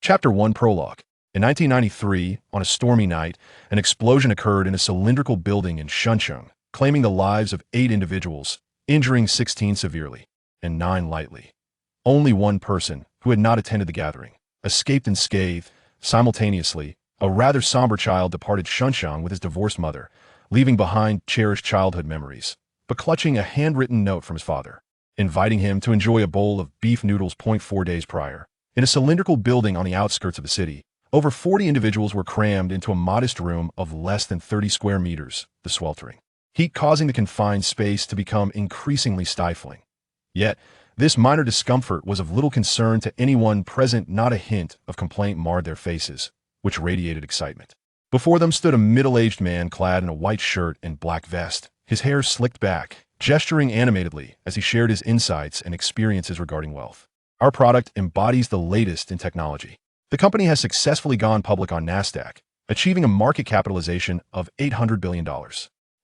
Chapter 1 Prologue. In 1993, on a stormy night, an explosion occurred in a cylindrical building in Shuncheng, claiming the lives of 8 individuals, injuring 16 severely and 9 lightly. Only one person, who had not attended the gathering, escaped unscathed. Simultaneously, a rather somber child departed Shuncheng with his divorced mother, leaving behind cherished childhood memories, but clutching a handwritten note from his father, inviting him to enjoy a bowl of beef noodles. 4 days prior, in a cylindrical building on the outskirts of the city, over 40 individuals were crammed into a modest room of less than 30 square meters, the sweltering heat causing the confined space to become increasingly stifling. Yet, this minor discomfort was of little concern to anyone present. Not a hint of complaint marred their faces, which radiated excitement. Before them stood a middle-aged man clad in a white shirt and black vest, his hair slicked back, gesturing animatedly as he shared his insights and experiences regarding wealth. Our product embodies the latest in technology. The company has successfully gone public on NASDAQ, achieving a market capitalization of $800 billion.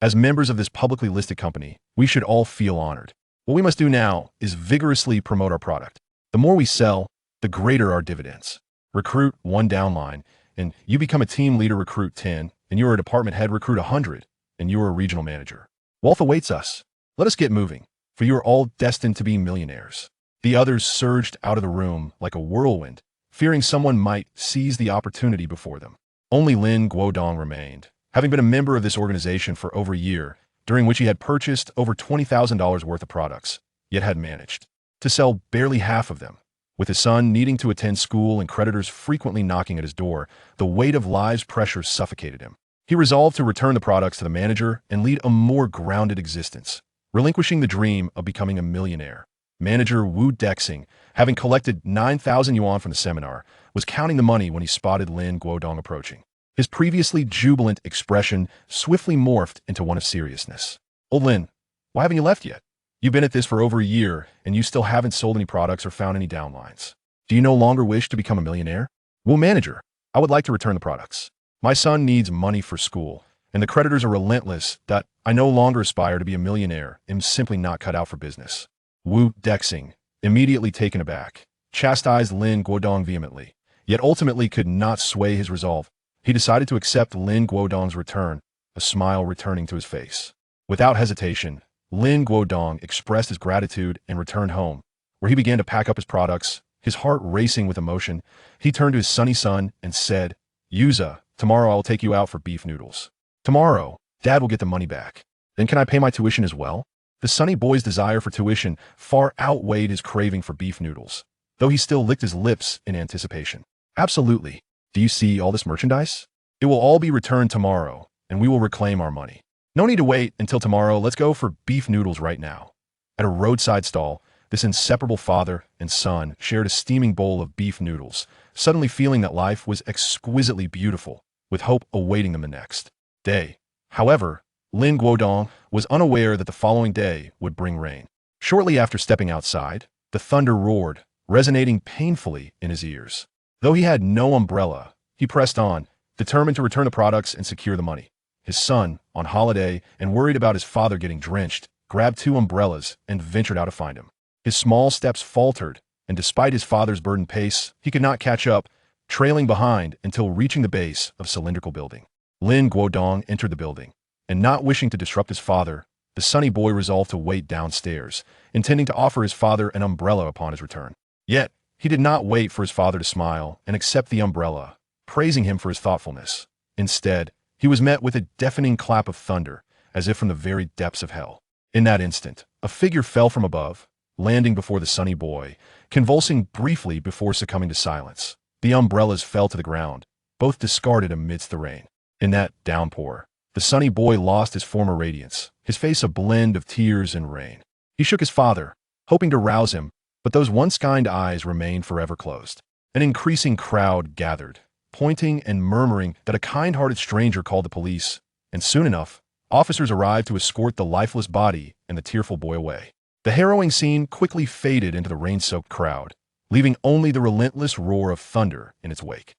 As members of this publicly listed company, we should all feel honored. What we must do now is vigorously promote our product. The more we sell, the greater our dividends. Recruit 1 downline, and you become a team leader. Recruit 10, and you are a department head. Recruit 100, and you are a regional manager. Wealth awaits us. Let us get moving, for you are all destined to be millionaires. The others surged out of the room like a whirlwind, fearing someone might seize the opportunity before them. Only Lin Guodong remained, having been a member of this organization for over a year, during which he had purchased over $20,000 worth of products, yet had managed to sell barely half of them. With his son needing to attend school and creditors frequently knocking at his door, the weight of life's pressure suffocated him. He resolved to return the products to the manager and lead a more grounded existence, relinquishing the dream of becoming a millionaire. Manager Wu Dexing, having collected 9,000 yuan from the seminar, was counting the money when he spotted Lin Guodong approaching. His previously jubilant expression swiftly morphed into one of seriousness. "Old Lin, why haven't you left yet? You've been at this for over a year, and you still haven't sold any products or found any downlines. Do you no longer wish to become a millionaire?" "Well, manager, I would like to return the products. My son needs money for school, and the creditors are relentless. I no longer aspire to be a millionaire and am simply not cut out for business." Wu Dexing, immediately taken aback, chastised Lin Guodong vehemently, yet ultimately could not sway his resolve. He decided to accept Lin Guodong's return, a smile returning to his face. Without hesitation, Lin Guodong expressed his gratitude and returned home, where he began to pack up his products. His heart racing with emotion, he turned to his sunny son and said, "Yuza, tomorrow I'll take you out for beef noodles. Tomorrow, Dad will get the money back. Then can I pay my tuition as well?" The sunny boy's desire for tuition far outweighed his craving for beef noodles, though he still licked his lips in anticipation. "Absolutely. Do you see all this merchandise? It will all be returned tomorrow, and we will reclaim our money. No need to wait until tomorrow. Let's go for beef noodles right now." At a roadside stall, this inseparable father and son shared a steaming bowl of beef noodles, suddenly feeling that life was exquisitely beautiful, with hope awaiting them the next day. However, Lin Guodong was unaware that the following day would bring rain. Shortly after stepping outside, the thunder roared, resonating painfully in his ears. Though he had no umbrella, he pressed on, determined to return the products and secure the money. His son, on holiday and worried about his father getting drenched, grabbed 2 umbrellas and ventured out to find him. His small steps faltered, and despite his father's burdened pace, he could not catch up, trailing behind until reaching the base of a cylindrical building. Lin Guodong entered the building, and not wishing to disrupt his father, the sunny boy resolved to wait downstairs, intending to offer his father an umbrella upon his return. Yet, he did not wait for his father to smile and accept the umbrella, praising him for his thoughtfulness. Instead, he was met with a deafening clap of thunder, as if from the very depths of hell. In that instant, a figure fell from above, landing before the sunny boy, convulsing briefly before succumbing to silence. The umbrellas fell to the ground, both discarded amidst the rain. In that downpour, the sunny boy lost his former radiance, his face a blend of tears and rain. He shook his father, hoping to rouse him, but those once kind eyes remained forever closed. An increasing crowd gathered, pointing and murmuring that a kind-hearted stranger called the police, and soon enough, officers arrived to escort the lifeless body and the tearful boy away. The harrowing scene quickly faded into the rain-soaked crowd, leaving only the relentless roar of thunder in its wake.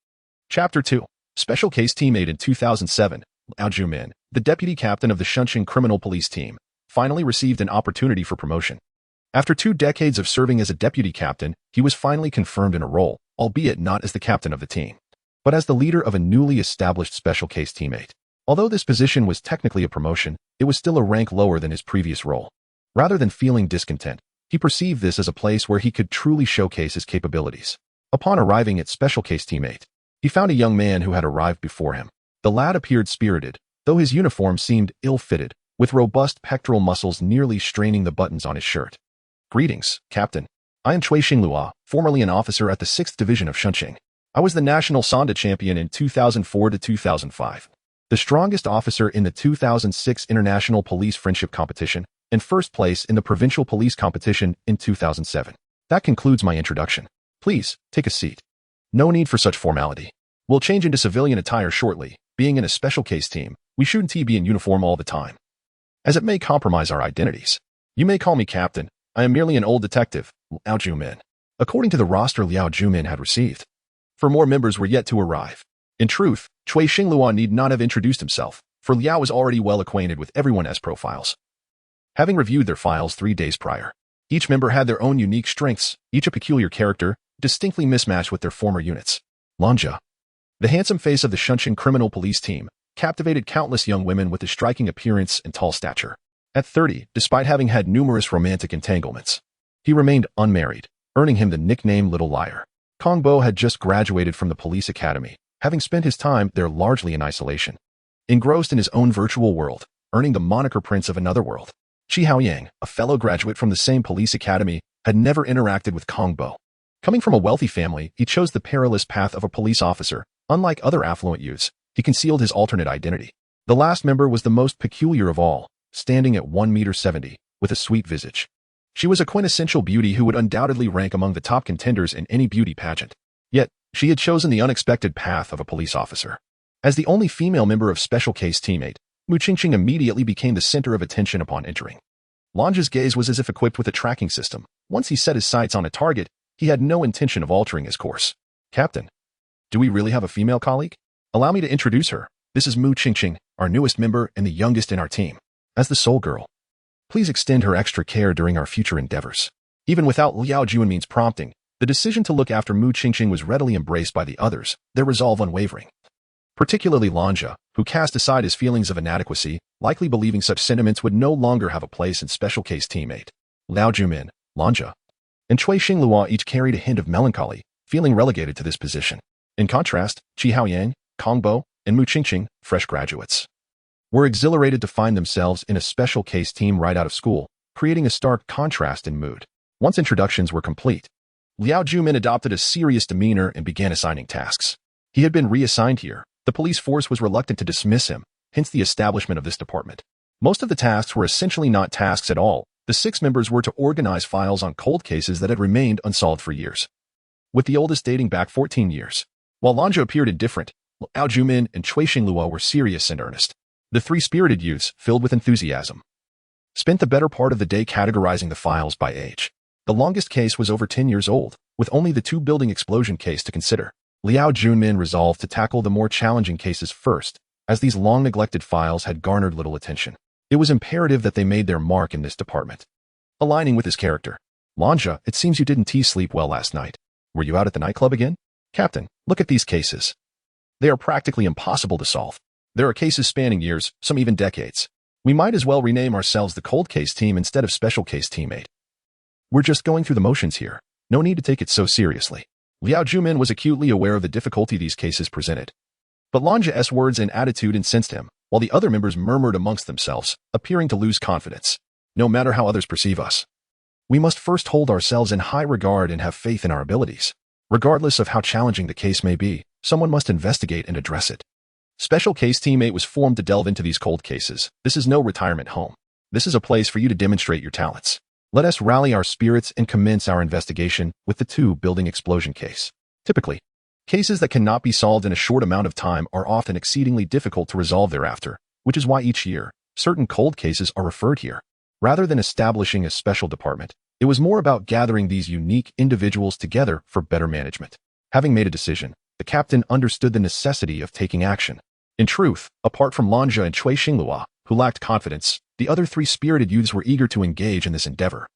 Chapter 2. Special Case Team 8. In 2007, Liao Jumin, the deputy captain of the Shuncheng Criminal Police Team, finally received an opportunity for promotion. After 2 decades of serving as a deputy captain, he was finally confirmed in a role, albeit not as the captain of the team, but as the leader of a newly established special case teammate. Although this position was technically a promotion, it was still a rank lower than his previous role. Rather than feeling discontent, he perceived this as a place where he could truly showcase his capabilities. Upon arriving at special case teammate, he found a young man who had arrived before him. The lad appeared spirited, though his uniform seemed ill-fitted, with robust pectoral muscles nearly straining the buttons on his shirt. "Greetings, Captain. I am Cui Xinglua, formerly an officer at the 6th Division of Shunqing. I was the national Sonda champion in 2004 to 2005, the strongest officer in the 2006 International Police Friendship Competition, and first place in the Provincial Police Competition in 2007. That concludes my introduction. Please, take a seat. No need for such formality. We'll change into civilian attire shortly. Being in a special case team, we shouldn't be in uniform all the time, as it may compromise our identities. You may call me Captain. I am merely an old detective, Liao Jumin." According to the roster Liao Jumin had received, for more members were yet to arrive. In truth, Cui Xinglua need not have introduced himself, for Liao was already well acquainted with everyone's profiles, having reviewed their files 3 days prior. Each member had their own unique strengths, each a peculiar character, distinctly mismatched with their former units. Lanja, the handsome face of the Shunqing criminal police team, captivated countless young women with a striking appearance and tall stature. At 30, despite having had numerous romantic entanglements, he remained unmarried, earning him the nickname Little Liar. Kongbo had just graduated from the police academy, having spent his time there largely in isolation, engrossed in his own virtual world, earning the moniker Prince of Another World. Chi Haoyang, a fellow graduate from the same police academy, had never interacted with Kongbo. Coming from a wealthy family, he chose the perilous path of a police officer. Unlike other affluent youths, he concealed his alternate identity. The last member was the most peculiar of all, standing at 1.70 meters, with a sweet visage. She was a quintessential beauty who would undoubtedly rank among the top contenders in any beauty pageant. Yet, she had chosen the unexpected path of a police officer. As the only female member of Special Case Teammate, Mu Qingqing immediately became the center of attention upon entering. Lanja's gaze was as if equipped with a tracking system. Once he set his sights on a target, he had no intention of altering his course. "Captain, do we really have a female colleague? Allow me to introduce her. This is Mu Qingqing, our newest member and the youngest in our team. As the sole girl, please extend her extra care during our future endeavors." Even without Liao Juanmin's prompting, the decision to look after Mu Qingqing was readily embraced by the others, their resolve unwavering. Particularly Lanja, who cast aside his feelings of inadequacy, likely believing such sentiments would no longer have a place in Special Case Teammate. Liao Jumin, Lanja, and Cui Xinglua each carried a hint of melancholy, feeling relegated to this position. In contrast, Chi Haoyang, Kongbo, and Mu Qingqing, fresh graduates, were exhilarated to find themselves in a special case team right out of school, creating a stark contrast in mood. Once introductions were complete, Liao Jumin adopted a serious demeanor and began assigning tasks. He had been reassigned here. The police force was reluctant to dismiss him, hence the establishment of this department. Most of the tasks were essentially not tasks at all. The 6 members were to organize files on cold cases that had remained unsolved for years, with the oldest dating back 14 years. While Lanja appeared indifferent, Liao Jumin and Cui Xinglua were serious and earnest. The 3 spirited youths, filled with enthusiasm, spent the better part of the day categorizing the files by age. The longest case was over 10 years old, with only the 2 building explosion case to consider. Liao Junmin resolved to tackle the more challenging cases first, as these long-neglected files had garnered little attention. It was imperative that they made their mark in this department. Aligning with his character. "Lanja, it seems you didn't sleep well last night. Were you out at the nightclub again?" "Captain, look at these cases. They are practically impossible to solve. There are cases spanning years, some even decades. We might as well rename ourselves the Cold Case Team instead of Special Case Teammate. We're just going through the motions here. No need to take it so seriously." Liao Jumin was acutely aware of the difficulty these cases presented. But Lanja's words and attitude incensed him, while the other members murmured amongst themselves, appearing to lose confidence. No matter how others perceive us, we must first hold ourselves in high regard and have faith in our abilities. Regardless of how challenging the case may be, someone must investigate and address it. Special Case Teammate was formed to delve into these cold cases. This is no retirement home. This is a place for you to demonstrate your talents. Let us rally our spirits and commence our investigation with the 2 building explosion case. Typically, cases that cannot be solved in a short amount of time are often exceedingly difficult to resolve thereafter, which is why each year, certain cold cases are referred here. Rather than establishing a special department, it was more about gathering these unique individuals together for better management. Having made a decision, the captain understood the necessity of taking action. In truth, apart from Lanja and Cui Xinglua, who lacked confidence, the other 3 spirited youths were eager to engage in this endeavor.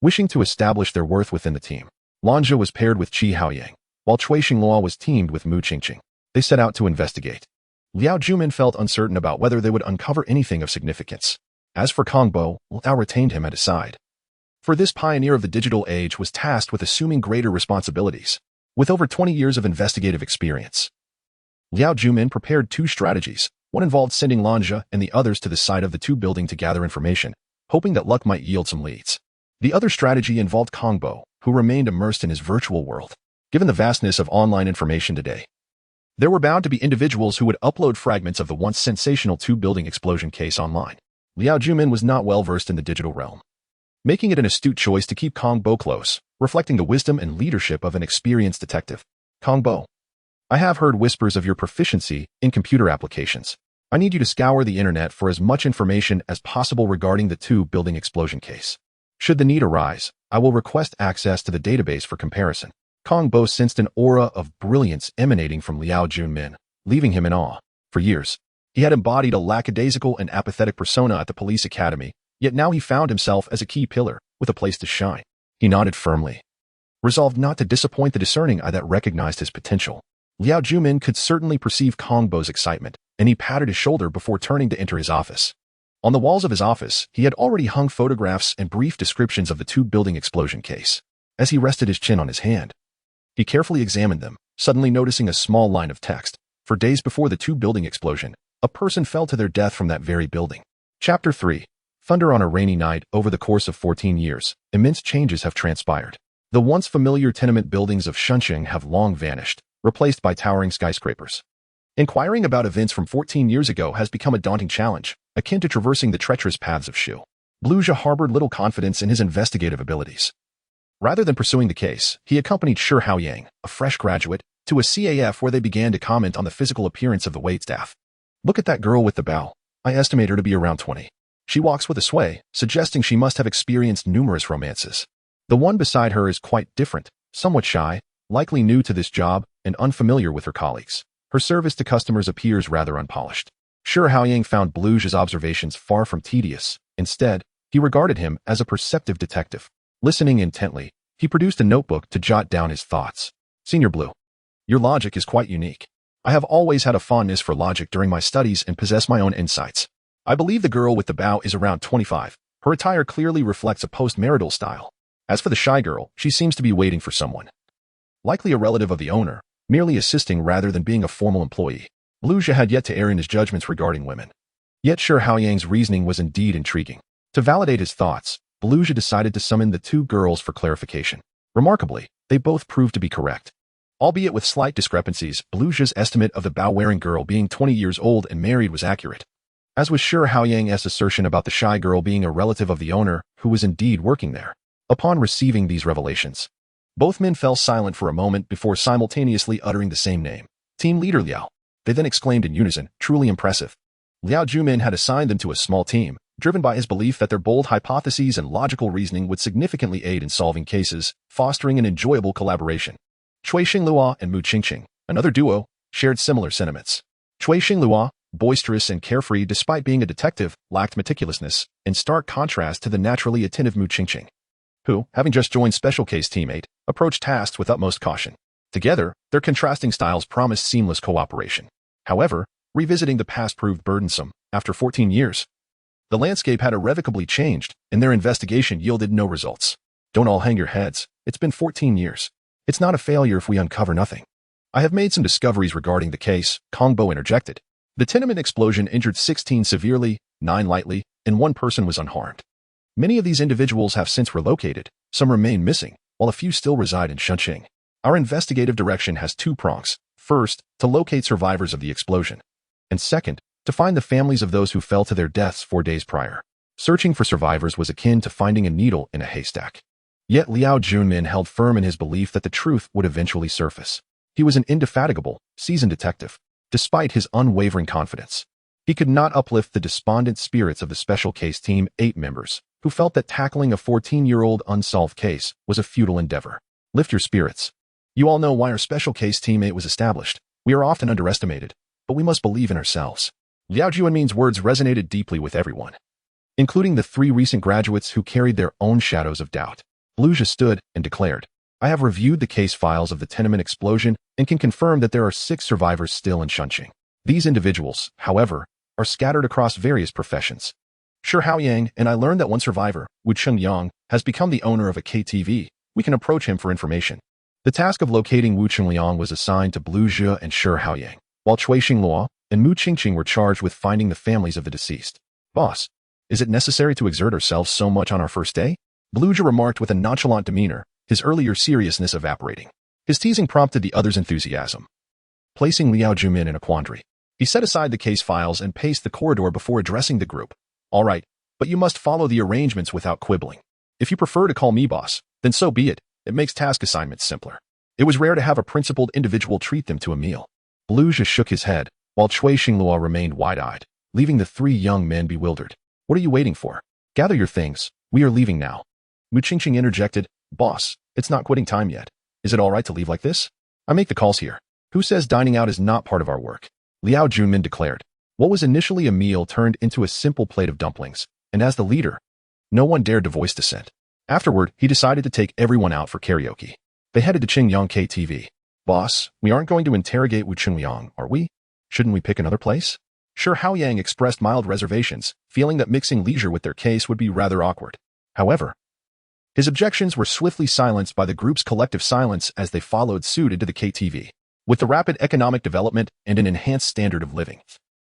Wishing to establish their worth within the team, Lanja was paired with Chi Haoyang, while Cui Xinglua was teamed with Mu Qingqing. They set out to investigate. Liao Jumin felt uncertain about whether they would uncover anything of significance. As for Kong Bo, Liao retained him at his side. For this pioneer of the digital age was tasked with assuming greater responsibilities. With over 20 years of investigative experience, Liao Jumin prepared two strategies. One involved sending Lanja and the others to the site of the two building to gather information, hoping that luck might yield some leads. The other strategy involved Kong Bo, who remained immersed in his virtual world. Given the vastness of online information today, there were bound to be individuals who would upload fragments of the once sensational two-building explosion case online. Liao Jumin was not well versed in the digital realm, making it an astute choice to keep Kong Bo close, reflecting the wisdom and leadership of an experienced detective. Kong Bo, I have heard whispers of your proficiency in computer applications. I need you to scour the internet for as much information as possible regarding the two-building explosion case. Should the need arise, I will request access to the database for comparison. Kong Bo sensed an aura of brilliance emanating from Liao Junmin, leaving him in awe. For years, he had embodied a lackadaisical and apathetic persona at the police academy, yet now he found himself as a key pillar, with a place to shine. He nodded firmly, resolved not to disappoint the discerning eye that recognized his potential. Liao Jumin could certainly perceive Kong Bo's excitement, and he patted his shoulder before turning to enter his office. On the walls of his office, he had already hung photographs and brief descriptions of the two-building explosion case. As he rested his chin on his hand, he carefully examined them, suddenly noticing a small line of text. For days before the two-building explosion, a person fell to their death from that very building. Chapter 3. Thunder on a rainy night. Over the course of 14 years, immense changes have transpired. The once familiar tenement buildings of Shunqing have long vanished, replaced by towering skyscrapers. Inquiring about events from 14 years ago has become a daunting challenge, akin to traversing the treacherous paths of Shu. Bluja harbored little confidence in his investigative abilities. Rather than pursuing the case, he accompanied Shi Haoyang, a fresh graduate, to a CAF where they began to comment on the physical appearance of the waitstaff. Look at that girl with the bow. I estimate her to be around 20. She walks with a sway, suggesting she must have experienced numerous romances. The one beside her is quite different, somewhat shy, likely new to this job, and unfamiliar with her colleagues. Her service to customers appears rather unpolished. Shi Haoyang found Bluja's observations far from tedious. Instead, he regarded him as a perceptive detective. Listening intently, he produced a notebook to jot down his thoughts. Senior Blue, your logic is quite unique. I have always had a fondness for logic during my studies and possess my own insights. I believe the girl with the bow is around 25. Her attire clearly reflects a post-marital style. As for the shy girl, she seems to be waiting for someone. Likely a relative of the owner, merely assisting rather than being a formal employee. Bluja had yet to err in his judgments regarding women. Yet Shi Haoyang's reasoning was indeed intriguing. To validate his thoughts, Bluja decided to summon the two girls for clarification. Remarkably, they both proved to be correct. Albeit with slight discrepancies, Bluja's estimate of the bow-wearing girl being 20 years old and married was accurate. As was Shi Haoyang's assertion about the shy girl being a relative of the owner, who was indeed working there. Upon receiving these revelations, both men fell silent for a moment before simultaneously uttering the same name. Team leader Liao. They then exclaimed in unison, truly impressive. Liao Jumin had assigned them to a small team, driven by his belief that their bold hypotheses and logical reasoning would significantly aid in solving cases, fostering an enjoyable collaboration. Cui Xinglua and Mu Qingqing, another duo, shared similar sentiments. Cui Xinglua, boisterous and carefree despite being a detective, lacked meticulousness, in stark contrast to the naturally attentive Mu Qingqing, who, having just joined Special Case Team 8, approached tasks with utmost caution. Together, their contrasting styles promised seamless cooperation. However, revisiting the past proved burdensome. After 14 years, the landscape had irrevocably changed, and their investigation yielded no results. Don't all hang your heads. It's been 14 years. It's not a failure if we uncover nothing. I have made some discoveries regarding the case, Kong Bo interjected. The tenement explosion injured 16 severely, 9 lightly, and 1 person was unharmed. Many of these individuals have since relocated, some remain missing, while a few still reside in Shunqing. Our investigative direction has 2 prongs. First, to locate survivors of the explosion. And second, to find the families of those who fell to their deaths 4 days prior. Searching for survivors was akin to finding a needle in a haystack. Yet Liao Junmin held firm in his belief that the truth would eventually surface. He was an indefatigable, seasoned detective. Despite his unwavering confidence, he could not uplift the despondent spirits of the Special Case Team 8 members, who felt that tackling a 14-year-old unsolved case was a futile endeavor. Lift your spirits. You all know why our Special Case Team 8 was established. We are often underestimated, but we must believe in ourselves. Liao Junmin's words resonated deeply with everyone, including the 3 recent graduates who carried their own shadows of doubt. Bluja stood and declared, I have reviewed the case files of the tenement explosion and can confirm that there are 6 survivors still in Chunching. These individuals, however, are scattered across various professions. Shi Haoyang and I learned that one survivor, Wu Chengyang, has become the owner of a KTV. We can approach him for information. The task of locating Wu Chengyang was assigned to Blue Zhe and Shi Haoyang, while Cui Xingluo and Mu Qingqing were charged with finding the families of the deceased. Boss, is it necessary to exert ourselves so much on our first day? Blue Zhe remarked with a nonchalant demeanor, his earlier seriousness evaporating. His teasing prompted the other's enthusiasm, placing Liao Jumin in a quandary. He set aside the case files and paced the corridor before addressing the group. All right, but you must follow the arrangements without quibbling. If you prefer to call me boss, then so be it. It makes task assignments simpler. It was rare to have a principled individual treat them to a meal. Blue Zhe shook his head, while Cui Xingluo remained wide-eyed, leaving the 3 young men bewildered. What are you waiting for? Gather your things. We are leaving now. Mu Qingqing interjected, Boss, it's not quitting time yet. Is it all right to leave like this? I make the calls here. Who says dining out is not part of our work? Liao Junmin declared. What was initially a meal turned into a simple plate of dumplings, and as the leader, no one dared to voice dissent. Afterward, he decided to take everyone out for karaoke. They headed to Qingyang KTV. Boss, we aren't going to interrogate Wu Chengyang, are we? Shouldn't we pick another place? Shi Haoyang expressed mild reservations, feeling that mixing leisure with their case would be rather awkward. However, his objections were swiftly silenced by the group's collective silence as they followed suit into the KTV. With the rapid economic development and an enhanced standard of living,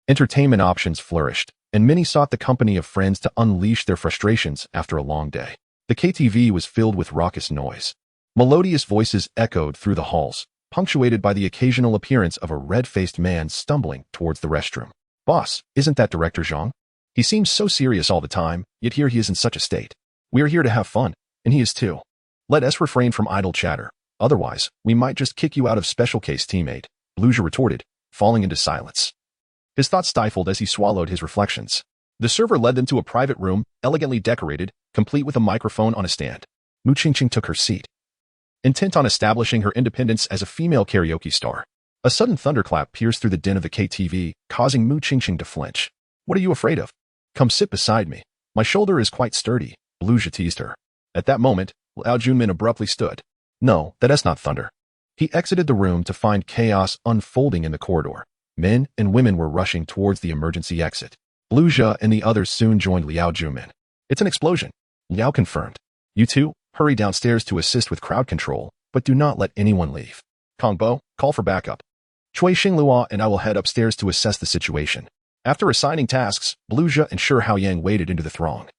entertainment options flourished, and many sought the company of friends to unleash their frustrations after a long day. The KTV was filled with raucous noise. Melodious voices echoed through the halls, punctuated by the occasional appearance of a red-faced man stumbling towards the restroom. Boss, isn't that Director Zhang? He seems so serious all the time, yet here he is in such a state. We are here to have fun, and he is too. Let us refrain from idle chatter. Otherwise, we might just kick you out of special case teammate, Blue Zhe retorted, falling into silence. His thoughts stifled as he swallowed his reflections. The server led them to a private room, elegantly decorated, complete with a microphone on a stand. Mu Qingqing took her seat, intent on establishing her independence as a female karaoke star. A sudden thunderclap pierced through the din of the KTV, causing Mu Qingqing to flinch. What are you afraid of? Come sit beside me. My shoulder is quite sturdy, Blue Zhe teased her. At that moment, Liao Junmin abruptly stood. No, that is not thunder. He exited the room to find chaos unfolding in the corridor. Men and women were rushing towards the emergency exit. Blue Zhe and the others soon joined Liao Junmin. It's an explosion, Liao confirmed. You two, hurry downstairs to assist with crowd control, but do not let anyone leave. Kongbo, call for backup. Cui Xingluo and I will head upstairs to assess the situation. After assigning tasks, Blue Zhe and Shi Haoyang waded into the throng,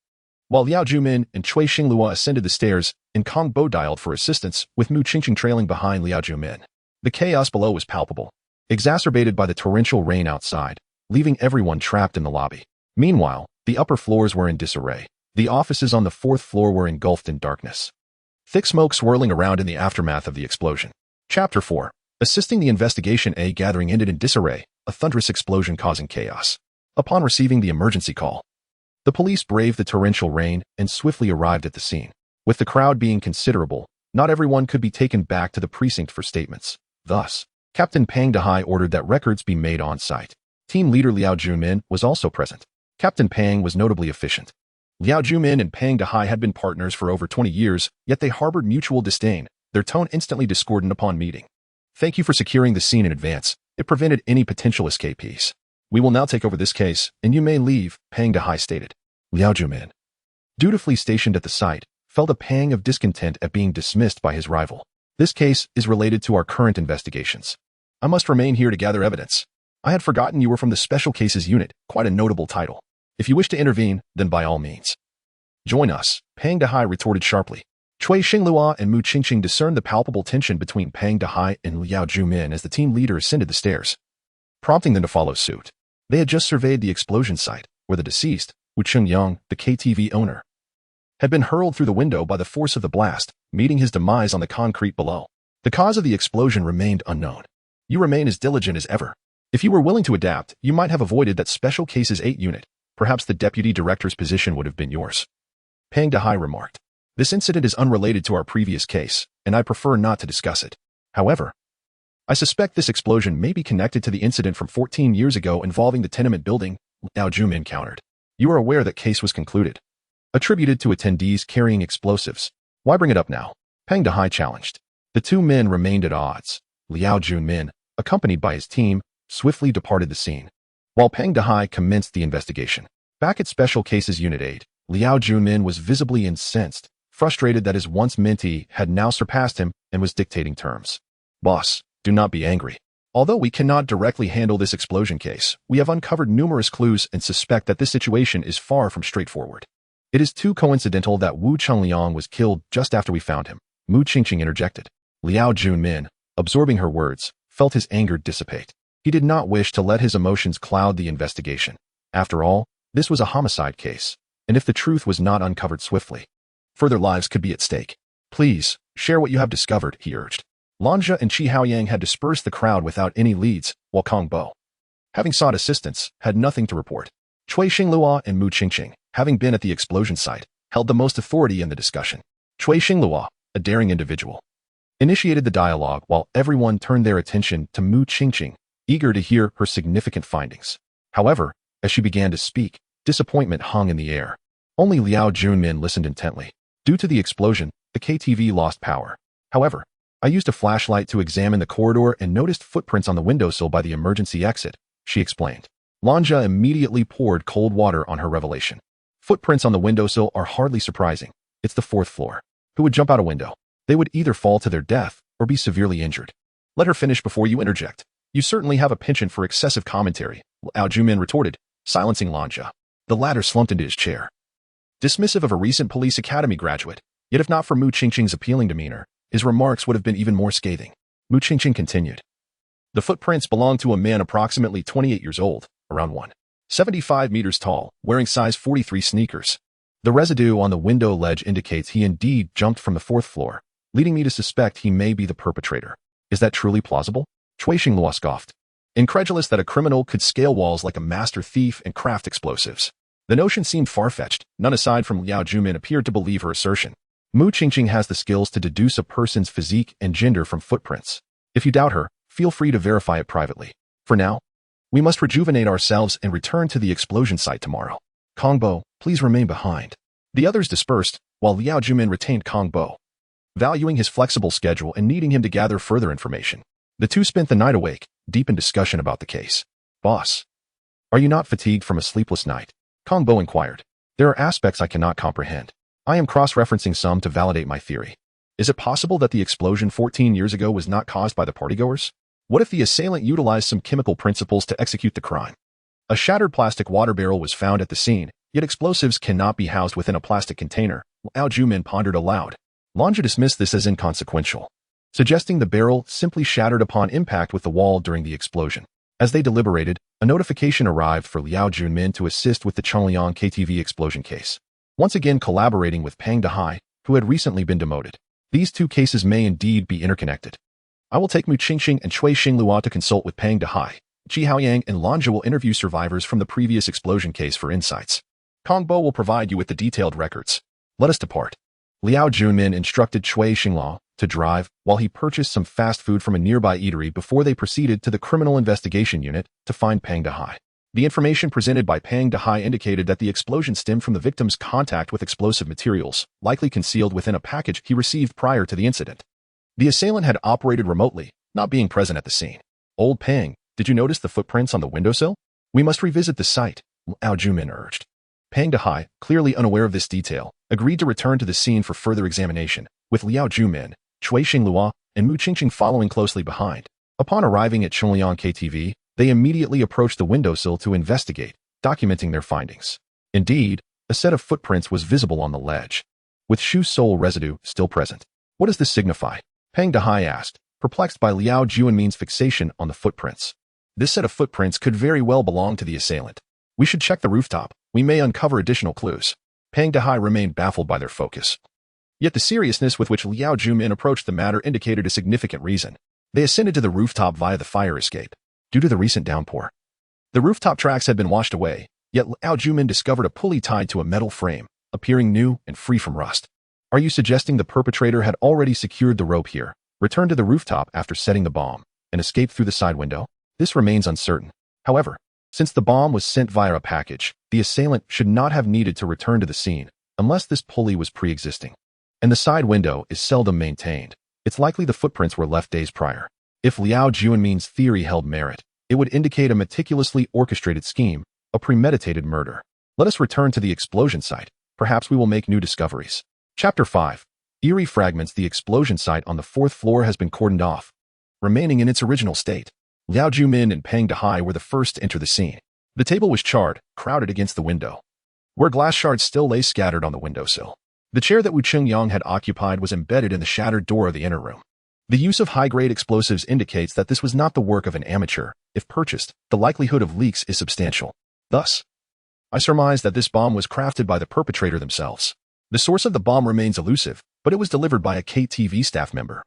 while Liao Junmin and Cui Xingluo ascended the stairs, and Kongbo dialed for assistance, with Mu Qingqing trailing behind Liao Junmin. The chaos below was palpable, exacerbated by the torrential rain outside, leaving everyone trapped in the lobby. Meanwhile, the upper floors were in disarray. The offices on the 4th floor were engulfed in darkness, thick smoke swirling around in the aftermath of the explosion. Chapter 4. Assisting the investigation. A gathering ended in disarray, a thunderous explosion causing chaos. Upon receiving the emergency call, the police braved the torrential rain and swiftly arrived at the scene. With the crowd being considerable, not everyone could be taken back to the precinct for statements. Thus, Captain Pang Dehai ordered that records be made on site. Team leader Liao Junmin was also present. Captain Pang was notably efficient. Liao Junmin and Pang Dehai had been partners for over 20 years, yet they harbored mutual disdain, their tone instantly discordant upon meeting. Thank you for securing the scene in advance. It prevented any potential escapees. We will now take over this case, and you may leave, Pang Dehai stated. Liao Junmin, dutifully stationed at the site, felt a pang of discontent at being dismissed by his rival. This case is related to our current investigations. I must remain here to gather evidence. I had forgotten you were from the Special Cases Unit, quite a notable title. If you wish to intervene, then by all means. Join us, Pang Dehai retorted sharply. Cui Xingluo and Mu Qingqing discerned the palpable tension between Pang Dehai and Liao Junmin as the team leader ascended the stairs, prompting them to follow suit. They had just surveyed the explosion site, where the deceased, Wu Chengyang, the KTV owner, had been hurled through the window by the force of the blast, meeting his demise on the concrete below. The cause of the explosion remained unknown. You remain as diligent as ever. If you were willing to adapt, you might have avoided that Special Cases 8 unit. Perhaps the deputy director's position would have been yours. Pang Dehai remarked. This incident is unrelated to our previous case, and I prefer not to discuss it. However, I suspect this explosion may be connected to the incident from 14 years ago involving the tenement building, Liao Junmin countered. You are aware that case was concluded, attributed to attendees carrying explosives. Why bring it up now? Pang Dehai challenged. The two men remained at odds. Liao Junmin, accompanied by his team, swiftly departed the scene, while Peng Dehai commenced the investigation. Back at Special Cases Unit 8, Liao Junmin was visibly incensed, frustrated that his once mentee had now surpassed him and was dictating terms. Boss, do not be angry. Although we cannot directly handle this explosion case, we have uncovered numerous clues and suspect that this situation is far from straightforward. It is too coincidental that Wu Chengliang was killed just after we found him, Mu Qingqing interjected. Liao Junmin, absorbing her words, felt his anger dissipate. He did not wish to let his emotions cloud the investigation. After all, this was a homicide case, and if the truth was not uncovered swiftly, further lives could be at stake. Please, share what you have discovered, he urged. Lanja and Qi Haoyang had dispersed the crowd without any leads, while Kong Bo, having sought assistance, had nothing to report. Cui Xinglua and Mu Qingqing, having been at the explosion site, held the most authority in the discussion. Cui Xinglua, a daring individual, initiated the dialogue while everyone turned their attention to Mu Qingqing, eager to hear her significant findings. However, as she began to speak, disappointment hung in the air. Only Liao Junmin listened intently. Due to the explosion, the KTV lost power. However, I used a flashlight to examine the corridor and noticed footprints on the windowsill by the emergency exit, she explained. Lanja immediately poured cold water on her revelation. Footprints on the windowsill are hardly surprising. It's the 4th floor. Who would jump out a window? They would either fall to their death or be severely injured. Let her finish before you interject. You certainly have a penchant for excessive commentary, Liao Junmin retorted, silencing Lanja. The latter slumped into his chair, dismissive of a recent police academy graduate. Yet if not for Mu Qingqing's appealing demeanor, his remarks would have been even more scathing. Mu Qingqing continued. The footprints belonged to a man approximately 28 years old, around 175 meters tall, wearing size 43 sneakers. The residue on the window ledge indicates he indeed jumped from the 4th floor, leading me to suspect he may be the perpetrator. Is that truly plausible? Cui Xinglua scoffed, incredulous that a criminal could scale walls like a master thief and craft explosives. The notion seemed far-fetched. None aside from Liao Junmin appeared to believe her assertion. Mu Qingqing has the skills to deduce a person's physique and gender from footprints. If you doubt her, feel free to verify it privately. For now, we must rejuvenate ourselves and return to the explosion site tomorrow. Kong Bo, please remain behind. The others dispersed, while Liao Junmin retained Kong Bo, valuing his flexible schedule and needing him to gather further information. The two spent the night awake, deep in discussion about the case. Boss, are you not fatigued from a sleepless night? Kong Bo inquired. There are aspects I cannot comprehend. I am cross-referencing some to validate my theory. Is it possible that the explosion 14 years ago was not caused by the partygoers? What if the assailant utilized some chemical principles to execute the crime? A shattered plastic water barrel was found at the scene, yet explosives cannot be housed within a plastic container. Liao Junmin pondered aloud. Lanja dismissed this as inconsequential, suggesting the barrel simply shattered upon impact with the wall during the explosion. As they deliberated, a notification arrived for Liao Junmin to assist with the Chengliang KTV explosion case, once again collaborating with Peng Dehai, who had recently been demoted. These two cases may indeed be interconnected. I will take Mu Qingqing and Cui Xinglua to consult with Peng Dehai. Qi Haoyang and Lanja will interview survivors from the previous explosion case for insights. Kong Bo will provide you with the detailed records. Let us depart. Liao Junmin instructed Cui Xinglua to drive while he purchased some fast food from a nearby eatery before they proceeded to the Criminal Investigation Unit to find Peng Dehai. The information presented by Peng Dehai indicated that the explosion stemmed from the victim's contact with explosive materials, likely concealed within a package he received prior to the incident. The assailant had operated remotely, not being present at the scene. Old Peng, did you notice the footprints on the windowsill? We must revisit the site, Liao Junmin urged. Peng Dehai, clearly unaware of this detail, agreed to return to the scene for further examination, with Liao Junmin, Cui Xinglua, and Mu Qingqing following closely behind. Upon arriving at Chengliang KTV, they immediately approached the windowsill to investigate, documenting their findings. Indeed, a set of footprints was visible on the ledge, with shoe sole residue still present. What does this signify? Peng Dehai asked, perplexed by Liao Junmin's fixation on the footprints. This set of footprints could very well belong to the assailant. We should check the rooftop. We may uncover additional clues. Peng Dehai remained baffled by their focus. Yet the seriousness with which Liao Junmin approached the matter indicated a significant reason. They ascended to the rooftop via the fire escape. Due to the recent downpour, the rooftop tracks had been washed away, yet Liao Junmin discovered a pulley tied to a metal frame, appearing new and free from rust. Are you suggesting the perpetrator had already secured the rope here, returned to the rooftop after setting the bomb, and escaped through the side window? This remains uncertain. However, since the bomb was sent via a package, the assailant should not have needed to return to the scene, unless this pulley was pre-existing. And the side window is seldom maintained. It's likely the footprints were left days prior. If Liao Juanmin's theory held merit, it would indicate a meticulously orchestrated scheme, a premeditated murder. Let us return to the explosion site. Perhaps we will make new discoveries. Chapter 5. Eerie fragments. The explosion site on the 4th floor has been cordoned off, remaining in its original state. Liao Juanmin and Peng Dehai were the first to enter the scene. The table was charred, crowded against the window, where glass shards still lay scattered on the windowsill. The chair that Wu Qingyang had occupied was embedded in the shattered door of the inner room. The use of high-grade explosives indicates that this was not the work of an amateur. If purchased, the likelihood of leaks is substantial. Thus, I surmise that this bomb was crafted by the perpetrator themselves. The source of the bomb remains elusive, but it was delivered by a KTV staff member,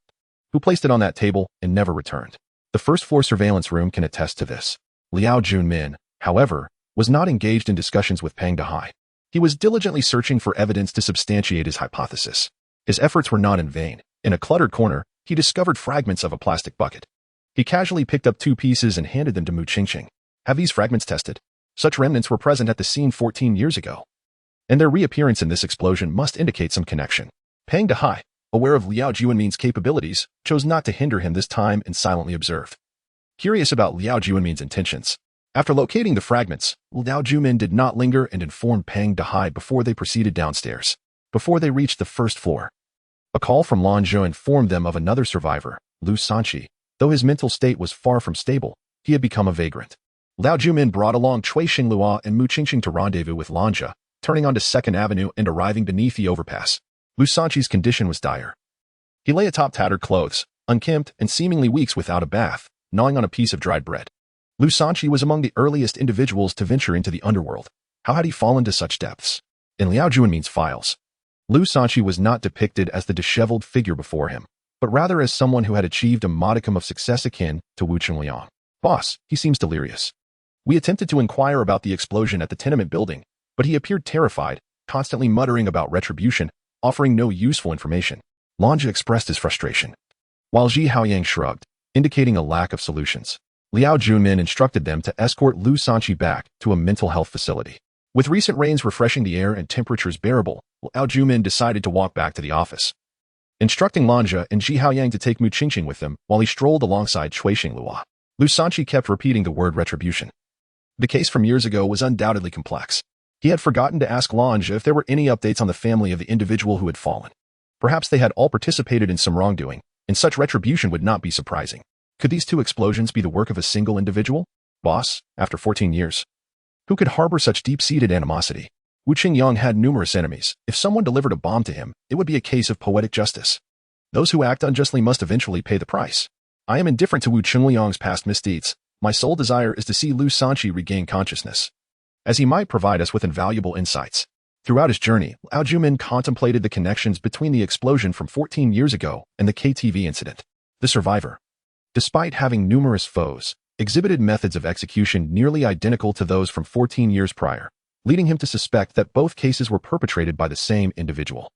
who placed it on that table and never returned. The first-floor surveillance room can attest to this. Liao Juanmin, however, was not engaged in discussions with Peng Dehai. He was diligently searching for evidence to substantiate his hypothesis. His efforts were not in vain. In a cluttered corner, he discovered fragments of a plastic bucket. He casually picked up 2 pieces and handed them to Mu Qingqing. Have these fragments tested? Such remnants were present at the scene 14 years ago, and their reappearance in this explosion must indicate some connection. Peng Dehai, aware of Liao Juanmin's capabilities, chose not to hinder him this time and silently observed. Curious about Liao Juanmin's intentions, after locating the fragments, Liao Juanmin did not linger and informed Peng Dehai before they proceeded downstairs. Before they reached the 1st floor, a call from Lanzhou informed them of another survivor, Lu Sanqi. Though his mental state was far from stable, he had become a vagrant. Liao Juanmin brought along Cui Xinglua and Mu Qingqing to rendezvous with Lanzhou, turning onto 2nd Avenue and arriving beneath the overpass. Lu Sanqi's condition was dire. He lay atop tattered clothes, unkempt and seemingly weeks without a bath, gnawing on a piece of dried bread. Lu Sanqi was among the earliest individuals to venture into the underworld. How had he fallen to such depths? In Liao Juanmin's files, Lu Sanqi was not depicted as the disheveled figure before him, but rather as someone who had achieved a modicum of success akin to Wu Qingliang. Boss, he seems delirious. We attempted to inquire about the explosion at the tenement building, but he appeared terrified, constantly muttering about retribution, offering no useful information. Lanzhou expressed his frustration, while Ji Haoyang shrugged, indicating a lack of solutions. Liao Juanmin instructed them to escort Lu Sanqi back to a mental health facility. With recent rains refreshing the air and temperatures bearable, Liao Juanmin decided to walk back to the office, instructing Lanzhou and Ji Haoyang to take Mu Qingqing with them while he strolled alongside Cui Xinglua. Lu Sanqi kept repeating the word retribution. The case from years ago was undoubtedly complex. He had forgotten to ask Lanzhou if there were any updates on the family of the individual who had fallen. Perhaps they had all participated in some wrongdoing, and such retribution would not be surprising. Could these 2 explosions be the work of a single individual? Boss, after 14 years, who could harbor such deep-seated animosity? Wu Qingyang had numerous enemies. If someone delivered a bomb to him, it would be a case of poetic justice. Those who act unjustly must eventually pay the price. I am indifferent to Wu Qingliang's past misdeeds. My sole desire is to see Lu Sanqi regain consciousness, as he might provide us with invaluable insights. Throughout his journey, Liao Juanmin contemplated the connections between the explosion from 14 years ago and the KTV incident. The survivor, despite having numerous foes, exhibited methods of execution nearly identical to those from 14 years prior, leading him to suspect that both cases were perpetrated by the same individual.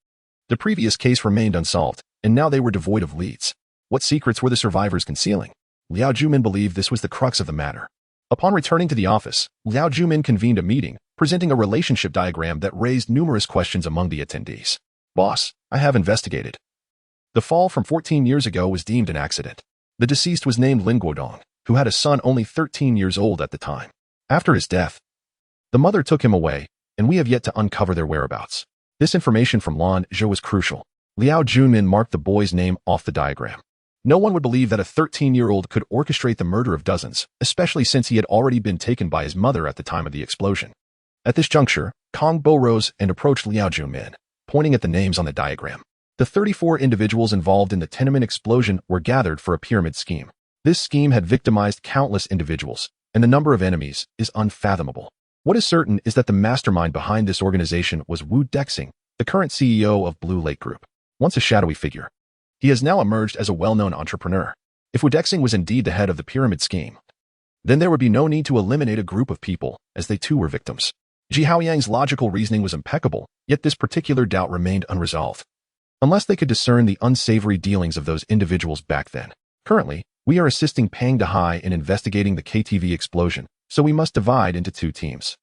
The previous case remained unsolved, and now they were devoid of leads. What secrets were the survivors concealing? Liao Juanmin believed this was the crux of the matter. Upon returning to the office, Liao Juanmin convened a meeting, presenting a relationship diagram that raised numerous questions among the attendees. Boss, I have investigated. The fall from 14 years ago was deemed an accident. The deceased was named Lin Guodong, who had a son only 13 years old at the time. After his death, the mother took him away, and we have yet to uncover their whereabouts. This information from Lanzhou was crucial. Liao Juanmin marked the boy's name off the diagram. No one would believe that a 13-year-old could orchestrate the murder of dozens, especially since he had already been taken by his mother at the time of the explosion. At this juncture, Kong Bo rose and approached Liao Juanmin, pointing at the names on the diagram. The 34 individuals involved in the tenement explosion were gathered for a pyramid scheme. This scheme had victimized countless individuals, and the number of enemies is unfathomable. What is certain is that the mastermind behind this organization was Wu Dexing, the current CEO of Blue Lake Group. Once a shadowy figure, he has now emerged as a well-known entrepreneur. If Wu Dexing was indeed the head of the pyramid scheme, then there would be no need to eliminate a group of people, as they too were victims. Ji Haoyang's logical reasoning was impeccable, yet this particular doubt remained unresolved. Unless they could discern the unsavory dealings of those individuals back then. Currently, we are assisting Peng Dehai in investigating the KTV explosion, so we must divide into 2 teams.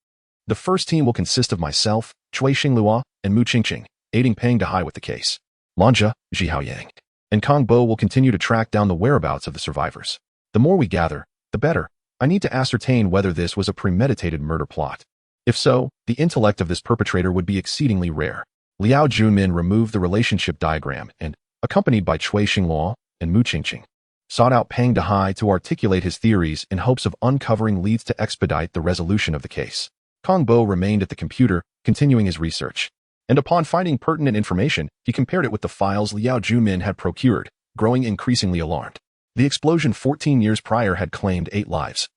The first team will consist of myself, Cui Xinglua, and Mu Qingqing, aiding Peng Dehai with the case. Lanzhou, Ji Haoyang, and Kong Bo will continue to track down the whereabouts of the survivors. The more we gather, the better. I need to ascertain whether this was a premeditated murder plot. If so, the intellect of this perpetrator would be exceedingly rare. Liao Junmin removed the relationship diagram and, accompanied by Cui Xingluo and Mu Qingqing, sought out Peng Dehai to articulate his theories in hopes of uncovering leads to expedite the resolution of the case. Kong Bo remained at the computer, continuing his research, and upon finding pertinent information, he compared it with the files Liao Junmin had procured, growing increasingly alarmed. The explosion 14 years prior had claimed 8 lives,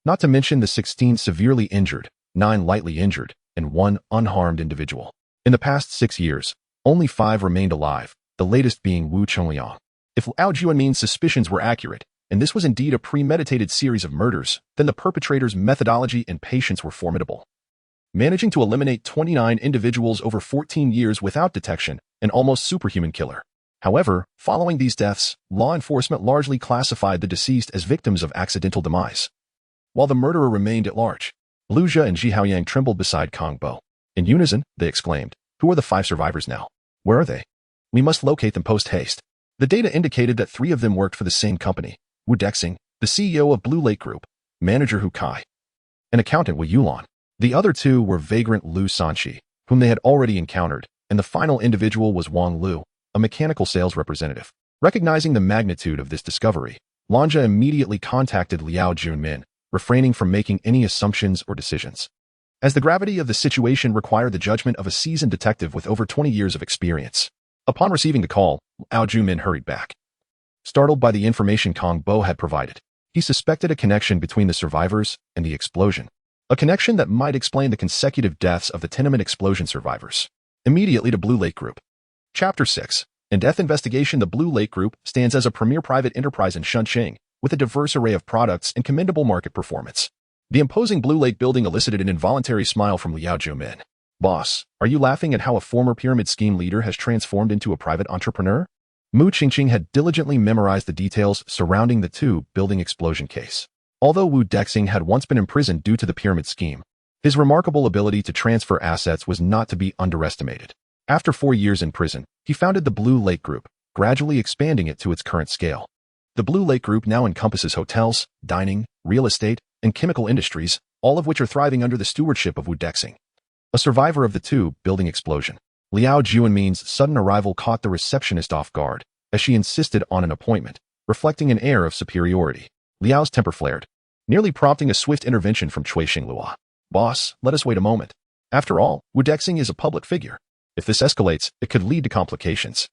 not to mention the 16 severely injured, 9 lightly injured, and 1 unharmed individual. In the past 6 years, only 5 remained alive, the latest being Wu Chengliang. If Liao Junmin's suspicions were accurate, and this was indeed a premeditated series of murders, then the perpetrator's methodology and patience were formidable. Managing to eliminate 29 individuals over 14 years without detection, an almost superhuman killer. However, following these deaths, law enforcement largely classified the deceased as victims of accidental demise, while the murderer remained at large. Liu Jia and Ji Haoyang trembled beside Kong Bo. In unison, they exclaimed, "Who are the 5 survivors now? Where are they? We must locate them post-haste." The data indicated that 3 of them worked for the same company: Wu Dexing, the CEO of Blue Lake Group, manager Hu Kai, and accountant Wu Yulan. The other 2 were vagrant Lu Sanqi, whom they had already encountered, and the final individual was Wang Lu, a mechanical sales representative. Recognizing the magnitude of this discovery, Lanja immediately contacted Liao Junmin, refraining from making any assumptions or decisions, as the gravity of the situation required the judgment of a seasoned detective with over 20 years of experience. Upon receiving the call, Liao Junmin hurried back, startled by the information Kong Bo had provided. He suspected a connection between the survivors and the explosion, a connection that might explain the consecutive deaths of the tenement explosion survivors. Immediately to Blue Lake Group. Chapter 6. In-depth investigation. The Blue Lake Group stands as a premier private enterprise in Shunqing, with a diverse array of products and commendable market performance. The imposing Blue Lake building elicited an involuntary smile from Liao Junmin. "Boss, are you laughing at how a former pyramid scheme leader has transformed into a private entrepreneur?" Mu Qingqing had diligently memorized the details surrounding the 2 building explosion case. Although Wu Dexing had once been imprisoned due to the pyramid scheme, his remarkable ability to transfer assets was not to be underestimated. After 4 years in prison, he founded the Blue Lake Group, gradually expanding it to its current scale. The Blue Lake Group now encompasses hotels, dining, real estate, and chemical industries, all of which are thriving under the stewardship of Wu Dexing. A survivor of the 2 building explosion, Liao Junmin's sudden arrival caught the receptionist off guard, as she insisted on an appointment, reflecting an air of superiority. Liao's temper flared, nearly prompting a swift intervention from Cui Xingluo. "Boss, let us wait a moment. After all, Wu Dexing is a public figure. If this escalates, it could lead to complications.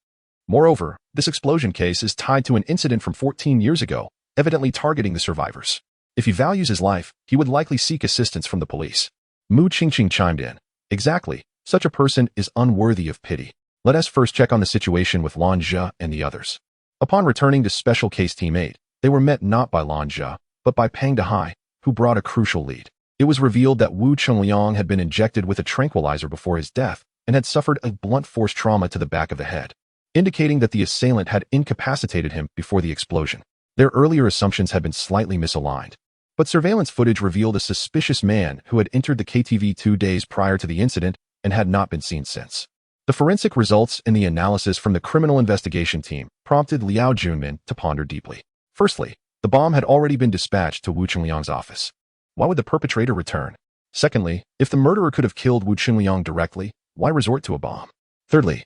Moreover, this explosion case is tied to an incident from 14 years ago, evidently targeting the survivors. If he values his life, he would likely seek assistance from the police." Mu Qingqing chimed in. "Exactly. Such a person is unworthy of pity. Let us first check on the situation with Lan Zhe and the others." Upon returning to Special Case Team 8, they were met not by Lan Zhe, but by Peng Dehai, who brought a crucial lead. It was revealed that Wu Chengliang had been injected with a tranquilizer before his death and had suffered a blunt force trauma to the back of the head, indicating that the assailant had incapacitated him before the explosion. Their earlier assumptions had been slightly misaligned, but surveillance footage revealed a suspicious man who had entered the KTV 2 days prior to the incident and had not been seen since. The forensic results and the analysis from the criminal investigation team prompted Liao Junmin to ponder deeply. Firstly, the bomb had already been dispatched to Wu Chengliang's office. Why would the perpetrator return? Secondly, if the murderer could have killed Wu Chengliang directly, why resort to a bomb? Thirdly,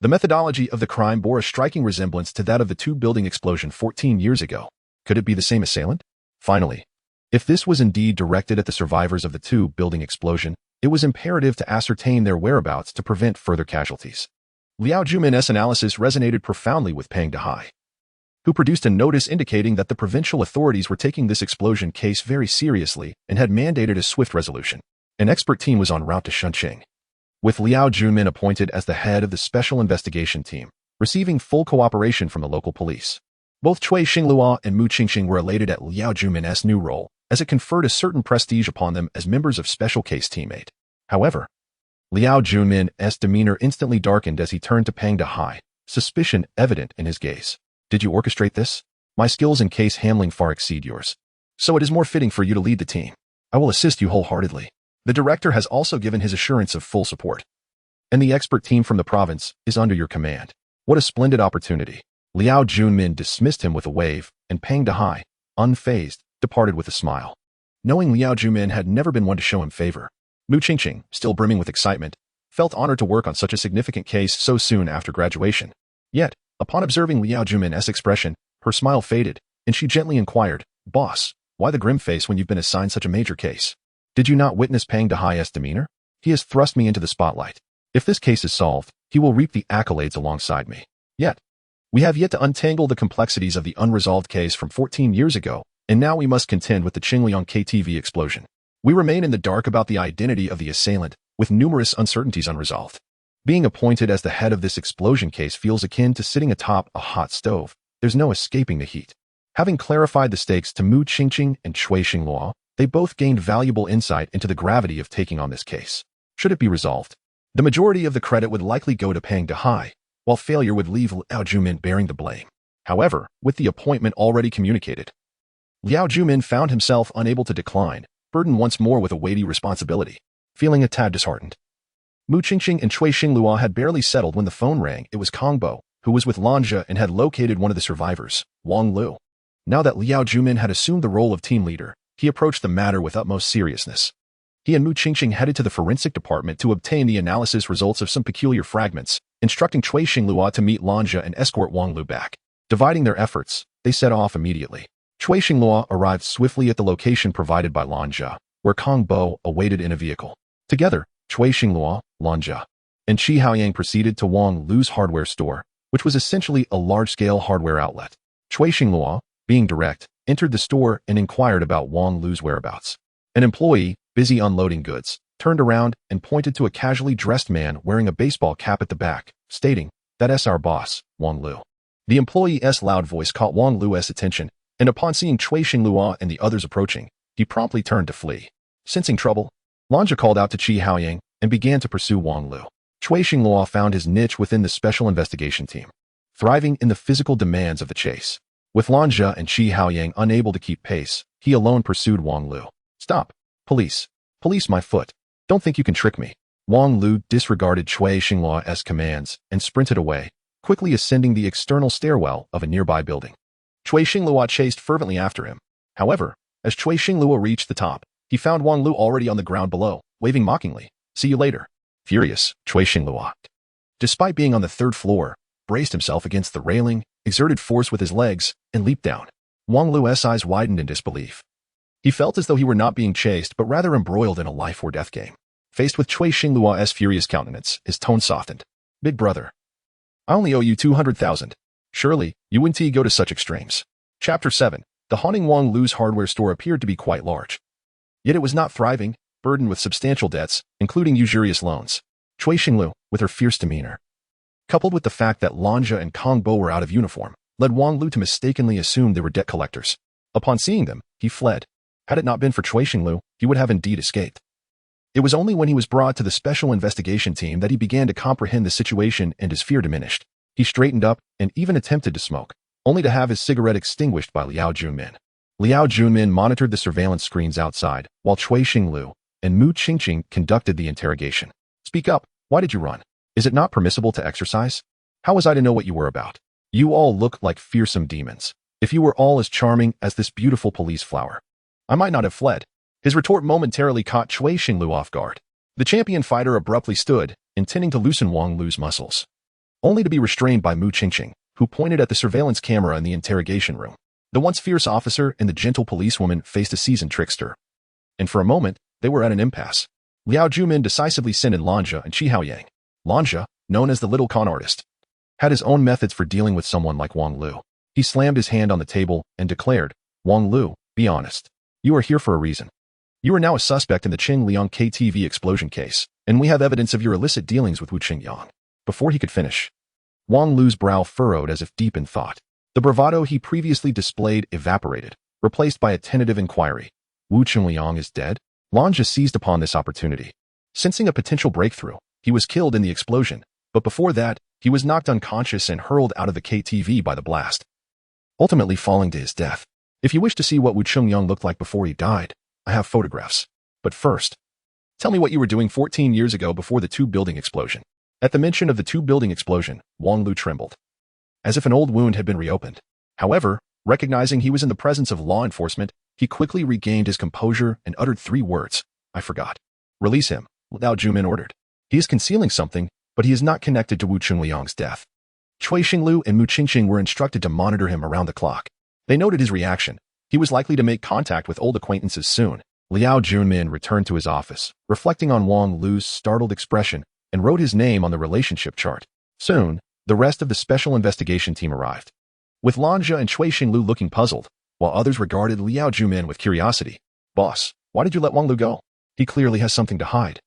the methodology of the crime bore a striking resemblance to that of the 2 building explosion 14 years ago. Could it be the same assailant? Finally, if this was indeed directed at the survivors of the 2 building explosion, it was imperative to ascertain their whereabouts to prevent further casualties. Liao Junmin's analysis resonated profoundly with Peng Dehai, who produced a notice indicating that the provincial authorities were taking this explosion case very seriously and had mandated a swift resolution. An expert team was en route to Shunqing, with Liao Junmin appointed as the head of the special investigation team, receiving full cooperation from the local police. Both Cui Xingluo and Mu Qingqing were elated at Liao Junmin's new role, as it conferred a certain prestige upon them as members of Special Case Team 8. However, Liao Junmin's demeanor instantly darkened as he turned to Peng Dehai, suspicion evident in his gaze. "Did you orchestrate this? My skills in case handling far exceed yours, so it is more fitting for you to lead the team. I will assist you wholeheartedly." The director has also given his assurance of full support, and the expert team from the province is under your command. What a splendid opportunity. Liao Junmin dismissed him with a wave, and Pang Dehai, unfazed, departed with a smile. Knowing Liao Junmin had never been one to show him favor, Mu Qingqing, still brimming with excitement, felt honored to work on such a significant case so soon after graduation. Yet, upon observing Liao Junmin's expression, her smile faded, and she gently inquired, "Boss, why the grim face when you've been assigned such a major case? Did you not witness Pang Dehai's demeanor? He has thrust me into the spotlight. If this case is solved, he will reap the accolades alongside me. Yet, we have yet to untangle the complexities of the unresolved case from 14 years ago, and now we must contend with the Qingliang KTV explosion. We remain in the dark about the identity of the assailant, with numerous uncertainties unresolved. Being appointed as the head of this explosion case feels akin to sitting atop a hot stove. There's no escaping the heat." Having clarified the stakes to Mu Qingqing and Cui Xingluo, they both gained valuable insight into the gravity of taking on this case. Should it be resolved, the majority of the credit would likely go to Pang Dehai, while failure would leave Liao Junmin bearing the blame. However, with the appointment already communicated, Liao Junmin found himself unable to decline, burdened once more with a weighty responsibility. Feeling a tad disheartened, Mu Qingqing and Cui Xingluo had barely settled when the phone rang. It was Kong Bo, who was with Lanja and had located one of the survivors, Wang Lu. Now that Liao Junmin had assumed the role of team leader, he approached the matter with utmost seriousness. He and Mu Qingqing headed to the forensic department to obtain the analysis results of some peculiar fragments, instructing Cui Xingluo to meet Lanja and escort Wang Lu back. Dividing their efforts, they set off immediately. Cui Xingluo arrived swiftly at the location provided by Lanja, where Kong Bo awaited in a vehicle. Together, Cui Xingluo, Lanja, and Qi Haoyang proceeded to Wang Lu's hardware store, which was essentially a large-scale hardware outlet. Cui Xingluo, being direct, entered the store and inquired about Wang Lu's whereabouts. An employee, busy unloading goods, turned around and pointed to a casually dressed man wearing a baseball cap at the back, stating, "That's our boss, Wang Lu." The employee's loud voice caught Wang Lu's attention, and upon seeing Cui Xingluo and the others approaching, he promptly turned to flee. Sensing trouble, Lanja called out to Qi Haoyang and began to pursue Wang Lu. Cui Xingluo found his niche within the special investigation team, thriving in the physical demands of the chase. With Lanja and Qi Haoyang unable to keep pace, he alone pursued Wang Lu. "Stop! Police! Police my foot! Don't think you can trick me!" Wang Lu disregarded Cui Xingluo's commands and sprinted away, quickly ascending the external stairwell of a nearby building. Cui Xingluo chased fervently after him. However, as Cui Xingluo reached the top, he found Wang Lu already on the ground below, waving mockingly. "See you later." Furious, Cui Xingluo, despite being on the third floor, braced himself against the railing, exerted force with his legs, and leaped down. Wang Lu's eyes widened in disbelief. He felt as though he were not being chased but rather embroiled in a life-or-death game. Faced with Cui Xingluo's furious countenance, his tone softened. "Big brother, I only owe you 200,000. Surely, you wouldn't go to such extremes." Chapter 7. The haunting Wang Lu's hardware store appeared to be quite large. Yet it was not thriving, burdened with substantial debts, including usurious loans. Cui Xinglu, with her fierce demeanor, coupled with the fact that Lanja and Kong Bo were out of uniform, led Wang Lu to mistakenly assume they were debt collectors. Upon seeing them, he fled. Had it not been for Cui Xinglu, he would have indeed escaped. It was only when he was brought to the special investigation team that he began to comprehend the situation and his fear diminished. He straightened up and even attempted to smoke, only to have his cigarette extinguished by Liao Junmin. Liao Junmin monitored the surveillance screens outside, while Cui Xinglu and Mu Qingqing conducted the interrogation. "Speak up, why did you run? Is it not permissible to exercise? How was I to know what you were about? You all look like fearsome demons. If you were all as charming as this beautiful police flower, I might not have fled." His retort momentarily caught Cui Xinglu off guard. The champion fighter abruptly stood, intending to loosen Wang Lu's muscles, only to be restrained by Mu Qingqing, who pointed at the surveillance camera in the interrogation room. The once fierce officer and the gentle policewoman faced a seasoned trickster, and for a moment, they were at an impasse. Liao Junmin decisively sent in Lanja and Qi Haoyang. Lanja, known as the little con artist, had his own methods for dealing with someone like Wang Lu. He slammed his hand on the table and declared, "Wang Lu, be honest. You are here for a reason. You are now a suspect in the Qingliang KTV explosion case, and we have evidence of your illicit dealings with Wu Qingyang." Before he could finish, Wang Lu's brow furrowed as if deep in thought. The bravado he previously displayed evaporated, replaced by a tentative inquiry. "Wu Qingliang is dead?" Lanja seized upon this opportunity. Sensing a potential breakthrough, he was killed in the explosion, but before that, he was knocked unconscious and hurled out of the KTV by the blast, ultimately falling to his death. If you wish to see what Wu Qingyang looked like before he died, I have photographs. But first, tell me what you were doing 14 years ago before the two-building explosion. At the mention of the two-building explosion, Wang Lu trembled. as if an old wound had been reopened. However, recognizing he was in the presence of law enforcement, he quickly regained his composure and uttered 3 words. I forgot. Release him, Liao Jumin ordered. He is concealing something, but he is not connected to Wu Chunliang's death. Cui Xinglu and Mu Qingqing were instructed to monitor him around the clock. They noted his reaction. He was likely to make contact with old acquaintances soon. Liao Junmin returned to his office, reflecting on Wang Lu's startled expression, and wrote his name on the relationship chart. Soon, the rest of the special investigation team arrived, with Lanja and Cui Xinglu looking puzzled, while others regarded Liao Jumin with curiosity. Boss, why did you let Wang Lu go? He clearly has something to hide.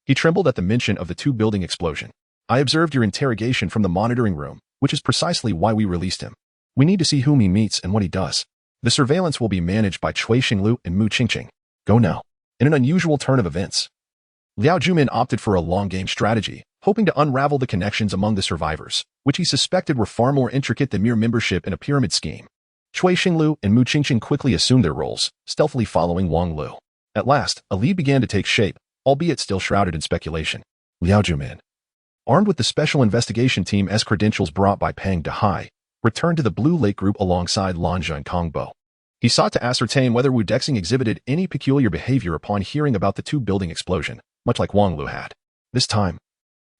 He trembled at the mention of the 2-building explosion. I observed your interrogation from the monitoring room, which is precisely why we released him. We need to see whom he meets and what he does. The surveillance will be managed by Cui Xinglu and Mu Qingqing. Go now. In an unusual turn of events, Liao Jumin opted for a long-game strategy, hoping to unravel the connections among the survivors, which he suspected were far more intricate than mere membership in a pyramid scheme. Cui Xinglu and Mu Qingqing quickly assumed their roles, stealthily following Wang Lu. At last, a lead began to take shape, albeit still shrouded in speculation. Liao Jumin, armed with the special investigation team's credentials brought by Peng Dehai, returned to the Blue Lake Group alongside Lanja and Kongbo. He sought to ascertain whether Wu Dexing exhibited any peculiar behavior upon hearing about the 2-building explosion, much like Wang Lu had. This time,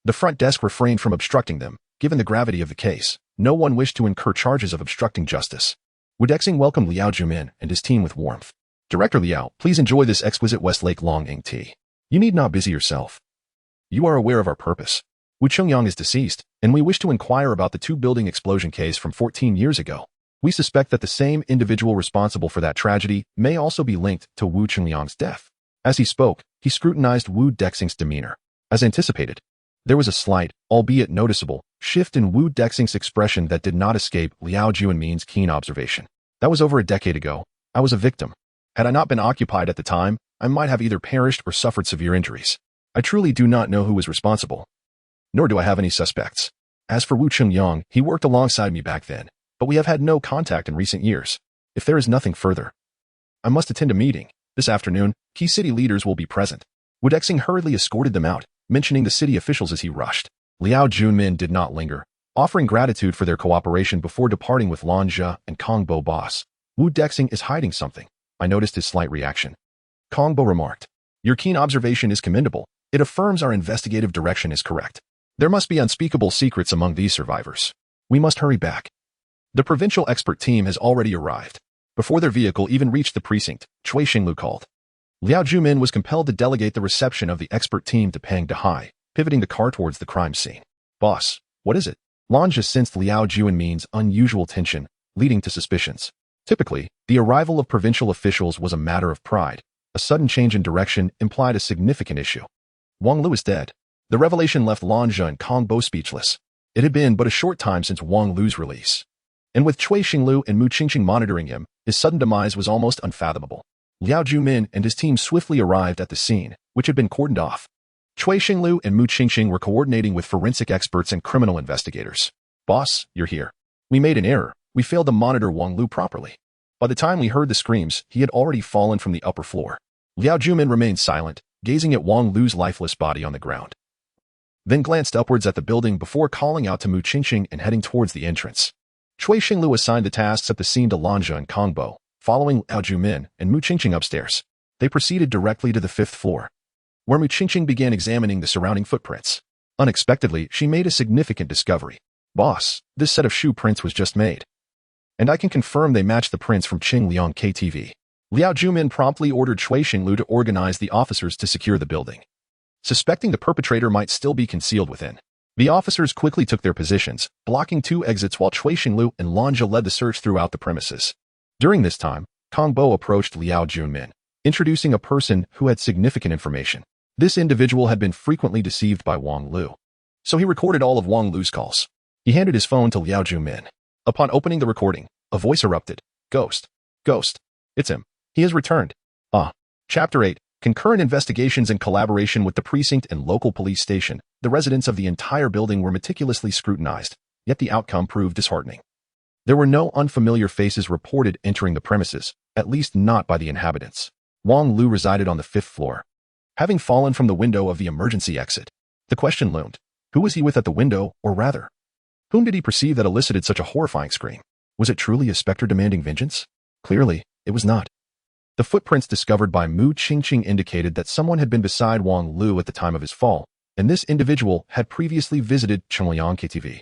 the front desk refrained from obstructing them. Given the gravity of the case, no one wished to incur charges of obstructing justice. Wu Dexing welcomed Liao Jumin and his team with warmth. Director Liao, please enjoy this exquisite Westlake Long Ing tea. You need not busy yourself. You are aware of our purpose. Wu Chungyang is deceased, and we wish to inquire about the 2-building explosion case from 14 years ago. We suspect that the same individual responsible for that tragedy may also be linked to Wu Chunliang's death. As he spoke, he scrutinized Wu Dexing's demeanor. As anticipated, there was a slight, albeit noticeable, shift in Wu Dexing's expression that did not escape Liao Junmin's keen observation. That was over a decade ago. I was a victim. Had I not been occupied at the time, I might have either perished or suffered severe injuries. I truly do not know who was responsible, nor do I have any suspects. As for Wu Chunliang, he worked alongside me back then, but we have had no contact in recent years. If there is nothing further, I must attend a meeting. This afternoon, key city leaders will be present. Wu Dexing hurriedly escorted them out, mentioning the city officials as he rushed. Liao Junmin did not linger, offering gratitude for their cooperation before departing with Lanja and Kongbo boss. Wu Dexing is hiding something. I noticed his slight reaction. Kongbo remarked, your keen observation is commendable. It affirms our investigative direction is correct. There must be unspeakable secrets among these survivors. We must hurry back. The provincial expert team has already arrived. Before their vehicle even reached the precinct, Cui Xinglu called. Liao Jumin was compelled to delegate the reception of the expert team to Peng Dehai, pivoting the car towards the crime scene. Boss, what is it? Lanja sensed Liao Junmin's unusual tension, leading to suspicions. Typically, the arrival of provincial officials was a matter of pride. A sudden change in direction implied a significant issue. Wang Lu is dead. The revelation left Lanja and Kongbo speechless. It had been but a short time since Wang Lu's release. And with Cui Xinglu and Mu Qingqing monitoring him, his sudden demise was almost unfathomable. Liao Jumin and his team swiftly arrived at the scene, which had been cordoned off. Cui Xinglu and Mu Qingqing were coordinating with forensic experts and criminal investigators. Boss, you're here. We made an error. We failed to monitor Wang Lu properly. By the time we heard the screams, he had already fallen from the upper floor. Liao Jumin remained silent, gazing at Wang Lu's lifeless body on the ground, then glanced upwards at the building before calling out to Mu Qingqing and heading towards the entrance. Cui Xinglu assigned the tasks at the scene to Lanja and Kongbo, following Liao Jumin and Mu Qingqing upstairs. They proceeded directly to the 5th floor, where Mu Qingqing began examining the surrounding footprints. Unexpectedly, she made a significant discovery. Boss, this set of shoe prints was just made, and I can confirm they match the prints from Qing Liang KTV. Liao Jumin promptly ordered Cui Xinglu to organize the officers to secure the building, suspecting the perpetrator might still be concealed within. The officers quickly took their positions, blocking 2 exits while Cui Xinglu and Lanja led the search throughout the premises. During this time, Kongbo approached Liao Junmin, introducing a person who had significant information. This individual had been frequently deceived by Wang Lu, so he recorded all of Wang Lu's calls. He handed his phone to Liao Junmin. Upon opening the recording, a voice erupted. Ghost. Ghost. It's him. He has returned. Chapter 8. Concurrent investigations in collaboration with the precinct and local police station. The residents of the entire building were meticulously scrutinized, yet the outcome proved disheartening. There were no unfamiliar faces reported entering the premises, at least not by the inhabitants. Wang Lu resided on the 5th floor, having fallen from the window of the emergency exit. The question loomed. Who was he with at the window, or rather, Whom did he perceive that elicited such a horrifying scream? Was it truly a specter demanding vengeance? Clearly, it was not. The footprints discovered by Mu Qingqing indicated that someone had been beside Wang Lu at the time of his fall, and this individual had previously visited Chengliang KTV.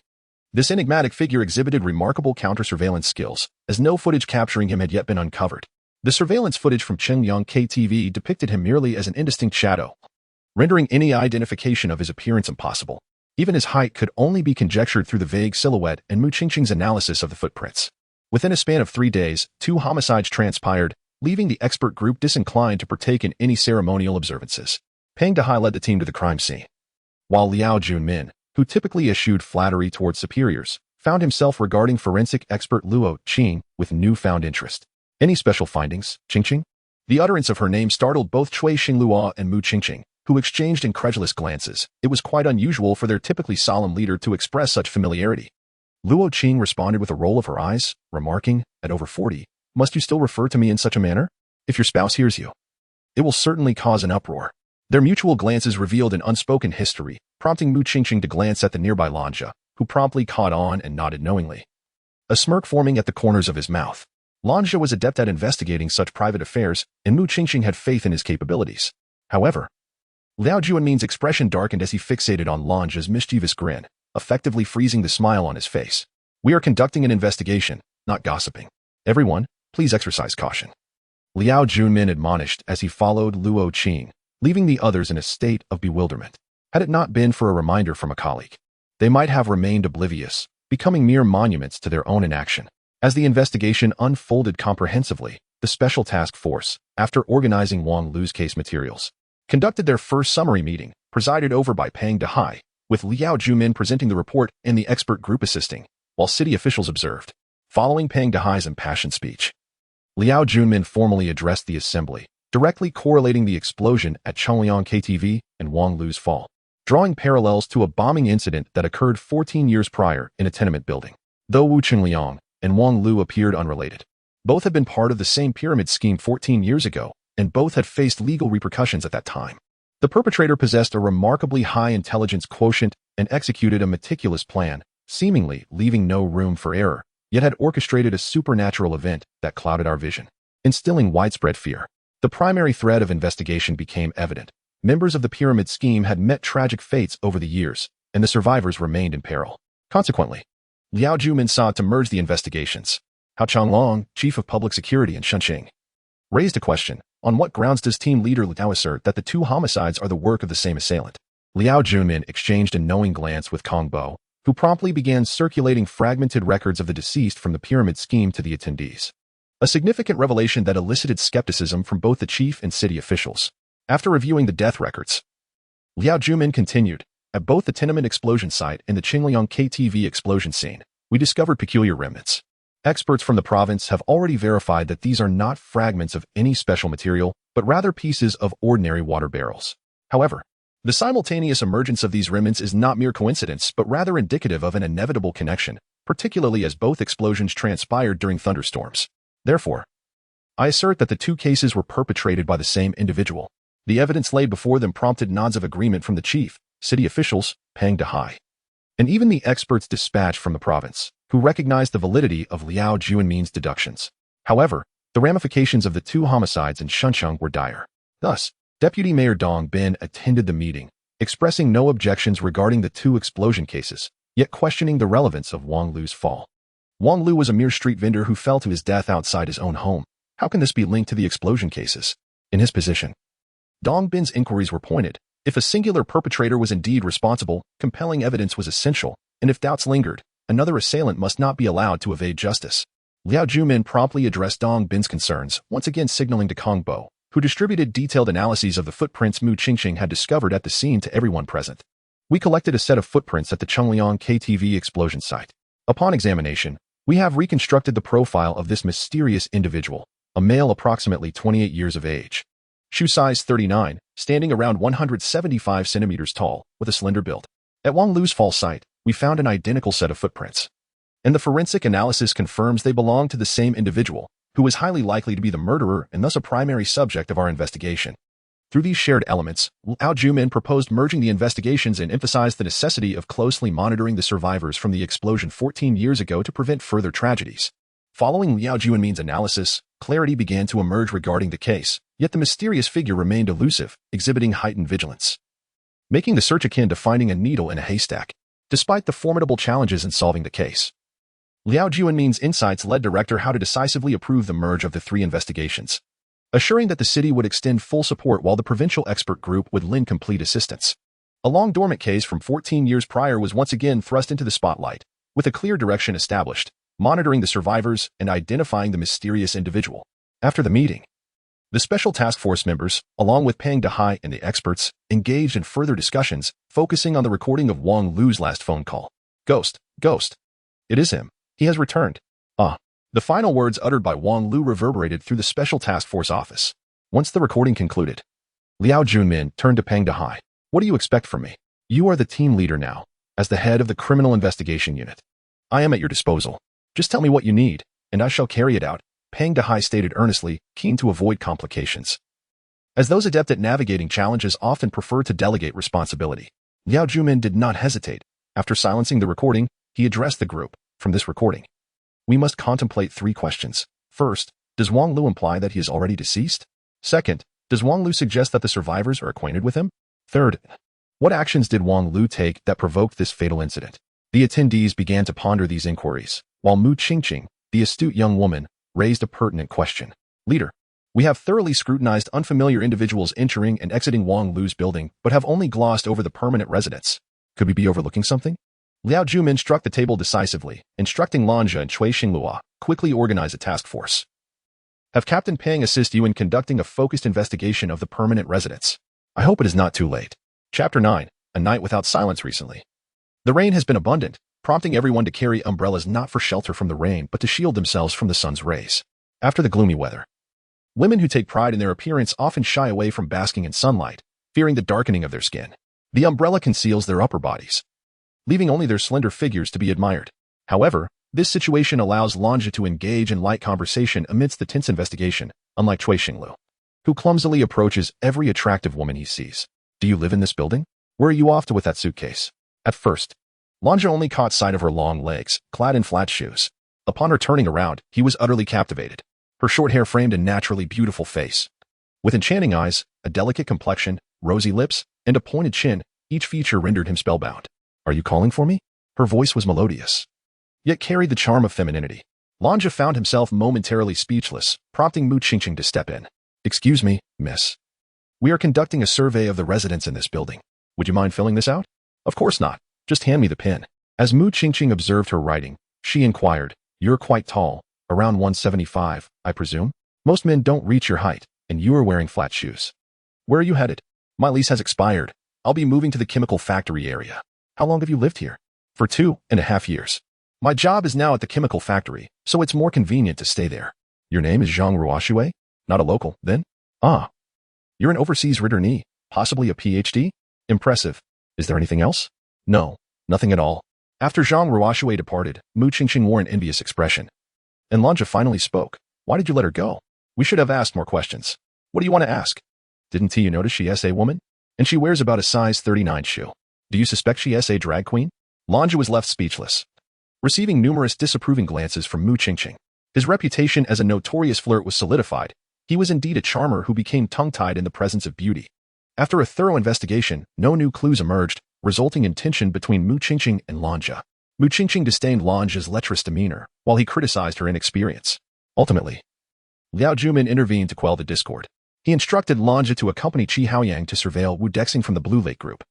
This enigmatic figure exhibited remarkable counter-surveillance skills, as no footage capturing him had yet been uncovered. The surveillance footage from Chengliang KTV depicted him merely as an indistinct shadow, rendering any identification of his appearance impossible. Even his height could only be conjectured through the vague silhouette and Mu Qingqing's analysis of the footprints. Within a span of 3 days, 2 homicides transpired, leaving the expert group disinclined to partake in any ceremonial observances. Peng Dehai led the team to the crime scene, while Liao Junmin, who typically eschewed flattery towards superiors, found himself regarding forensic expert Luo Qing with newfound interest. Any special findings, Qingqing? The utterance of her name startled both Cui Xingluo and Mu Qingqing, who exchanged incredulous glances. It was quite unusual for their typically solemn leader to express such familiarity. Luo Qing responded with a roll of her eyes, remarking, "At over 40, must you still refer to me in such a manner? If your spouse hears you, it will certainly cause an uproar." Their mutual glances revealed an unspoken history, prompting Mu Qingqing to glance at the nearby Lanja, who promptly caught on and nodded knowingly. A smirk forming at the corners of his mouth. Lanja was adept at investigating such private affairs, and Mu Qingqing had faith in his capabilities. However, Liao Juanmin's expression darkened as he fixated on Lanja's mischievous grin, effectively freezing the smile on his face. "We are conducting an investigation, not gossiping. Everyone, please exercise caution," Liao Junmin admonished as he followed Luo Qing, leaving the others in a state of bewilderment. Had it not been for a reminder from a colleague, they might have remained oblivious, becoming mere monuments to their own inaction. As the investigation unfolded comprehensively, the Special Task Force, after organizing Wang Lu's case materials, conducted their first summary meeting, presided over by Peng Dehai, with Liao Junmin presenting the report and the expert group assisting, while city officials observed. Following Peng Dehai's impassioned speech, Liao Junmin formally addressed the assembly, directly correlating the explosion at Chengliang KTV and Wang Lu's fall, drawing parallels to a bombing incident that occurred 14 years prior in a tenement building. Though Wu Chengliang and Wang Lu appeared unrelated, both had been part of the same pyramid scheme 14 years ago, and both had faced legal repercussions at that time. The perpetrator possessed a remarkably high intelligence quotient and executed a meticulous plan, seemingly leaving no room for error, yet had orchestrated a supernatural event that clouded our vision, instilling widespread fear. The primary thread of investigation became evident. Members of the pyramid scheme had met tragic fates over the years, and the survivors remained in peril. Consequently, Liao Jumin sought to merge the investigations. Hao Changlong, chief of public security in Shunqing, raised a question: on what grounds does team leader Liao assert that the 2 homicides are the work of the same assailant? Liao Junmin exchanged a knowing glance with Kong Bo, who promptly began circulating fragmented records of the deceased from the pyramid scheme to the attendees. A significant revelation that elicited skepticism from both the chief and city officials. After reviewing the death records, Liao Junmin continued, "At both the tenement explosion site and the Chengliang KTV explosion scene, we discovered peculiar remnants. Experts from the province have already verified that these are not fragments of any special material, but rather pieces of ordinary water barrels. However, the simultaneous emergence of these remnants is not mere coincidence, but rather indicative of an inevitable connection, particularly as both explosions transpired during thunderstorms. Therefore, I assert that the 2 cases were perpetrated by the same individual." The evidence laid before them prompted nods of agreement from the chief, city officials, Peng Dehai, and even the experts dispatched from the province, who recognized the validity of Liao Juanmin's deductions. However, the ramifications of the 2 homicides in Shunqing were dire. Thus, Deputy Mayor Dong Bin attended the meeting, expressing no objections regarding the 2 explosion cases, yet questioning the relevance of Wang Lu's fall. Wang Lu was a mere street vendor who fell to his death outside his own home. How can this be linked to the explosion cases? In his position, Dong Bin's inquiries were pointed. If a singular perpetrator was indeed responsible, compelling evidence was essential, and if doubts lingered, another assailant must not be allowed to evade justice. Liao Jumin promptly addressed Dong Bin's concerns, once again signaling to Kong Bo, who distributed detailed analyses of the footprints Mu Qingqing had discovered at the scene to everyone present. "We collected a set of footprints at the Chengliang KTV explosion site. Upon examination, we have reconstructed the profile of this mysterious individual, a male approximately 28 years of age. Shoe size 39, standing around 175 centimeters tall, with a slender build. At Wang Lu's fall site, we found an identical set of footprints, and the forensic analysis confirms they belong to the same individual, who is highly likely to be the murderer and thus a primary subject of our investigation." Through these shared elements, Liao Jumin proposed merging the investigations and emphasized the necessity of closely monitoring the survivors from the explosion 14 years ago to prevent further tragedies. Following Liao Jumin's analysis, clarity began to emerge regarding the case, yet the mysterious figure remained elusive, exhibiting heightened vigilance, making the search akin to finding a needle in a haystack. Despite the formidable challenges in solving the case, Liao Jumin's insights led director How to decisively approve the merge of the three investigations, assuring that the city would extend full support while the provincial expert group would lend complete assistance. A long-dormant case from 14 years prior was once again thrust into the spotlight, with a clear direction established, monitoring the survivors and identifying the mysterious individual. After the meeting, the special task force members, along with Peng Dehai and the experts, engaged in further discussions, focusing on the recording of Wang Lu's last phone call. Ghost. It is him. He has returned. The final words uttered by Wang Lu reverberated through the special task force office. Once the recording concluded, Liao Junmin turned to Peng Dehai. What do you expect from me? You are the team leader now, as the head of the criminal investigation unit. I am at your disposal. Just tell me what you need, and I shall carry it out, Peng Dehai stated earnestly, keen to avoid complications. As those adept at navigating challenges often prefer to delegate responsibility, Liao Jumin did not hesitate. After silencing the recording, he addressed the group. From this recording, we must contemplate 3 questions. First, does Wang Lu imply that he is already deceased? Second, does Wang Lu suggest that the survivors are acquainted with him? Third, what actions did Wang Lu take that provoked this fatal incident? The attendees began to ponder these inquiries, while Mu Qingqing, the astute young woman, raised a pertinent question. Leader, we have thoroughly scrutinized unfamiliar individuals entering and exiting Wang Lu's building, but have only glossed over the permanent residents. Could we be overlooking something? Liao Jumin struck the table decisively, instructing Lanja and Cui Xinglua quickly organize a task force. Have Captain Peng assist you in conducting a focused investigation of the permanent residents. I hope it is not too late. Chapter 9, A Night Without Silence recently. The rain has been abundant, prompting everyone to carry umbrellas not for shelter from the rain but to shield themselves from the sun's rays. After the gloomy weather, women who take pride in their appearance often shy away from basking in sunlight, fearing the darkening of their skin. The umbrella conceals their upper bodies, leaving only their slender figures to be admired. However, this situation allows Lanja to engage in light conversation amidst the tense investigation, unlike Cui Xinglu, who clumsily approaches every attractive woman he sees. Do you live in this building? Where are you off to with that suitcase? At first, Lanja only caught sight of her long legs, clad in flat shoes. Upon her turning around, he was utterly captivated. Her short hair framed a naturally beautiful face, with enchanting eyes, a delicate complexion, rosy lips, and a pointed chin. Each feature rendered him spellbound. Are you calling for me? Her voice was melodious, yet carried the charm of femininity. Lanja found himself momentarily speechless, prompting Mu Qingqing to step in. Excuse me, miss. We are conducting a survey of the residents in this building. Would you mind filling this out? Of course not. Just hand me the pen. As Mu Qingqing observed her writing, she inquired, You're quite tall, around 175, I presume? Most men don't reach your height, and you are wearing flat shoes. Where are you headed? My lease has expired. I'll be moving to the chemical factory area. How long have you lived here? For 2.5 years. My job is now at the chemical factory, so it's more convenient to stay there. Your name is Zhang Ruoxue? Not a local, then? Ah. You're an overseas returnee, possibly a PhD? Impressive. Is there anything else? No, nothing at all. After Zhang Ruoxue departed, Mu Qingqing wore an envious expression. And Lanja finally spoke. Why did you let her go? We should have asked more questions. What do you want to ask? Didn't you notice she is a woman? And she wears about a size 39 shoe. Do you suspect she is a drag queen? Lanja was left speechless, receiving numerous disapproving glances from Mu Qingqing. His reputation as a notorious flirt was solidified. He was indeed a charmer who became tongue-tied in the presence of beauty. After a thorough investigation, no new clues emerged, resulting in tension between Mu Qingqing and Lanja. Mu Qingqing disdained Lanja's lecherous demeanor, while he criticized her inexperience. Ultimately, Liao Jumin intervened to quell the discord. He instructed Lanja to accompany Qi Haoyang to surveil Wu Dexing from the Blue Lake Group,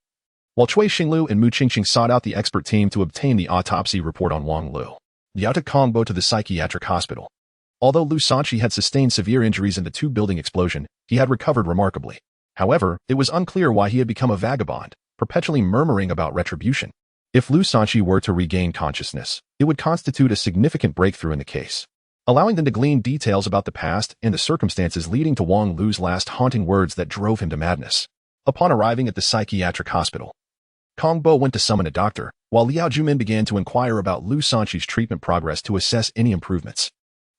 while Cui Xinglu and Mu Qingqing sought out the expert team to obtain the autopsy report on Wang Lu. Liao took Kongbo to the psychiatric hospital. Although Lu Sanqi had sustained severe injuries in the two-building explosion, he had recovered remarkably. However, it was unclear why he had become a vagabond, perpetually murmuring about retribution. If Lu Sanqi were to regain consciousness, it would constitute a significant breakthrough in the case, allowing them to glean details about the past and the circumstances leading to Wang Lu's last haunting words that drove him to madness. Upon arriving at the psychiatric hospital, Kongbo went to summon a doctor, while Liao Jumin began to inquire about Lu Sanqi's treatment progress to assess any improvements.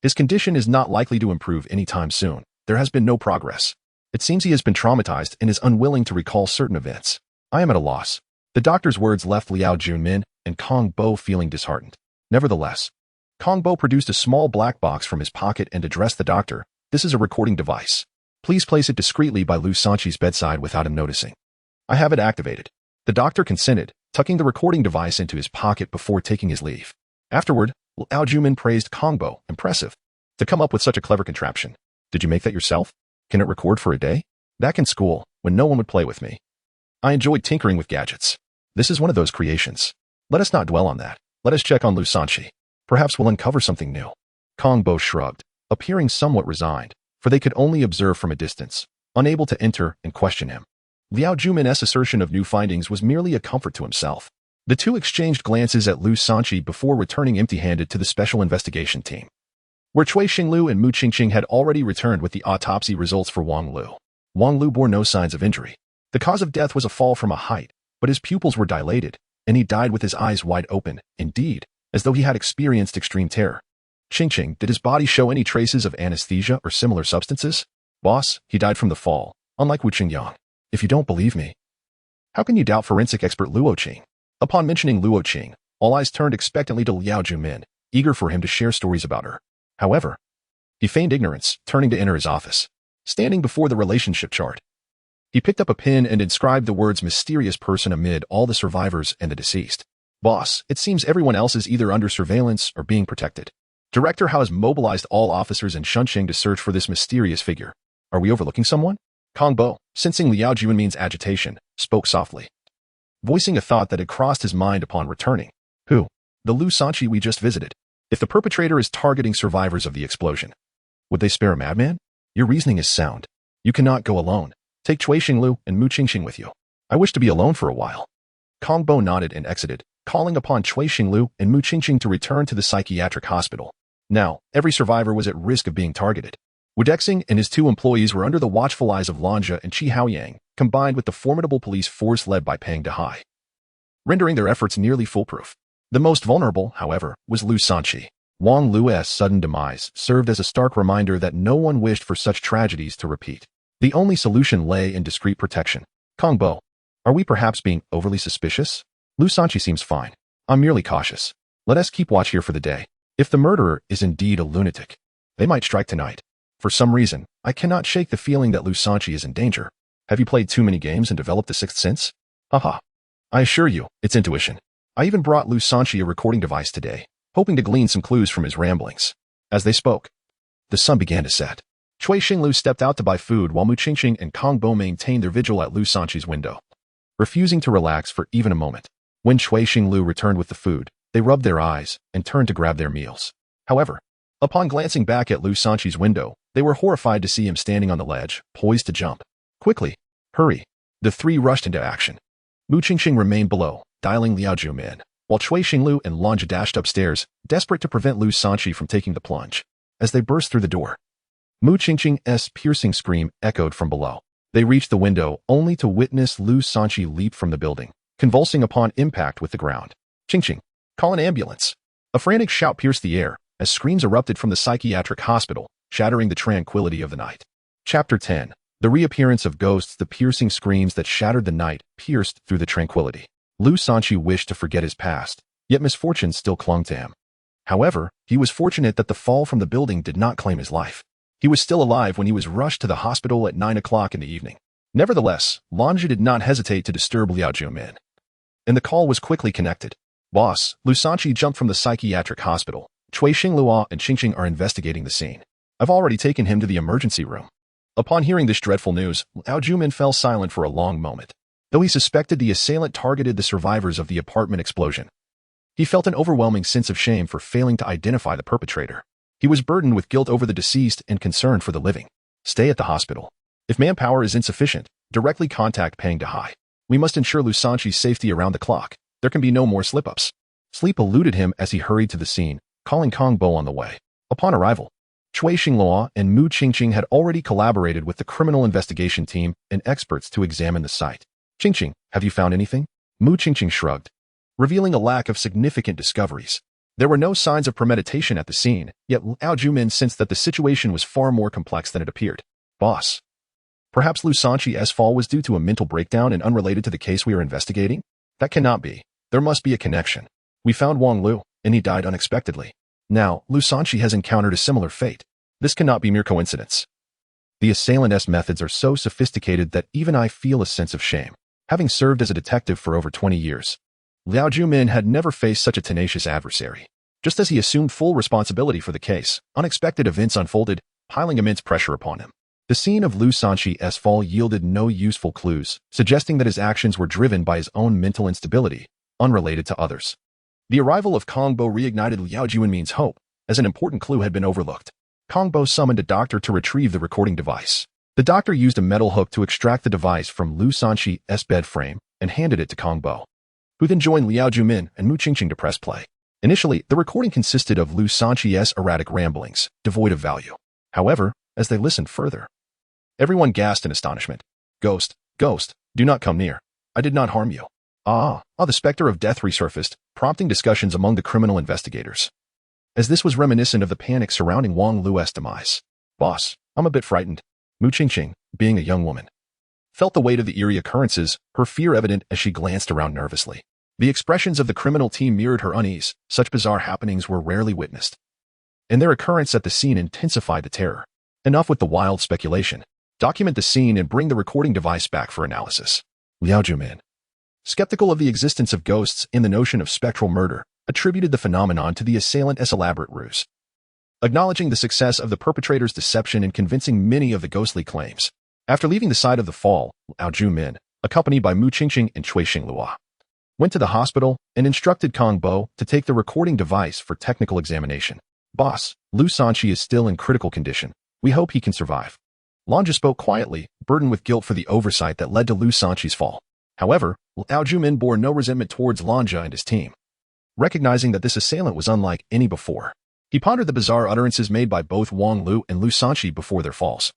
His condition is not likely to improve anytime soon. There has been no progress. It seems he has been traumatized and is unwilling to recall certain events. I am at a loss. The doctor's words left Liao Junmin and Kong Bo feeling disheartened. Nevertheless, Kong Bo produced a small black box from his pocket and addressed the doctor. This is a recording device. Please place it discreetly by Lu Sanqi's bedside without him noticing. I have it activated. The doctor consented, tucking the recording device into his pocket before taking his leave. Afterward, Liao Junmin praised Kong Bo. Impressive. To come up with such a clever contraption. Did you make that yourself? Can it record for a day? Back in school, when no one would play with me, I enjoyed tinkering with gadgets. This is one of those creations. Let us not dwell on that. Let us check on Lu Sanqi. Perhaps we'll uncover something new. Kong Bo shrugged, appearing somewhat resigned, for they could only observe from a distance, unable to enter and question him. Liao Junmin's assertion of new findings was merely a comfort to himself. The two exchanged glances at Lu Sanqi before returning empty-handed to the special investigation team, where Cui Xinglu and Mu Qingqing had already returned with the autopsy results for Wang Lu. Wang Lu bore no signs of injury. The cause of death was a fall from a height, but his pupils were dilated, and he died with his eyes wide open, indeed, as though he had experienced extreme terror. Qingqing, did his body show any traces of anesthesia or similar substances? Boss, he died from the fall, unlike Wu Qingyang. If you don't believe me, how can you doubt forensic expert Luo Qing? Upon mentioning Luo Qing, all eyes turned expectantly to Liao Junmin, eager for him to share stories about her. However, he feigned ignorance, turning to enter his office. Standing before the relationship chart, he picked up a pen and inscribed the words mysterious person amid all the survivors and the deceased. Boss, it seems everyone else is either under surveillance or being protected. Director Hao has mobilized all officers in Shunqing to search for this mysterious figure. Are we overlooking someone? Kong Bo, sensing Liao Junmin's agitation, spoke softly, voicing a thought that had crossed his mind upon returning. Who? The Lu Sanqi we just visited. If the perpetrator is targeting survivors of the explosion, would they spare a madman? Your reasoning is sound. You cannot go alone. Take Cui Xinglu and Mu Qingqing with you. I wish to be alone for a while. Kong Bo nodded and exited, calling upon Cui Xinglu and Mu Qingqing to return to the psychiatric hospital. Now, every survivor was at risk of being targeted. Wu Dexing and his two employees were under the watchful eyes of Lanja and Qi Haoyang, combined with the formidable police force led by Pang Dehai, rendering their efforts nearly foolproof. The most vulnerable, however, was Lu Sanqi. Wang Lu's sudden demise served as a stark reminder that no one wished for such tragedies to repeat. The only solution lay in discreet protection. Kong Bo, are we perhaps being overly suspicious? Lu Sanqi seems fine. I'm merely cautious. Let us keep watch here for the day. If the murderer is indeed a lunatic, they might strike tonight. For some reason, I cannot shake the feeling that Lu Sanqi is in danger. Have you played too many games and developed the sixth sense? Haha. I assure you, it's intuition. I even brought Lu Sanqi a recording device today, hoping to glean some clues from his ramblings. As they spoke, the sun began to set. Cui Xinglu stepped out to buy food while Mu Qingqing and Kong Bo maintained their vigil at Lu Sanqi's window, refusing to relax for even a moment. When Cui Xinglu returned with the food, they rubbed their eyes and turned to grab their meals. However, upon glancing back at Lu Sanqi's window, they were horrified to see him standing on the ledge, poised to jump. Quickly, hurry. The three rushed into action. Mu Qingqing remained below, dialing Liao Junmin, while Cui Xinglu and Lanja dashed upstairs, desperate to prevent Lu Sanqi from taking the plunge. As they burst through the door, Mu Qingqing's piercing scream echoed from below. They reached the window only to witness Lu Sanqi leap from the building, convulsing upon impact with the ground. Qingqing, call an ambulance. A frantic shout pierced the air as screams erupted from the psychiatric hospital, shattering the tranquility of the night. Chapter 10. The reappearance of ghosts. The piercing screams that shattered the night pierced through the tranquility. Lu Sanqi wished to forget his past, yet misfortune still clung to him. However, he was fortunate that the fall from the building did not claim his life. He was still alive when he was rushed to the hospital at 9 o'clock in the evening. Nevertheless, Lanja did not hesitate to disturb Liao Junmin, and the call was quickly connected. Boss, Lu Sanqi jumped from the psychiatric hospital. Cui Xinglu and Qingqing are investigating the scene. I've already taken him to the emergency room. Upon hearing this dreadful news, Liao Junmin fell silent for a long moment. Though he suspected the assailant targeted the survivors of the apartment explosion, he felt an overwhelming sense of shame for failing to identify the perpetrator. He was burdened with guilt over the deceased and concern for the living. Stay at the hospital. If manpower is insufficient, directly contact Pang Dehai. We must ensure Lu Sanqi's safety around the clock. There can be no more slip-ups. Sleep eluded him as he hurried to the scene, calling Kong Bo on the way. Upon arrival, Cui Xinglu and Mu Qingqing had already collaborated with the criminal investigation team and experts to examine the site. Qingqing, have you found anything? Mu Qingqing shrugged, revealing a lack of significant discoveries. There were no signs of premeditation at the scene, yet Liao Junmin sensed that the situation was far more complex than it appeared. Boss, Perhaps Lu Sanqi's fall was due to a mental breakdown and unrelated to the case we are investigating? That cannot be. There must be a connection. We found Wang Lu, and he died unexpectedly. Now, Lu Sanqi has encountered a similar fate. This cannot be mere coincidence. The assailant's methods are so sophisticated that even I feel a sense of shame. Having served as a detective for over 20 years, Liao Jumin had never faced such a tenacious adversary. Just as he assumed full responsibility for the case, unexpected events unfolded, piling immense pressure upon him. The scene of Lu Sanqi's fall yielded no useful clues, suggesting that his actions were driven by his own mental instability, unrelated to others. The arrival of Kong Bo reignited Liao Jumin's hope, as an important clue had been overlooked. Kong Bo summoned a doctor to retrieve the recording device. The doctor used a metal hook to extract the device from Lu Sanqi's bed frame and handed it to Kong Bo, who then joined Liao Jumin and Mu Qingqing to press play. Initially, the recording consisted of Lu Sanqi's erratic ramblings, devoid of value. However, as they listened further, everyone gasped in astonishment. Ghost, ghost, do not come near. I did not harm you. The specter of death resurfaced, prompting discussions among the criminal investigators, as this was reminiscent of the panic surrounding Wang Lu's demise. Boss, I'm a bit frightened. Mu Qingqing, being a young woman, felt the weight of the eerie occurrences, her fear evident as she glanced around nervously. The expressions of the criminal team mirrored her unease. Such bizarre happenings were rarely witnessed, and their occurrence at the scene intensified the terror. Enough with the wild speculation. Document the scene and bring the recording device back for analysis. Liao Jumin, skeptical of the existence of ghosts and the notion of spectral murder, attributed the phenomenon to the assailant's elaborate ruse. Acknowledging the success of the perpetrator's deception in convincing many of the ghostly claims. After leaving the site of the fall, Liao Jumin, accompanied by Mu Qingqing and Cui Xinglua, went to the hospital and instructed Kong Bo to take the recording device for technical examination. Boss, Lu Sanqi is still in critical condition. We hope he can survive. Lanja spoke quietly, burdened with guilt for the oversight that led to Lu Sanqi's fall. However, Liao Jumin bore no resentment towards Lanja and his team. Recognizing that this assailant was unlike any before, he pondered the bizarre utterances made by both Wang Lu and Lu Sanqi before their falls,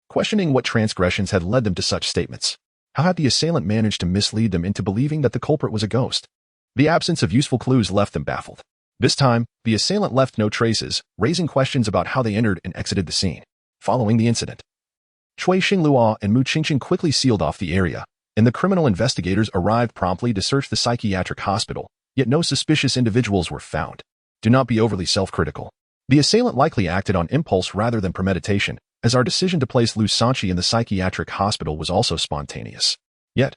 questioning what transgressions had led them to such statements. How had the assailant managed to mislead them into believing that the culprit was a ghost? The absence of useful clues left them baffled. This time, the assailant left no traces, raising questions about how they entered and exited the scene. Following the incident, Cui Xinglua and Mu Qingqing quickly sealed off the area, and the criminal investigators arrived promptly to search the psychiatric hospital, yet no suspicious individuals were found. Do not be overly self-critical. The assailant likely acted on impulse rather than premeditation, as our decision to place Lu Sanqi in the psychiatric hospital was also spontaneous. Yet,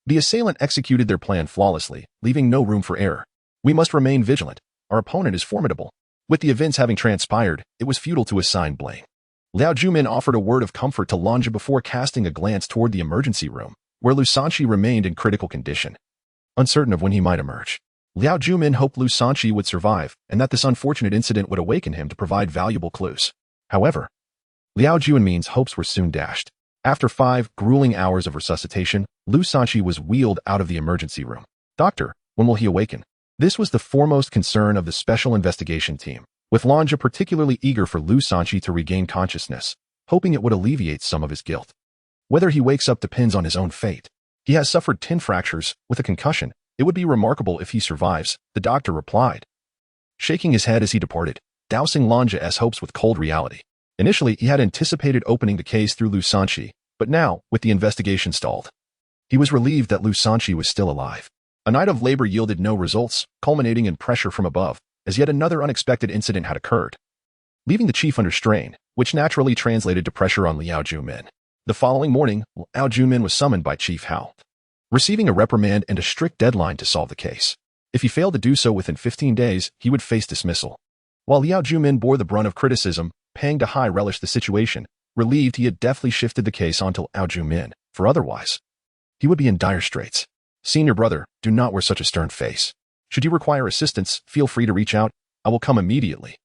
the assailant executed their plan flawlessly, leaving no room for error. We must remain vigilant. Our opponent is formidable. With the events having transpired, it was futile to assign blame. Liao Jumin offered a word of comfort to Lanja before casting a glance toward the emergency room, where Lu Sanqi remained in critical condition. Uncertain of when he might emerge, Liao Jumin hoped Lu Sanqi would survive and that this unfortunate incident would awaken him to provide valuable clues. However, Liao Jumin's hopes were soon dashed. After 5 grueling hours of resuscitation, Lu Sanqi was wheeled out of the emergency room. Doctor, when will he awaken? This was the foremost concern of the special investigation team, with Lanja particularly eager for Lu Sanqi to regain consciousness, hoping it would alleviate some of his guilt. Whether he wakes up depends on his own fate. He has suffered 10 fractures, with a concussion. It would be remarkable if he survives, the doctor replied, shaking his head as he departed, dousing Lanja's hopes with cold reality. Initially, he had anticipated opening the case through Lu Sanqi, but now, with the investigation stalled, he was relieved that Lu Sanqi was still alive. A night of labor yielded no results, culminating in pressure from above, as yet another unexpected incident had occurred, leaving the chief under strain, which naturally translated to pressure on Liao Jumin. The following morning, Liao Jumin was summoned by Chief Hao, receiving a reprimand and a strict deadline to solve the case. If he failed to do so within 15 days, he would face dismissal. While Liao Jumin bore the brunt of criticism, Pang Dehai relished the situation, relieved he had deftly shifted the case onto Liao Jumin, for otherwise, he would be in dire straits. Senior brother, do not wear such a stern face. Should you require assistance, feel free to reach out. I will come immediately.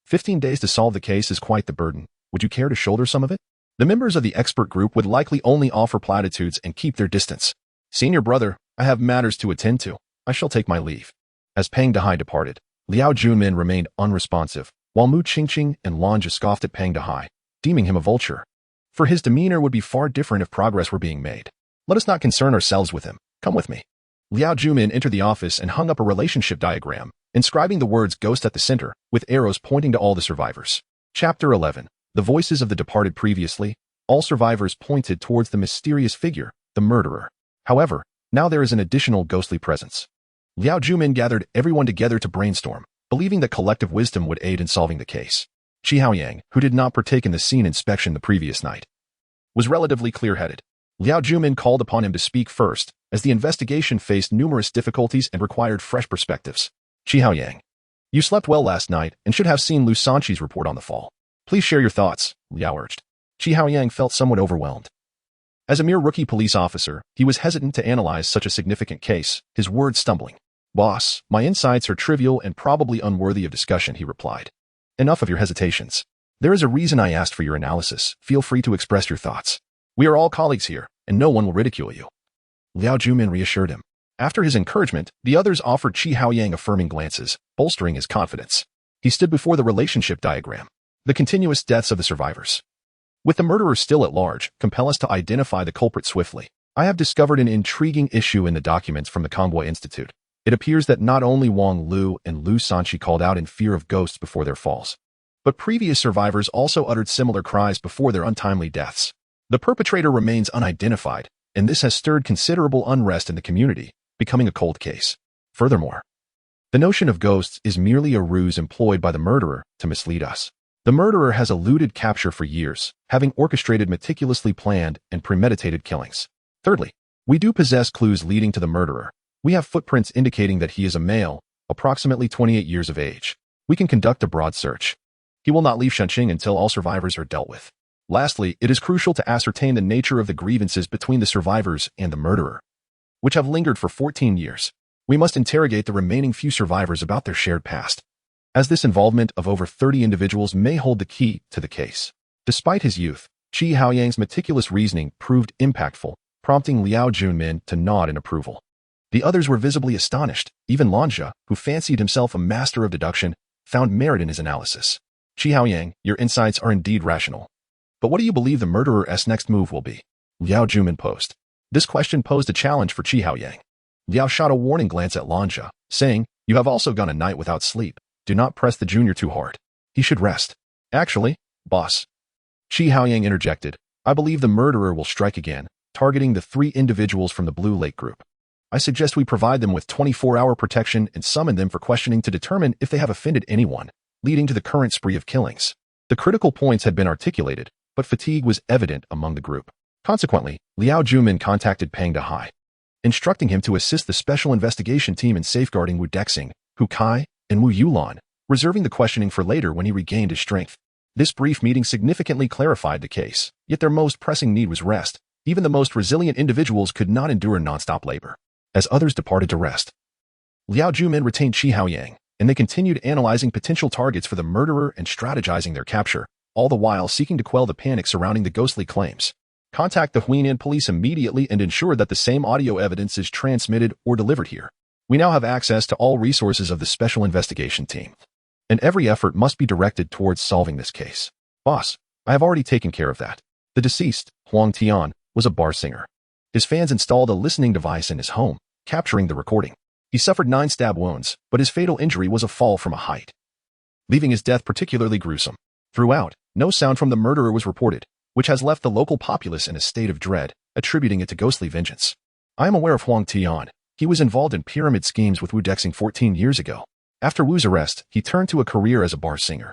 15 days to solve the case is quite the burden. Would you care to shoulder some of it? The members of the expert group would likely only offer platitudes and keep their distance. Senior brother, I have matters to attend to. I shall take my leave. As Pang Dehai departed, Liao Jumin remained unresponsive, while Mu Qingqing and Lanja scoffed at Pang Dehai, deeming him a vulture. For his demeanor would be far different if progress were being made. Let us not concern ourselves with him. Come with me. Liao Jumin entered the office and hung up a relationship diagram, inscribing the words ghost at the center, with arrows pointing to all the survivors. Chapter 11. The voices of the departed previously. All survivors pointed towards the mysterious figure, the murderer. However, now there is an additional ghostly presence. Liao Jumin gathered everyone together to brainstorm, believing that collective wisdom would aid in solving the case. Qi Haoyang, who did not partake in the scene inspection the previous night, was relatively clear-headed. Liao Jumin called upon him to speak first, as the investigation faced numerous difficulties and required fresh perspectives. Qi Haoyang, you slept well last night and should have seen Lu Sanqi's report on the fall. Please share your thoughts, Liao urged. Qi Haoyang felt somewhat overwhelmed. As a mere rookie police officer, he was hesitant to analyze such a significant case, his words stumbling. Boss, my insights are trivial and probably unworthy of discussion, he replied. Enough of your hesitations. There is a reason I asked for your analysis. Feel free to express your thoughts. We are all colleagues here, and no one will ridicule you. Liao Jumin reassured him. After his encouragement, the others offered Qi Haoyang affirming glances, bolstering his confidence. He stood before the relationship diagram, the continuous deaths of the survivors. With the murderer still at large, compel us to identify the culprit swiftly. I have discovered an intriguing issue in the documents from the Convoy Institute. It appears that not only Wang Lu and Lu Sanqi called out in fear of ghosts before their falls, but previous survivors also uttered similar cries before their untimely deaths. The perpetrator remains unidentified, and this has stirred considerable unrest in the community, becoming a cold case. Furthermore, the notion of ghosts is merely a ruse employed by the murderer to mislead us. The murderer has eluded capture for years, having orchestrated meticulously planned and premeditated killings. Thirdly, we do possess clues leading to the murderer. We have footprints indicating that he is a male, approximately 28 years of age. We can conduct a broad search. He will not leave Shenqing until all survivors are dealt with. Lastly, it is crucial to ascertain the nature of the grievances between the survivors and the murderer, which have lingered for 14 years. We must interrogate the remaining few survivors about their shared past, as this involvement of over 30 individuals may hold the key to the case. Despite his youth, Qi Haoyang's meticulous reasoning proved impactful, prompting Liao Junmin to nod in approval. The others were visibly astonished. Even Lanja, who fancied himself a master of deduction, found merit in his analysis. Qi Haoyang, your insights are indeed rational. But what do you believe the murderer's next move will be? Liao Jumin posed. This question posed a challenge for Qi Haoyang. Liao shot a warning glance at Lanja, saying, you have also gone a night without sleep. Do not press the junior too hard. He should rest. Actually, boss. Qi Haoyang interjected, I believe the murderer will strike again, targeting the 3 individuals from the Blue Lake group. I suggest we provide them with 24-hour protection and summon them for questioning to determine if they have offended anyone, leading to the current spree of killings. The critical points had been articulated, but fatigue was evident among the group. Consequently, Liao Jumin contacted Pang Dehai, instructing him to assist the special investigation team in safeguarding Wu Dexing, Hu Kai, and Wu Yulan, reserving the questioning for later when he regained his strength. This brief meeting significantly clarified the case, yet their most pressing need was rest. Even the most resilient individuals could not endure non-stop labor. As others departed to rest, Liao Jumin retained Qi Haoyang, and they continued analyzing potential targets for the murderer and strategizing their capture, all the while seeking to quell the panic surrounding the ghostly claims. Contact the Huinan police immediately and ensure that the same audio evidence is transmitted or delivered here. We now have access to all resources of the special investigation team, and every effort must be directed towards solving this case. Boss, I have already taken care of that. The deceased, Huang Tian, was a bar singer. His fans installed a listening device in his home, capturing the recording. He suffered 9 stab wounds, but his fatal injury was a fall from a height, leaving his death particularly gruesome. Throughout, no sound from the murderer was reported, which has left the local populace in a state of dread, attributing it to ghostly vengeance. I am aware of Huang Tian. He was involved in pyramid schemes with Wu Dexing 14 years ago. After Wu's arrest, he turned to a career as a bar singer.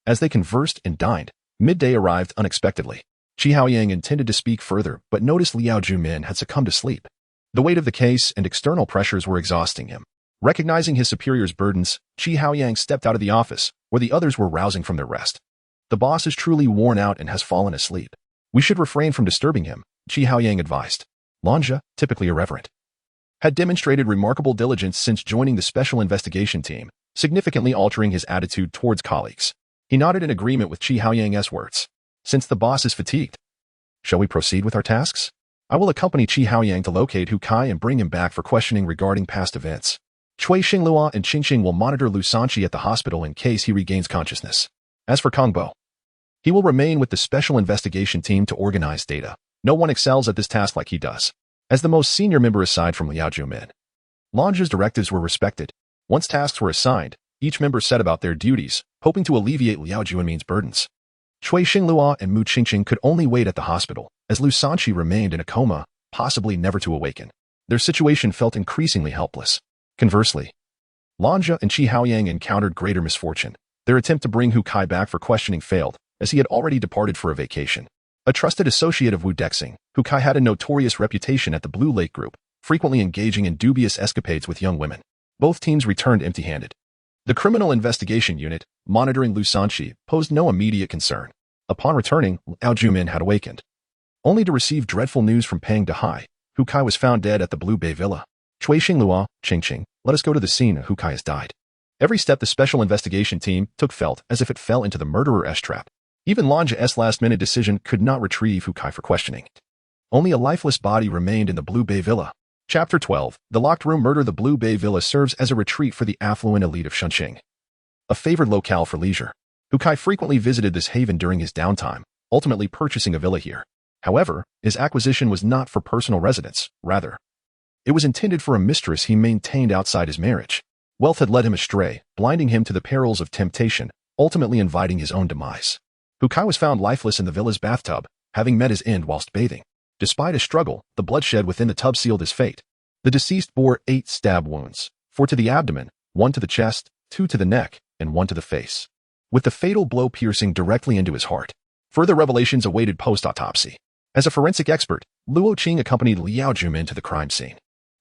As they conversed and dined, midday arrived unexpectedly. Qi Haoyang intended to speak further, but noticed Liao Jumin had succumbed to sleep. The weight of the case and external pressures were exhausting him. Recognizing his superior's burdens, Qi Haoyang stepped out of the office, where the others were rousing from their rest. The boss is truly worn out and has fallen asleep. We should refrain from disturbing him, Qi Haoyang advised. Lanja, typically irreverent, had demonstrated remarkable diligence since joining the special investigation team, significantly altering his attitude towards colleagues. He nodded in agreement with Qi Haoyang's words. Since the boss is fatigued, shall we proceed with our tasks? I will accompany Qi Haoyang to locate Hu Kai and bring him back for questioning regarding past events. Cui Xinglua and Qingxing will monitor Lu Sanqi at the hospital in case he regains consciousness. As for Kongbo, he will remain with the special investigation team to organize data. No one excels at this task like he does. As the most senior member aside from Liao Jumin, Lanja's directives were respected. Once tasks were assigned, each member set about their duties, hoping to alleviate Liao Jumin's burdens. Cui Xinglua and Mu Qingqing could only wait at the hospital, as Lu Sanqi remained in a coma, possibly never to awaken. Their situation felt increasingly helpless. Conversely, Lanja and Qi Haoyang encountered greater misfortune. Their attempt to bring Hu Kai back for questioning failed, as he had already departed for a vacation. A trusted associate of Wu Dexing, Hu Kai had a notorious reputation at the Blue Lake Group, frequently engaging in dubious escapades with young women. Both teams returned empty-handed. The Criminal Investigation Unit, monitoring Lu Sanqi, posed no immediate concern. Upon returning, Liao Jumin had awakened. Only to receive dreadful news from Pang Dehai. Hu Kai was found dead at the Blue Bay Villa. Cui Xinglua, Qingqing, let us go to the scene. Hu Kai has died. Every step the special investigation team took felt as if it fell into the murderer's trap. Even Lanja's last-minute decision could not retrieve Hu Kai for questioning. Only a lifeless body remained in the Blue Bay Villa. Chapter 12. The Locked Room Murder. The Blue Bay Villa serves as a retreat for the affluent elite of Shunqing, a favored locale for leisure. Hu Kai frequently visited this haven during his downtime, ultimately purchasing a villa here. However, his acquisition was not for personal residence, rather, it was intended for a mistress he maintained outside his marriage. Wealth had led him astray, blinding him to the perils of temptation, ultimately inviting his own demise. Hu Kai was found lifeless in the villa's bathtub, having met his end whilst bathing. Despite a struggle, the bloodshed within the tub sealed his fate. The deceased bore 8 stab wounds, 4 to the abdomen, 1 to the chest, 2 to the neck, and 1 to the face, with the fatal blow piercing directly into his heart. Further revelations awaited post-autopsy. As a forensic expert, Luo Qing accompanied Liao Jumin to the crime scene.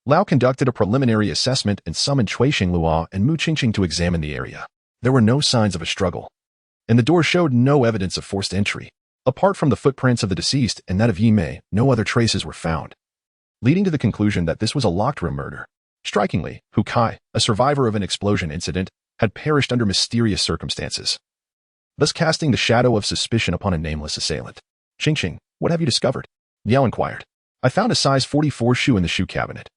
Liao conducted a preliminary assessment and summoned Cui Xinglua and Mu Qingqing to examine the area. There were no signs of a struggle, and the door showed no evidence of forced entry. Apart from the footprints of the deceased and that of Yi Mei, no other traces were found, leading to the conclusion that this was a locked room murder. Strikingly, Hu Kai, a survivor of an explosion incident, had perished under mysterious circumstances, thus casting the shadow of suspicion upon a nameless assailant. Qingqing, what have you discovered? Liao inquired. I found a size 44 shoe in the shoe cabinet,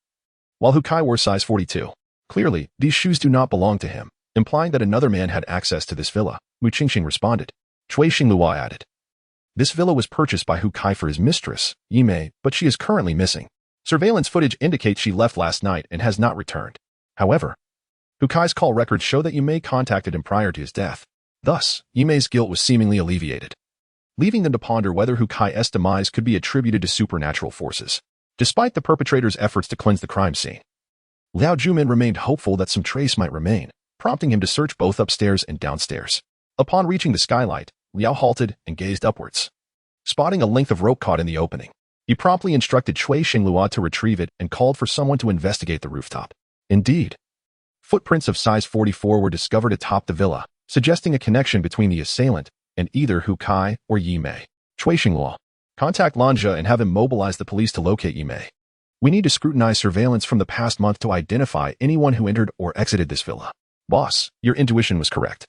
while Hu Kai wore size 42. Clearly, these shoes do not belong to him, implying that another man had access to this villa. Mu Qingqing responded. Cui Xinglua added. This villa was purchased by Hu Kai for his mistress, Yi Mei, but she is currently missing. Surveillance footage indicates she left last night and has not returned. However, Hu Kai's call records show that Yi Mei contacted him prior to his death. Thus, Yi Mei's guilt was seemingly alleviated, leaving them to ponder whether Hu Kai's demise could be attributed to supernatural forces. Despite the perpetrator's efforts to cleanse the crime scene, Liao Jumin remained hopeful that some trace might remain, prompting him to search both upstairs and downstairs. Upon reaching the skylight, Liao halted and gazed upwards, spotting a length of rope caught in the opening. He promptly instructed Cui Xinglua to retrieve it and called for someone to investigate the rooftop. Indeed, footprints of size 44 were discovered atop the villa, suggesting a connection between the assailant and either Hu Kai or Yi Mei. Cui Xinglua, contact Lanja and have him mobilize the police to locate Yi Mei. We need to scrutinize surveillance from the past month to identify anyone who entered or exited this villa. Boss, your intuition was correct.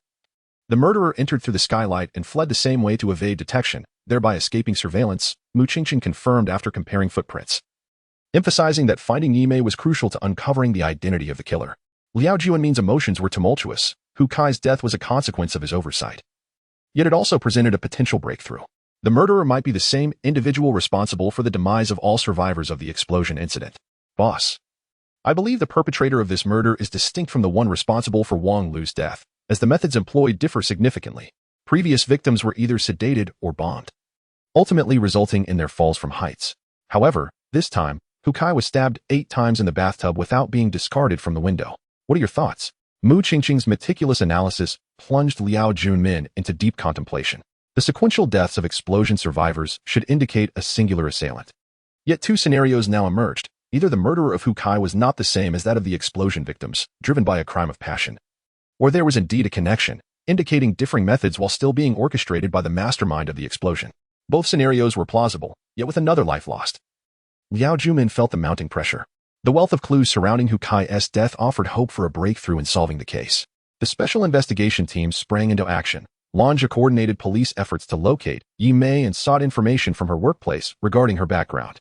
The murderer entered through the skylight and fled the same way to evade detection, thereby escaping surveillance, Mu Qingqing confirmed after comparing footprints, emphasizing that finding Yi Mei was crucial to uncovering the identity of the killer. Liao Juanmin's emotions were tumultuous. Hu Kai's death was a consequence of his oversight, yet it also presented a potential breakthrough. The murderer might be the same individual responsible for the demise of all survivors of the explosion incident. Boss, I believe the perpetrator of this murder is distinct from the one responsible for Wang Lu's death, as the methods employed differ significantly. Previous victims were either sedated or bombed, ultimately resulting in their falls from heights. However, this time, Hu Kai was stabbed 8 times in the bathtub without being discarded from the window. What are your thoughts? Mu Qingqing's meticulous analysis plunged Liao Junmin into deep contemplation. The sequential deaths of explosion survivors should indicate a singular assailant. Yet 2 scenarios now emerged. Either the murderer of Hu Kai was not the same as that of the explosion victims, driven by a crime of passion, or there was indeed a connection, indicating differing methods while still being orchestrated by the mastermind of the explosion. Both scenarios were plausible, yet with another life lost. Liao Jumin felt the mounting pressure. The wealth of clues surrounding Hu Kai's death offered hope for a breakthrough in solving the case. The special investigation team sprang into action. Lanja coordinated police efforts to locate Yi Mei and sought information from her workplace regarding her background.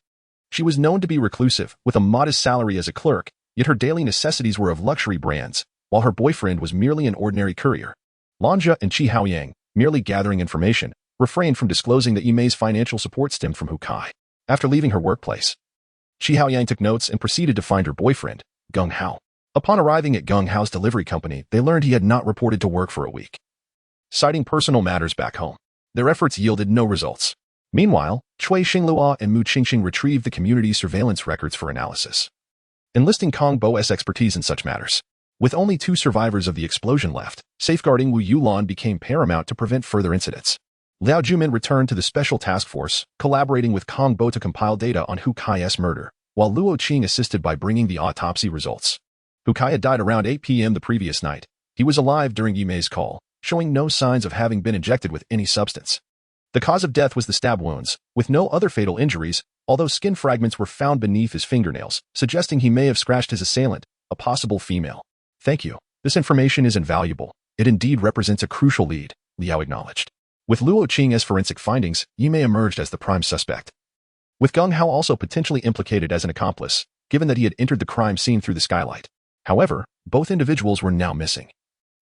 She was known to be reclusive, with a modest salary as a clerk, yet her daily necessities were of luxury brands, while her boyfriend was merely an ordinary courier. Lanja and Qi Haoyang, merely gathering information, refrained from disclosing that Yi Mei's financial support stemmed from Hu Kai. After leaving her workplace, Qi Haoyang took notes and proceeded to find her boyfriend, Geng Hao. Upon arriving at Geng Hao's delivery company, they learned he had not reported to work for a week, citing personal matters back home. Their efforts yielded no results. Meanwhile, Cui Xinglua and Mu Qingxing retrieved the community's surveillance records for analysis, enlisting Kong Bo's expertise in such matters. With only 2 survivors of the explosion left, safeguarding Wu Yulan became paramount to prevent further incidents. Liao Jumin returned to the special task force, collaborating with Kong Bo to compile data on Hu Kai's murder, while Luo Qing assisted by bringing the autopsy results. Hu Kai had died around 8 p.m. the previous night. He was alive during Yimei's call, showing no signs of having been injected with any substance. The cause of death was the stab wounds, with no other fatal injuries, although skin fragments were found beneath his fingernails, suggesting he may have scratched his assailant, a possible female. Thank you. This information is invaluable. It indeed represents a crucial lead, Liao acknowledged. With Luo Qing as forensic findings, Yimei emerged as the prime suspect, with Geng Hao also potentially implicated as an accomplice, given that he had entered the crime scene through the skylight. However, both individuals were now missing,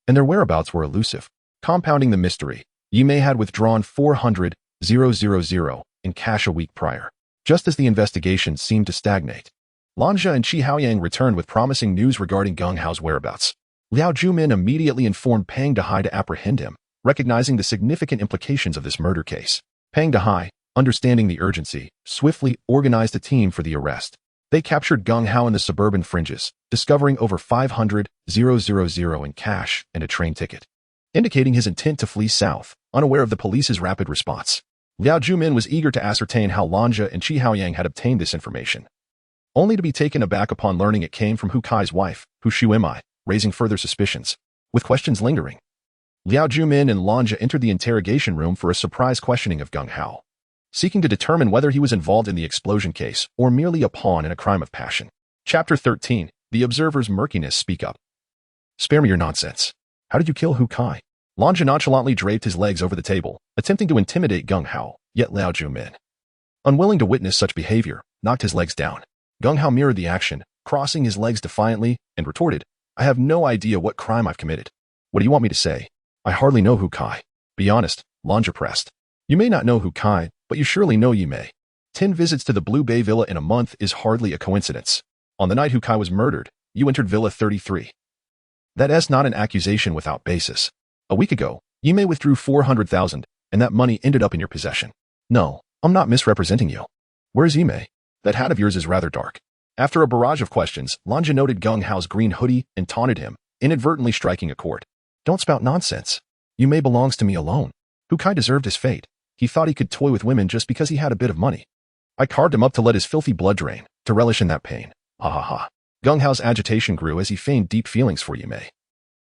and their whereabouts were elusive. Compounding the mystery, Yimei had withdrawn 400,000 in cash a week prior. Just as the investigation seemed to stagnate, Lanja and Qi Haoyang returned with promising news regarding Geng Hao's whereabouts. Liao Jumin immediately informed Pang Dehai to apprehend him, recognizing the significant implications of this murder case. Pang Dehai, understanding the urgency, swiftly organized a team for the arrest. They captured Geng Hao in the suburban fringes, discovering over 500,000 in cash and a train ticket, indicating his intent to flee south, unaware of the police's rapid response. Liao Jumin was eager to ascertain how Lanja and Qi Haoyang had obtained this information, only to be taken aback upon learning it came from Hu Kai's wife, Hu Shuimai, raising further suspicions. With questions lingering, Liao Jumin and Lanja entered the interrogation room for a surprise questioning of Geng Hao, seeking to determine whether he was involved in the explosion case or merely a pawn in a crime of passion. Chapter 13. The Observer's Murkiness. Speak up. Spare me your nonsense. How did you kill Hu Kai? Lanja nonchalantly draped his legs over the table, attempting to intimidate Geng Hao, yet Liao Jumin, unwilling to witness such behavior, knocked his legs down. Geng Hao mirrored the action, crossing his legs defiantly, and retorted, I have no idea what crime I've committed. What do you want me to say? I hardly know Hu Kai. Be honest, Lanja pressed. You may not know Hu Kai, but you surely know Yimei. 10 visits to the Blue Bay Villa in a month is hardly a coincidence. On the night Hu Kai was murdered, you entered Villa 33. That's not an accusation without basis. A week ago, Yimei withdrew 400,000, and that money ended up in your possession. No, I'm not misrepresenting you. Where's Yimei? That hat of yours is rather dark. After a barrage of questions, Lanja noted Geng Hao's green hoodie and taunted him, inadvertently striking a chord. Don't spout nonsense. Yimei belongs to me alone. Hu Kai deserved his fate. He thought he could toy with women just because he had a bit of money. I carved him up to let his filthy blood drain, to relish in that pain. Ha ha ha. Geng Hao's agitation grew as he feigned deep feelings for Yimei.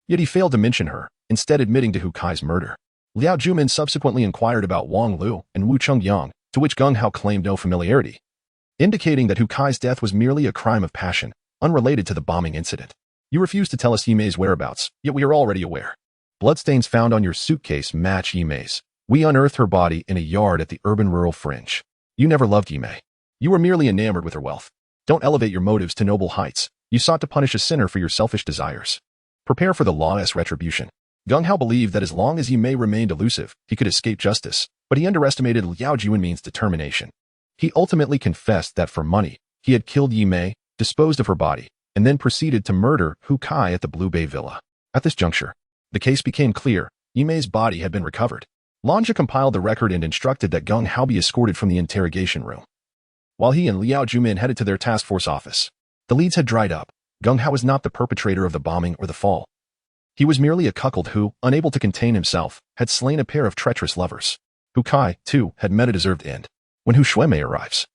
Yet he failed to mention her, instead admitting to Hu Kai's murder. Liao Jumin subsequently inquired about Wang Lu and Wu Chongyang, to which Geng Hao claimed no familiarity, indicating that Hu Kai's death was merely a crime of passion, unrelated to the bombing incident. You refuse to tell us Yimei's whereabouts, yet we are already aware. Bloodstains found on your suitcase match Yimei's. We unearthed her body in a yard at the urban-rural fringe. You never loved Yimei. You were merely enamored with her wealth. Don't elevate your motives to noble heights. You sought to punish a sinner for your selfish desires. Prepare for the law's retribution. Geng Hao believed that as long as Yimei remained elusive, he could escape justice, but he underestimated Liao Juinmin's determination. He ultimately confessed that for money, he had killed Yimei, disposed of her body, and then proceeded to murder Hu Kai at the Blue Bay Villa. At this juncture, the case became clear. Yimei's body had been recovered. Lanja compiled the record and instructed that Geng Hao be escorted from the interrogation room, while he and Liao Jumin headed to their task force office. The leads had dried up. Geng Hao was not the perpetrator of the bombing or the fall. He was merely a cuckold who, unable to contain himself, had slain a pair of treacherous lovers. Hu Kai, too, had met a deserved end. When Hu Shuimei arrives,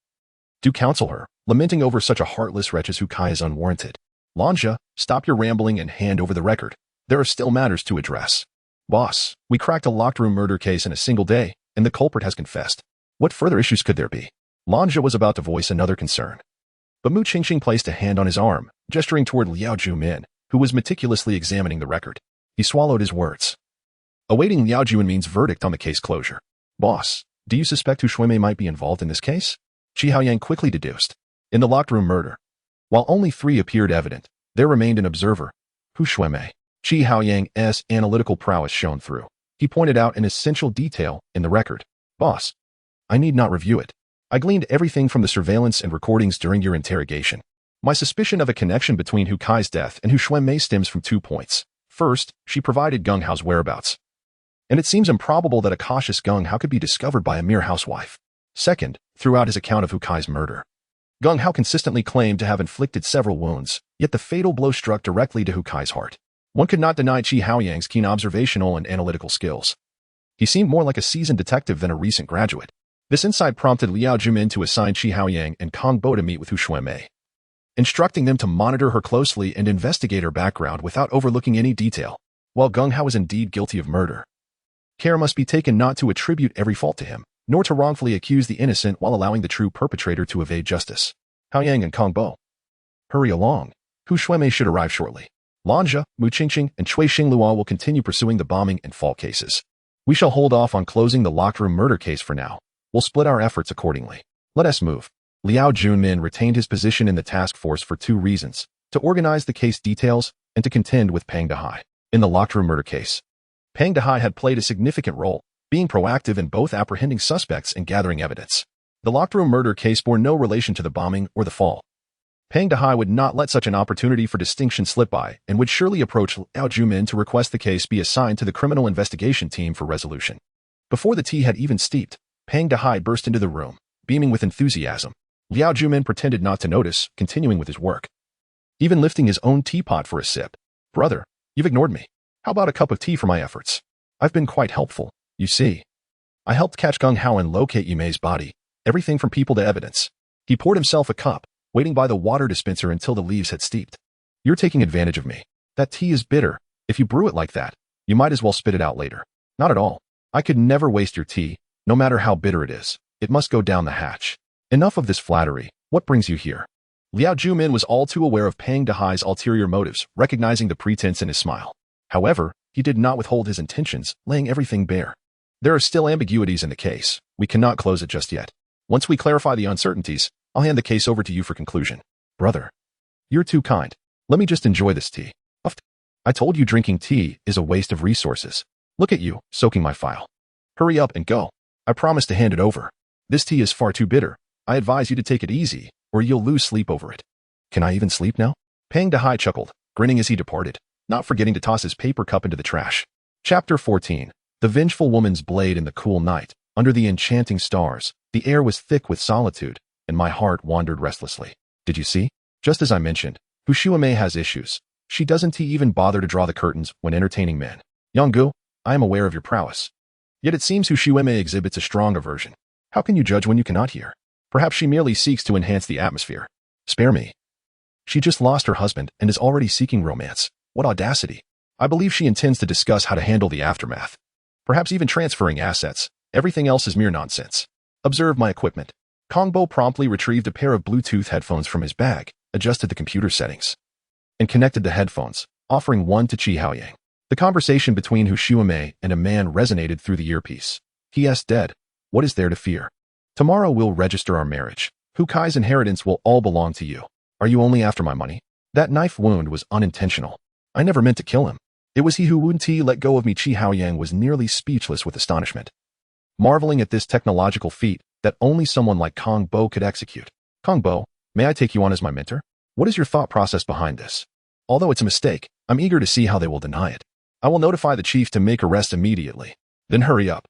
do counsel her, lamenting over such a heartless wretch as Hu Kai is unwarranted. Lanja, stop your rambling and hand over the record. There are still matters to address. Boss, we cracked a locked room murder case in a single day, and the culprit has confessed. What further issues could there be? Lanja was about to voice another concern, but Mu Qingxing placed a hand on his arm, gesturing toward Liao Jumin, who was meticulously examining the record. He swallowed his words, awaiting Liao Juinmin's verdict on the case closure. Boss, do you suspect Hu Shuimei might be involved in this case? Qi Haoyang quickly deduced. In the locked room murder, while only 3 appeared evident, there remained an observer, Hu Shuimei. Qi Haoyang's analytical prowess shone through. He pointed out an essential detail in the record. Boss, I need not review it. I gleaned everything from the surveillance and recordings during your interrogation. My suspicion of a connection between Hu Kai's death and Hu Shuimei stems from 2 points. First, she provided Geng Hao's whereabouts, and it seems improbable that a cautious Gung Hao could be discovered by a mere housewife. Second, throughout his account of Hu Kai's murder, Gung Hao consistently claimed to have inflicted several wounds, yet the fatal blow struck directly to Hu Kai's heart. One could not deny Qi Haoyang's keen observational and analytical skills. He seemed more like a seasoned detective than a recent graduate. This insight prompted Liao Jumin to assign Qi Haoyang and Kong Bo to meet with Hu Shuimei, instructing them to monitor her closely and investigate her background without overlooking any detail. While Gung Hao is indeed guilty of murder, care must be taken not to attribute every fault to him, nor to wrongfully accuse the innocent while allowing the true perpetrator to evade justice. Haoyang and Kong Bo, hurry along. Hu Shuimei should arrive shortly. Lanja, Mu Qingqing, and Cui Xingluo will continue pursuing the bombing and fall cases. We shall hold off on closing the locked room murder case for now. We'll split our efforts accordingly. Let us move. Liao Junmin retained his position in the task force for two reasons: to organize the case details and to contend with Pang Dehai. In the locked room murder case, Pang Dehai had played a significant role, being proactive in both apprehending suspects and gathering evidence. The locked room murder case bore no relation to the bombing or the fall. Pang Dehai would not let such an opportunity for distinction slip by and would surely approach Liao Jumin to request the case be assigned to the criminal investigation team for resolution. Before the tea had even steeped, Pang Dehai burst into the room, beaming with enthusiasm. Liao Jumin pretended not to notice, continuing with his work, even lifting his own teapot for a sip. Brother, you've ignored me. How about a cup of tea for my efforts? I've been quite helpful, you see. I helped catch Gung Hao and locate Yumei's body, everything from people to evidence. He poured himself a cup, waiting by the water dispenser until the leaves had steeped. You're taking advantage of me. That tea is bitter. If you brew it like that, you might as well spit it out later. Not at all. I could never waste your tea, no matter how bitter it is. It must go down the hatch. Enough of this flattery. What brings you here? Liao Jumin was all too aware of Pang Dehai's ulterior motives, recognizing the pretense in his smile. However, he did not withhold his intentions, laying everything bare. There are still ambiguities in the case. We cannot close it just yet. Once we clarify the uncertainties, I'll hand the case over to you for conclusion. Brother, you're too kind. Let me just enjoy this tea. I told you drinking tea is a waste of resources. Look at you, soaking my file. Hurry up and go. I promise to hand it over. This tea is far too bitter. I advise you to take it easy, or you'll lose sleep over it. Can I even sleep now? Pang Dehai chuckled, grinning as he departed, not forgetting to toss his paper cup into the trash. Chapter 14. The Vengeful Woman's Blade in the cool night. Under the enchanting stars, the air was thick with solitude, and my heart wandered restlessly. Did you see? Just as I mentioned, Hu Shuimei has issues. She doesn't even bother to draw the curtains when entertaining men. Yanggu, I am aware of your prowess. Yet it seems Hu Shuimei exhibits a strong aversion. How can you judge when you cannot hear? Perhaps she merely seeks to enhance the atmosphere. Spare me. She just lost her husband and is already seeking romance. What audacity. I believe she intends to discuss how to handle the aftermath. Perhaps even transferring assets. Everything else is mere nonsense. Observe my equipment. Kong Bo promptly retrieved a pair of Bluetooth headphones from his bag, adjusted the computer settings, and connected the headphones, offering one to Qi Haoyang. The conversation between Hu Shuimei and a man resonated through the earpiece. He asked dead, what is there to fear? Tomorrow we'll register our marriage. Hu Kai's inheritance will all belong to you. Are you only after my money? That knife wound was unintentional. I never meant to kill him. It was he who wouldn't let go of me. Qi Haoyang was nearly speechless with astonishment, marveling at this technological feat that only someone like Kong Bo could execute. Kong Bo, may I take you on as my mentor? What is your thought process behind this? Although it's a mistake, I'm eager to see how they will deny it. I will notify the chief to make arrest immediately. Then hurry up.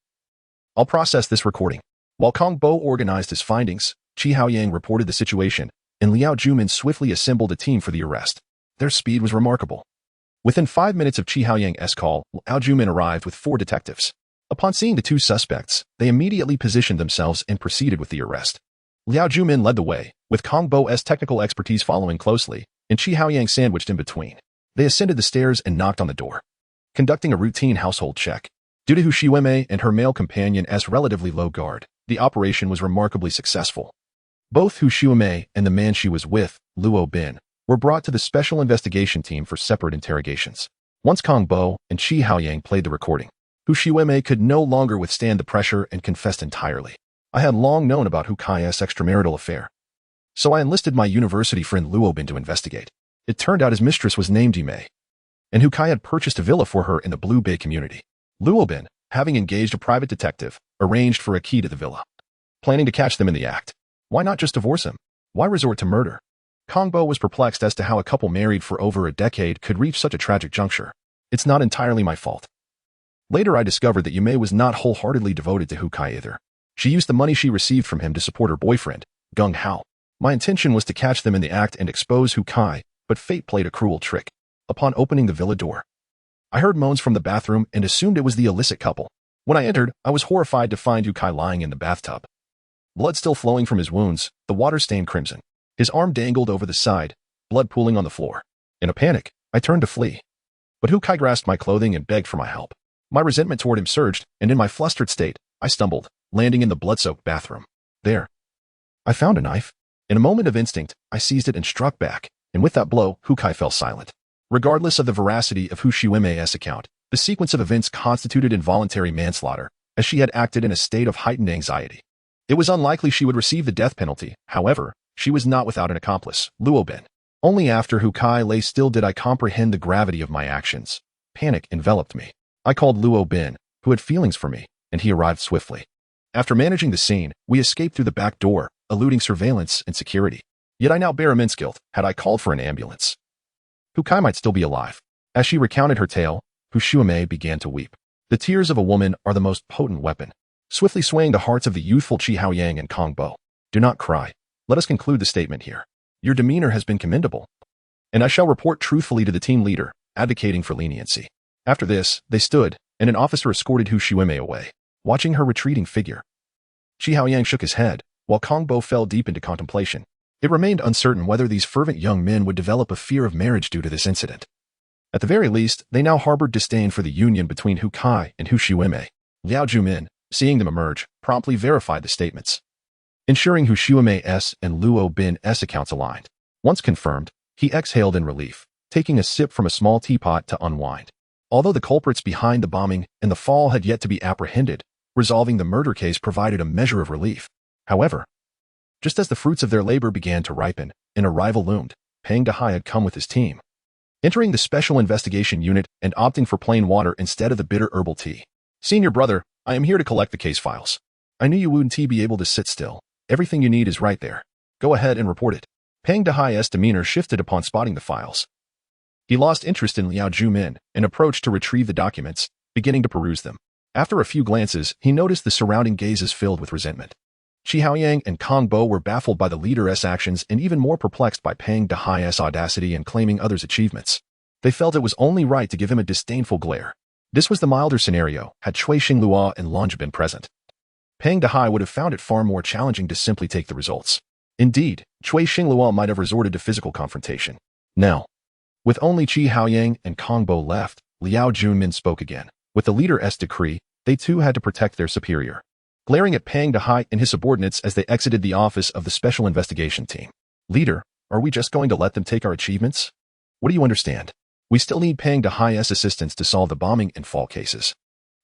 I'll process this recording. While Kong Bo organized his findings, Qi Haoyang reported the situation, and Liao Jumin swiftly assembled a team for the arrest. Their speed was remarkable. Within 5 minutes of Qi Haoyang's call, Liao Jumin arrived with 4 detectives. Upon seeing the 2 suspects, they immediately positioned themselves and proceeded with the arrest. Liao Jumin led the way, with Kong Bo's technical expertise following closely, and Qi Haoyang sandwiched in between. They ascended the stairs and knocked on the door, conducting a routine household check. Due to Hu Shuimei and her male companion as relatively low guard, the operation was remarkably successful. Both Hu Shuimei and the man she was with, Luo Bin, were brought to the special investigation team for separate interrogations. Once Kong Bo and Qi Haoyang played the recording, Hu Shuimei could no longer withstand the pressure and confessed entirely. I had long known about Hu Kai's extramarital affair, so I enlisted my university friend Luo Bin to investigate. It turned out his mistress was named Yimei, and Hu Kai had purchased a villa for her in the Blue Bay community. Luo Bin, having engaged a private detective, arranged for a key to the villa, planning to catch them in the act. Why not just divorce him? Why resort to murder? Kong Bo was perplexed as to how a couple married for over a decade could reach such a tragic juncture. It's not entirely my fault. Later I discovered that Yume was not wholeheartedly devoted to Hukai either. She used the money she received from him to support her boyfriend, Gung Hao. My intention was to catch them in the act and expose Hukai, but fate played a cruel trick. Upon opening the villa door, I heard moans from the bathroom and assumed it was the illicit couple. When I entered, I was horrified to find Hukai lying in the bathtub. Blood still flowing from his wounds, the water stained crimson. His arm dangled over the side, blood pooling on the floor. In a panic, I turned to flee. But Hukai grasped my clothing and begged for my help. My resentment toward him surged, and in my flustered state, I stumbled, landing in the blood-soaked bathroom. There, I found a knife. In a moment of instinct, I seized it and struck back, and with that blow, Hukai fell silent. Regardless of the veracity of Hu Xiume's account, the sequence of events constituted involuntary manslaughter, as she had acted in a state of heightened anxiety. It was unlikely she would receive the death penalty. However, she was not without an accomplice, Luo Bin. Only after Hukai lay still did I comprehend the gravity of my actions. Panic enveloped me. I called Luo Bin, who had feelings for me, and he arrived swiftly. After managing the scene, we escaped through the back door, eluding surveillance and security. Yet I now bear immense guilt had I called for an ambulance. Hukai might still be alive. As she recounted her tale, Hu Xiume began to weep. The tears of a woman are the most potent weapon, swiftly swaying the hearts of the youthful Qi Haoyang and Kong Bo. Do not cry. Let us conclude the statement here. Your demeanor has been commendable, and I shall report truthfully to the team leader, advocating for leniency. After this, they stood, and an officer escorted Hu Xiume away. Watching her retreating figure, Qi Haoyang shook his head, while Kong Bo fell deep into contemplation. It remained uncertain whether these fervent young men would develop a fear of marriage due to this incident. At the very least, they now harbored disdain for the union between Hukai and Hu Xiume. Liao Jumin, seeing them emerge, promptly verified the statements, ensuring Hu Xiume's and Luo Bin's accounts aligned. Once confirmed, he exhaled in relief, taking a sip from a small teapot to unwind. Although the culprits behind the bombing and the fall had yet to be apprehended, resolving the murder case provided a measure of relief. However, just as the fruits of their labor began to ripen, an arrival loomed. Peng Dehai had come with his team, entering the Special Investigation Unit and opting for plain water instead of the bitter herbal tea. Senior brother, I am here to collect the case files. I knew you wouldn't be able to sit still. Everything you need is right there. Go ahead and report it. Peng Dehai's demeanor shifted upon spotting the files. He lost interest in Liao Jumin and approached to retrieve the documents, beginning to peruse them. After a few glances, he noticed the surrounding gazes filled with resentment. Qi Haoyang and Kong Bo were baffled by the leader's actions and even more perplexed by Peng Dehai's audacity in claiming others' achievements. They felt it was only right to give him a disdainful glare. This was the milder scenario had Cui Xinglua and Lonja been present. Peng Dehai would have found it far more challenging to simply take the results. Indeed, Cui Xinglua might have resorted to physical confrontation. Now, with only Qi Haoyang and Kong Bo left, Liao Junmin spoke again. With the leader's decree, they too had to protect their superior. Glaring at Peng Dehai and his subordinates as they exited the office of the Special Investigation Team. Leader, are we just going to let them take our achievements? What do you understand? We still need Peng Dehai's assistance to solve the bombing and fall cases.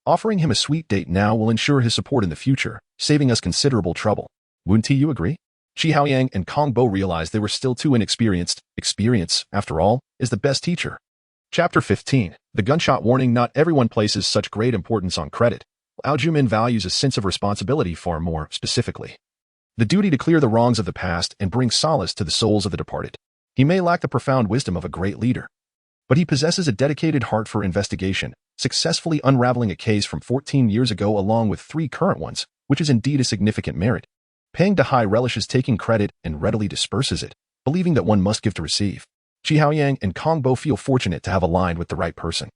Offering him a sweet date now will ensure his support in the future, saving us considerable trouble. Wouldn't you agree? Qi Haoyang and Kong Bo realized they were still too inexperienced. Experience, after all, is the best teacher. Chapter 15. The gunshot warning. Not everyone places such great importance on credit. Liao Jumin values a sense of responsibility far more specifically. The duty to clear the wrongs of the past and bring solace to the souls of the departed. He may lack the profound wisdom of a great leader, but he possesses a dedicated heart for investigation, successfully unraveling a case from 14 years ago along with 3 current ones, which is indeed a significant merit. Peng Dehai relishes taking credit and readily disperses it, believing that one must give to receive. Qi Haoyang and Kong Bo feel fortunate to have aligned with the right person.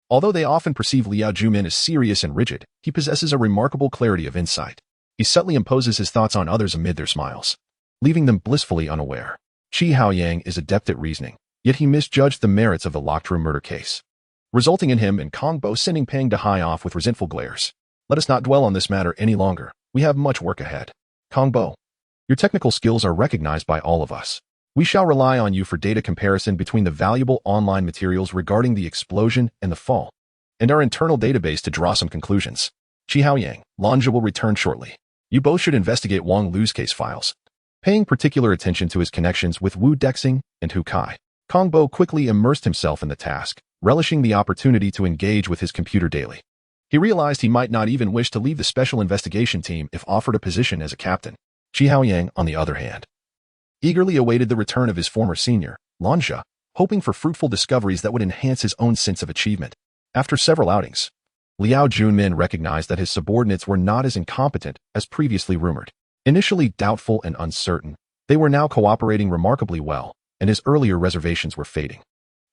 Although they often perceive Liao Jumin as serious and rigid, he possesses a remarkable clarity of insight. He subtly imposes his thoughts on others amid their smiles, leaving them blissfully unaware. Qi Haoyang is adept at reasoning, yet he misjudged the merits of the locked-room murder case, resulting in him and Kong Bo sending Peng Dehai off with resentful glares. Let us not dwell on this matter any longer. We have much work ahead. Kong Bo, your technical skills are recognized by all of us. We shall rely on you for data comparison between the valuable online materials regarding the explosion and the fall, and our internal database to draw some conclusions. Qi Haoyang, Lonja will return shortly. You both should investigate Wang Lu's case files, paying particular attention to his connections with Wu Dexing and Hu Kai. Kong Bo quickly immersed himself in the task, relishing the opportunity to engage with his computer daily. He realized he might not even wish to leave the Special Investigation Team if offered a position as a captain. Qi Haoyang, on the other hand, eagerly awaited the return of his former senior, Lonja, hoping for fruitful discoveries that would enhance his own sense of achievement. After several outings, Liao Junmin recognized that his subordinates were not as incompetent as previously rumored. Initially doubtful and uncertain, they were now cooperating remarkably well, and his earlier reservations were fading.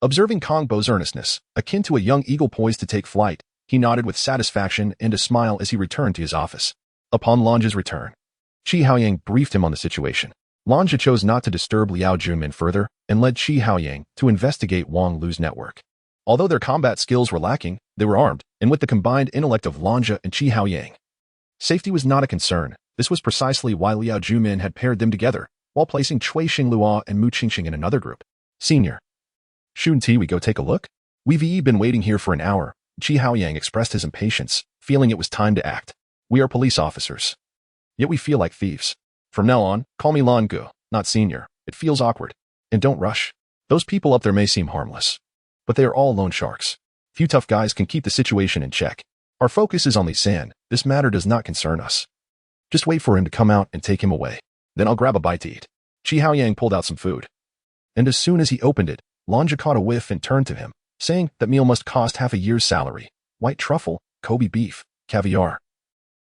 Observing Kong Bo's earnestness, akin to a young eagle poised to take flight, he nodded with satisfaction and a smile as he returned to his office. Upon Lange's return, Qi Haoyang briefed him on the situation. Lange chose not to disturb Liao Junmin further and led Qi Haoyang to investigate Wang Lu's network. Although their combat skills were lacking, they were armed, and with the combined intellect of Lange and Qi Haoyang, safety was not a concern. This was precisely why Liao Junmin had paired them together, while placing Cui Xinglua and Mu Qingxing in another group. Senior, shouldn't we go take a look? We've been waiting here for an hour. Qi Haoyang expressed his impatience, feeling it was time to act. We are police officers, yet we feel like thieves. From now on, call me Lan Gu, not Senior. It feels awkward. And don't rush. Those people up there may seem harmless, but they are all loan sharks. Few tough guys can keep the situation in check. Our focus is on Li San. This matter does not concern us. Just wait for him to come out and take him away. Then I'll grab a bite to eat. Qi Haoyang pulled out some food. And as soon as he opened it, Lange caught a whiff and turned to him, saying that meal must cost half a year's salary. White truffle, Kobe beef, caviar,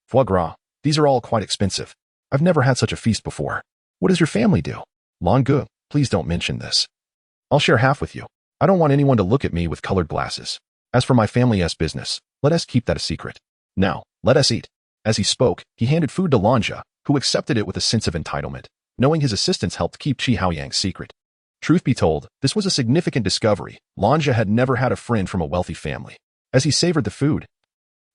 foie gras. These are all quite expensive. I've never had such a feast before. What does your family do? Lan Gu, please don't mention this. I'll share half with you. I don't want anyone to look at me with colored glasses. As for my family's business, let us keep that a secret. Now, let us eat. As he spoke, he handed food to Lange, who accepted it with a sense of entitlement, knowing his assistance helped keep Qi Haoyang's secret. Truth be told, this was a significant discovery. Lange had never had a friend from a wealthy family. As he savored the food,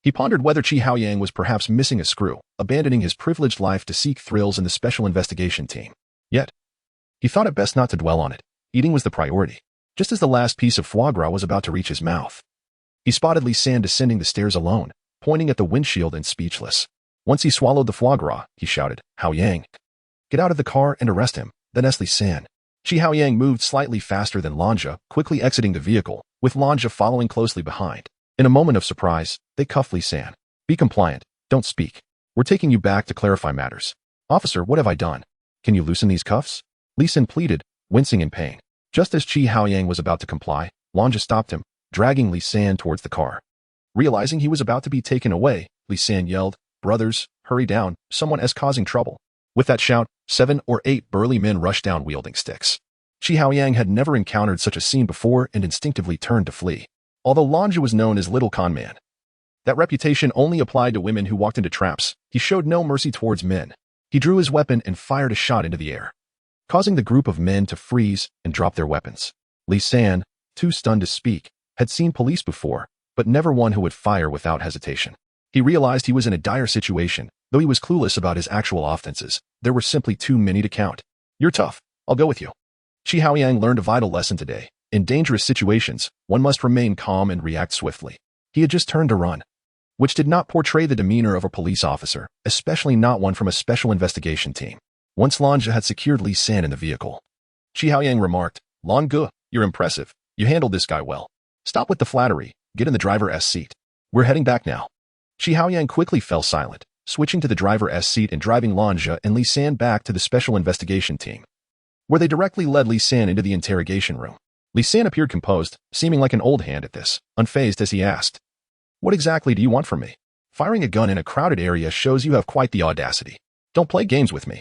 he pondered whether Qi Haoyang was perhaps missing a screw, abandoning his privileged life to seek thrills in the special investigation team. Yet, he thought it best not to dwell on it. Eating was the priority. Just as the last piece of foie gras was about to reach his mouth, he spotted Li San descending the stairs alone, pointing at the windshield and speechless. Once he swallowed the foie gras, he shouted, Haoyang, get out of the car and arrest him. Then asked Li San. Qi Haoyang moved slightly faster than Lange, quickly exiting the vehicle, with Lange following closely behind. In a moment of surprise, they cuffed Li San. Be compliant. Don't speak. We're taking you back to clarify matters. Officer, what have I done? Can you loosen these cuffs? Li San pleaded, wincing in pain. Just as Qi Haoyang was about to comply, Lange stopped him, dragging Li San towards the car. Realizing he was about to be taken away, Li San yelled, Brothers, hurry down, someone is causing trouble. With that shout, 7 or 8 burly men rushed down wielding sticks. Qi Haoyang had never encountered such a scene before and instinctively turned to flee. Although Lange was known as Little Con Man, that reputation only applied to women who walked into traps. He showed no mercy towards men. He drew his weapon and fired a shot into the air, causing the group of men to freeze and drop their weapons. Li San, too stunned to speak, had seen police before, but never one who would fire without hesitation. He realized he was in a dire situation, though he was clueless about his actual offenses. There were simply too many to count. You're tough. I'll go with you. Qi Haoyang learned a vital lesson today. In dangerous situations, one must remain calm and react swiftly. He had just turned to run, which did not portray the demeanor of a police officer, especially not one from a special investigation team. Once Lange had secured Li San in the vehicle, Qi Haoyang remarked, Lan Gu, you're impressive. You handled this guy well. Stop with the flattery. Get in the driver's seat. We're heading back now. Qi Haoyang quickly fell silent, switching to the driver's seat and driving Lange and Li San back to the special investigation team, where they directly led Li San into the interrogation room. Li San appeared composed, seeming like an old hand at this, unfazed as he asked, What exactly do you want from me? Firing a gun in a crowded area shows you have quite the audacity. Don't play games with me.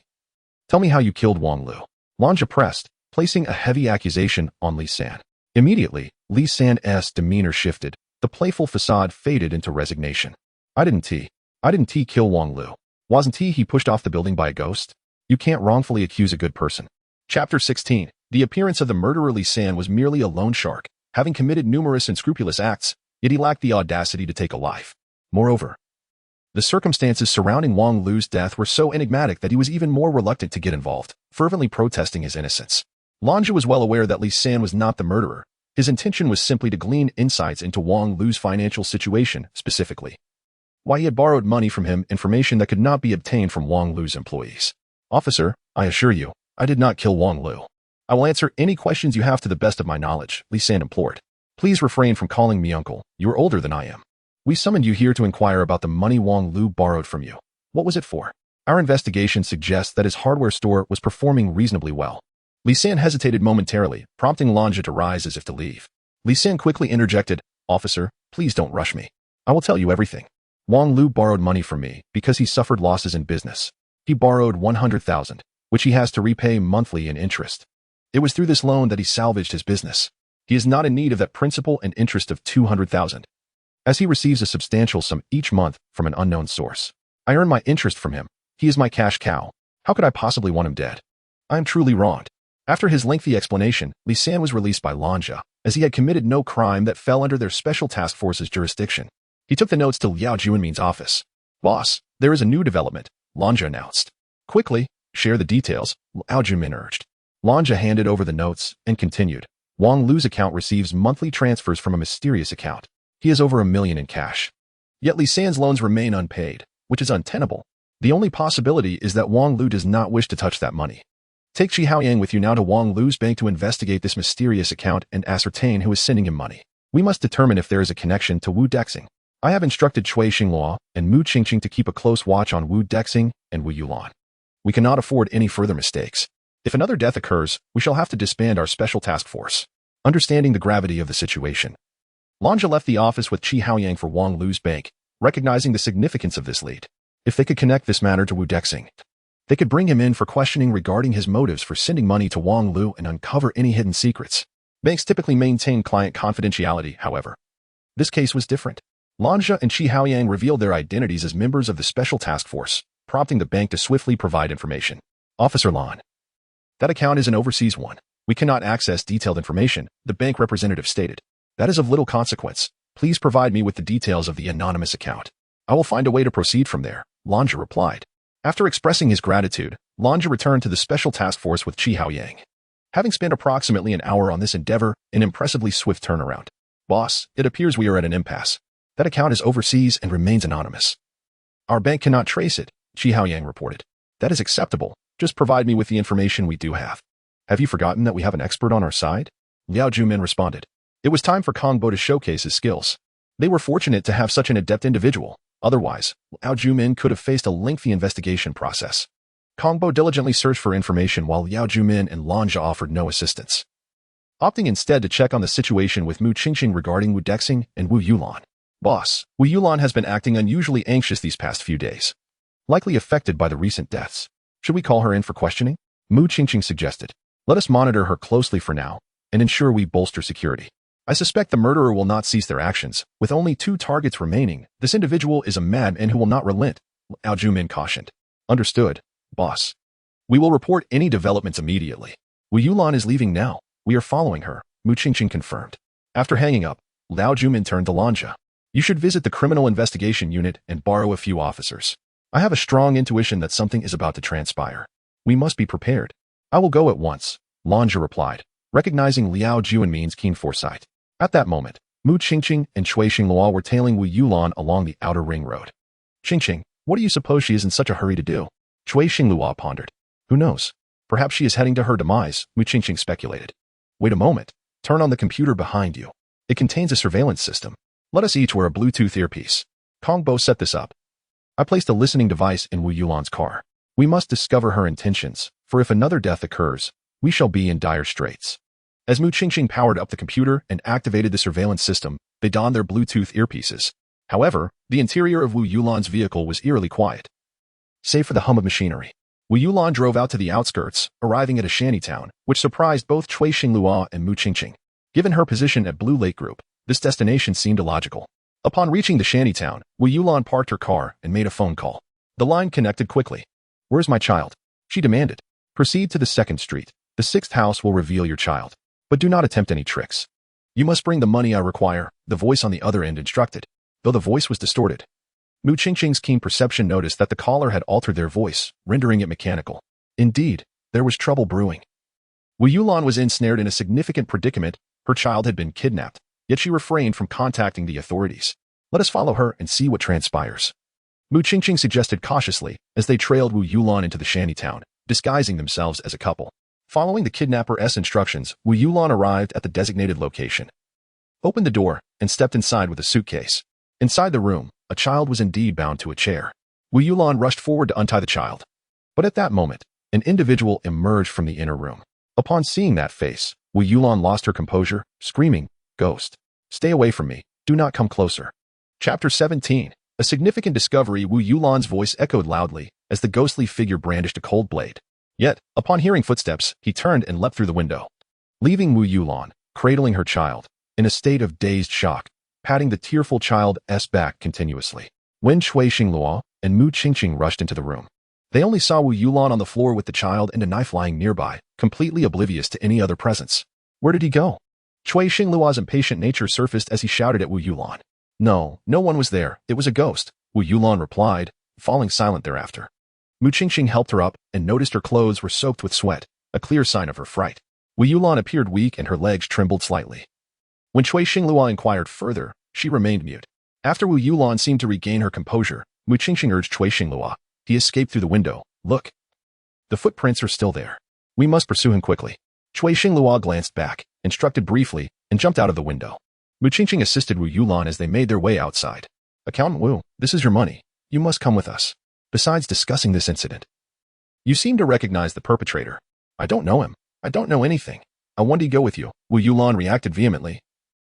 Tell me how you killed Wang Lu. Lange pressed, placing a heavy accusation on Li San. Immediately, Li San's demeanor shifted. The playful facade faded into resignation. I didn't kill Wang Lu. Wasn't he pushed off the building by a ghost? You can't wrongfully accuse a good person. Chapter 16. The appearance of the murderer Li San was merely a loan shark, having committed numerous unscrupulous acts, yet he lacked the audacity to take a life. Moreover, the circumstances surrounding Wang Lu's death were so enigmatic that he was even more reluctant to get involved, fervently protesting his innocence. Lange was well aware that Li San was not the murderer. His intention was simply to glean insights into Wang Lu's financial situation, specifically why he had borrowed money from him, information that could not be obtained from Wang Lu's employees. Officer, I assure you, I did not kill Wang Lu. I will answer any questions you have to the best of my knowledge, Li San implored. Please refrain from calling me uncle. You are older than I am. We summoned you here to inquire about the money Wang Lu borrowed from you. What was it for? Our investigation suggests that his hardware store was performing reasonably well. Li San hesitated momentarily, prompting Lange to rise as if to leave. Li San quickly interjected, Officer, please don't rush me. I will tell you everything. Wang Lu borrowed money from me because he suffered losses in business. He borrowed 100,000, which he has to repay monthly in interest. It was through this loan that he salvaged his business. He is not in need of that principal and interest of 200,000, as he receives a substantial sum each month from an unknown source. I earn my interest from him. He is my cash cow. How could I possibly want him dead? I am truly wronged. After his lengthy explanation, Li San was released by Lanja, as he had committed no crime that fell under their special task force's jurisdiction. He took the notes to Liao Juanmin's office. Boss, there is a new development, Lanja announced. Quickly, share the details, Liao Juanmin urged. Lanja handed over the notes and continued. Wang Lu's account receives monthly transfers from a mysterious account. He has over $1 million in cash. Yet Li San's loans remain unpaid, which is untenable. The only possibility is that Wang Lu does not wish to touch that money. Take Chi Haoyang with you now to Wang Lu's bank to investigate this mysterious account and ascertain who is sending him money. We must determine if there is a connection to Wu Dexing. I have instructed Cui Xinghua and Mu Qingqing to keep a close watch on Wu Dexing and Wu Yulan. We cannot afford any further mistakes. If another death occurs, we shall have to disband our special task force. Understanding the gravity of the situation, Lanja left the office with Chi Haoyang for Wang Lu's bank, recognizing the significance of this lead. If they could connect this matter to Wu Dexing, they could bring him in for questioning regarding his motives for sending money to Wang Lu and uncover any hidden secrets. Banks typically maintain client confidentiality, however. This case was different. Lanja and Chi Haoyang revealed their identities as members of the Special Task Force, prompting the bank to swiftly provide information. Officer Lan. That account is an overseas one. We cannot access detailed information, the bank representative stated. That is of little consequence. Please provide me with the details of the anonymous account. I will find a way to proceed from there, Lanja replied. After expressing his gratitude, Lanja returned to the Special Task Force with Chi Haoyang. Having spent approximately an hour on this endeavor, an impressively swift turnaround. Boss, it appears we are at an impasse. That account is overseas and remains anonymous. Our bank cannot trace it, Chi Haoyang reported. That is acceptable. Just provide me with the information we do have. Have you forgotten that we have an expert on our side? Liao Juanmin responded. It was time for Kong Bo to showcase his skills. They were fortunate to have such an adept individual. Otherwise, Liao Juanmin could have faced a lengthy investigation process. Kong Bo diligently searched for information while Liao Juanmin and Lanja offered no assistance, opting instead to check on the situation with Mu Qingqing regarding Wu Dexing and Wu Yulan. Boss, Wu Yulan has been acting unusually anxious these past few days, likely affected by the recent deaths. Should we call her in for questioning? Mu Qingqing suggested. Let us monitor her closely for now and ensure we bolster security. I suspect the murderer will not cease their actions. With only 2 targets remaining, this individual is a madman who will not relent, Liao Juanmin cautioned. Understood, boss. We will report any developments immediately. Wu Yulan is leaving now. We are following her, Mu Qingqing confirmed. After hanging up, Liao Juanmin turned to Lanja. You should visit the Criminal Investigation Unit and borrow a few officers. I have a strong intuition that something is about to transpire. We must be prepared. I will go at once, Lanja replied, recognizing Liao Juanmin's keen foresight. At that moment, Mu Qingqing and Cui Xinghua were tailing Wu Yulan along the outer ring road. Qingqing, what do you suppose she is in such a hurry to do? Cui Xinghua pondered. Who knows? Perhaps she is heading to her demise, Mu Qingqing speculated. Wait a moment. Turn on the computer behind you. It contains a surveillance system. Let us each wear a Bluetooth earpiece. Kong Bo set this up. I placed a listening device in Wu Yulan's car. We must discover her intentions, for if another death occurs, we shall be in dire straits. As Mu Qingqing powered up the computer and activated the surveillance system, they donned their Bluetooth earpieces. However, the interior of Wu Yulan's vehicle was eerily quiet, save for the hum of machinery. Wu Yulan drove out to the outskirts, arriving at a shantytown, which surprised both Cui Xinghua and Mu Qingqing. Given her position at Blue Lake Group, this destination seemed illogical. Upon reaching the shantytown, Wu Yulan parked her car and made a phone call. The line connected quickly. Where's my child? She demanded. Proceed to the 2nd street. The 6th house will reveal your child. But do not attempt any tricks. You must bring the money I require, the voice on the other end instructed, though the voice was distorted. Mu Qingqing's keen perception noticed that the caller had altered their voice, rendering it mechanical. Indeed, there was trouble brewing. Wu Yulan was ensnared in a significant predicament. Her child had been kidnapped, yet she refrained from contacting the authorities. Let us follow her and see what transpires. Mu Qingqing suggested cautiously as they trailed Wu Yulan into the shantytown, disguising themselves as a couple. Following the kidnapper's instructions, Wu Yulan arrived at the designated location, opened the door, and stepped inside with a suitcase. Inside the room, a child was indeed bound to a chair. Wu Yulan rushed forward to untie the child. But at that moment, an individual emerged from the inner room. Upon seeing that face, Wu Yulan lost her composure, screaming, Ghost! Stay away from me, do not come closer. Chapter 17. A significant discovery. Wu Yulan's voice echoed loudly as the ghostly figure brandished a cold blade. Yet, upon hearing footsteps, he turned and leapt through the window, leaving Wu Yulan, cradling her child, in a state of dazed shock, patting the tearful child's back continuously. When Cui Xinglua and Mu Qingqing rushed into the room, they only saw Wu Yulan on the floor with the child and a knife lying nearby, completely oblivious to any other presence. Where did he go? Cui Xinglua's impatient nature surfaced as he shouted at Wu Yulan. No one was there. It was a ghost, Wu Yulan replied, falling silent thereafter. Mu Qingqing helped her up and noticed her clothes were soaked with sweat, a clear sign of her fright. Wu Yulan appeared weak and her legs trembled slightly. When Cui Xinglua inquired further, she remained mute. After Wu Yulan seemed to regain her composure, Mu Qingqing urged Cui Xinglua. He escaped through the window. Look. The footprints are still there. We must pursue him quickly. Cui Xinglua glanced back, instructed briefly, and jumped out of the window. Mu Qingqing assisted Wu Yulan as they made their way outside. Accountant Wu, this is your money. You must come with us. Besides discussing this incident, you seem to recognize the perpetrator. I don't know him. I don't know anything. I want to go with you. Wu Yulan reacted vehemently,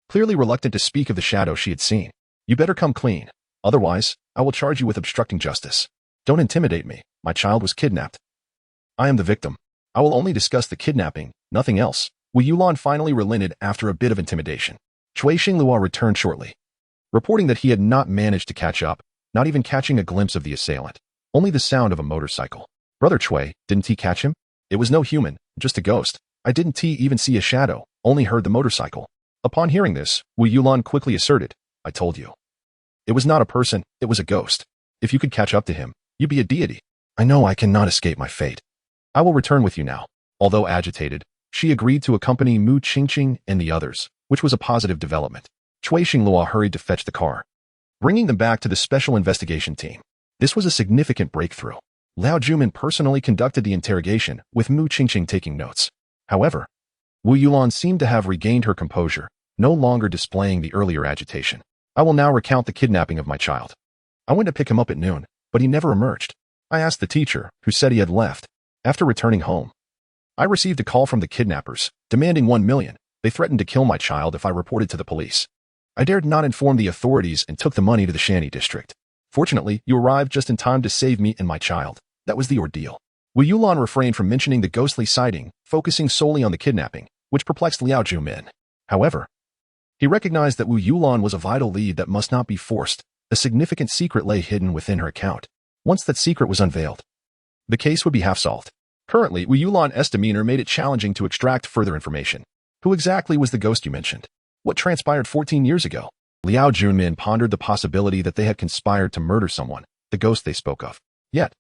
clearly reluctant to speak of the shadow she had seen. You better come clean. Otherwise, I will charge you with obstructing justice. Don't intimidate me. My child was kidnapped. I am the victim. I will only discuss the kidnapping, nothing else. Wu Yulan finally relented after a bit of intimidation. Cui Xinglua returned shortly, reporting that he had not managed to catch up, not even catching a glimpse of the assailant. Only the sound of a motorcycle. Brother Cui, didn't he catch him? It was no human, just a ghost. I didn't even see a shadow, only heard the motorcycle. Upon hearing this, Wu Yulan quickly asserted, I told you. It was not a person, it was a ghost. If you could catch up to him, you'd be a deity. I know I cannot escape my fate. I will return with you now. Although agitated, she agreed to accompany Mu Qingqing and the others, which was a positive development. Cui Xinglua hurried to fetch the car, bringing them back to the special investigation team. This was a significant breakthrough. Liao Jumin personally conducted the interrogation, with Mu Qingqing taking notes. However, Wu Yulan seemed to have regained her composure, no longer displaying the earlier agitation. I will now recount the kidnapping of my child. I went to pick him up at noon, but he never emerged. I asked the teacher, who said he had left. After returning home, I received a call from the kidnappers, demanding 1 million. They threatened to kill my child if I reported to the police. I dared not inform the authorities and took the money to the Shanny district. Fortunately, you arrived just in time to save me and my child. That was the ordeal. Wu Yulan refrained from mentioning the ghostly sighting, focusing solely on the kidnapping, which perplexed Liao Jumin. However, he recognized that Wu Yulan was a vital lead that must not be forced. A significant secret lay hidden within her account. Once that secret was unveiled, the case would be half solved. Currently, Wu Yulan's demeanor made it challenging to extract further information. Who exactly was the ghost you mentioned? What transpired 14 years ago? Liao Junmin pondered the possibility that they had conspired to murder someone, the ghost they spoke of. Yet,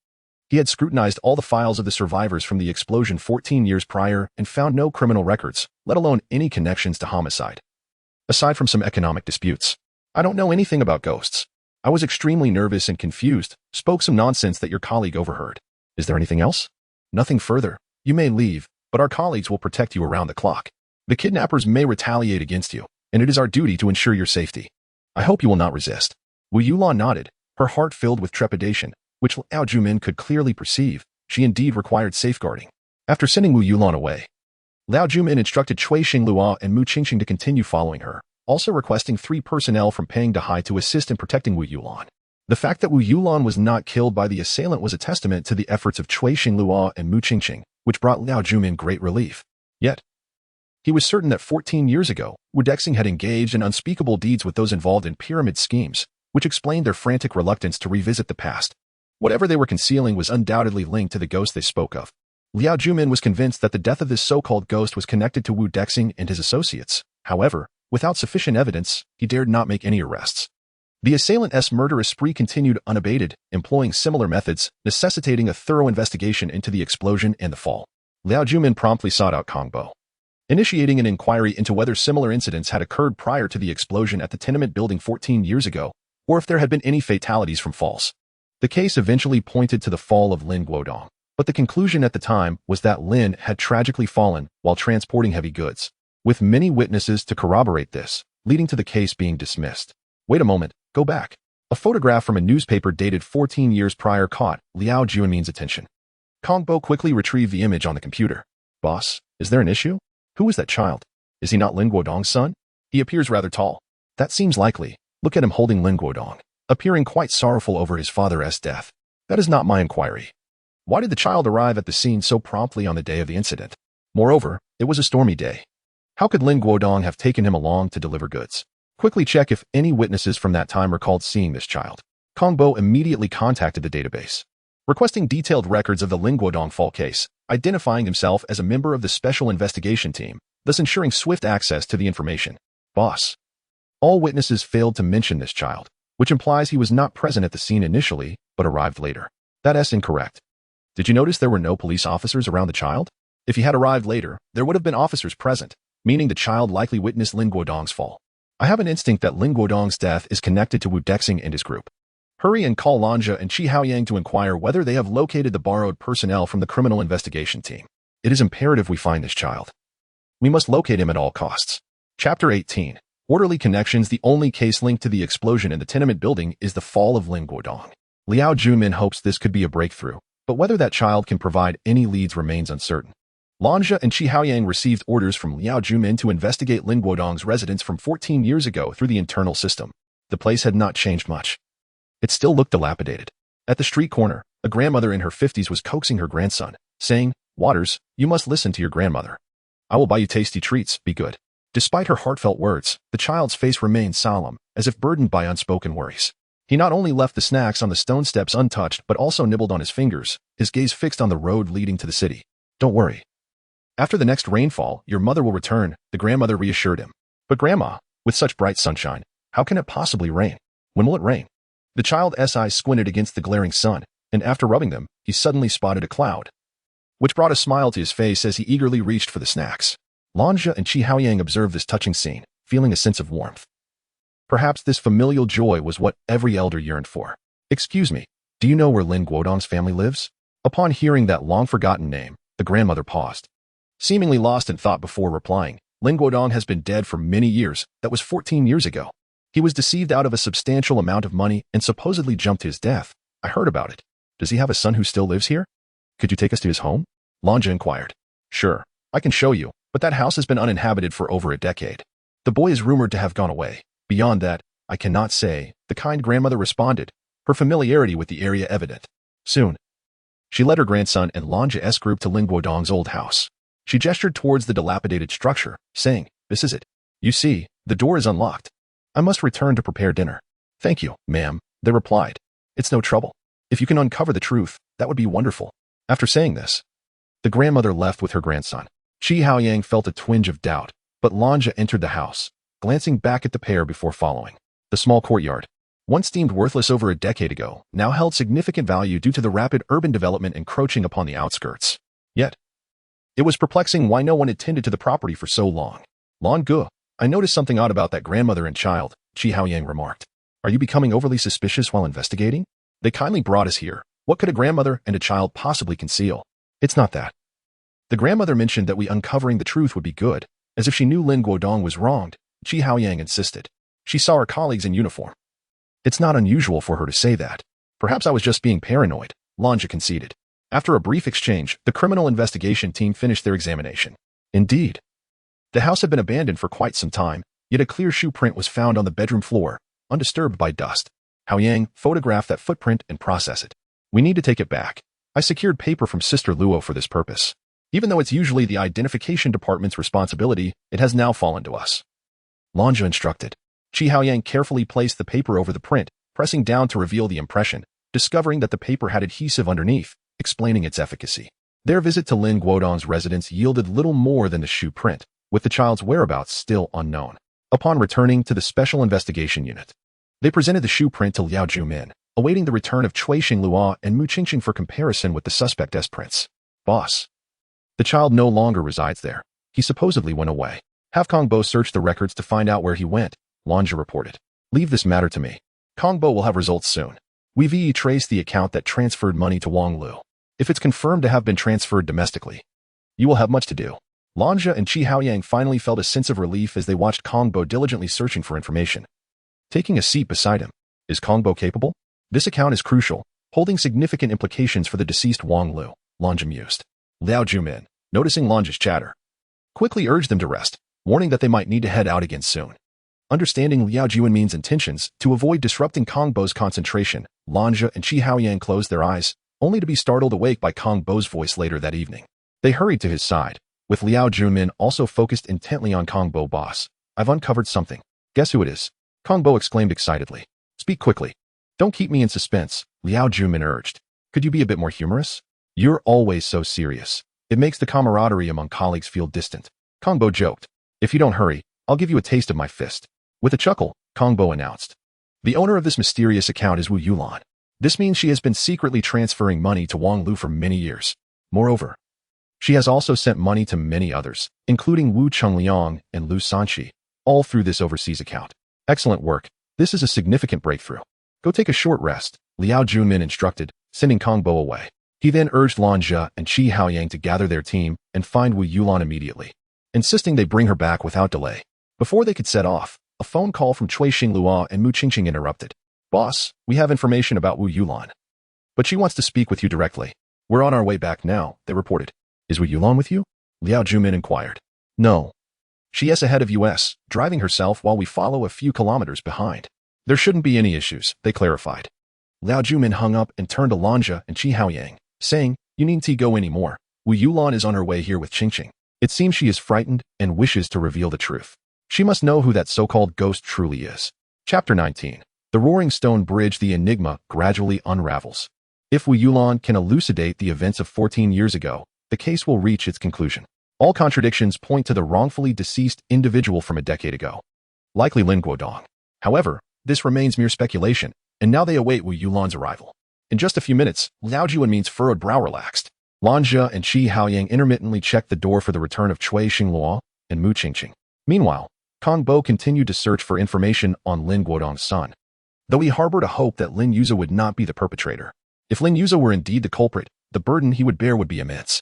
he had scrutinized all the files of the survivors from the explosion 14 years prior and found no criminal records, let alone any connections to homicide. Aside from some economic disputes, I don't know anything about ghosts. I was extremely nervous and confused, spoke some nonsense that your colleague overheard. Is there anything else? Nothing further. You may leave, but our colleagues will protect you around the clock. The kidnappers may retaliate against you, and it is our duty to ensure your safety. I hope you will not resist. Wu Yulan nodded, her heart filled with trepidation, which Liao Jumin could clearly perceive. She indeed required safeguarding. After sending Wu Yulan away, Liao Jumin instructed Cui Xinglua and Mu Qingqing to continue following her, also requesting 3 personnel from Peng Dahai to assist in protecting Wu Yulan. The fact that Wu Yulan was not killed by the assailant was a testament to the efforts of Cui Xinglua and Mu Qingqing, which brought Liao Jumin great relief. Yet, he was certain that 14 years ago, Wu Dexing had engaged in unspeakable deeds with those involved in pyramid schemes, which explained their frantic reluctance to revisit the past. Whatever they were concealing was undoubtedly linked to the ghost they spoke of. Liao Jumin was convinced that the death of this so-called ghost was connected to Wu Dexing and his associates. However, without sufficient evidence, he dared not make any arrests. The assailant's murderous spree continued unabated, employing similar methods, necessitating a thorough investigation into the explosion and the fall. Liao Jumin promptly sought out Kong Bo, initiating an inquiry into whether similar incidents had occurred prior to the explosion at the tenement building 14 years ago, or if there had been any fatalities from falls. The case eventually pointed to the fall of Lin Guodong, but the conclusion at the time was that Lin had tragically fallen while transporting heavy goods, with many witnesses to corroborate this, leading to the case being dismissed. Wait a moment, go back. A photograph from a newspaper dated 14 years prior caught Liao Junmin's attention. Kong Bo quickly retrieved the image on the computer. Boss, is there an issue? Who is that child? Is he not Lin Guodong's son? He appears rather tall. That seems likely. Look at him holding Lin Guodong, appearing quite sorrowful over his father's death. That is not my inquiry. Why did the child arrive at the scene so promptly on the day of the incident? Moreover, it was a stormy day. How could Lin Guodong have taken him along to deliver goods? Quickly check if any witnesses from that time recalled seeing this child. Kong Bo immediately contacted the database, requesting detailed records of the Lin Guodong fall case, identifying himself as a member of the special investigation team, thus ensuring swift access to the information. Boss. All witnesses failed to mention this child, which implies he was not present at the scene initially, but arrived later. That's incorrect. Did you notice there were no police officers around the child? If he had arrived later, there would have been officers present, meaning the child likely witnessed Lin Guodong's fall. I have an instinct that Lin Guodong's death is connected to Wu Dexing and his group. Hurry and call Lanja and Qi Haoyang to inquire whether they have located the borrowed personnel from the criminal investigation team. It is imperative we find this child. We must locate him at all costs. Chapter 18. Orderly Connections. The only case linked to the explosion in the tenement building is the fall of Lin Guodong. Liao Jumin hopes this could be a breakthrough, but whether that child can provide any leads remains uncertain. Lanja and Qi Haoyang received orders from Liao Jumin to investigate Lin Guodong's residence from 14 years ago through the internal system. The place had not changed much. It still looked dilapidated. At the street corner, a grandmother in her 50s was coaxing her grandson, saying, "Waters, you must listen to your grandmother. I will buy you tasty treats, be good." Despite her heartfelt words, the child's face remained solemn, as if burdened by unspoken worries. He not only left the snacks on the stone steps untouched but also nibbled on his fingers, his gaze fixed on the road leading to the city. "Don't worry. After the next rainfall, your mother will return," the grandmother reassured him. "But Grandma, with such bright sunshine, how can it possibly rain? When will it rain?" The child's eyes squinted against the glaring sun, and after rubbing them, he suddenly spotted a cloud, which brought a smile to his face as he eagerly reached for the snacks. Lanja and Qi Haoyang observed this touching scene, feeling a sense of warmth. Perhaps this familial joy was what every elder yearned for. "Excuse me, do you know where Lin Guodong's family lives?" Upon hearing that long-forgotten name, the grandmother paused, seemingly lost in thought before replying. "Lin Guodong has been dead for many years. That was 14 years ago. He was deceived out of a substantial amount of money and supposedly jumped his death. I heard about it. Does he have a son who still lives here? Could you take us to his home?" Lanja inquired. "Sure, I can show you, but that house has been uninhabited for over a decade. The boy is rumored to have gone away. Beyond that, I cannot say," the kind grandmother responded, her familiarity with the area evident. Soon, she led her grandson and Lanja's group to Lin Guodong's old house. She gestured towards the dilapidated structure, saying, "This is it. You see, the door is unlocked. I must return to prepare dinner." "Thank you, ma'am," they replied. "It's no trouble. If you can uncover the truth, that would be wonderful." After saying this, the grandmother left with her grandson. Qi Haoyang felt a twinge of doubt, but Lanja entered the house, glancing back at the pair before following. The small courtyard, once deemed worthless over a decade ago, now held significant value due to the rapid urban development encroaching upon the outskirts. Yet, it was perplexing why no one attended to the property for so long. "Lan Gu, I noticed something odd about that grandmother and child," Qi Haoyang remarked. "Are you becoming overly suspicious while investigating? They kindly brought us here. What could a grandmother and a child possibly conceal?" "It's not that. The grandmother mentioned that we uncovering the truth would be good, as if she knew Lin Guodong was wronged," Qi Haoyang insisted. "She saw her colleagues in uniform. It's not unusual for her to say that. Perhaps I was just being paranoid," Lanja conceded. After a brief exchange, the criminal investigation team finished their examination. Indeed, the house had been abandoned for quite some time, yet a clear shoe print was found on the bedroom floor, undisturbed by dust. Haoyang photographed that footprint and processed it. "We need to take it back. I secured paper from Sister Luo for this purpose. Even though it's usually the identification department's responsibility, it has now fallen to us," Lanja instructed. Qi Haoyang carefully placed the paper over the print, pressing down to reveal the impression, discovering that the paper had adhesive underneath, explaining its efficacy. Their visit to Lin Guodong's residence yielded little more than the shoe print, with the child's whereabouts still unknown. Upon returning to the Special Investigation Unit, they presented the shoe print to Liao Jumin, awaiting the return of Cui Xinglua and Mu Qingqing for comparison with the suspect's prints. "Boss, the child no longer resides there. He supposedly went away. Have Kongbo search the records to find out where he went," Lanja reported. "Leave this matter to me. Kongbo will have results soon. We've traced the account that transferred money to Wang Lu. If it's confirmed to have been transferred domestically, you will have much to do." Lanja and Qi Haoyang finally felt a sense of relief as they watched Kongbo diligently searching for information. Taking a seat beside him, "Is Kongbo capable? This account is crucial, holding significant implications for the deceased Wang Lu," Lanja mused. Liao Jumin, noticing Lanja's chatter, quickly urged them to rest, warning that they might need to head out again soon. Understanding Liao Juanmin's intentions to avoid disrupting Kong Bo's concentration, Lanja and Qi Haoyang closed their eyes, only to be startled awake by Kong Bo's voice later that evening. They hurried to his side, with Liao Junmin also focused intently on Kong Bo. Boss, I've uncovered something. Guess who it is? Kong Bo exclaimed excitedly. Speak quickly. Don't keep me in suspense, Liao Junmin urged. Could you be a bit more humorous? You're always so serious. It makes the camaraderie among colleagues feel distant. Kong Bo joked. If you don't hurry, I'll give you a taste of my fist. With a chuckle, Kong Bo announced. The owner of this mysterious account is Wu Yulan. This means she has been secretly transferring money to Wang Lu for many years. Moreover, she has also sent money to many others, including Wu Chengliang and Lu Sanqi, all through this overseas account. Excellent work. This is a significant breakthrough. Go take a short rest, Liao Junmin instructed, sending Kong Bo away. He then urged Lanja and Qi Haoyang to gather their team and find Wu Yulan immediately, insisting they bring her back without delay. Before they could set off, a phone call from Cui Xinglua and Mu Qingqing interrupted. Boss, we have information about Wu Yulan. But she wants to speak with you directly. We're on our way back now, they reported. Is Wu Yulan with you? Liao Junmin inquired. No. She is ahead of us, driving herself while we follow a few kilometers behind. There shouldn't be any issues, they clarified. Liao Junmin hung up and turned to Lanja and Qi Haoyang, saying, you needn't go anymore. Wu Yulan is on her way here with Qingqing. It seems she is frightened and wishes to reveal the truth. She must know who that so-called ghost truly is. Chapter 19. The Roaring Stone Bridge. The enigma gradually unravels. If Wu Yulan can elucidate the events of 14 years ago, the case will reach its conclusion. All contradictions point to the wrongfully deceased individual from a decade ago. Likely Lin Guodong. However, this remains mere speculation, and now they await Wu Yulan's arrival. In just a few minutes, Liao Juanmin's furrowed brow relaxed. Lanja and Qi Haoyang intermittently checked the door for the return of Cui Xinglua and Mu Qingqing. Meanwhile, Kong Bo continued to search for information on Lin Guodong's son, though he harbored a hope that Lin Yuza would not be the perpetrator. If Lin Yuza were indeed the culprit, the burden he would bear would be immense.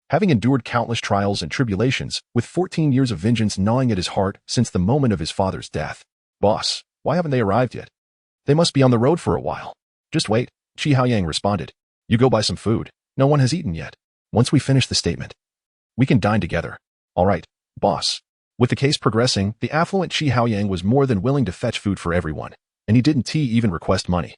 Having endured countless trials and tribulations, with 14 years of vengeance gnawing at his heart since the moment of his father's death. Boss, why haven't they arrived yet? They must be on the road for a while. Just wait, Qi Haoyang responded. You go buy some food. No one has eaten yet. Once we finish the statement, we can dine together. All right, boss. With the case progressing, the affluent Qi Haoyang was more than willing to fetch food for everyone, and he didn't even request money.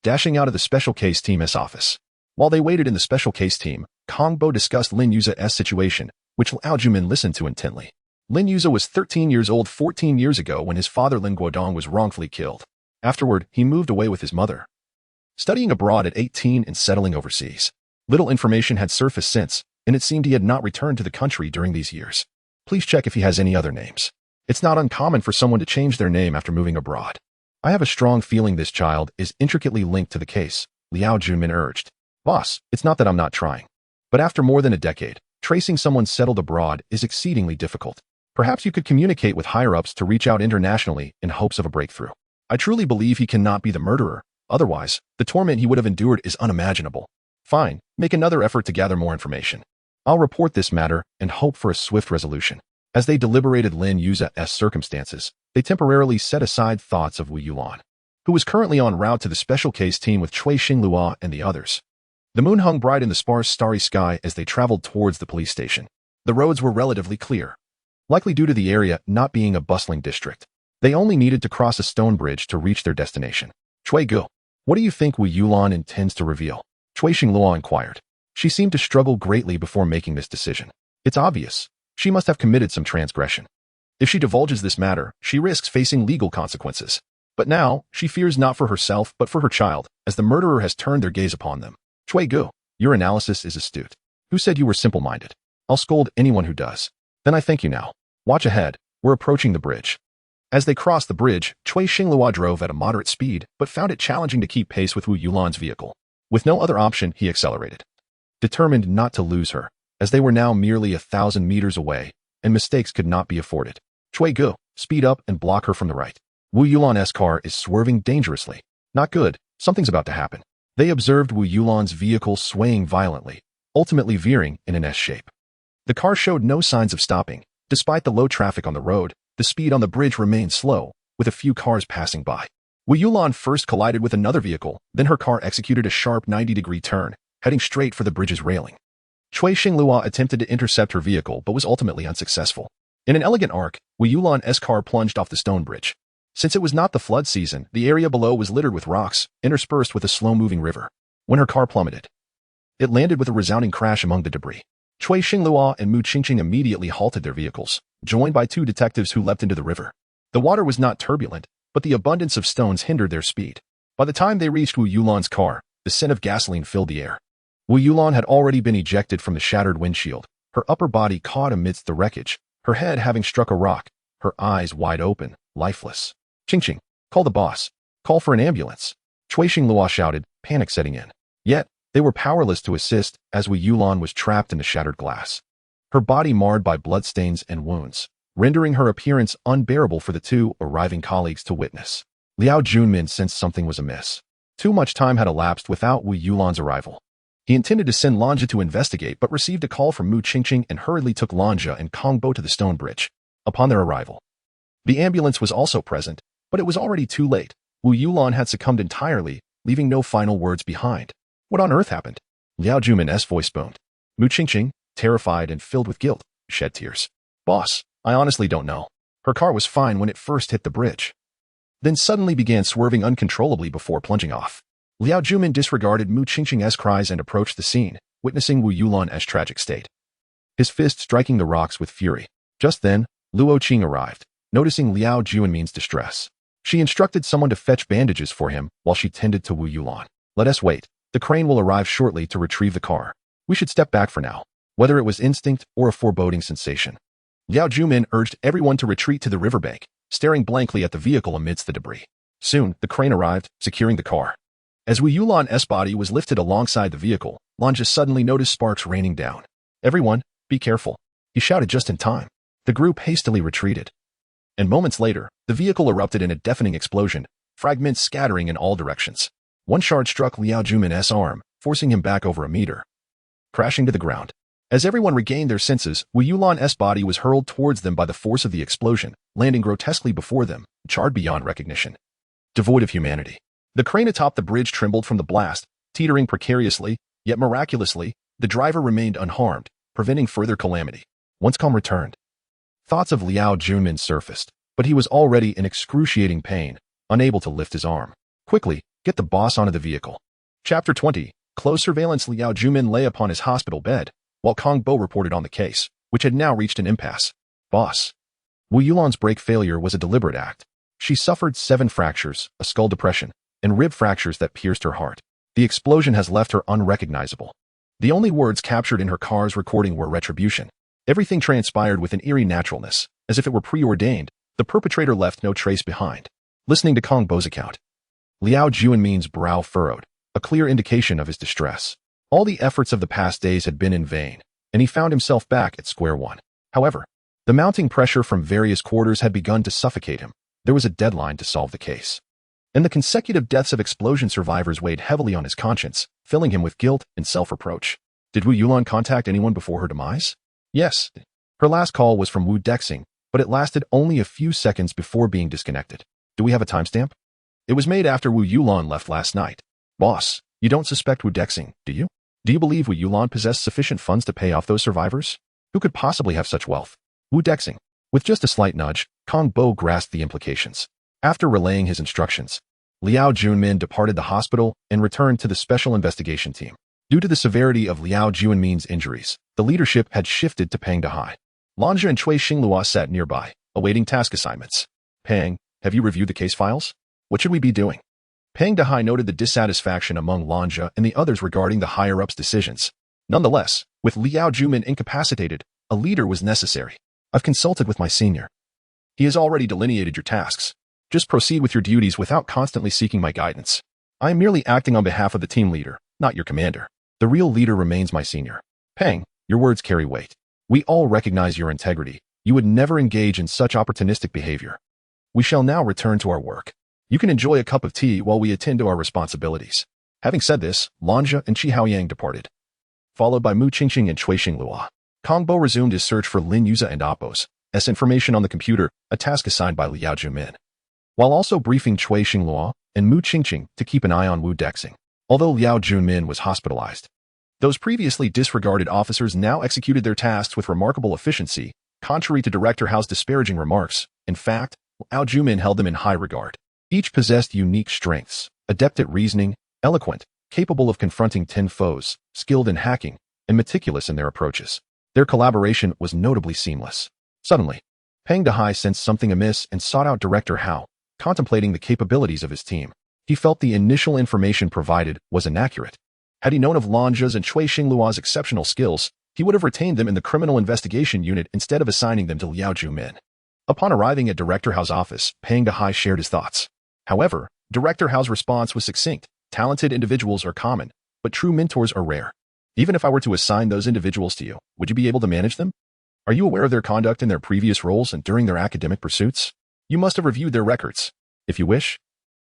Dashing out of the Special Case Team's office. While they waited in the Special Case Team, Kong Bo discussed Lin Yuza's situation, which Liao Junmin listened to intently. Lin Yuza was 13 years old 14 years ago when his father Lin Guodong was wrongfully killed. Afterward, he moved away with his mother, studying abroad at 18 and settling overseas. Little information had surfaced since, and it seemed he had not returned to the country during these years. Please check if he has any other names. It's not uncommon for someone to change their name after moving abroad. I have a strong feeling this child is intricately linked to the case, Liao Junmin urged. Boss, it's not that I'm not trying. But after more than a decade, tracing someone settled abroad is exceedingly difficult. Perhaps you could communicate with higher-ups to reach out internationally in hopes of a breakthrough. I truly believe he cannot be the murderer. Otherwise, the torment he would have endured is unimaginable. Fine, make another effort to gather more information. I'll report this matter and hope for a swift resolution. As they deliberated Lin Yuza's circumstances, they temporarily set aside thoughts of Wu Yulan, who was currently en route to the Special Case Team with Cui Xinglua and the others. The moon hung bright in the sparse starry sky as they traveled towards the police station. The roads were relatively clear, likely due to the area not being a bustling district. They only needed to cross a stone bridge to reach their destination. Cui Gu, what do you think Wu Yulan intends to reveal? Cui Xinglua inquired. She seemed to struggle greatly before making this decision. It's obvious. She must have committed some transgression. If she divulges this matter, she risks facing legal consequences. But now, she fears not for herself but for her child, as the murderer has turned their gaze upon them. Cui Gu, your analysis is astute. Who said you were simple-minded? I'll scold anyone who does. Then I thank you now. Watch ahead. We're approaching the bridge. As they crossed the bridge, Cui Xinglua drove at a moderate speed, but found it challenging to keep pace with Wu Yulan's vehicle. With no other option, he accelerated, determined not to lose her, as they were now merely 1,000 meters away, and mistakes could not be afforded. Cui Gu, speed up and block her from the right. Wu Yulan's car is swerving dangerously. Not good. Something's about to happen. They observed Wu Yulan's vehicle swaying violently, ultimately veering in an S shape. The car showed no signs of stopping. Despite the low traffic on the road, the speed on the bridge remained slow, with a few cars passing by. Wu Yulan first collided with another vehicle, then her car executed a sharp 90-degree turn, heading straight for the bridge's railing. Cui Xinglua attempted to intercept her vehicle but was ultimately unsuccessful. In an elegant arc, Wu Yulan's car plunged off the stone bridge. Since it was not the flood season, the area below was littered with rocks, interspersed with a slow-moving river. When her car plummeted, it landed with a resounding crash among the debris. Cui Xinglua and Mu Qingqing immediately halted their vehicles, joined by 2 detectives who leapt into the river. The water was not turbulent, but the abundance of stones hindered their speed. By the time they reached Wu Yulan's car, the scent of gasoline filled the air. Wu Yulan had already been ejected from the shattered windshield, her upper body caught amidst the wreckage, her head having struck a rock, her eyes wide open, lifeless. Qingqing, call the boss. Call for an ambulance. Cui Xinglua shouted, panic setting in. Yet, they were powerless to assist as Wu Yulan was trapped in the shattered glass. Her body marred by bloodstains and wounds, rendering her appearance unbearable for the 2 arriving colleagues to witness. Liao Junmin sensed something was amiss. Too much time had elapsed without Wu Yulan's arrival. He intended to send Lanja to investigate but received a call from Mu Qingqing and hurriedly took Lanja and Kong Bo to the stone bridge. Upon their arrival, the ambulance was also present, but it was already too late. Wu Yulan had succumbed entirely, leaving no final words behind. What on earth happened? Liao Junmin's voice boomed. Mu Qingqing, terrified and filled with guilt, shed tears. Boss, I honestly don't know. Her car was fine when it first hit the bridge, then suddenly began swerving uncontrollably before plunging off. Liao Junmin disregarded Mu Qingqing's cries and approached the scene, witnessing Wu Yulan's tragic state, his fist striking the rocks with fury. Just then, Luo Qing arrived, noticing Liao Junmin's distress. She instructed someone to fetch bandages for him while she tended to Wu Yulan. Let us wait. The crane will arrive shortly to retrieve the car. We should step back for now. Whether it was instinct or a foreboding sensation, Liao Junmin urged everyone to retreat to the riverbank, staring blankly at the vehicle amidst the debris. Soon, the crane arrived, securing the car. As Wu Yulan's body was lifted alongside the vehicle, Lanja suddenly noticed sparks raining down. Everyone, be careful, he shouted just in time. The group hastily retreated. And moments later, the vehicle erupted in a deafening explosion, fragments scattering in all directions. One shard struck Liao Junmin's arm, forcing him back over a meter, crashing to the ground. As everyone regained their senses, Wu Yulan's body was hurled towards them by the force of the explosion, landing grotesquely before them, charred beyond recognition. Devoid of humanity. The crane atop the bridge trembled from the blast, teetering precariously, yet miraculously, the driver remained unharmed, preventing further calamity. Once calm returned, thoughts of Liao Junmin surfaced, but he was already in excruciating pain, unable to lift his arm. Quickly, get the boss onto the vehicle. Chapter 20. Close surveillance. Liao Junmin lay upon his hospital bed, while Kong Bo reported on the case, which had now reached an impasse. Boss. Wu Yulan's brake failure was a deliberate act. She suffered 7 fractures, a skull depression, and rib fractures that pierced her heart. The explosion has left her unrecognizable. The only words captured in her car's recording were retribution. Everything transpired with an eerie naturalness, as if it were preordained. The perpetrator left no trace behind. Listening to Kong Bo's account, Liao Junmin's brow furrowed, a clear indication of his distress. All the efforts of the past days had been in vain, and he found himself back at square one. However, the mounting pressure from various quarters had begun to suffocate him. There was a deadline to solve the case. And the consecutive deaths of explosion survivors weighed heavily on his conscience, filling him with guilt and self-reproach. Did Wu Yulan contact anyone before her demise? Yes. Her last call was from Wu Dexing, but it lasted only a few seconds before being disconnected. Do we have a timestamp? It was made after Wu Yulan left last night. Boss, you don't suspect Wu Dexing, do you? Do you believe Wu Yulan possessed sufficient funds to pay off those survivors? Who could possibly have such wealth? Wu Dexing. With just a slight nudge, Kong Bo grasped the implications. After relaying his instructions, Liao Junmin departed the hospital and returned to the special investigation team. Due to the severity of Liao Junmin's injuries, the leadership had shifted to Pang Dehai. Lanja and Cui Xinglua sat nearby, awaiting task assignments. Pang, have you reviewed the case files? What should we be doing? Pang Dehai noted the dissatisfaction among Lanja and the others regarding the higher-ups' decisions. Nonetheless, with Liao Junmin incapacitated, a leader was necessary. I've consulted with my senior. He has already delineated your tasks. Just proceed with your duties without constantly seeking my guidance. I am merely acting on behalf of the team leader, not your commander. The real leader remains my senior. Pang, your words carry weight. We all recognize your integrity. You would never engage in such opportunistic behavior. We shall now return to our work. You can enjoy a cup of tea while we attend to our responsibilities. Having said this, Lanja and Qi Haoyang departed, followed by Mu Qingqing and Cui Xinglua. Kong Bo resumed his search for Lin Yuza and Appos, as information on the computer, a task assigned by Liao Junmin, while also briefing Cui Xinglua and Mu Qingqing to keep an eye on Wu Dexing. Although Liao Junmin was hospitalized, those previously disregarded officers now executed their tasks with remarkable efficiency. Contrary to Director Hao's disparaging remarks, in fact, Liao Jumin held them in high regard. Each possessed unique strengths, adept at reasoning, eloquent, capable of confronting 10 foes, skilled in hacking, and meticulous in their approaches. Their collaboration was notably seamless. Suddenly, Peng Dehai sensed something amiss and sought out Director Hao, contemplating the capabilities of his team. He felt the initial information provided was inaccurate. Had he known of Lanja's and Cui Xinglua's exceptional skills, he would have retained them in the Criminal Investigation Unit instead of assigning them to Liao Jumin. Upon arriving at Director Hao's office, Peng Dehai shared his thoughts. However, Director Hao's response was succinct. Talented individuals are common, but true mentors are rare. Even if I were to assign those individuals to you, would you be able to manage them? Are you aware of their conduct in their previous roles and during their academic pursuits? You must have reviewed their records. If you wish,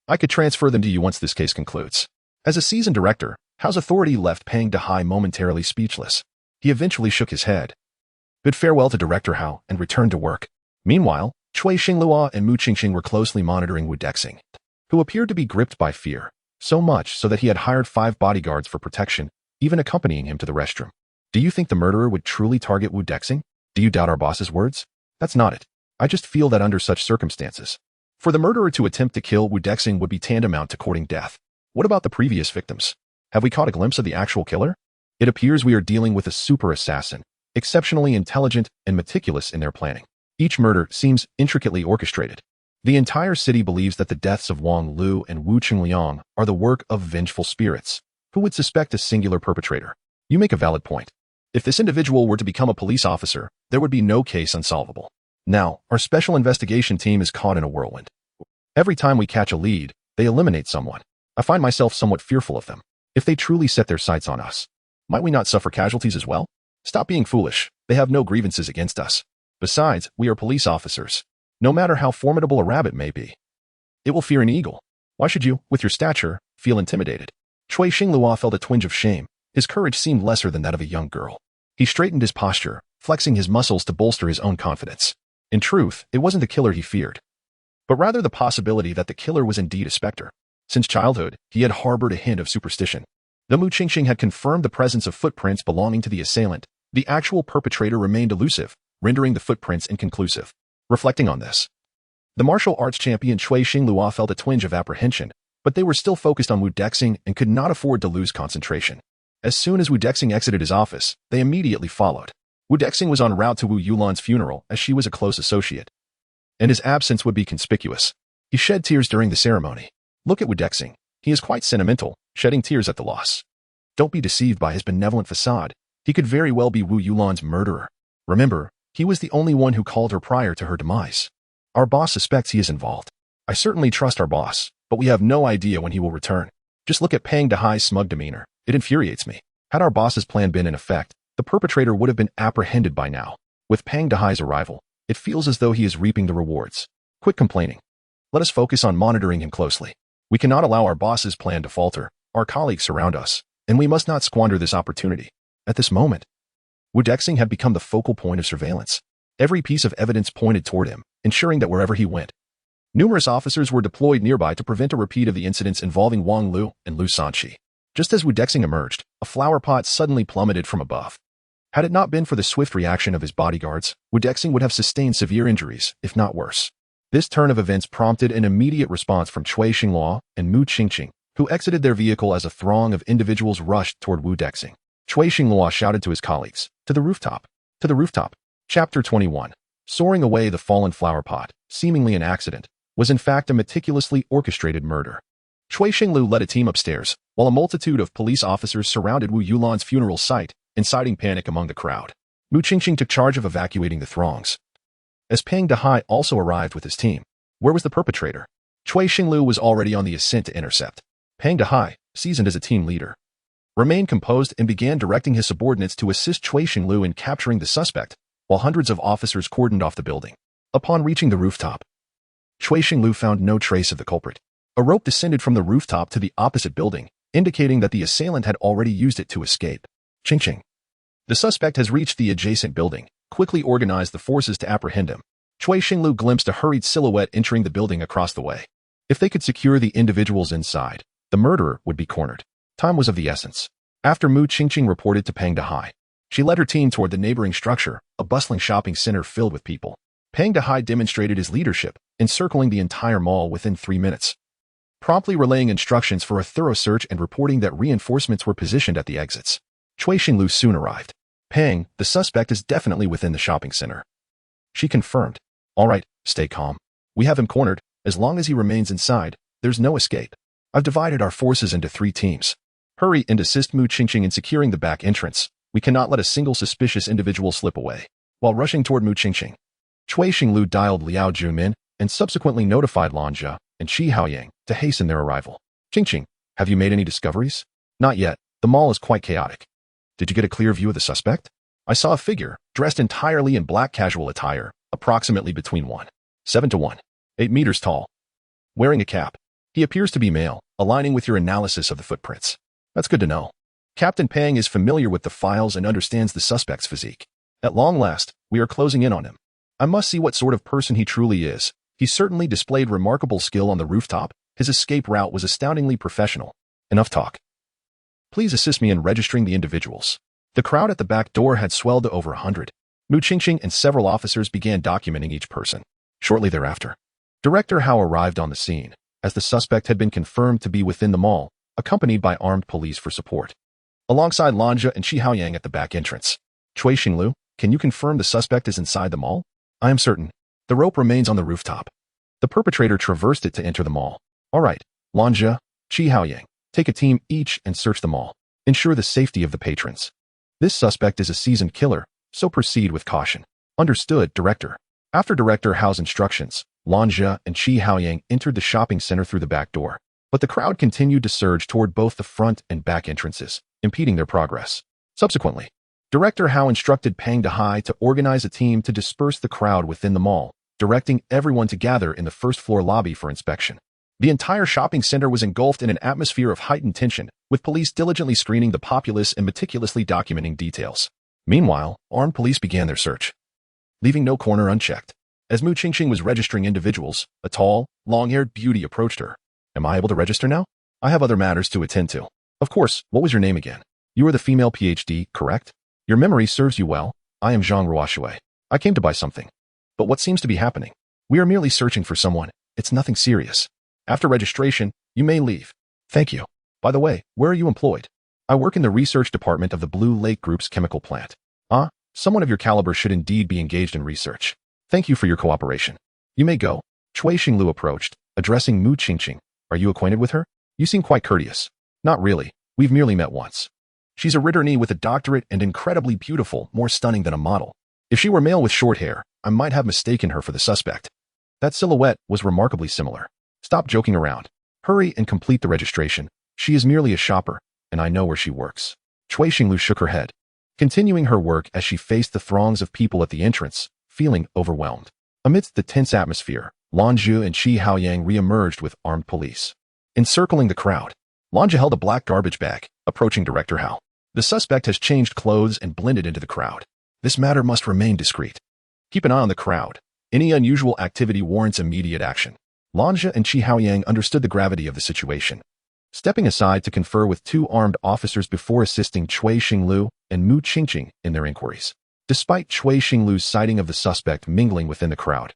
I could transfer them to you once this case concludes. As a seasoned director, Hao's authority left Peng Dehai momentarily speechless. He eventually shook his head, bid farewell to Director Hao, and returned to work. Meanwhile, Cui Xinglua and Mu Qingqing were closely monitoring Wu Dexing, who appeared to be gripped by fear, so much so that he had hired 5 bodyguards for protection, even accompanying him to the restroom. Do you think the murderer would truly target Wu Dexing? Do you doubt our boss's words? That's not it. I just feel that under such circumstances, for the murderer to attempt to kill Wu Dexing would be tantamount to courting death. What about the previous victims? Have we caught a glimpse of the actual killer? It appears we are dealing with a super assassin, exceptionally intelligent and meticulous in their planning. Each murder seems intricately orchestrated. The entire city believes that the deaths of Wang Lu and Wu Qingliang are the work of vengeful spirits. Who would suspect a singular perpetrator? You make a valid point. If this individual were to become a police officer, there would be no case unsolvable. Now, our special investigation team is caught in a whirlwind. Every time we catch a lead, they eliminate someone. I find myself somewhat fearful of them. If they truly set their sights on us, might we not suffer casualties as well? Stop being foolish. They have no grievances against us. Besides, we are police officers. No matter how formidable a rabbit may be, it will fear an eagle. Why should you, with your stature, feel intimidated? Cui Xinglua felt a twinge of shame. His courage seemed lesser than that of a young girl. He straightened his posture, flexing his muscles to bolster his own confidence. In truth, it wasn't the killer he feared, but rather the possibility that the killer was indeed a specter. Since childhood, he had harbored a hint of superstition. Though Mu Qingqing had confirmed the presence of footprints belonging to the assailant, the actual perpetrator remained elusive, rendering the footprints inconclusive. Reflecting on this, the martial arts champion Cui Xinglua felt a twinge of apprehension, but they were still focused on Wu Dexing and could not afford to lose concentration. As soon as Wu Dexing exited his office, they immediately followed. Wu Dexing was en route to Wu Yulan's funeral as she was a close associate, and his absence would be conspicuous. He shed tears during the ceremony. Look at Wu Dexing. He is quite sentimental, shedding tears at the loss. Don't be deceived by his benevolent facade. He could very well be Wu Yulan's murderer. Remember, he was the only one who called her prior to her demise. Our boss suspects he is involved. I certainly trust our boss, but we have no idea when he will return. Just look at Peng Dehai's smug demeanor. It infuriates me. Had our boss's plan been in effect, the perpetrator would have been apprehended by now. With Peng Dehai's arrival, it feels as though he is reaping the rewards. Quit complaining. Let us focus on monitoring him closely. We cannot allow our boss's plan to falter. Our colleagues surround us, and we must not squander this opportunity. At this moment, Wu Dexing had become the focal point of surveillance. Every piece of evidence pointed toward him, ensuring that wherever he went, numerous officers were deployed nearby to prevent a repeat of the incidents involving Wang Lu and Lu Sanqi. Just as Wu Dexing emerged, a flower pot suddenly plummeted from above. Had it not been for the swift reaction of his bodyguards, Wu Dexing would have sustained severe injuries, if not worse. This turn of events prompted an immediate response from Cui Xinglua and Mu Qingqing, who exited their vehicle as a throng of individuals rushed toward Wu Dexing. Cui Xinglua shouted to his colleagues, "To the rooftop! To the rooftop!" Chapter 21. Soaring away the fallen flower pot, seemingly an accident, was in fact a meticulously orchestrated murder. Cui Xinglu led a team upstairs, while a multitude of police officers surrounded Wu Yulan's funeral site, inciting panic among the crowd. Mu Qingqing took charge of evacuating the throngs, as Peng Dehai also arrived with his team. Where was the perpetrator? Cui Xinglu was already on the ascent to intercept. Peng Dehai, seasoned as a team leader, remained composed and began directing his subordinates to assist Cui Xinglu in capturing the suspect, while hundreds of officers cordoned off the building. Upon reaching the rooftop, Cui Xinglu found no trace of the culprit. A rope descended from the rooftop to the opposite building, indicating that the assailant had already used it to escape. Qingqing. The suspect has reached the adjacent building. Quickly organized the forces to apprehend him. Cui Xinglu glimpsed a hurried silhouette entering the building across the way. If they could secure the individuals inside, the murderer would be cornered. Time was of the essence. After Mu Qingqing reported to Peng Dehai, She led her team toward the neighboring structure, a bustling shopping center filled with people. Pang Dahai demonstrated his leadership, encircling the entire mall within 3 minutes, promptly relaying instructions for a thorough search and reporting that reinforcements were positioned at the exits. Cui Xinglu soon arrived. Pang, the suspect is definitely within the shopping center. She confirmed. All right, stay calm. We have him cornered. As long as he remains inside, there's no escape. I've divided our forces into 3 teams. Hurry and assist Mu Qingqing in securing the back entrance. We cannot let a single suspicious individual slip away. While rushing toward Mu Qingqing, Cui Xinglu dialed Liao Junmin and subsequently notified Lan Jia and Qi Haoyang to hasten their arrival. Qingqing, have you made any discoveries? Not yet. The mall is quite chaotic. Did you get a clear view of the suspect? I saw a figure, dressed entirely in black casual attire, approximately between 1.7 to 1.8 meters tall. Wearing a cap. He appears to be male, aligning with your analysis of the footprints. That's good to know. Captain Pang is familiar with the files and understands the suspect's physique. At long last, we are closing in on him. I must see what sort of person he truly is. He certainly displayed remarkable skill on the rooftop. His escape route was astoundingly professional. Enough talk. Please assist me in registering the individuals. The crowd at the back door had swelled to over 100. Mu Qingqing and several officers began documenting each person. Shortly thereafter, Director Hao arrived on the scene, as the suspect had been confirmed to be within the mall, accompanied by armed police for support. Alongside Lan Jia and Qi Haoyang at the back entrance. Cui Xinglu, can you confirm the suspect is inside the mall? I am certain. The rope remains on the rooftop. The perpetrator traversed it to enter the mall. All right, Lan Jia, Qi Haoyang, take a team each and search the mall. Ensure the safety of the patrons. This suspect is a seasoned killer, so proceed with caution. Understood, Director. After Director Hao's instructions, Lan Jia and Qi Haoyang entered the shopping center through the back door, but the crowd continued to surge toward both the front and back entrances, impeding their progress. Subsequently, Director Hao instructed Pang Dahai to organize a team to disperse the crowd within the mall, directing everyone to gather in the first-floor lobby for inspection. The entire shopping center was engulfed in an atmosphere of heightened tension, with police diligently screening the populace and meticulously documenting details. Meanwhile, armed police began their search, leaving no corner unchecked. As Mu Qingqing was registering individuals, a tall, long-haired beauty approached her. Am I able to register now? I have other matters to attend to. Of course, what was your name again? You are the female PhD, correct? Your memory serves you well. I am Zhang Ruoshui. I came to buy something. But what seems to be happening? We are merely searching for someone. It's nothing serious. After registration, you may leave. Thank you. By the way, where are you employed? I work in the research department of the Blue Lake Group's chemical plant. Someone of your caliber should indeed be engaged in research. Thank you for your cooperation. You may go. Cui Xinglu approached, addressing Mu Qingqing. Are you acquainted with her? You seem quite courteous. Not really. We've merely met once. She's a Ritterni with a doctorate and incredibly beautiful, more stunning than a model. If she were male with short hair, I might have mistaken her for the suspect. That silhouette was remarkably similar. Stop joking around. Hurry and complete the registration. She is merely a shopper, and I know where she works. Cui Xinglu shook her head, continuing her work as she faced the throngs of people at the entrance, feeling overwhelmed. Amidst the tense atmosphere, Lan Jia and Qi Haoyang re-emerged with armed police. Encircling the crowd, Lan Jia held a black garbage bag, approaching Director Hao. The suspect has changed clothes and blended into the crowd. This matter must remain discreet. Keep an eye on the crowd. Any unusual activity warrants immediate action. Lan Jia and Qi Haoyang understood the gravity of the situation, stepping aside to confer with 2 armed officers before assisting Cui Xinglu and Mu Qingqing in their inquiries. Despite Cui Xinglu's sighting of the suspect mingling within the crowd,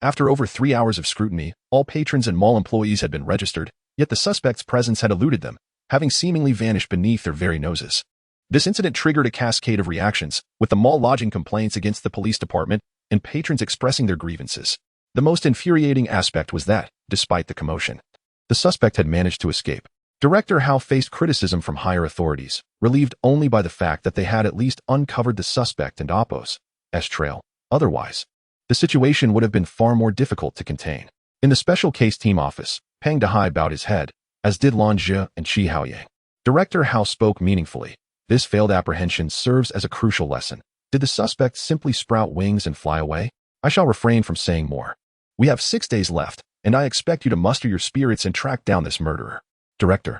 after over 3 hours of scrutiny, all patrons and mall employees had been registered, yet the suspect's presence had eluded them, having seemingly vanished beneath their very noses. This incident triggered a cascade of reactions, with the mall lodging complaints against the police department and patrons expressing their grievances. The most infuriating aspect was that, despite the commotion, the suspect had managed to escape. Director Hao faced criticism from higher authorities, relieved only by the fact that they had at least uncovered the suspect and Oppo's trail. Otherwise, the situation would have been far more difficult to contain. In the special case team office, Pang Dahai bowed his head, as did Lan Jia and Qi Haoyang. Director Hao spoke meaningfully. This failed apprehension serves as a crucial lesson. Did the suspect simply sprout wings and fly away? I shall refrain from saying more. We have 6 days left, and I expect you to muster your spirits and track down this murderer. Director,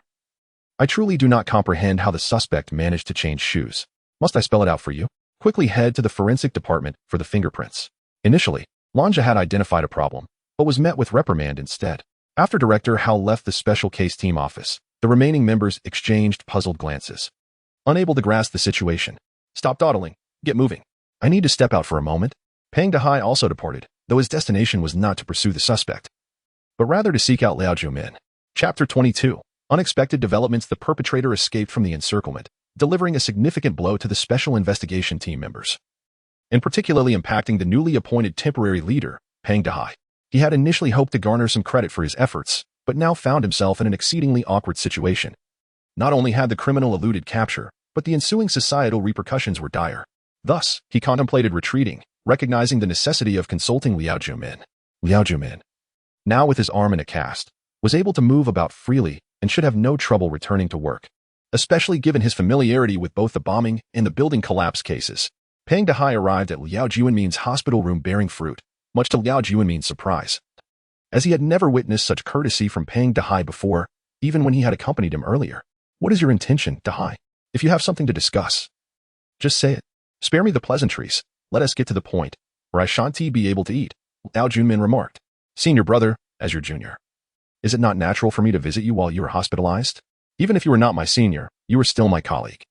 I truly do not comprehend how the suspect managed to change shoes. Must I spell it out for you? Quickly head to the forensic department for the fingerprints. Initially, Lan Jia had identified a problem, but was met with reprimand instead. After Director Hao left the special case team office, the remaining members exchanged puzzled glances, unable to grasp the situation. Stop dawdling. Get moving. I need to step out for a moment. Pang Dehai also departed, though his destination was not to pursue the suspect, but rather to seek out Liao Jumin. Chapter 22. Unexpected developments. The perpetrator escaped from the encirclement, delivering a significant blow to the special investigation team members, and particularly impacting the newly appointed temporary leader, Pang Dehai. He had initially hoped to garner some credit for his efforts, but now found himself in an exceedingly awkward situation. Not only had the criminal eluded capture, but the ensuing societal repercussions were dire. Thus, he contemplated retreating, recognizing the necessity of consulting Liao Jumin. Liao Jumin, now with his arm in a cast, was able to move about freely and should have no trouble returning to work, especially given his familiarity with both the bombing and the building collapse cases. Pang Dehai arrived at Liao Jumin's hospital room bearing fruit, much to Liao Jumin's surprise, as he had never witnessed such courtesy from Pang Dehai before, even when he had accompanied him earlier. What is your intention, Dehai? If you have something to discuss, just say it. Spare me the pleasantries. Let us get to the point, or I shan't be able to eat, Liao Jumin remarked. Senior brother, as your junior, is it not natural for me to visit you while you are hospitalized? Even if you were not my senior, you are still my colleague,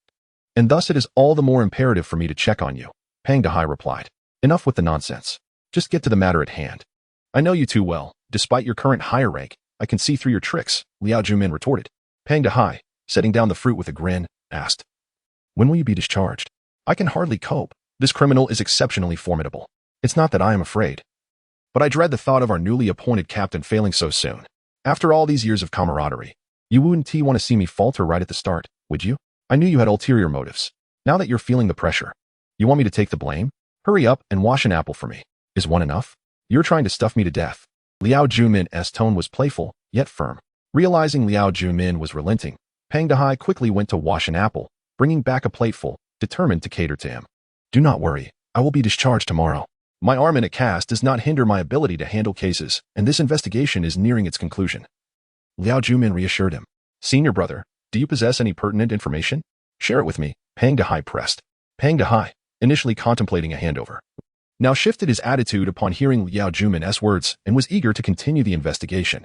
and thus it is all the more imperative for me to check on you, Pang Dehai replied. Enough with the nonsense. Just get to the matter at hand. I know you too well. Despite your current higher rank, I can see through your tricks, Liao Jumin retorted. Pang Dehai, setting down the fruit with a grin, asked, when will you be discharged? I can hardly cope. This criminal is exceptionally formidable. It's not that I am afraid, but I dread the thought of our newly appointed captain failing so soon. After all these years of camaraderie, you wouldn't want to see me falter right at the start, would you? I knew you had ulterior motives. Now that you're feeling the pressure, you want me to take the blame? Hurry up and wash an apple for me. Is one enough? You're trying to stuff me to death. Liao Jumin's tone was playful, yet firm. Realizing Liao Jumin was relenting, Pang Dehai quickly went to wash an apple, bringing back a plateful, determined to cater to him. Do not worry. I will be discharged tomorrow. My arm in a cast does not hinder my ability to handle cases, and this investigation is nearing its conclusion. Liao Jumin reassured him. Senior brother, do you possess any pertinent information? Share it with me, Pang Dehai pressed. Pang Dehai, initially contemplating a handover, now shifted his attitude upon hearing Liao Jumin's words and was eager to continue the investigation.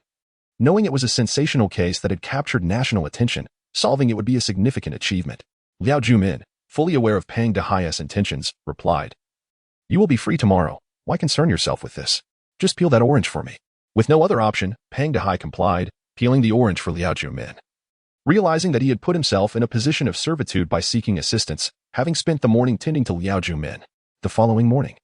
Knowing it was a sensational case that had captured national attention, solving it would be a significant achievement. Liao Jumin, fully aware of Pang Dehai's intentions, replied, you will be free tomorrow. Why concern yourself with this? Just peel that orange for me. With no other option, Pang Dehai complied, peeling the orange for Liao Jumin. Realizing that he had put himself in a position of servitude by seeking assistance, having spent the morning tending to Liao Jumin. The following morning,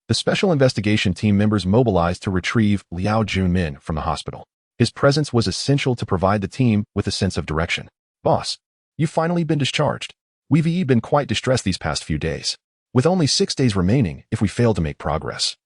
the special investigation team members mobilized to retrieve Liao Jumin from the hospital. His presence was essential to provide the team with a sense of direction. Boss, you've finally been discharged. We've been quite distressed these past few days. With only 6 days remaining, if we fail to make progress,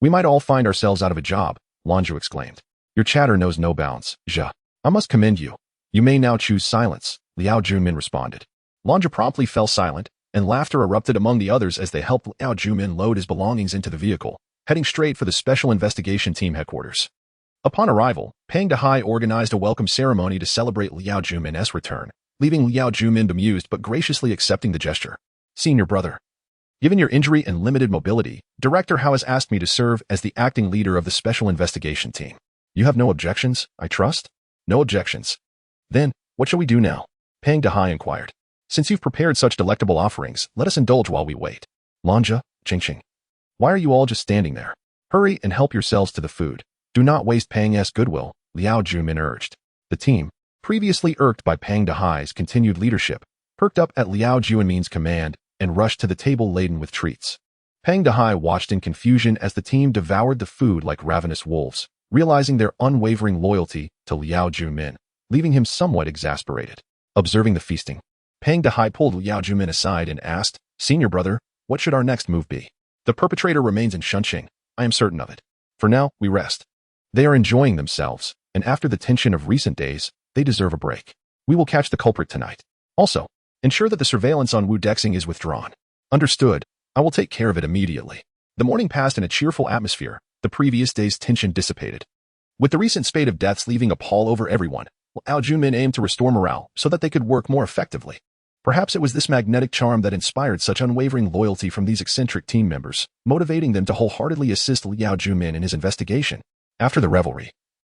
we might all find ourselves out of a job, Lanju exclaimed. Your chatter knows no bounds, Zhe. I must commend you. You may now choose silence, Liao Jumin responded. Lanju promptly fell silent, and laughter erupted among the others as they helped Liao Jumin load his belongings into the vehicle, heading straight for the Special Investigation Team headquarters. Upon arrival, Pang Dehai organized a welcome ceremony to celebrate Liao Jumin's return, leaving Liao Jumin bemused but graciously accepting the gesture. Senior brother, given your injury and limited mobility, Director Hao has asked me to serve as the acting leader of the Special Investigation Team. You have no objections, I trust? No objections. Then, what shall we do now? Pang Dehai inquired. Since you've prepared such delectable offerings, let us indulge while we wait. Lanja, Qingqing, why are you all just standing there? Hurry and help yourselves to the food. Do not waste Pang's goodwill, Liao Jumin urged. The team, previously irked by Pang Dehai's continued leadership, perked up at Liao Jumin's command and rushed to the table laden with treats. Pang Dehai watched in confusion as the team devoured the food like ravenous wolves, realizing their unwavering loyalty to Liao Jumin, leaving him somewhat exasperated. Observing the feasting, Pang Dehai pulled Liao Jumin aside and asked, Senior brother, what should our next move be? The perpetrator remains in Shunqing, I am certain of it. For now, we rest. They are enjoying themselves, and after the tension of recent days, they deserve a break. We will catch the culprit tonight. Also, ensure that the surveillance on Wu Dexing is withdrawn. Understood. I will take care of it immediately. The morning passed in a cheerful atmosphere. The previous day's tension dissipated. With the recent spate of deaths leaving a pall over everyone, Liao Jumin aimed to restore morale so that they could work more effectively. Perhaps it was this magnetic charm that inspired such unwavering loyalty from these eccentric team members, motivating them to wholeheartedly assist Liao Jumin in his investigation. After the revelry,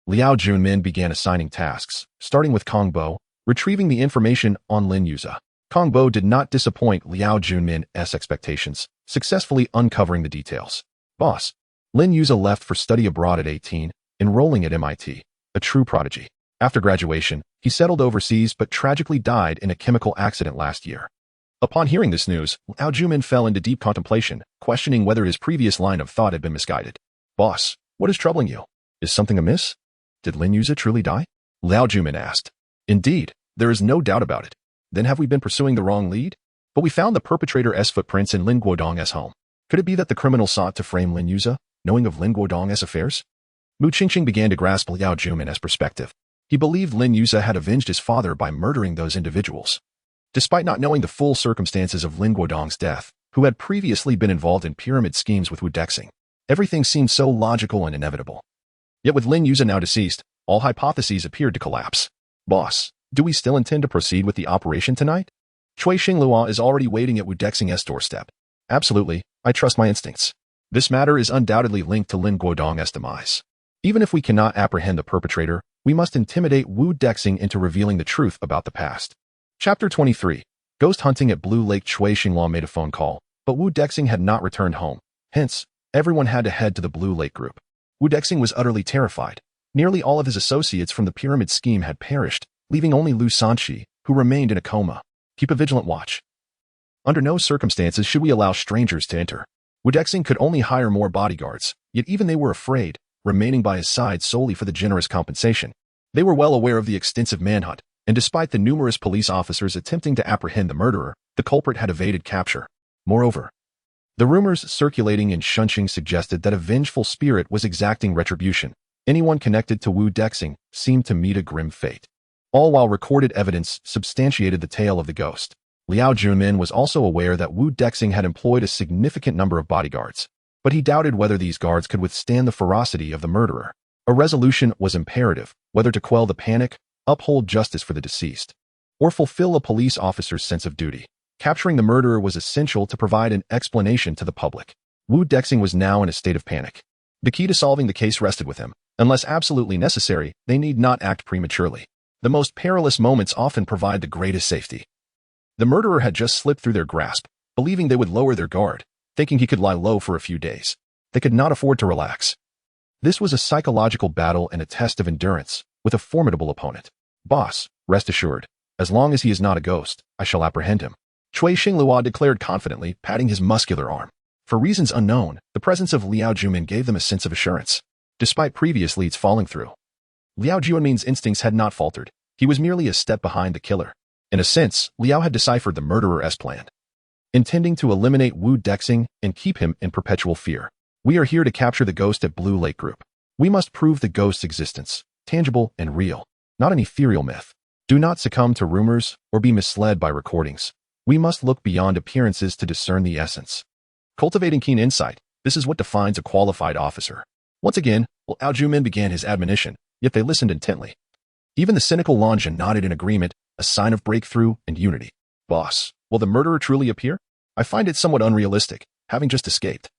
Liao Jumin began assigning tasks, starting with Kong Bo, retrieving the information on Lin Yuza. Kong Bo did not disappoint Liao Junmin's expectations, successfully uncovering the details. Boss, Lin Yuza left for study abroad at 18, enrolling at MIT, a true prodigy. After graduation, he settled overseas but tragically died in a chemical accident last year. Upon hearing this news, Liao Junmin fell into deep contemplation, questioning whether his previous line of thought had been misguided. Boss, what is troubling you? Is something amiss? Did Lin Yuza truly die? Liao Junmin asked. Indeed, there is no doubt about it. Then have we been pursuing the wrong lead? But we found the perpetrator's footprints in Lin Guodong's home. Could it be that the criminal sought to frame Lin Yuza, knowing of Lin Guodong's affairs? Mu Qingqing began to grasp Liao Junmin's perspective. He believed Lin Yuza had avenged his father by murdering those individuals. Despite not knowing the full circumstances of Lin Guodong's death, who had previously been involved in pyramid schemes with Wu Dexing, everything seemed so logical and inevitable. Yet with Lin Yuza now deceased, all hypotheses appeared to collapse. Boss, do we still intend to proceed with the operation tonight? Cui Xinglua is already waiting at Wu Dexing's doorstep. Absolutely, I trust my instincts. This matter is undoubtedly linked to Lin Guodong's demise. Even if we cannot apprehend the perpetrator, we must intimidate Wu Dexing into revealing the truth about the past. Chapter 23. Ghost hunting at Blue Lake. Cui Xinglua made a phone call, but Wu Dexing had not returned home. Hence, everyone had to head to the Blue Lake group. Wu Dexing was utterly terrified. Nearly all of his associates from the pyramid scheme had perished, leaving only Lu Sanqi, who remained in a coma. Keep a vigilant watch. Under no circumstances should we allow strangers to enter. Wu Dexing could only hire more bodyguards, yet even they were afraid, remaining by his side solely for the generous compensation. They were well aware of the extensive manhunt, and despite the numerous police officers attempting to apprehend the murderer, the culprit had evaded capture. Moreover, the rumors circulating in Shunqing suggested that a vengeful spirit was exacting retribution. Anyone connected to Wu Dexing seemed to meet a grim fate. All while recorded evidence substantiated the tale of the ghost. Liao Junmin was also aware that Wu Dexing had employed a significant number of bodyguards, but he doubted whether these guards could withstand the ferocity of the murderer. A resolution was imperative, whether to quell the panic, uphold justice for the deceased, or fulfill a police officer's sense of duty. Capturing the murderer was essential to provide an explanation to the public. Wu Dexing was now in a state of panic. The key to solving the case rested with him. Unless absolutely necessary, they need not act prematurely. The most perilous moments often provide the greatest safety. The murderer had just slipped through their grasp, believing they would lower their guard, thinking he could lie low for a few days. They could not afford to relax. This was a psychological battle and a test of endurance, with a formidable opponent. Boss, rest assured, as long as he is not a ghost, I shall apprehend him. Cui Xinglua declared confidently, patting his muscular arm. For reasons unknown, the presence of Liao Junmin gave them a sense of assurance, despite previous leads falling through. Liao Junmin's instincts had not faltered. He was merely a step behind the killer. In a sense, Liao had deciphered the murderer's plan, intending to eliminate Wu Dexing and keep him in perpetual fear. We are here to capture the ghost at Blue Lake Group. We must prove the ghost's existence, tangible and real, not an ethereal myth. Do not succumb to rumors or be misled by recordings. We must look beyond appearances to discern the essence. Cultivating keen insight, this is what defines a qualified officer. Once again, Liao Junmin began his admonition, yet they listened intently. Even the cynical Longjin nodded in agreement, a sign of breakthrough and unity. Boss, will the murderer truly appear? I find it somewhat unrealistic, having just escaped.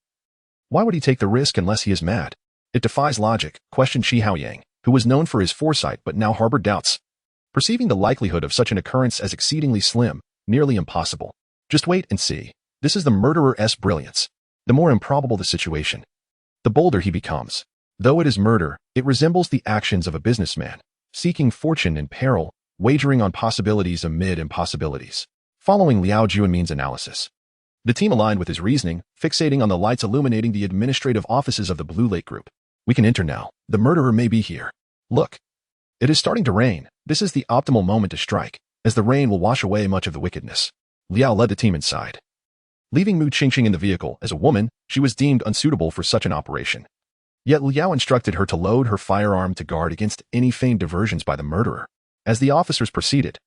Why would he take the risk unless he is mad? It defies logic, questioned Shi Haoyang, who was known for his foresight but now harbored doubts. Perceiving the likelihood of such an occurrence as exceedingly slim, nearly impossible. Just wait and see. This is the murderer's brilliance. The more improbable the situation, the bolder he becomes. Though it is murder, it resembles the actions of a businessman, seeking fortune in peril, wagering on possibilities amid impossibilities. Following Liao Junmin's analysis, the team aligned with his reasoning, fixating on the lights illuminating the administrative offices of the Blue Lake Group. We can enter now. The murderer may be here. Look. It is starting to rain. This is the optimal moment to strike, as the rain will wash away much of the wickedness. Liao led the team inside. Leaving Mu Qingqing in the vehicle, as a woman, she was deemed unsuitable for such an operation. Yet Liao instructed her to load her firearm to guard against any feigned diversions by the murderer. As the officers proceeded,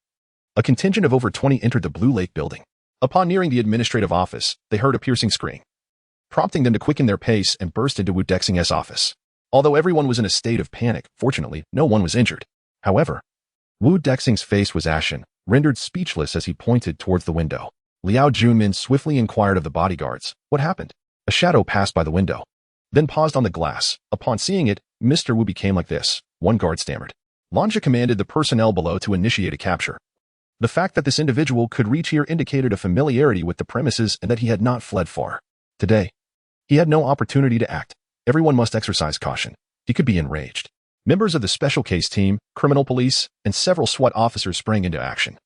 a contingent of over 20 entered the Blue Lake building. Upon nearing the administrative office, they heard a piercing scream, prompting them to quicken their pace and burst into Wu Dexing's office. Although everyone was in a state of panic, fortunately, no one was injured. However, Wu Dexing's face was ashen, rendered speechless as he pointed towards the window. Liao Junmin swiftly inquired of the bodyguards, what happened? A shadow passed by the window, then paused on the glass. Upon seeing it, Mr. Wu became like this, one guard stammered. Longjia commanded the personnel below to initiate a capture. The fact that this individual could reach here indicated a familiarity with the premises and that he had not fled far. Today, he had no opportunity to act. Everyone must exercise caution. He could be enraged. Members of the special case team, criminal police, and several SWAT officers sprang into action,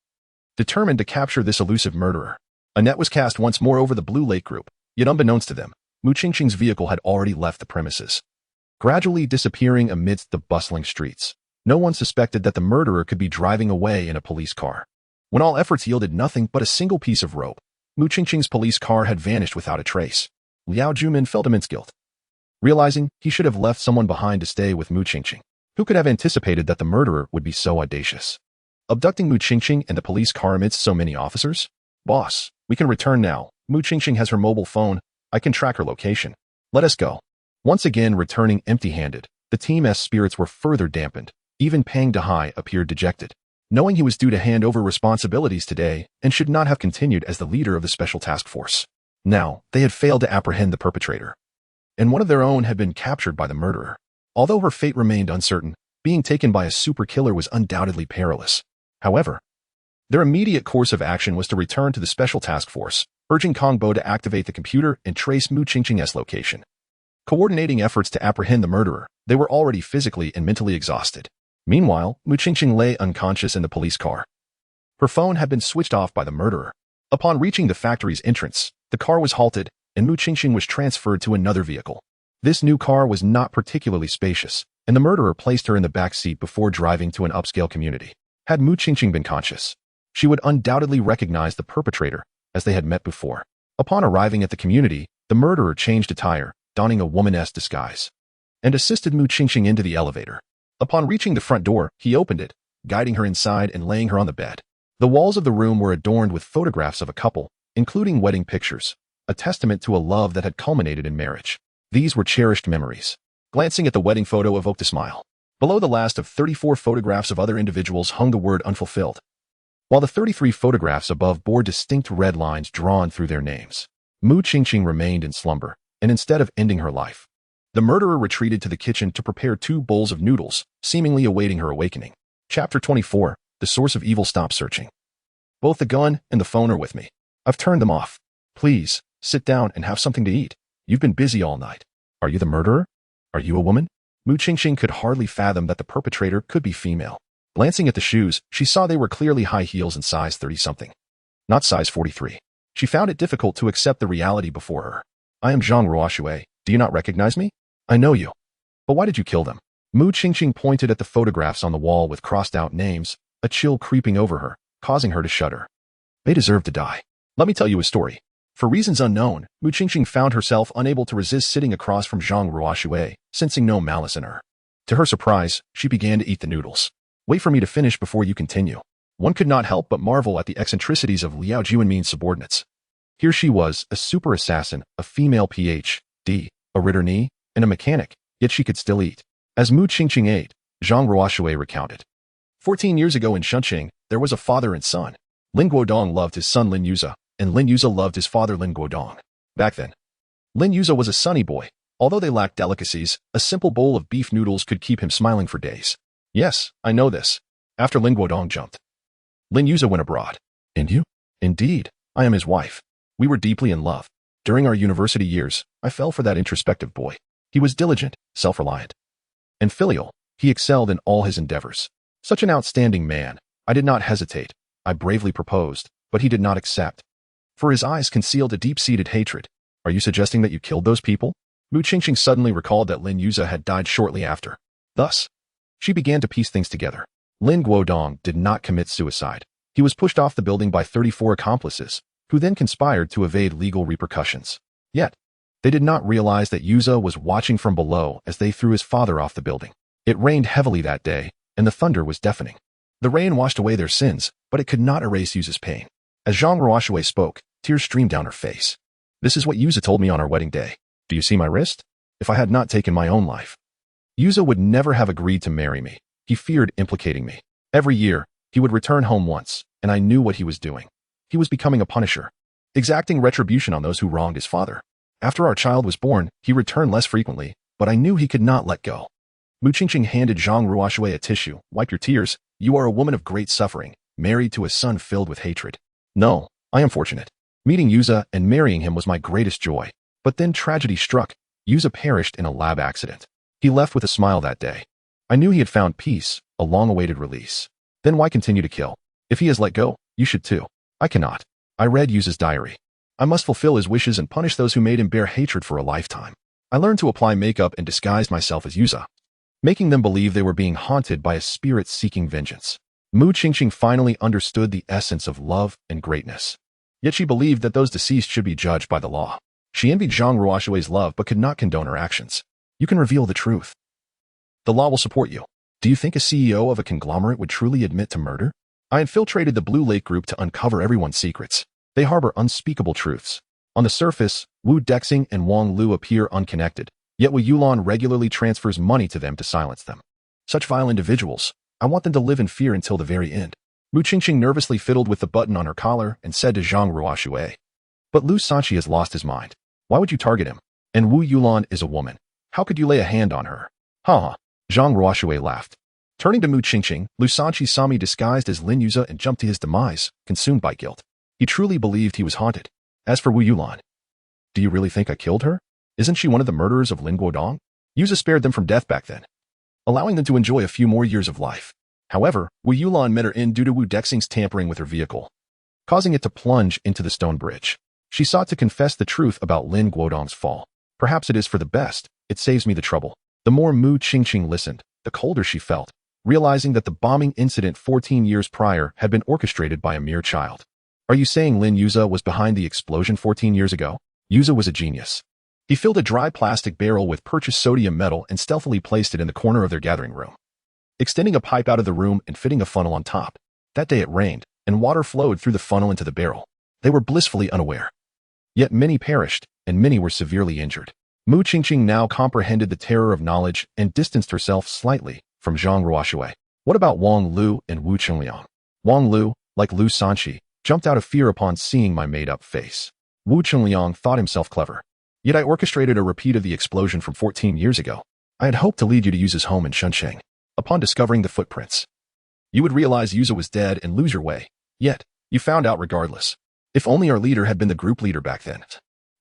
determined to capture this elusive murderer. A net was cast once more over the Blue Lake group, yet unbeknownst to them, Mu Qingqing's vehicle had already left the premises, gradually disappearing amidst the bustling streets. No one suspected that the murderer could be driving away in a police car. When all efforts yielded nothing but a single piece of rope, Mu Qingqing's police car had vanished without a trace. Liao Jumin felt immense guilt, realizing he should have left someone behind to stay with Mu Qingqing. Who could have anticipated that the murderer would be so audacious? Abducting Mu Qingqing and the police car amidst so many officers? Boss, we can return now. Mu Qingqing has her mobile phone. I can track her location. Let us go. Once again returning empty-handed, the team's spirits were further dampened. Even Pang Dehai appeared dejected, knowing he was due to hand over responsibilities today and should not have continued as the leader of the special task force. Now, they had failed to apprehend the perpetrator, and one of their own had been captured by the murderer. Although her fate remained uncertain, being taken by a super killer was undoubtedly perilous. However, their immediate course of action was to return to the special task force, urging Kong Bo to activate the computer and trace Mu Qingqing's location. Coordinating efforts to apprehend the murderer, they were already physically and mentally exhausted. Meanwhile, Mu Qingqing lay unconscious in the police car. Her phone had been switched off by the murderer. Upon reaching the factory's entrance, the car was halted, and Mu Qingqing was transferred to another vehicle. This new car was not particularly spacious, and the murderer placed her in the back seat before driving to an upscale community. Had Mu Qingqing been conscious, she would undoubtedly recognize the perpetrator, as they had met before. Upon arriving at the community, the murderer changed attire, donning a woman-esque disguise, and assisted Mu Qingqing into the elevator. Upon reaching the front door, he opened it, guiding her inside and laying her on the bed. The walls of the room were adorned with photographs of a couple, including wedding pictures, a testament to a love that had culminated in marriage. These were cherished memories. Glancing at the wedding photo evoked a smile. Below the last of 34 photographs of other individuals hung the word unfulfilled, while the 33 photographs above bore distinct red lines drawn through their names. Mu Qingqing remained in slumber, and instead of ending her life, the murderer retreated to the kitchen to prepare 2 bowls of noodles, seemingly awaiting her awakening. Chapter 24, The Source of Evil. Stop searching. Both the gun and the phone are with me. I've turned them off. Please, sit down and have something to eat. You've been busy all night. Are you the murderer? Are you a woman? Mu Qingqing could hardly fathom that the perpetrator could be female. Glancing at the shoes, she saw they were clearly high heels and size 30-something, not size 43. She found it difficult to accept the reality before her. I am Zhang Ruoxue. Do you not recognize me? I know you. But why did you kill them? Mu Qingqing pointed at the photographs on the wall with crossed-out names, a chill creeping over her, causing her to shudder. They deserve to die. Let me tell you a story. For reasons unknown, Mu Qingqing found herself unable to resist sitting across from Zhang Ruoxue, sensing no malice in her. To her surprise, she began to eat the noodles. Wait for me to finish before you continue. One could not help but marvel at the eccentricities of Liao Juanmin's subordinates. Here she was, a super assassin, a female Ph.D., a returee, and a mechanic, yet she could still eat. As Mu Qingqing ate, Zhang Ruoxue recounted. 14 years ago in Shunqing, there was a father and son. Lin Guodong loved his son Lin Yuze, and Lin Yuze loved his father Lin Guodong. Back then, Lin Yuze was a sunny boy. Although they lacked delicacies, a simple bowl of beef noodles could keep him smiling for days. Yes, I know this. After Lin Guodong jumped, Lin Yuze went abroad. And you? Indeed, I am his wife. We were deeply in love. During our university years, I fell for that introspective boy. He was diligent, self-reliant, and filial. He excelled in all his endeavors. Such an outstanding man. I did not hesitate. I bravely proposed, but he did not accept. For his eyes concealed a deep-seated hatred. Are you suggesting that you killed those people? Mu Qingqing suddenly recalled that Lin Yuze had died shortly after. Thus, she began to piece things together. Lin Guodong did not commit suicide. He was pushed off the building by 34 accomplices, who then conspired to evade legal repercussions. Yet, they did not realize that Yuze was watching from below as they threw his father off the building. It rained heavily that day, and the thunder was deafening. The rain washed away their sins, but it could not erase Yuze's pain. As Zhang Ruoxue spoke, tears streamed down her face. This is what Yuze told me on our wedding day. Do you see my wrist? If I had not taken my own life, Yuze would never have agreed to marry me. He feared implicating me. Every year, he would return home once, and I knew what he was doing. He was becoming a punisher, exacting retribution on those who wronged his father. After our child was born, he returned less frequently, but I knew he could not let go. Mu Qingqing handed Zhang Ruoxue a tissue. Wipe your tears. You are a woman of great suffering. married to a son filled with hatred. No, I am fortunate. Meeting Yuza and marrying him was my greatest joy. But then tragedy struck. Yuza perished in a lab accident. He left with a smile that day. I knew he had found peace, a long-awaited release. Then why continue to kill? If he has let go, you should too. I cannot. I read Yuza's diary. I must fulfill his wishes and punish those who made him bear hatred for a lifetime. I learned to apply makeup and disguised myself as Yuza, making them believe they were being haunted by a spirit seeking vengeance. Mu Qingqing finally understood the essence of love and greatness. Yet she believed that those deceased should be judged by the law. She envied Zhang Ruoshui's love but could not condone her actions. You can reveal the truth. The law will support you. Do you think a CEO of a conglomerate would truly admit to murder? I infiltrated the Blue Lake Group to uncover everyone's secrets. They harbor unspeakable truths. On the surface, Wu Dexing and Wang Lu appear unconnected, yet Wu Yulan regularly transfers money to them to silence them. Such vile individuals. I want them to live in fear until the very end. Mu Qingqing nervously fiddled with the button on her collar and said to Zhang Ruoshui, "But Lu Sanqi has lost his mind. Why would you target him? And Wu Yulan is a woman. How could you lay a hand on her?" "Ha ha." Zhang Ruoshui laughed. Turning to Mu Qingqing, Lu Sanqi saw me disguised as Lin Yuza and jumped to his demise, consumed by guilt. He truly believed he was haunted. As for Wu Yulan, do you really think I killed her? Isn't she one of the murderers of Lin Guodong? Yuza spared them from death back then, allowing them to enjoy a few more years of life. However, Wu Yulan met her end due to Wu Dexing's tampering with her vehicle, causing it to plunge into the stone bridge. She sought to confess the truth about Lin Guodong's fall. Perhaps it is for the best. It saves me the trouble. The more Mu Qingqing listened, the colder she felt, realizing that the bombing incident 14 years prior had been orchestrated by a mere child. Are you saying Lin Yuza was behind the explosion 14 years ago? Yuza was a genius. He filled a dry plastic barrel with purchased sodium metal and stealthily placed it in the corner of their gathering room, extending a pipe out of the room and fitting a funnel on top. That day it rained, and water flowed through the funnel into the barrel. They were blissfully unaware. Yet many perished, and many were severely injured. Mu Qingqing now comprehended the terror of knowledge and distanced herself slightly from Zhang Ruoshui. What about Wang Lu and Wu Chengliang? Wang Lu, like Lu Sanqi, jumped out of fear upon seeing my made-up face. Wu Chengliang thought himself clever. Yet I orchestrated a repeat of the explosion from 14 years ago. I had hoped to lead you to Yuza's home in Shunsheng. Upon discovering the footprints, you would realize Yuza was dead and lose your way. Yet, you found out regardless. If only our leader had been the group leader back then.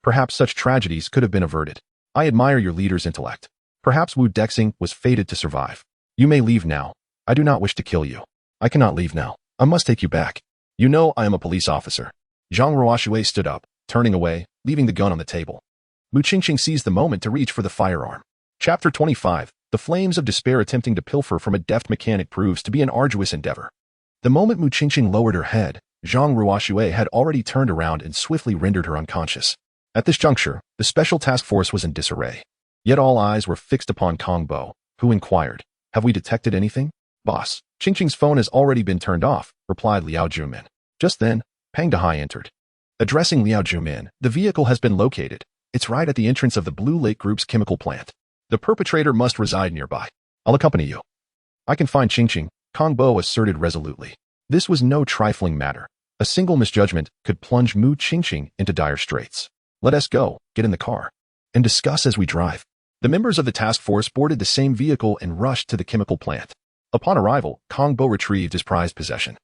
Perhaps such tragedies could have been averted. I admire your leader's intellect. Perhaps Wu Dexing was fated to survive. You may leave now. I do not wish to kill you. I cannot leave now. I must take you back. You know I am a police officer. Zhang Ruoshui stood up, turning away, leaving the gun on the table. Mu Qingqing seized the moment to reach for the firearm. Chapter 25. The flames of despair attempting to pilfer from a deft mechanic proves to be an arduous endeavor. The moment Mu Qingqing lowered her head, Zhang Ruoshui had already turned around and swiftly rendered her unconscious. At this juncture, the special task force was in disarray. Yet all eyes were fixed upon Kong Bo, who inquired, "Have we detected anything?" "Boss, Qingqing's phone has already been turned off," replied Liao Jumin. Just then, Pang Dehai entered. Addressing Liao Jumin, "The vehicle has been located. It's right at the entrance of the Blue Lake Group's chemical plant. The perpetrator must reside nearby. I'll accompany you." "I can find Qingqing," Kong Bo asserted resolutely. This was no trifling matter. A single misjudgment could plunge Mu Qingqing into dire straits. "Let us go, get in the car, and discuss as we drive." The members of the task force boarded the same vehicle and rushed to the chemical plant. Upon arrival, Kong Bo retrieved his prized possession,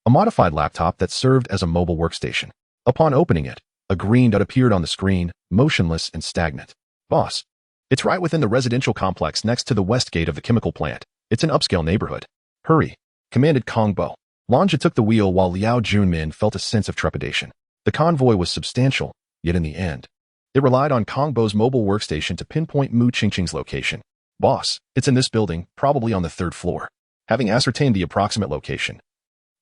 a modified laptop that served as a mobile workstation. Upon opening it, a green dot appeared on the screen, motionless and stagnant. "Boss, it's right within the residential complex next to the west gate of the chemical plant. It's an upscale neighborhood." "Hurry," commanded Kong Bo. Lanja took the wheel while Liao Junmin felt a sense of trepidation. The convoy was substantial, yet in the end, it relied on Kong Bo's mobile workstation to pinpoint Mu Qingqing's location. "Boss, it's in this building, probably on the 3rd floor." Having ascertained the approximate location,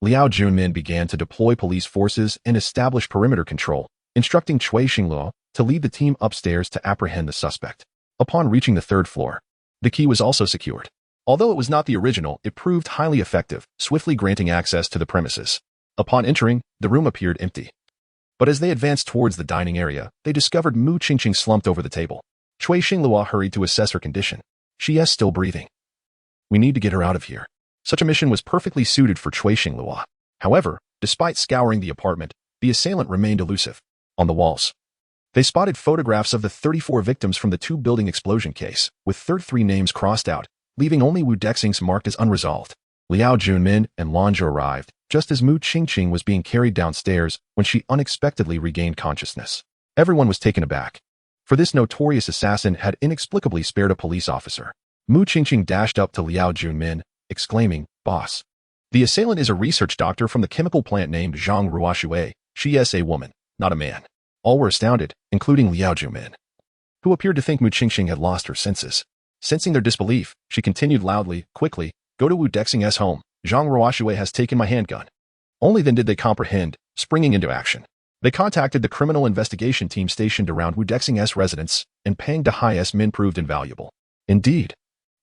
Liao Junmin began to deploy police forces and establish perimeter control, instructing Cui Xingluo to lead the team upstairs to apprehend the suspect. Upon reaching the 3rd floor, the key was also secured. Although it was not the original, it proved highly effective, swiftly granting access to the premises. Upon entering, the room appeared empty. But as they advanced towards the dining area, they discovered Mu Qingqing slumped over the table. Cui Xingluo hurried to assess her condition. She is still breathing. "We need to get her out of here." Such a mission was perfectly suited for Cui Xingluo. However, despite scouring the apartment, the assailant remained elusive. On the walls, they spotted photographs of the 34 victims from the 2-building explosion case, with 33 names crossed out, leaving only Wu Dexing's marked as unresolved. Liao Junmin and Lanja arrived, just as Mu Qingqing was being carried downstairs when she unexpectedly regained consciousness. Everyone was taken aback, for this notorious assassin had inexplicably spared a police officer. Mu Qingqing dashed up to Liao Junmin, exclaiming, "Boss, the assailant is a research doctor from the chemical plant named Zhang Ruoxue. She is a woman, not a man." All were astounded, including Liao Junmin, who appeared to think Mu Qingqing had lost her senses. Sensing their disbelief, she continued loudly, "Quickly, go to Wu Dexing's home. Zhang Ruoxue has taken my handgun." Only then did they comprehend, springing into action. They contacted the criminal investigation team stationed around Wu Dexing's residence, and Pang Dehai's men proved invaluable. Indeed,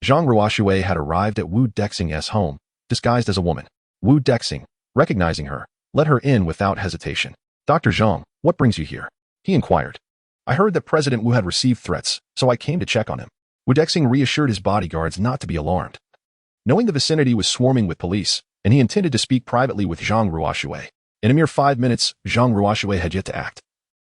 Zhang Ruoxue had arrived at Wu Dexing's home, disguised as a woman. Wu Dexing, recognizing her, let her in without hesitation. "Dr. Zhang, what brings you here?" he inquired. "I heard that President Wu had received threats, so I came to check on him." Wu Dexing reassured his bodyguards not to be alarmed, knowing the vicinity was swarming with police, and he intended to speak privately with Zhang Ruoxue. In a mere 5 minutes, Zhang Ruoxue had yet to act.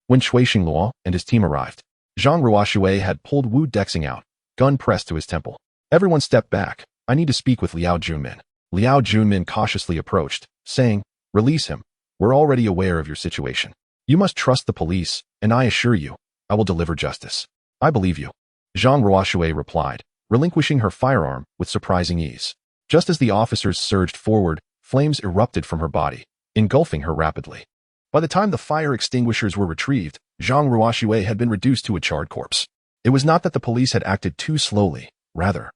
When Cui Xingluo and his team arrived, Zhang Ruoxue had pulled Wu Dexing out, gun pressed to his temple. Everyone stepped back. "I need to speak with Liao Junmin." Liao Junmin cautiously approached, saying, "Release him. We're already aware of your situation. You must trust the police, and I assure you, I will deliver justice." "I believe you," Zhang Ruoxue replied, relinquishing her firearm with surprising ease. Just as the officers surged forward, flames erupted from her body, engulfing her rapidly. By the time the fire extinguishers were retrieved, Zhang Ruoxue had been reduced to a charred corpse. It was not that the police had acted too slowly, rather,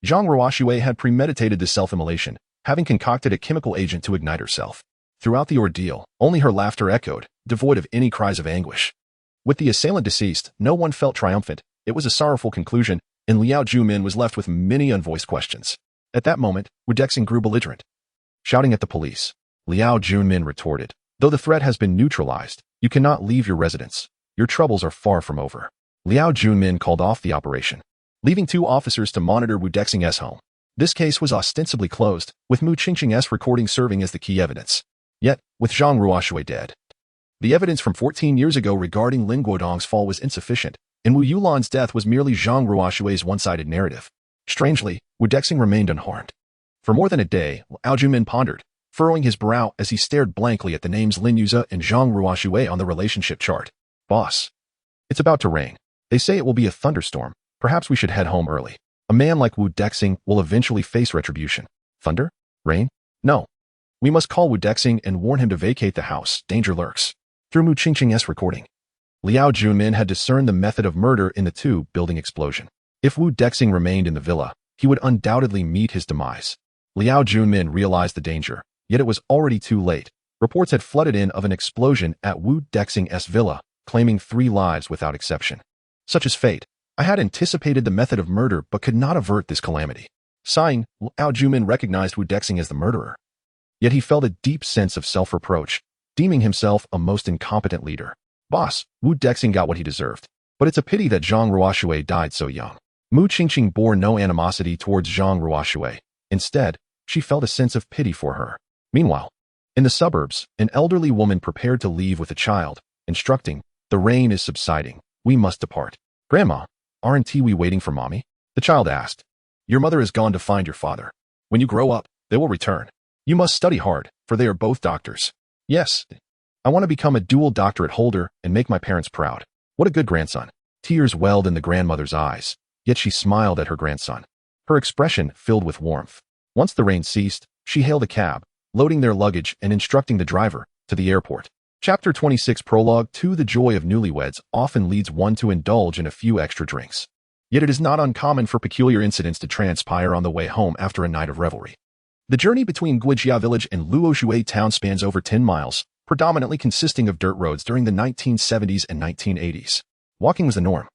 Zhang Ruoxue had premeditated the self-immolation, having concocted a chemical agent to ignite herself. Throughout the ordeal, only her laughter echoed, devoid of any cries of anguish. With the assailant deceased, no one felt triumphant. It was a sorrowful conclusion, and Liao Junmin was left with many unvoiced questions. At that moment, Wu Dexing grew belligerent. Shouting at the police, Liao Junmin retorted, "Though the threat has been neutralized, you cannot leave your residence. Your troubles are far from over." Liao Junmin called off the operation, leaving 2 officers to monitor Wu Dexing's home. This case was ostensibly closed, with Mu Qingqing's recording serving as the key evidence. Yet, with Zhang Ruoxue dead, the evidence from 14 years ago regarding Lin Guodong's fall was insufficient, and Wu Yulan's death was merely Zhang Ruoxue's one-sided narrative. Strangely, Wu Dexing remained unharmed. For more than a day, Liao Junmin pondered, furrowing his brow as he stared blankly at the names Lin Yuze and Zhang Ruoxue on the relationship chart. "Boss, it's about to rain. They say it will be a thunderstorm. Perhaps we should head home early. A man like Wu Dexing will eventually face retribution." "Thunder? Rain? No. We must call Wu Dexing and warn him to vacate the house. Danger lurks." Through Mu Qingqing's recording, Liao Junmin had discerned the method of murder in the 2-building explosion. If Wu Dexing remained in the villa, he would undoubtedly meet his demise. Liao Junmin realized the danger, yet it was already too late. Reports had flooded in of an explosion at Wu Dexing's villa, claiming 3 lives without exception. Such is fate. I had anticipated the method of murder but could not avert this calamity. Sighing, Liao Junmin recognized Wu Dexing as the murderer. Yet he felt a deep sense of self-reproach, deeming himself a most incompetent leader. "Boss, Wu Dexing got what he deserved. But it's a pity that Zhang Ruoxue died so young." Mu Qingqing bore no animosity towards Zhang Ruoxue. Instead, she felt a sense of pity for her. Meanwhile, in the suburbs, an elderly woman prepared to leave with a child, instructing, "The rain is subsiding. We must depart." "Grandma, aren't we waiting for Mommy?" the child asked. "Your mother has gone to find your father. When you grow up, they will return. You must study hard, for they are both doctors." "Yes, I want to become a dual doctorate holder and make my parents proud." "What a good grandson." Tears welled in the grandmother's eyes, yet she smiled at her grandson, her expression filled with warmth. Once the rain ceased, she hailed a cab, loading their luggage and instructing the driver to the airport. Chapter 26 Prologue to the joy of newlyweds often leads one to indulge in a few extra drinks. Yet it is not uncommon for peculiar incidents to transpire on the way home after a night of revelry. The journey between Guijia village and Luoxue town spans over 10 miles, predominantly consisting of dirt roads during the 1970s and 1980s. Walking was the norm,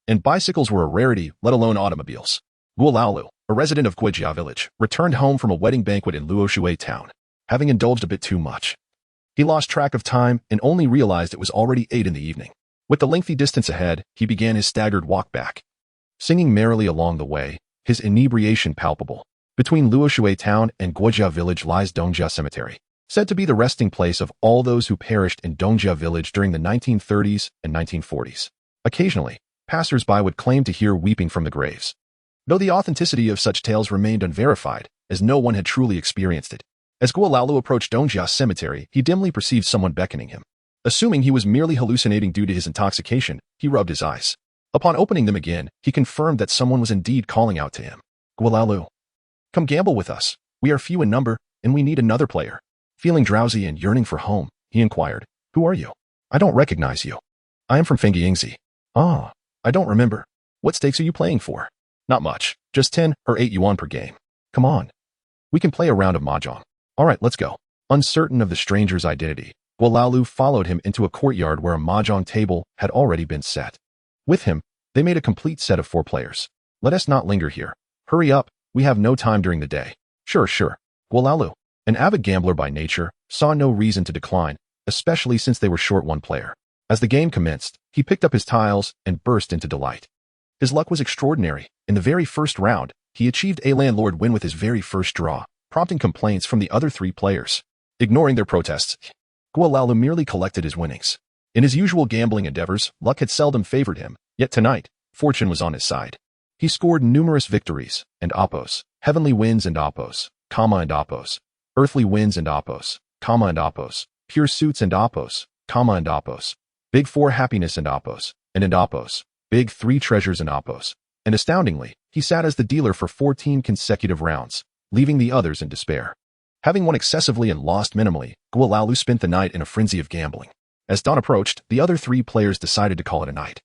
and bicycles were a rarity, let alone automobiles. Guolaolu, a resident of Guijia village, returned home from a wedding banquet in Luoxue town, having indulged a bit too much. He lost track of time and only realized it was already 8 in the evening. With the lengthy distance ahead, he began his staggered walk back, singing merrily along the way, his inebriation palpable. Between Luoxue town and Guijia village lies Dongjia Cemetery, said to be the resting place of all those who perished in Dongjia village during the 1930s and 1940s. Occasionally, passers-by would claim to hear weeping from the graves, though the authenticity of such tales remained unverified, as no one had truly experienced it. As Gualalu approached Dongjia's cemetery, he dimly perceived someone beckoning him. Assuming he was merely hallucinating due to his intoxication, he rubbed his eyes. Upon opening them again, he confirmed that someone was indeed calling out to him. Gualalu, come gamble with us. We are few in number, and we need another player. Feeling drowsy and yearning for home, he inquired, who are you? I don't recognize you. I am from Fengiyingzi. Ah, I don't remember. What stakes are you playing for? Not much, just 10 or 8 yuan per game. Come on. We can play a round of mahjong. All right, let's go. Uncertain of the stranger's identity, Gualalu followed him into a courtyard where a mahjong table had already been set. With him, they made a complete set of 4 players. Let us not linger here. Hurry up, we have no time during the day. Sure. Gualalu, an avid gambler by nature, saw no reason to decline, especially since they were short 1 player. As the game commenced, he picked up his tiles and burst into delight. His luck was extraordinary. In the very first round, he achieved a landlord win with his very first draw, prompting complaints from the other 3 players. Ignoring their protests, Gualalu merely collected his winnings. In his usual gambling endeavors, luck had seldom favored him, yet tonight, fortune was on his side. He scored numerous victories, and oppos, heavenly wins and oppos, and oppos, earthly wins and oppos, and oppos, pure suits and oppos, and oppos, big 4 happiness and oppos, and oppos, big 3 treasures and oppos. And astoundingly, he sat as the dealer for 14 consecutive rounds, leaving the others in despair. Having won excessively and lost minimally, Gualalu spent the night in a frenzy of gambling. As dawn approached, the other 3 players decided to call it a night.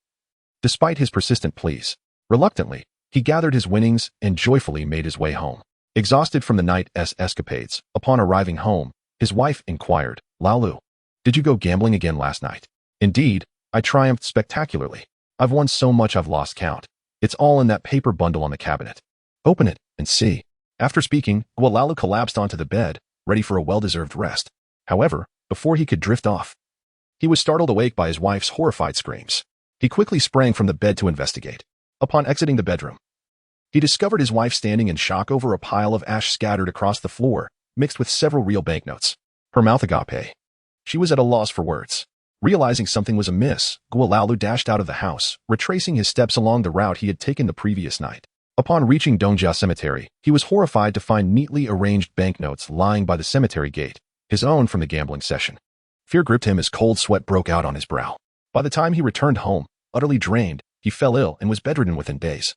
Despite his persistent pleas, reluctantly, he gathered his winnings and joyfully made his way home. Exhausted from the night's escapades, upon arriving home, his wife inquired, Laolu, did you go gambling again last night? Indeed, I triumphed spectacularly. I've won so much I've lost count. It's all in that paper bundle on the cabinet. Open it and see. After speaking, Gualalu collapsed onto the bed, ready for a well-deserved rest. However, before he could drift off, he was startled awake by his wife's horrified screams. He quickly sprang from the bed to investigate. Upon exiting the bedroom, he discovered his wife standing in shock over a pile of ash scattered across the floor, mixed with several real banknotes. Her mouth agape. She was at a loss for words. Realizing something was amiss, Gualalu dashed out of the house, retracing his steps along the route he had taken the previous night. Upon reaching Dongjia Cemetery, he was horrified to find neatly arranged banknotes lying by the cemetery gate, his own from the gambling session. Fear gripped him as cold sweat broke out on his brow. By the time he returned home, utterly drained, he fell ill and was bedridden within days,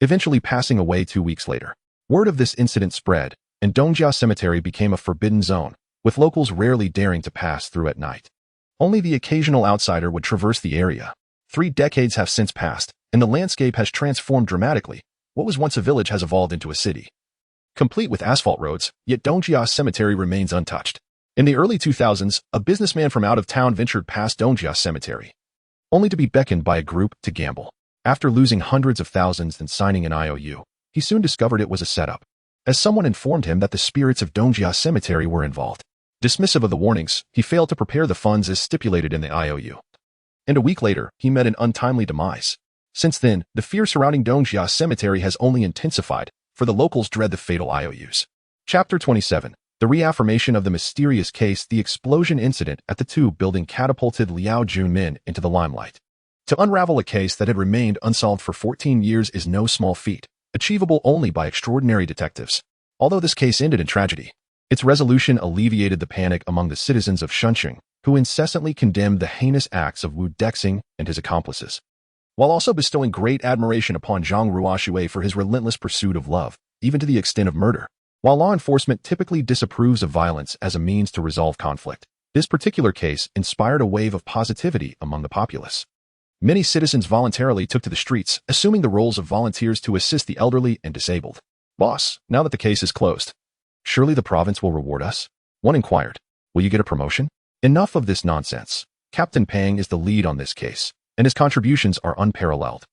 eventually passing away 2 weeks later. Word of this incident spread, and Dongjia Cemetery became a forbidden zone, with locals rarely daring to pass through at night. Only the occasional outsider would traverse the area. 3 decades have since passed, and the landscape has transformed dramatically. What was once a village has evolved into a city, complete with asphalt roads, yet Dongjia Cemetery remains untouched. In the early 2000s, a businessman from out of town ventured past Dongjia Cemetery, only to be beckoned by a group to gamble. After losing hundreds of thousands and signing an IOU, he soon discovered it was a setup, as someone informed him that the spirits of Dongjia Cemetery were involved. Dismissive of the warnings, he failed to prepare the funds as stipulated in the IOU. And a week later, he met an untimely demise. Since then, the fear surrounding Dongjia Cemetery has only intensified, for the locals dread the fatal IOUs. Chapter 27. The reaffirmation of the mysterious case. The explosion incident at the 2 building catapulted Liao Junmin into the limelight. To unravel a case that had remained unsolved for 14 years is no small feat, achievable only by extraordinary detectives. Although this case ended in tragedy, its resolution alleviated the panic among the citizens of Shunqing, who incessantly condemned the heinous acts of Wu Dexing and his accomplices, while also bestowing great admiration upon Zhang Ruoxue for his relentless pursuit of love, even to the extent of murder. While law enforcement typically disapproves of violence as a means to resolve conflict, this particular case inspired a wave of positivity among the populace. Many citizens voluntarily took to the streets, assuming the roles of volunteers to assist the elderly and disabled. Boss, now that the case is closed, surely the province will reward us? One inquired. Will you get a promotion? Enough of this nonsense. Captain Pang is the lead on this case, and his contributions are unparalleled.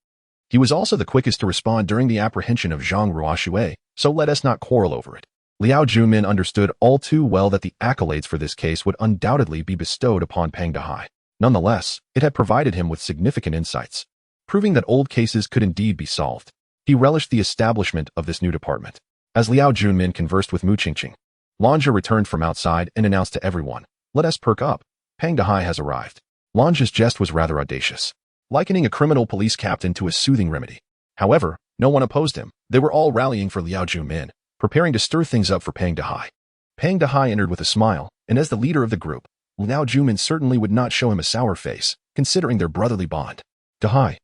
He was also the quickest to respond during the apprehension of Zhang Ruoxue, so let us not quarrel over it. Liao Junmin understood all too well that the accolades for this case would undoubtedly be bestowed upon Pang Dehai. Nonetheless, it had provided him with significant insights, proving that old cases could indeed be solved. He relished the establishment of this new department. As Liao Junmin conversed with Mu Qingqing, Lanja returned from outside and announced to everyone, let us perk up. Pang Dehai has arrived. Lanja's jest was rather audacious, likening a criminal police captain to a soothing remedy. However, no one opposed him. They were all rallying for Liao Junmin, preparing to stir things up for Pang Dehai. Pang Dehai entered with a smile, and as the leader of the group, Liao Jumin certainly would not show him a sour face, considering their brotherly bond. Dehai,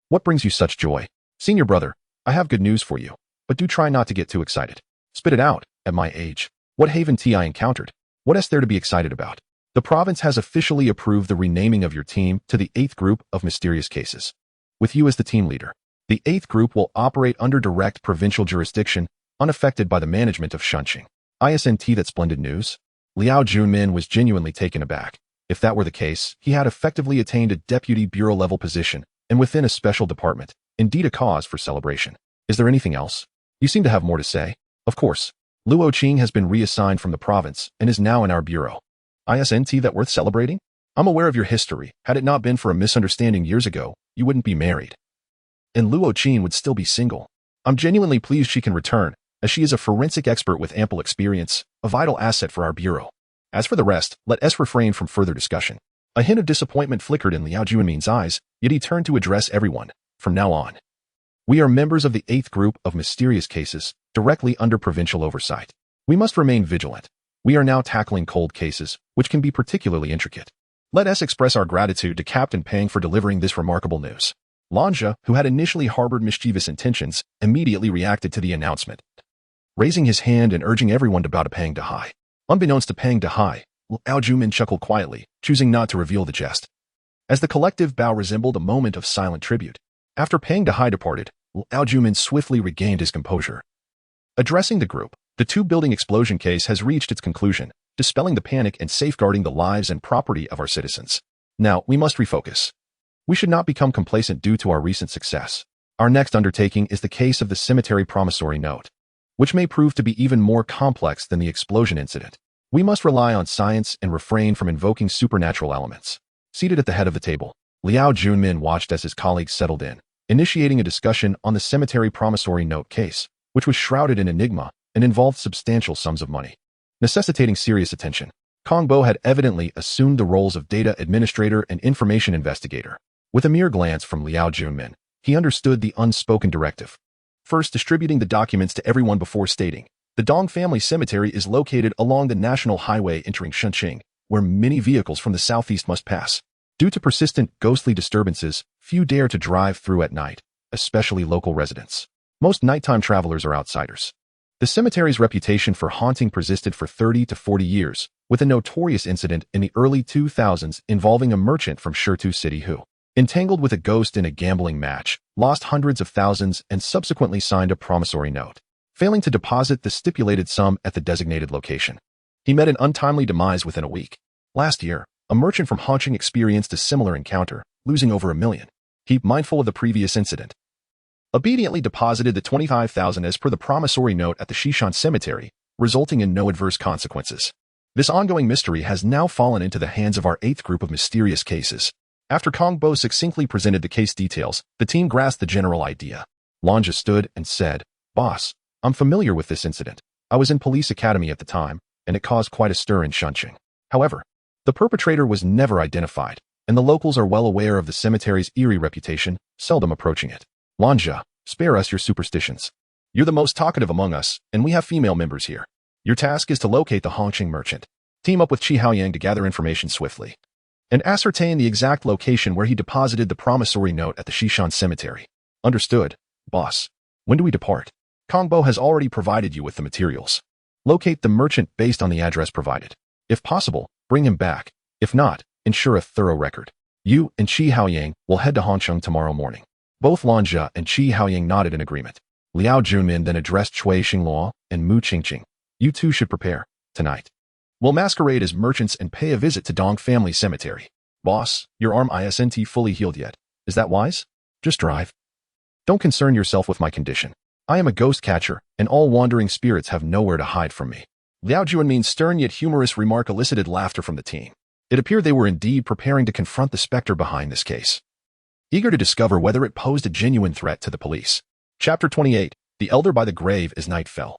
what brings you such joy? Senior brother, I have good news for you, but do try not to get too excited. Spit it out, at my age. What haven tea I encountered? What is there to be excited about? The province has officially approved the renaming of your team to the 8th Group of Mysterious Cases. With you as the team leader, the 8th Group will operate under direct provincial jurisdiction, unaffected by the management of Shunqing. Isn't that splendid news? Liao Junmin was genuinely taken aback. If that were the case, he had effectively attained a deputy bureau-level position, and within a special department, indeed a cause for celebration. Is there anything else? You seem to have more to say. Of course. Luo Qing has been reassigned from the province and is now in our bureau. Isn't that worth celebrating? I'm aware of your history. Had it not been for a misunderstanding years ago, you wouldn't be married. And Luo Qing would still be single. I'm genuinely pleased she can return, as she is a forensic expert with ample experience, a vital asset for our bureau. As for the rest, let us refrain from further discussion. A hint of disappointment flickered in Liao Junmin's eyes, yet he turned to address everyone. From now on, we are members of the 8th Group of Mysterious Cases, directly under provincial oversight. We must remain vigilant. We are now tackling cold cases, which can be particularly intricate. Let us express our gratitude to Captain Pang for delivering this remarkable news. Lanja, who had initially harbored mischievous intentions, immediately reacted to the announcement, raising his hand and urging everyone to bow to Pang Dehai. Unbeknownst to Pang Dehai, Liao Jumin chuckled quietly, choosing not to reveal the jest. As the collective bow resembled a moment of silent tribute, after Pang Dehai departed, Liao Jumin swiftly regained his composure. Addressing the group, the two-building explosion case has reached its conclusion, dispelling the panic and safeguarding the lives and property of our citizens. Now, we must refocus. We should not become complacent due to our recent success. Our next undertaking is the case of the cemetery promissory note, which may prove to be even more complex than the explosion incident. We must rely on science and refrain from invoking supernatural elements. Seated at the head of the table, Liao Junmin watched as his colleagues settled in, initiating a discussion on the cemetery promissory note case, which was shrouded in enigma and involved substantial sums of money. Necessitating serious attention, Kong Bo had evidently assumed the roles of data administrator and information investigator. With a mere glance from Liao Junmin, he understood the unspoken directive. First, distributing the documents to everyone before stating, the Dong family cemetery is located along the national highway entering Shunqing, where many vehicles from the southeast must pass. Due to persistent ghostly disturbances, few dare to drive through at night, especially local residents. Most nighttime travelers are outsiders. The cemetery's reputation for haunting persisted for 30 to 40 years, with a notorious incident in the early 2000s involving a merchant from Shirtu City who, entangled with a ghost in a gambling match, lost hundreds of thousands and subsequently signed a promissory note, failing to deposit the stipulated sum at the designated location. He met an untimely demise within a week. Last year, a merchant from Hongqing experienced a similar encounter, losing over $1 million. He, mindful of the previous incident, obediently deposited the 25,000 as per the promissory note at the Shishan Cemetery, resulting in no adverse consequences. This ongoing mystery has now fallen into the hands of our 8th Group of Mysterious Cases. After Kong Bo succinctly presented the case details, the team grasped the general idea. Lanja stood and said, "Boss, I'm familiar with this incident. I was in police academy at the time, and it caused quite a stir in Shunqing. However, the perpetrator was never identified, and the locals are well aware of the cemetery's eerie reputation, seldom approaching it. Lanja, spare us your superstitions. You're the most talkative among us, and we have female members here. Your task is to locate the Hongqing merchant. Team up with Qi Haoyang to gather information swiftly, and ascertain the exact location where he deposited the promissory note at the Shishan Cemetery. Understood, boss. When do we depart? Kong Bo has already provided you with the materials. Locate the merchant based on the address provided. If possible, bring him back. If not, ensure a thorough record. You and Qi Haoyang will head to Hongqing tomorrow morning." Both Lanja and Qi Haoyang nodded in agreement. Liao Junmin then addressed Cui Xingluo and Mu Qingqing. "You two should prepare. Tonight, we'll masquerade as merchants and pay a visit to Dong Family Cemetery. Boss, your arm isn't fully healed yet. Is that wise? Just drive. Don't concern yourself with my condition. I am a ghost catcher, and all wandering spirits have nowhere to hide from me." Liao Junmin's stern yet humorous remark elicited laughter from the team. It appeared they were indeed preparing to confront the specter behind this case, eager to discover whether it posed a genuine threat to the police. Chapter 28, The Elder by the Grave as Night Fell.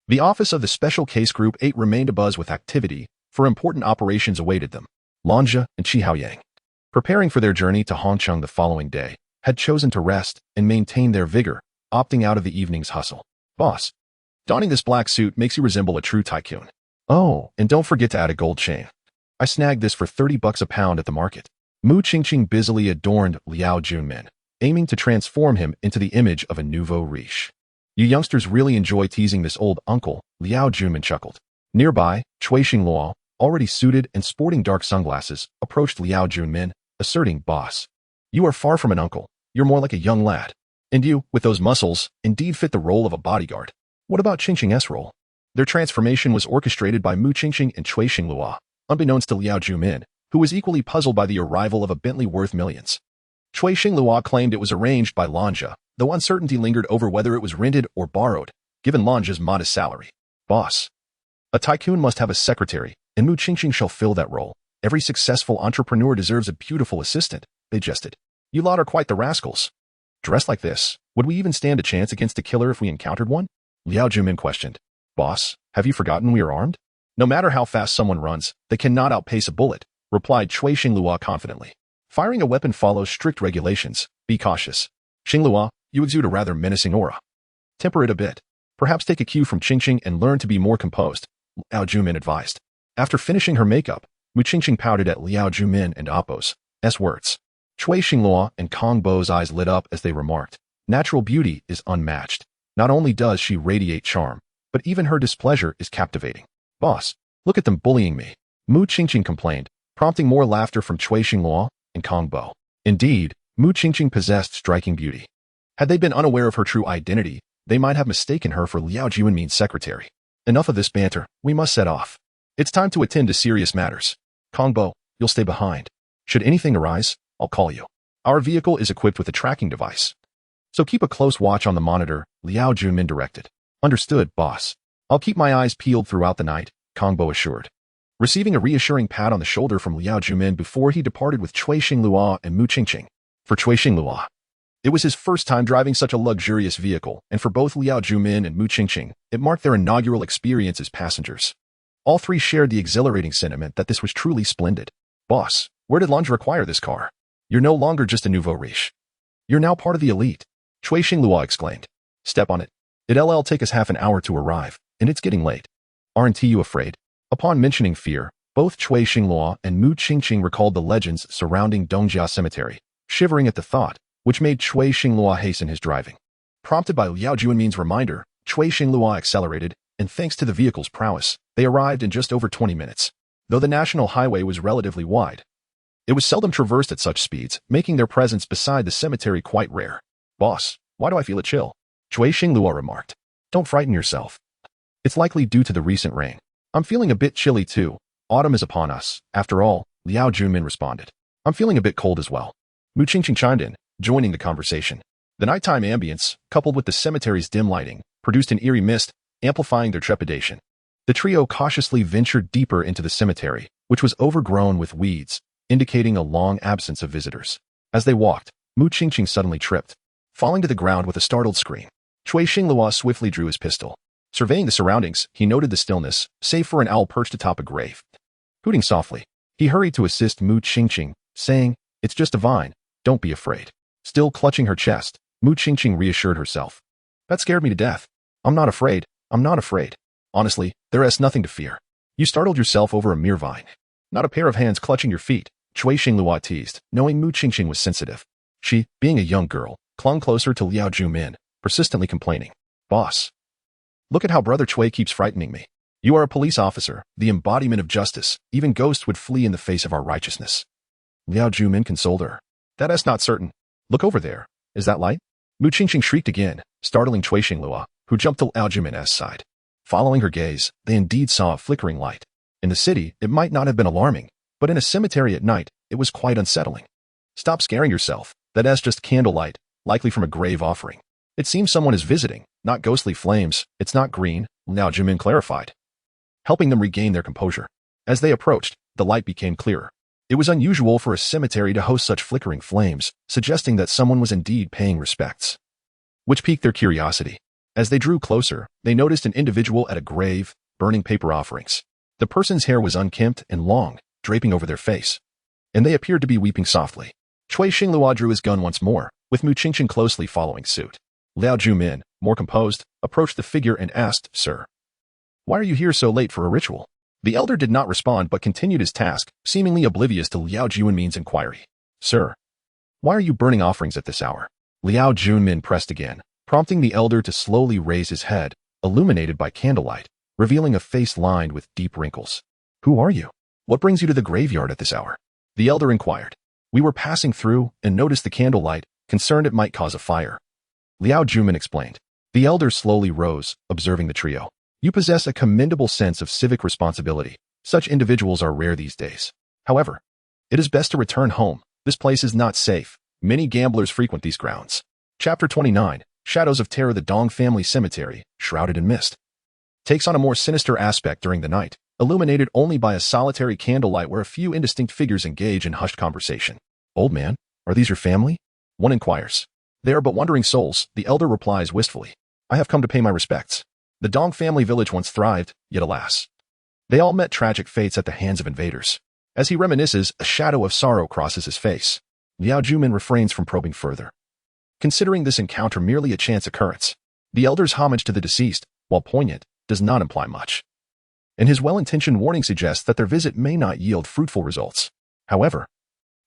The office of the Special Case Group 8 remained abuzz with activity, for important operations awaited them. Lanja and Qi Haoyang, preparing for their journey to Hongqing the following day, had chosen to rest and maintain their vigor, opting out of the evening's hustle. "Boss, donning this black suit makes you resemble a true tycoon. Oh, and don't forget to add a gold chain. I snagged this for 30 bucks a pound at the market. Mu Qingqing busily adorned Liao Junmin, aiming to transform him into the image of a nouveau riche. You youngsters really enjoy teasing this old uncle, Liao Junmin chuckled. Nearby, Cui Xingluo, already suited and sporting dark sunglasses, approached Liao Junmin, asserting, "Boss, you are far from an uncle. You're more like a young lad. And you, with those muscles, indeed fit the role of a bodyguard. What about Qingqing's role?" Their transformation was orchestrated by Mu Qingqing and Cui Xingluo, unbeknownst to Liao Junmin, who was equally puzzled by the arrival of a Bentley worth millions. Cui Xingluo claimed it was arranged by Lanja, though uncertainty lingered over whether it was rented or borrowed, given Lanja's modest salary. "Boss, a tycoon must have a secretary, and Mu Qingqing shall fill that role. Every successful entrepreneur deserves a beautiful assistant," they jested. "You lot are quite the rascals. Dressed like this, would we even stand a chance against a killer if we encountered one?" Liao Junmin questioned. "Boss, have you forgotten we are armed? No matter how fast someone runs, they cannot outpace a bullet," replied Cui Xingluo confidently. "Firing a weapon follows strict regulations. Be cautious. Xingluo, you exude a rather menacing aura. Temper it a bit. Perhaps take a cue from Qingqing and learn to be more composed," Liao Junmin advised. After finishing her makeup, Mu Qingqing pouted at Liao Junmin and Appo's words. Cui Xingluo and Kong Bo's eyes lit up as they remarked, "Natural beauty is unmatched. Not only does she radiate charm, but even her displeasure is captivating. Boss, look at them bullying me," Mu Qingqing complained, prompting more laughter from Cui Xingluo and Kong Bo. Indeed, Mu Qingqing possessed striking beauty. Had they been unaware of her true identity, they might have mistaken her for Liao Junmin's secretary. Enough of this banter, we must set off. It's time to attend to serious matters. Kong Bo, you'll stay behind. Should anything arise, I'll call you. Our vehicle is equipped with a tracking device, so keep a close watch on the monitor," Liao Junmin directed. "Understood, boss. I'll keep my eyes peeled throughout the night," Kong Bo assured. Receiving a reassuring pat on the shoulder from Liao Junmin before he departed with Cui Xingluo and Mu Qingqing. For Cui Xingluo, it was his first time driving such a luxurious vehicle, and for both Liao Junmin and Mu Qingqing, it marked their inaugural experience as passengers. All three shared the exhilarating sentiment that this was truly splendid. "Boss, where did Lanja acquire this car? You're no longer just a nouveau riche. You're now part of the elite," Cui Xingluo exclaimed. "Step on it. It'll take us half an hour to arrive, and it's getting late. Aren't you afraid?" Upon mentioning fear, both Cui Xingluo and Mu Qingqing recalled the legends surrounding Dongjia Cemetery, shivering at the thought, which made Cui Xingluo hasten his driving. Prompted by Liao Junmin's reminder, Cui Xingluo accelerated, and thanks to the vehicle's prowess, they arrived in just over 20 minutes. Though the national highway was relatively wide, it was seldom traversed at such speeds, making their presence beside the cemetery quite rare. "Boss, why do I feel a chill?" Cui Xingluo remarked. "Don't frighten yourself. It's likely due to the recent rain. I'm feeling a bit chilly too. Autumn is upon us, after all," Liao Junmin responded. "I'm feeling a bit cold as well." Mu Qingqing chimed in, joining the conversation. The nighttime ambience, coupled with the cemetery's dim lighting, produced an eerie mist, amplifying their trepidation. The trio cautiously ventured deeper into the cemetery, which was overgrown with weeds, indicating a long absence of visitors. As they walked, Mu Qingqing suddenly tripped, falling to the ground with a startled scream. Cui Xingluo swiftly drew his pistol. Surveying the surroundings, he noted the stillness, save for an owl perched atop a grave. Hooting softly, he hurried to assist Mu Qingqing, saying, "It's just a vine, don't be afraid." Still clutching her chest, Mu Qingqing reassured herself. "That scared me to death. I'm not afraid. I'm not afraid. Honestly, there is nothing to fear. You startled yourself over a mere vine. Not a pair of hands clutching your feet," Cui Xingluo teased, knowing Mu Qingqing was sensitive. She, being a young girl, clung closer to Liao Junmin, persistently complaining. "Boss, look at how Brother Cui keeps frightening me. You are a police officer, the embodiment of justice. Even ghosts would flee in the face of our righteousness." Liao Junmin consoled her. "That is not certain. Look over there. Is that light?" Mu Qingqing shrieked again, startling Cui Xingluo, who jumped to Liao Junmin's side. Following her gaze, they indeed saw a flickering light. In the city, it might not have been alarming, but in a cemetery at night, it was quite unsettling. "Stop scaring yourself. That is just candlelight, likely from a grave offering. It seems someone is visiting, not ghostly flames. It's not green," Liao Junmin clarified, helping them regain their composure. As they approached, the light became clearer. It was unusual for a cemetery to host such flickering flames, suggesting that someone was indeed paying respects, which piqued their curiosity. As they drew closer, they noticed an individual at a grave, burning paper offerings. The person's hair was unkempt and long, draping over their face, and they appeared to be weeping softly. Cui Xingluo drew his gun once more, with Mu Qingqing closely following suit. Liao Junmin, more composed, approached the figure and asked, "Sir, why are you here so late for a ritual?" The elder did not respond but continued his task, seemingly oblivious to Liao Junmin's inquiry. Sir, why are you burning offerings at this hour? Liao Junmin pressed again, prompting the elder to slowly raise his head, illuminated by candlelight, revealing a face lined with deep wrinkles. Who are you? What brings you to the graveyard at this hour? The elder inquired. We were passing through and noticed the candlelight, concerned it might cause a fire. Liao Junmin explained. The elder slowly rose, observing the trio. You possess a commendable sense of civic responsibility. Such individuals are rare these days. However, it is best to return home. This place is not safe. Many gamblers frequent these grounds. Chapter 29, Shadows of Terror. The Dong family cemetery, shrouded in mist, takes on a more sinister aspect during the night, illuminated only by a solitary candlelight where a few indistinct figures engage in hushed conversation. Old man, are these your family? One inquires. They are but wandering souls, the elder replies wistfully. I have come to pay my respects. The Dong family village once thrived, yet alas, they all met tragic fates at the hands of invaders. As he reminisces, a shadow of sorrow crosses his face. Liao Junmin refrains from probing further, considering this encounter merely a chance occurrence. The elder's homage to the deceased, while poignant, does not imply much, and his well-intentioned warning suggests that their visit may not yield fruitful results. However,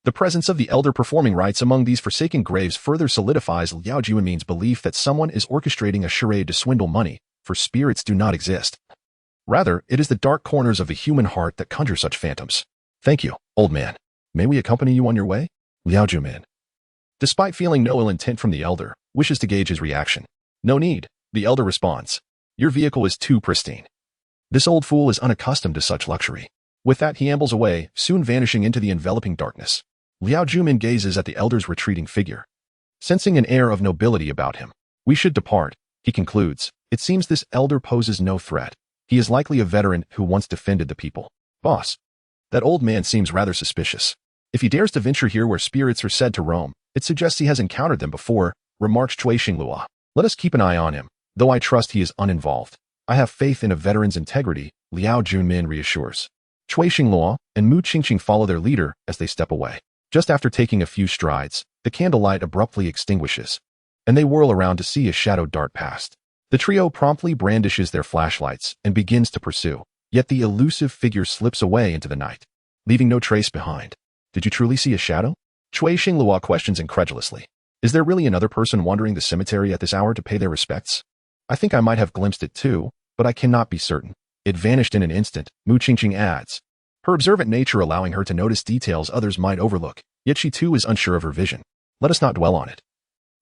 the presence of the elder performing rites among these forsaken graves further solidifies Liao Junmin's belief that someone is orchestrating a charade to swindle money, for spirits do not exist. Rather, it is the dark corners of the human heart that conjure such phantoms. Thank you, old man. May we accompany you on your way? Liao Junmin, despite feeling no ill intent from the elder, wishes to gauge his reaction. No need, the elder responds. Your vehicle is too pristine. This old fool is unaccustomed to such luxury. With that he ambles away, soon vanishing into the enveloping darkness. Liao Junmin gazes at the elder's retreating figure, sensing an air of nobility about him. We should depart, he concludes. It seems this elder poses no threat. He is likely a veteran who once defended the people. Boss, that old man seems rather suspicious. If he dares to venture here where spirits are said to roam, it suggests he has encountered them before, remarks Cui Xinglua. Let us keep an eye on him, though I trust he is uninvolved. I have faith in a veteran's integrity, Liao Junmin reassures. Cui Xinglua and Mu Qingqing follow their leader as they step away. Just after taking a few strides, the candlelight abruptly extinguishes, and they whirl around to see a shadow dart past. The trio promptly brandishes their flashlights and begins to pursue, yet the elusive figure slips away into the night, leaving no trace behind. Did you truly see a shadow? Cui Xinglua questions incredulously. Is there really another person wandering the cemetery at this hour to pay their respects? I think I might have glimpsed it too, but I cannot be certain. It vanished in an instant, Mu Qingqing adds, her observant nature allowing her to notice details others might overlook, yet she too is unsure of her vision. Let us not dwell on it.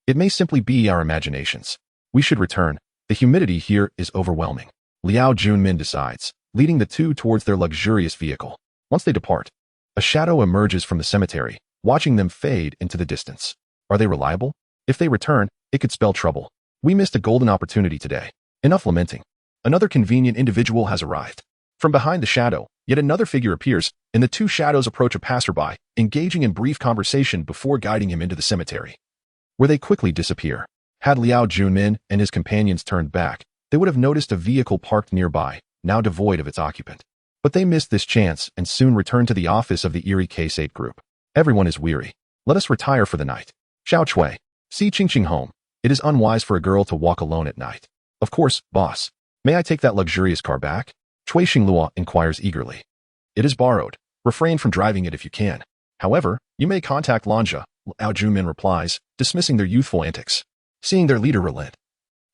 It may simply be our imaginations. We should return. The humidity here is overwhelming. Liao Junmin decides, leading the two towards their luxurious vehicle. Once they depart, a shadow emerges from the cemetery, watching them fade into the distance. Are they reliable? If they return, it could spell trouble. We missed a golden opportunity today. Enough lamenting. Another convenient individual has arrived. From behind the shadow, yet another figure appears, and the two shadows approach a passerby, engaging in brief conversation before guiding him into the cemetery, where they quickly disappear. Had Liao Junmin and his companions turned back, they would have noticed a vehicle parked nearby, now devoid of its occupant. But they missed this chance and soon returned to the office of the Erie Case 8 group. Everyone is weary. Let us retire for the night. Xiao Cui, see Qingqing home. It is unwise for a girl to walk alone at night. Of course, boss. May I take that luxurious car back? Cui Xinglua inquires eagerly. It is borrowed. Refrain from driving it if you can. However, you may contact Lanja, Liao Junmin replies, dismissing their youthful antics. Seeing their leader relent,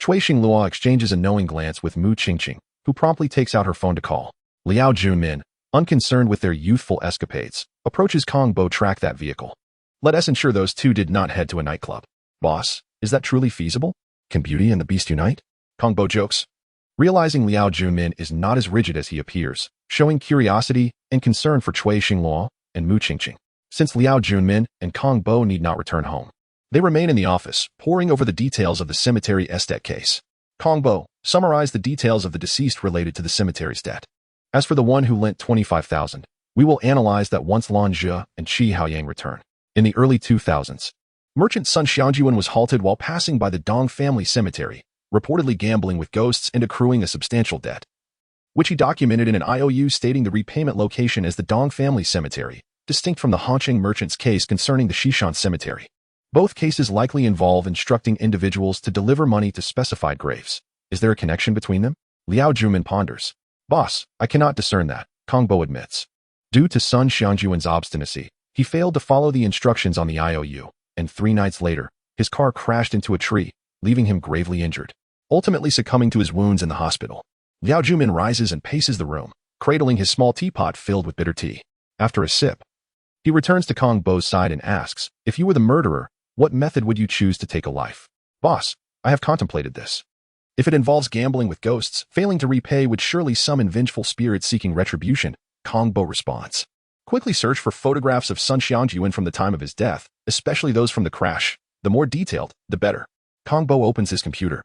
Cui Xinglua exchanges a knowing glance with Mu Qingqing, who promptly takes out her phone to call. Liao Junmin, unconcerned with their youthful escapades, approaches Kong Bo track that vehicle. Let us ensure those two did not head to a nightclub. Boss, is that truly feasible? Can Beauty and the Beast unite? Kong Bo jokes, realizing Liao Junmin is not as rigid as he appears, showing curiosity and concern for Cui Xinglua and Mu Qingqing. Since Liao Junmin and Kong Bo need not return home, they remain in the office, poring over the details of the cemetery estate case. Kong Bo summarized the details of the deceased related to the cemetery's debt. As for the one who lent 25,000, we will analyze that once Lan Zhe and Qi Haoyang return. In the early 2000s, merchant Sun Xiangjuan was halted while passing by the Dong family cemetery, reportedly gambling with ghosts and accruing a substantial debt, which he documented in an IOU stating the repayment location as the Dong family cemetery, distinct from the Hongqing merchant's case concerning the Xishan cemetery. Both cases likely involve instructing individuals to deliver money to specified graves. Is there a connection between them? Liao Junmin ponders. Boss, I cannot discern that, Kong Bo admits. Due to Sun Xiangjuan's obstinacy, he failed to follow the instructions on the IOU, and 3 nights later, his car crashed into a tree, leaving him gravely injured, ultimately succumbing to his wounds in the hospital. Liao Jumin rises and paces the room, cradling his small teapot filled with bitter tea. After a sip, he returns to Kong Bo's side and asks, if you were the murderer, what method would you choose to take a life? Boss, I have contemplated this. If it involves gambling with ghosts, failing to repay would surely summon vengeful spirits seeking retribution, Kong Bo responds. Quickly search for photographs of Sun Xiangjuan from the time of his death, especially those from the crash. The more detailed, the better. Kong Bo opens his computer,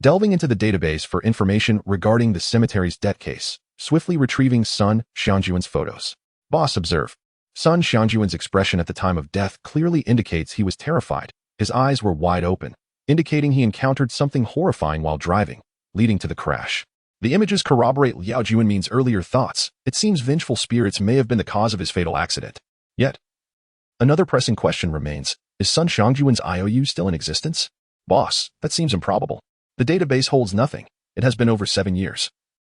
delving into the database for information regarding the cemetery's debt case, swiftly retrieving Sun Xiangjuan's photos. Boss, observe. Sun Xiangjuan's expression at the time of death clearly indicates he was terrified. His eyes were wide open, indicating he encountered something horrifying while driving, leading to the crash. The images corroborate Liao Juanmin's earlier thoughts. It seems vengeful spirits may have been the cause of his fatal accident. Yet, another pressing question remains. Is Sun Xiangjuan's IOU still in existence? Boss, that seems improbable. The database holds nothing. It has been over 7 years.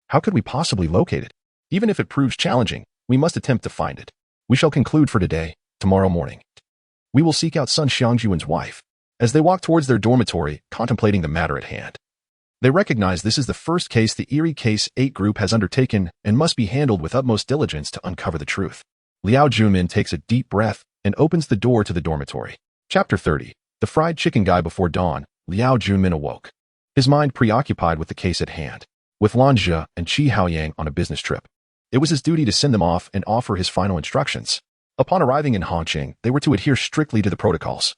How could we possibly locate it? Even if it proves challenging, we must attempt to find it. We shall conclude for today. Tomorrow morning, we will seek out Sun Xiangjuan's wife. As they walk towards their dormitory, contemplating the matter at hand, they recognize this is the first case the Eerie Case 8 group has undertaken and must be handled with utmost diligence to uncover the truth. Liao Jumin takes a deep breath and opens the door to the dormitory. Chapter 30. The fried chicken guy. Before dawn, Liao Jumin awoke, his mind preoccupied with the case at hand. With Lan Zhe and Qi Haoyang on a business trip, it was his duty to send them off and offer his final instructions. Upon arriving in Hongqing, they were to adhere strictly to the protocols,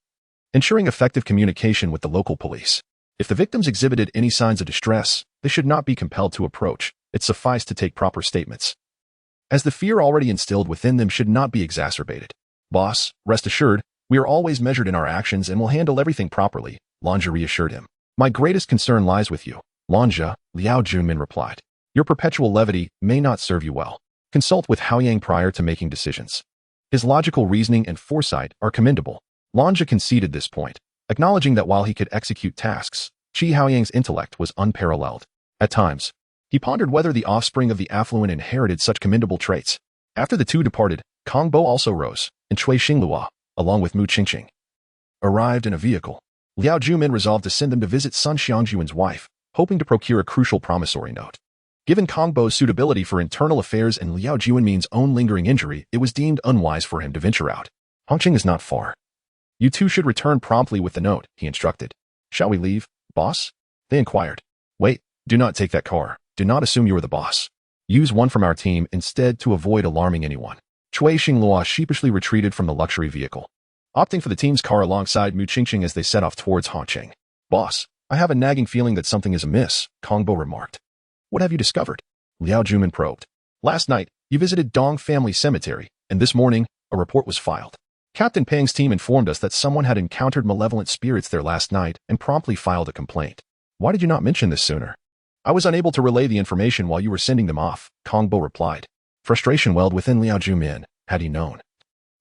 ensuring effective communication with the local police. If the victims exhibited any signs of distress, they should not be compelled to approach. It sufficed to take proper statements, as the fear already instilled within them should not be exacerbated. Boss, rest assured, we are always measured in our actions and will handle everything properly, Lan Zhe reassured him. My greatest concern lies with you, Lan Zhe, Liao Jumin replied. Your perpetual levity may not serve you well. Consult with Haoyang prior to making decisions. His logical reasoning and foresight are commendable. Lan Zhe conceded this point, acknowledging that while he could execute tasks, Qi Haoyang's intellect was unparalleled. At times, he pondered whether the offspring of the affluent inherited such commendable traits. After the two departed, Kong Bo also rose, and Cui Xinglua, along with Mu Qingqing, arrived in a vehicle. Liao Jumin resolved to send them to visit Sun Xiangjuan's wife, hoping to procure a crucial promissory note. Given Kong Bo's suitability for internal affairs and Liao Juanmin's own lingering injury, it was deemed unwise for him to venture out. Hongqing is not far. You two should return promptly with the note, he instructed. Shall we leave, boss? They inquired. Wait, do not take that car. Do not assume you are the boss. Use one from our team instead to avoid alarming anyone. Cui Xinglua sheepishly retreated from the luxury vehicle, opting for the team's car alongside Mu Qingqing as they set off towards Hongqing. Boss, I have a nagging feeling that something is amiss, Kong Bo remarked. What have you discovered? Liao Jumin probed. Last night, you visited Dong Family Cemetery, and this morning, a report was filed. Captain Peng's team informed us that someone had encountered malevolent spirits there last night and promptly filed a complaint. Why did you not mention this sooner? I was unable to relay the information while you were sending them off, Kong Bo replied. Frustration welled within Liao Jumin. Had he known,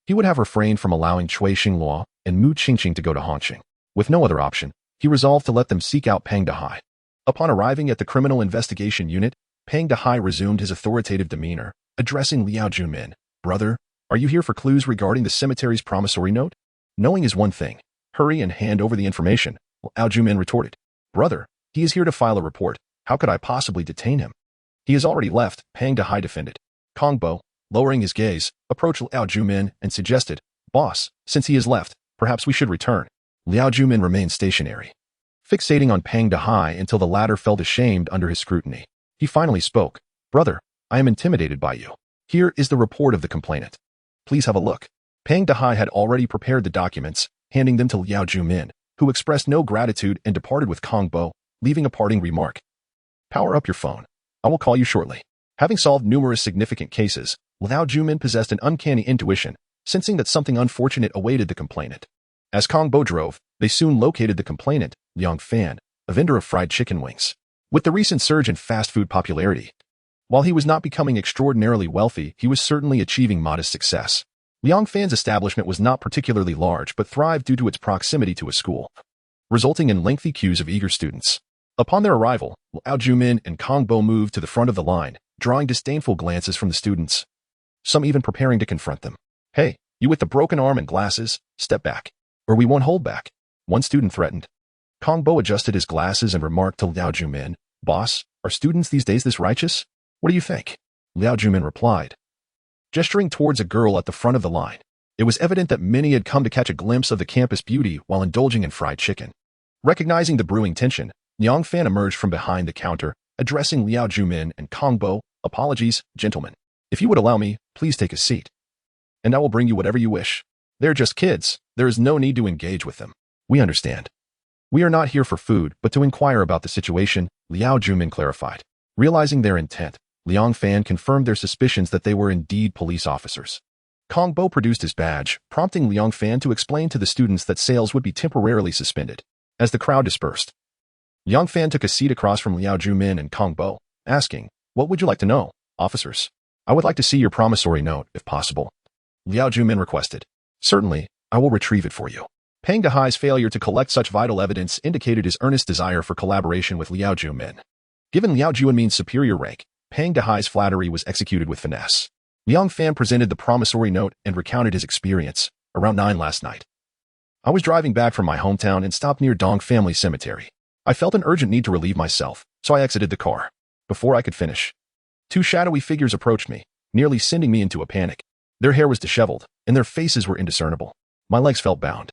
he would have refrained from allowing Cui Xinglua and Mu Qingqing to go to Hongqing. With no other option, he resolved to let them seek out Peng Dehai. Upon arriving at the Criminal Investigation Unit, Peng Dehai resumed his authoritative demeanor, addressing Liao Jumin. Brother, are you here for clues regarding the cemetery's promissory note? Knowing is one thing. Hurry and hand over the information, Liao Jumin retorted. Brother, he is here to file a report. How could I possibly detain him? He has already left, Peng Dehai defended. Kong Bo, lowering his gaze, approached Liao Jumin and suggested, Boss, since he has left, perhaps we should return. Liao Jumin remained stationary, fixating on Peng Dehai until the latter felt ashamed under his scrutiny. He finally spoke. Brother, I am intimidated by you. Here is the report of the complainant. Please have a look. Peng Dehai had already prepared the documents, handing them to Liao Jumin, who expressed no gratitude and departed with Kong Bo, leaving a parting remark. Power up your phone. I will call you shortly. Having solved numerous significant cases, Liao Jumin possessed an uncanny intuition, sensing that something unfortunate awaited the complainant. As Kong Bo drove, they soon located the complainant, Liang Fan, a vendor of fried chicken wings. With the recent surge in fast food popularity, while he was not becoming extraordinarily wealthy, he was certainly achieving modest success. Liang Fan's establishment was not particularly large but thrived due to its proximity to a school, resulting in lengthy queues of eager students. Upon their arrival, Liao Jumin and Kong Bo moved to the front of the line, drawing disdainful glances from the students, some even preparing to confront them. "Hey, you with the broken arm and glasses, step back, or we won't hold back," one student threatened. Kong Bo adjusted his glasses and remarked to Liao Jumin, "Boss, are students these days this righteous? What do you think?" Liao Jumin replied, gesturing towards a girl at the front of the line. It was evident that many had come to catch a glimpse of the campus beauty while indulging in fried chicken. Recognizing the brewing tension, Liang Fan emerged from behind the counter, addressing Liao Jumin and Kong Bo, "Apologies, gentlemen. If you would allow me, please take a seat. And I will bring you whatever you wish. They're just kids. There is no need to engage with them. We understand. We are not here for food, but to inquire about the situation," Liao Jumin clarified. Realizing their intent, Liang Fan confirmed their suspicions that they were indeed police officers. Kong Bo produced his badge, prompting Liang Fan to explain to the students that sales would be temporarily suspended. As the crowd dispersed, Liang Fan took a seat across from Liao Jumin and Kong Bo, asking, "What would you like to know, officers?" "I would like to see your promissory note, if possible," Liao Jumin requested. "Certainly, I will retrieve it for you." Peng Dehai's failure to collect such vital evidence indicated his earnest desire for collaboration with Liao Jumin. Given Liao Jumin's superior rank, Peng Dehai's flattery was executed with finesse. Liang Fan presented the promissory note and recounted his experience. "Around 9 last night, I was driving back from my hometown and stopped near Dong Family Cemetery. I felt an urgent need to relieve myself, so I exited the car. Before I could finish, 2 shadowy figures approached me, nearly sending me into a panic. Their hair was disheveled, and their faces were indiscernible. My legs felt bound,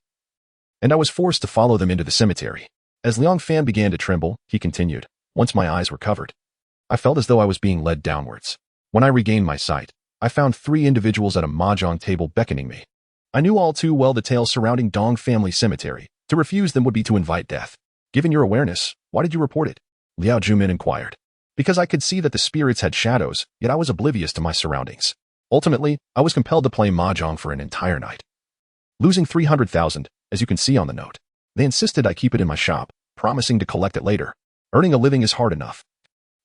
and I was forced to follow them into the cemetery." As Liang Fan began to tremble, he continued, "Once my eyes were covered, I felt as though I was being led downwards. When I regained my sight, I found 3 individuals at a mahjong table beckoning me. I knew all too well the tales surrounding Dong Family Cemetery. To refuse them would be to invite death. Given your awareness, why did you report it?" Liao Jumin inquired. "Because I could see that the spirits had shadows, yet I was oblivious to my surroundings. Ultimately, I was compelled to play mahjong for an entire night, losing 300,000, as you can see on the note. They insisted I keep it in my shop, promising to collect it later. Earning a living is hard enough.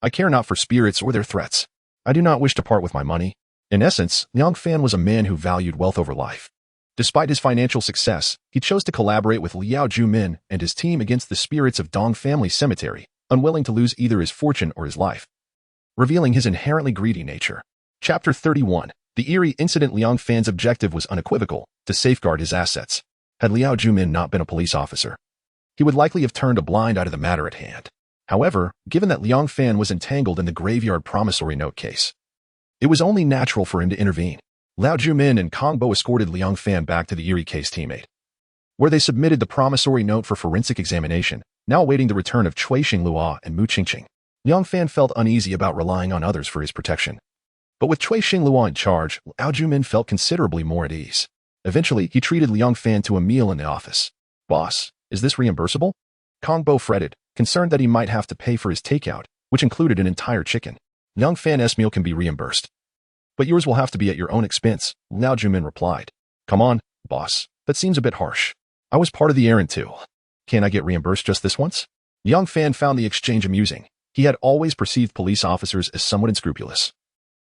I care not for spirits or their threats. I do not wish to part with my money." In essence, Liang Fan was a man who valued wealth over life. Despite his financial success, he chose to collaborate with Liao Jumin and his team against the spirits of Dong Family Cemetery, unwilling to lose either his fortune or his life, revealing his inherently greedy nature. Chapter 31. The eerie incident. Liang Fan's objective was unequivocal: to safeguard his assets. Had Liao Jumin not been a police officer, he would likely have turned a blind eye to the matter at hand. However, given that Liang Fan was entangled in the graveyard promissory note case, it was only natural for him to intervene. Liao Jumin and Kong Bo escorted Liang Fan back to the eerie case teammate, where they submitted the promissory note for forensic examination, now awaiting the return of Cui Xinglua and Mu Qingqing. Liang Fan felt uneasy about relying on others for his protection, but with Cui Xinglua in charge, Liao Jumin felt considerably more at ease. Eventually, he treated Liang Fan to a meal in the office. "Boss, is this reimbursable?" Kong Bo fretted, concerned that he might have to pay for his takeout, which included an entire chicken. "Liang Fan's meal can be reimbursed, but yours will have to be at your own expense," Liao Jumin replied. "Come on, boss, that seems a bit harsh. I was part of the errand too. Can't I get reimbursed just this once?" Liang Fan found the exchange amusing. He had always perceived police officers as somewhat unscrupulous.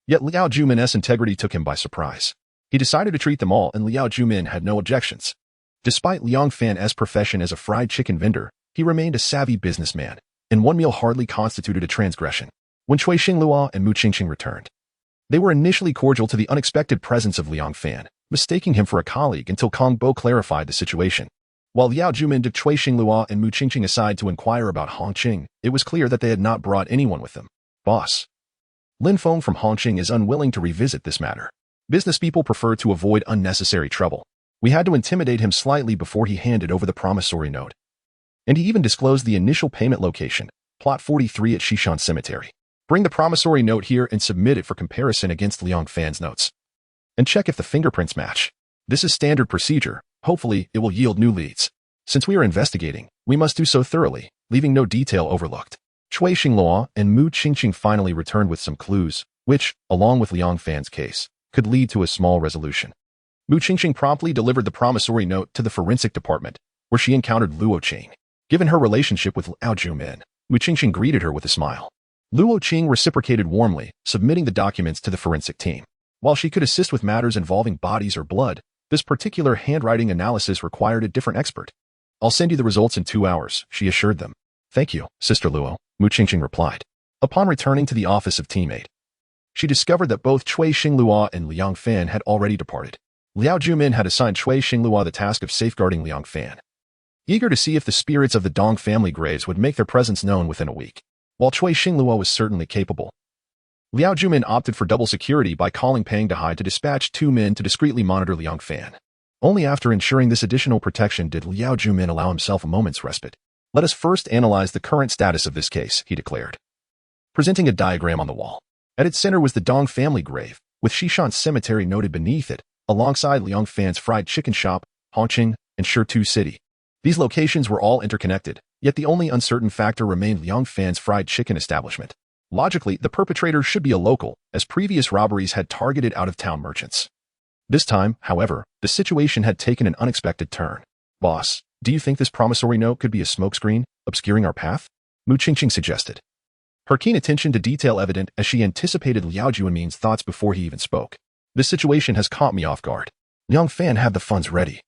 Yet Liao Jumin's integrity took him by surprise. He decided to treat them all, and Liao Jumin had no objections. Despite Liang Fan's profession as a fried chicken vendor, he remained a savvy businessman, and one meal hardly constituted a transgression. When Cui Xinglua and Mu Qingqing returned, they were initially cordial to the unexpected presence of Liang Fan, mistaking him for a colleague until Kong Bo clarified the situation. While Liao Jumin took Cui Xinglua and Mu Qingqing aside to inquire about Hongqing, it was clear that they had not brought anyone with them. "Boss, Lin Feng from Hongqing is unwilling to revisit this matter. Business people prefer to avoid unnecessary trouble. We had to intimidate him slightly before he handed over the promissory note. And he even disclosed the initial payment location, Plot 43 at Shishan Cemetery. Bring the promissory note here and submit it for comparison against Liang Fan's notes. And check if the fingerprints match. This is standard procedure. Hopefully, it will yield new leads. Since we are investigating, we must do so thoroughly, leaving no detail overlooked." Cui Xinglua and Mu Qingqing finally returned with some clues, which, along with Liang Fan's case, could lead to a small resolution. Mu Qingqing promptly delivered the promissory note to the forensic department, where she encountered Luo Qing. Given her relationship with Liao Jumin, Mu Qingqing greeted her with a smile. Luo Qing reciprocated warmly, submitting the documents to the forensic team. While she could assist with matters involving bodies or blood, this particular handwriting analysis required a different expert. "I'll send you the results in 2 hours," she assured them. "Thank you, Sister Luo," Mu Qingqing replied. Upon returning to the office of teammate, she discovered that both Cui Xinglua and Liang Fan had already departed. Liao Jumin had assigned Cui Xinglua the task of safeguarding Liang Fan, eager to see if the spirits of the Dong family graves would make their presence known within a week. While Cui Xinglua was certainly capable, Liao Jumin opted for double security by calling Pang Dehai to dispatch 2 men to discreetly monitor Liang Fan. Only after ensuring this additional protection did Liao Jumin allow himself a moment's respite. Let us first analyze the current status of this case, he declared, presenting a diagram on the wall. At its center was the Dong family grave, with Shishan Cemetery noted beneath it, alongside Liang Fan's fried chicken shop, Hongqing, and Shitu City. These locations were all interconnected, yet the only uncertain factor remained Liang Fan's fried chicken establishment. Logically, the perpetrator should be a local, as previous robberies had targeted out-of-town merchants. This time, however, the situation had taken an unexpected turn. Boss, do you think this promissory note could be a smokescreen, obscuring our path? Mu Qingqing suggested, her keen attention to detail evident as she anticipated Liao Jumin's thoughts before he even spoke. This situation has caught me off guard. Liang Fan had the funds ready,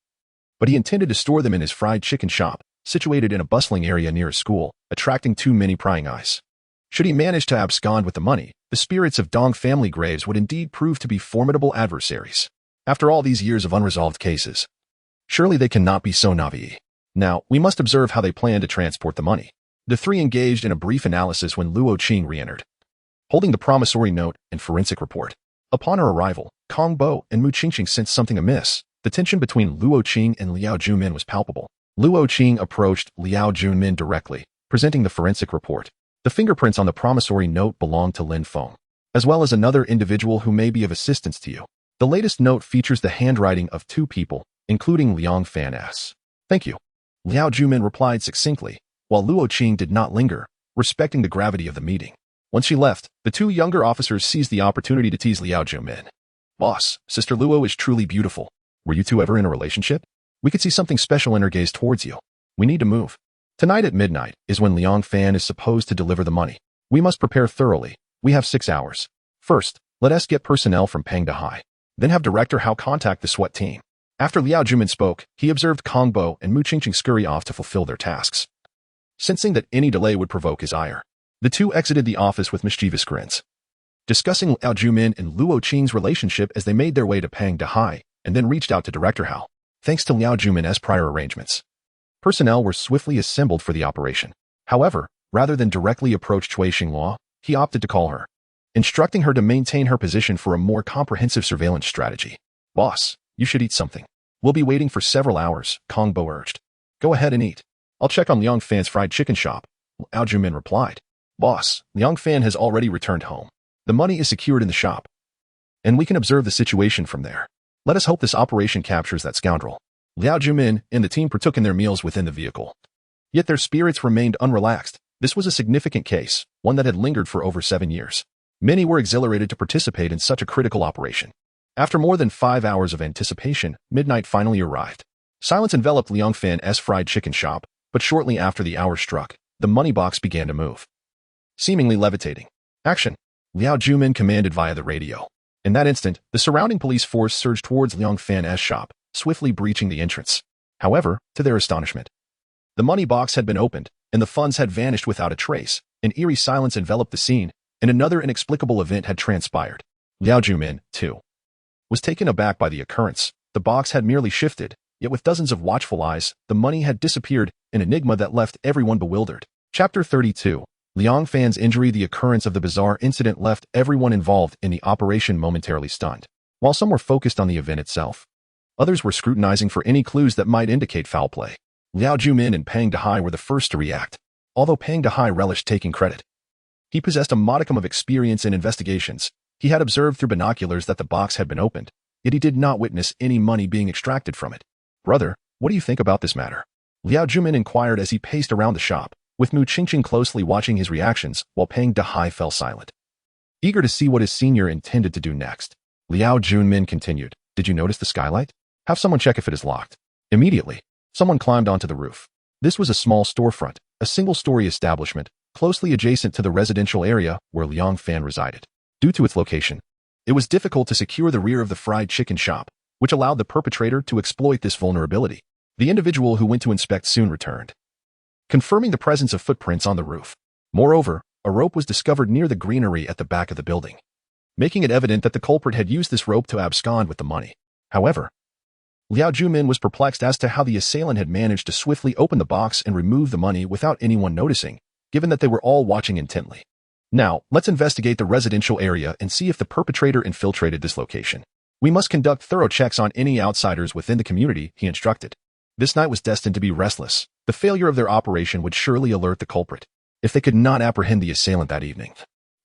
but he intended to store them in his fried chicken shop, situated in a bustling area near a school, attracting too many prying eyes. Should he manage to abscond with the money, the spirits of Dong family graves would indeed prove to be formidable adversaries. After all these years of unresolved cases, surely they cannot be so naive. Now, we must observe how they plan to transport the money. The three engaged in a brief analysis when Luo Qing re-entered, holding the promissory note and forensic report. Upon her arrival, Kong Bo and Mu Qingqing sensed something amiss. The tension between Luo Qing and Liao Jumin was palpable. Luo Qing approached Liao Jumin directly, presenting the forensic report. The fingerprints on the promissory note belonged to Lin Feng, as well as another individual who may be of assistance to you. The latest note features the handwriting of 2 people, including Liang Fan S. Thank you. Liao Jumin replied succinctly, while Luo Qing did not linger, respecting the gravity of the meeting. Once she left, the 2 younger officers seized the opportunity to tease Liao Jumin. Boss, Sister Luo is truly beautiful. Were you 2 ever in a relationship? We could see something special in her gaze towards you. We need to move. Tonight at midnight is when Liang Fan is supposed to deliver the money. We must prepare thoroughly. We have 6 hours. First, let us get personnel from Pang Dehai. Then have Director Hao contact the SWAT team. After Liao Jumin spoke, he observed Kong Bo and Mu Qingqing scurry off to fulfill their tasks. Sensing that any delay would provoke his ire, the 2 exited the office with mischievous grins, discussing Liao Jumin and Luo Qing's relationship as they made their way to Pang Dehai, and then reached out to Director Hao. Thanks to Liao Jumin's prior arrangements, personnel were swiftly assembled for the operation. However, rather than directly approach Cui Xinglua, he opted to call her, instructing her to maintain her position for a more comprehensive surveillance strategy. Boss, you should eat something. We'll be waiting for several hours, Kong Bo urged. Go ahead and eat. I'll check on Liang Fan's fried chicken shop. Liao Jumin replied. Boss, Liang Fan has already returned home. The money is secured in the shop, and we can observe the situation from there. Let us hope this operation captures that scoundrel. Liao Jumin and the team partook in their meals within the vehicle. Yet their spirits remained unrelaxed. This was a significant case, one that had lingered for over 7 years. Many were exhilarated to participate in such a critical operation. After more than 5 hours of anticipation, midnight finally arrived. Silence enveloped Liang Fan's fried chicken shop, but shortly after the hour struck, the money box began to move, seemingly levitating. Action! Liao Jumin commanded via the radio. In that instant, the surrounding police force surged towards Liang Fan's shop, swiftly breaching the entrance. However, to their astonishment, the money box had been opened, and the funds had vanished without a trace. An eerie silence enveloped the scene, and another inexplicable event had transpired. Liao Jumin, too, was taken aback by the occurrence. The box had merely shifted, yet with dozens of watchful eyes, the money had disappeared, an enigma that left everyone bewildered. Chapter 32. Liang Fan's injury. The occurrence of the bizarre incident left everyone involved in the operation momentarily stunned. While some were focused on the event itself, others were scrutinizing for any clues that might indicate foul play. Liao Jumin and Pang Dehai were the first to react. Although Pang Dehai relished taking credit, he possessed a modicum of experience in investigations. He had observed through binoculars that the box had been opened, yet he did not witness any money being extracted from it. Brother, what do you think about this matter? Liao Jumin inquired as he paced around the shop, with Mu Qingqing closely watching his reactions while Pang Dehai fell silent, eager to see what his senior intended to do next. Liao Jumin continued, Did you notice the skylight? Have someone check if it is locked. Immediately, someone climbed onto the roof. This was a small storefront, a single-story establishment, closely adjacent to the residential area where Liang Fan resided. Due to its location, it was difficult to secure the rear of the fried chicken shop, which allowed the perpetrator to exploit this vulnerability. The individual who went to inspect soon returned, confirming the presence of footprints on the roof. Moreover, a rope was discovered near the greenery at the back of the building. making it evident that the culprit had used this rope to abscond with the money. However, Liao Jumin was perplexed as to how the assailant had managed to swiftly open the box and remove the money without anyone noticing, given that they were all watching intently. Now, let's investigate the residential area and see if the perpetrator infiltrated this location. We must conduct thorough checks on any outsiders within the community, he instructed. This night was destined to be restless. The failure of their operation would surely alert the culprit, if they could not apprehend the assailant that evening.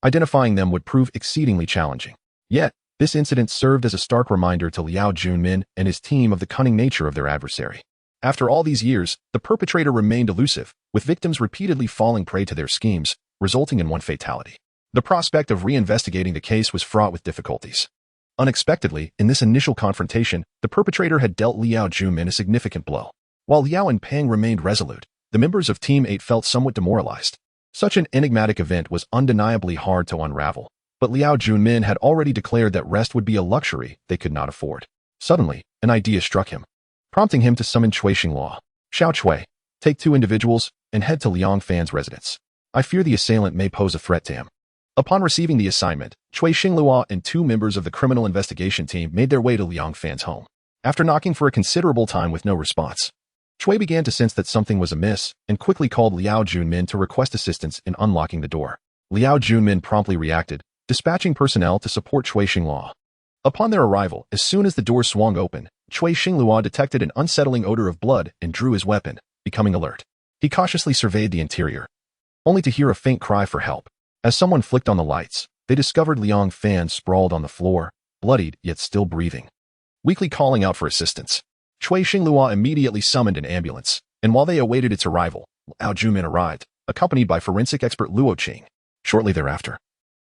Identifying them would prove exceedingly challenging. Yet, this incident served as a stark reminder to Liao Junmin and his team of the cunning nature of their adversary. After all these years, the perpetrator remained elusive, with victims repeatedly falling prey to their schemes, resulting in one fatality. The prospect of reinvestigating the case was fraught with difficulties. Unexpectedly, in this initial confrontation, the perpetrator had dealt Liao Junmin a significant blow. While Liao and Peng remained resolute, the members of Team 8 felt somewhat demoralized. Such an enigmatic event was undeniably hard to unravel, but Liao Junmin had already declared that rest would be a luxury they could not afford. Suddenly, an idea struck him, prompting him to summon Cui Xinghua. Xiao Cui, take 2 individuals and head to Liang Fan's residence. I fear the assailant may pose a threat to him. Upon receiving the assignment, Cui Xinghua and 2 members of the criminal investigation team made their way to Liang Fan's home. After knocking for a considerable time with no response, Cui began to sense that something was amiss and quickly called Liao Junmin to request assistance in unlocking the door. Liao Junmin promptly reacted, dispatching personnel to support Cui Xinghua. Upon their arrival, as soon as the door swung open, Cui Xinghua detected an unsettling odor of blood and drew his weapon, becoming alert. He cautiously surveyed the interior, only to hear a faint cry for help. As someone flicked on the lights, they discovered Liang Fan sprawled on the floor, bloodied yet still breathing, weakly calling out for assistance. Cui Xinghua immediately summoned an ambulance, and while they awaited its arrival, Liao Junmin arrived, accompanied by forensic expert Luo Qing. Shortly thereafter,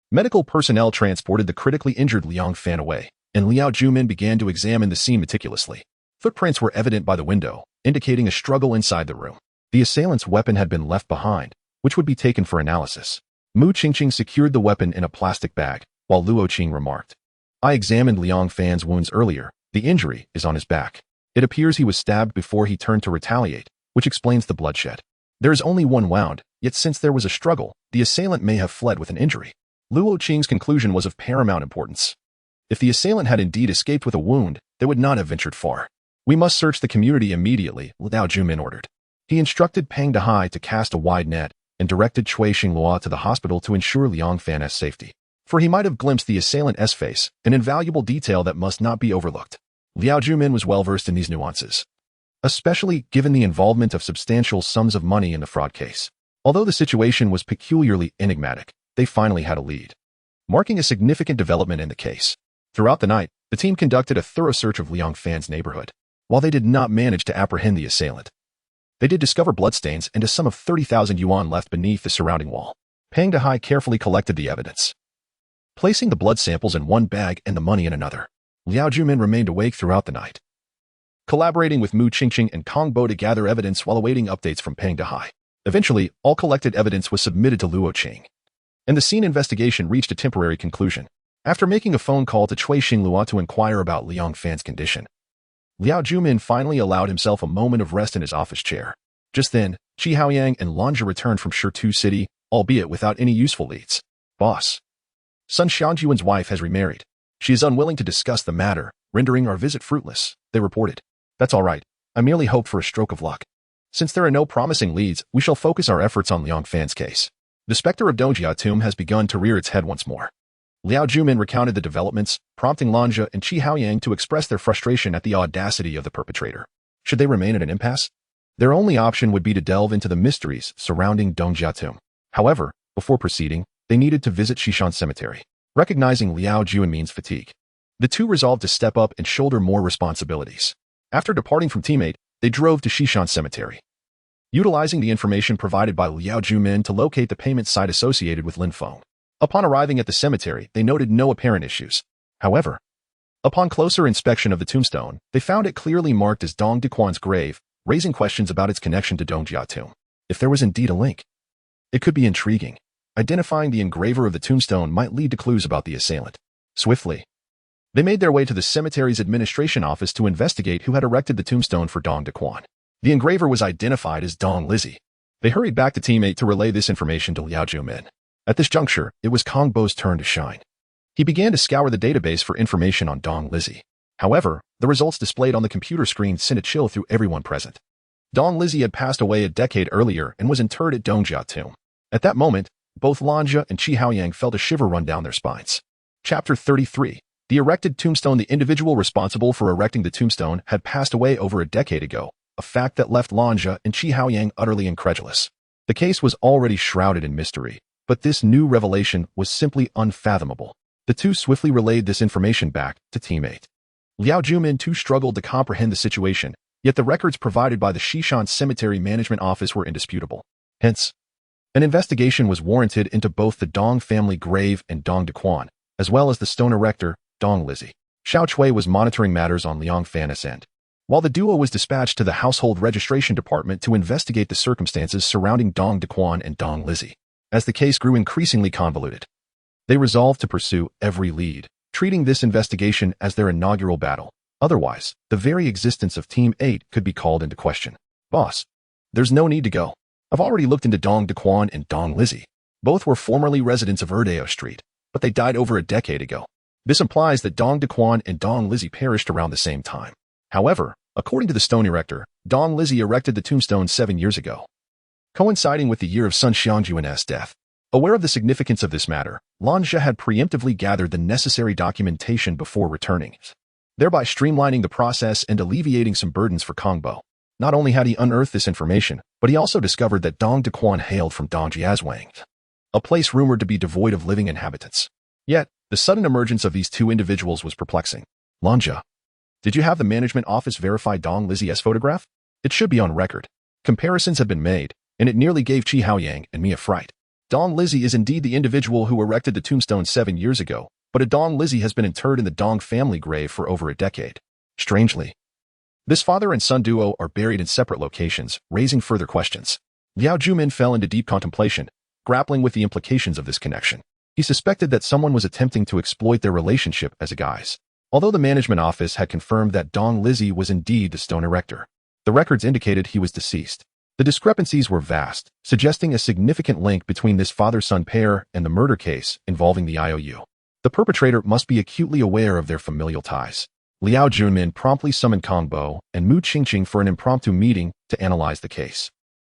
medical personnel transported the critically injured Liang Fan away, and Liao Junmin began to examine the scene meticulously. Footprints were evident by the window, indicating a struggle inside the room. The assailant's weapon had been left behind, which would be taken for analysis. Mu Qingqing secured the weapon in a plastic bag, while Luo Qing remarked, I examined Liang Fan's wounds earlier. The injury is on his back. It appears he was stabbed before he turned to retaliate, which explains the bloodshed. There is only one wound, yet since there was a struggle, the assailant may have fled with an injury. Luo Qing's conclusion was of paramount importance. If the assailant had indeed escaped with a wound, they would not have ventured far. We must search the community immediately, Liao Junmin ordered. He instructed Peng Dehai to cast a wide net and directed Cui Xinghua to the hospital to ensure Liang Fan's safety. For he might have glimpsed the assailant's face, an invaluable detail that must not be overlooked. Liao Junmin was well versed in these nuances, especially given the involvement of substantial sums of money in the fraud case. Although the situation was peculiarly enigmatic, they finally had a lead, marking a significant development in the case. Throughout the night, the team conducted a thorough search of Liang Fan's neighborhood. While they did not manage to apprehend the assailant, they did discover bloodstains and a sum of 30,000 yuan left beneath the surrounding wall. Peng Dehai carefully collected the evidence, placing the blood samples in one bag and the money in another. Liao Junmin remained awake throughout the night, collaborating with Mu Qingqing and Kong Bo to gather evidence while awaiting updates from Peng Dehai. Eventually, all collected evidence was submitted to Luo Qing, and the scene investigation reached a temporary conclusion. After making a phone call to Cui Xinghua to inquire about Liang Fan's condition, Liao Junmin finally allowed himself a moment of rest in his office chair. Just then, Qi Haoyang and Lanja returned from Shirtu City, albeit without any useful leads. Boss, Sun Xianjuan's wife has remarried. She is unwilling to discuss the matter, rendering our visit fruitless, they reported. That's all right. I merely hoped for a stroke of luck. Since there are no promising leads, we shall focus our efforts on Liang Fan's case. The specter of Dongjia Tomb has begun to rear its head once more. Liao Junmin recounted the developments, prompting Lanja and Qi Haoyang to express their frustration at the audacity of the perpetrator. Should they remain at an impasse? Their only option would be to delve into the mysteries surrounding Dongjia Tomb. However, before proceeding, they needed to visit Xishan Cemetery. Recognizing Liao Junmin's fatigue, the two resolved to step up and shoulder more responsibilities. After departing from Team 8, they drove to Xishan Cemetery, utilizing the information provided by Liao Junmin to locate the payment site associated with Linfeng. Upon arriving at the cemetery, they noted no apparent issues. However, upon closer inspection of the tombstone, they found it clearly marked as Dong Dequan's grave, raising questions about its connection to Dongjia Tomb. If there was indeed a link, it could be intriguing. Identifying the engraver of the tombstone might lead to clues about the assailant. Swiftly, they made their way to the cemetery's administration office to investigate who had erected the tombstone for Dong Dequan. The engraver was identified as Dong Lizzie. They hurried back to Team 8 to relay this information to Liao Junmin. At this juncture, it was Kong Bo's turn to shine. He began to scour the database for information on Dong Lizzie. However, the results displayed on the computer screen sent a chill through everyone present. Dong Lizzie had passed away a decade earlier and was interred at Dongjia Tomb. At that moment, both Lanja and Chi Haoyang felt a shiver run down their spines. Chapter 33. The erected tombstone. The individual responsible for erecting the tombstone had passed away over a decade ago, a fact that left Lanja and Chi Haoyang utterly incredulous. The case was already shrouded in mystery, but this new revelation was simply unfathomable. The two swiftly relayed this information back to Team 8. Liao Jumin too struggled to comprehend the situation, yet the records provided by the Shishan Cemetery Management Office were indisputable. Hence, an investigation was warranted into both the Dong family grave and Dong Dequan, as well as the stone erector, Dong Lizzie. Xiao Chui was monitoring matters on Liang Fan's end, while the duo was dispatched to the Household Registration Department to investigate the circumstances surrounding Dong Dequan and Dong Lizzie. As the case grew increasingly convoluted, they resolved to pursue every lead, treating this investigation as their inaugural battle. Otherwise, the very existence of Team 8 could be called into question. Boss, there's no need to go. I've already looked into Dong Dequan and Dong Lizzie. Both were formerly residents of Erdeo Street, but they died over a decade ago. This implies that Dong Dequan and Dong Lizzie perished around the same time. However, according to the stone erector, Dong Lizzie erected the tombstone 7 years ago, coinciding with the year of Sun Xiangjuan's death. Aware of the significance of this matter, Lanja had preemptively gathered the necessary documentation before returning, thereby streamlining the process and alleviating some burdens for Kongbo. Not only had he unearthed this information, but he also discovered that Dong Dequan hailed from Dongjiazwang, a place rumored to be devoid of living inhabitants. Yet, the sudden emergence of these two individuals was perplexing. Lanja, did you have the management office verify Dong Lizzie's photograph? It should be on record. Comparisons have been made, and it nearly gave Chi Haoyang and me a fright. Dong Lizzie is indeed the individual who erected the tombstone 7 years ago, but a Dong Lizzie has been interred in the Dong family grave for over a decade. Strangely, this father and son duo are buried in separate locations, raising further questions. Liao Jumin fell into deep contemplation, grappling with the implications of this connection. He suspected that someone was attempting to exploit their relationship as a guise. Although the management office had confirmed that Dong Lizzie was indeed the stone erector, the records indicated he was deceased. The discrepancies were vast, suggesting a significant link between this father-son pair and the murder case involving the IOU. The perpetrator must be acutely aware of their familial ties. Liao Junmin promptly summoned Kongbo and Mu Qingqing for an impromptu meeting to analyze the case.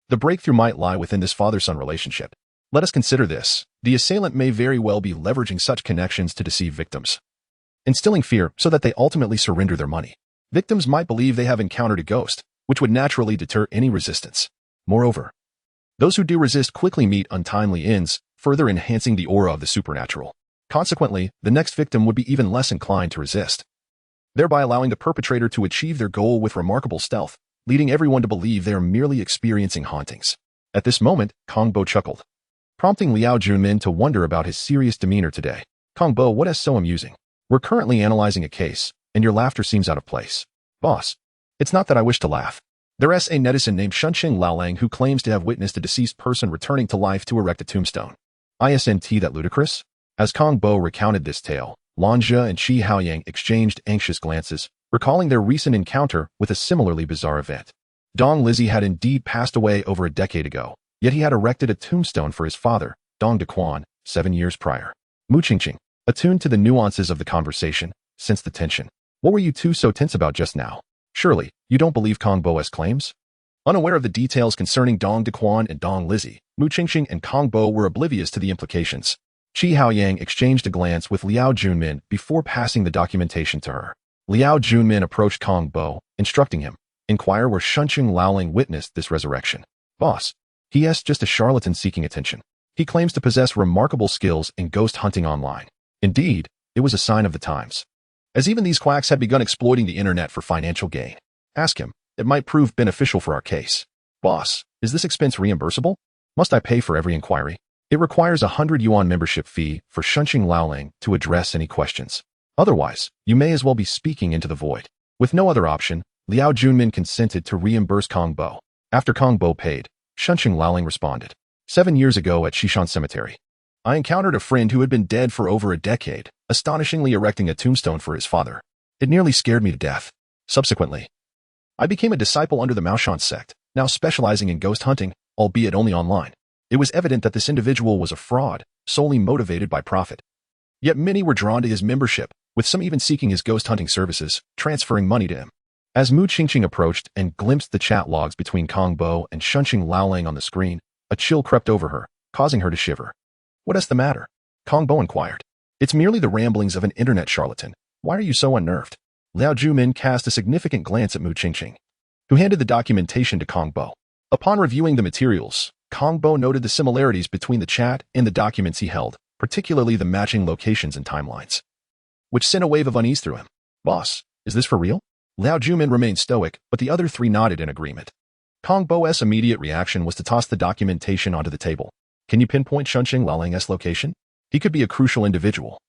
The breakthrough might lie within this father-son relationship. Let us consider this. The assailant may very well be leveraging such connections to deceive victims, instilling fear so that they ultimately surrender their money. Victims might believe they have encountered a ghost, which would naturally deter any resistance. Moreover, those who do resist quickly meet untimely ends, further enhancing the aura of the supernatural. Consequently, the next victim would be even less inclined to resist, thereby allowing the perpetrator to achieve their goal with remarkable stealth, leading everyone to believe they are merely experiencing hauntings. At this moment, Kongbo chuckled, prompting Liao Junmin to wonder about his serious demeanor today. Kongbo, what is so amusing? We're currently analyzing a case, and your laughter seems out of place. Boss, it's not that I wish to laugh. There's a netizen named Shunqing Laolang who claims to have witnessed a deceased person returning to life to erect a tombstone. Isn't that ludicrous? As Kongbo recounted this tale, Lanja and Chi Haoyang exchanged anxious glances, recalling their recent encounter with a similarly bizarre event. Dong Lizzie had indeed passed away over a decade ago, yet he had erected a tombstone for his father, Dong Dequan, 7 years prior. Mu Qingqing, attuned to the nuances of the conversation, sensed the tension. What were you two so tense about just now? Surely, you don't believe Kongbo's claims? Unaware of the details concerning Dong Dequan and Dong Lizzie, Mu Qingqing and Kongbo were oblivious to the implications. Chi Haoyang exchanged a glance with Liao Junmin before passing the documentation to her. Liao Junmin approached Kongbo, instructing him, inquire where Shunqing Laolang witnessed this resurrection. Boss, he is just a charlatan seeking attention. He claims to possess remarkable skills in ghost hunting online. Indeed, it was a sign of the times, as even these quacks had begun exploiting the internet for financial gain. Ask him, it might prove beneficial for our case. Boss, is this expense reimbursable? Must I pay for every inquiry? It requires 100 yuan membership fee for Shunqing Laolang to address any questions. Otherwise, you may as well be speaking into the void. With no other option, Liao Junmin consented to reimburse Kongbo. After Kongbo paid, Shunqing Laolang responded. 7 years ago at Shishan Cemetery, I encountered a friend who had been dead for over a decade, astonishingly erecting a tombstone for his father. It nearly scared me to death. Subsequently, I became a disciple under the Maoshan sect, now specializing in ghost hunting, albeit only online. It was evident that this individual was a fraud, solely motivated by profit. Yet many were drawn to his membership, with some even seeking his ghost hunting services, transferring money to him. As Mu Qingqing approached and glimpsed the chat logs between Kong Bo and Shunqing Laolang on the screen, a chill crept over her, causing her to shiver. "What is the matter?" Kong Bo inquired. "It's merely the ramblings of an internet charlatan. Why are you so unnerved?" Liao Jumin cast a significant glance at Mu Qingqing, who handed the documentation to Kong Bo. Upon reviewing the materials, Kong Bo noted the similarities between the chat and the documents he held, particularly the matching locations and timelines, which sent a wave of unease through him. "Boss, is this for real?" Liao Jumin remained stoic, but the other three nodded in agreement. Kong Bo's immediate reaction was to toss the documentation onto the table. "Can you pinpoint Shunqing Lalang's location? He could be a crucial individual,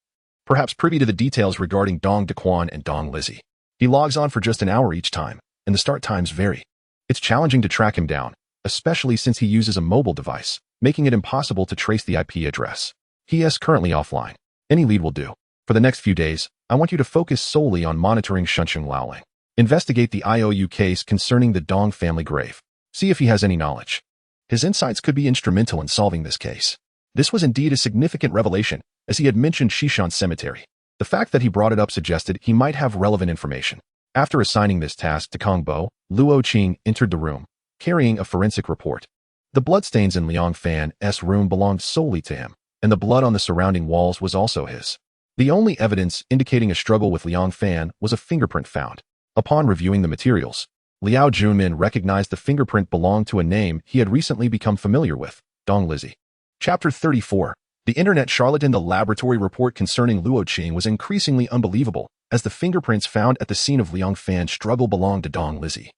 perhaps privy to the details regarding Dong Dequan and Dong Lizzie. He logs on for just an hour each time, and the start times vary. It's challenging to track him down, especially since he uses a mobile device, making it impossible to trace the IP address. He is currently offline. Any lead will do. For the next few days, I want you to focus solely on monitoring Shunqing Laolang. Investigate the IOU case concerning the Dong family grave. See if he has any knowledge. His insights could be instrumental in solving this case." This was indeed a significant revelation, as he had mentioned Shishan Cemetery. The fact that he brought it up suggested he might have relevant information. After assigning this task to Kong Bo, Luo Qing entered the room, carrying a forensic report. The bloodstains in Liang Fan's room belonged solely to him, and the blood on the surrounding walls was also his. The only evidence indicating a struggle with Liang Fan was a fingerprint found. Upon reviewing the materials, Liao Junmin recognized the fingerprint belonged to a name he had recently become familiar with, Dong Lizzie. Chapter 34. The Internet Charlatan. The laboratory report concerning Luo Qing was increasingly unbelievable, as the fingerprints found at the scene of Liang Fan's struggle belonged to Dong Lizzie,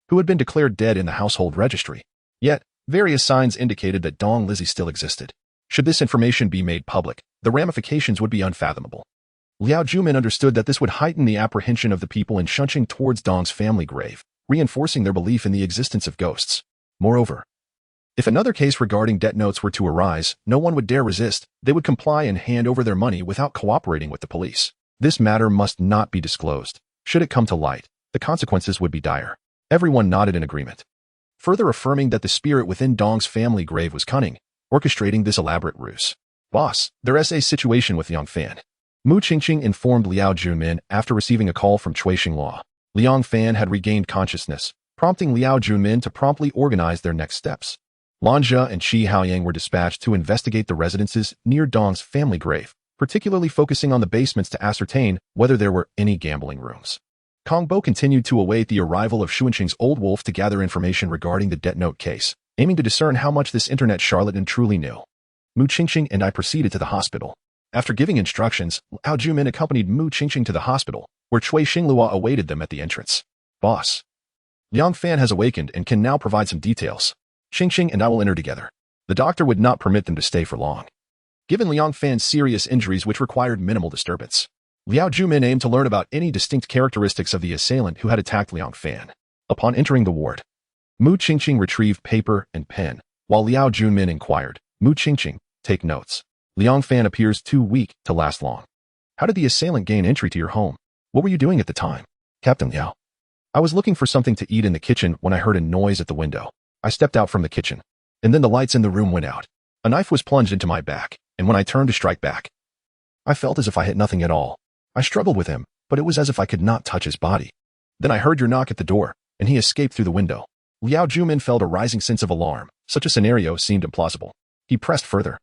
who had been declared dead in the household registry. Yet, various signs indicated that Dong Lizzie still existed. Should this information be made public, the ramifications would be unfathomable. Liao Jumin understood that this would heighten the apprehension of the people in Shunqing towards Dong's family grave, reinforcing their belief in the existence of ghosts. Moreover, if another case regarding debt notes were to arise, no one would dare resist. They would comply and hand over their money without cooperating with the police. This matter must not be disclosed. Should it come to light, the consequences would be dire. Everyone nodded in agreement, further affirming that the spirit within Dong's family grave was cunning, orchestrating this elaborate ruse. "Boss, there is a situation with Liang Fan." Mu Qingqing informed Liao Junmin after receiving a call from Cui Xinghua. Liang Fan had regained consciousness, prompting Liao Junmin to promptly organize their next steps. Lanja and Shi Haoyang were dispatched to investigate the residences near Dong's family grave, particularly focusing on the basements to ascertain whether there were any gambling rooms. Kong Bo continued to await the arrival of Shunqing's old wolf to gather information regarding the debt note case, aiming to discern how much this internet charlatan truly knew. Mu Qingqing and I proceeded to the hospital. After giving instructions, Liao Jumin accompanied Mu Qingqing to the hospital, where Cui Xinghua awaited them at the entrance. "Boss, Liang Fan has awakened and can now provide some details. Qingqing and I will enter together." The doctor would not permit them to stay for long, given Liang Fan's serious injuries which required minimal disturbance. Liao Jumin aimed to learn about any distinct characteristics of the assailant who had attacked Liang Fan. Upon entering the ward, Mu Qingqing retrieved paper and pen, while Liao Junmin inquired, "Mu Qingqing, take notes. Liang Fan appears too weak to last long. How did the assailant gain entry to your home? What were you doing at the time?" "Captain Liao, I was looking for something to eat in the kitchen when I heard a noise at the window. I stepped out from the kitchen, and then the lights in the room went out. A knife was plunged into my back, and when I turned to strike back, I felt as if I hit nothing at all. I struggled with him, but it was as if I could not touch his body. Then I heard your knock at the door, and he escaped through the window." Liao Jumin felt a rising sense of alarm. Such a scenario seemed implausible. He pressed further.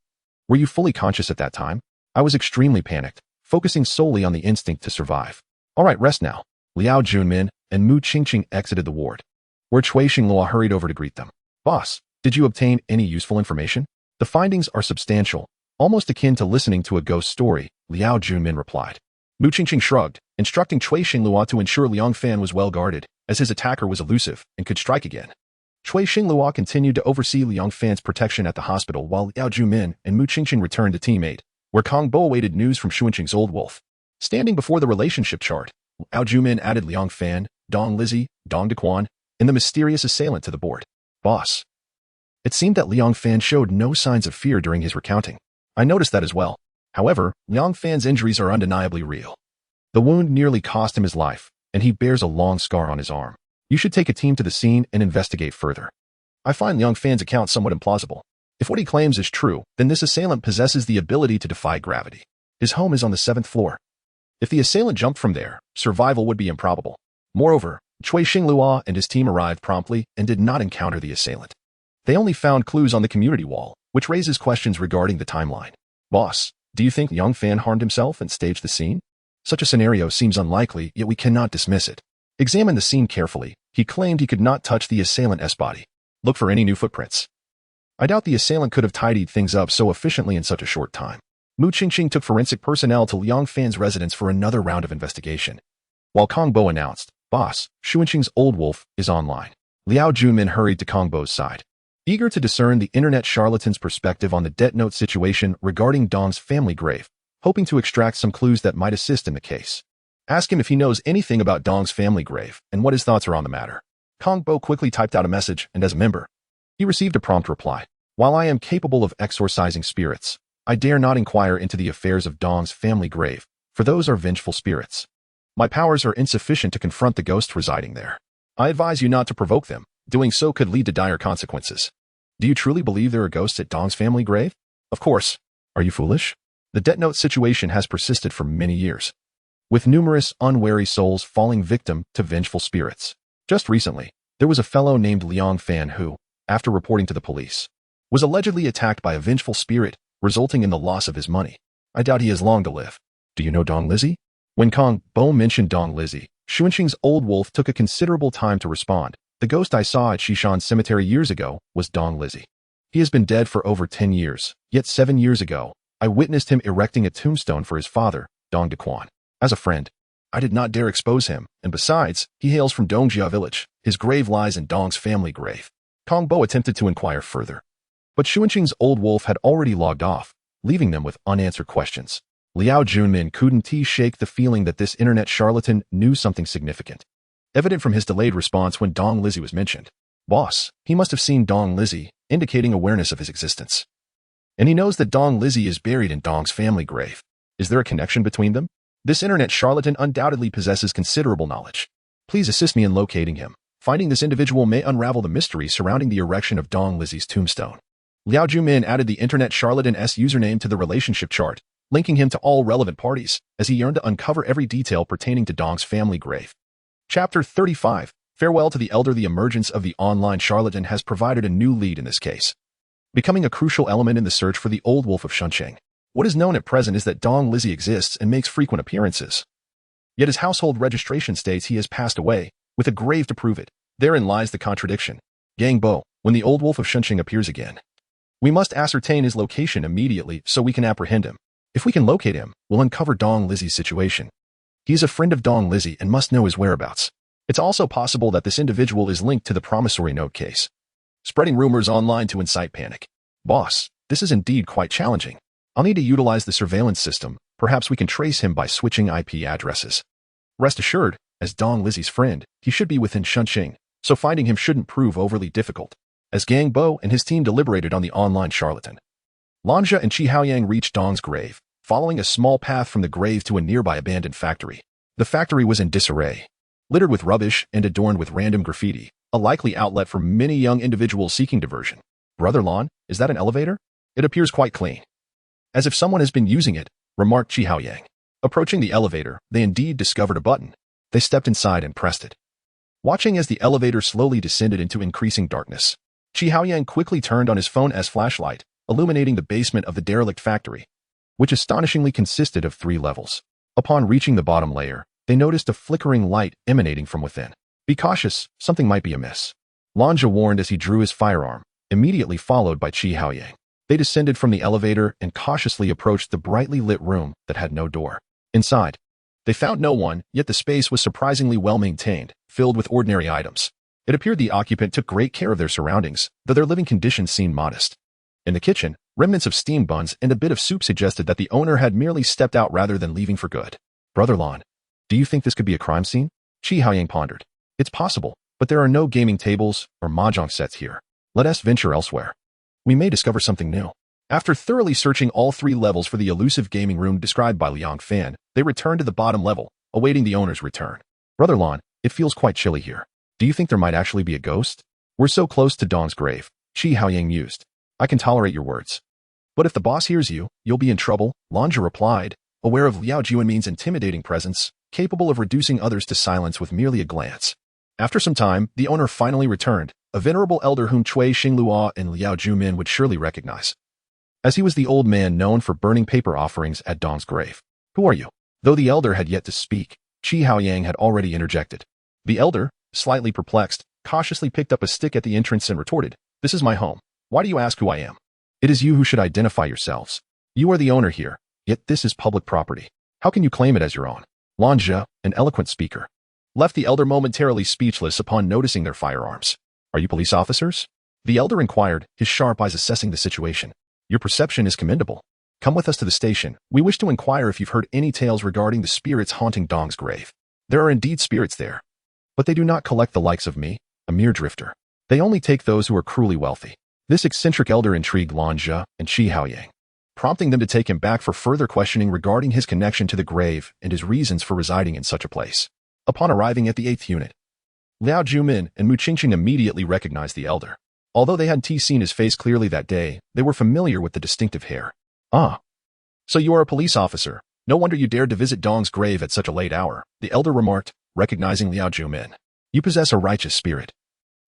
"Were you fully conscious at that time?" "I was extremely panicked, focusing solely on the instinct to survive." "All right, rest now." Liao Junmin and Mu Qingqing exited the ward, where Cui Xinghua hurried over to greet them. "Boss, did you obtain any useful information?" "The findings are substantial, almost akin to listening to a ghost story," Liao Junmin replied. Mu Qingqing shrugged, instructing Cui Xinghua to ensure Liang Fan was well guarded, as his attacker was elusive and could strike again. Cui Xinghua continued to oversee Liang Fan's protection at the hospital while Liao Jumin and Mu Qingqing returned to Team 8, where Kong Bo awaited news from Shunqing's old wolf. Standing before the relationship chart, Liao Jumin added Liang Fan, Dong Lizzie, Dong Dequan, and the mysterious assailant to the board. "Boss, it seemed that Liang Fan showed no signs of fear during his recounting. I noticed that as well. However, Liang Fan's injuries are undeniably real. The wound nearly cost him his life, and he bears a long scar on his arm. You should take a team to the scene and investigate further. I find Liang Fan's account somewhat implausible. If what he claims is true, then this assailant possesses the ability to defy gravity. His home is on the 7th floor. If the assailant jumped from there, survival would be improbable. Moreover, Cui Xinglua and his team arrived promptly and did not encounter the assailant. They only found clues on the community wall, which raises questions regarding the timeline. Boss, do you think Yang Fan harmed himself and staged the scene? Such a scenario seems unlikely, yet we cannot dismiss it. Examine the scene carefully. He claimed he could not touch the assailant's body. Look for any new footprints. I doubt the assailant could have tidied things up so efficiently in such a short time. Mu Qingqing took forensic personnel to Liang Fan's residence for another round of investigation. While Kong Bo announced, Boss, Xuanqing's old wolf is online. Liao Junmin hurried to Kong Bo's side. Eager to discern the internet charlatan's perspective on the Death Note situation regarding Dong's family grave, hoping to extract some clues that might assist in the case. Ask him if he knows anything about Dong's family grave and what his thoughts are on the matter. Kong Bo quickly typed out a message, and as a member, he received a prompt reply. While I am capable of exorcising spirits, I dare not inquire into the affairs of Dong's family grave, for those are vengeful spirits. My powers are insufficient to confront the ghosts residing there. I advise you not to provoke them. Doing so could lead to dire consequences. Do you truly believe there are ghosts at Dong's family grave? Of course. Are you foolish? The Death Note situation has persisted for many years, with numerous unwary souls falling victim to vengeful spirits. Just recently, there was a fellow named Liang Fan who, after reporting to the police, was allegedly attacked by a vengeful spirit, resulting in the loss of his money. I doubt he has long to live. Do you know Dong Lizzie? When Kong Bo mentioned Dong Lizzie, Xuanqing's old wolf took a considerable time to respond. The ghost I saw at Shishan Cemetery years ago was Dong Lizzie. He has been dead for over 10 years, yet 7 years ago, I witnessed him erecting a tombstone for his father, Dong Dequan. As a friend, I did not dare expose him, and besides, he hails from Dongjia village. His grave lies in Dong's family grave. Kong Bo attempted to inquire further, but Xuanqing's old wolf had already logged off, leaving them with unanswered questions. Liao Junmin couldn't shake the feeling that this internet charlatan knew something significant, evident from his delayed response when Dong Lizzie was mentioned. Boss, he must have seen Dong Lizzie, indicating awareness of his existence. And he knows that Dong Lizzie is buried in Dong's family grave. Is there a connection between them? This internet charlatan undoubtedly possesses considerable knowledge. Please assist me in locating him. Finding this individual may unravel the mystery surrounding the erection of Dong Lizzie's tombstone. Liao Junmin added the internet charlatan's username to the relationship chart, linking him to all relevant parties, as he yearned to uncover every detail pertaining to Dong's family grave. Chapter 35. Farewell to the Elder. The emergence of the online charlatan has provided a new lead in this case, becoming a crucial element in the search for the old wolf of Shunqing. What is known at present is that Dong Lizzie exists and makes frequent appearances. Yet his household registration states he has passed away, with a grave to prove it. Therein lies the contradiction. Gang Bo, when the old wolf of Shunqing appears again, we must ascertain his location immediately so we can apprehend him. If we can locate him, we'll uncover Dong Lizzie's situation. He is a friend of Dong Lizzie and must know his whereabouts. It's also possible that this individual is linked to the promissory note case, spreading rumors online to incite panic. Boss, this is indeed quite challenging. I'll need to utilize the surveillance system. Perhaps we can trace him by switching IP addresses. Rest assured, as Dong Lizzie's friend, he should be within Shunqing, so finding him shouldn't prove overly difficult. As Gang Bo and his team deliberated on the online charlatan, Lanja and Chi Haoyang reached Dong's grave, following a small path from the grave to a nearby abandoned factory. The factory was in disarray, littered with rubbish and adorned with random graffiti, a likely outlet for many young individuals seeking diversion. Brother Lon, is that an elevator? It appears quite clean, as if someone has been using it, remarked Chi Haoyang. Approaching the elevator, they indeed discovered a button. They stepped inside and pressed it. Watching as the elevator slowly descended into increasing darkness, Chi Haoyang quickly turned on his phone's flashlight, illuminating the basement of the derelict factory, which astonishingly consisted of 3 levels. Upon reaching the bottom layer, they noticed a flickering light emanating from within. Be cautious, something might be amiss. Lanja warned as he drew his firearm, immediately followed by Chi Haoyang. They descended from the elevator and cautiously approached the brightly lit room that had no door. Inside, they found no one, yet the space was surprisingly well maintained, filled with ordinary items. It appeared the occupant took great care of their surroundings, though their living conditions seemed modest. In the kitchen, remnants of steamed buns and a bit of soup suggested that the owner had merely stepped out rather than leaving for good. Brother Lon, do you think this could be a crime scene? Chi Haoyang pondered. It's possible, but there are no gaming tables or mahjong sets here. Let us venture elsewhere. We may discover something new. After thoroughly searching all 3 levels for the elusive gaming room described by Liang Fan, they returned to the bottom level, awaiting the owner's return. Brother Lon, it feels quite chilly here. Do you think there might actually be a ghost? We're so close to Dong's grave, Chi Haoyang mused. I can tolerate your words. But if the boss hears you, you'll be in trouble, Lanja replied, aware of Liao Juanmin's intimidating presence, capable of reducing others to silence with merely a glance. After some time, the owner finally returned, a venerable elder whom Cui Xinglua and Liao Jumin would surely recognize, as he was the old man known for burning paper offerings at Dong's grave. "Who are you?" Though the elder had yet to speak, Qi Haoyang had already interjected. The elder, slightly perplexed, cautiously picked up a stick at the entrance and retorted, "This is my home. Why do you ask who I am? It is you who should identify yourselves. You are the owner here, yet this is public property. How can you claim it as your own?" Lan Zhe, an eloquent speaker, left the elder momentarily speechless upon noticing their firearms. "Are you police officers?" The elder inquired, his sharp eyes assessing the situation. "Your perception is commendable. Come with us to the station. We wish to inquire if you've heard any tales regarding the spirits haunting Dong's grave. There are indeed spirits there, but they do not collect the likes of me, a mere drifter. They only take those who are cruelly wealthy." This eccentric elder intrigued Lan Zhe and Qi Haoyang, prompting them to take him back for further questioning regarding his connection to the grave and his reasons for residing in such a place. Upon arriving at the 8th unit, Liao Jumin and Mu Qingqing immediately recognized the elder. Although they hadn't seen his face clearly that day, they were familiar with the distinctive hair. "Ah, so you are a police officer. No wonder you dared to visit Dong's grave at such a late hour," the elder remarked, recognizing Liao Jumin. "You possess a righteous spirit.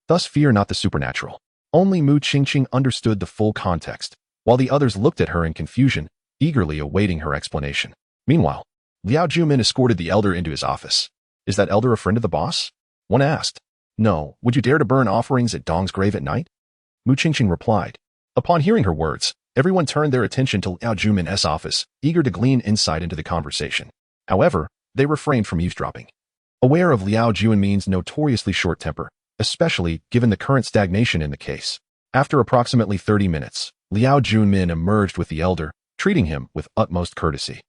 Thus fear not the supernatural." Only Mu Qingqing understood the full context, while the others looked at her in confusion, eagerly awaiting her explanation. Meanwhile, Liao Jumin escorted the elder into his office. "Is that elder a friend of the boss?" one asked. "No. Would you dare to burn offerings at Dong's grave at night?" Mu Qingqing replied. Upon hearing her words, everyone turned their attention to Liao Jumin's office, eager to glean insight into the conversation. However, they refrained from eavesdropping, aware of Liao Juanmin's notoriously short temper, especially given the current stagnation in the case. After approximately 30 minutes, Liao Juanmin emerged with the elder, treating him with utmost courtesy.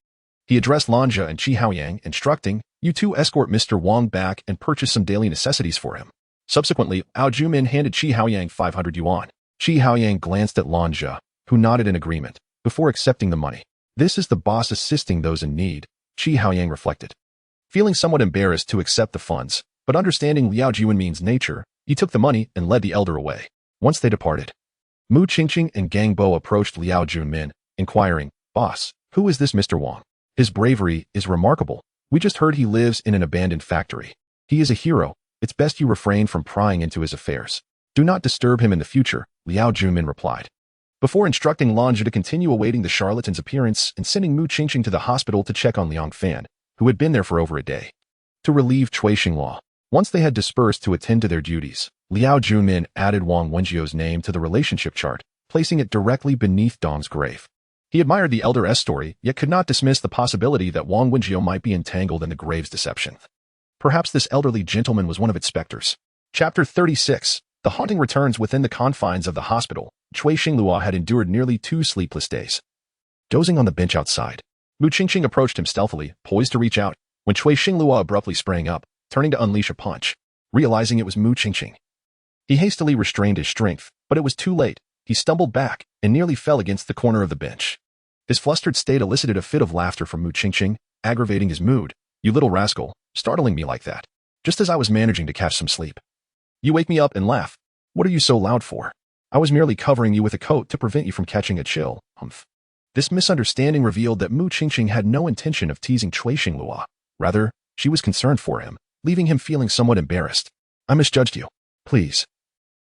He addressed Lan Zhe and Qi Haoyang, instructing, "You two escort Mr. Wang back and purchase some daily necessities for him." Subsequently, Liao Jumin handed Qi Haoyang 500 yuan. Qi Haoyang glanced at Lan Zhe, who nodded in agreement, before accepting the money. This is the boss assisting those in need, Qi Haoyang reflected. Feeling somewhat embarrassed to accept the funds, but understanding Liao Juanmin's nature, he took the money and led the elder away. Once they departed, Mu Qingqing and Gang Bo approached Liao Juanmin, inquiring, "Boss, who is this Mr. Wang? His bravery is remarkable. We just heard he lives in an abandoned factory. He is a hero. It's best you refrain from prying into his affairs. Do not disturb him in the future," Liao Juanmin replied, before instructing Lan Zhe to continue awaiting the charlatan's appearance and sending Mu Qingqing to the hospital to check on Liang Fan, who had been there for over a day, to relieve Cui Xinglua. Once they had dispersed to attend to their duties, Liao Juanmin added Wang Wenjio's name to the relationship chart, placing it directly beneath Dong's grave. He admired the elder's story, yet could not dismiss the possibility that Wang Wenjio might be entangled in the grave's deception. Perhaps this elderly gentleman was one of its specters. Chapter 36. The haunting returns. Within the confines of the hospital, Cui Xinglua had endured nearly 2 sleepless days. Dozing on the bench outside, Mu Qingqing approached him stealthily, poised to reach out, when Cui Xinglua abruptly sprang up, turning to unleash a punch. Realizing it was Mu Qingqing, he hastily restrained his strength, but it was too late. He stumbled back and nearly fell against the corner of the bench. His flustered state elicited a fit of laughter from Mu Qingqing, aggravating his mood. "You little rascal, startling me like that, just as I was managing to catch some sleep. You wake me up and laugh. What are you so loud for? I was merely covering you with a coat to prevent you from catching a chill, humph." This misunderstanding revealed that Mu Qingqing had no intention of teasing Cui Xinglua. Rather, she was concerned for him, leaving him feeling somewhat embarrassed. "I misjudged you. Please,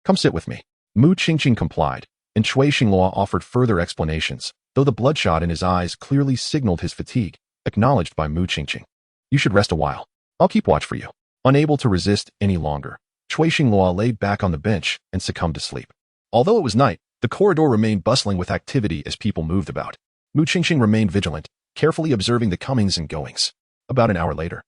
come sit with me." Mu Qingqing complied, and Cui Xinglua offered further explanations, though the bloodshot in his eyes clearly signaled his fatigue, acknowledged by Mu Qingqing. "You should rest a while. I'll keep watch for you." Unable to resist any longer, Cui Xinglua lay back on the bench and succumbed to sleep. Although it was night, the corridor remained bustling with activity as people moved about. Mu Qingqing remained vigilant, carefully observing the comings and goings. About an hour later,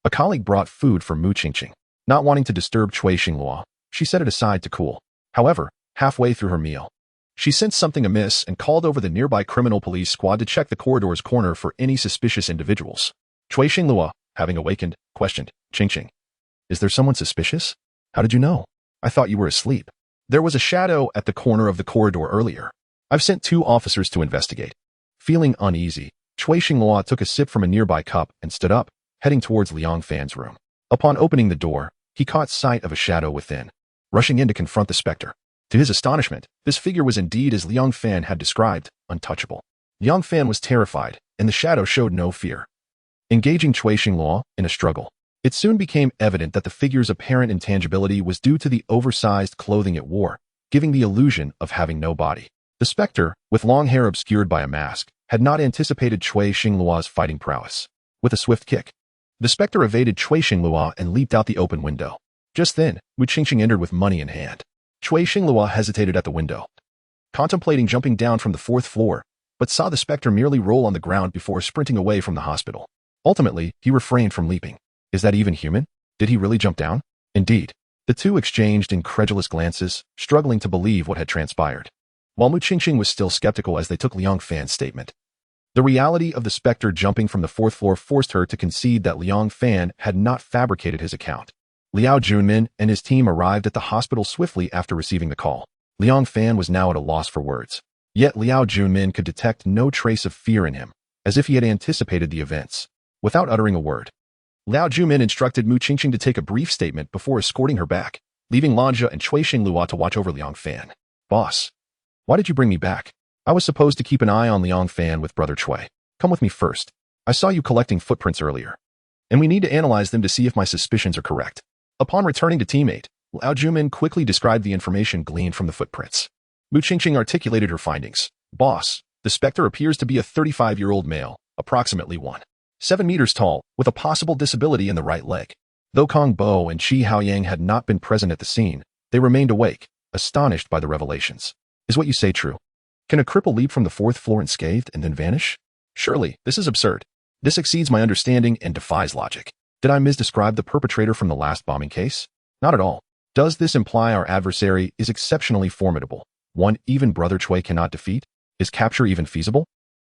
a colleague brought food for Mu Qingqing. Not wanting to disturb Cui Xinglua, she set it aside to cool. However, halfway through her meal, she sensed something amiss and called over the nearby criminal police squad to check the corridor's corner for any suspicious individuals. Cui Xinglua, having awakened, questioned, "Qingqing, is there someone suspicious? How did you know? I thought you were asleep. There was a shadow at the corner of the corridor earlier. I've sent 2 officers to investigate." Feeling uneasy, Cui Xinglua took a sip from a nearby cup and stood up, heading towards Liang Fan's room. Upon opening the door, he caught sight of a shadow within, rushing in to confront the specter. To his astonishment, this figure was indeed as Liang Fan had described, untouchable. Liang Fan was terrified, and the shadow showed no fear. Engaging Cui Xinghua in a struggle, it soon became evident that the figure's apparent intangibility was due to the oversized clothing it wore, giving the illusion of having no body. The specter, with long hair obscured by a mask, had not anticipated Cui Xinghua's fighting prowess. With a swift kick, the specter evaded Cui Xinghua and leaped out the open window. Just then, Wu Qingqing entered with money in hand. Cui Xinghua hesitated at the window, contemplating jumping down from the 4th floor, but saw the specter merely roll on the ground before sprinting away from the hospital. Ultimately, he refrained from leaping. Is that even human? Did he really jump down? Indeed. The two exchanged incredulous glances, struggling to believe what had transpired. While Wu Qingqing was still skeptical as they took Liang Fan's statement, the reality of the specter jumping from the 4th floor forced her to concede that Liang Fan had not fabricated his account. Liao Junmin and his team arrived at the hospital swiftly after receiving the call. Liang Fan was now at a loss for words. Yet Liao Junmin could detect no trace of fear in him, as if he had anticipated the events. Without uttering a word, Liao Junmin instructed Wu Qingqing to take a brief statement before escorting her back, leaving Lanja and Cui Xinghua to watch over Liang Fan. Boss, why did you bring me back? I was supposed to keep an eye on Liang Fan with Brother Cui. Come with me first. I saw you collecting footprints earlier, and we need to analyze them to see if my suspicions are correct. Upon returning to teammate, Liao Junmin quickly described the information gleaned from the footprints. Wu Qingqing articulated her findings. Boss, the specter appears to be a 35-year-old male, approximately 1.7 meters tall, with a possible disability in the right leg. Though Kong Bo and Qi Haoyang had not been present at the scene, they remained awake, astonished by the revelations. Is what you say true? Can a cripple leap from the 4th floor unscathed and then vanish? Surely, this is absurd. This exceeds my understanding and defies logic. Did I misdescribe the perpetrator from the last bombing case? Not at all. Does this imply our adversary is exceptionally formidable? One even Brother Cui cannot defeat? Is capture even feasible?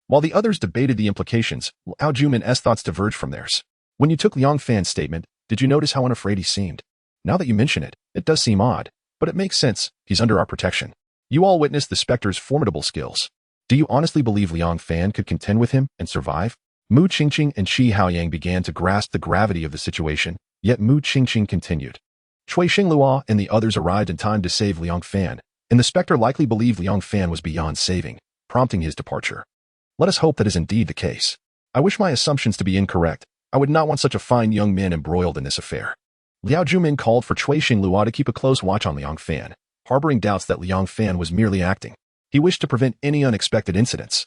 While the others debated the implications, Liao Junmin's thoughts diverged from theirs. When you took Liang Fan's statement, did you notice how unafraid he seemed? Now that you mention it, it does seem odd, but it makes sense. He's under our protection. You all witnessed the specter's formidable skills. Do you honestly believe Liang Fan could contend with him and survive? Wu Qingqing and Qi Haoyang began to grasp the gravity of the situation, yet Wu Qingqing continued. Cui Xinghua and the others arrived in time to save Liang Fan, and the specter likely believed Liang Fan was beyond saving, prompting his departure. Let us hope that is indeed the case. I wish my assumptions to be incorrect. I would not want such a fine young man embroiled in this affair. Liao Junmin called for Cui Xinghua to keep a close watch on Liang Fan, harboring doubts that Liang Fan was merely acting. He wished to prevent any unexpected incidents,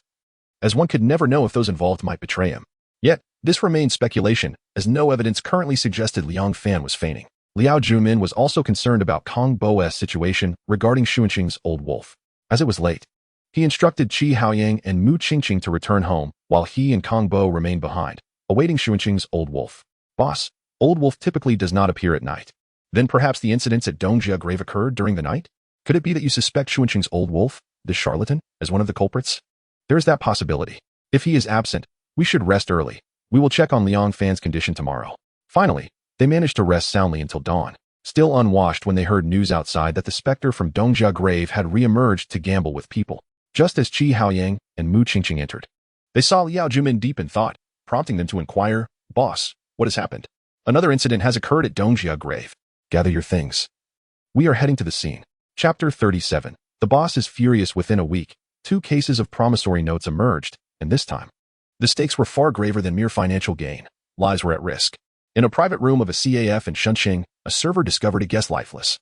as one could never know if those involved might betray him. Yet, this remained speculation, as no evidence currently suggested Liang Fan was feigning. Liao Junmin was also concerned about Kong Bo's situation regarding Xuanqing's old wolf. As it was late, he instructed Qi Haoyang and Wu Qingqing to return home, while he and Kong Bo remained behind, awaiting Xuanqing's old wolf. Boss, old wolf typically does not appear at night. Then perhaps the incidents at Dongjia Grave occurred during the night? Could it be that you suspect Xuanqing's old wolf, this charlatan, as one of the culprits? There is that possibility. If he is absent, we should rest early. We will check on Liang Fan's condition tomorrow. Finally, they managed to rest soundly until dawn, still unwashed when they heard news outside that the specter from Dongjia Grave had re-emerged to gamble with people. Just as Qi Haoyang and Wu Qingqing entered, they saw Liao Junmin deep in thought, prompting them to inquire, Boss, what has happened? Another incident has occurred at Dongjia Grave. Gather your things. We are heading to the scene. Chapter 37. The boss is furious. Within a week, 2 cases of promissory notes emerged, and this time, the stakes were far graver than mere financial gain. Lives were at risk. In a private room of a CAF in Shunqing, a server discovered a guest lifeless.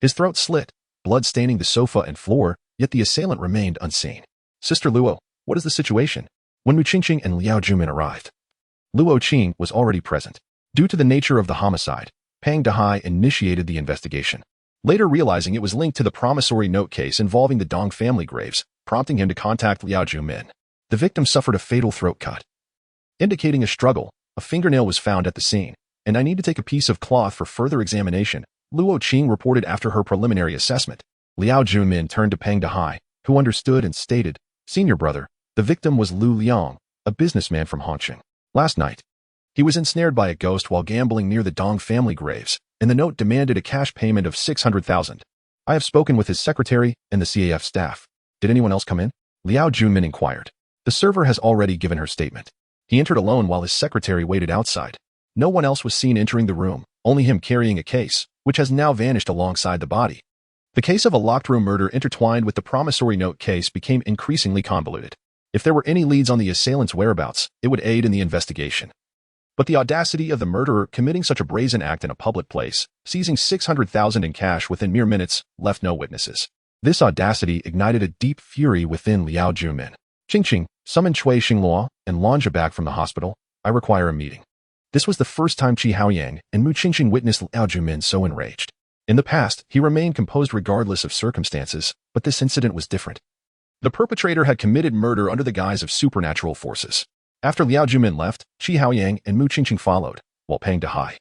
His throat slit, blood staining the sofa and floor, yet the assailant remained unseen. Sister Luo, what is the situation? When Wu Qingqing and Liao Junmin arrived, Luo Qing was already present. Due to the nature of the homicide, Pang Dehai initiated the investigation, later realizing it was linked to the promissory note case involving the Dong family graves, prompting him to contact Liao Junmin. The victim suffered a fatal throat cut, indicating a struggle. A fingernail was found at the scene, and I need to take a piece of cloth for further examination, Luo Qing reported after her preliminary assessment. Liao Junmin turned to Pang Dehai, who understood and stated, Senior brother, the victim was Lu Liang, a businessman from Hongqing. Last night, he was ensnared by a ghost while gambling near the Dong family graves, and the note demanded a cash payment of 600,000. I have spoken with his secretary and the CAF staff. Did anyone else come in? Liao Junmin inquired. The server has already given her statement. He entered alone while his secretary waited outside. No one else was seen entering the room, only him carrying a case, which has now vanished alongside the body. The case of a locked room murder intertwined with the promissory note case became increasingly convoluted. If there were any leads on the assailant's whereabouts, it would aid in the investigation. But the audacity of the murderer committing such a brazen act in a public place, seizing $600,000 in cash within mere minutes, left no witnesses. This audacity ignited a deep fury within Liao Jumin. Ching, summon Cui Xingluo and Lanja back from the hospital. I require a meeting. This was the first time Qi Haoyang and Mu Qingqing witnessed Liao Jumin so enraged. In the past, he remained composed regardless of circumstances, but this incident was different. The perpetrator had committed murder under the guise of supernatural forces. After Liao Jumin left, Qi Haoyang and Mu Qingqing followed, while Pang Dehai,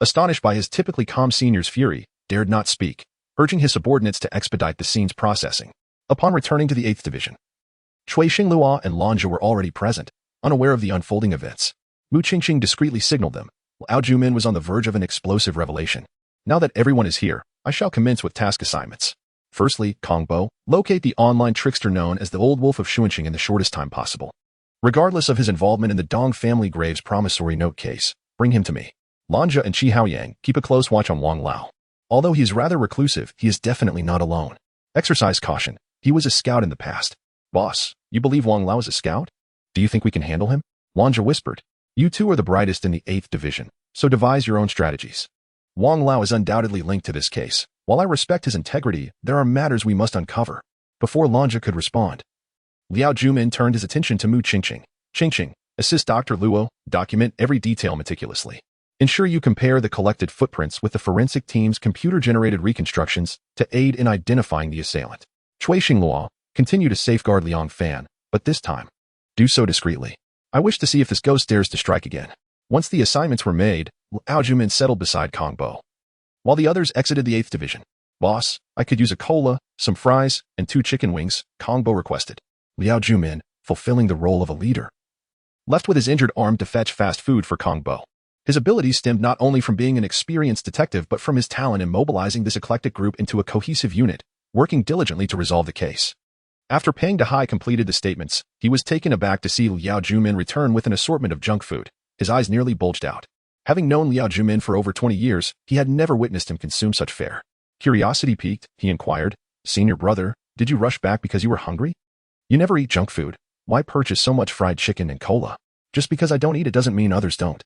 astonished by his typically calm senior's fury, dared not speak, urging his subordinates to expedite the scene's processing. Upon returning to the 8th Division, Cui Xingluo and Lanja were already present, unaware of the unfolding events. Mu Qingqing discreetly signaled them. Liao Jumin was on the verge of an explosive revelation. Now that everyone is here, I shall commence with task assignments. Firstly, Kongbo, locate the online trickster known as the Old Wolf of Xuanqing in the shortest time possible. Regardless of his involvement in the Dong family grave's promissory note case, bring him to me. Lanja and Qi Haoyang keep a close watch on Wang Lao. Although he is rather reclusive, he is definitely not alone. Exercise caution. He was a scout in the past. Boss, you believe Wang Lao is a scout? Do you think we can handle him? Lanja whispered. You two are the brightest in the 8th Division, so devise your own strategies. Wang Lao is undoubtedly linked to this case. While I respect his integrity, there are matters we must uncover. Before Lanja could respond, Liao Jumin turned his attention to Mu Qingqing. Qingqing, assist Dr. Luo, document every detail meticulously. Ensure you compare the collected footprints with the forensic team's computer-generated reconstructions to aid in identifying the assailant. Cui Xingluo, continue to safeguard Liang Fan, but this time, do so discreetly. I wish to see if this ghost dares to strike again. Once the assignments were made, Liao Jumin settled beside Kongbo, while the others exited the 8th Division. Boss, I could use a cola, some fries, and 2 chicken wings, Kongbo requested. Liao Jumin, fulfilling the role of a leader, left with his injured arm to fetch fast food for Kongbo. His abilities stemmed not only from being an experienced detective but from his talent in mobilizing this eclectic group into a cohesive unit, working diligently to resolve the case. After Pang Dehai completed the statements, he was taken aback to see Liao Jumin return with an assortment of junk food. His eyes nearly bulged out. Having known Liao Jumin for over 20 years, he had never witnessed him consume such fare. Curiosity piqued, he inquired, Senior brother, did you rush back because you were hungry? You never eat junk food. Why purchase so much fried chicken and cola? Just because I don't eat it doesn't mean others don't.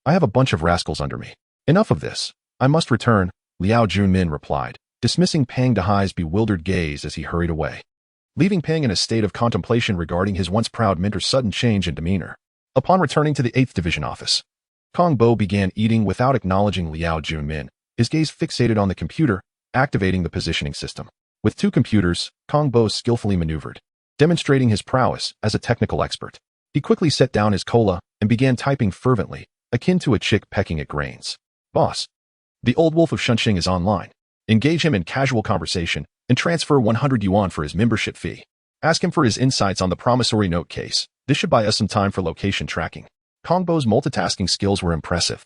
I have a bunch of rascals under me. Enough of this. I must return, Liao Jumin replied, dismissing Pang Dehai's bewildered gaze as he hurried away, leaving Pang in a state of contemplation regarding his once proud mentor's sudden change in demeanor. Upon returning to the 8th Division office, Kongbo began eating without acknowledging Liao Jumin, his gaze fixated on the computer, activating the positioning system. With 2 computers, Kongbo skillfully maneuvered, demonstrating his prowess as a technical expert. He quickly set down his cola and began typing fervently, akin to a chick pecking at grains. Boss, the Old Wolf of Xuanqing is online. Engage him in casual conversation and transfer 100 yuan for his membership fee. Ask him for his insights on the promissory note case. This should buy us some time for location tracking. Kongbo's multitasking skills were impressive.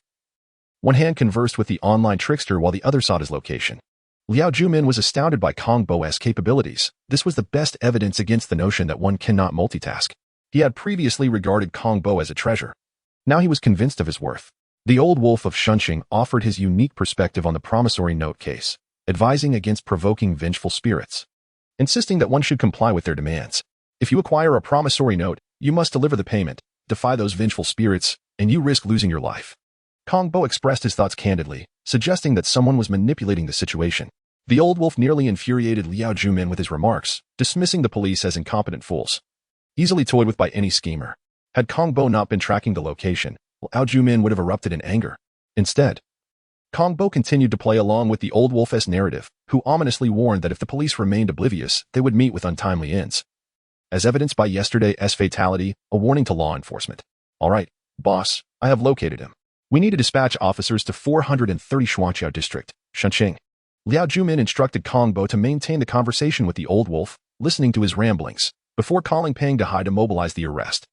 One hand conversed with the online trickster while the other sought his location. Liao Jumin was astounded by Kongbo's capabilities. This was the best evidence against the notion that one cannot multitask. He had previously regarded Kongbo as a treasure. Now he was convinced of his worth. The Old Wolf of Xuanqing offered his unique perspective on the promissory note case, advising against provoking vengeful spirits, insisting that one should comply with their demands. If you acquire a promissory note, you must deliver the payment, defy those vengeful spirits, and you risk losing your life. Kongbo expressed his thoughts candidly, suggesting that someone was manipulating the situation. The Old Wolf nearly infuriated Liao Jumin with his remarks, dismissing the police as incompetent fools, easily toyed with by any schemer. Had Kongbo not been tracking the location, Liao Jumin would have erupted in anger. Instead, Kongbo continued to play along with the Old Wolf's narrative, who ominously warned that if the police remained oblivious, they would meet with untimely ends. As evidenced by yesterday's fatality, a warning to law enforcement. All right, boss, I have located him. We need to dispatch officers to 430 Shuangqiao District, Xuanqing. Liao Jumin instructed Kongbo to maintain the conversation with the Old Wolf, listening to his ramblings, before calling Pang Dehai to mobilize the arrest.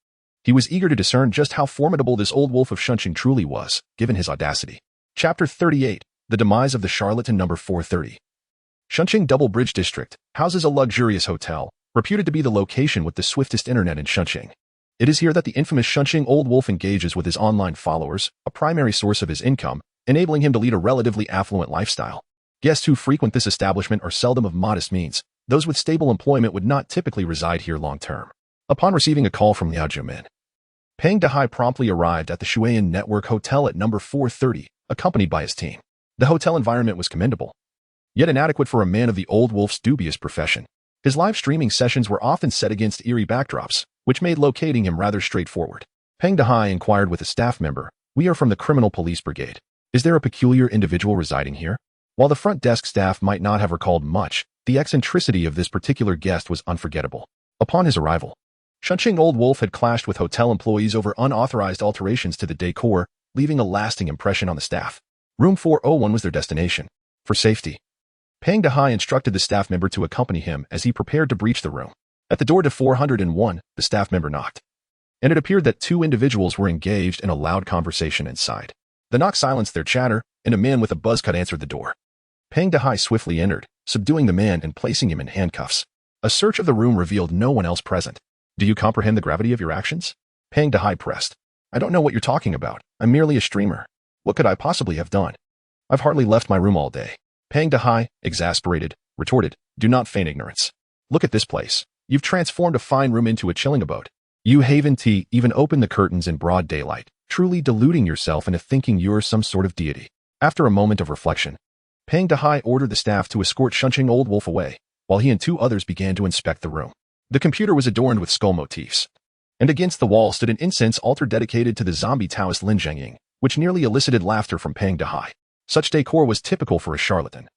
He was eager to discern just how formidable this Old Wolf of Xuanqing truly was, given his audacity. Chapter 38, The Demise of the Charlatan Number 430. Xuanqing Double Bridge District houses a luxurious hotel, reputed to be the location with the swiftest internet in Xuanqing. It is here that the infamous Xuanqing Old Wolf engages with his online followers, a primary source of his income, enabling him to lead a relatively affluent lifestyle. Guests who frequent this establishment are seldom of modest means. Those with stable employment would not typically reside here long-term. Upon receiving a call from Liao Jumin, Peng Dehai promptly arrived at the Shuiyan Network Hotel at number 430, accompanied by his team. The hotel environment was commendable, yet inadequate for a man of the Old Wolf's dubious profession. His live streaming sessions were often set against eerie backdrops, which made locating him rather straightforward. Peng Dehai inquired with a staff member, "We are from the Criminal Police Brigade. Is there a peculiar individual residing here?" While the front desk staff might not have recalled much, the eccentricity of this particular guest was unforgettable. Upon his arrival, Shunqing Old Wolf had clashed with hotel employees over unauthorized alterations to the decor, leaving a lasting impression on the staff. Room 401 was their destination. For safety, Peng Dehai instructed the staff member to accompany him as he prepared to breach the room. At the door to 401, the staff member knocked, and it appeared that two individuals were engaged in a loud conversation inside. The knock silenced their chatter, and a man with a buzz cut answered the door. Peng Dehai swiftly entered, subduing the man and placing him in handcuffs. A search of the room revealed no one else present. "Do you comprehend the gravity of your actions?" Peng Dehai pressed. "I don't know what you're talking about. I'm merely a streamer. What could I possibly have done? I've hardly left my room all day." Peng Dehai, exasperated, retorted, "Do not feign ignorance. Look at this place. You've transformed a fine room into a chilling abode. You haven't even opened the curtains in broad daylight, truly deluding yourself into thinking you're some sort of deity." After a moment of reflection, Peng Dehai ordered the staff to escort Shunqing Old Wolf away, while he and two others began to inspect the room. The computer was adorned with skull motifs, and against the wall stood an incense altar dedicated to the zombie Taoist Lin Zhengying, which nearly elicited laughter from Peng Dehai. Such decor was typical for a charlatan.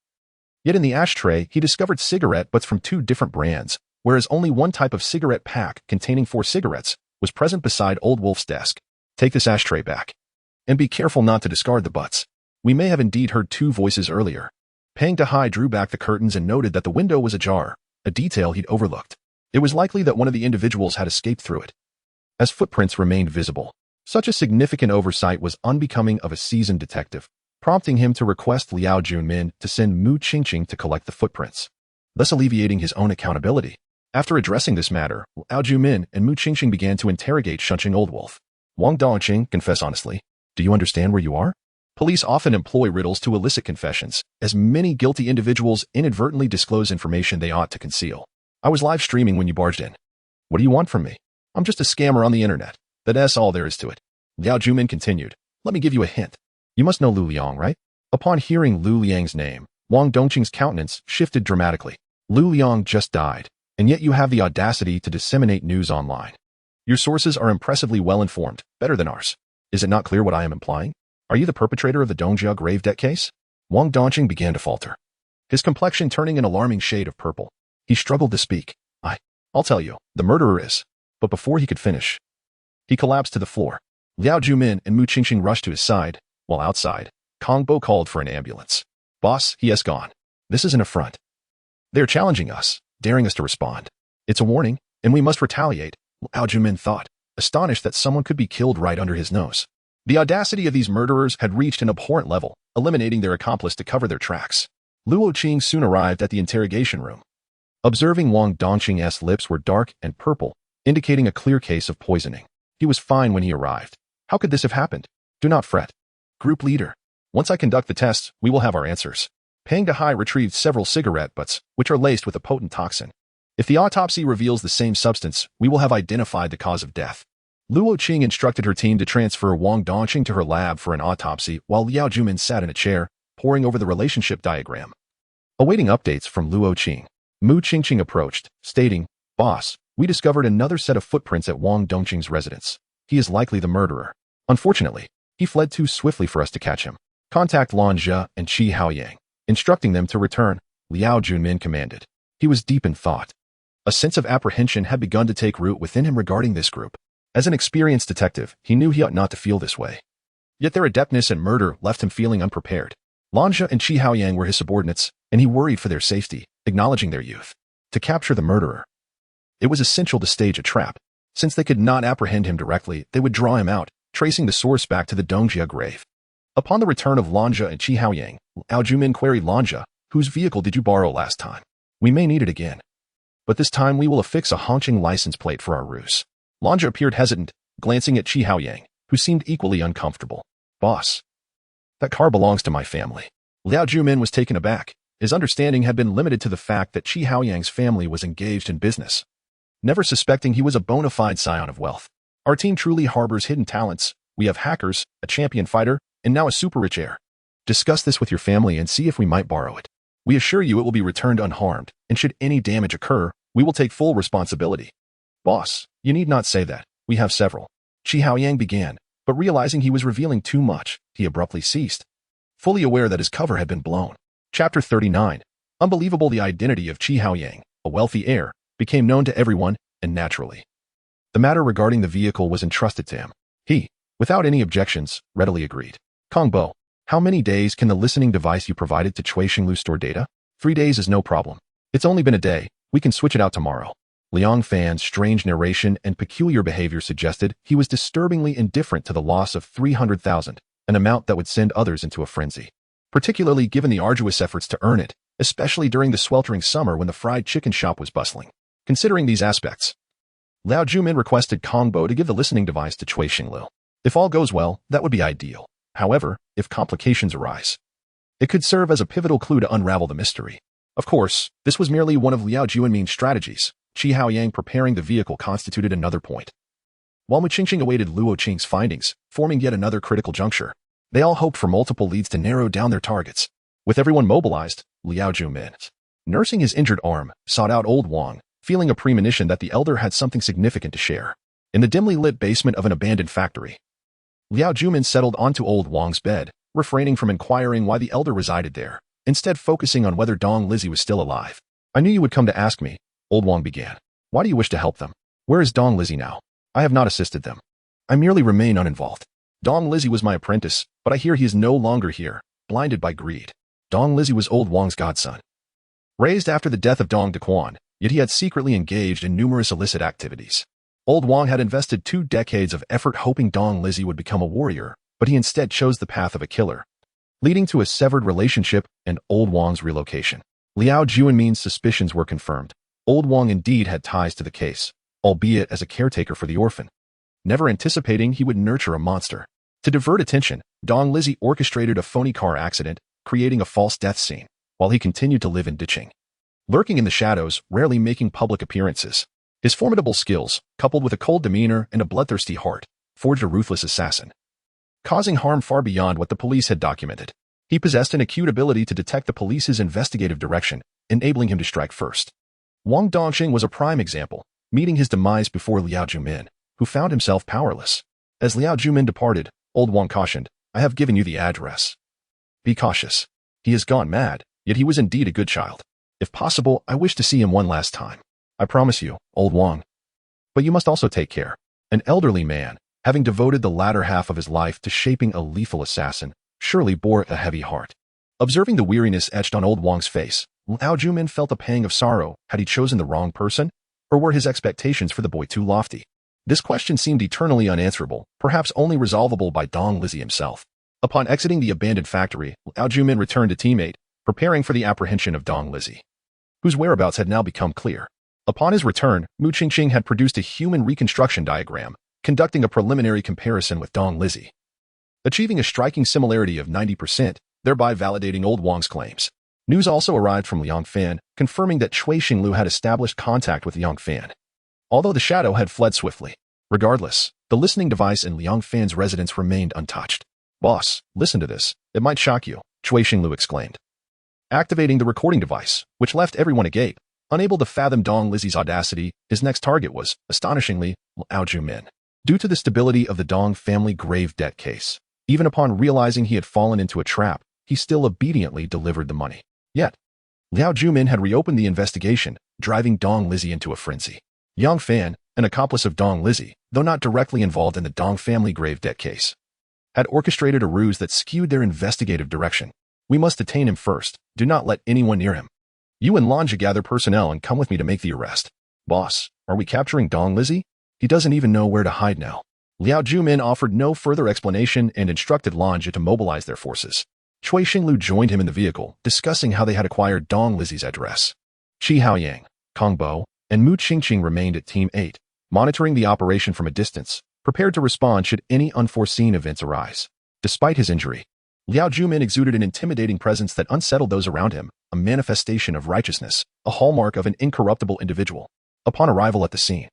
Yet in the ashtray, he discovered cigarette butts from two different brands, whereas only one type of cigarette pack containing 4 cigarettes was present beside Old Wolf's desk. "Take this ashtray back, and be careful not to discard the butts. We may have indeed heard 2 voices earlier." Peng Dehai drew back the curtains and noted that the window was ajar, a detail he'd overlooked. It was likely that one of the individuals had escaped through it, as footprints remained visible. Such a significant oversight was unbecoming of a seasoned detective, prompting him to request Liao Junmin to send Mu Qingqing to collect the footprints, thus alleviating his own accountability. After addressing this matter, Liao Junmin and Mu Qingqing began to interrogate Shunqing Old Wolf. "Wang Dongqing, confess honestly. Do you understand where you are?" Police often employ riddles to elicit confessions, as many guilty individuals inadvertently disclose information they ought to conceal. "I was live streaming when you barged in. What do you want from me?" "I'm just a scammer on the internet. That's all there is to it." Liao Junmin continued. "Let me give you a hint. You must know Lu Liang, right?" Upon hearing Lu Liang's name, Wang Dongqing's countenance shifted dramatically. "Lu Liang just died, and yet you have the audacity to disseminate news online. Your sources are impressively well-informed, better than ours. Is it not clear what I am implying? Are you the perpetrator of the Dongjia grave debt case?" Wang Dongqing began to falter, his complexion turning an alarming shade of purple. He struggled to speak. I'll tell you, the murderer is." But before he could finish, he collapsed to the floor. Liao Junmin and Mu Qingqing rushed to his side, while outside, Kong Bo called for an ambulance. "Boss, he has gone. This is an affront. They're challenging us, daring us to respond. It's a warning, and we must retaliate," Liao Junmin thought, astonished that someone could be killed right under his nose. The audacity of these murderers had reached an abhorrent level, eliminating their accomplice to cover their tracks. Luo Qing soon arrived at the interrogation room. Observing Wang Dongqing's lips were dark and purple, indicating a clear case of poisoning. He was fine when he arrived. "How could this have happened?" "Do not fret. Group leader. Once I conduct the tests, we will have our answers." Peng Dehai retrieved several cigarette butts, which are laced with a potent toxin. "If the autopsy reveals the same substance, we will have identified the cause of death." Luo Qing instructed her team to transfer Wang Dongqing to her lab for an autopsy, while Liao Junmin sat in a chair, poring over the relationship diagram. Awaiting updates from Luo Qing, Mu Qingqing approached, stating, "Boss, we discovered another set of footprints at Wang Dongqing's residence. He is likely the murderer. Unfortunately, he fled too swiftly for us to catch him. Contact Lan Zhe and Qi Haoyang." Instructing them to return, Liao Junmin commanded. He was deep in thought. A sense of apprehension had begun to take root within him regarding this group. As an experienced detective, he knew he ought not to feel this way. Yet their adeptness in murder left him feeling unprepared. Lan Zhe and Qi Haoyang were his subordinates, and he worried for their safety, acknowledging their youth. To capture the murderer, it was essential to stage a trap. Since they could not apprehend him directly, they would draw him out, tracing the source back to the Dongjia grave. Upon the return of Lan Zhe and Qi Haoyang, Liao Junmin queried Lan Zhe, "Whose vehicle did you borrow last time? We may need it again. But this time we will affix a honching license plate for our ruse." Lan Zhe appeared hesitant, glancing at Qi Haoyang, who seemed equally uncomfortable. "Boss, that car belongs to my family." Liao Junmin was taken aback. His understanding had been limited to the fact that Qi Haoyang's family was engaged in business. never suspecting he was a bona fide scion of wealth. Our team truly harbors hidden talents. We have hackers, a champion fighter, and now a super rich heir. Discuss this with your family and see if we might borrow it. We assure you it will be returned unharmed, and should any damage occur, we will take full responsibility. Boss, you need not say that. We have several. Qi Haoyang began, but realizing he was revealing too much, he abruptly ceased, fully aware that his cover had been blown. Chapter 39. Unbelievable. The identity of Qi Haoyang, a wealthy heir, became known to everyone, and naturally, the matter regarding the vehicle was entrusted to him. He, without any objections, readily agreed. Kongbo, how many days can the listening device you provided to Cui Xinglu store data? 3 days is no problem. It's only been a day. We can switch it out tomorrow. Liang Fan's strange narration and peculiar behavior suggested he was disturbingly indifferent to the loss of 300,000, an amount that would send others into a frenzy, particularly given the arduous efforts to earn it, especially during the sweltering summer when the fried chicken shop was bustling. Considering these aspects, Liao Jumin requested Kongbo to give the listening device to Cui Xinglu. If all goes well, that would be ideal. However, if complications arise, it could serve as a pivotal clue to unravel the mystery. Of course, this was merely one of Liao Juinmin's strategies. Qi Haoyang preparing the vehicle constituted another point. While Mu Qingqing awaited Luo Qing's findings, forming yet another critical juncture, they all hoped for multiple leads to narrow down their targets. With everyone mobilized, Liao Jumin, nursing his injured arm, sought out Old Wang, feeling a premonition that the elder had something significant to share. In the dimly lit basement of an abandoned factory, Liao Jumin settled onto Old Wang's bed, refraining from inquiring why the elder resided there, instead focusing on whether Dong Lizzie was still alive. I knew you would come to ask me, Old Wang began. Why do you wish to help them? Where is Dong Lizzie now? I have not assisted them. I merely remain uninvolved. Dong Lizzie was my apprentice, but I hear he is no longer here, blinded by greed. Dong Lizzie was Old Wang's godson. Raised after the death of Dong Dequan, yet he had secretly engaged in numerous illicit activities. Old Wang had invested 2 decades of effort hoping Dong Lizzie would become a warrior, but he instead chose the path of a killer, leading to a severed relationship and Old Wang's relocation. Liao Juinmin's suspicions were confirmed. Old Wang indeed had ties to the case, albeit as a caretaker for the orphan, never anticipating he would nurture a monster. To divert attention, Dong Lizzie orchestrated a phony car accident, creating a false death scene, while he continued to live in ditching, lurking in the shadows, rarely making public appearances. His formidable skills, coupled with a cold demeanor and a bloodthirsty heart, forged a ruthless assassin, causing harm far beyond what the police had documented. He possessed an acute ability to detect the police's investigative direction, enabling him to strike first. Wang Dongxing was a prime example, meeting his demise before Liao Jumin, who found himself powerless. As Liao Jumin departed, Old Wang cautioned, I have given you the address. Be cautious. He has gone mad, yet he was indeed a good child. If possible, I wish to see him one last time. I promise you, Old Wang. But you must also take care. An elderly man, having devoted the latter half of his life to shaping a lethal assassin, surely bore a heavy heart. Observing the weariness etched on Old Wang's face, Liao Jumin felt a pang of sorrow. Had he chosen the wrong person? Or were his expectations for the boy too lofty? This question seemed eternally unanswerable, perhaps only resolvable by Dong Lizzie himself. Upon exiting the abandoned factory, Liao Jumin returned to Team 8, preparing for the apprehension of Dong Lizzie, whose whereabouts had now become clear. Upon his return, Mu Qingqing had produced a human reconstruction diagram, conducting a preliminary comparison with Dong Lizzie, achieving a striking similarity of 90%, thereby validating Old Wang's claims. News also arrived from Liang Fan, confirming that Cui Xinglu had established contact with Liang Fan, although the shadow had fled swiftly. Regardless, the listening device in Liang Fan's residence remained untouched. Boss, listen to this. It might shock you, Cui Xinglu exclaimed, activating the recording device, which left everyone agape. Unable to fathom Dong Lizzie's audacity, his next target was, astonishingly, Liao Jumin. Due to the stability of the Dong family grave debt case, even upon realizing he had fallen into a trap, he still obediently delivered the money. Yet, Liao Jumin had reopened the investigation, driving Dong Lizzie into a frenzy. Yang Fan, an accomplice of Dong Lizzie, though not directly involved in the Dong family grave debt case, had orchestrated a ruse that skewed their investigative direction. We must detain him first. Do not let anyone near him. You and Lanja gather personnel and come with me to make the arrest. Boss, are we capturing Dong Lizzie? He doesn't even know where to hide now. Liao Jumin offered no further explanation and instructed Lanja to mobilize their forces. Cui Xinglu joined him in the vehicle, discussing how they had acquired Dong Lizzie's address. Qi Haoyang, Kongbo, and Mu Qingqing remained at Team 8, monitoring the operation from a distance, prepared to respond should any unforeseen events arise. Despite his injury, Liao Jumin exuded an intimidating presence that unsettled those around him, a manifestation of righteousness, a hallmark of an incorruptible individual. Upon arrival at the scene,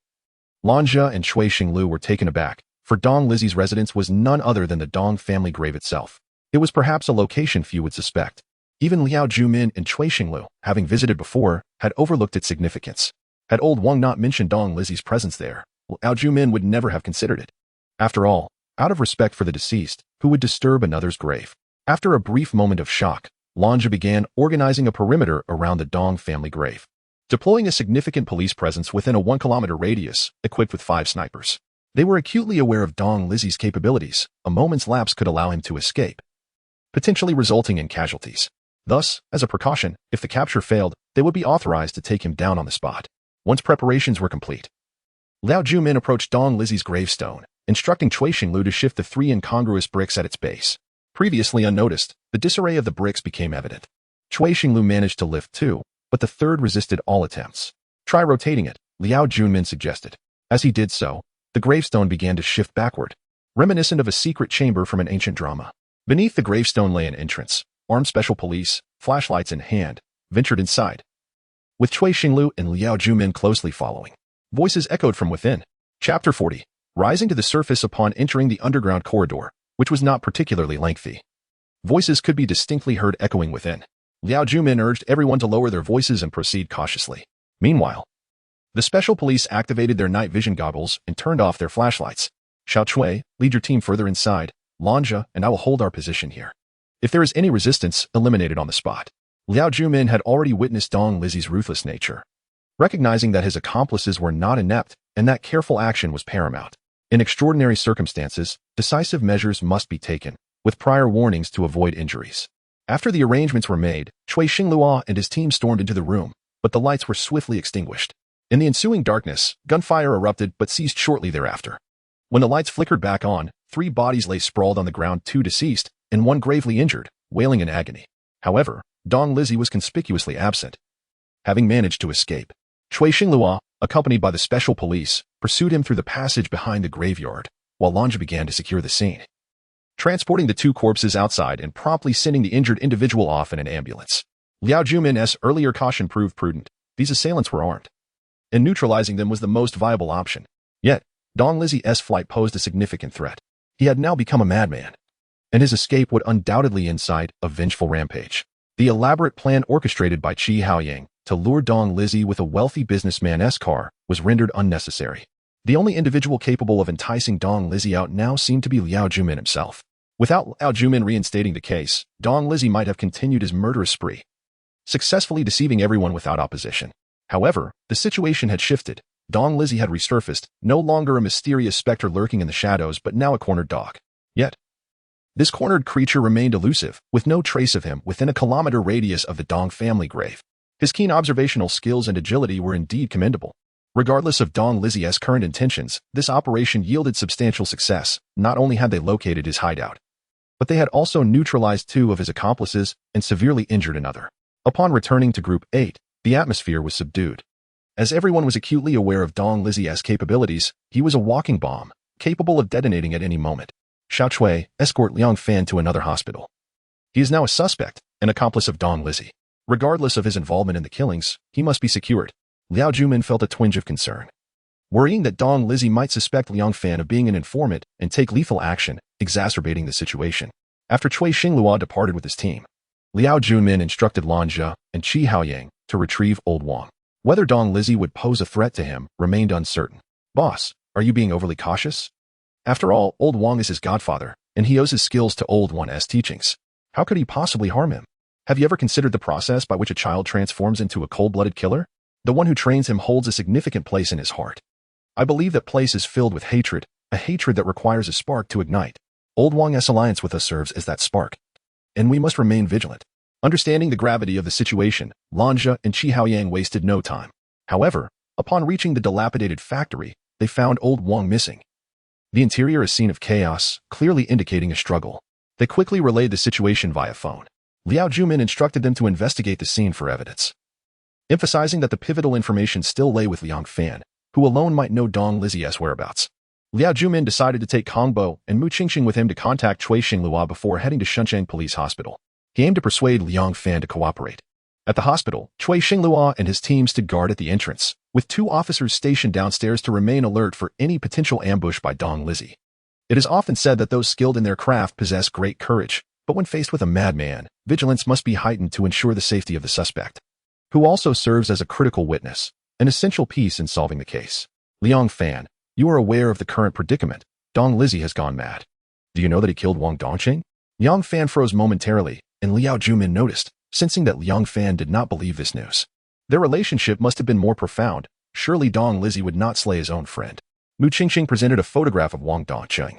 Lanja and Cui Xinglu were taken aback, for Dong Lizzie's residence was none other than the Dong family grave itself. It was perhaps a location few would suspect. Even Liao Jumin and Cui Xinglu, having visited before, had overlooked its significance. Had old Wang not mentioned Dong Lizzie's presence there, Liao Jumin would never have considered it. After all, out of respect for the deceased, who would disturb another's grave? After a brief moment of shock, Lanja began organizing a perimeter around the Dong family grave, deploying a significant police presence within a 1-kilometer radius, equipped with 5 snipers. They were acutely aware of Dong Lizzie's capabilities. A moment's lapse could allow him to escape, potentially resulting in casualties. Thus, as a precaution, if the capture failed, they would be authorized to take him down on the spot. Once preparations were complete, Liao Jumin approached Dong Lizzie's gravestone, instructing Cui Xinglu to shift the 3 incongruous bricks at its base. Previously unnoticed, the disarray of the bricks became evident. Cui Xinglu managed to lift 2, but the third resisted all attempts. Try rotating it, Liao Jumin suggested. As he did so, the gravestone began to shift backward, reminiscent of a secret chamber from an ancient drama. Beneath the gravestone lay an entrance. Armed special police, flashlights in hand, ventured inside, with Cui Xinglu and Liao Jumin closely following. Voices echoed from within. Chapter 40. Rising to the surface upon entering the underground corridor, which was not particularly lengthy. Voices could be distinctly heard echoing within. Liao Jumin urged everyone to lower their voices and proceed cautiously. Meanwhile, the special police activated their night vision goggles and turned off their flashlights. Xiao Cui, lead your team further inside. Lanja and I will hold our position here. If there is any resistance, eliminate it on the spot. Liao Jumin had already witnessed Dong Lizzie's ruthless nature, recognizing that his accomplices were not inept and that careful action was paramount. In extraordinary circumstances, decisive measures must be taken, with prior warnings to avoid injuries. After the arrangements were made, Cui Xinglu and his team stormed into the room, but the lights were swiftly extinguished. In the ensuing darkness, gunfire erupted but ceased shortly thereafter. When the lights flickered back on, 3 bodies lay sprawled on the ground, 2 deceased, and 1 gravely injured, wailing in agony. However, Dong Lizzie was conspicuously absent, having managed to escape. Cui Xinglu, accompanied by the special police, pursued him through the passage behind the graveyard, while Lanja began to secure the scene, transporting the 2 corpses outside and promptly sending the injured individual off in an ambulance. Liao Jumin's earlier caution proved prudent. These assailants were armed, and neutralizing them was the most viable option. Yet, Dong Lizzie's flight posed a significant threat. He had now become a madman, and his escape would undoubtedly incite a vengeful rampage. The elaborate plan orchestrated by Qi Haoyang to lure Dong Lizzie with a wealthy businessman's car was rendered unnecessary. The only individual capable of enticing Dong Lizzie out now seemed to be Liao Jumin himself. Without Liao Jumin reinstating the case, Dong Lizzie might have continued his murderous spree, successfully deceiving everyone without opposition. However, the situation had shifted. Dong Lizzie had resurfaced, no longer a mysterious specter lurking in the shadows but now a cornered dog. Yet, this cornered creature remained elusive, with no trace of him within a kilometer radius of the Dong family grave. His keen observational skills and agility were indeed commendable. Regardless of Dong Lizzie's current intentions, this operation yielded substantial success. Not only had they located his hideout, but they had also neutralized 2 of his accomplices and severely injured another. Upon returning to Group 8, the atmosphere was subdued. As everyone was acutely aware of Dong Lizzie's capabilities, he was a walking bomb, capable of detonating at any moment. Xiao Cui, escort Liang Fan to another hospital. He is now a suspect, an accomplice of Dong Lizzie. Regardless of his involvement in the killings, he must be secured. Liao Jumin felt a twinge of concern, worrying that Dong Lizzie might suspect Liang Fan of being an informant and take lethal action, exacerbating the situation. After Cui Xinglu departed with his team, Liao Jumin instructed Lanja and Qi Haoyang to retrieve Old Wang. Whether Dong Lizzie would pose a threat to him remained uncertain. Boss, are you being overly cautious? After all, Old Wang is his godfather, and he owes his skills to Old Wang's teachings. How could he possibly harm him? Have you ever considered the process by which a child transforms into a cold-blooded killer? The one who trains him holds a significant place in his heart. I believe that place is filled with hatred, a hatred that requires a spark to ignite. Old Wang's alliance with us serves as that spark, and we must remain vigilant. Understanding the gravity of the situation, Lanja and Qi Haoyang wasted no time. However, upon reaching the dilapidated factory, they found Old Wang missing. The interior, a scene of chaos, clearly indicating a struggle. They quickly relayed the situation via phone. Liao Jumin instructed them to investigate the scene for evidence, emphasizing that the pivotal information still lay with Liang Fan, who alone might know Dong Lizzie's whereabouts. Liao Jumin decided to take Kongbo and Mu Qingxing with him to contact Cui Xinglu before heading to Shuncheng Police Hospital. He aimed to persuade Liang Fan to cooperate. At the hospital, Cui Xinglua and his team stood guard at the entrance, with 2 officers stationed downstairs to remain alert for any potential ambush by Dong Lizzie. It is often said that those skilled in their craft possess great courage, but when faced with a madman, vigilance must be heightened to ensure the safety of the suspect, who also serves as a critical witness, an essential piece in solving the case. Liang Fan, you are aware of the current predicament. Dong Lizzie has gone mad. Do you know that he killed Wang Dongqing? Liang Fan froze momentarily, and Liao Jumin noticed, sensing that Liang Fan did not believe this news. Their relationship must have been more profound. Surely Dong Lizzie would not slay his own friend. Mu Qingqing presented a photograph of Wang Dongqing,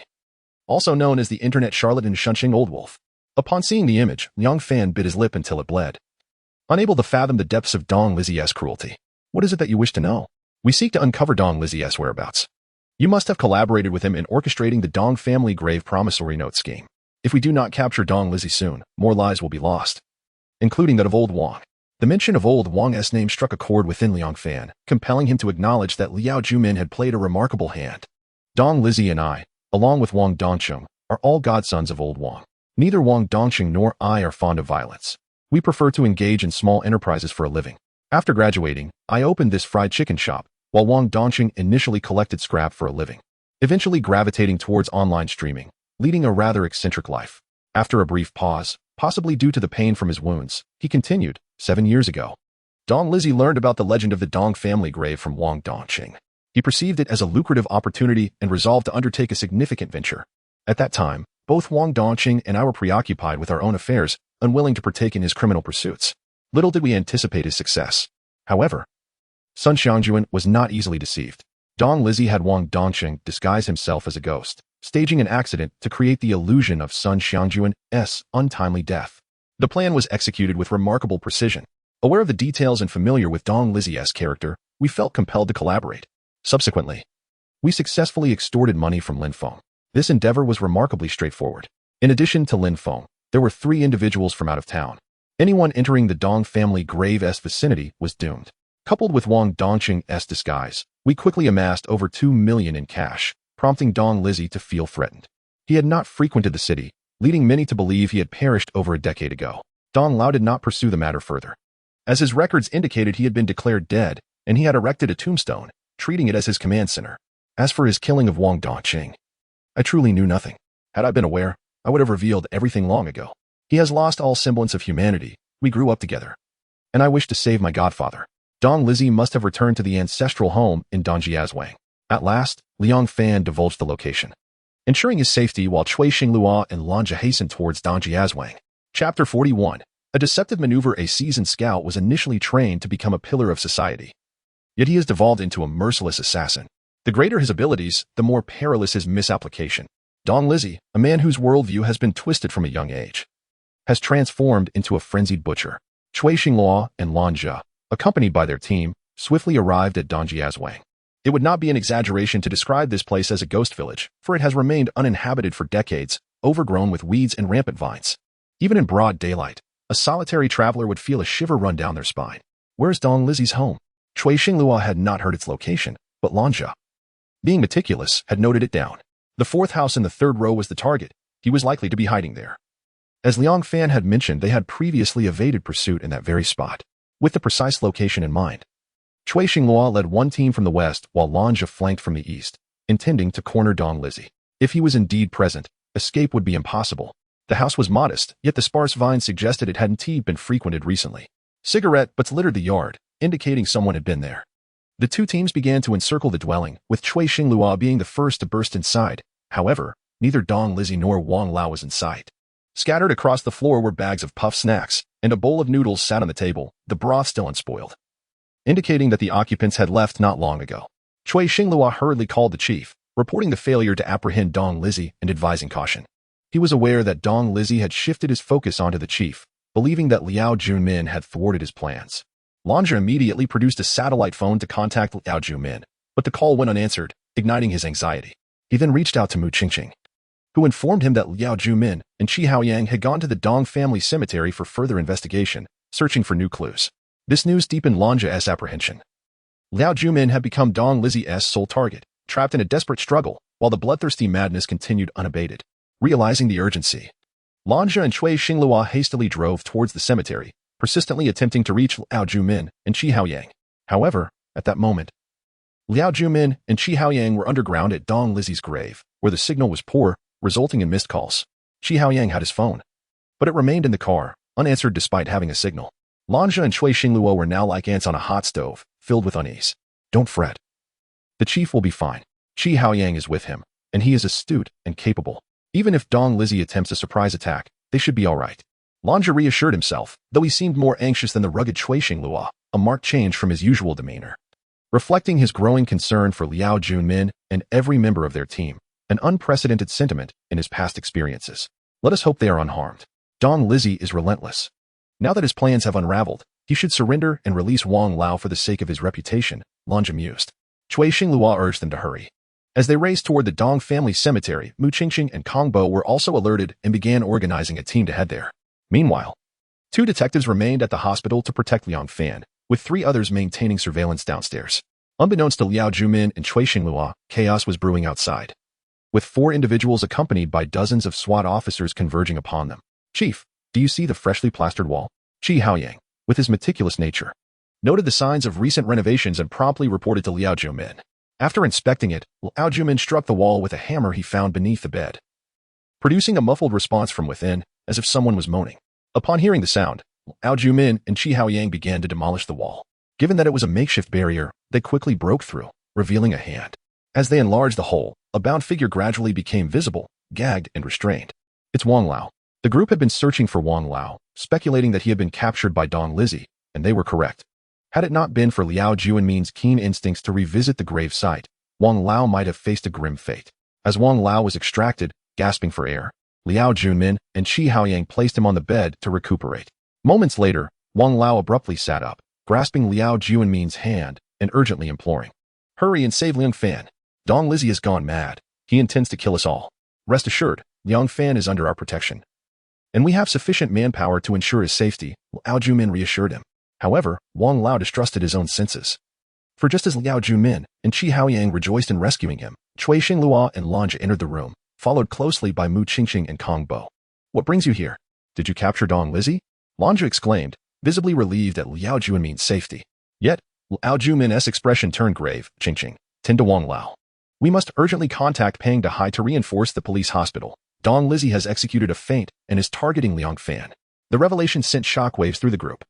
also known as the internet charlatan Shunqing Old Wolf. Upon seeing the image, Liang Fan bit his lip until it bled, unable to fathom the depths of Dong Lizzie's cruelty. What is it that you wish to know? We seek to uncover Dong Lizzie's whereabouts. You must have collaborated with him in orchestrating the Dong family grave promissory note scheme. If we do not capture Dong Lizzie soon, more lives will be lost, including that of old Wang. The mention of old Wang's name struck a chord within Liang Fan, compelling him to acknowledge that Liao Jumin had played a remarkable hand. Dong Lizzie and I, along with Wang Dongqing, are all godsons of old Wang. Neither Wang Dongqing nor I are fond of violence. We prefer to engage in small enterprises for a living. After graduating, I opened this fried chicken shop, while Wang Dongqing initially collected scrap for a living, eventually gravitating towards online streaming, leading a rather eccentric life. After a brief pause, possibly due to the pain from his wounds, he continued, 7 years ago, Dong Lizzie learned about the legend of the Dong family grave from Wang Dongqing. He perceived it as a lucrative opportunity and resolved to undertake a significant venture. At that time, both Wang Dongqing and I were preoccupied with our own affairs, unwilling to partake in his criminal pursuits. Little did we anticipate his success. However, Sun Xiangjuan was not easily deceived. Dong Lizzie had Wang Dongqing disguise himself as a ghost, staging an accident to create the illusion of Sun Xiangjuan's untimely death. The plan was executed with remarkable precision. Aware of the details and familiar with Dong Lizzie's character, we felt compelled to collaborate. Subsequently, we successfully extorted money from Lin Feng. This endeavor was remarkably straightforward. In addition to Lin Feng, there were 3 individuals from out of town. Anyone entering the Dong family grave's vicinity was doomed. Coupled with Wang Dongqing's disguise, we quickly amassed over 2 million in cash, prompting Dong Lizzie to feel threatened. He had not frequented the city, leading many to believe he had perished over a decade ago. Dong Lao did not pursue the matter further, as his records indicated he had been declared dead, and he had erected a tombstone, treating it as his command center. As for his killing of Wang Dongqing, I truly knew nothing. Had I been aware, I would have revealed everything long ago. He has lost all semblance of humanity. We grew up together, and I wish to save my godfather. Dong Lizzie must have returned to the ancestral home in Dongjiazwang. At last, Liang Fan divulged the location, ensuring his safety while Cui Xinglua and Lanja hastened towards Dongjiazwang. Chapter 41. A deceptive maneuver. A seasoned scout was initially trained to become a pillar of society. Yet he has devolved into a merciless assassin. The greater his abilities, the more perilous his misapplication. Dong Lizzie, a man whose worldview has been twisted from a young age, has transformed into a frenzied butcher. Cui Xinglua and Lanja, accompanied by their team, swiftly arrived at Dongjiazwang. It would not be an exaggeration to describe this place as a ghost village, for it has remained uninhabited for decades, overgrown with weeds and rampant vines. Even in broad daylight, a solitary traveler would feel a shiver run down their spine. Where's Dong Lizzie's home? Cui Xinglua had not heard its location, but Lanja, being meticulous, had noted it down. The 4th house in the 3rd row was the target. He was likely to be hiding there. As Liang Fan had mentioned, they had previously evaded pursuit in that very spot. With the precise location in mind, Cui Xinglua led one team from the west while Lanja flanked from the east, intending to corner Dong Lizzie. If he was indeed present, escape would be impossible. The house was modest, yet the sparse vines suggested it had indeed been frequented recently. Cigarette butts littered the yard, indicating someone had been there. The 2 teams began to encircle the dwelling, with Cui Xinglua being the first to burst inside. However, neither Dong Lizzie nor Wang Lao was in sight. Scattered across the floor were bags of puff snacks, and a bowl of noodles sat on the table, the broth still unspoiled, indicating that the occupants had left not long ago. Cui Xinglua hurriedly called the chief, reporting the failure to apprehend Dong Lizzie and advising caution. He was aware that Dong Lizzie had shifted his focus onto the chief, believing that Liao Junmin had thwarted his plans. Lanja immediately produced a satellite phone to contact Liao Junmin, but the call went unanswered, igniting his anxiety. He then reached out to Mu Qingqing, who informed him that Liao Jumin and Qi Haoyang had gone to the Dong family cemetery for further investigation, searching for new clues. This news deepened Lanja's apprehension. Liao Jumin had become Dong Lizzie's sole target, trapped in a desperate struggle, while the bloodthirsty madness continued unabated. Realizing the urgency, Lanja and Cui Xinglua hastily drove towards the cemetery, persistently attempting to reach Liao Jumin and Qi Haoyang. However, at that moment, Liao Jumin and Qi Haoyang were underground at Dong Lizzie's grave, where the signal was poor, resulting in missed calls. Qi Haoyang had his phone, but it remained in the car, unanswered despite having a signal. Lanja and Cui Xingluo were now like ants on a hot stove, filled with unease. Don't fret. The chief will be fine. Qi Haoyang is with him, and he is astute and capable. Even if Dong Lizzie attempts a surprise attack, they should be all right. Lanja reassured himself, though he seemed more anxious than the rugged Cui Xingluo, a marked change from his usual demeanor. Reflecting his growing concern for Liao Junmin and every member of their team, an unprecedented sentiment in his past experiences. Let us hope they are unharmed. Dong Lizzie is relentless. Now that his plans have unraveled, he should surrender and release Wang Lao for the sake of his reputation, Lanja mused. Cui Xingluo urged them to hurry. As they raced toward the Dong family cemetery, Mu Qingqing and Kong Bo were also alerted and began organizing a team to head there. Meanwhile, 2 detectives remained at the hospital to protect Liang Fan, with 3 others maintaining surveillance downstairs. Unbeknownst to Liao Jumin and Cui Xingluo, chaos was brewing outside, with 4 individuals accompanied by dozens of SWAT officers converging upon them. Chief, do you see the freshly plastered wall? Qi Haoyang, with his meticulous nature, noted the signs of recent renovations and promptly reported to Liao Jumin. After inspecting it, Liao Jumin struck the wall with a hammer he found beneath the bed, producing a muffled response from within, as if someone was moaning. Upon hearing the sound, Liao Jumin and Qi Haoyang began to demolish the wall. Given that it was a makeshift barrier, they quickly broke through, revealing a hand. As they enlarged the hole, a bound figure gradually became visible, gagged and restrained. It's Wang Lao. The group had been searching for Wang Lao, speculating that he had been captured by Dong Lizzie, and they were correct. Had it not been for Liao Juanmin's keen instincts to revisit the grave site, Wang Lao might have faced a grim fate. As Wang Lao was extracted, gasping for air, Liao Juanmin and Qi Haoyang placed him on the bed to recuperate. Moments later, Wang Lao abruptly sat up, grasping Liao Juanmin's hand and urgently imploring, "Hurry and save Liang Fan. Dong Lizzie has gone mad. He intends to kill us all. Rest assured, Liang Fan is under our protection, and we have sufficient manpower to ensure his safety," Liao Juanmin reassured him. However, Wang Lao distrusted his own senses. For just as Liao Juanmin and Qi Haoyang rejoiced in rescuing him, Cui Xingluo and Lanja entered the room, followed closely by Mu Qingqing and Kong Bo. "What brings you here? Did you capture Dong Lizzie?" Lanja exclaimed, visibly relieved at Liao Juanmin's safety. Yet, Liao Juanmin's expression turned grave. "Qingqing, tend to Wang Lao. We must urgently contact Pang Dehai to reinforce the police hospital. Dong Lizzie has executed a feint and is targeting Liang Fan." The revelation sent shockwaves through the group,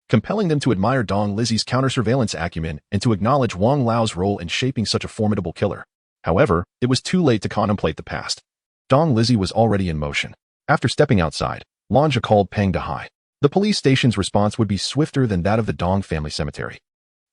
compelling them to admire Dong Lizzie's counter-surveillance acumen and to acknowledge Wang Lao's role in shaping such a formidable killer. However, it was too late to contemplate the past. Dong Lizzie was already in motion. After stepping outside, Lanja called Pang Dehai. The police station's response would be swifter than that of the Dong family cemetery,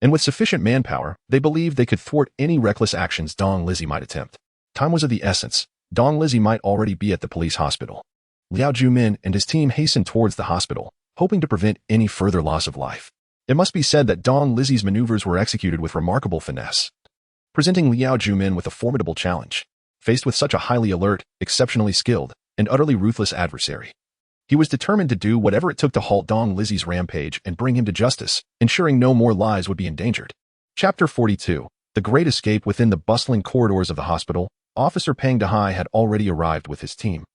and with sufficient manpower, they believed they could thwart any reckless actions Dong Lizzie might attempt. Time was of the essence. Dong Lizzie might already be at the police hospital. Liao Jumin and his team hastened towards the hospital, hoping to prevent any further loss of life. It must be said that Dong Lizzie's maneuvers were executed with remarkable finesse, presenting Liao Jumin with a formidable challenge. Faced with such a highly alert, exceptionally skilled, and utterly ruthless adversary, he was determined to do whatever it took to halt Dong Lizzie's rampage and bring him to justice, ensuring no more lives would be endangered. Chapter 42. The Great Escape. Within the bustling corridors of the hospital, Officer Pang Dehai had already arrived with his team,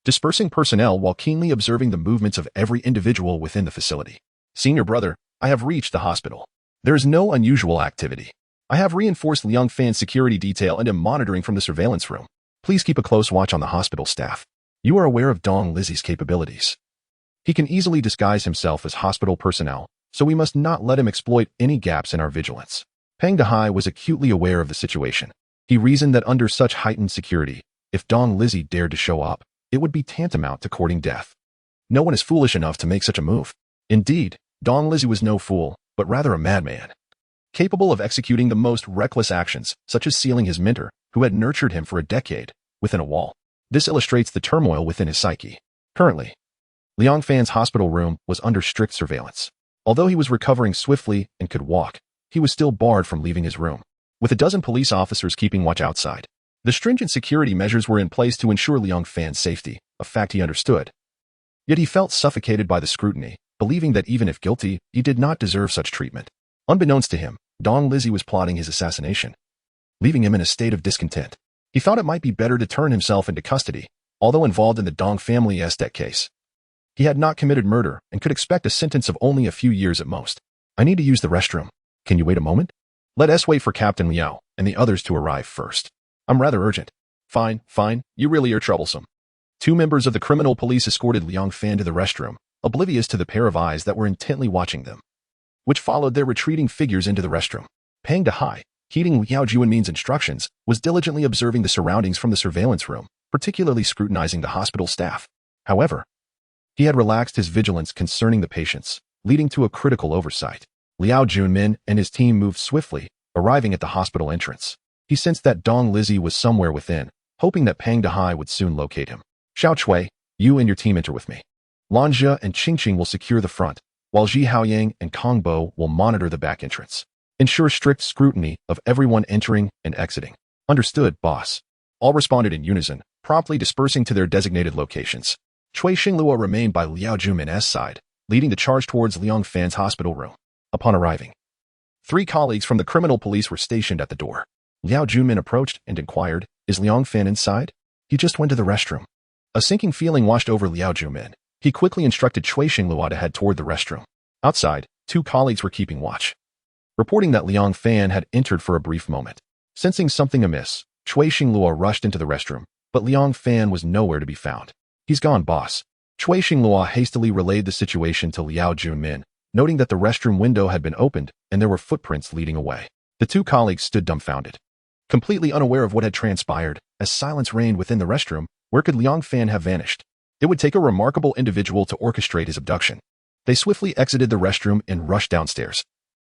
dispersing personnel while keenly observing the movements of every individual within the facility. "Senior brother, I have reached the hospital. There is no unusual activity. I have reinforced Liang Fan's security detail and am monitoring from the surveillance room. Please keep a close watch on the hospital staff. You are aware of Dong Lizzie's capabilities. He can easily disguise himself as hospital personnel, so we must not let him exploit any gaps in our vigilance." Pang Dehai was acutely aware of the situation. He reasoned that under such heightened security, if Dong Lizzie dared to show up, it would be tantamount to courting death. No one is foolish enough to make such a move. Indeed, Dong Lizzie was no fool, but rather a madman, capable of executing the most reckless actions, such as sealing his mentor, who had nurtured him for a decade, within a wall. This illustrates the turmoil within his psyche. Currently, Liang Fan's hospital room was under strict surveillance. Although he was recovering swiftly and could walk, he was still barred from leaving his room, with a dozen police officers keeping watch outside. The stringent security measures were in place to ensure Liang Fan's safety, a fact he understood. Yet he felt suffocated by the scrutiny, believing that even if guilty, he did not deserve such treatment. Unbeknownst to him, Dong Lizzie was plotting his assassination, leaving him in a state of discontent. He thought it might be better to turn himself into custody, although involved in the Dong family estate case. He had not committed murder and could expect a sentence of only a few years at most. I need to use the restroom. Can you wait a moment? Let us wait for Captain Liao and the others to arrive first. I'm rather urgent. Fine, fine, you really are troublesome. Two members of the criminal police escorted Liang Fan to the restroom, oblivious to the pair of eyes that were intently watching them, which followed their retreating figures into the restroom. Pang Dehai, heeding Liao Juanmin's instructions, was diligently observing the surroundings from the surveillance room, particularly scrutinizing the hospital staff. However, he had relaxed his vigilance concerning the patients, leading to a critical oversight. Liao Junmin and his team moved swiftly, arriving at the hospital entrance. He sensed that Dong Lizzie was somewhere within, hoping that Pang Dehai would soon locate him. Xiao Chui, you and your team enter with me. Lan Jia and Qingqing will secure the front, while Ji Haoyang and Kong Bo will monitor the back entrance. Ensure strict scrutiny of everyone entering and exiting. Understood, boss. All responded in unison, promptly dispersing to their designated locations. Cui Xinglua remained by Liao Junmin's side, leading the charge towards Liang Fan's hospital room. Upon arriving, 3 colleagues from the criminal police were stationed at the door. Liao Junmin approached and inquired, "Is Liang Fan inside?" "He just went to the restroom." A sinking feeling washed over Liao Junmin. He quickly instructed Cui Xinglua to head toward the restroom. Outside, 2 colleagues were keeping watch, reporting that Liang Fan had entered for a brief moment. Sensing something amiss, Cui Xinglua rushed into the restroom, but Liang Fan was nowhere to be found. "He's gone, boss." Cui Xinglua hastily relayed the situation to Liao Junmin, noting that the restroom window had been opened and there were footprints leading away. The 2 colleagues stood dumbfounded, completely unaware of what had transpired. As silence reigned within the restroom, where could Liang Fan have vanished? It would take a remarkable individual to orchestrate his abduction. They swiftly exited the restroom and rushed downstairs,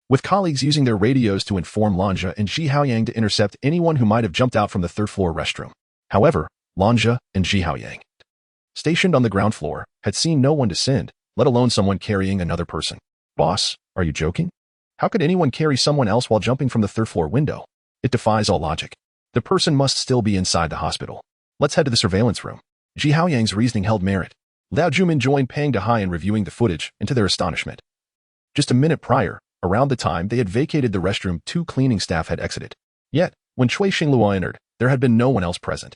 with colleagues using their radios to inform Lanja and Ji Haoyang to intercept anyone who might have jumped out from the 3rd floor restroom. However, Lanja and Ji Haoyang, stationed on the ground floor, had seen no one descend, let alone someone carrying another person. "Boss, are you joking? How could anyone carry someone else while jumping from the 3rd floor window? It defies all logic. The person must still be inside the hospital. Let's head to the surveillance room." Ji Haoyang's reasoning held merit. Liao Junmin joined Pang Dehai in reviewing the footage, and to their astonishment, just a minute prior, around the time they had vacated the restroom, 2 cleaning staff had exited. Yet, when Cui Xinglua entered, there had been no one else present,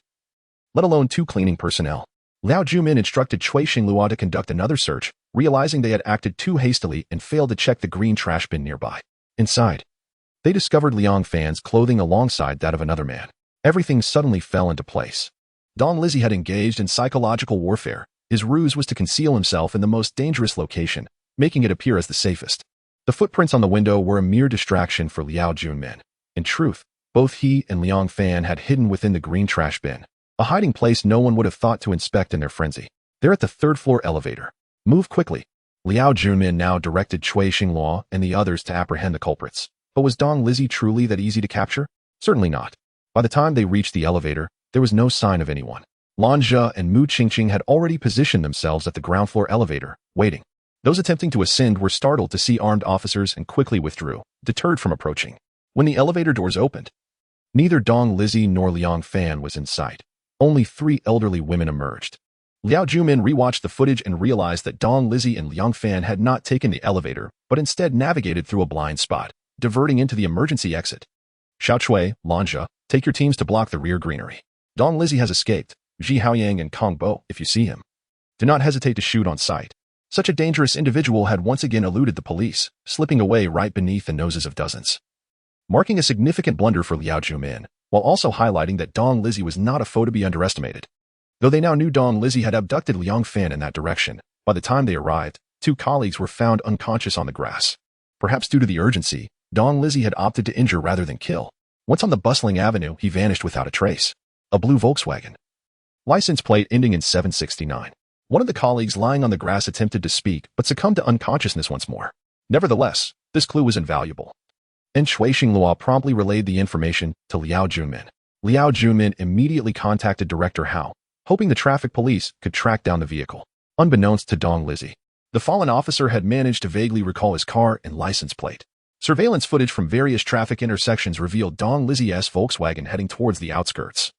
let alone 2 cleaning personnel. Liao Junmin instructed Cui Xinglua to conduct another search, realizing they had acted too hastily and failed to check the green trash bin nearby. Inside, they discovered Liang Fan's clothing alongside that of another man. Everything suddenly fell into place. Dong Lizzie had engaged in psychological warfare. His ruse was to conceal himself in the most dangerous location, making it appear as the safest. The footprints on the window were a mere distraction for Liao Junmin. In truth, both he and Liang Fan had hidden within the green trash bin, a hiding place no one would have thought to inspect in their frenzy. They're at the 3rd floor elevator. Move quickly. Liao Junmin now directed Cui Xinglua and the others to apprehend the culprits. But was Dong Lizzie truly that easy to capture? Certainly not. By the time they reached the elevator, there was no sign of anyone. Lan Jia and Mu Qingqing had already positioned themselves at the ground floor elevator, waiting. Those attempting to ascend were startled to see armed officers and quickly withdrew, deterred from approaching. When the elevator doors opened, neither Dong Lizzie nor Liang Fan was in sight. Only 3 elderly women emerged. Liao Junmin rewatched the footage and realized that Dong Lizzie and Liang Fan had not taken the elevator, but instead navigated through a blind spot, diverting into the emergency exit. Xiao Chui, Lan Jia, take your teams to block the rear greenery. Dong Lizzie has escaped. Ji Haoyang and Kong Bo, if you see him, do not hesitate to shoot on sight. Such a dangerous individual had once again eluded the police, slipping away right beneath the noses of dozens, marking a significant blunder for Liao Junmin, while also highlighting that Dong Lizzie was not a foe to be underestimated. Though they now knew Dong Lizzie had abducted Liang Fan in that direction, by the time they arrived, 2 colleagues were found unconscious on the grass. Perhaps due to the urgency, Dong Lizzie had opted to injure rather than kill. Once on the bustling avenue, he vanished without a trace. A blue Volkswagen, license plate ending in 769. One of the colleagues lying on the grass attempted to speak, but succumbed to unconsciousness once more. Nevertheless, this clue was invaluable, and Cui Xinglua promptly relayed the information to Liao Junmin. Liao Junmin immediately contacted Director Hao, hoping the traffic police could track down the vehicle. Unbeknownst to Dong Lizzie, the fallen officer had managed to vaguely recall his car and license plate. Surveillance footage from various traffic intersections revealed Dong Lizzie's Volkswagen heading towards the outskirts,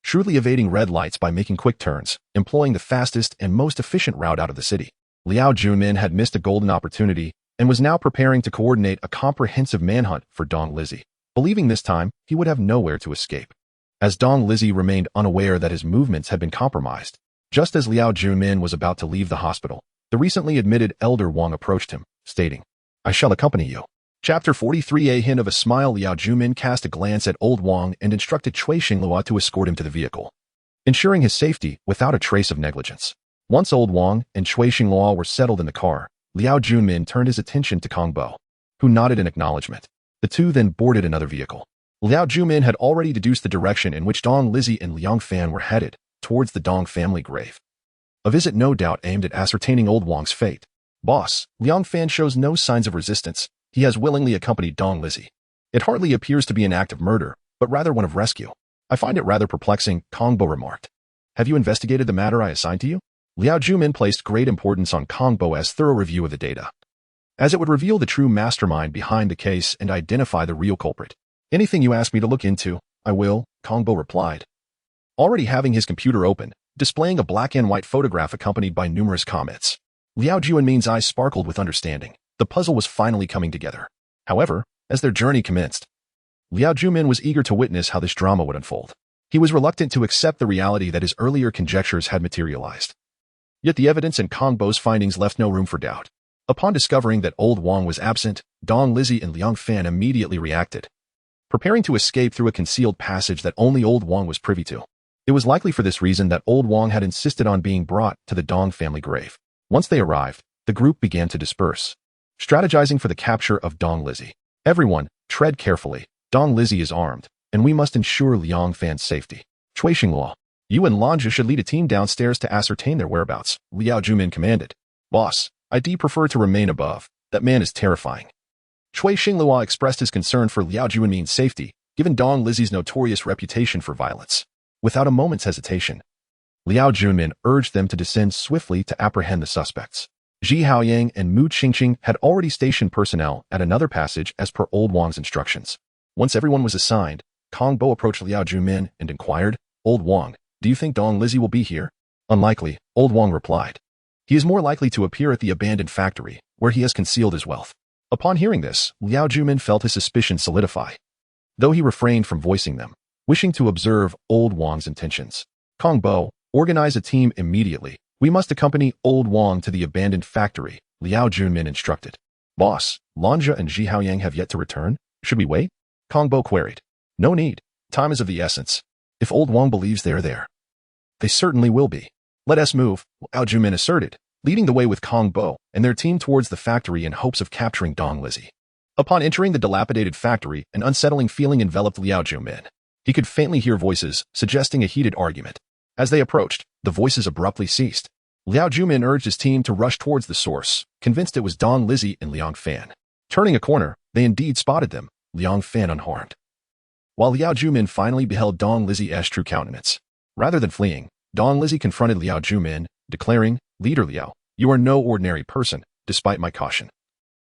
shrewdly evading red lights by making quick turns, employing the fastest and most efficient route out of the city. Liao Junmin had missed a golden opportunity and was now preparing to coordinate a comprehensive manhunt for Dong Lizzie, believing this time he would have nowhere to escape. As Dong Lizzie remained unaware that his movements had been compromised, Just as Liao Junmin was about to leave the hospital, the recently admitted elder Wang approached him, stating, "I shall accompany you." Chapter 43. A hint of a smile. Liao Junmin cast a glance at old Wang and instructed Cui Xinglua to escort him to the vehicle, ensuring his safety without a trace of negligence. Once old Wang and Cui Xinglua were settled in the car, Liao Junmin turned his attention to Kong Bo, who nodded in acknowledgement. The two then boarded another vehicle. Liao Junmin had already deduced the direction in which Dong Lizzie and Liang Fan were headed, towards the Dong family grave. A visit no doubt aimed at ascertaining old Wang's fate. Boss, Liang Fan shows no signs of resistance. He has willingly accompanied Dong Lizzie. It hardly appears to be an act of murder, but rather one of rescue. I find it rather perplexing, Kong Bo remarked. Have you investigated the matter I assigned to you? Liao Junmin placed great importance on Kong Bo's thorough review of the data, as it would reveal the true mastermind behind the case and identify the real culprit. Anything you ask me to look into, I will, Kong Bo replied, already having his computer open, displaying a black and white photograph accompanied by numerous comments. Liao Junmin's eyes sparkled with understanding. The puzzle was finally coming together. However, as their journey commenced, Liao Junmin was eager to witness how this drama would unfold. He was reluctant to accept the reality that his earlier conjectures had materialized. Yet the evidence in Kong Bo's findings left no room for doubt. Upon discovering that old Wang was absent, Dong Lizzie and Liang Fan immediately reacted, preparing to escape through a concealed passage that only old Wang was privy to. It was likely for this reason that old Wang had insisted on being brought to the Dong family grave. Once they arrived, the group began to disperse, strategizing for the capture of Dong Lizzie. Everyone, tread carefully. Dong Lizzie is armed, and we must ensure Liang Fan's safety. Cui Xinglua, you and Lanja should lead a team downstairs to ascertain their whereabouts, Liao Junmin commanded. Boss, I'd prefer to remain above. That man is terrifying. Cui Xinglua expressed his concern for Liao Junmin's safety, given Dong Lizzie's notorious reputation for violence. Without a moment's hesitation, Liao Junmin urged them to descend swiftly to apprehend the suspects. Ji Haoyang and Mu Qingqing had already stationed personnel at another passage as per old Wang's instructions. Once everyone was assigned, Kong Bo approached Liao Junmin and inquired, Old Wang, do you think Dong Lizzie will be here? Unlikely, Old Wang replied. He is more likely to appear at the abandoned factory, where he has concealed his wealth. Upon hearing this, Liao Junmin felt his suspicions solidify, though he refrained from voicing them, wishing to observe Old Wang's intentions. Kong Bo, organize a team immediately. We must accompany Old Wang to the abandoned factory, Liao Junmin instructed. Boss, Lanja and Ji Haoyang have yet to return. Should we wait? Kong Bo queried. No need. Time is of the essence. If Old Wang believes they are there, they certainly will be. Let us move, Liao Junmin asserted, leading the way with Kong Bo and their team towards the factory in hopes of capturing Dong Lizzie. Upon entering the dilapidated factory, an unsettling feeling enveloped Liao Junmin. He could faintly hear voices, suggesting a heated argument. As they approached, the voices abruptly ceased. Liao Junmin urged his team to rush towards the source, convinced it was Dong Lizzie and Liang Fan. Turning a corner, they indeed spotted them, Liang Fan unharmed. While Liao Junmin finally beheld Dong Lizzie's true countenance. Rather than fleeing, Dong Lizzie confronted Liao Junmin, declaring, Leader Liao, you are no ordinary person, despite my caution.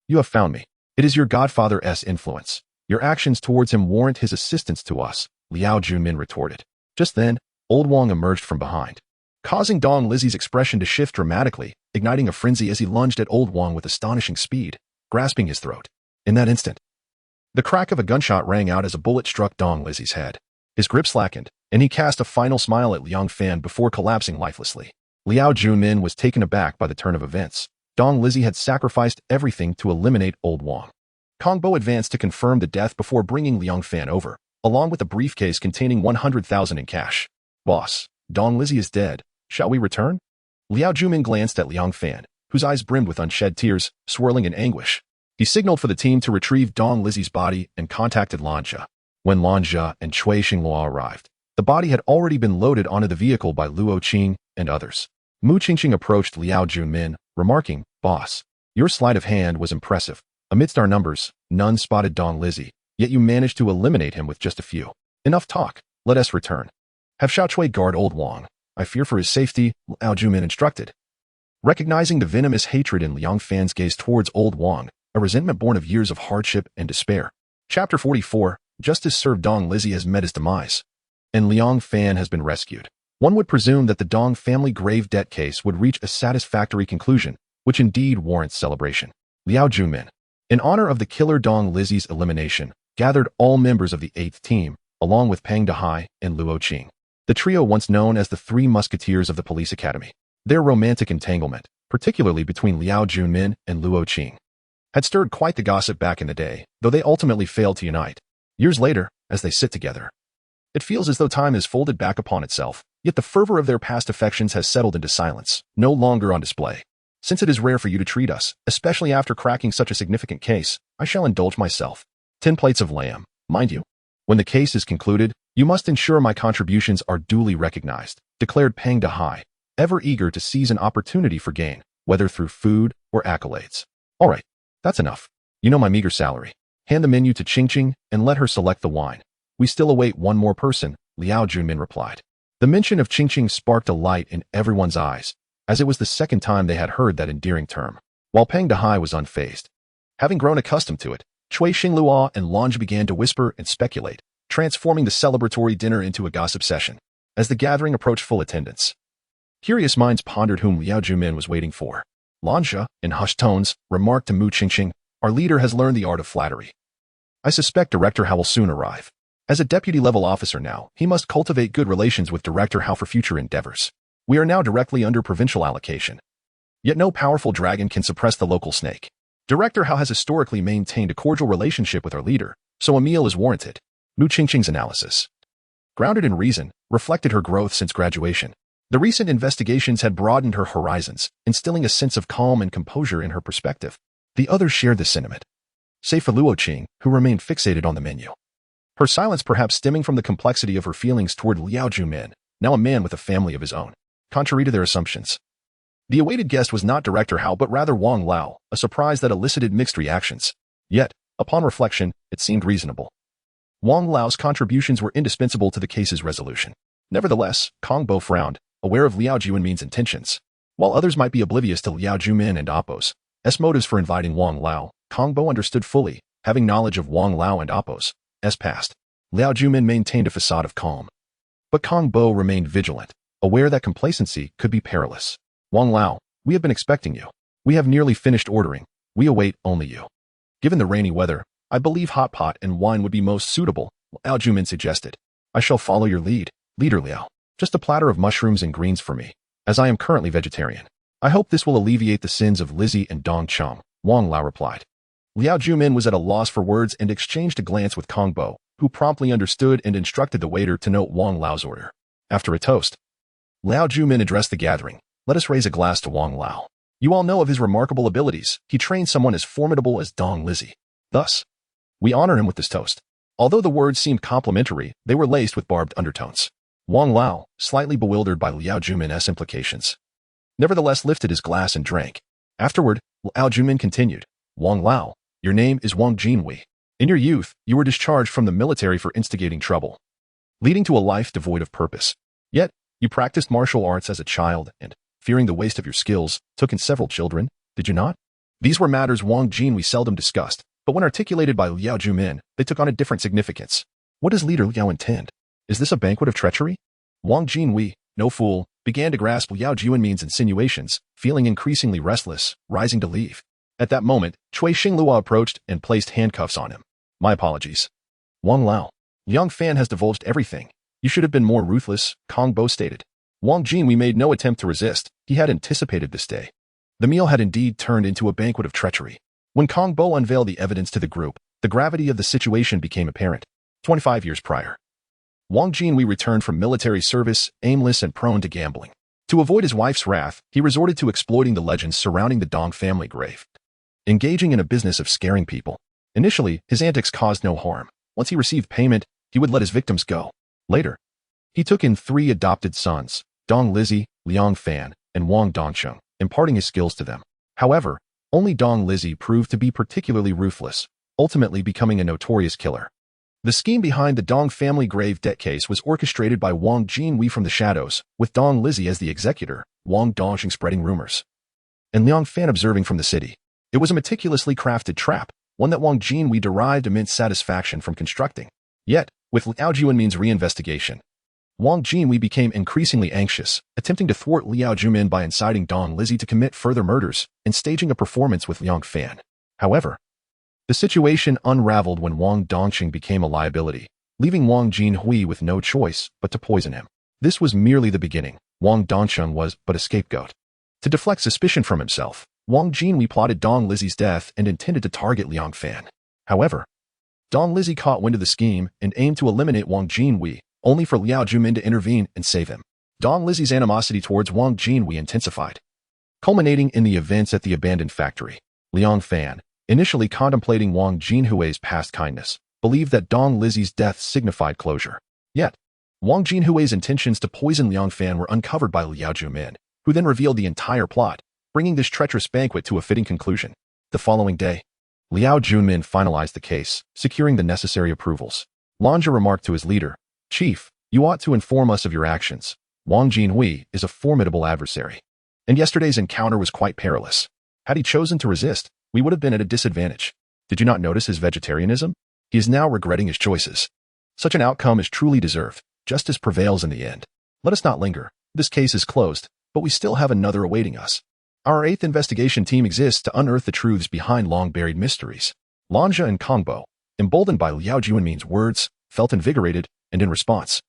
You have found me. It is your godfather's influence. Your actions towards him warrant his assistance to us, Liao Junmin retorted. Just then, Old Wang emerged from behind, causing Dong Lizzie's expression to shift dramatically, igniting a frenzy as he lunged at Old Wang with astonishing speed, grasping his throat. In that instant, the crack of a gunshot rang out as a bullet struck Dong Lizzie's head. His grip slackened, and he cast a final smile at Liang Fan before collapsing lifelessly. Liao Junmin was taken aback by the turn of events. Dong Lizzie had sacrificed everything to eliminate Old Wang. Kong Bo advanced to confirm the death before bringing Liang Fan over, along with a briefcase containing 100,000 in cash. Boss, Dong Lizzie is dead. Shall we return? Liao Junmin glanced at Liang Fan, whose eyes brimmed with unshed tears, swirling in anguish. He signaled for the team to retrieve Dong Lizzie's body and contacted Lanja. When Lanja and Cui Xinglua arrived, the body had already been loaded onto the vehicle by Luo Qing and others. Mu Qingqing approached Liao Junmin, remarking, Boss, your sleight of hand was impressive. Amidst our numbers, none spotted Dong Lizzie, yet you managed to eliminate him with just a few. Enough talk. Let us return. Have Xiaochui guard Old Wang. I fear for his safety, Liao Junmin instructed. Recognizing the venomous hatred in Liang Fan's gaze towards Old Wang, a resentment born of years of hardship and despair. Chapter 44, Justice served Dong Lizzie has met his demise, and Liang Fan has been rescued. One would presume that the Dong family grave debt case would reach a satisfactory conclusion, which indeed warrants celebration. Liao Junmin, in honor of the killer Dong Lizzie's elimination, gathered all members of the 8th team, along with Pang Dehai and Luo Qing. the trio once known as the Three Musketeers of the Police Academy. Their romantic entanglement, particularly between Liao Junmin and Luo Qing, had stirred quite the gossip back in the day, though they ultimately failed to unite. Years later, as they sit together, it feels as though time has folded back upon itself, yet the fervor of their past affections has settled into silence, no longer on display. Since it is rare for you to treat us, especially after cracking such a significant case, I shall indulge myself. 10 plates of lamb, mind you. When the case is concluded, you must ensure my contributions are duly recognized, declared Peng Dehai, ever eager to seize an opportunity for gain, whether through food or accolades. All right, that's enough. You know my meager salary. Hand the menu to Qingqing and let her select the wine. We still await one more person, Liao Junmin replied. The mention of Qingqing sparked a light in everyone's eyes, as it was the second time they had heard that endearing term, while Peng Dehai was unfazed. Having grown accustomed to it, Cui Xinglua and Lange began to whisper and speculate, transforming the celebratory dinner into a gossip session. As the gathering approached full attendance, curious minds pondered whom Liao Junmin was waiting for. Lange, in hushed tones, remarked to Mu Qingqing, "Our leader has learned the art of flattery. I suspect Director Hao will soon arrive. As a deputy-level officer now, he must cultivate good relations with Director Hao for future endeavors. We are now directly under provincial allocation. Yet no powerful dragon can suppress the local snake. Director Hao has historically maintained a cordial relationship with our leader, so a meal is warranted." Mu Qingqing's analysis, grounded in reason, reflected her growth since graduation. The recent investigations had broadened her horizons, instilling a sense of calm and composure in her perspective. The others shared this sentiment, save for Luo Qing, who remained fixated on the menu. Her silence perhaps stemming from the complexity of her feelings toward Liao Junmin, now a man with a family of his own. Contrary to their assumptions, the awaited guest was not Director Hao but rather Wang Lao, a surprise that elicited mixed reactions. Yet, upon reflection, it seemed reasonable. Wang Lao's contributions were indispensable to the case's resolution. Nevertheless, Kong Bo frowned, aware of Liao Junmin's intentions. While others might be oblivious to Liao Junmin and Appo's motives for inviting Wang Lao, Kong Bo understood fully, having knowledge of Wang Lao and Appo's past. Liao Junmin maintained a facade of calm, but Kong Bo remained vigilant, aware that complacency could be perilous. "Wang Lao, we have been expecting you. We have nearly finished ordering. We await only you. Given the rainy weather, I believe hot pot and wine would be most suitable," Liao Junmin suggested. "I shall follow your lead, Leader Liao. Just a platter of mushrooms and greens for me, as I am currently vegetarian. I hope this will alleviate the sins of Lizzie and Dong Chong," Wang Lao replied. Liao Junmin was at a loss for words and exchanged a glance with Kong Bo, who promptly understood and instructed the waiter to note Wang Lao's order. After a toast, Liao Junmin addressed the gathering. "Let us raise a glass to Wang Lao. You all know of his remarkable abilities. He trained someone as formidable as Dong Lizzie. Thus, we honor him with this toast." Although the words seemed complimentary, they were laced with barbed undertones. Wang Lao, slightly bewildered by Liao Junmin's implications, nevertheless lifted his glass and drank. Afterward, Liao Junmin continued, "Wang Lao, your name is Wang Jinwei. In your youth, you were discharged from the military for instigating trouble, leading to a life devoid of purpose. Yet, you practiced martial arts as a child and, fearing the waste of your skills, took in several children, did you not?" These were matters Wang Jinwei seldom discussed, but when articulated by Liao Junmin, they took on a different significance. What does Leader Liao intend? Is this a banquet of treachery? Wang Jinwei, no fool, began to grasp Liao Junmin's insinuations, feeling increasingly restless, rising to leave. At that moment, Cui Xinglua approached and placed handcuffs on him. "My apologies. Wang Lao, Liang Fan has divulged everything. You should have been more ruthless," Kong Bo stated. Wang Jinwei made no attempt to resist. He had anticipated this day. The meal had indeed turned into a banquet of treachery. When Kong Bo unveiled the evidence to the group, the gravity of the situation became apparent. 25 years prior, Wang Jinwei returned from military service, aimless and prone to gambling. To avoid his wife's wrath, he resorted to exploiting the legends surrounding the Dong family grave, engaging in a business of scaring people. Initially, his antics caused no harm. Once he received payment, he would let his victims go. Later, he took in 3 adopted sons, Dong Lizzie, Liang Fan, and Wang Dongcheng, imparting his skills to them. However, only Dong Lizzie proved to be particularly ruthless, ultimately becoming a notorious killer. The scheme behind the Dong family grave debt case was orchestrated by Wang Jinwei from the shadows, with Dong Lizzie as the executor, Wang Dongcheng spreading rumors, and Liang Fan observing from the city. It was a meticulously crafted trap, one that Wang Jinwei derived immense satisfaction from constructing. Yet, with Liao Junmin's reinvestigation, Wang Jinwei became increasingly anxious, attempting to thwart Liao Junmin by inciting Dong Lizzie to commit further murders and staging a performance with Liang Fan. However, the situation unraveled when Wang Dongcheng became a liability, leaving Wang Jinhui with no choice but to poison him. This was merely the beginning. Wang Dongsheng was but a scapegoat. To deflect suspicion from himself, Wang Jinhui plotted Dong Lizzie's death and intended to target Liang Fan. However, Dong Lizzie caught wind of the scheme and aimed to eliminate Wang Jinhui, only for Liao Jumin to intervene and save him. Dong Lizzie's animosity towards Wang Jinhui intensified, culminating in the events at the abandoned factory. Liang Fan, initially contemplating Wang Jinhui's past kindness, believed that Dong Lizzie's death signified closure. Yet, Wang Jinhui's intentions to poison Liang Fan were uncovered by Liao Jumin, who then revealed the entire plot, bringing this treacherous banquet to a fitting conclusion. The following day, Liao Jumin finalized the case, securing the necessary approvals. Lanja remarked to his leader, "Chief, you ought to inform us of your actions. Wang Jinhui is a formidable adversary, and yesterday's encounter was quite perilous. Had he chosen to resist, we would have been at a disadvantage. Did you not notice his vegetarianism? He is now regretting his choices. Such an outcome is truly deserved. Justice prevails in the end. Let us not linger. This case is closed, but we still have another awaiting us. Our 8th investigation team exists to unearth the truths behind long-buried mysteries." Lanja and Kongbo, emboldened by Liao Junmin's words, felt invigorated, and in response,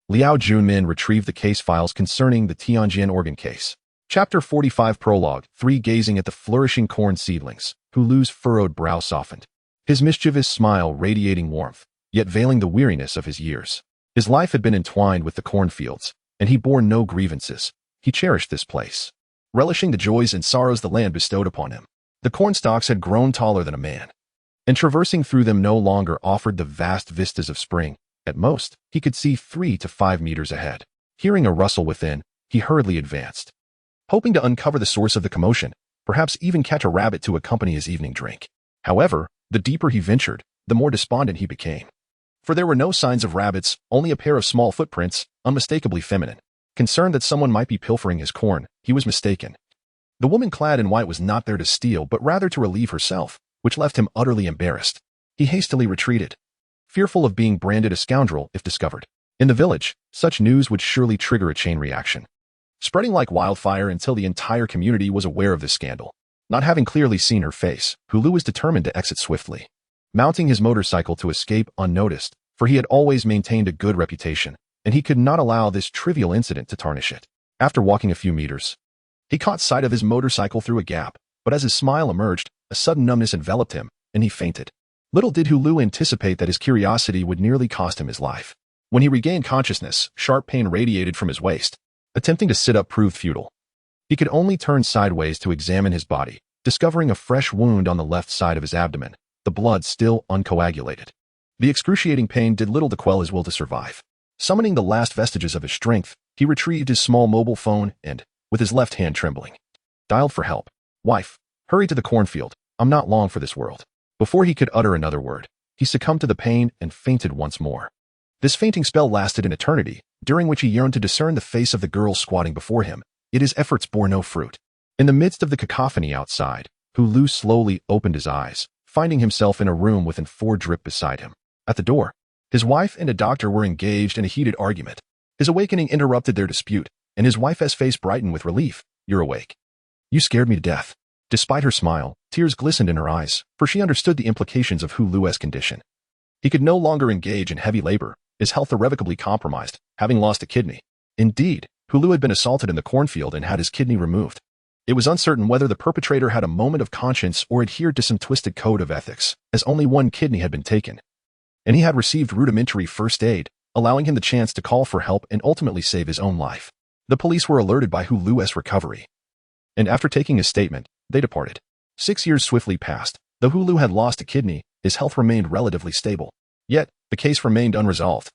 Liao Junmin retrieved the case files concerning the Tianjin organ case. Chapter 45 Prologue 3 Gazing at the flourishing corn seedlings, Hulu's furrowed brow softened, his mischievous smile radiating warmth, yet veiling the weariness of his years. His life had been entwined with the cornfields, and he bore no grievances. He cherished this place, relishing the joys and sorrows the land bestowed upon him. The cornstalks had grown taller than a man, and traversing through them no longer offered the vast vistas of spring. At most, he could see 3 to 5 meters ahead. Hearing a rustle within, he hurriedly advanced, hoping to uncover the source of the commotion, perhaps even catch a rabbit to accompany his evening drink. However, the deeper he ventured, the more despondent he became. For there were no signs of rabbits, only a pair of small footprints, unmistakably feminine. Concerned that someone might be pilfering his corn, he was mistaken. The woman clad in white was not there to steal, but rather to relieve herself, which left him utterly embarrassed. He hastily retreated, fearful of being branded a scoundrel if discovered. In the village, such news would surely trigger a chain reaction, spreading like wildfire until the entire community was aware of this scandal. Not having clearly seen her face, Hulu was determined to exit swiftly, mounting his motorcycle to escape unnoticed, for he had always maintained a good reputation, and he could not allow this trivial incident to tarnish it. After walking a few meters, he caught sight of his motorcycle through a gap, but as his smile emerged, a sudden numbness enveloped him, and he fainted. Little did Hulu anticipate that his curiosity would nearly cost him his life. When he regained consciousness, sharp pain radiated from his waist. Attempting to sit up proved futile. He could only turn sideways to examine his body, discovering a fresh wound on the left side of his abdomen, the blood still uncoagulated. The excruciating pain did little to quell his will to survive. Summoning the last vestiges of his strength, he retrieved his small mobile phone and, with his left hand trembling, dialed for help. "Wife, hurry to the cornfield. I'm not long for this world." Before he could utter another word, he succumbed to the pain and fainted once more. This fainting spell lasted an eternity, during which he yearned to discern the face of the girl squatting before him, yet his efforts bore no fruit. In the midst of the cacophony outside, Hulu slowly opened his eyes, finding himself in a room with an 4 drip beside him. At the door, his wife and a doctor were engaged in a heated argument. His awakening interrupted their dispute, and his wife's face brightened with relief. "You're awake. You scared me to death." Despite her smile, tears glistened in her eyes, for she understood the implications of Hulu's condition. He could no longer engage in heavy labor, his health irrevocably compromised, having lost a kidney. Indeed, Hulu had been assaulted in the cornfield and had his kidney removed. It was uncertain whether the perpetrator had a moment of conscience or adhered to some twisted code of ethics, as only 1 kidney had been taken, and he had received rudimentary first aid, allowing him the chance to call for help and ultimately save his own life. The police were alerted by Hulu's recovery, and after taking his statement, they departed. 6 years swiftly passed. Though Hulu had lost a kidney, his health remained relatively stable. Yet, the case remained unresolved,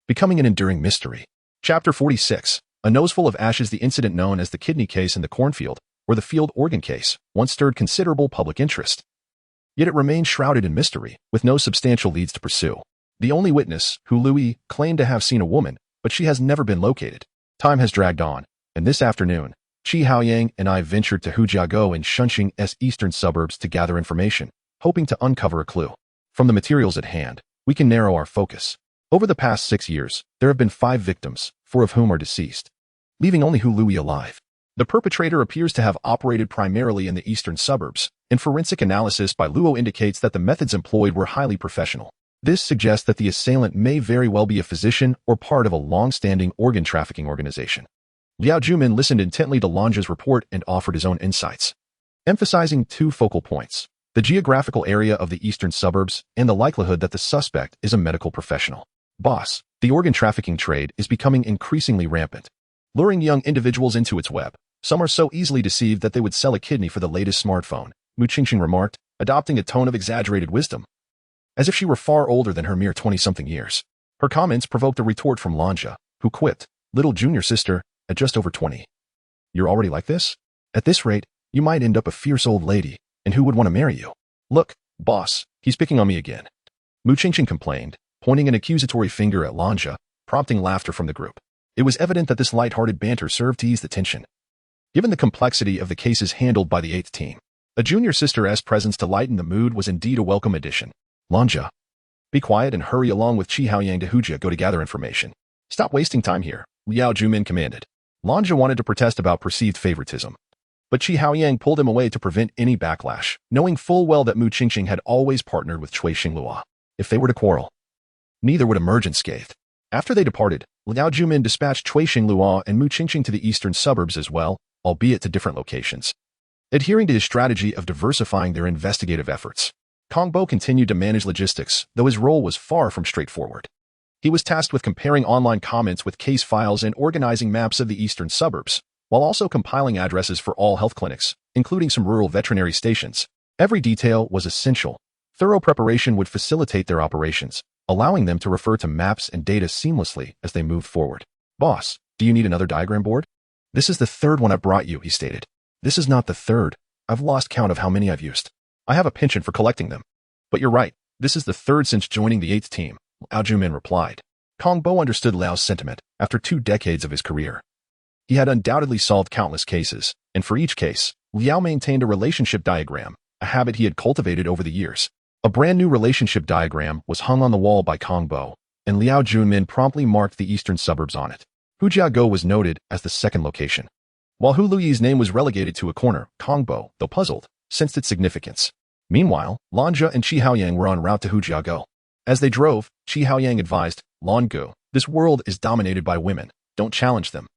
becoming an enduring mystery. Chapter 46 A noseful of ashes. The incident known as the kidney case in the cornfield, or the field organ case, once stirred considerable public interest. Yet it remained shrouded in mystery, with no substantial leads to pursue. The only witness, Hulu, claimed to have seen a woman, but she has never been located. Time has dragged on, and this afternoon, Qi Haoyang and I ventured to Hujiago in Shunxing's eastern suburbs to gather information, hoping to uncover a clue. From the materials at hand, we can narrow our focus. Over the past 6 years, there have been 5 victims, 4 of whom are deceased, leaving only Hulu alive. The perpetrator appears to have operated primarily in the eastern suburbs, and forensic analysis by Luo indicates that the methods employed were highly professional. This suggests that the assailant may very well be a physician or part of a long-standing organ trafficking organization. Liao Jumin listened intently to Lanja's report and offered his own insights, emphasizing two focal points: the geographical area of the eastern suburbs and the likelihood that the suspect is a medical professional. Boss, the organ trafficking trade is becoming increasingly rampant, luring young individuals into its web. Some are so easily deceived that they would sell a kidney for the latest smartphone, Mu Qingqing remarked, adopting a tone of exaggerated wisdom, as if she were far older than her mere 20-something years. Her comments provoked a retort from Lanja, who quipped, "Little junior sister, at just over 20. You're already like this? At this rate, you might end up a fierce old lady, and who would want to marry you? Look, boss, he's picking on me again," Mu Qingqing complained, pointing an accusatory finger at Lanja, prompting laughter from the group. It was evident that this light-hearted banter served to ease the tension. Given the complexity of the cases handled by the 8th team, a junior sister's presence to lighten the mood was indeed a welcome addition. Lanja, be quiet and hurry along with Chi Haoyang to Hujia go to gather information. Stop wasting time here, Liao Jumin commanded. Lanja wanted to protest about perceived favoritism, but Chi Haoyang pulled him away to prevent any backlash, knowing full well that Mu Qingqing had always partnered with Cui Xinglua. If they were to quarrel, neither would emerge unscathed. After they departed, Liao Jumin dispatched Cui Xinglua and Mu Qingqing to the eastern suburbs as well, albeit to different locations. Adhering to his strategy of diversifying their investigative efforts, Kong Bo continued to manage logistics, though his role was far from straightforward. He was tasked with comparing online comments with case files and organizing maps of the eastern suburbs, while also compiling addresses for all health clinics, including some rural veterinary stations. Every detail was essential. Thorough preparation would facilitate their operations, allowing them to refer to maps and data seamlessly as they moved forward. Boss, do you need another diagram board? This is the third one I brought you, he stated. This is not the third. I've lost count of how many I've used. I have a penchant for collecting them. But you're right, this is the third since joining the 8th team, Liao Jumin replied. Kong Bo understood Liao's sentiment after 2 decades of his career. He had undoubtedly solved countless cases, and for each case, Liao maintained a relationship diagram, a habit he had cultivated over the years. A brand new relationship diagram was hung on the wall by Kong Bo, and Liao Junmin promptly marked the eastern suburbs on it. Hujiago was noted as the second location. While Hu Luyi's name was relegated to a corner, Kong Bo, though puzzled, sensed its significance. Meanwhile, Lanja and Chi Haoyang were en route to Hujiago. As they drove, Chi Haoyang advised, Longu, this world is dominated by women. Don't challenge them.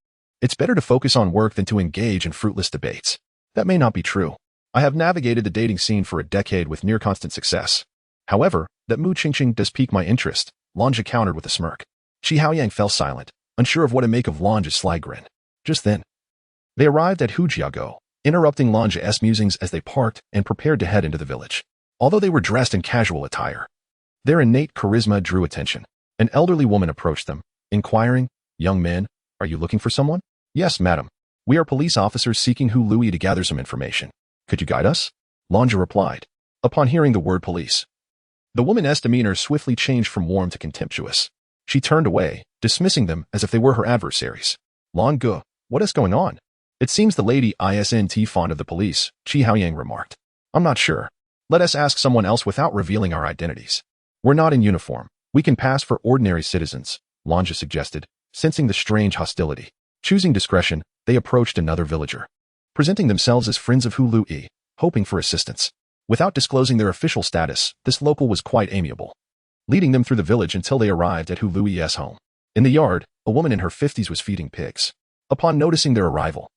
It's better to focus on work than to engage in fruitless debates. That may not be true. I have navigated the dating scene for a decade with near-constant success. However, that Mu Qingqing does pique my interest, Lanja countered with a smirk. Chi Haoyang fell silent, unsure of what to make of Lanja's sly grin. Just then, they arrived at Hujiago, interrupting Lanja's musings as they parked and prepared to head into the village. Although they were dressed in casual attire, their innate charisma drew attention. An elderly woman approached them, inquiring, "Young men, are you looking for someone?" "Yes, madam. We are police officers seeking Hu Lui to gather some information. Could you guide us?" Lanja replied. Upon hearing the word police, the woman's demeanor swiftly changed from warm to contemptuous. She turned away, dismissing them as if they were her adversaries. "Longu, what is going on? It seems the lady isn't fond of the police," Chi Haoyang remarked. "I'm not sure. Let us ask someone else without revealing our identities. We're not in uniform. We can pass for ordinary citizens," Lanja suggested, sensing the strange hostility. Choosing discretion, they approached another villager, presenting themselves as friends of Hu Lui, hoping for assistance. Without disclosing their official status, this local was quite amiable, leading them through the village until they arrived at Hu Lui's home. In the yard, a woman in her 50s was feeding pigs. Upon noticing their arrival,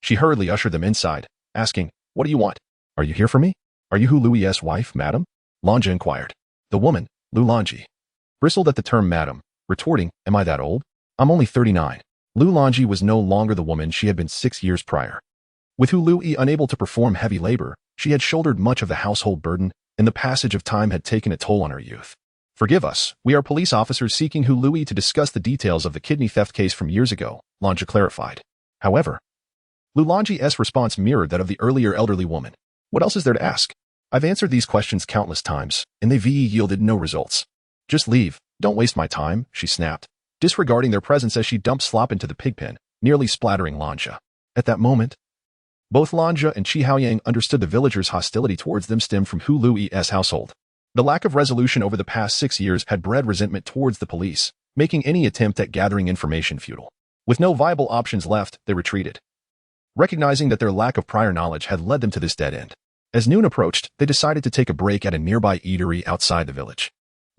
she hurriedly ushered them inside, asking, "What do you want? Are you here for me? Are you Hu Lui's wife, madam?" Lanja inquired. The woman, Lu Lanji, bristled at the term madam, retorting, "Am I that old? I'm only 39. Lu Lanji was no longer the woman she had been 6 years prior. With Hu Lui unable to perform heavy labor, she had shouldered much of the household burden, and the passage of time had taken a toll on her youth. "Forgive us, we are police officers seeking Hu Lui to discuss the details of the kidney theft case from years ago," Lanja clarified. However, Lu Lanji's response mirrored that of the earlier elderly woman. "What else is there to ask? I've answered these questions countless times, and they've yielded no results. Just leave, don't waste my time," she snapped, disregarding their presence as she dumped slop into the pig pen, nearly splattering Lanja. At that moment, both Lanja and Chi Haoyang understood the villagers' hostility towards them stemmed from Hu Lui's household. The lack of resolution over the past 6 years had bred resentment towards the police, making any attempt at gathering information futile. With no viable options left, they retreated, recognizing that their lack of prior knowledge had led them to this dead end. As noon approached, they decided to take a break at a nearby eatery outside the village.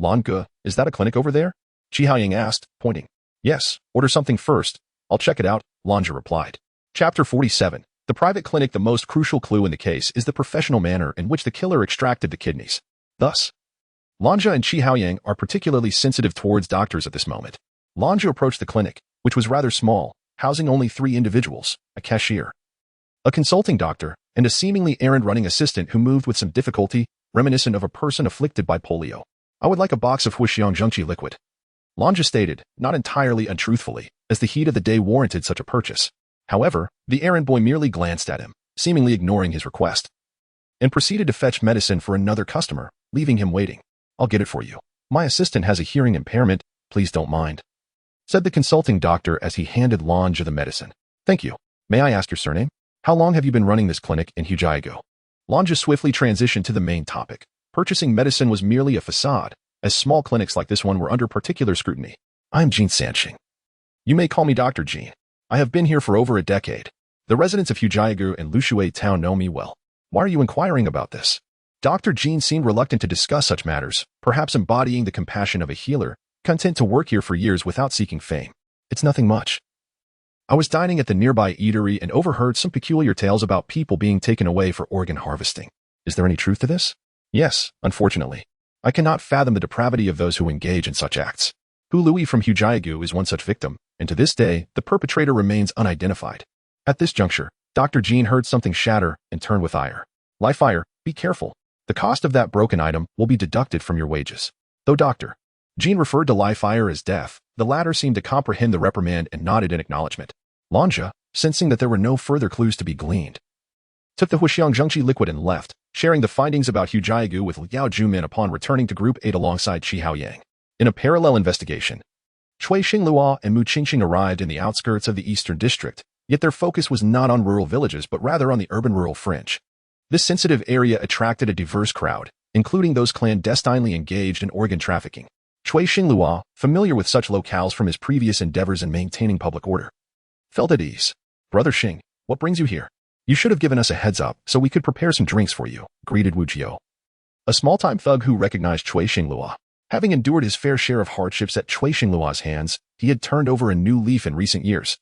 Lange, is that a clinic over there? Chi Haoying asked, pointing. Yes, order something first. I'll check it out, Lange replied. Chapter 47. The private clinic. The most crucial clue in the case is the professional manner in which the killer extracted the kidneys. Thus, Lange and Chi Haoying are particularly sensitive towards doctors at this moment. Lange approached the clinic, which was rather small, housing only 3 individuals, a cashier, a consulting doctor, and a seemingly errand-running assistant who moved with some difficulty, reminiscent of a person afflicted by polio. I would like a box of Huxiang Zhengqi liquid, Lange stated, not entirely untruthfully, as the heat of the day warranted such a purchase. However, the errand boy merely glanced at him, seemingly ignoring his request, and proceeded to fetch medicine for another customer, leaving him waiting. I'll get it for you. My assistant has a hearing impairment, please don't mind, said the consulting doctor as he handed Lange the medicine. Thank you. May I ask your surname? How long have you been running this clinic in Hujiagu? Lange swiftly transitioned to the main topic. Purchasing medicine was merely a facade, as small clinics like this one were under particular scrutiny. I'm Jean Sanqing. You may call me Dr. Jean. I have been here for over a decade. The residents of Hujiagu and Lushui town know me well. Why are you inquiring about this? Dr. Jean seemed reluctant to discuss such matters, perhaps embodying the compassion of a healer, content to work here for years without seeking fame. It's nothing much. I was dining at the nearby eatery and overheard some peculiar tales about people being taken away for organ harvesting. Is there any truth to this? Yes, unfortunately. I cannot fathom the depravity of those who engage in such acts. Hu Lui from Hujiagu is one such victim, and to this day, the perpetrator remains unidentified. At this juncture, Dr. Jean heard something shatter and turned with ire. Live fire, be careful. The cost of that broken item will be deducted from your wages. Though Dr. Jean referred to live fire as death, the latter seemed to comprehend the reprimand and nodded in acknowledgement. Lange, sensing that there were no further clues to be gleaned, took the Huxiang Zhengqi liquid and left, sharing the findings about Hujiagu with Liao Jumin upon returning to Group 8 alongside Chi Haoying. In a parallel investigation, Cui Xinglua and Mu Qingqing arrived in the outskirts of the Eastern District, yet their focus was not on rural villages but rather on the urban-rural fringe. This sensitive area attracted a diverse crowd, including those clandestinely engaged in organ trafficking. Cui Xinglua, familiar with such locales from his previous endeavors in maintaining public order, felt at ease. Brother Xing, what brings you here? You should have given us a heads up so we could prepare some drinks for you, greeted Wu Jiu, a small-time thug who recognized Cui Xinglua. Having endured his fair share of hardships at Cui Xinglua's hands, he had turned over a new leaf in recent years,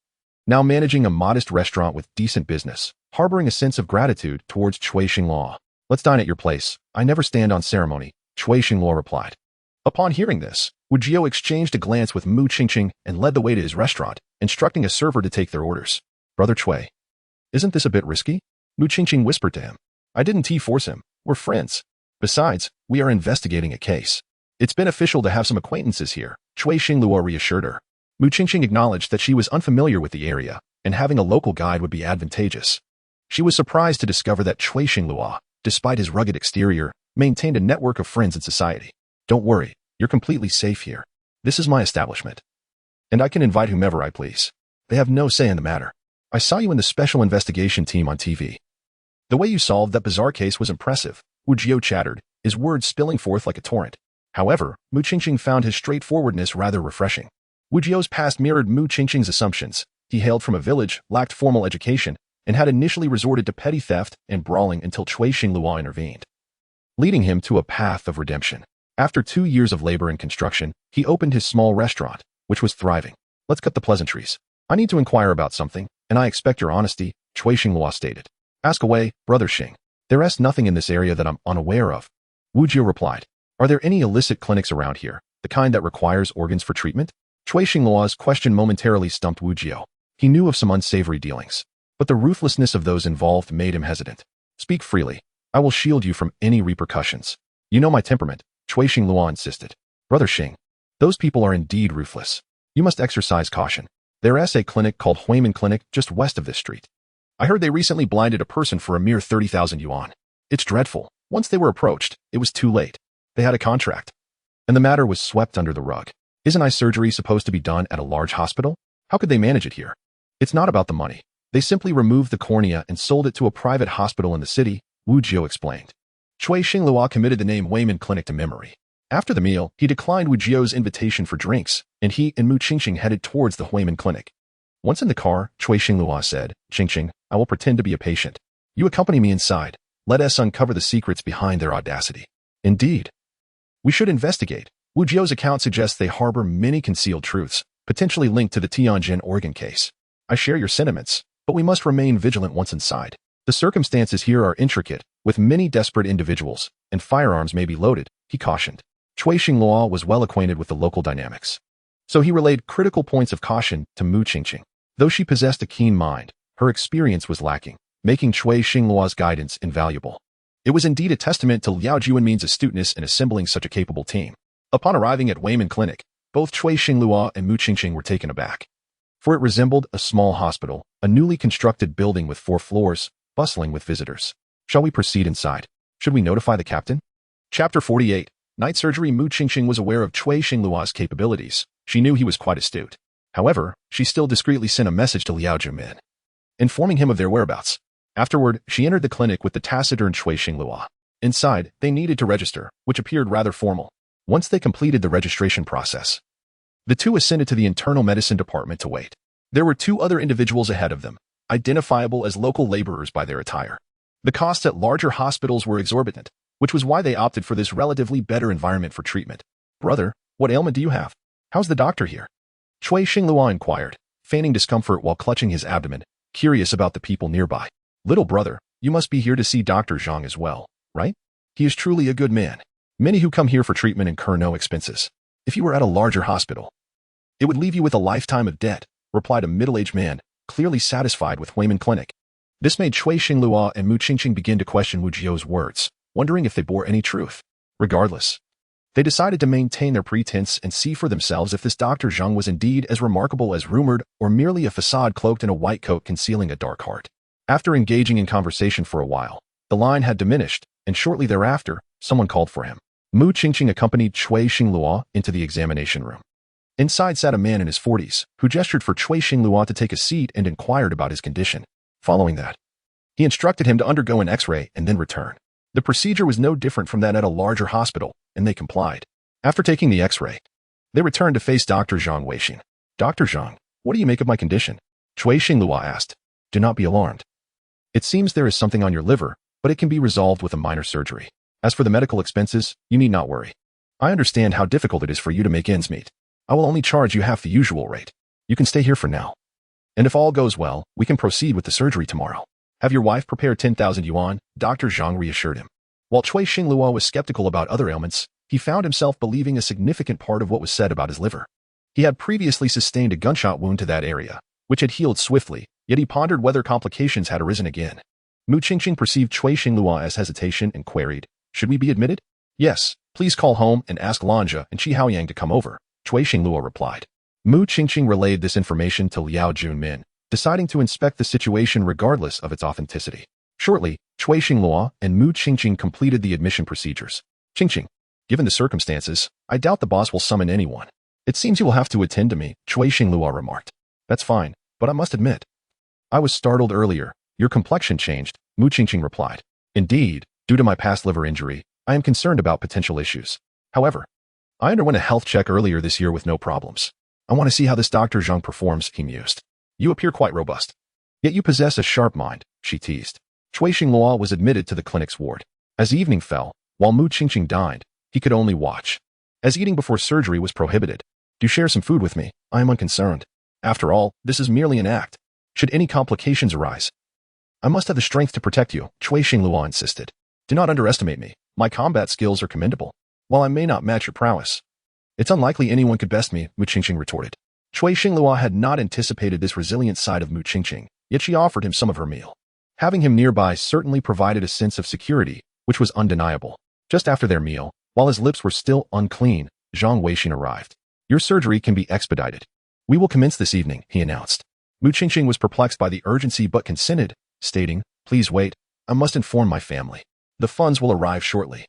now managing a modest restaurant with decent business, harboring a sense of gratitude towards Cui Xinglua. Let's dine at your place. I never stand on ceremony, Cui Xinglua replied. Upon hearing this, Wu Jiu exchanged a glance with Mu Qingqing and led the way to his restaurant, instructing a server to take their orders. Brother Cui, isn't this a bit risky? Mu Qingqing whispered to him. I didn't force him. We're friends. Besides, we are investigating a case. It's beneficial to have some acquaintances here, Cui Xinglua reassured her. Mu Qingqing acknowledged that she was unfamiliar with the area, and having a local guide would be advantageous. She was surprised to discover that Cui Xinglua, despite his rugged exterior, maintained a network of friends in society. Don't worry, you're completely safe here. This is my establishment, and I can invite whomever I please. They have no say in the matter. I saw you in the special investigation team on TV. The way you solved that bizarre case was impressive, Wu Jiu chattered, his words spilling forth like a torrent. However, Mu Qingqing found his straightforwardness rather refreshing. Wu Jiu's past mirrored Mu Qingqing's assumptions. He hailed from a village, lacked formal education, and had initially resorted to petty theft and brawling until Cui Xinglua intervened, leading him to a path of redemption. After 2 years of labor and construction, he opened his small restaurant, which was thriving. Let's cut the pleasantries. I need to inquire about something, and I expect your honesty, Cui Xinglua stated. Ask away, Brother Xing. There is nothing in this area that I'm unaware of, Wu Jiu replied. Are there any illicit clinics around here, the kind that requires organs for treatment? Cui Xinglua's question momentarily stumped Wu Jiu. He knew of some unsavory dealings, but the ruthlessness of those involved made him hesitant. Speak freely. I will shield you from any repercussions. You know my temperament, Cui Xinglua insisted. Brother Xing, those people are indeed ruthless. You must exercise caution. There is a clinic called Huimin Clinic just west of this street. I heard they recently blinded a person for a mere 30,000 yuan. It's dreadful. Once they were approached, it was too late. They had a contract, and the matter was swept under the rug. Isn't eye surgery supposed to be done at a large hospital? How could they manage it here? It's not about the money. They simply removed the cornea and sold it to a private hospital in the city, Wu Jiu explained. Cui Xinglua committed the name Huimin Clinic to memory. After the meal, he declined Wu Jiu's invitation for drinks, and he and Mu Qingqing headed towards the Huimin Clinic. Once in the car, Cui Xinglua said, Qingqing, I will pretend to be a patient. You accompany me inside. Let us uncover the secrets behind their audacity. Indeed. We should investigate, Wu Jiao's account suggests they harbor many concealed truths, potentially linked to the Tianjin organ case. I share your sentiments, but we must remain vigilant once inside. The circumstances here are intricate, with many desperate individuals, and firearms may be loaded, he cautioned. Cui Xinglua was well acquainted with the local dynamics. So he relayed critical points of caution to Mu Qingqing. Though she possessed a keen mind, her experience was lacking, making Cui Xinglua's guidance invaluable. It was indeed a testament to Liao Juanmin's astuteness in assembling such a capable team. Upon arriving at Weimin Clinic, both Cui Xinglua and Mu Qingqing were taken aback. For it resembled a small hospital, a newly constructed building with 4 floors, bustling with visitors. Shall we proceed inside? Should we notify the captain? Chapter 48. Night surgery. Mu Qingqing was aware of Cui Xinglua's capabilities. She knew he was quite astute. However, she still discreetly sent a message to Liao Juanmin, informing him of their whereabouts. Afterward, she entered the clinic with the taciturn Cui Xinglua. Inside, they needed to register, which appeared rather formal. Once they completed the registration process, the two ascended to the internal medicine department to wait. There were 2 other individuals ahead of them, identifiable as local laborers by their attire. The costs at larger hospitals were exorbitant, which was why they opted for this relatively better environment for treatment. Brother, what ailment do you have? How's the doctor here? Cui Xinglua inquired, feigning discomfort while clutching his abdomen, curious about the people nearby. Little brother, you must be here to see Dr. Zhang as well, right? He is truly a good man. Many who come here for treatment incur no expenses. If you were at a larger hospital, it would leave you with a lifetime of debt, replied a middle-aged man, clearly satisfied with Weimin Clinic. This made Cui Xinglua and Mu Qingqing begin to question Wu Jiao's words, wondering if they bore any truth. Regardless, they decided to maintain their pretense and see for themselves if this Dr. Zhang was indeed as remarkable as rumored or merely a facade cloaked in a white coat concealing a dark heart. After engaging in conversation for a while, the line had diminished, and shortly thereafter, someone called for him. Mu Qingqing accompanied Cui Xinglua into the examination room. Inside sat a man in his 40s, who gestured for Cui Xinglua to take a seat and inquired about his condition. Following that, he instructed him to undergo an X-ray and then return. The procedure was no different from that at a larger hospital, and they complied. After taking the X-ray, they returned to face Dr. Zhang Weixin. Dr. Zhang, what do you make of my condition? Cui Xinglua asked. Do not be alarmed. It seems there is something on your liver, but it can be resolved with a minor surgery. As for the medical expenses, you need not worry. I understand how difficult it is for you to make ends meet. I will only charge you half the usual rate. You can stay here for now. And if all goes well, we can proceed with the surgery tomorrow. Have your wife prepare 10,000 yuan, Dr. Zhang reassured him. While Cui Xinglua was skeptical about other ailments, he found himself believing a significant part of what was said about his liver. He had previously sustained a gunshot wound to that area, which had healed swiftly, yet he pondered whether complications had arisen again. Mu Qingqing perceived Cui Xinglua as hesitation and queried, should we be admitted? Yes, please call home and ask Lanja and Qi Haoyang to come over, Cui Xinglua replied. Mu Qingqing relayed this information to Liao Juanmin, deciding to inspect the situation regardless of its authenticity. Shortly, Cui Xinglua and Mu Qingqing completed the admission procedures. Qingqing, given the circumstances, I doubt the boss will summon anyone. It seems you will have to attend to me, Cui Xinglua remarked. That's fine, but I must admit, I was startled earlier. Your complexion changed, Mu Qingqing replied. Indeed, due to my past liver injury, I am concerned about potential issues. However, I underwent a health check earlier this year with no problems. I want to see how this Dr. Zhang performs, he mused. You appear quite robust. Yet you possess a sharp mind, she teased. Cui Xinglua was admitted to the clinic's ward. As evening fell, while Mu Qingqing dined, he could only watch. As eating before surgery was prohibited. Do share some food with me, I am unconcerned. After all, this is merely an act. Should any complications arise, I must have the strength to protect you, Cui Xinglua insisted. Do not underestimate me. My combat skills are commendable. While I may not match your prowess, it's unlikely anyone could best me, Mu Qingqing retorted. Cui Xinglua had not anticipated this resilient side of Mu Qingqing, yet she offered him some of her meal. Having him nearby certainly provided a sense of security, which was undeniable. Just after their meal, while his lips were still unclean, Zhang Weixin arrived. Your surgery can be expedited. We will commence this evening, he announced. Mu Qingqing was perplexed by the urgency but consented, stating, please wait, I must inform my family. The funds will arrive shortly.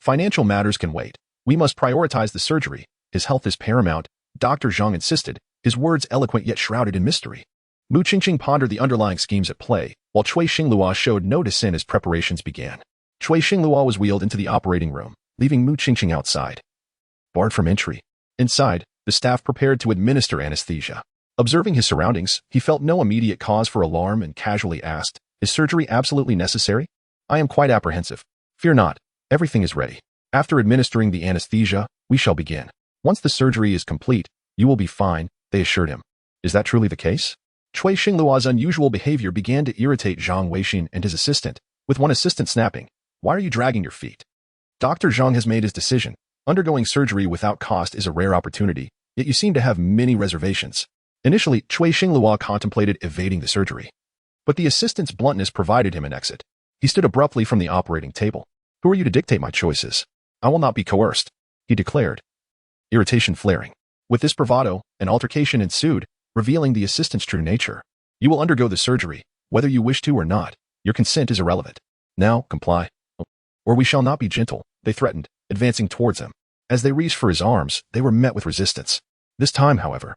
Financial matters can wait. We must prioritize the surgery. His health is paramount, Dr. Zhang insisted, his words eloquent yet shrouded in mystery. Mu Qingqing pondered the underlying schemes at play, while Cui Xinglua showed no dissent as preparations began. Cui Xinglua was wheeled into the operating room, leaving Mu Qingqing outside. Barred from entry. Inside, the staff prepared to administer anesthesia. Observing his surroundings, he felt no immediate cause for alarm and casually asked, is surgery absolutely necessary? I am quite apprehensive. Fear not, everything is ready. After administering the anesthesia, We shall begin. Once the surgery is complete, you will be fine, they assured him. Is that truly the case? Cui Xingluo's unusual behavior began to irritate Zhang Weixin and his assistant, with one assistant snapping, "Why are you dragging your feet?" Dr. Zhang has made his decision. Undergoing surgery without cost is a rare opportunity, yet you seem to have many reservations. Initially, Cui Xingluo contemplated evading the surgery. But the assistant's bluntness provided him an exit. He stood abruptly from the operating table. "Who are you to dictate my choices? I will not be coerced," he declared, irritation flaring. With this bravado, an altercation ensued, revealing the assistant's true nature. "You will undergo the surgery, whether you wish to or not. Your consent is irrelevant. Now, comply, or we shall not be gentle," they threatened, advancing towards him. As they reached for his arms, they were met with resistance. This time, however,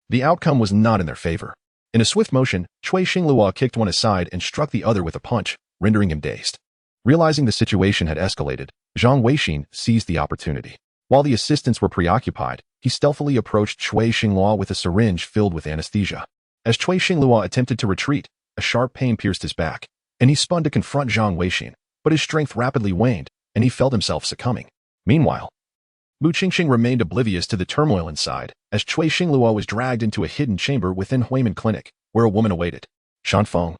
the outcome was not in their favor. In a swift motion, Cui Xingluo kicked one aside and struck the other with a punch, rendering him dazed. Realizing the situation had escalated, Zhang Weixin seized the opportunity. While the assistants were preoccupied, he stealthily approached Cui Xingluo with a syringe filled with anesthesia. As Cui Xingluo attempted to retreat, a sharp pain pierced his back, and he spun to confront Zhang Weixin, but his strength rapidly waned, and he felt himself succumbing. Meanwhile, Mu Qingqing remained oblivious to the turmoil inside, as Cui Xingluo was dragged into a hidden chamber within Huimin Clinic, where a woman awaited. "Shanfeng,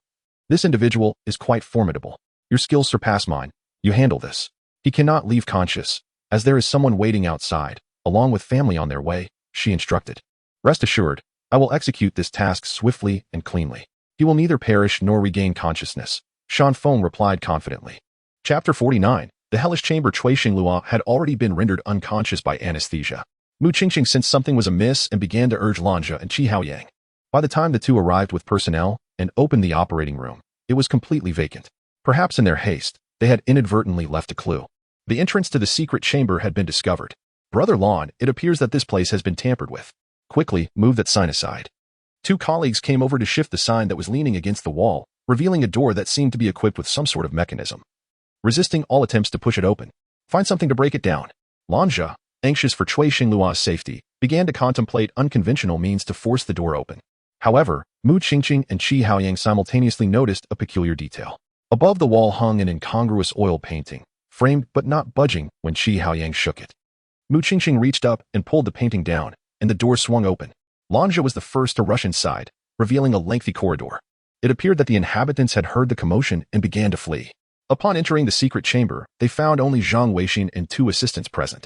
this individual is quite formidable. Your skills surpass mine. You handle this. He cannot leave conscious, as there is someone waiting outside, along with family on their way," she instructed. "Rest assured, I will execute this task swiftly and cleanly. He will neither perish nor regain consciousness," Shanfeng replied confidently. Chapter 49. The hellish chamber. Cui Xingluo had already been rendered unconscious by anesthesia. Mu Qingqing sensed something was amiss and began to urge Lanja and Qi Haoyang. By the time the two arrived with personnel and opened the operating room, it was completely vacant. Perhaps in their haste, they had inadvertently left a clue. The entrance to the secret chamber had been discovered. "Brother Lon, it appears that this place has been tampered with. Quickly, move that sign aside." Two colleagues came over to shift the sign that was leaning against the wall, revealing a door that seemed to be equipped with some sort of mechanism. Resisting all attempts to push it open, "Find something to break it down." Lanja, anxious for Cui Xingluo's safety, began to contemplate unconventional means to force the door open. However, Mu Qingqing and Qi Haoyang simultaneously noticed a peculiar detail. Above the wall hung an incongruous oil painting, framed but not budging when Qi Haoyang shook it. Mu Qingqing reached up and pulled the painting down, and the door swung open. Lanja was the first to rush inside, revealing a lengthy corridor. It appeared that the inhabitants had heard the commotion and began to flee. Upon entering the secret chamber, they found only Zhang Weixin and two assistants present,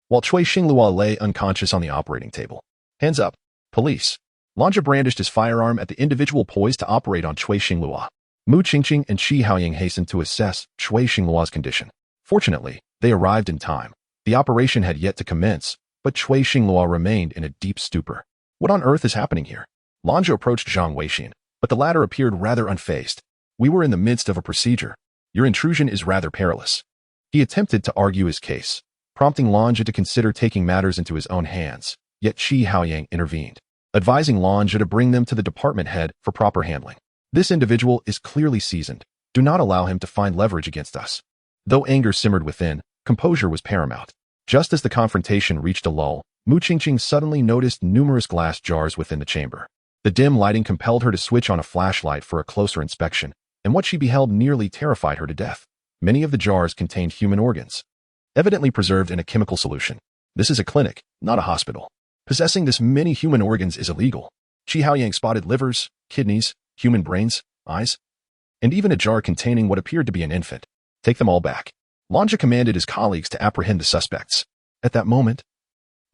while Cui Xingluo lay unconscious on the operating table. "Hands up, police." Lanja brandished his firearm at the individual poised to operate on Cui Xingluo. Mu Qingqing and Qi Haoyang hastened to assess Cui Xingluo's condition. Fortunately, they arrived in time. The operation had yet to commence, but Cui Xingluo remained in a deep stupor. "What on earth is happening here?" Lanja approached Zhang Weixin, but the latter appeared rather unfazed. "We were in the midst of a procedure. Your intrusion is rather perilous." He attempted to argue his case, prompting Lanja to consider taking matters into his own hands, yet Qi Haoyang intervened, advising Lanja to bring them to the department head for proper handling. "This individual is clearly seasoned. Do not allow him to find leverage against us." Though anger simmered within, composure was paramount. Just as the confrontation reached a lull, Mu Qingqing suddenly noticed numerous glass jars within the chamber. The dim lighting compelled her to switch on a flashlight for a closer inspection, and what she beheld nearly terrified her to death. Many of the jars contained human organs, evidently preserved in a chemical solution. This is a clinic, not a hospital. Possessing this many human organs is illegal. Qi Haoyang spotted livers, kidneys, human brains, eyes, and even a jar containing what appeared to be an infant. "Take them all back." Lanja commanded his colleagues to apprehend the suspects. At that moment,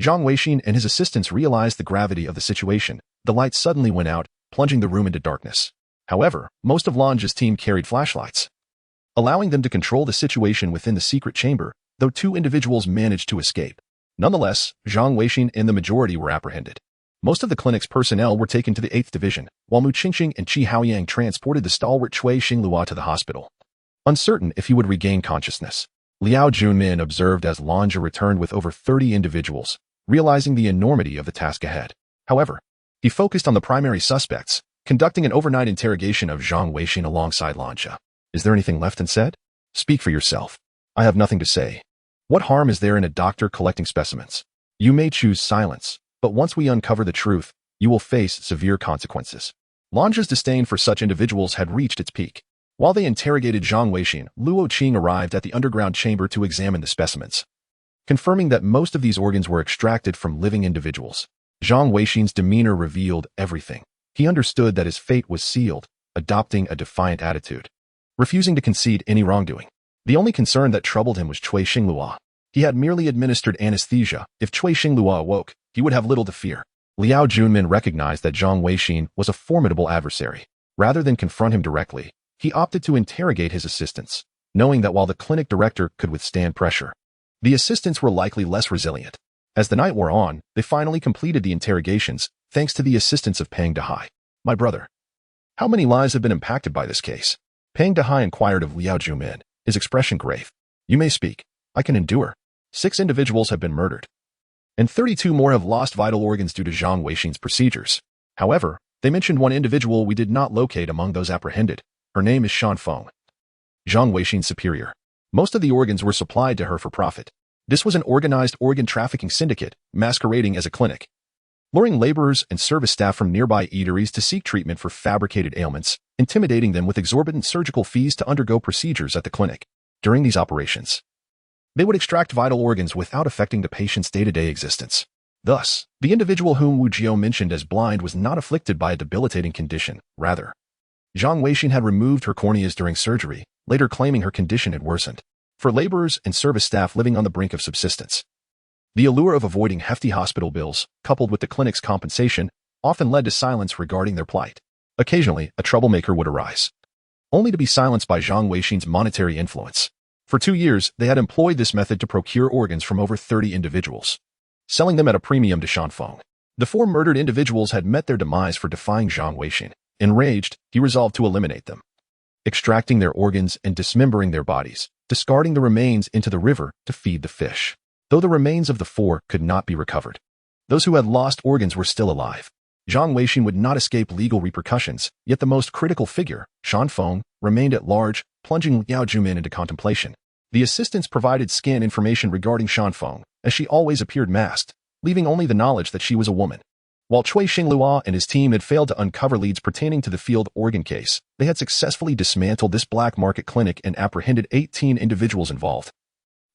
Zhang Weixin and his assistants realized the gravity of the situation. The light suddenly went out, plunging the room into darkness. However, most of Lanja's team carried flashlights, allowing them to control the situation within the secret chamber, though two individuals managed to escape. Nonetheless, Zhang Weixin and the majority were apprehended. Most of the clinic's personnel were taken to the 8th Division, while Mu Qingqing and Qi Haoyang transported the stalwart Cui Xingluo to the hospital, uncertain if he would regain consciousness. Liao Junmin observed as Lanja returned with over 30 individuals, realizing the enormity of the task ahead. However, he focused on the primary suspects, conducting an overnight interrogation of Zhang Weixin alongside Lanja. "Is there anything left unsaid? Speak for yourself." "I have nothing to say. What harm is there in a doctor collecting specimens? You may choose silence, but once we uncover the truth, you will face severe consequences." Lanja's disdain for such individuals had reached its peak. While they interrogated Zhang Weixin, Luo Qing arrived at the underground chamber to examine the specimens. confirming that most of these organs were extracted from living individuals. Zhang Weixin's demeanor revealed everything. He understood that his fate was sealed, adopting a defiant attitude, refusing to concede any wrongdoing. The only concern that troubled him was Cui Xinglua. He had merely administered anesthesia. If Cui Xinglua awoke, he would have little to fear. Liao Junmin recognized that Zhang Weixin was a formidable adversary. Rather than confront him directly, he opted to interrogate his assistants, knowing that while the clinic director could withstand pressure, the assistants were likely less resilient. As the night wore on, they finally completed the interrogations, thanks to the assistance of Peng Dehai. My brother, how many lives have been impacted by this case? Peng Dehai inquired of Liao Junmin, his expression grave. You may speak. I can endure. 6 individuals have been murdered, and 32 more have lost vital organs due to Zhang Weixin's procedures. However, they mentioned one individual we did not locate among those apprehended. Her name is Shan Feng, Zhang Weixin's superior. Most of the organs were supplied to her for profit. This was an organized organ trafficking syndicate, masquerading as a clinic, luring laborers and service staff from nearby eateries to seek treatment for fabricated ailments, intimidating them with exorbitant surgical fees to undergo procedures at the clinic. During these operations, they would extract vital organs without affecting the patient's day-to-day existence. Thus, the individual whom Wu Jiao mentioned as blind was not afflicted by a debilitating condition. Rather, Zhang Weixin had removed her corneas during surgery, later claiming her condition had worsened. For laborers and service staff living on the brink of subsistence, the allure of avoiding hefty hospital bills, coupled with the clinic's compensation, often led to silence regarding their plight. Occasionally, a troublemaker would arise, only to be silenced by Zhang Weixin's monetary influence. For 2 years, they had employed this method to procure organs from over 30 individuals, selling them at a premium to Shan Feng. The 4 murdered individuals had met their demise for defying Zhang Weixin. Enraged, he resolved to eliminate them, extracting their organs and dismembering their bodies, discarding the remains into the river to feed the fish. Though the remains of the 4 could not be recovered, those who had lost organs were still alive. Zhang Weixin would not escape legal repercussions, yet the most critical figure, Shan Feng, remained at large, plunging Liao Junmin into contemplation. The assistants provided scant information regarding Shan Feng, as she always appeared masked, leaving only the knowledge that she was a woman. While Cui Xinglua and his team had failed to uncover leads pertaining to the field organ case, they had successfully dismantled this black market clinic and apprehended 18 individuals involved,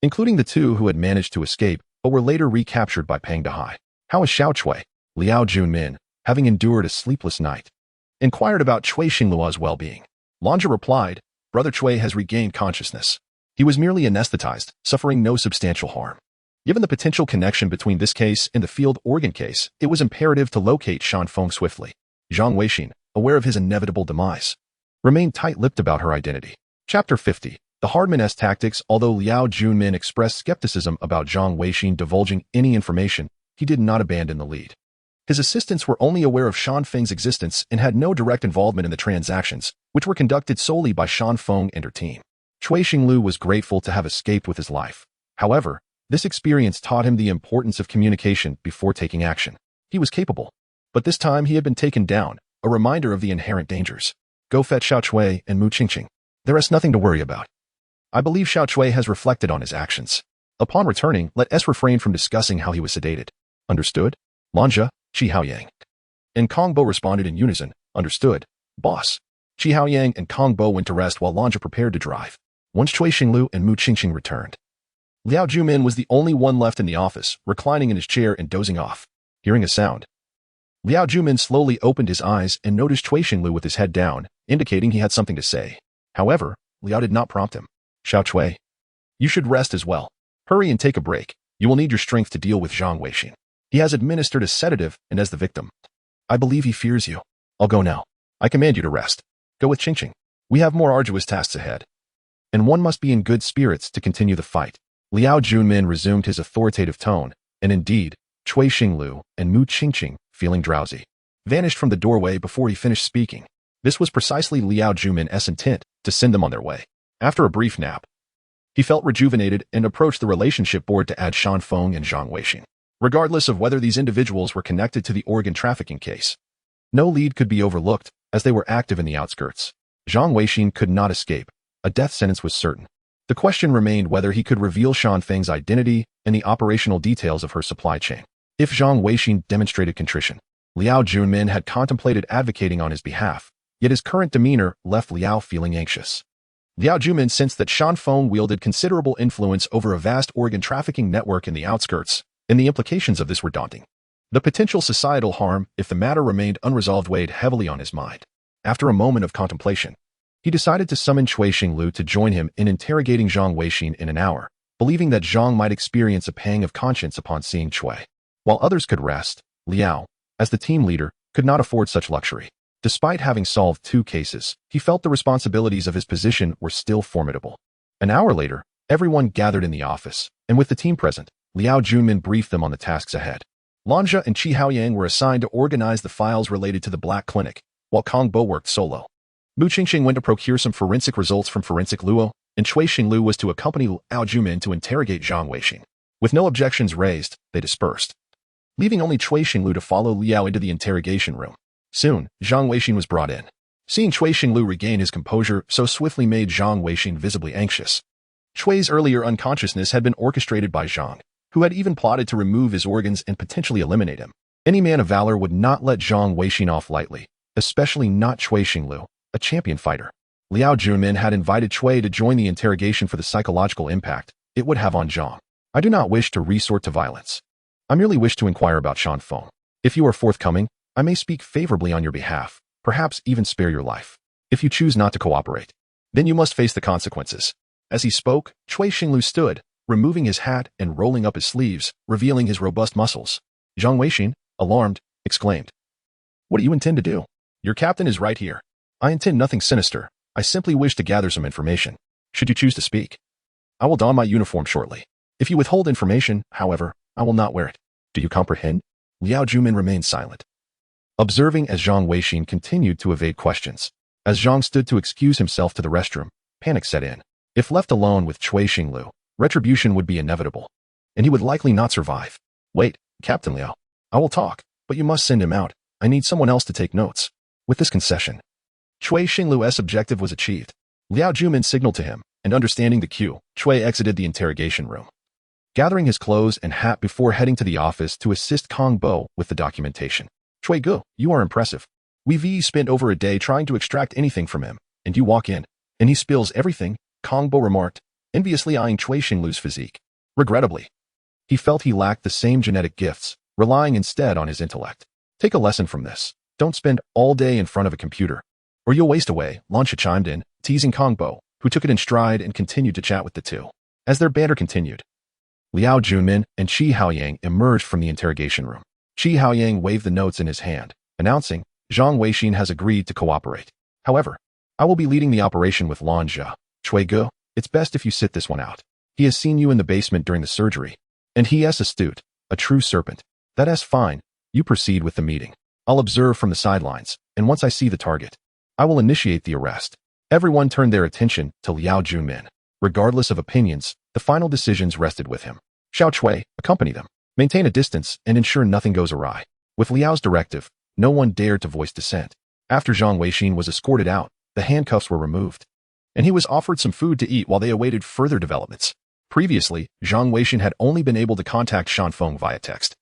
including the 2 who had managed to escape but were later recaptured by Peng Dehai. How is Xiao Cui? Liao Junmin, having endured a sleepless night, inquired about Cui Xinglua's well-being. Lanja replied, Brother Cui has regained consciousness. He was merely anesthetized, suffering no substantial harm. Given the potential connection between this case and the field organ case, it was imperative to locate Shan Feng swiftly. Zhang Weixin, aware of his inevitable demise, remained tight-lipped about her identity. Chapter 50. The Hardman-esque tactics. Although Liao Junmin expressed skepticism about Zhang Weixin divulging any information, he did not abandon the lead. His assistants were only aware of Shan Feng's existence and had no direct involvement in the transactions, which were conducted solely by Shan Feng and her team. Cui Xinglu was grateful to have escaped with his life. However, this experience taught him the importance of communication before taking action. He was capable, but this time he had been taken down, a reminder of the inherent dangers. Go fetch Xiao Cui and Mu Qingqing. There is nothing to worry about. I believe Xiao Cui has reflected on his actions. Upon returning, let us refrain from discussing how he was sedated. Understood? Lanja, Qi Haoyang, and Kong Bo responded in unison. Understood, boss. Qi Haoyang and Kong Bo went to rest while Lanja prepared to drive. Once Cui Xinglu and Mu Qingqing returned, Liao Junmin was the only one left in the office, reclining in his chair and dozing off. Hearing a sound, Liao Junmin slowly opened his eyes and noticed Cui Xinglu with his head down, indicating he had something to say. However, Liao did not prompt him. Xiao Cui, you should rest as well. Hurry and take a break. You will need your strength to deal with Zhang Weixin. He has administered a sedative and as the victim, I believe he fears you. I'll go now. I command you to rest. Go with Qingqing. We have more arduous tasks ahead, and one must be in good spirits to continue the fight. Liao Junmin resumed his authoritative tone, and indeed, Cui Xinglu and Mu Qingqing, feeling drowsy, vanished from the doorway before he finished speaking. This was precisely Liao Junmin's intent, to send them on their way. After a brief nap, he felt rejuvenated and approached the relationship board to add Shan Feng and Zhang Weixin. Regardless of whether these individuals were connected to the organ trafficking case, no lead could be overlooked, as they were active in the outskirts. Zhang Weixin could not escape. A death sentence was certain. The question remained whether he could reveal Shan Feng's identity and the operational details of her supply chain. If Zhang Weixin demonstrated contrition, Liao Junmin had contemplated advocating on his behalf, yet his current demeanor left Liao feeling anxious. Liao Jumin sensed that Shan Feng wielded considerable influence over a vast organ trafficking network in the outskirts, and the implications of this were daunting. The potential societal harm, if the matter remained unresolved, weighed heavily on his mind. After a moment of contemplation, he decided to summon Cui Xinglu to join him in interrogating Zhang Weixin in an hour, believing that Zhang might experience a pang of conscience upon seeing Cui. While others could rest, Liao, as the team leader, could not afford such luxury. Despite having solved 2 cases, he felt the responsibilities of his position were still formidable. An hour later, everyone gathered in the office, and with the team present, Liao Junmin briefed them on the tasks ahead. Lanja and Qi Haoyang were assigned to organize the files related to the Black Clinic, while Kong Bo worked solo. Mu Qingxing went to procure some forensic results from Forensic Luo, and Cui Xinglu was to accompany Liao Jumin to interrogate Zhang Weixin. With no objections raised, they dispersed, leaving only Cui Xinglu to follow Liao into the interrogation room. Soon, Zhang Weixin was brought in. Seeing Cui Xinglu regain his composure so swiftly made Zhang Weixin visibly anxious. Cui's earlier unconsciousness had been orchestrated by Zhang, who had even plotted to remove his organs and potentially eliminate him. Any man of valor would not let Zhang Weixin off lightly, especially not Cui Xinglu, a champion fighter. Liao Junmin had invited Cui to join the interrogation for the psychological impact it would have on Zhang. I do not wish to resort to violence. I merely wish to inquire about Shan Feng. If you are forthcoming, I may speak favorably on your behalf, perhaps even spare your life. If you choose not to cooperate, then you must face the consequences. As he spoke, Cui Xinglu stood, removing his hat and rolling up his sleeves, revealing his robust muscles. Zhang Weixin, alarmed, exclaimed, "What do you intend to do? Your captain is right here. I intend nothing sinister. I simply wish to gather some information. Should you choose to speak, I will don my uniform shortly. If you withhold information, however, I will not wear it. Do you comprehend?" Liao Jumin remained silent, observing as Zhang Weixin continued to evade questions. As Zhang stood to excuse himself to the restroom, panic set in. If left alone with Cui Xinglu, retribution would be inevitable, and he would likely not survive. "Wait, Captain Liao. I will talk, but you must send him out. I need someone else to take notes." With this concession, Cui Xinglu's objective was achieved. Liao Jumin signaled to him, and understanding the cue, Cui exited the interrogation room, gathering his clothes and hat before heading to the office to assist Kong Bo with the documentation. "Cui Gu, you are impressive. We've spent over a day trying to extract anything from him, and you walk in, and he spills everything," Kong Bo remarked, enviously eyeing Cui Xinglu's physique. Regrettably, he felt he lacked the same genetic gifts, relying instead on his intellect. "Take a lesson from this. Don't spend all day in front of a computer, or you'll waste away," Lansha chimed in, teasing Kong Bo, who took it in stride and continued to chat with the two. As their banter continued, Liao Junmin and Qi Haoyang emerged from the interrogation room. Qi Haoyang waved the notes in his hand, announcing, "Zhang Weixin has agreed to cooperate. However, I will be leading the operation with Lanja. Cui Gu, it's best if you sit this one out. He has seen you in the basement during the surgery, and he is astute, a true serpent. That's fine. You proceed with the meeting. I'll observe from the sidelines, and once I see the target, I will initiate the arrest." Everyone turned their attention to Liao Junmin. Regardless of opinions, the final decisions rested with him. Xiao Cui, accompany them. Maintain a distance and ensure nothing goes awry. With Liao's directive, no one dared to voice dissent. After Zhang Weixin was escorted out, the handcuffs were removed, and he was offered some food to eat while they awaited further developments. Previously, Zhang Weixin had only been able to contact Shan Feng via text,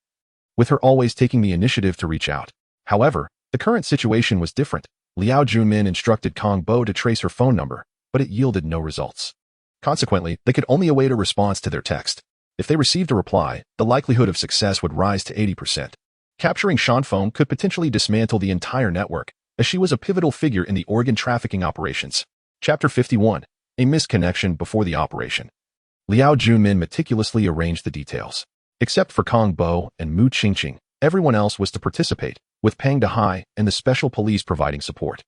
with her always taking the initiative to reach out. However, the current situation was different. Liao Junmin instructed Kong Bo to trace her phone number, but it yielded no results. Consequently, they could only await a response to their text. If they received a reply, the likelihood of success would rise to 80%. Capturing Shan Feng could potentially dismantle the entire network, as she was a pivotal figure in the organ trafficking operations. Chapter 51. A misconnection before the operation. Liao Junmin meticulously arranged the details. Except for Kong Bo and Mu Qingxing, everyone else was to participate, with Pang Dehai and the special police providing support.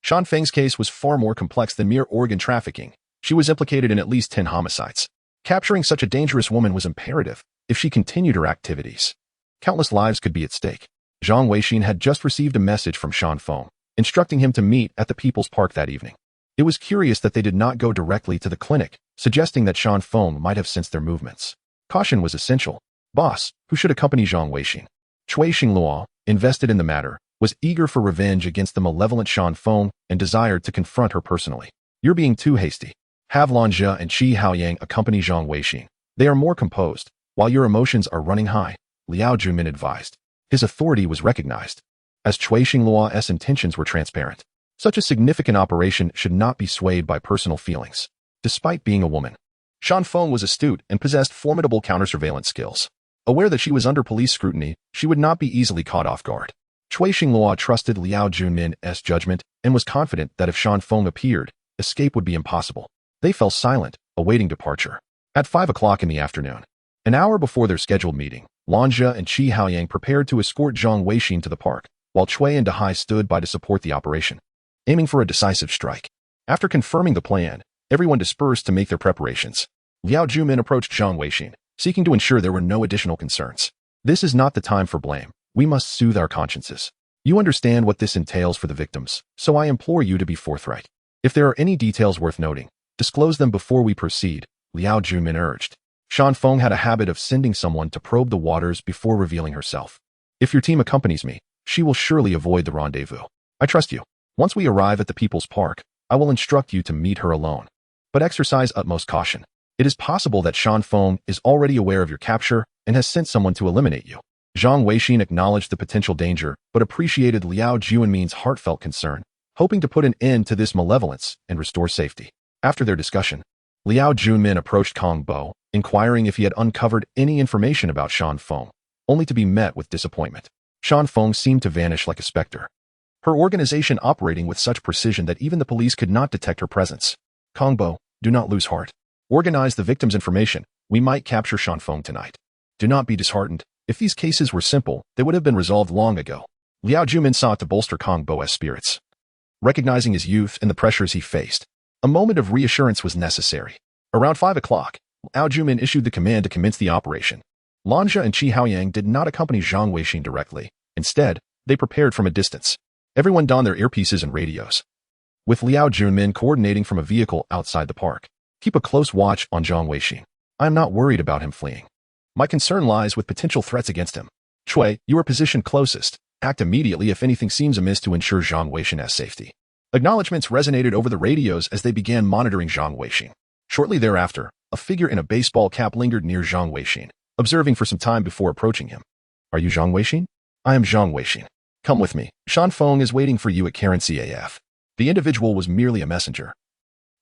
Shan Feng's case was far more complex than mere organ trafficking. She was implicated in at least 10 homicides. Capturing such a dangerous woman was imperative. If she continued her activities, countless lives could be at stake. Zhang Weixin had just received a message from Shan Feng, instructing him to meet at the People's Park that evening. It was curious that they did not go directly to the clinic, suggesting that Shan Feng might have sensed their movements. Caution was essential. Boss, who should accompany Zhang Weixin, Cui Xingluo, invested in the matter, was eager for revenge against the malevolent Shan Feng and desired to confront her personally. "You're being too hasty. Have Lanja and Qi Haoyang accompany Zhang Weixin. They are more composed, while your emotions are running high," Liao Junmin advised. His authority was recognized, as Cui Xingluo's intentions were transparent. Such a significant operation should not be swayed by personal feelings. Despite being a woman, Shan Feng was astute and possessed formidable counter-surveillance skills. Aware that she was under police scrutiny, she would not be easily caught off guard. Cui Xinghua trusted Liao Junmin's judgment and was confident that if Shan Feng appeared, escape would be impossible. They fell silent, awaiting departure. At 5 o'clock in the afternoon, an hour before their scheduled meeting, Lanja and Qi Haoyang prepared to escort Zhang Weixin to the park, while Cui and Dehai stood by to support the operation, aiming for a decisive strike. After confirming the plan, everyone dispersed to make their preparations. Liao Jumin approached Zhang Weixin, seeking to ensure there were no additional concerns. This is not the time for blame. We must soothe our consciences. You understand what this entails for the victims, so I implore you to be forthright. If there are any details worth noting, disclose them before we proceed, Liao Jumin urged. Shan Feng had a habit of sending someone to probe the waters before revealing herself. If your team accompanies me, she will surely avoid the rendezvous. I trust you. Once we arrive at the People's Park, I will instruct you to meet her alone. But exercise utmost caution. It is possible that Shan Feng is already aware of your capture and has sent someone to eliminate you. Zhang Weixin acknowledged the potential danger, but appreciated Liao Juanmin's heartfelt concern, hoping to put an end to this malevolence and restore safety. After their discussion, Liao Junmin approached Kong Bo, inquiring if he had uncovered any information about Shan Feng, only to be met with disappointment. Shan Feng seemed to vanish like a specter, her organization operating with such precision that even the police could not detect her presence. Kong Bo, do not lose heart. Organize the victim's information. We might capture Shan Feng tonight. Do not be disheartened. If these cases were simple, they would have been resolved long ago. Liao Jumin sought to bolster Kong Bo's spirits. Recognizing his youth and the pressures he faced, a moment of reassurance was necessary. Around 5 o'clock, Liao Jumin issued the command to commence the operation. Lanja and Qi Haoyang did not accompany Zhang Weixin directly. Instead, they prepared from a distance. Everyone donned their earpieces and radios, with Liao Junmin coordinating from a vehicle outside the park. Keep a close watch on Zhang Weixin. I am not worried about him fleeing. My concern lies with potential threats against him. Cui, you are positioned closest. Act immediately if anything seems amiss to ensure Zhang Weixin's safety. Acknowledgements resonated over the radios as they began monitoring Zhang Weixin. Shortly thereafter, a figure in a baseball cap lingered near Zhang Weixin, observing for some time before approaching him. Are you Zhang Weixin? I am Zhang Weixin. Come with me. Shan Feng is waiting for you at Karen CAF. The individual was merely a messenger,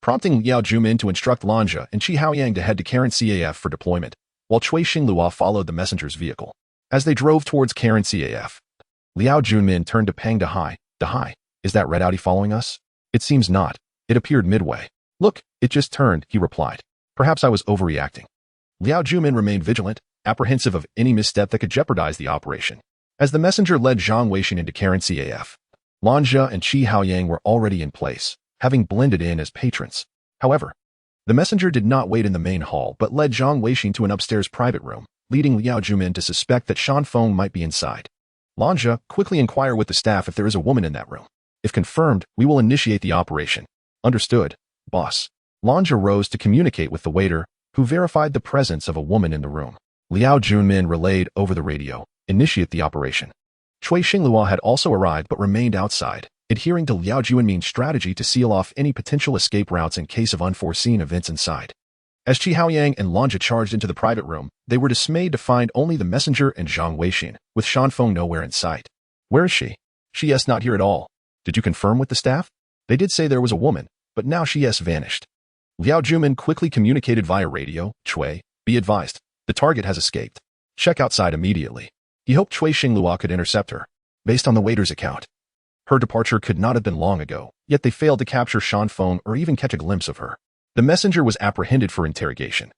prompting Liao Jumin to instruct Lanja and Qi Haoyang to head to Karen CAF for deployment, while Cui Xinghua followed the messenger's vehicle. As they drove towards Karen CAF, Liao Junmin turned to Pang Dehai. Dehai, is that red Audi following us? It seems not. It appeared midway. Look, it just turned, he replied. Perhaps I was overreacting. Liao Jumin remained vigilant, apprehensive of any misstep that could jeopardize the operation. As the messenger led Zhang Weixin into Karen CAF, Lanja and Qi Haoyang were already in place, having blended in as patrons. However, the messenger did not wait in the main hall but led Zhang Weixin to an upstairs private room, leading Liao Jumin to suspect that Shan Feng might be inside. Lanja, quickly inquire with the staff if there is a woman in that room. If confirmed, we will initiate the operation. Understood, boss. Lanja rose to communicate with the waiter, who verified the presence of a woman in the room. Liao Junmin relayed over the radio, initiate the operation. Cui Xinghua had also arrived but remained outside, adhering to Liao Juanmin's strategy to seal off any potential escape routes in case of unforeseen events inside. As Qi Haoyang and Lanja charged into the private room, they were dismayed to find only the messenger and Zhang Weixin, with Shan Feng nowhere in sight. Where is she? She is not here at all. Did you confirm with the staff? They did say there was a woman, but now she has vanished. Liao Jumin quickly communicated via radio. Cui, be advised, the target has escaped. Check outside immediately. He hoped Cui Xinghua could intercept her. Based on the waiter's account, her departure could not have been long ago, yet they failed to capture Shan Feng or even catch a glimpse of her. The messenger was apprehended for interrogation,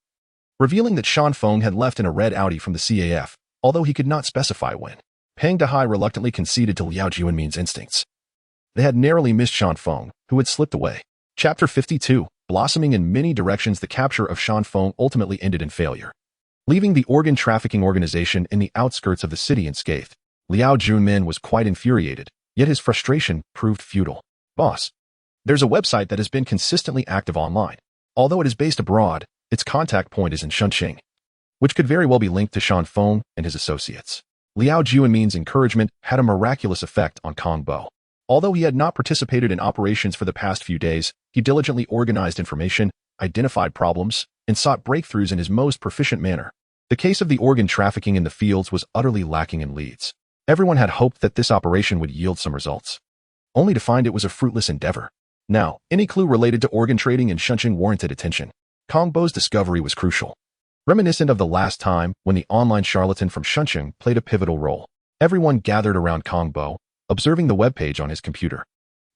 revealing that Shan Feng had left in a red Audi from the CAF, although he could not specify when. Pang Dehai reluctantly conceded to Liao Juanmin's instincts. They had narrowly missed Shan Feng, who had slipped away. Chapter 52, blossoming in many directions, the capture of Shan Feng ultimately ended in failure. Leaving the organ trafficking organization in the outskirts of the city unscathed, Liao Junmin was quite infuriated, yet his frustration proved futile. Boss, there's a website that has been consistently active online. Although it is based abroad, its contact point is in Shunqing, which could very well be linked to Shan Feng and his associates. Liao Juanmin's encouragement had a miraculous effect on Kong Bo. Although he had not participated in operations for the past few days, he diligently organized information, identified problems, and sought breakthroughs in his most proficient manner. The case of the organ trafficking in the fields was utterly lacking in leads. Everyone had hoped that this operation would yield some results. only to find it was a fruitless endeavor. Now, any clue related to organ trading in Shuncheng warranted attention. Kongbo's discovery was crucial, reminiscent of the last time when the online charlatan from Shuncheng played a pivotal role. Everyone gathered around Kongbo, observing the webpage on his computer.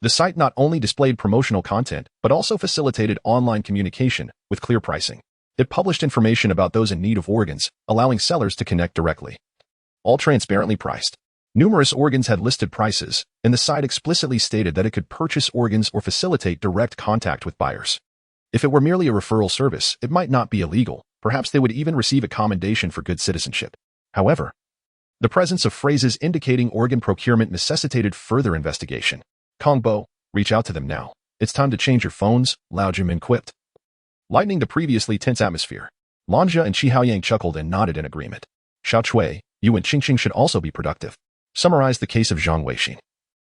The site not only displayed promotional content, but also facilitated online communication with clear pricing. It published information about those in need of organs, allowing sellers to connect directly. All transparently priced. Numerous organs had listed prices, and the site explicitly stated that it could purchase organs or facilitate direct contact with buyers. If it were merely a referral service, it might not be illegal. Perhaps they would even receive a commendation for good citizenship. However, the presence of phrases indicating organ procurement necessitated further investigation. Kongbo, reach out to them now. It's time to change your phones, Lao Jumin quipped. Lightening the previously tense atmosphere, Lanja and Qi Haoyang chuckled and nodded in agreement. Xiao Chui, you and Qingqing should also be productive. Summarize the case of Zhang Weixin.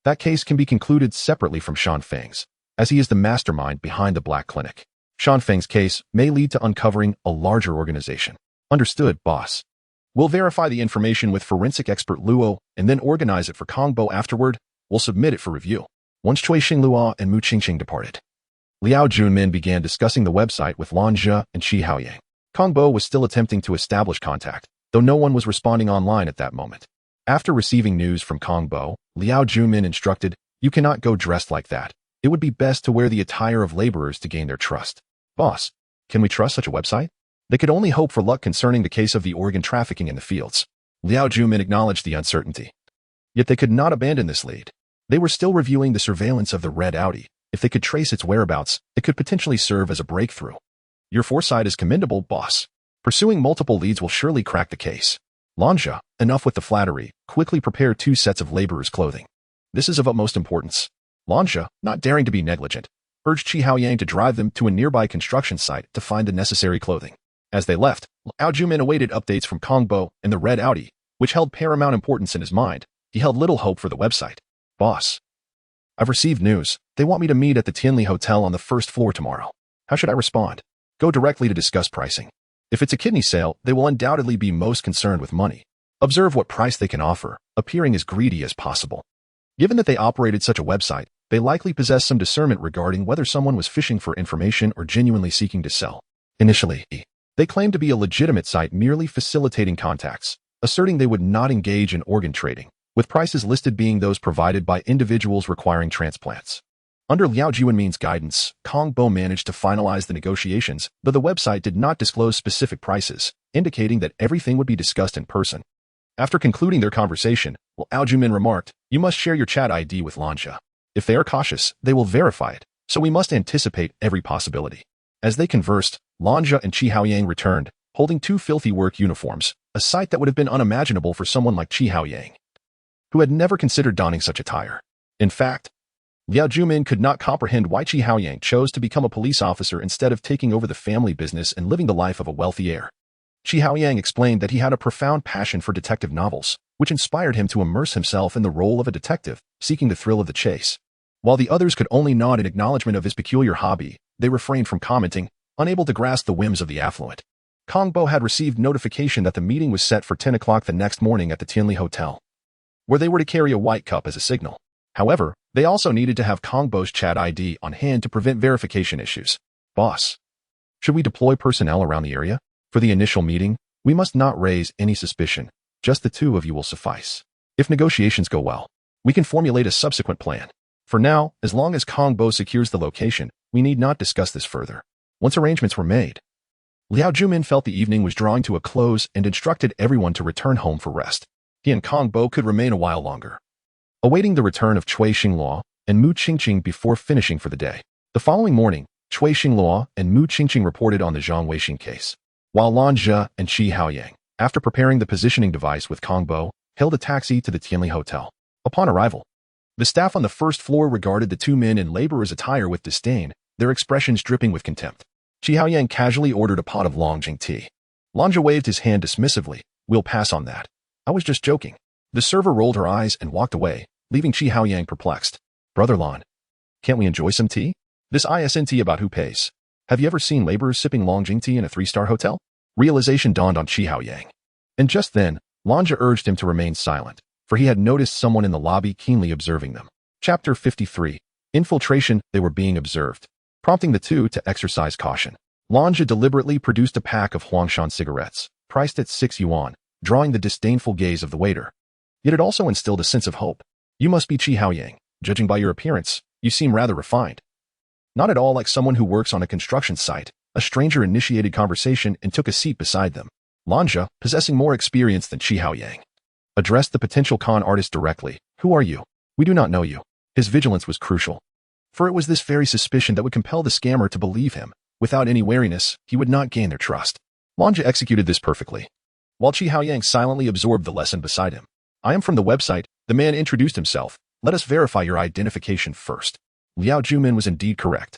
That case can be concluded separately from Shan Feng's, as he is the mastermind behind the Black Clinic. Shan Feng's case may lead to uncovering a larger organization. Understood, boss. We'll verify the information with forensic expert Luo and then organize it for Kongbo afterward. We'll submit it for review. Once Cui Xinglua and Mu Qingqing departed, Liao Junmin began discussing the website with Lan Zhe and Qi Haoyang. Kongbo was still attempting to establish contact, though no one was responding online at that moment. After receiving news from Kongbo, Liao Junmin instructed, "You cannot go dressed like that. It would be best to wear the attire of laborers to gain their trust." Boss, can we trust such a website? They could only hope for luck concerning the case of the organ trafficking in the fields. Liao Junmin acknowledged the uncertainty. Yet they could not abandon this lead. They were still reviewing the surveillance of the red Audi. If they could trace its whereabouts, it could potentially serve as a breakthrough. Your foresight is commendable, boss. Pursuing multiple leads will surely crack the case. Lanja, enough with the flattery, quickly prepare 2 sets of laborers' clothing. This is of utmost importance. Lanja, not daring to be negligent, urged Qi Haoyang to drive them to a nearby construction site to find the necessary clothing. As they left, Lao Jumin awaited updates from Kongbo and the red Audi, which held paramount importance in his mind. He held little hope for the website. Boss, I've received news. They want me to meet at the Tianli Hotel on the 1st floor tomorrow. How should I respond? Go directly to discuss pricing. If it's a kidney sale, they will undoubtedly be most concerned with money. Observe what price they can offer, appearing as greedy as possible. Given that they operated such a website, they likely possess some discernment regarding whether someone was fishing for information or genuinely seeking to sell. Initially, they claimed to be a legitimate site merely facilitating contacts, asserting they would not engage in organ trading, with prices listed being those provided by individuals requiring transplants. Under Liao Juanmin's guidance, Kongbo managed to finalize the negotiations, though the website did not disclose specific prices, indicating that everything would be discussed in person. After concluding their conversation, Liao Juanmin remarked, "You must share your chat ID with Lanja. If they are cautious, they will verify it, so we must anticipate every possibility." As they conversed, Lanja and Qi Haoyang returned, holding 2 filthy work uniforms, a sight that would have been unimaginable for someone like Qi Haoyang, who had never considered donning such attire. In fact, Liao Jumin could not comprehend why Qi Haoyang chose to become a police officer instead of taking over the family business and living the life of a wealthy heir. Qi Haoyang explained that he had a profound passion for detective novels, which inspired him to immerse himself in the role of a detective, seeking the thrill of the chase. While the others could only nod in acknowledgement of his peculiar hobby, they refrained from commenting, unable to grasp the whims of the affluent. Kongbo had received notification that the meeting was set for 10 o'clock the next morning at the Tianli Hotel, where they were to carry a white cup as a signal. However, they also needed to have Kongbo's chat ID on hand to prevent verification issues. Boss, should we deploy personnel around the area? For the initial meeting, we must not raise any suspicion. Just the 2 of you will suffice. If negotiations go well, we can formulate a subsequent plan. For now, as long as Kongbo secures the location, we need not discuss this further. Once arrangements were made, Liao Jumin felt the evening was drawing to a close and instructed everyone to return home for rest. He and Kongbo could remain a while longer, awaiting the return of Cui Xinglua and Mu Qingqing before finishing for the day. The following morning, Cui Xinglua and Mu Qingqing reported on the Zhang Weixin case, while Lan Zhe and Qi Haoyang, after preparing the positioning device with Kongbo, hailed a taxi to the Tianli Hotel. Upon arrival, the staff on the 1st floor regarded the 2 men in laborers' attire with disdain, their expressions dripping with contempt. Qi Haoyang casually ordered a pot of Longjing tea. Lanja waved his hand dismissively. "We'll pass on that. I was just joking." The server rolled her eyes and walked away, leaving Qi Haoyang perplexed. "Brother Lan, can't we enjoy some tea? This isn't about who pays. Have you ever seen laborers sipping Longjing tea in a 3-star hotel?" Realization dawned on Qi Haoyang. And just then, Lanja urged him to remain silent, for he had noticed someone in the lobby keenly observing them. Chapter 53. Infiltration. They were being observed, prompting the two to exercise caution. Lanja deliberately produced a pack of Huangshan cigarettes, priced at 6 yuan, drawing the disdainful gaze of the waiter. Yet it also instilled a sense of hope. You must be Qi Haoyang. Judging by your appearance, you seem rather refined. Not at all like someone who works on a construction site. A stranger initiated conversation and took a seat beside them. Lanja, possessing more experience than Qi Haoyang, addressed the potential con artist directly. Who are you? We do not know you. His vigilance was crucial, for it was this very suspicion that would compel the scammer to believe him. Without any wariness, he would not gain their trust. Lanja executed this perfectly, while Qi Haoyang silently absorbed the lesson beside him. I am from the website. The man introduced himself. Let us verify your identification first. Liao Jumin was indeed correct.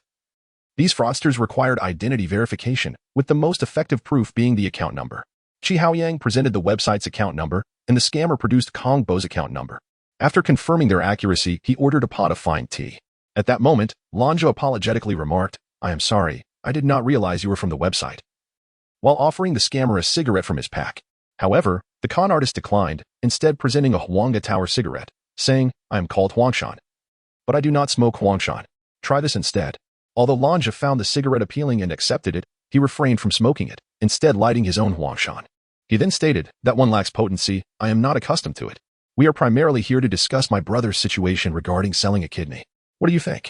These fraudsters required identity verification, with the most effective proof being the account number. Qi Haoyang presented the website's account number, and the scammer produced Kong Bo's account number. After confirming their accuracy, he ordered a pot of fine tea. At that moment, Lanja apologetically remarked, I am sorry, I did not realize you were from the website, while offering the scammer a cigarette from his pack. However, the con artist declined, instead presenting a Huanga Tower cigarette, saying, I am called Huangshan, but I do not smoke Huangshan. Try this instead. Although Lanja found the cigarette appealing and accepted it, he refrained from smoking it, instead lighting his own Huangshan. He then stated, that one lacks potency. I am not accustomed to it. We are primarily here to discuss my brother's situation regarding selling a kidney. What do you think?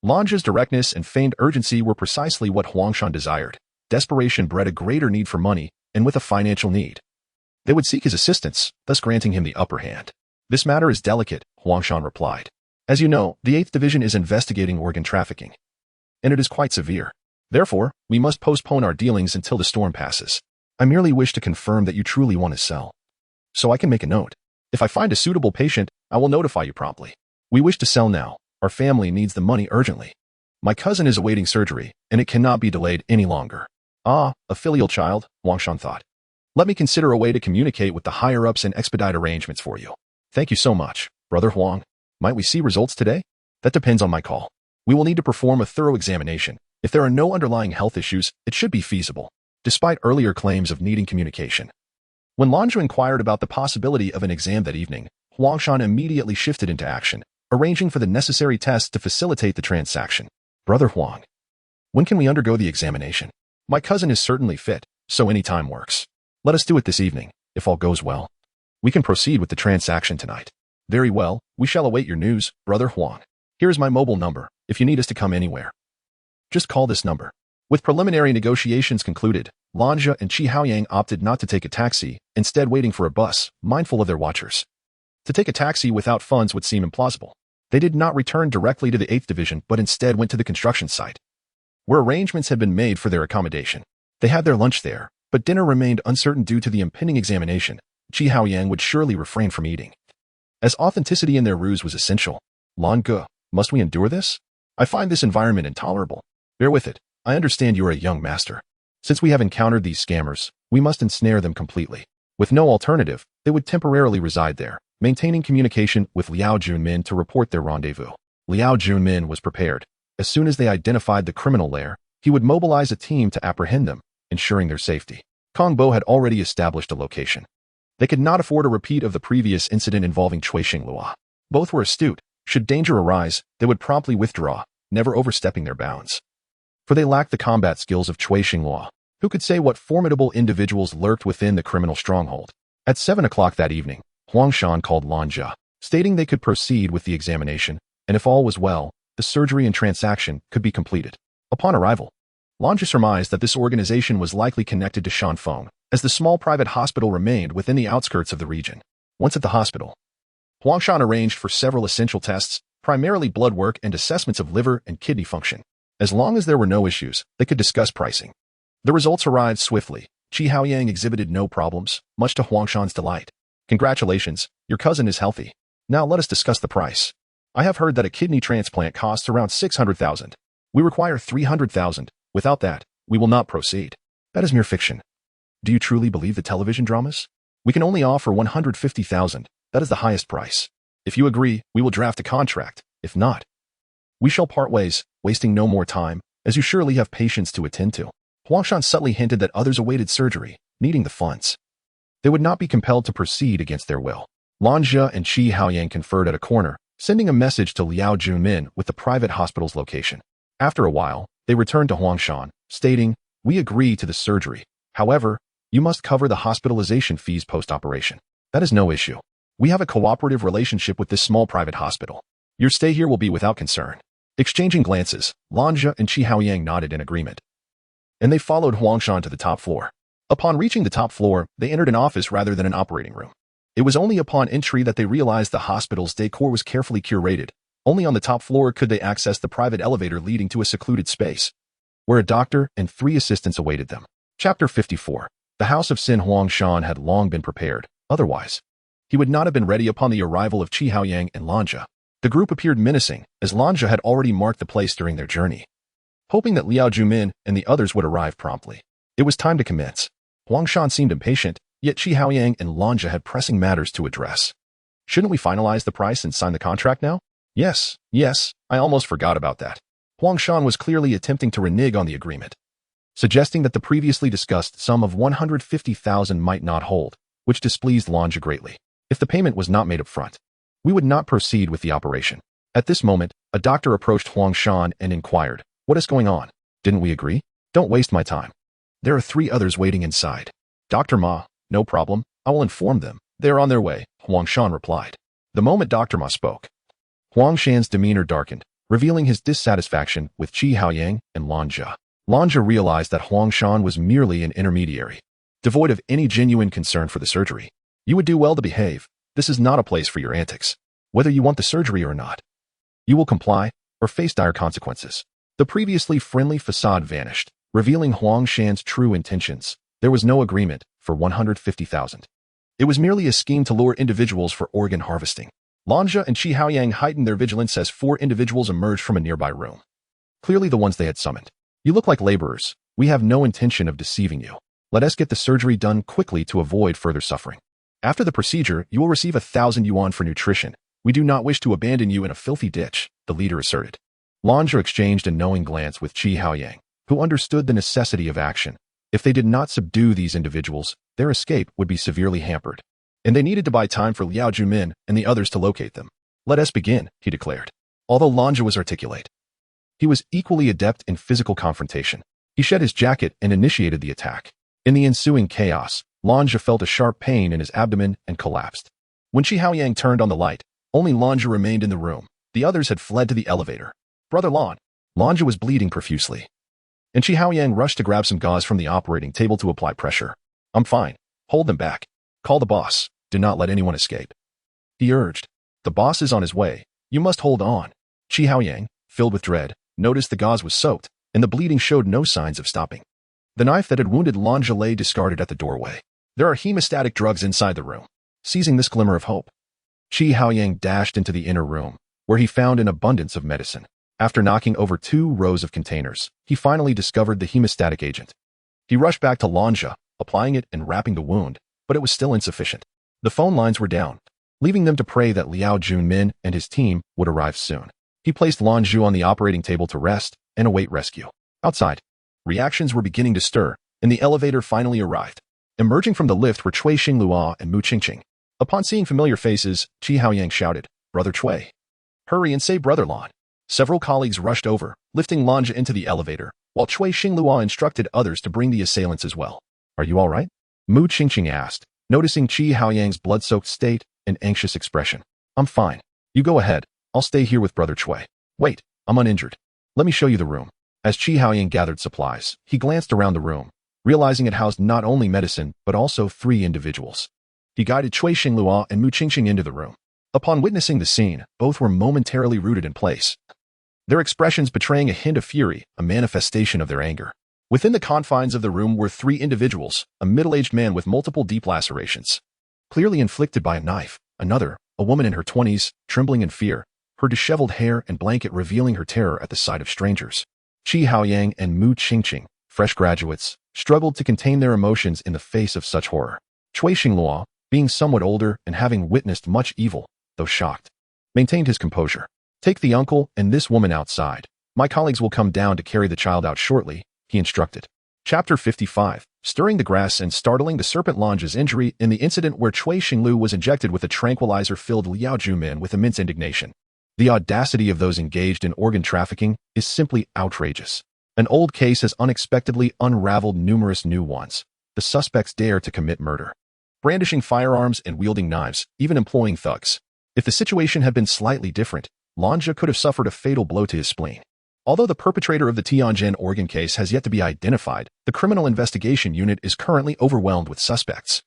Lanja's directness and feigned urgency were precisely what Huangshan desired. Desperation bred a greater need for money, and with a financial need, they would seek his assistance, thus granting him the upper hand. This matter is delicate, Huangshan replied. As you know, the 8th Division is investigating organ trafficking, and it is quite severe. Therefore, we must postpone our dealings until the storm passes. I merely wish to confirm that you truly want to sell, so I can make a note. If I find a suitable patient, I will notify you promptly. We wish to sell now. Our family needs the money urgently. My cousin is awaiting surgery, and it cannot be delayed any longer. Ah, a filial child, Huangshan thought. Let me consider a way to communicate with the higher-ups and expedite arrangements for you. Thank you so much, Brother Huang. Might we see results today? That depends on my call. We will need to perform a thorough examination. If there are no underlying health issues, it should be feasible, despite earlier claims of needing communication. When Lanja inquired about the possibility of an exam that evening, Huangshan immediately shifted into action, arranging for the necessary tests to facilitate the transaction. Brother Huang, when can we undergo the examination? My cousin is certainly fit, so any time works. Let us do it this evening. If all goes well, we can proceed with the transaction tonight. Very well, we shall await your news, Brother Huang. Here is my mobile number, if you need us to come anywhere. Just call this number. With preliminary negotiations concluded, Lanja and Qi Haoyang opted not to take a taxi, instead waiting for a bus, mindful of their watchers. To take a taxi without funds would seem implausible. They did not return directly to the 8th Division, but instead went to the construction site, where arrangements had been made for their accommodation. They had their lunch there, but dinner remained uncertain due to the impending examination. Qi Haoyang would surely refrain from eating, as authenticity in their ruse was essential. Lanja, must we endure this? I find this environment intolerable. Bear with it. I understand you are a young master. Since we have encountered these scammers, we must ensnare them completely. With no alternative, they would temporarily reside there, maintaining communication with Liao Junmin to report their rendezvous. Liao Junmin was prepared. As soon as they identified the criminal lair, he would mobilize a team to apprehend them, ensuring their safety. Kong Bo had already established a location. They could not afford a repeat of the previous incident involving Cui Xinglua. Both were astute. Should danger arise, they would promptly withdraw, never overstepping their bounds. For they lacked the combat skills of Cui Xinglua. Who could say what formidable individuals lurked within the criminal stronghold? At 7 o'clock that evening, Huangshan called Lanja, stating they could proceed with the examination, and if all was well, the surgery and transaction could be completed. Upon arrival, Lanja surmised that this organization was likely connected to Shanfeng, as the small private hospital remained within the outskirts of the region. Once at the hospital, Huangshan arranged for several essential tests, primarily blood work and assessments of liver and kidney function. As long as there were no issues, they could discuss pricing. The results arrived swiftly. Qi Haoyang exhibited no problems, much to Huangshan's delight. Congratulations, your cousin is healthy. Now let us discuss the price. I have heard that a kidney transplant costs around 600,000. We require 300,000. Without that, we will not proceed. That is mere fiction. Do you truly believe the television dramas? We can only offer 150,000. That is the highest price. If you agree, we will draft a contract. If not, we shall part ways, wasting no more time, as you surely have patients to attend to. Huangshan subtly hinted that others awaited surgery, needing the funds. They would not be compelled to proceed against their will. Lanja and Qi Haoyang conferred at a corner, sending a message to Liao Junmin with the private hospital's location. After a while, they returned to Huangshan, stating, "We agree to the surgery. However, you must cover the hospitalization fees post-operation. That is no issue. We have a cooperative relationship with this small private hospital. Your stay here will be without concern." Exchanging glances, Lanja and Qi Haoyang nodded in agreement. And they followed Huangshan to the top floor. Upon reaching the top floor, they entered an office rather than an operating room. It was only upon entry that they realized the hospital's decor was carefully curated. Only on the top floor could they access the private elevator leading to a secluded space, where a doctor and 3 assistants awaited them. Chapter 54. The house of Sin Huangshan had long been prepared. Otherwise, he would not have been ready upon the arrival of Qi Haoyang and Lanja. The group appeared menacing, as Lanja had already marked the place during their journey, hoping that Liao Junmin and the others would arrive promptly. It was time to commence. Huangshan seemed impatient, yet Qi Haoyang and Lanja had pressing matters to address. "Shouldn't we finalize the price and sign the contract now?" Yes, I almost forgot about that." Huangshan was clearly attempting to renege on the agreement, suggesting that the previously discussed sum of 150,000 might not hold, which displeased Lanja greatly. If the payment was not made up front, we would not proceed with the operation. At this moment, a doctor approached Huangshan and inquired, "What is going on? Didn't we agree? Don't waste my time. There are 3 others waiting inside." "Dr. Ma, no problem. I will inform them. They are on their way," Huangshan replied. The moment Dr. Ma spoke, Huangshan's demeanor darkened, revealing his dissatisfaction with Qi Haoyang and Lanja. Lanja realized that Huangshan was merely an intermediary, devoid of any genuine concern for the surgery. "You would do well to behave. This is not a place for your antics. Whether you want the surgery or not, you will comply or face dire consequences." The previously friendly facade vanished, revealing Huangshan's true intentions. There was no agreement for 150,000. It was merely a scheme to lure individuals for organ harvesting. Lanja and Qi Haoyang heightened their vigilance as 4 individuals emerged from a nearby room. Clearly the ones they had summoned. "You look like laborers. We have no intention of deceiving you. Let us get the surgery done quickly to avoid further suffering. After the procedure, you will receive 1,000 yuan for nutrition. We do not wish to abandon you in a filthy ditch," the leader asserted. Lanja exchanged a knowing glance with Qi Haoyang, who understood the necessity of action. If they did not subdue these individuals, their escape would be severely hampered, and they needed to buy time for Liao Junmin and the others to locate them. "Let us begin," he declared. Although Lanja was articulate, he was equally adept in physical confrontation. He shed his jacket and initiated the attack. In the ensuing chaos, Lanja felt a sharp pain in his abdomen and collapsed. When Qi Haoyang turned on the light, only Lanja remained in the room. The others had fled to the elevator. "Brother Lan." Lanja was bleeding profusely, and Qi Haoyang rushed to grab some gauze from the operating table to apply pressure. "I'm fine. Hold them back. Call the boss. Do not let anyone escape," he urged. "The boss is on his way. You must hold on." Qi Haoyang, filled with dread, noticed the gauze was soaked, and the bleeding showed no signs of stopping. The knife that had wounded Lanja lay discarded at the doorway. "There are hemostatic drugs inside the room." Seizing this glimmer of hope, Qi Haoyang dashed into the inner room, where he found an abundance of medicine. After knocking over 2 rows of containers, he finally discovered the hemostatic agent. He rushed back to Lanja, applying it and wrapping the wound, but it was still insufficient. The phone lines were down, leaving them to pray that Liao Junmin and his team would arrive soon. He placed Lanju on the operating table to rest and await rescue. Outside, reactions were beginning to stir, and the elevator finally arrived. Emerging from the lift were Cui Xinglua and Mu Qingqing. Upon seeing familiar faces, Qi Haoyang shouted, "Brother Cui, hurry and say Brother Lan." Several colleagues rushed over, lifting Lanja into the elevator, while Cui Xinglua instructed others to bring the assailants as well. "Are you all right?" Mu Qingqing asked, noticing Qi Haoyang's blood-soaked state and anxious expression. "I'm fine. You go ahead. I'll stay here with Brother Cui." "Wait, I'm uninjured. Let me show you the room." As Qi Haoyang gathered supplies, he glanced around the room, realizing it housed not only medicine but also 3 individuals. He guided Cui Xinglua and Mu Qingqing into the room. Upon witnessing the scene, both were momentarily rooted in place, their expressions betraying a hint of fury, a manifestation of their anger. Within the confines of the room were 3 individuals, a middle-aged man with multiple deep lacerations, clearly inflicted by a knife, another, a woman in her 20s, trembling in fear, her disheveled hair and blanket revealing her terror at the sight of strangers. Qi Haoyang and Mu Qingqing, fresh graduates, struggled to contain their emotions in the face of such horror. Cui Xinglua, being somewhat older and having witnessed much evil, though shocked, maintained his composure. "Take the uncle and this woman outside. My colleagues will come down to carry the child out shortly," he instructed. Chapter 55. Stirring the grass and startling the serpent Lanja's injury in the incident where Cui Xinglu was injected with a tranquilizer filled Liao Junmin with immense indignation. The audacity of those engaged in organ trafficking is simply outrageous. An old case has unexpectedly unraveled numerous new ones. The suspects dare to commit murder, brandishing firearms and wielding knives, even employing thugs. If the situation had been slightly different, Lanja could have suffered a fatal blow to his spleen. Although the perpetrator of the Tianjin organ case has yet to be identified, the Criminal Investigation Unit is currently overwhelmed with suspects.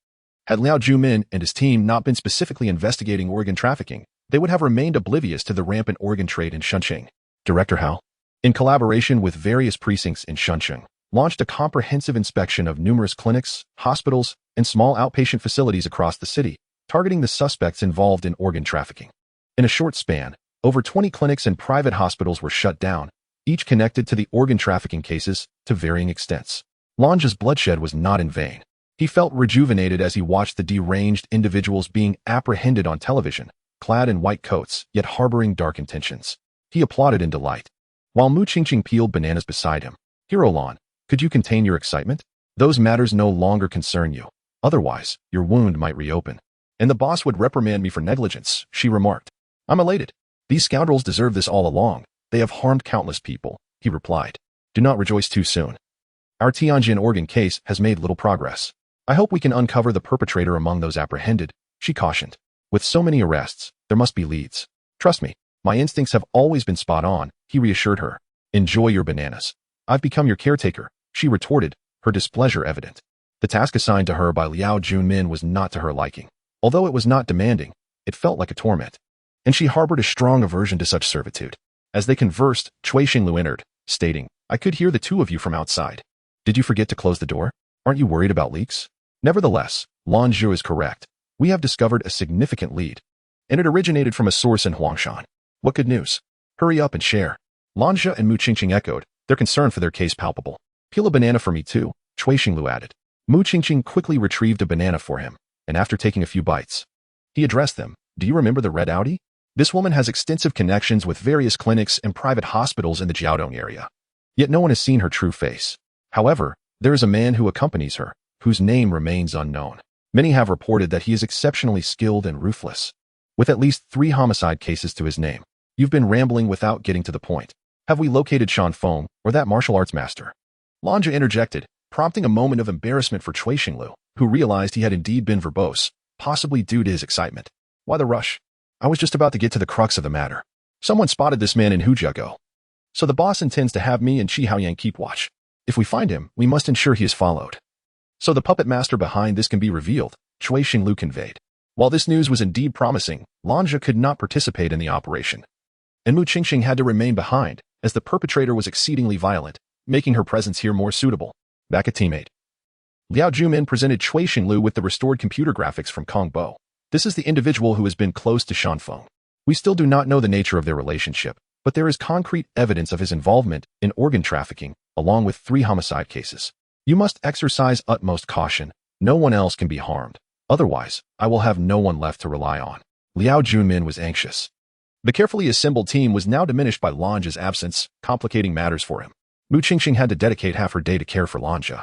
Had Liao Jumin and his team not been specifically investigating organ trafficking, they would have remained oblivious to the rampant organ trade in Shunqing. Director Hao, in collaboration with various precincts in Shunqing, launched a comprehensive inspection of numerous clinics, hospitals, and small outpatient facilities across the city, targeting the suspects involved in organ trafficking. In a short span, over 20 clinics and private hospitals were shut down, each connected to the organ trafficking cases to varying extents. Lanja's bloodshed was not in vain. He felt rejuvenated as he watched the deranged individuals being apprehended on television, clad in white coats, yet harboring dark intentions. He applauded in delight. While Mu Qingqing peeled bananas beside him, "Hero Lan, could you contain your excitement? Those matters no longer concern you. Otherwise, your wound might reopen. And the boss would reprimand me for negligence," she remarked. "I'm elated. These scoundrels deserve this all along. They have harmed countless people," he replied. "Do not rejoice too soon. Our Tianjin organ case has made little progress. I hope we can uncover the perpetrator among those apprehended," she cautioned. "With so many arrests, there must be leads. Trust me, my instincts have always been spot on," he reassured her. "Enjoy your bananas. I've become your caretaker," she retorted, her displeasure evident. The task assigned to her by Liao Junmin was not to her liking. Although it was not demanding, it felt like a torment, and she harbored a strong aversion to such servitude. As they conversed, Cui Xinglu entered, stating, "I could hear the two of you from outside. Did you forget to close the door? Aren't you worried about leaks?" Nevertheless, Lan Zhu is correct. We have discovered a significant lead, and it originated from a source in Huangshan. What good news? Hurry up and share. Lanja and Mu Qingqing echoed, their concern for their case palpable. "Peel a banana for me too," Cui Xinglu added. Mu Qingqing quickly retrieved a banana for him, and after taking a few bites, he addressed them. "Do you remember the red Audi? This woman has extensive connections with various clinics and private hospitals in the Jiaodong area. Yet no one has seen her true face. However, there is a man who accompanies her, whose name remains unknown. Many have reported that he is exceptionally skilled and ruthless, with at least 3 homicide cases to his name. You've been rambling without getting to the point. Have we located Shan Feng, or that martial arts master?" Lanja interjected, prompting a moment of embarrassment for Cui Xinglu, who realized he had indeed been verbose, possibly due to his excitement. "Why the rush? I was just about to get to the crux of the matter. Someone spotted this man in Hujiago. So the boss intends to have me and Qi Haoyang keep watch. If we find him, we must ensure he is followed. So the puppet master behind this can be revealed," Cui Xinglu conveyed. While this news was indeed promising, Lanja could not participate in the operation, and Mu Qingqing had to remain behind, as the perpetrator was exceedingly violent, making her presence here more suitable. Back at teammate, Liao Jumin presented Cui Xinglu with the restored computer graphics from Kong Bo. This is the individual who has been close to Shan Feng. We still do not know the nature of their relationship, but there is concrete evidence of his involvement in organ trafficking, along with 3 homicide cases. You must exercise utmost caution. No one else can be harmed. Otherwise, I will have no one left to rely on. Liao Junmin was anxious. The carefully assembled team was now diminished by Lanja's absence, complicating matters for him. Mu Qingqing had to dedicate half her day to care for Lanja,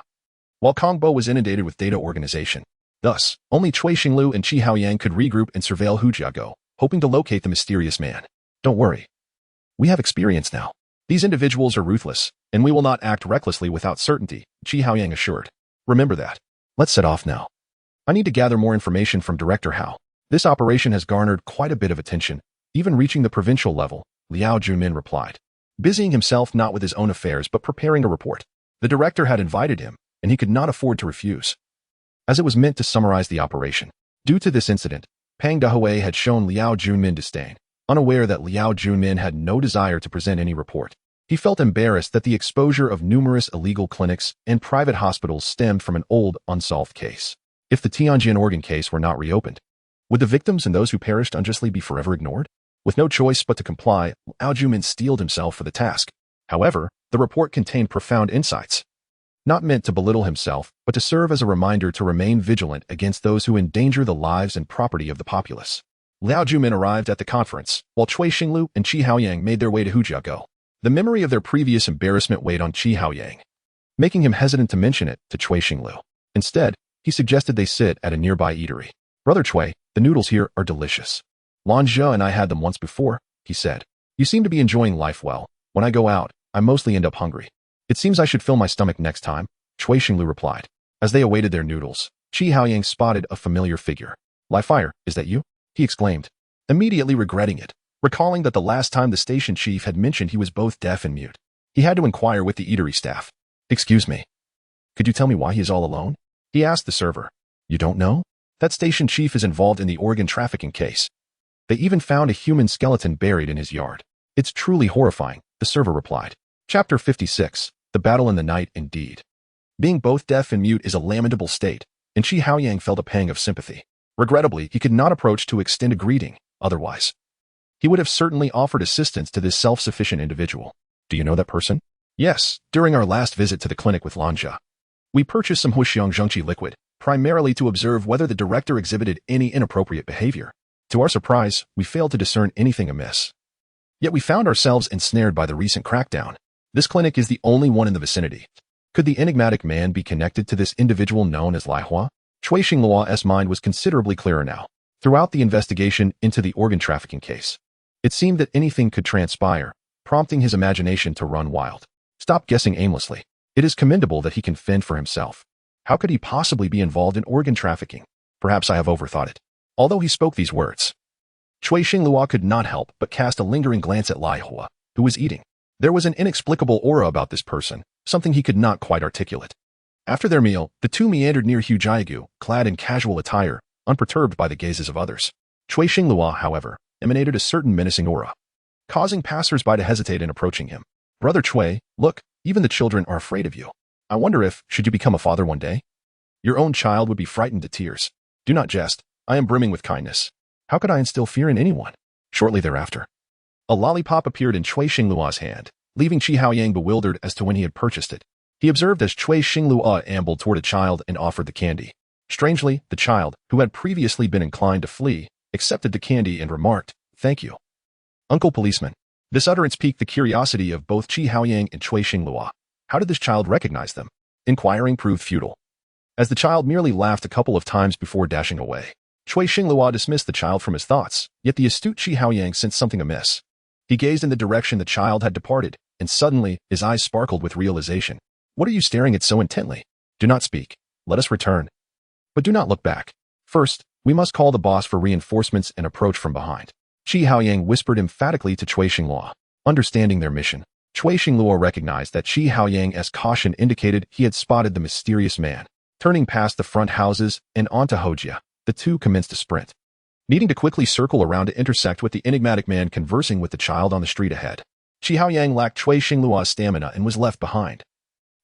while Kongbo was inundated with data organization. Thus, only Cui Xinglu and Qi Haoyang could regroup and surveil Hujiago, hoping to locate the mysterious man. "Don't worry. We have experience now. These individuals are ruthless, and we will not act recklessly without certainty," Qi Haoyang assured. "Remember that. Let's set off now. I need to gather more information from Director Hao. This operation has garnered quite a bit of attention, even reaching the provincial level," Liao Junmin replied, busying himself not with his own affairs but preparing a report. The director had invited him, and he could not afford to refuse, as it was meant to summarize the operation. Due to this incident, Pang Dahui had shown Liao Junmin disdain, unaware that Liao Junmin had no desire to present any report. He felt embarrassed that the exposure of numerous illegal clinics and private hospitals stemmed from an old, unsolved case. If the Tianjin organ case were not reopened, would the victims and those who perished unjustly be forever ignored? With no choice but to comply, Liao Junmin steeled himself for the task. However, the report contained profound insights, not meant to belittle himself, but to serve as a reminder to remain vigilant against those who endanger the lives and property of the populace. Liao Junmin arrived at the conference, while Cui Xinglu and Qi Haoyang made their way to Hujiago. The memory of their previous embarrassment weighed on Qi Haoyang, making him hesitant to mention it to Cui Xinglu. Instead, he suggested they sit at a nearby eatery. "Brother Cui, the noodles here are delicious. Lanja and I had them once before. he said. You seem to be enjoying life well. When I go out, I mostly end up hungry. It seems I should fill my stomach next time, Cui Xinglu replied. As they awaited their noodles, Qi Haoyang spotted a familiar figure. Li Fire, is that you? He exclaimed, immediately regretting it, recalling that the last time the station chief had mentioned he was both deaf and mute. He had to inquire with the eatery staff. Excuse me. Could you tell me why he is all alone? He asked the server. You don't know? That station chief is involved in the organ trafficking case. They even found a human skeleton buried in his yard. It's truly horrifying, the server replied. Chapter 56, The Battle in the Night Indeed. Being both deaf and mute is a lamentable state, and Qi Haoyang felt a pang of sympathy. Regrettably, he could not approach to extend a greeting, otherwise he would have certainly offered assistance to this self-sufficient individual. Do you know that person? Yes, during our last visit to the clinic with Lanja. We purchased some Huxiang Zhengqi liquid, primarily to observe whether the director exhibited any inappropriate behavior. To our surprise, we failed to discern anything amiss. Yet we found ourselves ensnared by the recent crackdown. This clinic is the only one in the vicinity. Could the enigmatic man be connected to this individual known as Lai Hua? Cui Xinglua's mind was considerably clearer now. Throughout the investigation into the organ trafficking case, it seemed that anything could transpire, prompting his imagination to run wild. Stop guessing aimlessly. It is commendable that he can fend for himself. How could he possibly be involved in organ trafficking? Perhaps I have overthought it. Although he spoke these words, Cui Xinglua could not help but cast a lingering glance at Lai Hua, who was eating. There was an inexplicable aura about this person, something he could not quite articulate. After their meal, the two meandered near Hu Jiagu, clad in casual attire, unperturbed by the gazes of others. Cui Xinglua, however, emanated a certain menacing aura, causing passers-by to hesitate in approaching him. Brother Cui, look, even the children are afraid of you. I wonder if, should you become a father one day, your own child would be frightened to tears. Do not jest. I am brimming with kindness. How could I instill fear in anyone? Shortly thereafter, a lollipop appeared in Cui Xinglua's hand, leaving Qi Haoyang bewildered as to when he had purchased it. He observed as Cui Xinglua ambled toward a child and offered the candy. Strangely, the child, who had previously been inclined to flee, accepted the candy and remarked, "Thank you, Uncle Policeman." This utterance piqued the curiosity of both Qi Haoyang and Cui Xinglua. How did this child recognize them? Inquiring proved futile, as the child merely laughed a couple of times before dashing away. Cui Xinglua dismissed the child from his thoughts, yet the astute Qi Haoyang sensed something amiss. He gazed in the direction the child had departed, and suddenly his eyes sparkled with realization. What are you staring at so intently? Do not speak. Let us return. But do not look back. First, we must call the boss for reinforcements and approach from behind. Qi Haoyang whispered emphatically to Cui Xinglua. Understanding their mission, Cui Xinglua recognized that Qi Haoyang's caution indicated he had spotted the mysterious man. Turning past the front houses and onto Hojia, the two commenced a sprint, needing to quickly circle around to intersect with the enigmatic man conversing with the child on the street ahead. Qi Haoyang lacked Cui Xinglua's stamina and was left behind.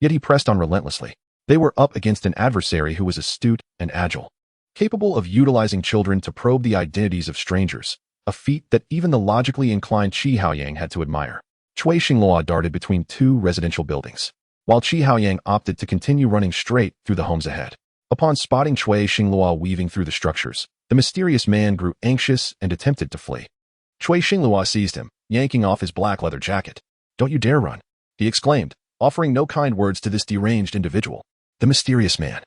Yet he pressed on relentlessly. They were up against an adversary who was astute and agile, capable of utilizing children to probe the identities of strangers, a feat that even the logically inclined Qi Haoyang had to admire. Cui Xinglua darted between two residential buildings, while Qi Haoyang opted to continue running straight through the homes ahead. Upon spotting Cui Xinglua weaving through the structures, the mysterious man grew anxious and attempted to flee. Cui Xinglua seized him, yanking off his black leather jacket. "Don't you dare run," he exclaimed, offering no kind words to this deranged individual. The mysterious man,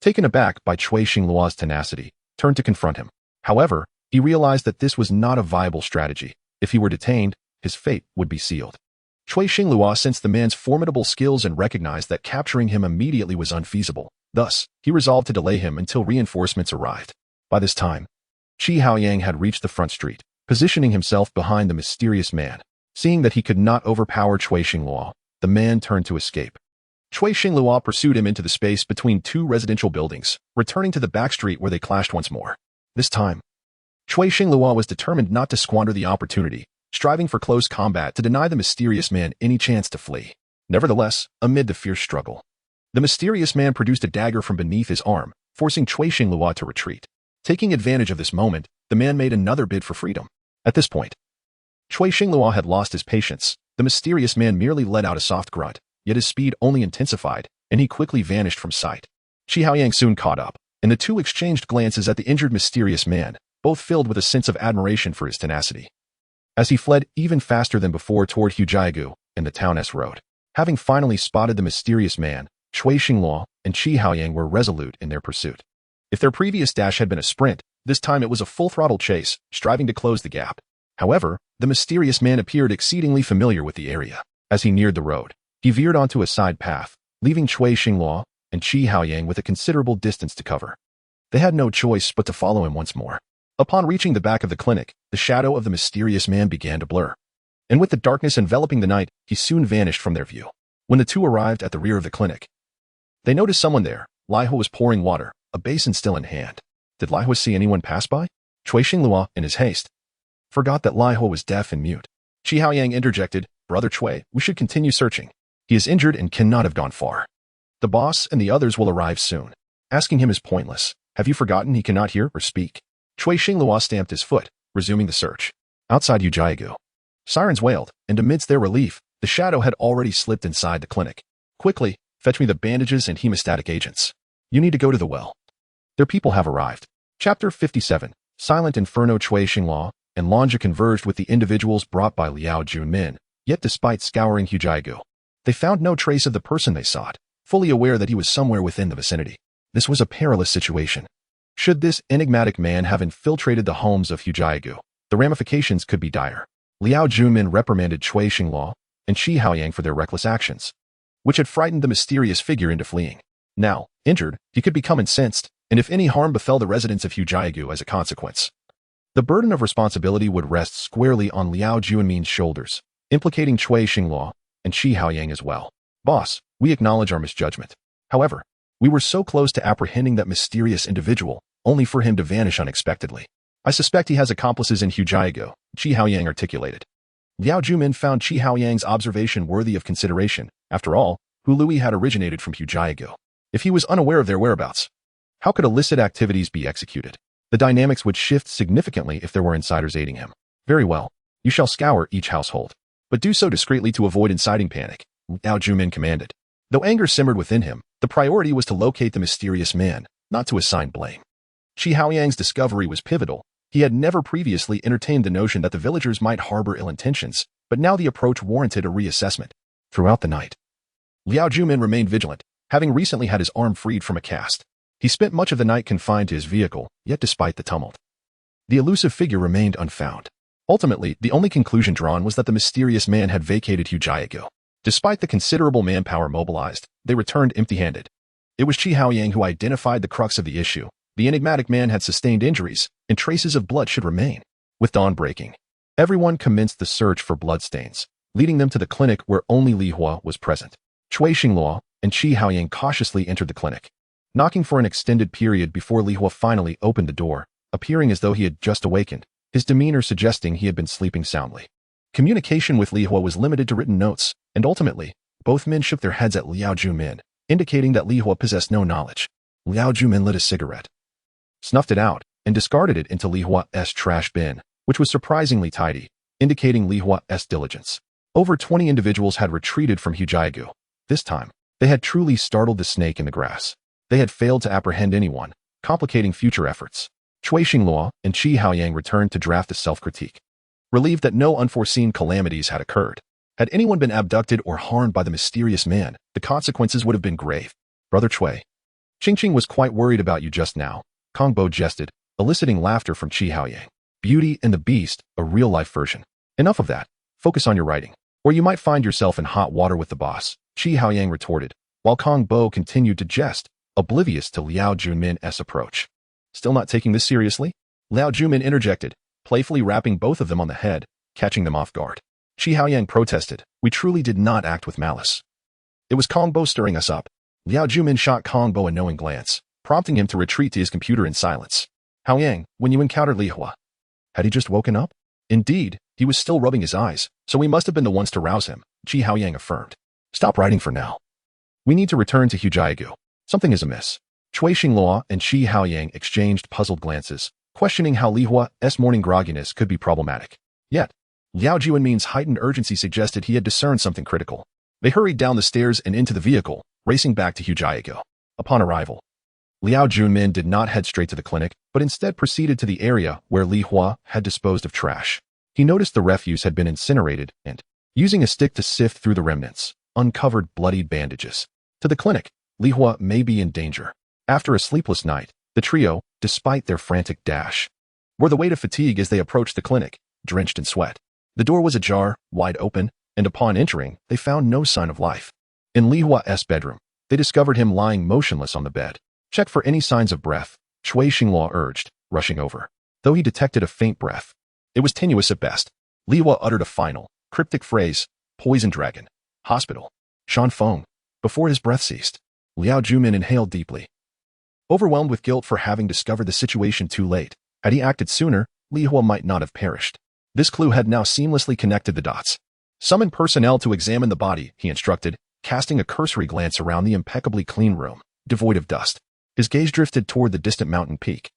taken aback by Cui Xinglua's tenacity, turned to confront him. However, he realized that this was not a viable strategy. If he were detained, his fate would be sealed. Cui Xinglua sensed the man's formidable skills and recognized that capturing him immediately was unfeasible. Thus, he resolved to delay him until reinforcements arrived. By this time, Qi Haoyang had reached the front street, positioning himself behind the mysterious man. Seeing that he could not overpower Cui Xinglua, the man turned to escape. Cui Xinglua pursued him into the space between two residential buildings, returning to the back street where they clashed once more. This time, Cui Xinglua was determined not to squander the opportunity, striving for close combat to deny the mysterious man any chance to flee. Nevertheless, amid the fierce struggle, the mysterious man produced a dagger from beneath his arm, forcing Cui Xinglua to retreat. Taking advantage of this moment, the man made another bid for freedom. At this point, Cui Xinglua had lost his patience. The mysterious man merely let out a soft grunt, yet his speed only intensified, and he quickly vanished from sight. Qi Haoyang soon caught up, and the two exchanged glances at the injured mysterious man, both filled with a sense of admiration for his tenacity. As he fled even faster than before toward Hujiagu and the town S road, having finally spotted the mysterious man, Cui Xinglua and Qi Haoyang were resolute in their pursuit. If their previous dash had been a sprint, this time it was a full-throttle chase, striving to close the gap. However, the mysterious man appeared exceedingly familiar with the area. As he neared the road, he veered onto a side path, leaving Cui Xinghua and Qi Haoyang with a considerable distance to cover. They had no choice but to follow him once more. Upon reaching the back of the clinic, the shadow of the mysterious man began to blur. And with the darkness enveloping the night, he soon vanished from their view. When the two arrived at the rear of the clinic, they noticed someone there. Li Hua was pouring water, a basin still in hand. Did Li Hua see anyone pass by? Cui Xinghua, in his haste, forgot that Li Hua was deaf and mute. Qi Haoyang interjected, Brother Cui, we should continue searching. He is injured and cannot have gone far. The boss and the others will arrive soon. Asking him is pointless. Have you forgotten he cannot hear or speak? Cui Xinghua stamped his foot, resuming the search. Outside Hujiagu, sirens wailed, and amidst their relief, the shadow had already slipped inside the clinic. Quickly, fetch me the bandages and hemostatic agents. You need to go to the well. Their people have arrived. Chapter 57. Silent Inferno. Cui Xinghua and Lonja converged with the individuals brought by Liao Junmin, yet despite scouring Hujiagu, they found no trace of the person they sought, fully aware that he was somewhere within the vicinity. This was a perilous situation. Should this enigmatic man have infiltrated the homes of Hujiagu, the ramifications could be dire. Liao Junmin reprimanded Cui Xinghua and Qi Haoyang for their reckless actions, which had frightened the mysterious figure into fleeing. Now, injured, he could become incensed, and if any harm befell the residents of Hujiagu as a consequence, the burden of responsibility would rest squarely on Liao Junmin's shoulders, implicating Cui Xinghua and Qi Haoyang as well. Boss, we acknowledge our misjudgment. However, we were so close to apprehending that mysterious individual, only for him to vanish unexpectedly. I suspect he has accomplices in Hujiagu, Qi Haoyang articulated. Liao Junmin found Qi Haoyang's observation worthy of consideration. After all, Hului had originated from Hujiagu. If he was unaware of their whereabouts, how could illicit activities be executed? The dynamics would shift significantly if there were insiders aiding him. Very well, you shall scour each household, but do so discreetly to avoid inciting panic, Liao Junmin commanded. Though anger simmered within him, the priority was to locate the mysterious man, not to assign blame. Qi Haoyang's discovery was pivotal. He had never previously entertained the notion that the villagers might harbor ill intentions, but now the approach warranted a reassessment. Throughout the night, Liao Junmin remained vigilant, having recently had his arm freed from a cast. He spent much of the night confined to his vehicle, yet despite the tumult, the elusive figure remained unfound. Ultimately, the only conclusion drawn was that the mysterious man had vacated Hujiagu. Despite the considerable manpower mobilized, they returned empty-handed. It was Qi Haoyang who identified the crux of the issue. The enigmatic man had sustained injuries, and traces of blood should remain. With dawn breaking, everyone commenced the search for bloodstains, leading them to the clinic where only Li Hua was present. Cui Xinghua and Qi Haoyang cautiously entered the clinic, knocking for an extended period before Li Hua finally opened the door, appearing as though he had just awakened, his demeanor suggesting he had been sleeping soundly. Communication with Li Hua was limited to written notes, and ultimately, both men shook their heads at Liao Junmin, indicating that Li Hua possessed no knowledge. Liao Junmin lit a cigarette, snuffed it out, and discarded it into Li Hua's trash bin, which was surprisingly tidy, indicating Li Hua's diligence. Over 20 individuals had retreated from Hujiagu. This time, they had truly startled the snake in the grass. They had failed to apprehend anyone, complicating future efforts. Cui Xinghua and Qi Haoyang returned to draft a self-critique, relieved that no unforeseen calamities had occurred. Had anyone been abducted or harmed by the mysterious man, the consequences would have been grave. Brother Cui, Qingqing was quite worried about you just now, Kongbo jested, eliciting laughter from Qi Haoyang. Beauty and the Beast, a real-life version. Enough of that. Focus on your writing, or you might find yourself in hot water with the boss, Qi Haoyang retorted, while Kongbo continued to jest, oblivious to Liao Junmin's approach. Still not taking this seriously? Liao Junmin interjected, playfully rapping both of them on the head, catching them off guard. Qi Haoyang protested, we truly did not act with malice. It was Kongbo stirring us up. Liao Junmin shot Kongbo a knowing glance, prompting him to retreat to his computer in silence. Haoyang, when you encountered Li Hua, had he just woken up? Indeed, he was still rubbing his eyes, so we must have been the ones to rouse him, Qi Haoyang affirmed. Stop writing for now. We need to return to Hujiagu. Something is amiss. Cui Xinghua and Qi Haoyang exchanged puzzled glances, questioning how Li Hua's morning grogginess could be problematic. Yet, Liao Junmin's heightened urgency suggested he had discerned something critical. They hurried down the stairs and into the vehicle, racing back to Hujiagu. Upon arrival, Liao Junmin did not head straight to the clinic, but instead proceeded to the area where Li Hua had disposed of trash. He noticed the refuse had been incinerated and, using a stick to sift through the remnants, uncovered bloodied bandages. To the clinic, Li Hua may be in danger. After a sleepless night, the trio, despite their frantic dash, wore the weight of fatigue as they approached the clinic, drenched in sweat. The door was ajar, wide open, and upon entering, they found no sign of life. In Li Hua's bedroom, they discovered him lying motionless on the bed. Check for any signs of breath, Cui Xinghua urged, rushing over. Though he detected a faint breath, it was tenuous at best. Li Hua uttered a final, cryptic phrase, poison dragon, hospital, Shanfeng. Before his breath ceased, Liao Jumin inhaled deeply. Overwhelmed with guilt for having discovered the situation too late, had he acted sooner, Li Hua might not have perished. This clue had now seamlessly connected the dots. Summon personnel to examine the body, he instructed, casting a cursory glance around the impeccably clean room, devoid of dust. His gaze drifted toward the distant mountain peak.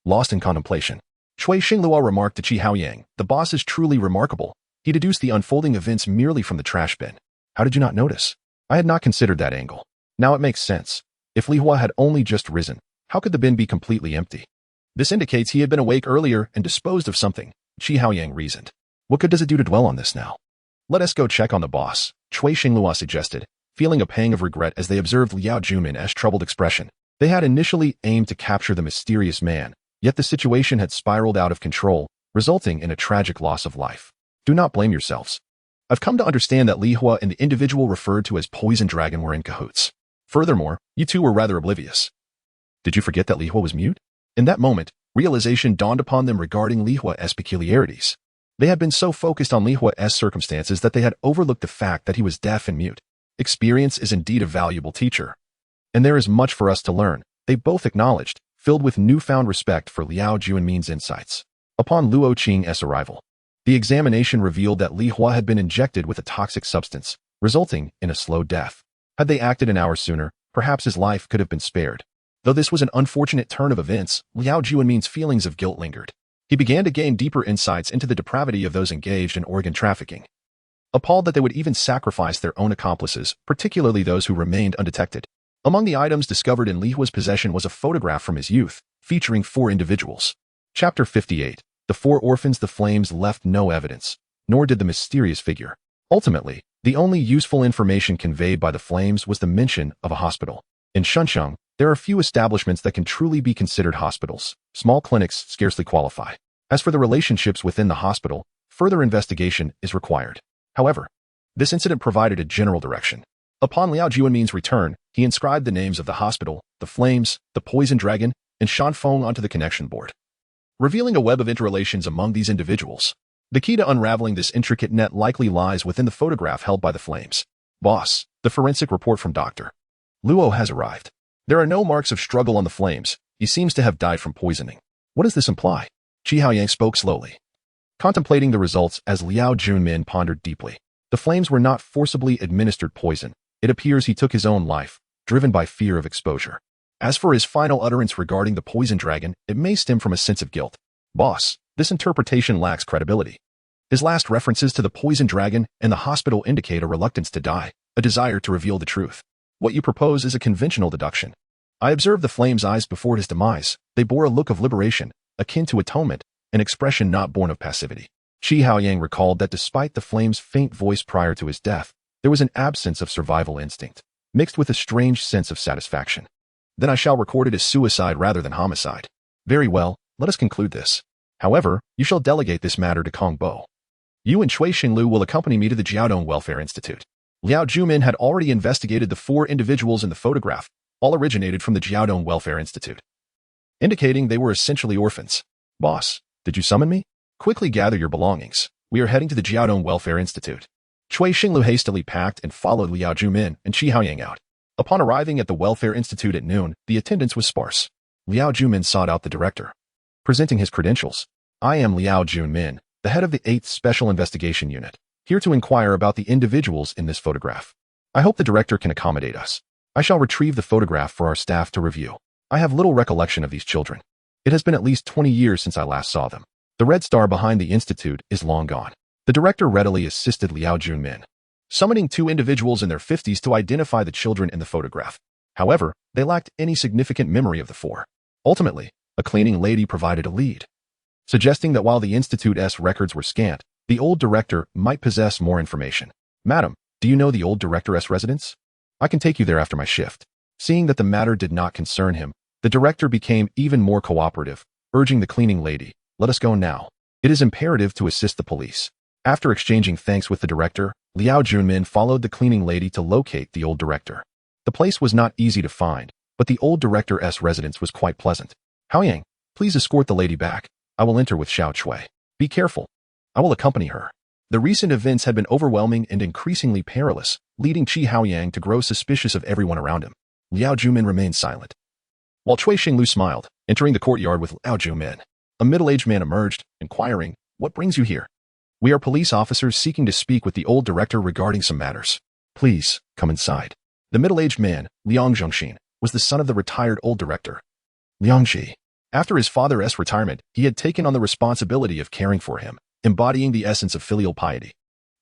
Lost in contemplation, Cui Xinghua remarked to Qi Haoyang, "The boss is truly remarkable. He deduced the unfolding events merely from the trash bin. How did you not notice? I had not considered that angle. Now it makes sense. If Li Hua had only just risen, how could the bin be completely empty? This indicates he had been awake earlier and disposed of something," Qi Haoyang reasoned. "What good does it do to dwell on this now? Let us go check on the boss," Cui Xinghua suggested, feeling a pang of regret as they observed Liao Jumin's troubled expression. They had initially aimed to capture the mysterious man, yet the situation had spiraled out of control, resulting in a tragic loss of life. Do not blame yourselves. I've come to understand that Li Hua and the individual referred to as Poison Dragon were in cahoots. Furthermore, you two were rather oblivious. Did you forget that Li Hua was mute? In that moment, realization dawned upon them regarding Li Hua's peculiarities. They had been so focused on Li Hua's circumstances that they had overlooked the fact that he was deaf and mute. Experience is indeed a valuable teacher. And there is much for us to learn, they both acknowledged, filled with newfound respect for Liao Juinmin's insights. Upon Luo Qing's arrival, the examination revealed that Li Hua had been injected with a toxic substance, resulting in a slow death. Had they acted an hour sooner, perhaps his life could have been spared. Though this was an unfortunate turn of events, Liao Juinmin's feelings of guilt lingered. He began to gain deeper insights into the depravity of those engaged in organ trafficking. Appalled that they would even sacrifice their own accomplices, particularly those who remained undetected. Among the items discovered in Li Hua's possession was a photograph from his youth, featuring 4 individuals. Chapter 58. The 4 orphans. The flames left no evidence, nor did the mysterious figure. Ultimately, the only useful information conveyed by the flames was the mention of a hospital. In Shuncheng, there are few establishments that can truly be considered hospitals. Small clinics scarcely qualify. As for the relationships within the hospital, further investigation is required. However, this incident provided a general direction. Upon Liao Juinmin's return, he inscribed the names of the hospital, the flames, the poison dragon, and Shanfeng onto the connection board, revealing a web of interrelations among these individuals. The key to unraveling this intricate net likely lies within the photograph held by the flames. Boss, the forensic report from Dr. Luo has arrived. There are no marks of struggle on the flames. He seems to have died from poisoning. What does this imply? Qi Haoyang spoke slowly, contemplating the results as Liao Juinmin pondered deeply. The flames were not forcibly administered poison. It appears he took his own life, driven by fear of exposure. As for his final utterance regarding the poison dragon, it may stem from a sense of guilt. Boss, this interpretation lacks credibility. His last references to the poison dragon and the hospital indicate a reluctance to die, a desire to reveal the truth. What you propose is a conventional deduction. I observed the flame's eyes before his demise. They bore a look of liberation, akin to atonement, an expression not born of passivity. Qi Haoyang recalled that despite the flame's faint voice prior to his death, there was an absence of survival instinct, mixed with a strange sense of satisfaction. Then I shall record it as suicide rather than homicide. Very well, let us conclude this. However, you shall delegate this matter to Kong Bo. You and Cui Xinlu will accompany me to the Jiaodong Welfare Institute. Liao Jumin had already investigated the 4 individuals in the photograph, all originated from the Jiaodong Welfare Institute, indicating they were essentially orphans. Boss, did you summon me? Quickly gather your belongings. We are heading to the Jiaodong Welfare Institute. Cui Xinlu hastily packed and followed Liao Jumin and Qi Haoyang out. Upon arriving at the Welfare Institute at noon, the attendance was sparse. Liao Jumin sought out the director, presenting his credentials. I am Liao Jumin, the head of the 8th Special Investigation Unit, here to inquire about the individuals in this photograph. I hope the director can accommodate us. I shall retrieve the photograph for our staff to review. I have little recollection of these children. It has been at least 20 years since I last saw them. The red star behind the institute is long gone. The director readily assisted Liao Jumin, summoning 2 individuals in their 50s to identify the children in the photograph. However, they lacked any significant memory of the 4. Ultimately, a cleaning lady provided a lead, suggesting that while the institute's records were scant, the old director might possess more information. Madam, do you know the old director's residence? I can take you there after my shift. Seeing that the matter did not concern him, the director became even more cooperative, urging the cleaning lady, let us go now. It is imperative to assist the police. After exchanging thanks with the director, Liao Junmin followed the cleaning lady to locate the old director. The place was not easy to find, but the old director's residence was quite pleasant. Haoyang, please escort the lady back. I will enter with Xiao Chui. Be careful. I will accompany her. The recent events had been overwhelming and increasingly perilous, leading Qi Haoyang to grow suspicious of everyone around him. Liao Junmin remained silent. While Cui Xinglu smiled, entering the courtyard with Liao Junmin, a middle-aged man emerged, inquiring, "What brings you here?" "We are police officers seeking to speak with the old director regarding some matters. Please, come inside." The middle-aged man, Liang Zhongxin, was the son of the retired old director. Liang Ji. After his father's retirement, he had taken on the responsibility of caring for him, embodying the essence of filial piety.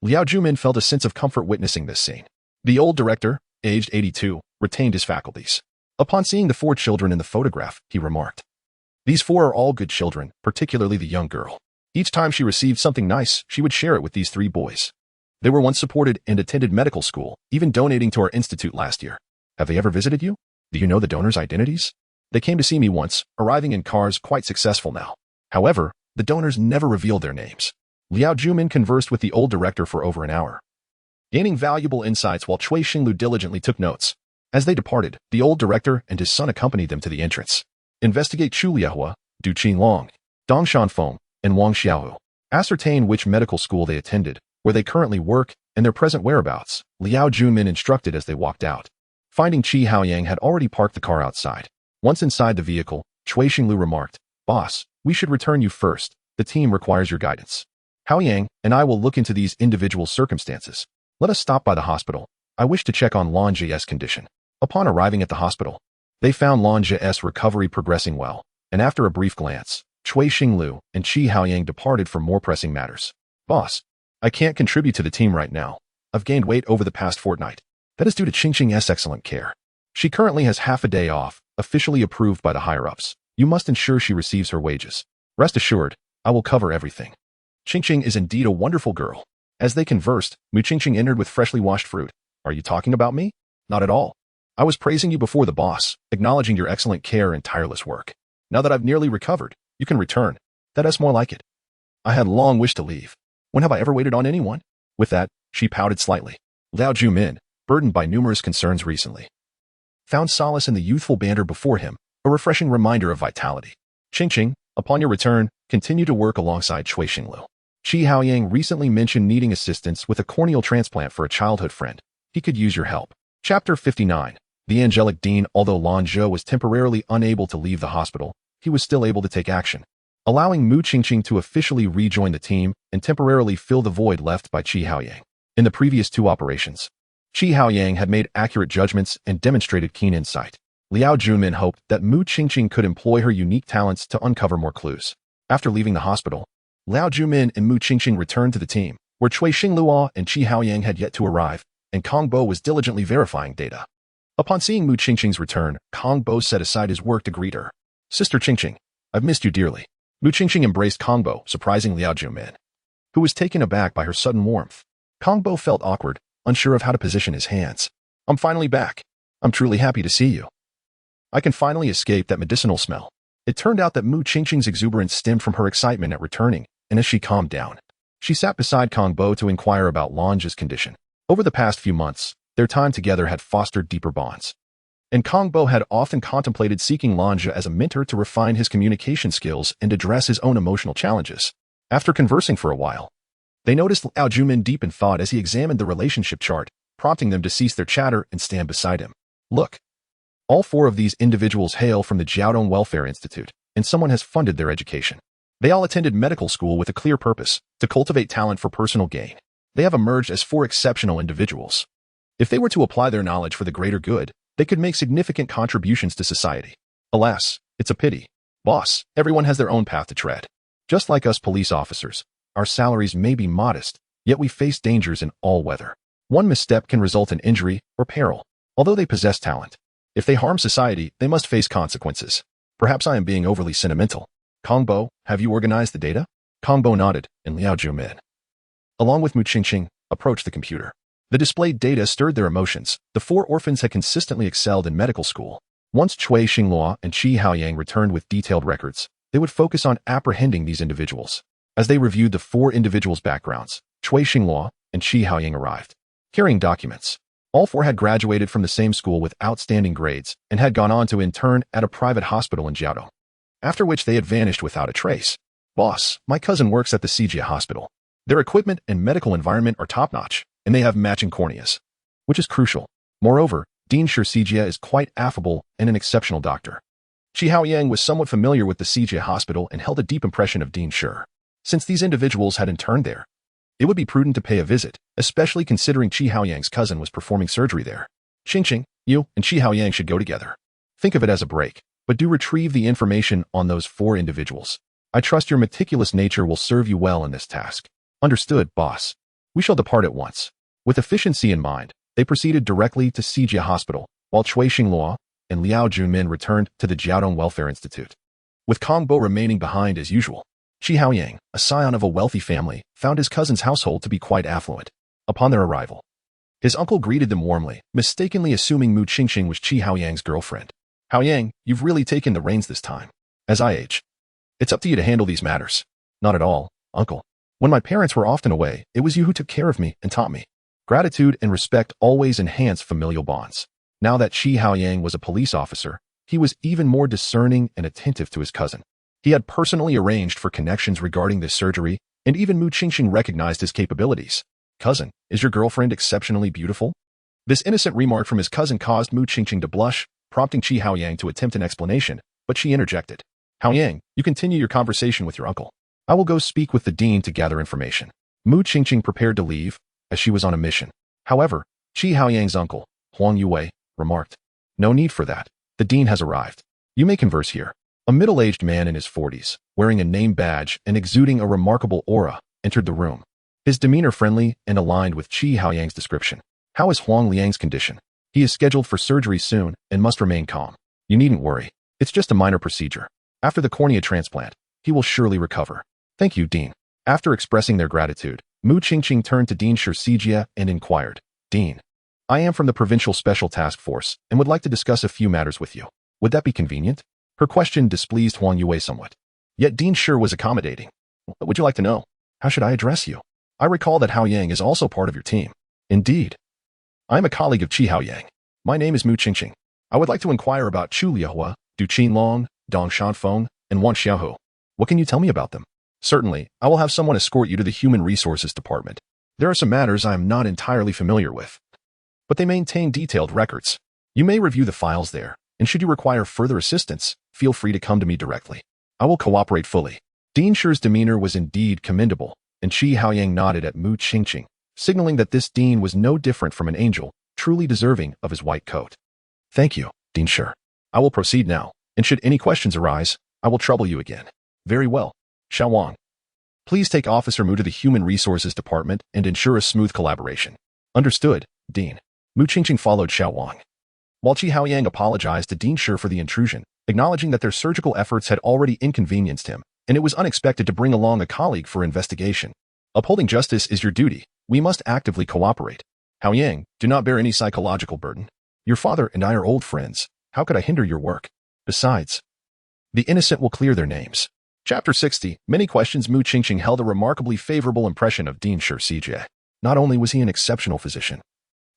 Liao Junmin felt a sense of comfort witnessing this scene. The old director, aged 82, retained his faculties. Upon seeing the 4 children in the photograph, he remarked, "These 4 are all good children, particularly the young girl. Each time she received something nice, she would share it with these 3 boys. They were once supported and attended medical school, even donating to our institute last year. Have they ever visited you? Do you know the donors' identities? They came to see me once, arriving in cars quite successful now. However, the donors never revealed their names." Liao Junmin conversed with the old director for over an hour, gaining valuable insights while Cui Xinglu diligently took notes. As they departed, the old director and his son accompanied them to the entrance. Investigate Chu Liahua, Du Qinglong, Dong Shanfeng, and Wang Xiaohu. Ascertain which medical school they attended, where they currently work, and their present whereabouts, Liao Junmin instructed as they walked out. Finding Qi Haoyang had already parked the car outside. Once inside the vehicle, Cui Xinglu remarked, "Boss, we should return you first. The team requires your guidance. Haoyang and I will look into these individual circumstances. Let us stop by the hospital. I wish to check on Lan Jie's condition." Upon arriving at the hospital, they found Lan Jie's recovery progressing well, and after a brief glance, Cui Xinglu and Qi Haoyang departed for more pressing matters. "Boss, I can't contribute to the team right now. I've gained weight over the past fortnight. That is due to Qingqing's excellent care. She currently has half a day off, officially approved by the higher-ups. You must ensure she receives her wages. Rest assured, I will cover everything." Qingqing is indeed a wonderful girl. As they conversed, Mu Qingqing entered with freshly washed fruit. "Are you talking about me?" "Not at all. I was praising you before the boss, acknowledging your excellent care and tireless work. Now that I've nearly recovered, you can return. That is more like it. I had long wished to leave. When have I ever waited on anyone?" With that, she pouted slightly. Liao Junmin, burdened by numerous concerns recently, found solace in the youthful banter before him, a refreshing reminder of vitality. "Qingqing, upon your return, continue to work alongside Cui Xinglu. Qi Haoyang recently mentioned needing assistance with a corneal transplant for a childhood friend. He could use your help." Chapter 59. The Angelic Dean. Although Lan Zhou was temporarily unable to leave the hospital, he was still able to take action, allowing Mu Qingqing to officially rejoin the team and temporarily fill the void left by Qi Haoyang. In the previous 2 operations, Qi Haoyang had made accurate judgments and demonstrated keen insight. Liao Junmin hoped that Mu Qingqing could employ her unique talents to uncover more clues. After leaving the hospital, Liao Junmin and Mu Qingqing returned to the team, where Cui Xingluo and Qi Haoyang had yet to arrive, and Kong Bo was diligently verifying data. Upon seeing Mu Qingqing's return, Kong Bo set aside his work to greet her. "Sister Qingqing, I've missed you dearly." Mu Qingqing embraced Kong Bo, surprising Liao Junmin, who was taken aback by her sudden warmth. Kong Bo felt awkward, unsure of how to position his hands. "I'm finally back. I'm truly happy to see you. I can finally escape that medicinal smell." It turned out that Mu Qingqing's exuberance stemmed from her excitement at returning, and as she calmed down, she sat beside Kong Bo to inquire about Lange's condition. Over the past few months, their time together had fostered deeper bonds, and Kong Bo had often contemplated seeking Lange as a mentor to refine his communication skills and address his own emotional challenges. After conversing for a while, they noticed Liao Junmin deep in thought as he examined the relationship chart, prompting them to cease their chatter and stand beside him. "Look, all 4 of these individuals hail from the Jiaodong Welfare Institute, and someone has funded their education. They all attended medical school with a clear purpose, to cultivate talent for personal gain. They have emerged as 4 exceptional individuals. If they were to apply their knowledge for the greater good, they could make significant contributions to society. Alas, it's a pity. Boss, everyone has their own path to tread. Just like us police officers, our salaries may be modest, yet we face dangers in all weather. One misstep can result in injury or peril. Although they possess talent, if they harm society, they must face consequences. Perhaps I am being overly sentimental. Kong Bo, have you organized the data?" Kong Bo nodded, and Liao Junmin, along with Mu Qingqing, approached the computer. The displayed data stirred their emotions. The 4 orphans had consistently excelled in medical school. Once Cui Xingluo and Qi Haoyang returned with detailed records, they would focus on apprehending these individuals. As they reviewed the four individuals' backgrounds, Cui Xinghua and Qi Haoyang arrived, carrying documents. All four had graduated from the same school with outstanding grades and had gone on to intern at a private hospital in Jiaodong, after which they had vanished without a trace. Boss, my cousin works at the Sijia hospital. Their equipment and medical environment are top-notch, and they have matching corneas, which is crucial. Moreover, Dean Shi Sijia is quite affable and an exceptional doctor. Qi Haoyang was somewhat familiar with the Sijia hospital and held a deep impression of Dean Shi. Since these individuals had interned there, it would be prudent to pay a visit, especially considering Qi Haoyang's cousin was performing surgery there. Qingqing, you and Qi Haoyang should go together. Think of it as a break, but do retrieve the information on those four individuals. I trust your meticulous nature will serve you well in this task. Understood, boss. We shall depart at once. With efficiency in mind, they proceeded directly to Sijia Hospital, while Cui Xinghua and Liao Junmin returned to the Jiaodong Welfare Institute, with Kong Bo remaining behind as usual. Qi Haoyang, a scion of a wealthy family, found his cousin's household to be quite affluent. Upon their arrival, his uncle greeted them warmly, mistakenly assuming Mu Qingqing was Qi Haoyang's girlfriend. Haoyang, you've really taken the reins this time. As I age, it's up to you to handle these matters. Not at all, uncle. When my parents were often away, it was you who took care of me and taught me. Gratitude and respect always enhance familial bonds. Now that Qi Haoyang was a police officer, he was even more discerning and attentive to his cousin. He had personally arranged for connections regarding this surgery, and even Mu Qingqing recognized his capabilities. Cousin, is your girlfriend exceptionally beautiful? This innocent remark from his cousin caused Mu Qingqing to blush, prompting Qi Haoyang to attempt an explanation, but she interjected. Haoyang, you continue your conversation with your uncle. I will go speak with the dean to gather information. Mu Qingqing prepared to leave, as she was on a mission. However, Qi Haoyang's uncle, Huang Yue, remarked, no need for that. The dean has arrived. You may converse here. A middle-aged man in his 40s, wearing a name badge and exuding a remarkable aura, entered the room. His demeanor friendly and aligned with Qi Haoyang's description. How is Huang Liang's condition? He is scheduled for surgery soon and must remain calm. You needn't worry. It's just a minor procedure. After the cornea transplant, he will surely recover. Thank you, Dean. After expressing their gratitude, Mu Qingqing turned to Dean Shi Sijia and inquired, Dean, I am from the Provincial Special Task Force and would like to discuss a few matters with you. Would that be convenient? Her question displeased Huang Yue somewhat. Yet Dean Shi was accommodating. What would you like to know? How should I address you? I recall that Haoyang is also part of your team. Indeed. I am a colleague of Qi Haoyang. My name is Mu Qingqing. I would like to inquire about Chu Liahua, Du Qinlong, Dong Shanfeng, and Wan Xiaohu. What can you tell me about them? Certainly, I will have someone escort you to the Human Resources Department. There are some matters I am not entirely familiar with, but they maintain detailed records. You may review the files there, and should you require further assistance, feel free to come to me directly. I will cooperate fully. Dean Shi's demeanor was indeed commendable, and Qi Haoyang nodded at Mu Qingqing, signaling that this dean was no different from an angel, truly deserving of his white coat. Thank you, Dean Shi. I will proceed now, and should any questions arise, I will trouble you again. Very well. Xiao Wang. Please take Officer Mu to the Human Resources Department and ensure a smooth collaboration. Understood, Dean. Mu Qingqing followed Xiao Wang, while Qi Haoyang apologized to Dean Shi for the intrusion, acknowledging that their surgical efforts had already inconvenienced him, and it was unexpected to bring along a colleague for investigation. Upholding justice is your duty. We must actively cooperate. Haoyang, do not bear any psychological burden. Your father and I are old friends. How could I hinder your work? Besides, the innocent will clear their names. Chapter 60. Many questions. Mu Qingqing held a remarkably favorable impression of Dean Shi Sijia. Not only was he an exceptional physician,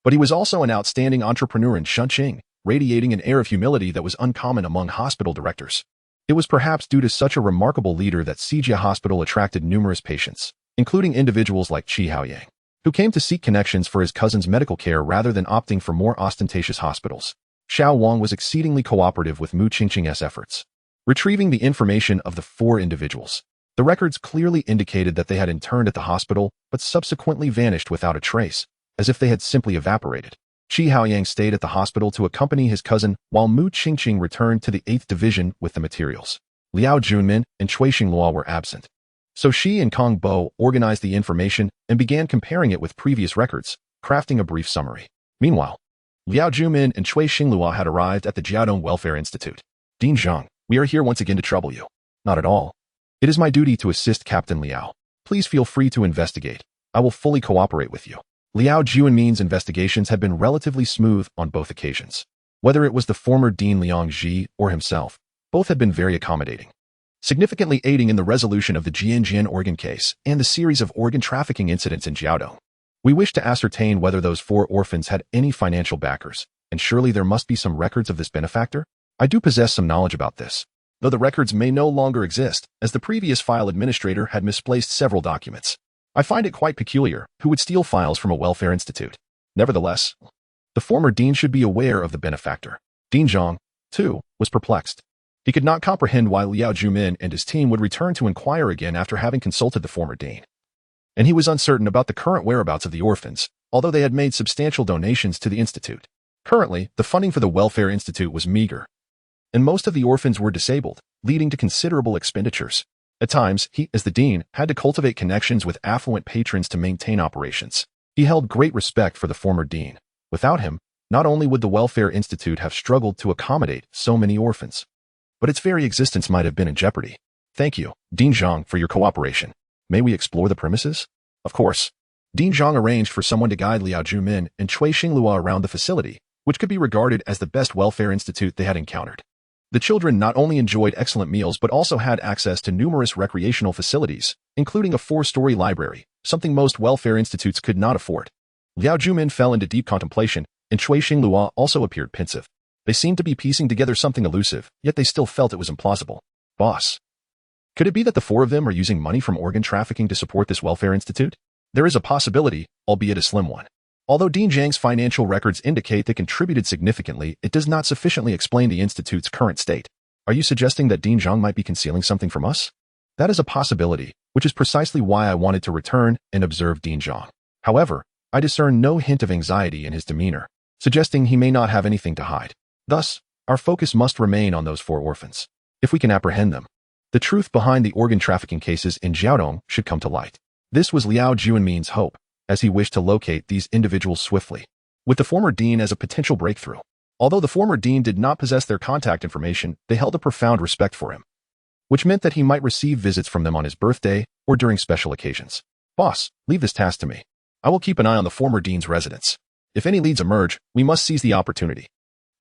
but he was also an outstanding entrepreneur in Shunqing, radiating an air of humility that was uncommon among hospital directors. It was perhaps due to such a remarkable leader that Sijia Hospital attracted numerous patients, including individuals like Qi Haoyang, who came to seek connections for his cousin's medical care rather than opting for more ostentatious hospitals. Xiao Wang was exceedingly cooperative with Mu Qingqing's efforts, retrieving the information of the four individuals. The records clearly indicated that they had interned at the hospital, but subsequently vanished without a trace, as if they had simply evaporated. Qi Haoyang stayed at the hospital to accompany his cousin, while Mu Qingqing returned to the 8th Division with the materials. Liao Junmin and Cui Xinghua were absent, so Shi and Kong Bo organized the information and began comparing it with previous records, crafting a brief summary. Meanwhile, Liao Junmin and Cui Xinghua had arrived at the Jiaodong Welfare Institute. Dean Zhang, we are here once again to trouble you. Not at all. It is my duty to assist Captain Liao. Please feel free to investigate. I will fully cooperate with you. Liao Junmin's investigations had been relatively smooth on both occasions. Whether it was the former Dean Liang Ji or himself, both had been very accommodating. significantly aiding in the resolution of the Jianjian organ case and the series of organ trafficking incidents in Jiaodong. We wish to ascertain whether those 4 orphans had any financial backers, and surely there must be some records of this benefactor? I do possess some knowledge about this, though the records may no longer exist, as the previous file administrator had misplaced several documents. I find it quite peculiar who would steal files from a welfare institute. Nevertheless, the former dean should be aware of the benefactor. Dean Zhang, too, was perplexed. He could not comprehend why Liao Jumin and his team would return to inquire again after having consulted the former dean. And he was uncertain about the current whereabouts of the orphans, although they had made substantial donations to the institute. Currently, the funding for the welfare institute was meager, and most of the orphans were disabled, leading to considerable expenditures. At times, he, as the dean, had to cultivate connections with affluent patrons to maintain operations. He held great respect for the former dean. Without him, not only would the welfare institute have struggled to accommodate so many orphans, but its very existence might have been in jeopardy. Thank you, Dean Zhang, for your cooperation. May we explore the premises? Of course. Dean Zhang arranged for someone to guide Liao Jumin and Cui Xinglua around the facility, which could be regarded as the best welfare institute they had encountered. The children not only enjoyed excellent meals but also had access to numerous recreational facilities, including a 4-story library, something most welfare institutes could not afford. Liao Jumin fell into deep contemplation, and Cui Xinglua also appeared pensive. They seemed to be piecing together something elusive, yet they still felt it was implausible. Boss. Could it be that the 4 of them are using money from organ trafficking to support this welfare institute? There is a possibility, albeit a slim one. Although Dean Zhang's financial records indicate they contributed significantly, it does not sufficiently explain the institute's current state. Are you suggesting that Dean Zhang might be concealing something from us? That is a possibility, which is precisely why I wanted to return and observe Dean Zhang. However, I discern no hint of anxiety in his demeanor, suggesting he may not have anything to hide. Thus, our focus must remain on those 4 orphans. If we can apprehend them, the truth behind the organ trafficking cases in Jiaodong should come to light. This was Liao Juanmin's hope, as he wished to locate these individuals swiftly, with the former dean as a potential breakthrough. Although the former dean did not possess their contact information, they held a profound respect for him, which meant that he might receive visits from them on his birthday or during special occasions. Boss, leave this task to me. I will keep an eye on the former dean's residence. If any leads emerge, we must seize the opportunity.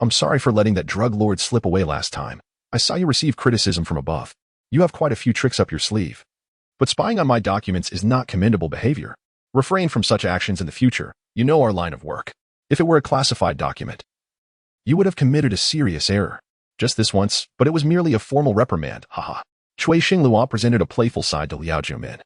I'm sorry for letting that drug lord slip away last time. I saw you receive criticism from above. You have quite a few tricks up your sleeve. But spying on my documents is not commendable behavior. Refrain from such actions in the future. You know our line of work. If it were a classified document, you would have committed a serious error. Just this once, but it was merely a formal reprimand, haha. Cui Xinglua presented a playful side to Liao Jumin,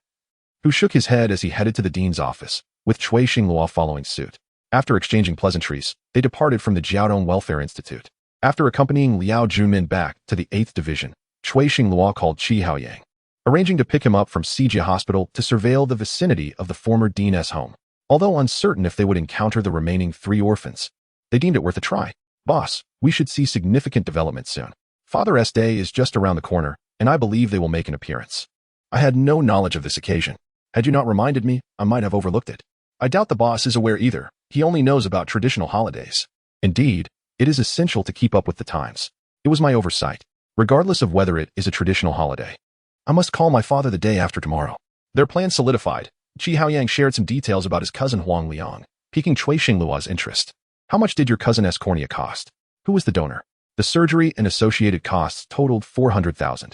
who shook his head as he headed to the dean's office, with Cui Xinglua following suit. After exchanging pleasantries, they departed from the Jiaodong Welfare Institute. After accompanying Liao Jumin back to the 8th Division, Cui Xinglua called Qi Haoyang, arranging to pick him up from Sijia Hospital to surveil the vicinity of the former dean's home. Although uncertain if they would encounter the remaining 3 orphans, they deemed it worth a try. Boss, we should see significant development soon. Father's Day is just around the corner, and I believe they will make an appearance. I had no knowledge of this occasion. Had you not reminded me, I might have overlooked it. I doubt the boss is aware either. He only knows about traditional holidays. Indeed, it is essential to keep up with the times. It was my oversight, regardless of whether it is a traditional holiday. I must call my father the day after tomorrow. Their plan solidified. Qi Haoyang shared some details about his cousin Huang Liang, piquing Cui Xinglua's interest. How much did your cousin's cornea cost? Who was the donor? The surgery and associated costs totaled 400,000.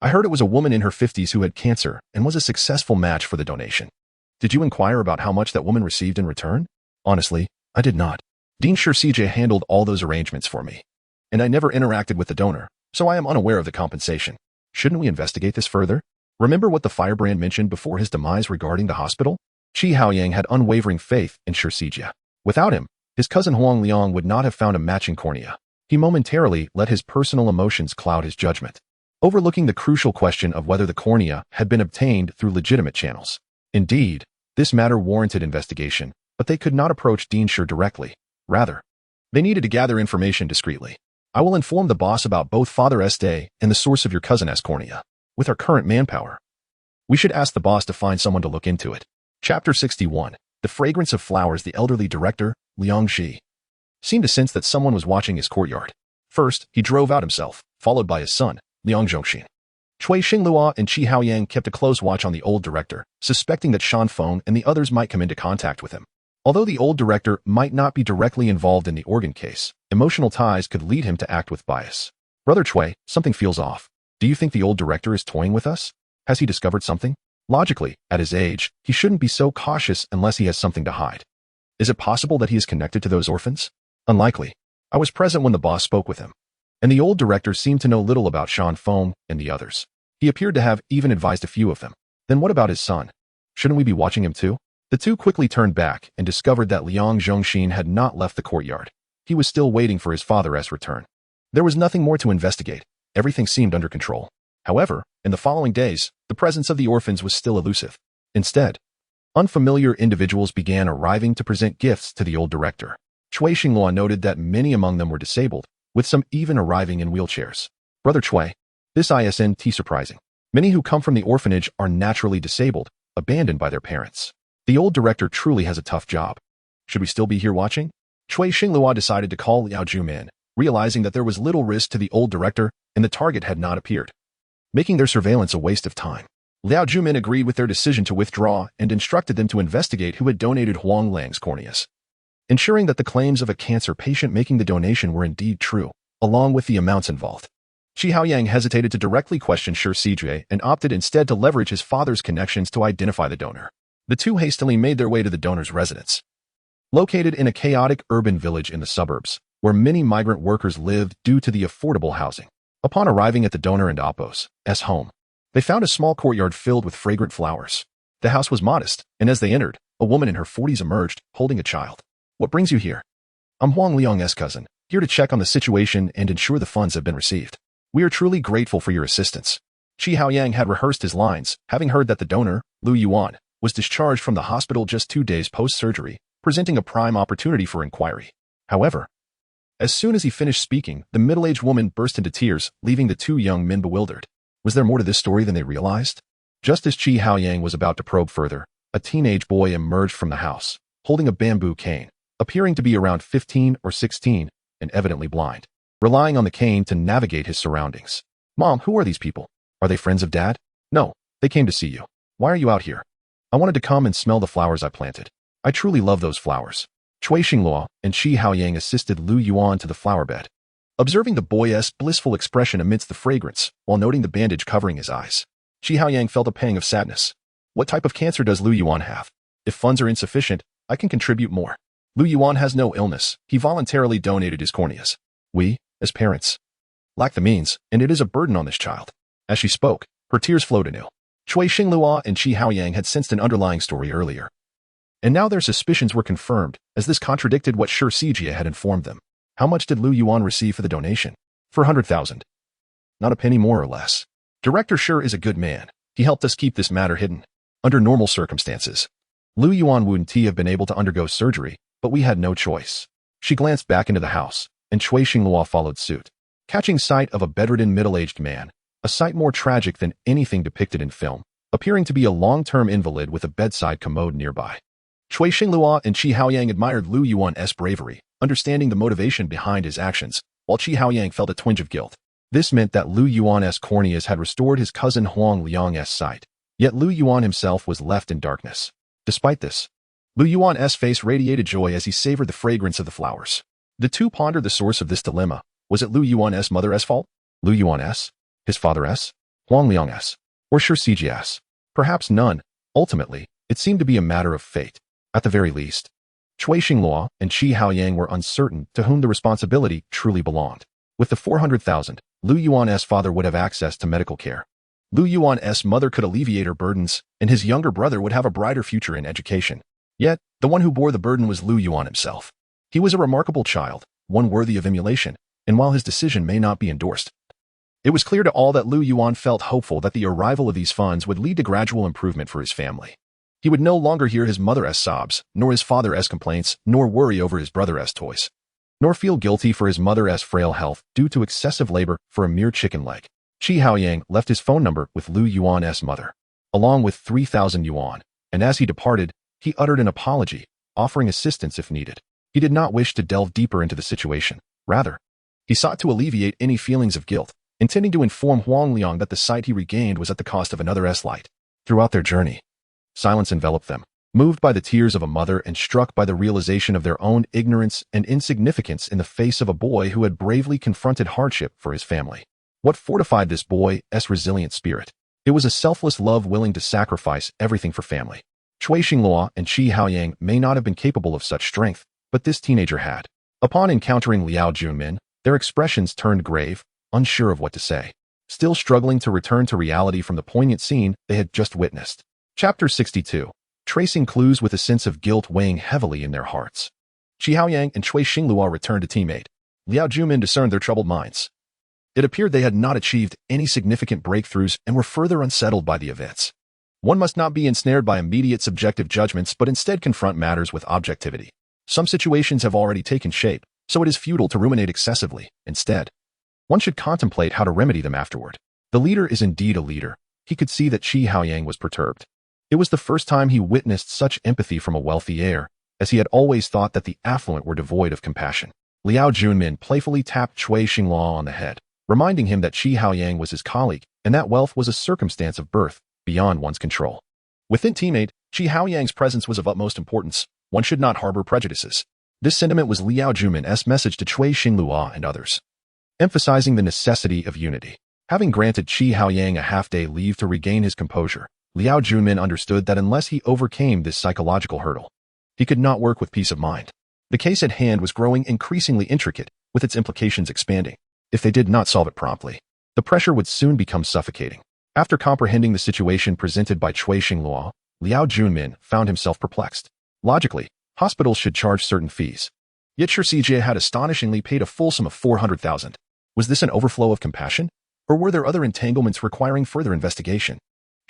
I heard it was a woman in her 50s who had cancer and was a successful match for the donation. Did you inquire about how much that woman received in return? Honestly, I did not. Dean CJ handled all those arrangements for me, and I never interacted with the donor, so I am unaware of the compensation. Shouldn't we investigate this further? Remember what the firebrand mentioned before his demise regarding the hospital? Qi Haoyang had unwavering faith in Shijia. Without him, his cousin Huang Liang would not have found a matching cornea. He momentarily let his personal emotions cloud his judgment, overlooking the crucial question of whether the cornea had been obtained through legitimate channels. Indeed, this matter warranted investigation, but they could not approach Dean Shur directly. Rather, they needed to gather information discreetly. I will inform the boss about both Father's Day and the source of your cousin's cornea. With our current manpower, we should ask the boss to find someone to look into it. Chapter 61. The fragrance of flowers. The elderly director, Liang Xi, seemed to sense that someone was watching his courtyard. First, he drove out himself, followed by his son, Liang Zhongxin. Cui Xinglua and Qi Haoyang kept a close watch on the old director, suspecting that Shan Feng and the others might come into contact with him. Although the old director might not be directly involved in the organ case, emotional ties could lead him to act with bias. Brother Cui, something feels off. Do you think the old director is toying with us? Has he discovered something? Logically, at his age, he shouldn't be so cautious unless he has something to hide. Is it possible that he is connected to those orphans? Unlikely. I was present when the boss spoke with him, and the old director seemed to know little about Sean Foam and the others. He appeared to have even advised a few of them. Then what about his son? Shouldn't we be watching him too? The two quickly turned back and discovered that Liang Zhongxin had not left the courtyard. He was still waiting for his father's return. There was nothing more to investigate. Everything seemed under control. However, in the following days, the presence of the orphans was still elusive. Instead, unfamiliar individuals began arriving to present gifts to the old director. Cui Xinghua noted that many among them were disabled, with some even arriving in wheelchairs. Brother Cui, this isn't surprising. Many who come from the orphanage are naturally disabled, abandoned by their parents. The old director truly has a tough job. Should we still be here watching? Cui Xinghua decided to call Liao Jumin, realizing that there was little risk to the old director and the target had not appeared, making their surveillance a waste of time. Liao Jumin agreed with their decision to withdraw and instructed them to investigate who had donated Huang Lang's corneas, ensuring that the claims of a cancer patient making the donation were indeed true, along with the amounts involved. Shi Haoyang hesitated to directly question Shi Sijie and opted instead to leverage his father's connections to identify the donor. The two hastily made their way to the donor's residence, located in a chaotic urban village in the suburbs, where many migrant workers lived due to the affordable housing. Upon arriving at the donor and Appo's home, they found a small courtyard filled with fragrant flowers. The house was modest, and as they entered, a woman in her 40s emerged, holding a child. What brings you here? I'm Huang Liang's cousin, here to check on the situation and ensure the funds have been received. We are truly grateful for your assistance. Shi Haoyang had rehearsed his lines, having heard that the donor, Lu Yuan, was discharged from the hospital just 2 days post-surgery, presenting a prime opportunity for inquiry. However, as soon as he finished speaking, the middle-aged woman burst into tears, leaving the two young men bewildered. Was there more to this story than they realized? Just as Shi Haoyang was about to probe further, a teenage boy emerged from the house, holding a bamboo cane, appearing to be around 15 or 16 and evidently blind, relying on the cane to navigate his surroundings. Mom, who are these people? Are they friends of Dad? No, they came to see you. Why are you out here? I wanted to come and smell the flowers I planted. I truly love those flowers. Cui Xinghua and Shi Haoyang assisted Lu Yuan to the flower bed, observing the boy's blissful expression amidst the fragrance while noting the bandage covering his eyes. Shi Haoyang felt a pang of sadness. What type of cancer does Lu Yuan have? If funds are insufficient, I can contribute more. Lu Yuan has no illness. He voluntarily donated his corneas. We, as parents, lack the means, and it is a burden on this child. As she spoke, her tears flowed anew. Cui Xinghua and Shi Haoyang had sensed an underlying story earlier, and now their suspicions were confirmed, as this contradicted what Shi Sijie had informed them. How much did Lu Yuan receive for the donation? 400,000. Not a penny more or less. Director Shi is a good man. He helped us keep this matter hidden. Under normal circumstances, Lu Yuan wouldn't have been able to undergo surgery, but we had no choice. She glanced back into the house, and Cui Xinghua followed suit, catching sight of a bedridden middle-aged man, a sight more tragic than anything depicted in film, appearing to be a long-term invalid with a bedside commode nearby. Cui Xinghua and Shi Haoyang admired Lu Yuan's bravery, understanding the motivation behind his actions, while Shi Haoyang felt a twinge of guilt. This meant that Lu Yuan's corneas had restored his cousin Huang Liang's sight, yet Lu Yuan himself was left in darkness. Despite this, Lu Yuan's face radiated joy as he savored the fragrance of the flowers. The two pondered the source of this dilemma. Was it Lu Yuan's mother's fault? Lu Yuan's? His father's? Huang Liang's? Or Shi Sijie's? Perhaps none. Ultimately, it seemed to be a matter of fate. At the very least, Cui Xinghua and Shi Haoyang were uncertain to whom the responsibility truly belonged. With the 400,000, Lu Yuan's father would have access to medical care. Lu Yuan's mother could alleviate her burdens, and his younger brother would have a brighter future in education. Yet, the one who bore the burden was Lu Yuan himself. He was a remarkable child, one worthy of emulation, and while his decision may not be endorsed, it was clear to all that Lu Yuan felt hopeful that the arrival of these funds would lead to gradual improvement for his family. He would no longer hear his mother's sobs, nor his father's complaints, nor worry over his brother's toys, nor feel guilty for his mother's frail health due to excessive labor for a mere chicken leg. Shi Haoyang left his phone number with Lu Yuan's mother, along with 3,000 yuan, and as he departed, he uttered an apology, offering assistance if needed. He did not wish to delve deeper into the situation. Rather, he sought to alleviate any feelings of guilt, intending to inform Huang Liang that the sight he regained was at the cost of another's light. Throughout their journey, silence enveloped them, moved by the tears of a mother and struck by the realization of their own ignorance and insignificance in the face of a boy who had bravely confronted hardship for his family. What fortified this boy's resilient spirit? It was a selfless love willing to sacrifice everything for family. Cui Xinglua and Qi Haoyang may not have been capable of such strength, but this teenager had. Upon encountering Liao Junmin, their expressions turned grave, unsure of what to say, still struggling to return to reality from the poignant scene they had just witnessed. Chapter 62. Tracing clues with a sense of guilt weighing heavily in their hearts. Qi Haoyang and Cui Xinglua returned to teammate. Liao Junmin discerned their troubled minds. It appeared they had not achieved any significant breakthroughs and were further unsettled by the events. One must not be ensnared by immediate subjective judgments but instead confront matters with objectivity. Some situations have already taken shape, so it is futile to ruminate excessively. Instead, one should contemplate how to remedy them afterward. The leader is indeed a leader. He could see that Qi Haoyang was perturbed. It was the first time he witnessed such empathy from a wealthy heir, as he had always thought that the affluent were devoid of compassion. Liao Junmin playfully tapped Cui Xinglua on the head, reminding him that Qi Haoyang was his colleague, and that wealth was a circumstance of birth, beyond one's control. Within teammate, Qi Haoyang's presence was of utmost importance. One should not harbor prejudices. This sentiment was Liao Junmin's message to Cui Xinglua and others, emphasizing the necessity of unity. Having granted Qi Haoyang a half-day leave to regain his composure, Liao Junmin understood that unless he overcame this psychological hurdle, he could not work with peace of mind. The case at hand was growing increasingly intricate, with its implications expanding. If they did not solve it promptly, the pressure would soon become suffocating. After comprehending the situation presented by Cui Xinglua, Liao Junmin found himself perplexed. Logically, hospitals should charge certain fees. Yet Shijie had astonishingly paid a full sum of 400,000. Was this an overflow of compassion? Or were there other entanglements requiring further investigation?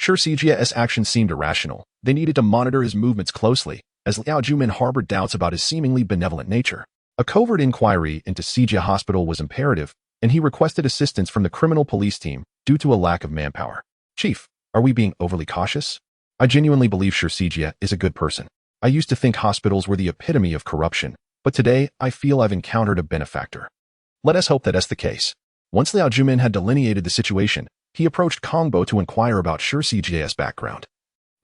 Shijie's actions seemed irrational. They needed to monitor his movements closely, as Liao Junmin harbored doubts about his seemingly benevolent nature. A covert inquiry into Sijie Hospital was imperative, and he requested assistance from the criminal police team due to a lack of manpower. Chief, are we being overly cautious? I genuinely believe Shijie is a good person. I used to think hospitals were the epitome of corruption, but today I feel I've encountered a benefactor. Let us hope that that's the case. Once Liao Junmin had delineated the situation, he approached Kongbo to inquire about Shijie's background.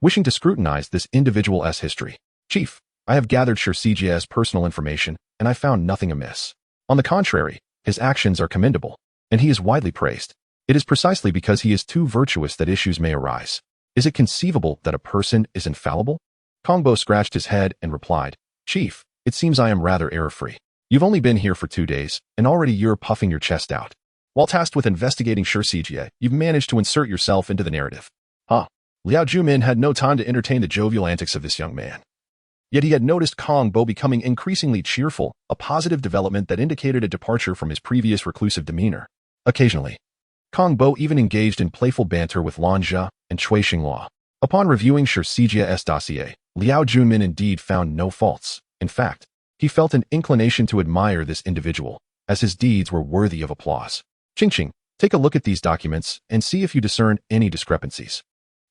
Wishing to scrutinize this individual's history, Chief, I have gathered Shijie's personal information, and I found nothing amiss. On the contrary, his actions are commendable, and he is widely praised. It is precisely because he is too virtuous that issues may arise. Is it conceivable that a person is infallible? Kongbo scratched his head and replied, Chief, it seems I am rather error-free. You've only been here for 2 days, and already you're puffing your chest out. While tasked with investigating Shijie, you've managed to insert yourself into the narrative. Liao Junmin had no time to entertain the jovial antics of this young man. Yet he had noticed Kongbo becoming increasingly cheerful, a positive development that indicated a departure from his previous reclusive demeanor. Occasionally, Kongbo even engaged in playful banter with Lan Zhe and Cui Xinglua. Upon reviewing Shijie's dossier, Liao Junmin indeed found no faults. In fact, he felt an inclination to admire this individual, as his deeds were worthy of applause. Qingqing, take a look at these documents and see if you discern any discrepancies.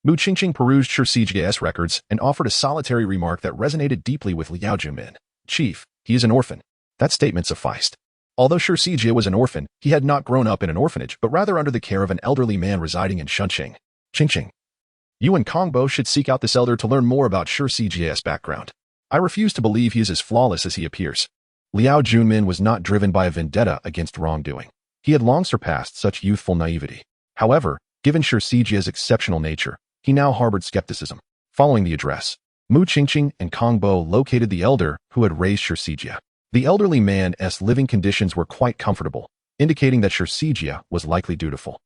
Mu Qingqing perused Shijie's records and offered a solitary remark that resonated deeply with Liao Junmin. Chief, he is an orphan. That statement sufficed. Although Shijie was an orphan, he had not grown up in an orphanage, but rather under the care of an elderly man residing in Shunqing. Qingqing, you and Kongbo should seek out this elder to learn more about Shijie's background. I refuse to believe he is as flawless as he appears. Liao Junmin was not driven by a vendetta against wrongdoing. He had long surpassed such youthful naivety. However, given Shijie's exceptional nature, he now harbored skepticism. Following the address, Mu Qingqing and Kongbo located the elder who had raised Shijie. The elderly man's living conditions were quite comfortable, indicating that Shijie was likely dutiful.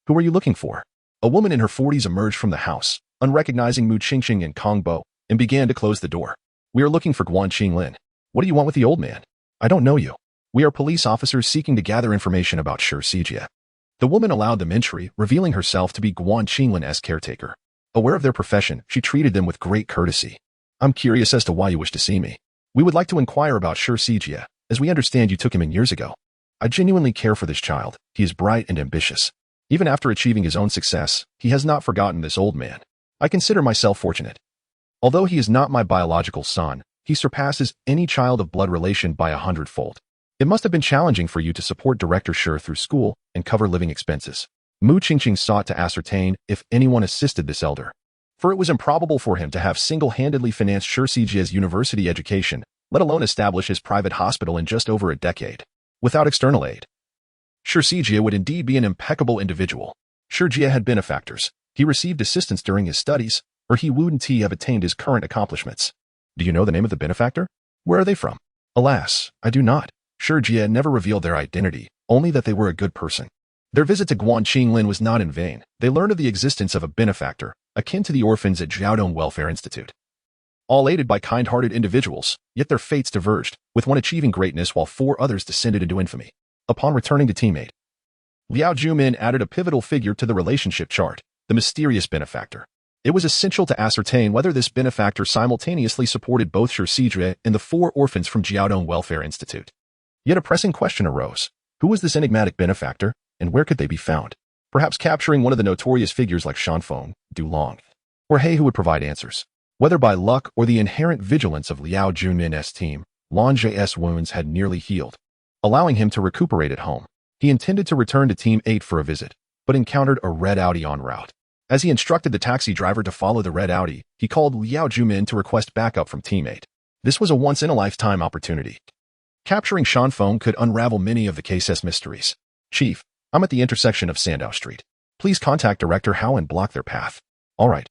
Who are you looking for? A woman in her 40s emerged from the house, unrecognizing Mu Qingqing and Kongbo, and began to close the door. We are looking for Guan Qinglin. What do you want with the old man? I don't know you. We are police officers seeking to gather information about Shijie. The woman allowed them entry, revealing herself to be Guan Qinglin's caretaker. Aware of their profession, she treated them with great courtesy. I'm curious as to why you wish to see me. We would like to inquire about Shijie, as we understand you took him in years ago. I genuinely care for this child. He is bright and ambitious. Even after achieving his own success, he has not forgotten this old man. I consider myself fortunate. Although he is not my biological son, he surpasses any child of blood relation by 100-fold. It must have been challenging for you to support Director Shi through school and cover living expenses. Mu Qingqing sought to ascertain if anyone assisted this elder, for it was improbable for him to have single-handedly financed Shijie's university education, let alone establish his private hospital in just over a decade, without external aid. Sure, Jie would indeed be an impeccable individual. Sure, Jie had benefactors. He received assistance during his studies, or he wouldn't have attained his current accomplishments. Do you know the name of the benefactor? Where are they from? Alas, I do not. Sure, Jie never revealed their identity, only that they were a good person. Their visit to Guanqinglin was not in vain. They learned of the existence of a benefactor, akin to the orphans at Jiaodong Welfare Institute. All aided by kind-hearted individuals, yet their fates diverged, with one achieving greatness while 4 others descended into infamy. Upon returning to teammate, Liao Jumin added a pivotal figure to the relationship chart, the mysterious benefactor. It was essential to ascertain whether this benefactor simultaneously supported both Shi Jie and the 4 orphans from Jiaodong Welfare Institute. Yet a pressing question arose. Who was this enigmatic benefactor, and where could they be found? Perhaps capturing one of the notorious figures like Shanfeng, Du Long, or He who would provide answers. Whether by luck or the inherent vigilance of Liao Junmin's team, Lange's wounds had nearly healed, allowing him to recuperate at home. He intended to return to Team 8 for a visit, but encountered a red Audi en route. As he instructed the taxi driver to follow the red Audi, he called Liao Jumin to request backup from Team 8. This was a once-in-a-lifetime opportunity. Capturing Shanfeng could unravel many of the case's mysteries. Chief, I'm at the intersection of Sandow Street. Please contact Director Hao and block their path. All right.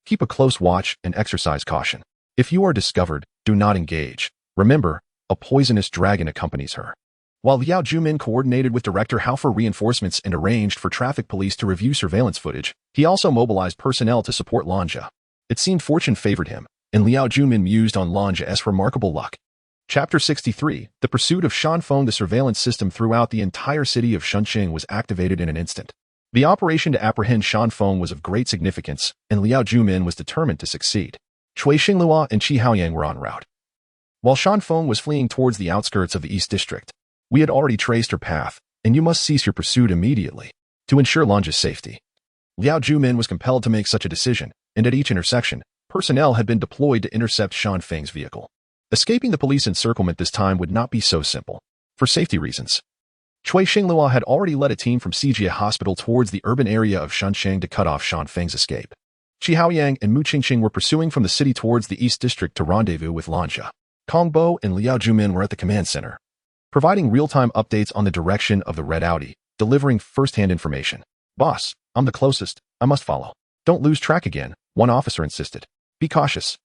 Keep a close watch and exercise caution. If you are discovered, do not engage. Remember, a poisonous dragon accompanies her. While Liao Jumin coordinated with Director Hao for reinforcements and arranged for traffic police to review surveillance footage, he also mobilized personnel to support Lanja. It seemed fortune favored him, and Liao Jumin mused on Lanja's remarkable luck. Chapter 63, The Pursuit of Shanfeng. The surveillance system throughout the entire city of Shunqing was activated in an instant. The operation to apprehend Shanfeng was of great significance, and Liao Jumin was determined to succeed. Cui Xinglua and Qi Haoyang were en route. While Shanfeng was fleeing towards the outskirts of the East District, we had already traced her path, and you must cease your pursuit immediately, to ensure Lanja's safety. Liao Jumin was compelled to make such a decision, and at each intersection, personnel had been deployed to intercept Shanfeng's vehicle. Escaping the police encirclement this time would not be so simple. For safety reasons, Cui Xinglua had already led a team from Sijie Hospital towards the urban area of Shunqing to cut off Shanfeng's escape. Qi Haoyang and Mu Qingqing were pursuing from the city towards the East District to rendezvous with Lanja. Kongbo and Liao Jumin were at the command center, providing real-time updates on the direction of the red Audi, delivering first-hand information. Boss, I'm the closest. I must follow. Don't lose track again, one officer insisted. Be cautious.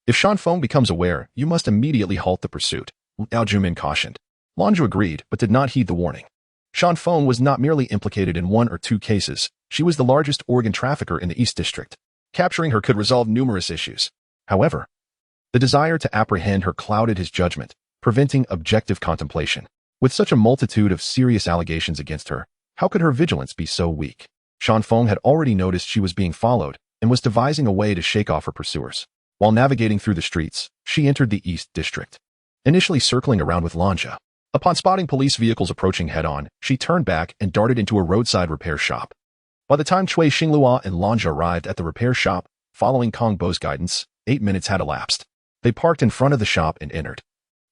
If Shanfeng becomes aware, you must immediately halt the pursuit, Liao Jumin cautioned. Lanja agreed, but did not heed the warning. Shanfeng was not merely implicated in 1 or 2 cases, she was the largest organ trafficker in the East District. Capturing her could resolve numerous issues. However, the desire to apprehend her clouded his judgment, preventing objective contemplation. With such a multitude of serious allegations against her, how could her vigilance be so weak? Shanfeng had already noticed she was being followed and was devising a way to shake off her pursuers. While navigating through the streets, she entered the East District, initially circling around with Lanja. Upon spotting police vehicles approaching head-on, she turned back and darted into a roadside repair shop. By the time Cui Xinglua and Lanja arrived at the repair shop, following Kongbo's guidance, 8 minutes had elapsed. They parked in front of the shop and entered,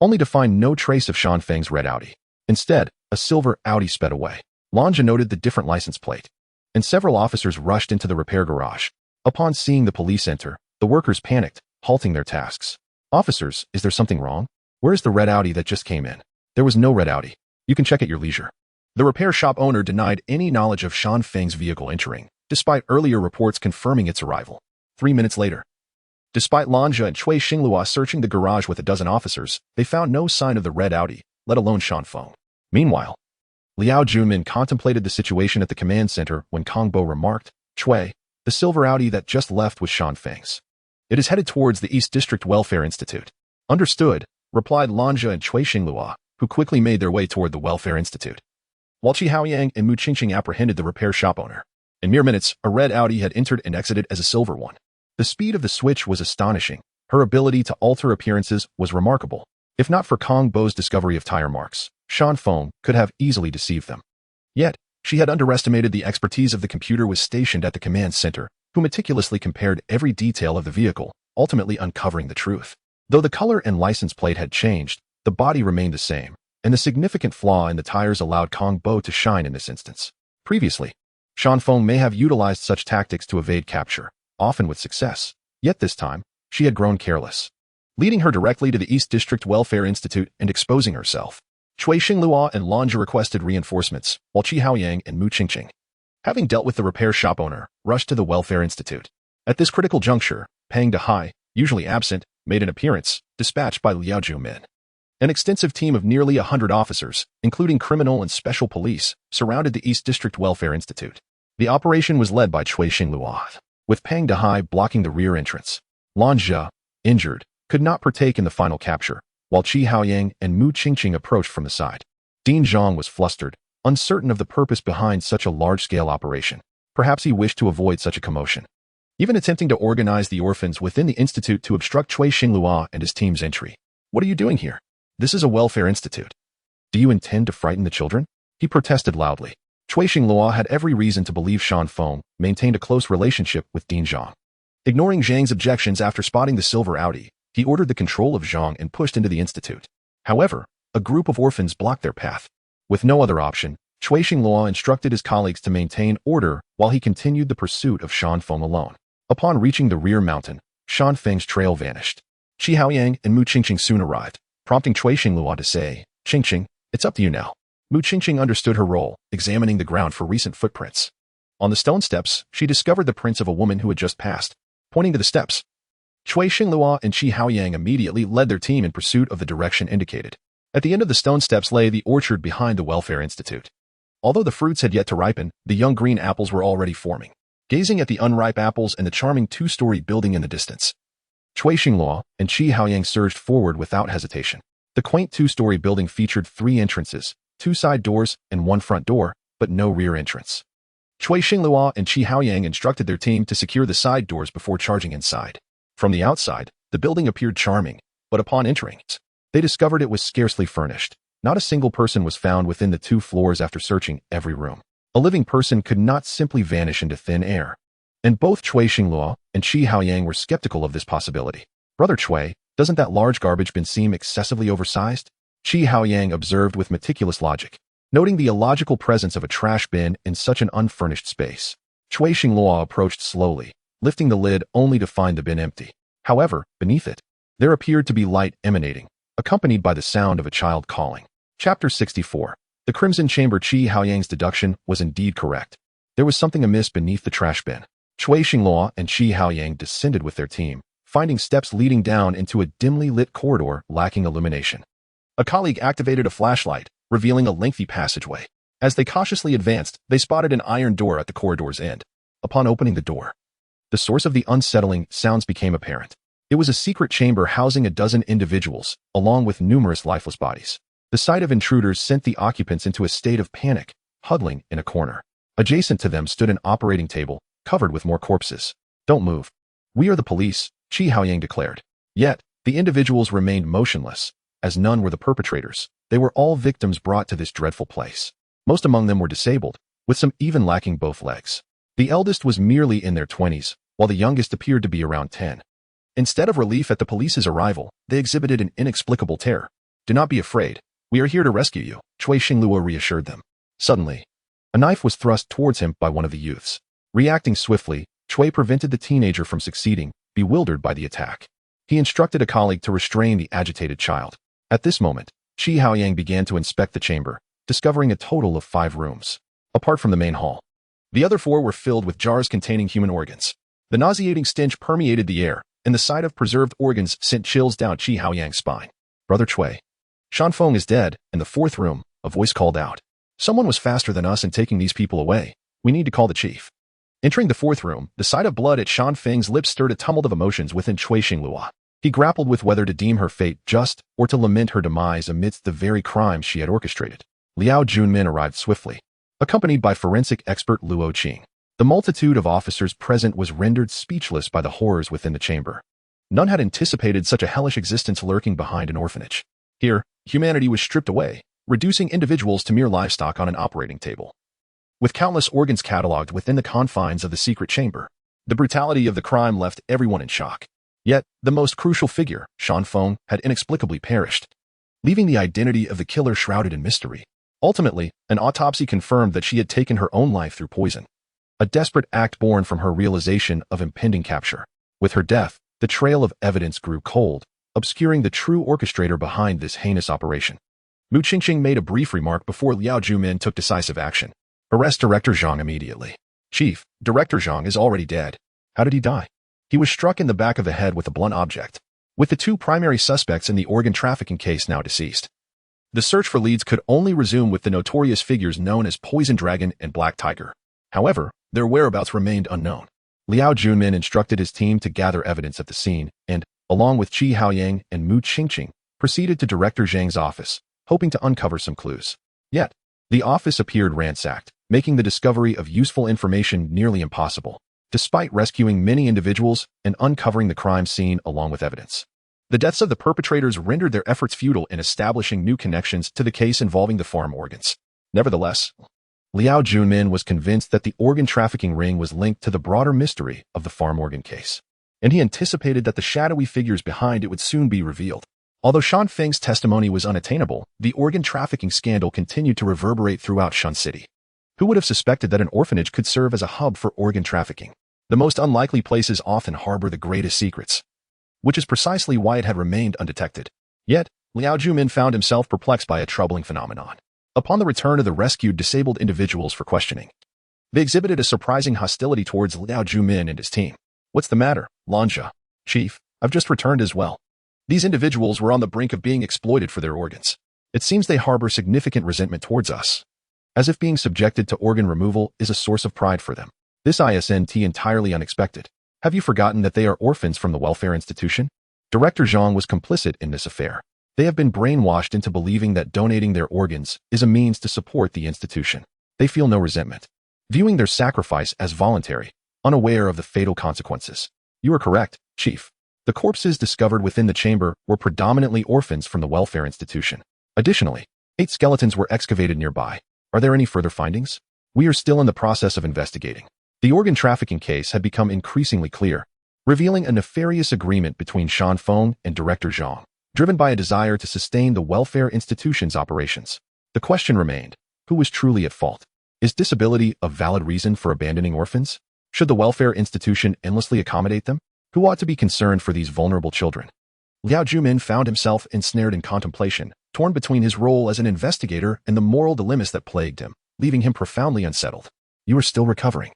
only to find no trace of Shanfeng's red Audi. Instead, a silver Audi sped away. Lanja noted the different license plate, and several officers rushed into the repair garage. Upon seeing the police enter, the workers panicked, halting their tasks. Officers, is there something wrong? Where is the red Audi that just came in? There was no red Audi. You can check at your leisure. The repair shop owner denied any knowledge of Shanfeng's vehicle entering, despite earlier reports confirming its arrival. 3 minutes later, despite Lanja and Cui Xinglua searching the garage with a dozen officers, they found no sign of the red Audi, let alone Shanfeng. Meanwhile, Liao Jumin contemplated the situation at the command center when Kongbo remarked, Cui, the silver Audi that just left was Shanfeng's. It is headed towards the East District Welfare Institute. Understood, replied Lanja and Cui Xinglua, who quickly made their way toward the Welfare Institute. While Qi Haoyang and Mu Qingqing apprehended the repair shop owner. In mere minutes, a red Audi had entered and exited as a silver one. The speed of the switch was astonishing. Her ability to alter appearances was remarkable. If not for Kongbo's discovery of tire marks, Shanfeng could have easily deceived them. Yet, she had underestimated the expertise of the computer was stationed at the command center, who meticulously compared every detail of the vehicle, ultimately uncovering the truth. Though the color and license plate had changed, the body remained the same, and the significant flaw in the tires allowed Kongbo to shine in this instance. Previously, Shanfeng may have utilized such tactics to evade capture, often with success. Yet this time, she had grown careless, leading her directly to the East District Welfare Institute and exposing herself. Cui Xinglua and Lan Zhi requested reinforcements, while Qi Haoyang and Mu Qingqing, having dealt with the repair shop owner, rushed to the Welfare Institute. At this critical juncture, Peng Dehai, usually absent, made an appearance, dispatched by Liao Zhumin. An extensive team of nearly 100 officers, including criminal and special police, surrounded the East District Welfare Institute. The operation was led by Cui Xinglua, with Peng Dehai blocking the rear entrance. Lan Zhi, injured, could not partake in the final capture, while Qi Haoyang and Mu Qingqing approached from the side. Ding Zhang was flustered, uncertain of the purpose behind such a large-scale operation. Perhaps he wished to avoid such a commotion. Even attempting to organize the orphans within the institute to obstruct Cui Xinglua and his team's entry. What are you doing here? This is a welfare institute. Do you intend to frighten the children? He protested loudly. Cui Xinglua had every reason to believe Shan Feng maintained a close relationship with Ding Zhang. Ignoring Zhang's objections after spotting the silver Audi, he ordered the control of Zhang and pushed into the institute. However, a group of orphans blocked their path. With no other option, Cui Xinglua instructed his colleagues to maintain order while he continued the pursuit of Shan Feng alone. Upon reaching the rear mountain, Shan Feng's trail vanished. Qi Haoyang and Mu Qingqing soon arrived, prompting Cui Xinglua to say, "Qingqing, it's up to you now." Mu Qingqing understood her role, examining the ground for recent footprints. On the stone steps, she discovered the prints of a woman who had just passed. Pointing to the steps, Cui Xinglua and Qi Haoyang immediately led their team in pursuit of the direction indicated. At the end of the stone steps lay the orchard behind the Welfare Institute. Although the fruits had yet to ripen, the young green apples were already forming. Gazing at the unripe apples and the charming two-story building in the distance, Cui Xinglua and Qi Haoyang surged forward without hesitation. The quaint two-story building featured 3 entrances, 2 side doors, and 1 front door, but no rear entrance. Cui Xinglua and Qi Haoyang instructed their team to secure the side doors before charging inside. From the outside, the building appeared charming, but upon entering, they discovered it was scarcely furnished. Not a single person was found within the 2 floors after searching every room. A living person could not simply vanish into thin air. And both Cui Xinglua and Qi Haoyang were skeptical of this possibility. "Brother Cui, doesn't that large garbage bin seem excessively oversized?" Qi Haoyang observed with meticulous logic, noting the illogical presence of a trash bin in such an unfurnished space. Cui Xinglua approached slowly, lifting the lid only to find the bin empty. However, beneath it, there appeared to be light emanating, accompanied by the sound of a child calling. Chapter 64. The Crimson Chamber. Qi Haoyang's deduction was indeed correct. There was something amiss beneath the trash bin. Cui Xinglua and Qi Haoyang descended with their team, finding steps leading down into a dimly lit corridor lacking illumination. A colleague activated a flashlight, revealing a lengthy passageway. As they cautiously advanced, they spotted an iron door at the corridor's end. Upon opening the door, the source of the unsettling sounds became apparent. It was a secret chamber housing a dozen individuals, along with numerous lifeless bodies. The sight of intruders sent the occupants into a state of panic, huddling in a corner. Adjacent to them stood an operating table, covered with more corpses. "Don't move. We are the police," Qi Haoyang declared. Yet, the individuals remained motionless, as none were the perpetrators. They were all victims brought to this dreadful place. Most among them were disabled, with some even lacking both legs. The eldest was merely in their 20s, while the youngest appeared to be around 10. Instead of relief at the police's arrival, they exhibited an inexplicable terror. "Do not be afraid. We are here to rescue you," Cui Xinglua reassured them. Suddenly, a knife was thrust towards him by one of the youths. Reacting swiftly, Cui prevented the teenager from succeeding, bewildered by the attack. He instructed a colleague to restrain the agitated child. At this moment, Qi Haoyang began to inspect the chamber, discovering a total of 5 rooms. Apart from the main hall, the other 4 were filled with jars containing human organs. The nauseating stench permeated the air, and the sight of preserved organs sent chills down Qi Haoyang's spine. "Brother Cui, Shan Feng is dead." In the 4th room, a voice called out. "Someone was faster than us in taking these people away. We need to call the chief." Entering the 4th room, the sight of blood at Shan Feng's lips stirred a tumult of emotions within Cui Xinglua. He grappled with whether to deem her fate just or to lament her demise amidst the very crimes she had orchestrated. Liao Zhumin arrived swiftly, accompanied by forensic expert Luo Qing. The multitude of officers present was rendered speechless by the horrors within the chamber. None had anticipated such a hellish existence lurking behind an orphanage. Here, humanity was stripped away, reducing individuals to mere livestock on an operating table. With countless organs catalogued within the confines of the secret chamber, the brutality of the crime left everyone in shock. Yet, the most crucial figure, Shan Feng, had inexplicably perished, leaving the identity of the killer shrouded in mystery. Ultimately, an autopsy confirmed that she had taken her own life through poison, a desperate act born from her realization of impending capture. With her death, the trail of evidence grew cold, obscuring the true orchestrator behind this heinous operation. Mu Qingqing made a brief remark before Liao Jumin took decisive action. Arrest Director Zhang immediately. Chief, Director Zhang is already dead. How did he die? He was struck in the back of the head with a blunt object. With the two primary suspects in the organ trafficking case now deceased, the search for leads could only resume with the notorious figures known as Poison Dragon and Black Tiger. However, their whereabouts remained unknown. Liao Junmin instructed his team to gather evidence at the scene and, along with Qi Haoyang and Mu Qingqing, proceeded to Director Zhang's office, hoping to uncover some clues. Yet, the office appeared ransacked, making the discovery of useful information nearly impossible, despite rescuing many individuals and uncovering the crime scene along with evidence. The deaths of the perpetrators rendered their efforts futile in establishing new connections to the case involving the farm organs. Nevertheless, Liao Junmin was convinced that the organ trafficking ring was linked to the broader mystery of the farm organ case, and he anticipated that the shadowy figures behind it would soon be revealed. Although Shan Feng's testimony was unattainable, the organ trafficking scandal continued to reverberate throughout Shun City. Who would have suspected that an orphanage could serve as a hub for organ trafficking? The most unlikely places often harbor the greatest secrets, which is precisely why it had remained undetected. Yet, Liao Jumin found himself perplexed by a troubling phenomenon. Upon the return of the rescued disabled individuals for questioning, they exhibited a surprising hostility towards Liao Jumin and his team. What's the matter, Lanja? Chief, I've just returned as well. These individuals were on the brink of being exploited for their organs. It seems they harbor significant resentment towards us, as if being subjected to organ removal is a source of pride for them. This isn't entirely unexpected. Have you forgotten that they are orphans from the welfare institution? Director Zhang was complicit in this affair. They have been brainwashed into believing that donating their organs is a means to support the institution. They feel no resentment, viewing their sacrifice as voluntary, unaware of the fatal consequences. You are correct, Chief. The corpses discovered within the chamber were predominantly orphans from the welfare institution. Additionally, 8 skeletons were excavated nearby. Are there any further findings? We are still in the process of investigating. The organ trafficking case had become increasingly clear, revealing a nefarious agreement between Shan Feng and Director Zhang, driven by a desire to sustain the welfare institution's operations. The question remained, who was truly at fault? Is disability a valid reason for abandoning orphans? Should the welfare institution endlessly accommodate them? Who ought to be concerned for these vulnerable children? Liao Jumin found himself ensnared in contemplation, torn between his role as an investigator and the moral dilemmas that plagued him, leaving him profoundly unsettled. You are still recovering.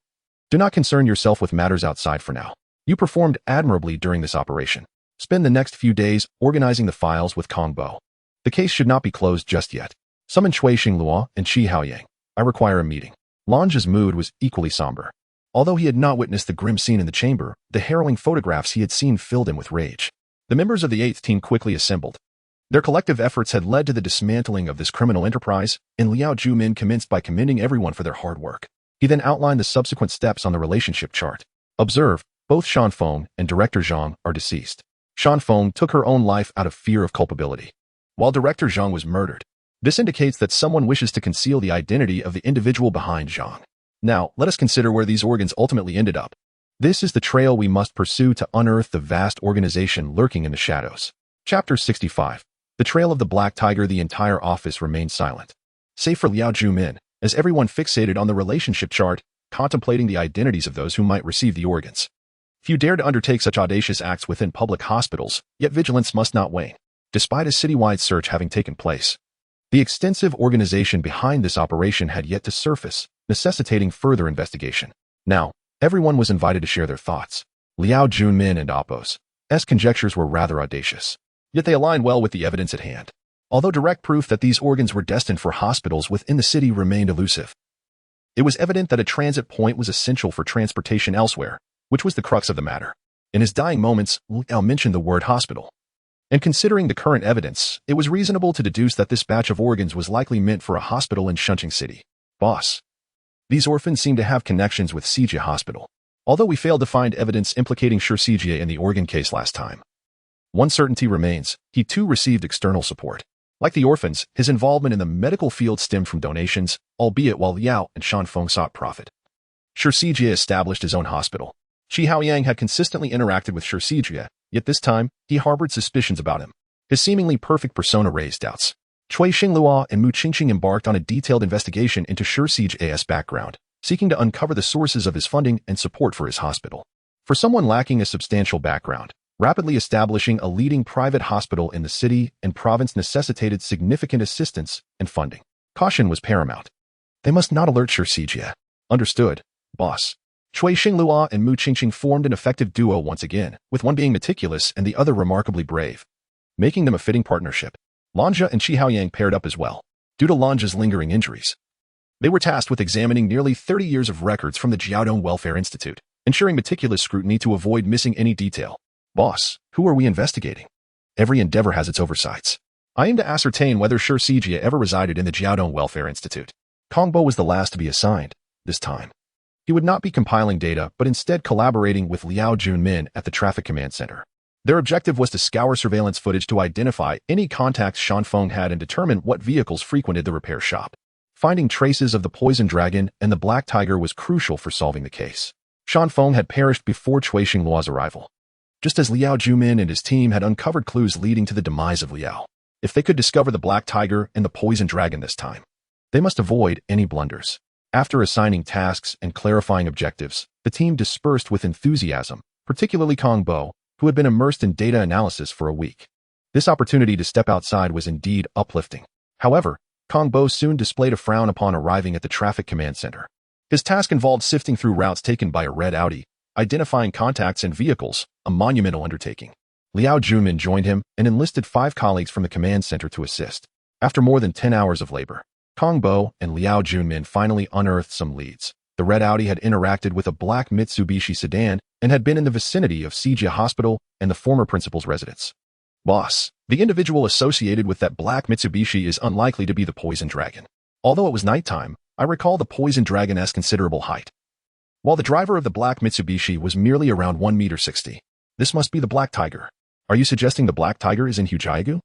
Do not concern yourself with matters outside for now. You performed admirably during this operation. Spend the next few days organizing the files with Kong Bo. The case should not be closed just yet. Summon Cui Xingluo and Qi Haoyang. I require a meeting. Lange's mood was equally somber. Although he had not witnessed the grim scene in the chamber, the harrowing photographs he had seen filled him with rage. The members of the 8th team quickly assembled. Their collective efforts had led to the dismantling of this criminal enterprise, and Liao Jumin commenced by commending everyone for their hard work. He then outlined the subsequent steps on the relationship chart. Observe, both Shan Feng and Director Zhang are deceased. Shan Feng took her own life out of fear of culpability, while Director Zhang was murdered. This indicates that someone wishes to conceal the identity of the individual behind Zhang. Now, let us consider where these organs ultimately ended up. This is the trail we must pursue to unearth the vast organization lurking in the shadows. Chapter 65. The Trail of the Black Tiger. The entire office remained silent, save for Liao Jumin, as everyone fixated on the relationship chart, contemplating the identities of those who might receive the organs. Few dared to undertake such audacious acts within public hospitals, yet vigilance must not wane. Despite a citywide search having taken place, the extensive organization behind this operation had yet to surface, necessitating further investigation. Now, everyone was invited to share their thoughts. Liao Junmin and Appo's conjectures were rather audacious, yet they aligned well with the evidence at hand. Although direct proof that these organs were destined for hospitals within the city remained elusive, it was evident that a transit point was essential for transportation elsewhere, which was the crux of the matter. In his dying moments, Liao mentioned the word hospital. And considering the current evidence, it was reasonable to deduce that this batch of organs was likely meant for a hospital in Shunqing City. Boss, these orphans seem to have connections with Sijie Hospital, although we failed to find evidence implicating Sijie in the organ case last time. One certainty remains, he too received external support. Like the orphans, his involvement in the medical field stemmed from donations, albeit while Liao and Shan Feng sought profit. Sijie established his own hospital. Qi Haoyang had consistently interacted with Sijie, yet this time, he harbored suspicions about him. His seemingly perfect persona raised doubts. Cui Xingluo and Mu Qingqing embarked on a detailed investigation into Sijie's background, seeking to uncover the sources of his funding and support for his hospital. For someone lacking a substantial background, Rapidly establishing a leading private hospital in the city and province necessitated significant assistance and funding. Caution was paramount. They must not alert Shijie. Understood, boss. Cui Xinglua and Mu Qingqing formed an effective duo once again, with one being meticulous and the other remarkably brave, making them a fitting partnership. Lanja and Qihaoyang paired up as well, due to Lanja's lingering injuries. They were tasked with examining nearly 30 years of records from the Jiaodong Welfare Institute, ensuring meticulous scrutiny to avoid missing any detail. Boss, who are we investigating? Every endeavor has its oversights. I aim to ascertain whether Shijie ever resided in the Jiaodong Welfare Institute. Kongbo was the last to be assigned, this time. He would not be compiling data, but instead collaborating with Liao Junmin at the Traffic Command Center. Their objective was to scour surveillance footage to identify any contacts Shanfeng had and determine what vehicles frequented the repair shop. Finding traces of the poison dragon and the black tiger was crucial for solving the case. Shanfeng had perished before Cui Xinglua's arrival, just as Liao Junmin and his team had uncovered clues leading to the demise of Liao. If they could discover the black tiger and the poison dragon this time, they must avoid any blunders. After assigning tasks and clarifying objectives, the team dispersed with enthusiasm, particularly Kong Bo, who had been immersed in data analysis for a week. This opportunity to step outside was indeed uplifting. However, Kong Bo soon displayed a frown upon arriving at the Traffic Command Center. His task involved sifting through routes taken by a red Audi, identifying contacts and vehicles, a monumental undertaking. Liao Junmin joined him and enlisted 5 colleagues from the command center to assist. After more than 10 hours of labor, Kong Bo and Liao Junmin finally unearthed some leads. The red Audi had interacted with a black Mitsubishi sedan and had been in the vicinity of Sijia Hospital and the former principal's residence. Boss, the individual associated with that black Mitsubishi is unlikely to be the poison dragon. Although it was nighttime, I recall the poison dragon's considerable height, while the driver of the black Mitsubishi was merely around 1.60 meters. This must be the black tiger. Are you suggesting the black tiger is in Hujiagu?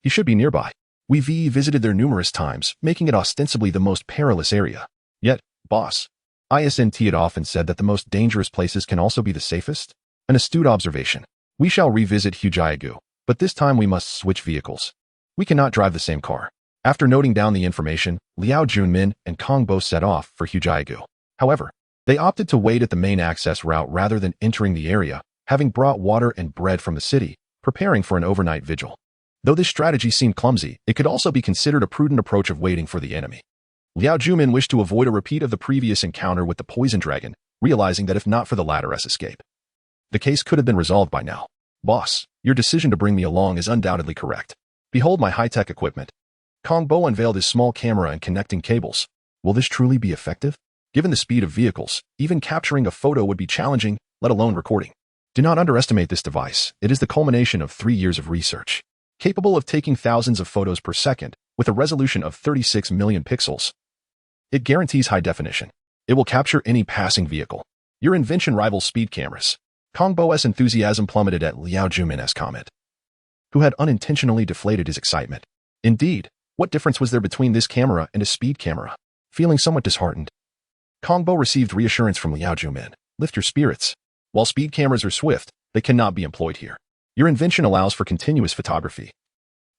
He should be nearby. We've visited there numerous times, making it ostensibly the most perilous area. Yet, boss, ISNT had often said that the most dangerous places can also be the safest. An astute observation. We shall revisit Hujiagu, but this time we must switch vehicles. We cannot drive the same car. After noting down the information, Liao Junmin and Kong Bo set off for Hujiagu. However, they opted to wait at the main access route rather than entering the area, having brought water and bread from the city, preparing for an overnight vigil. Though this strategy seemed clumsy, it could also be considered a prudent approach of waiting for the enemy. Liao Junmin wished to avoid a repeat of the previous encounter with the poison dragon, realizing that if not for the latter's escape, the case could have been resolved by now. Boss, your decision to bring me along is undoubtedly correct. Behold my high-tech equipment. Kong Bo unveiled his small camera and connecting cables. Will this truly be effective? Given the speed of vehicles, even capturing a photo would be challenging, let alone recording. Do not underestimate this device. It is the culmination of 3 years of research, capable of taking thousands of photos per second, with a resolution of 36 million pixels. It guarantees high definition. It will capture any passing vehicle. Your invention rivals speed cameras. Kong Bo's enthusiasm plummeted at Liao Junmin's comment, who had unintentionally deflated his excitement. Indeed, what difference was there between this camera and a speed camera? Feeling somewhat disheartened, Kong Bo received reassurance from Liao Junmin. Lift your spirits. While speed cameras are swift, they cannot be employed here. Your invention allows for continuous photography,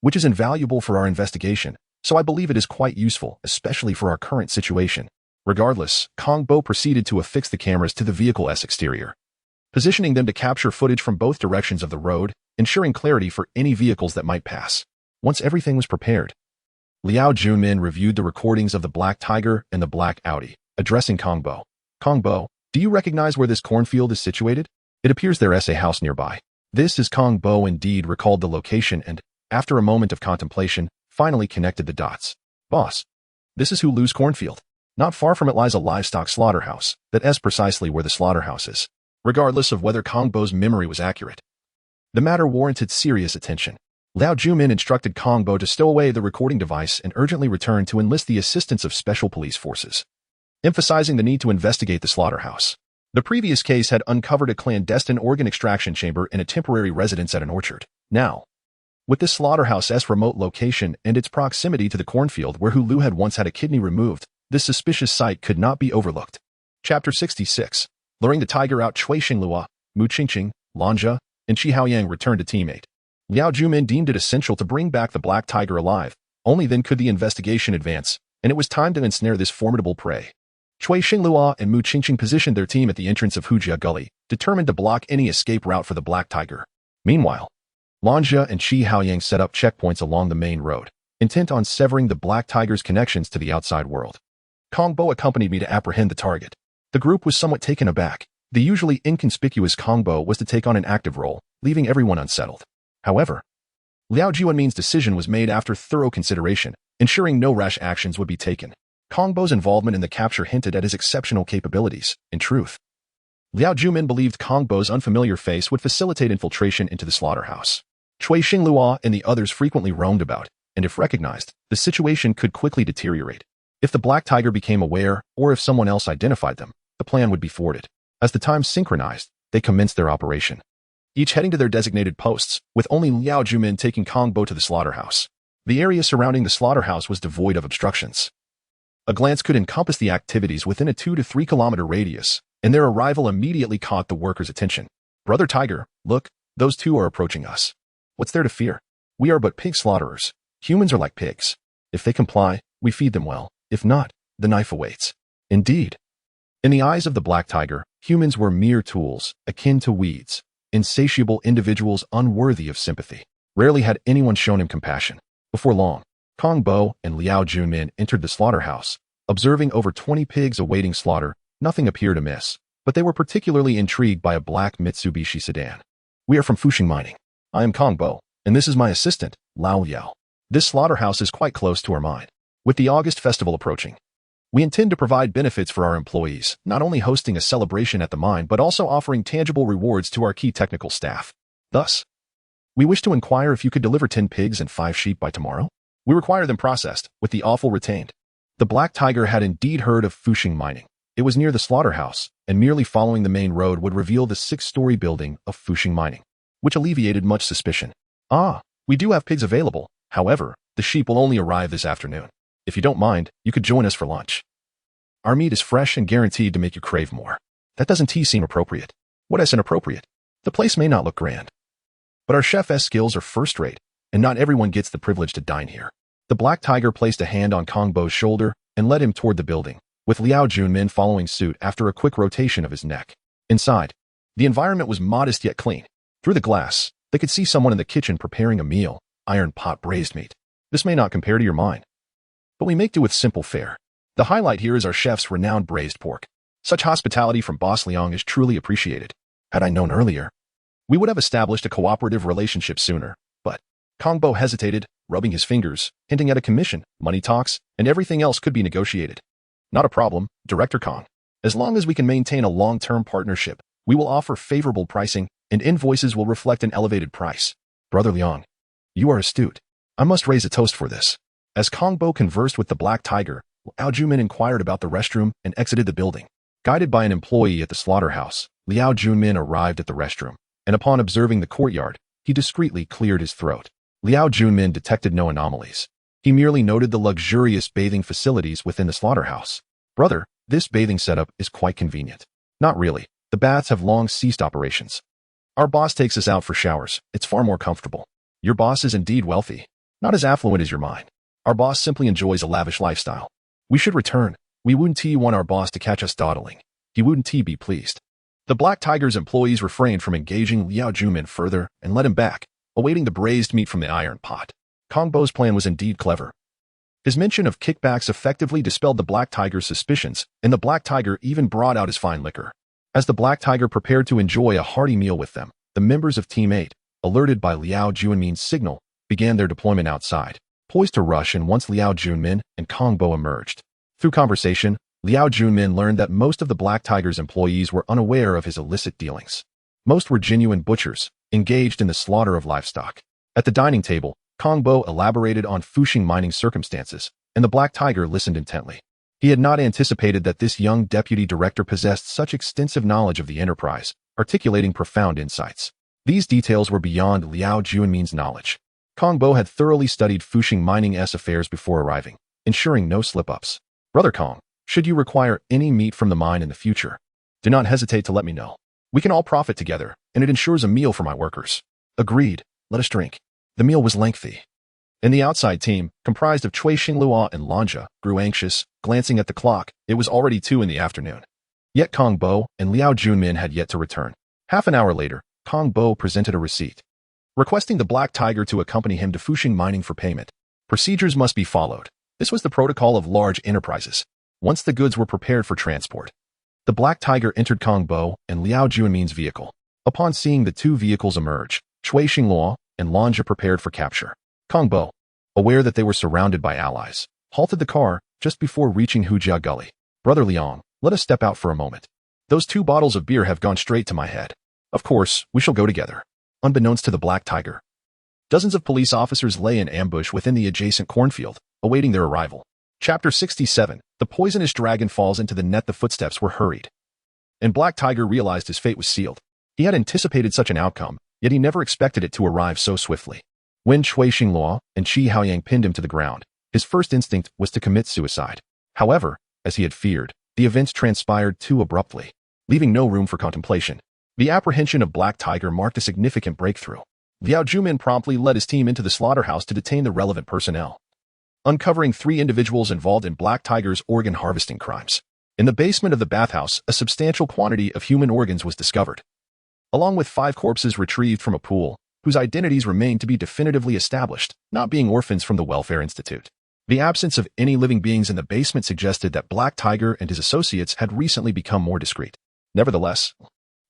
which is invaluable for our investigation, so I believe it is quite useful, especially for our current situation. Regardless, Kong Bo proceeded to affix the cameras to the vehicle's exterior, positioning them to capture footage from both directions of the road, ensuring clarity for any vehicles that might pass. Once everything was prepared, Liao Junmin reviewed the recordings of the black tiger and the black Audi, addressing Kong Bo. Kong Bo, do you recognize where this cornfield is situated? It appears there is a house nearby. This is Kong Bo indeed recalled the location and, after a moment of contemplation, finally connected the dots. Boss, this is Hulu's cornfield. Not far from it lies a livestock slaughterhouse. That is precisely where the slaughterhouse is. Regardless of whether Kong Bo's memory was accurate, the matter warranted serious attention. Liao Junmin instructed Kong Bo to stow away the recording device and urgently return to enlist the assistance of special police forces, emphasizing the need to investigate the slaughterhouse. The previous case had uncovered a clandestine organ extraction chamber in a temporary residence at an orchard. Now, with this slaughterhouse's remote location and its proximity to the cornfield where Hulu had once had a kidney removed, this suspicious site could not be overlooked. Chapter 66. Luring the tiger out, Cui Xinglua, Mu Qingqing, Lanja, and Qihaoyang returned to teammate. Liao Junmin deemed it essential to bring back the black tiger alive. Only then could the investigation advance, and it was time to ensnare this formidable prey. Cui Xinglua and Mu Qingqing positioned their team at the entrance of Hujia Gully, determined to block any escape route for the black tiger. Meanwhile, Lanja and Chi Haoyang set up checkpoints along the main road, intent on severing the Black Tiger's connections to the outside world. Kong Bo accompanied me to apprehend the target. The group was somewhat taken aback. The usually inconspicuous Kong Bo was to take on an active role, leaving everyone unsettled. However, Liao Juanmin's decision was made after thorough consideration, ensuring no rash actions would be taken. Kong Bo's involvement in the capture hinted at his exceptional capabilities. In truth, Liao Juanmin believed Kong Bo's unfamiliar face would facilitate infiltration into the slaughterhouse. Cui Xinglua and the others frequently roamed about, and if recognized, the situation could quickly deteriorate. If the Black Tiger became aware, or if someone else identified them, the plan would be thwarted. As the time synchronized, they commenced their operation, each heading to their designated posts, with only Liao Juanmin taking Kong Bo to the slaughterhouse. The area surrounding the slaughterhouse was devoid of obstructions. A glance could encompass the activities within a 2 to 3 kilometer radius, and their arrival immediately caught the workers' attention. "Brother Tiger, look, those two are approaching us. What's there to fear? We are but pig slaughterers. Humans are like pigs. If they comply, we feed them well. If not, the knife awaits." Indeed, in the eyes of the Black Tiger, humans were mere tools, akin to weeds, insatiable individuals unworthy of sympathy. Rarely had anyone shown him compassion. Before long, Kong Bo and Liao Juanmin entered the slaughterhouse. Observing over 20 pigs awaiting slaughter, nothing appeared amiss, but they were particularly intrigued by a black Mitsubishi sedan. "We are from Fuxing Mining. I am Kong Bo, and this is my assistant, Lao Liao. This slaughterhouse is quite close to our mine. With the August festival approaching, we intend to provide benefits for our employees, not only hosting a celebration at the mine, but also offering tangible rewards to our key technical staff. Thus, we wish to inquire if you could deliver 10 pigs and 5 sheep by tomorrow. We require them processed, with the offal retained." The Black Tiger had indeed heard of Fuxing Mining. It was near the slaughterhouse, and merely following the main road would reveal the 6-story building of Fuxing Mining, which alleviated much suspicion. "Ah, we do have pigs available. However, the sheep will only arrive this afternoon. If you don't mind, you could join us for lunch. Our meat is fresh and guaranteed to make you crave more." "That doesn't seem appropriate." "What is inappropriate? The place may not look grand, but our chef's skills are first-rate, and not everyone gets the privilege to dine here." The Black Tiger placed a hand on Kong Bo's shoulder and led him toward the building, with Liao Juanmin following suit after a quick rotation of his neck. Inside, the environment was modest yet clean. Through the glass, they could see someone in the kitchen preparing a meal, iron pot braised meat. "This may not compare to your mine, but we make do with simple fare. The highlight here is our chef's renowned braised pork. Such hospitality from Boss Liang is truly appreciated. Had I known earlier, we would have established a cooperative relationship sooner." But Kong Bo hesitated, rubbing his fingers, hinting at a commission, money talks, and everything else could be negotiated. "Not a problem, Director Kong. As long as we can maintain a long-term partnership, we will offer favorable pricing, and invoices will reflect an elevated price." "Brother Liang, you are astute. I must raise a toast for this." As Kong Bo conversed with the Black Tiger, Liao Juanmin inquired about the restroom and exited the building. Guided by an employee at the slaughterhouse, Liao Juanmin arrived at the restroom, and upon observing the courtyard, he discreetly cleared his throat. Liao Juanmin detected no anomalies. He merely noted the luxurious bathing facilities within the slaughterhouse. "Brother, this bathing setup is quite convenient." "Not really. The baths have long ceased operations. Our boss takes us out for showers. It's far more comfortable." "Your boss is indeed wealthy. Not as affluent as your mine. Our boss simply enjoys a lavish lifestyle. We should return. We wouldn't want our boss to catch us dawdling. He wouldn't be pleased." The Black Tiger's employees refrained from engaging Liao Juanmin further and led him back, awaiting the braised meat from the iron pot. Kong Bo's plan was indeed clever. His mention of kickbacks effectively dispelled the Black Tiger's suspicions, and the Black Tiger even brought out his fine liquor. As the Black Tiger prepared to enjoy a hearty meal with them, the members of Team 8, alerted by Liao Juanmin's signal, began their deployment outside, poised to rush in once Liao Juanmin and Kong Bo emerged. Through conversation, Liao Juanmin learned that most of the Black Tiger's employees were unaware of his illicit dealings. Most were genuine butchers, engaged in the slaughter of livestock. At the dining table, Kong Bo elaborated on Fuxing Mining's circumstances, and the Black Tiger listened intently. He had not anticipated that this young deputy director possessed such extensive knowledge of the enterprise, articulating profound insights. These details were beyond Liao Juanmin's knowledge. Kong Bo had thoroughly studied Fuxing Mining's affairs before arriving, ensuring no slip-ups. "Brother Kong, should you require any meat from the mine in the future, do not hesitate to let me know. We can all profit together, and it ensures a meal for my workers." "Agreed. Let us drink." The meal was lengthy, and the outside team, comprised of Cui Xinglua and Lanja, grew anxious, glancing at the clock. It was already 2 in the afternoon. Yet Kong Bo and Liao Juanmin had yet to return. Half an hour later, Kong Bo presented a receipt. requesting the Black Tiger to accompany him to Fushing mining for payment. Procedures must be followed. This was the protocol of large enterprises. Once the goods were prepared for transport, the Black Tiger entered Kong Bo and Liao Junmin's vehicle. Upon seeing the two vehicles emerge, Cui Xingluo and Lanja prepared for capture. Kong Bo, aware that they were surrounded by allies, halted the car just before reaching Hujia Gully. Brother Liang, let us step out for a moment. Those 2 bottles of beer have gone straight to my head. Of course, we shall go together. Unbeknownst to the Black Tiger, dozens of police officers lay in ambush within the adjacent cornfield, awaiting their arrival. Chapter 67. The poisonous dragon falls into the net. The footsteps were hurried, and Black Tiger realized his fate was sealed. He had anticipated such an outcome, yet he never expected it to arrive so swiftly. When Cui Xingluo and Qi Haoyang pinned him to the ground, his first instinct was to commit suicide. However, as he had feared, the events transpired too abruptly, leaving no room for contemplation. The apprehension of Black Tiger marked a significant breakthrough. Liao Junmin promptly led his team into the slaughterhouse to detain the relevant personnel, uncovering 3 individuals involved in Black Tiger's organ harvesting crimes. In the basement of the bathhouse, a substantial quantity of human organs was discovered, along with 5 corpses retrieved from a pool, whose identities remained to be definitively established, not being orphans from the Welfare Institute. The absence of any living beings in the basement suggested that Black Tiger and his associates had recently become more discreet. Nevertheless,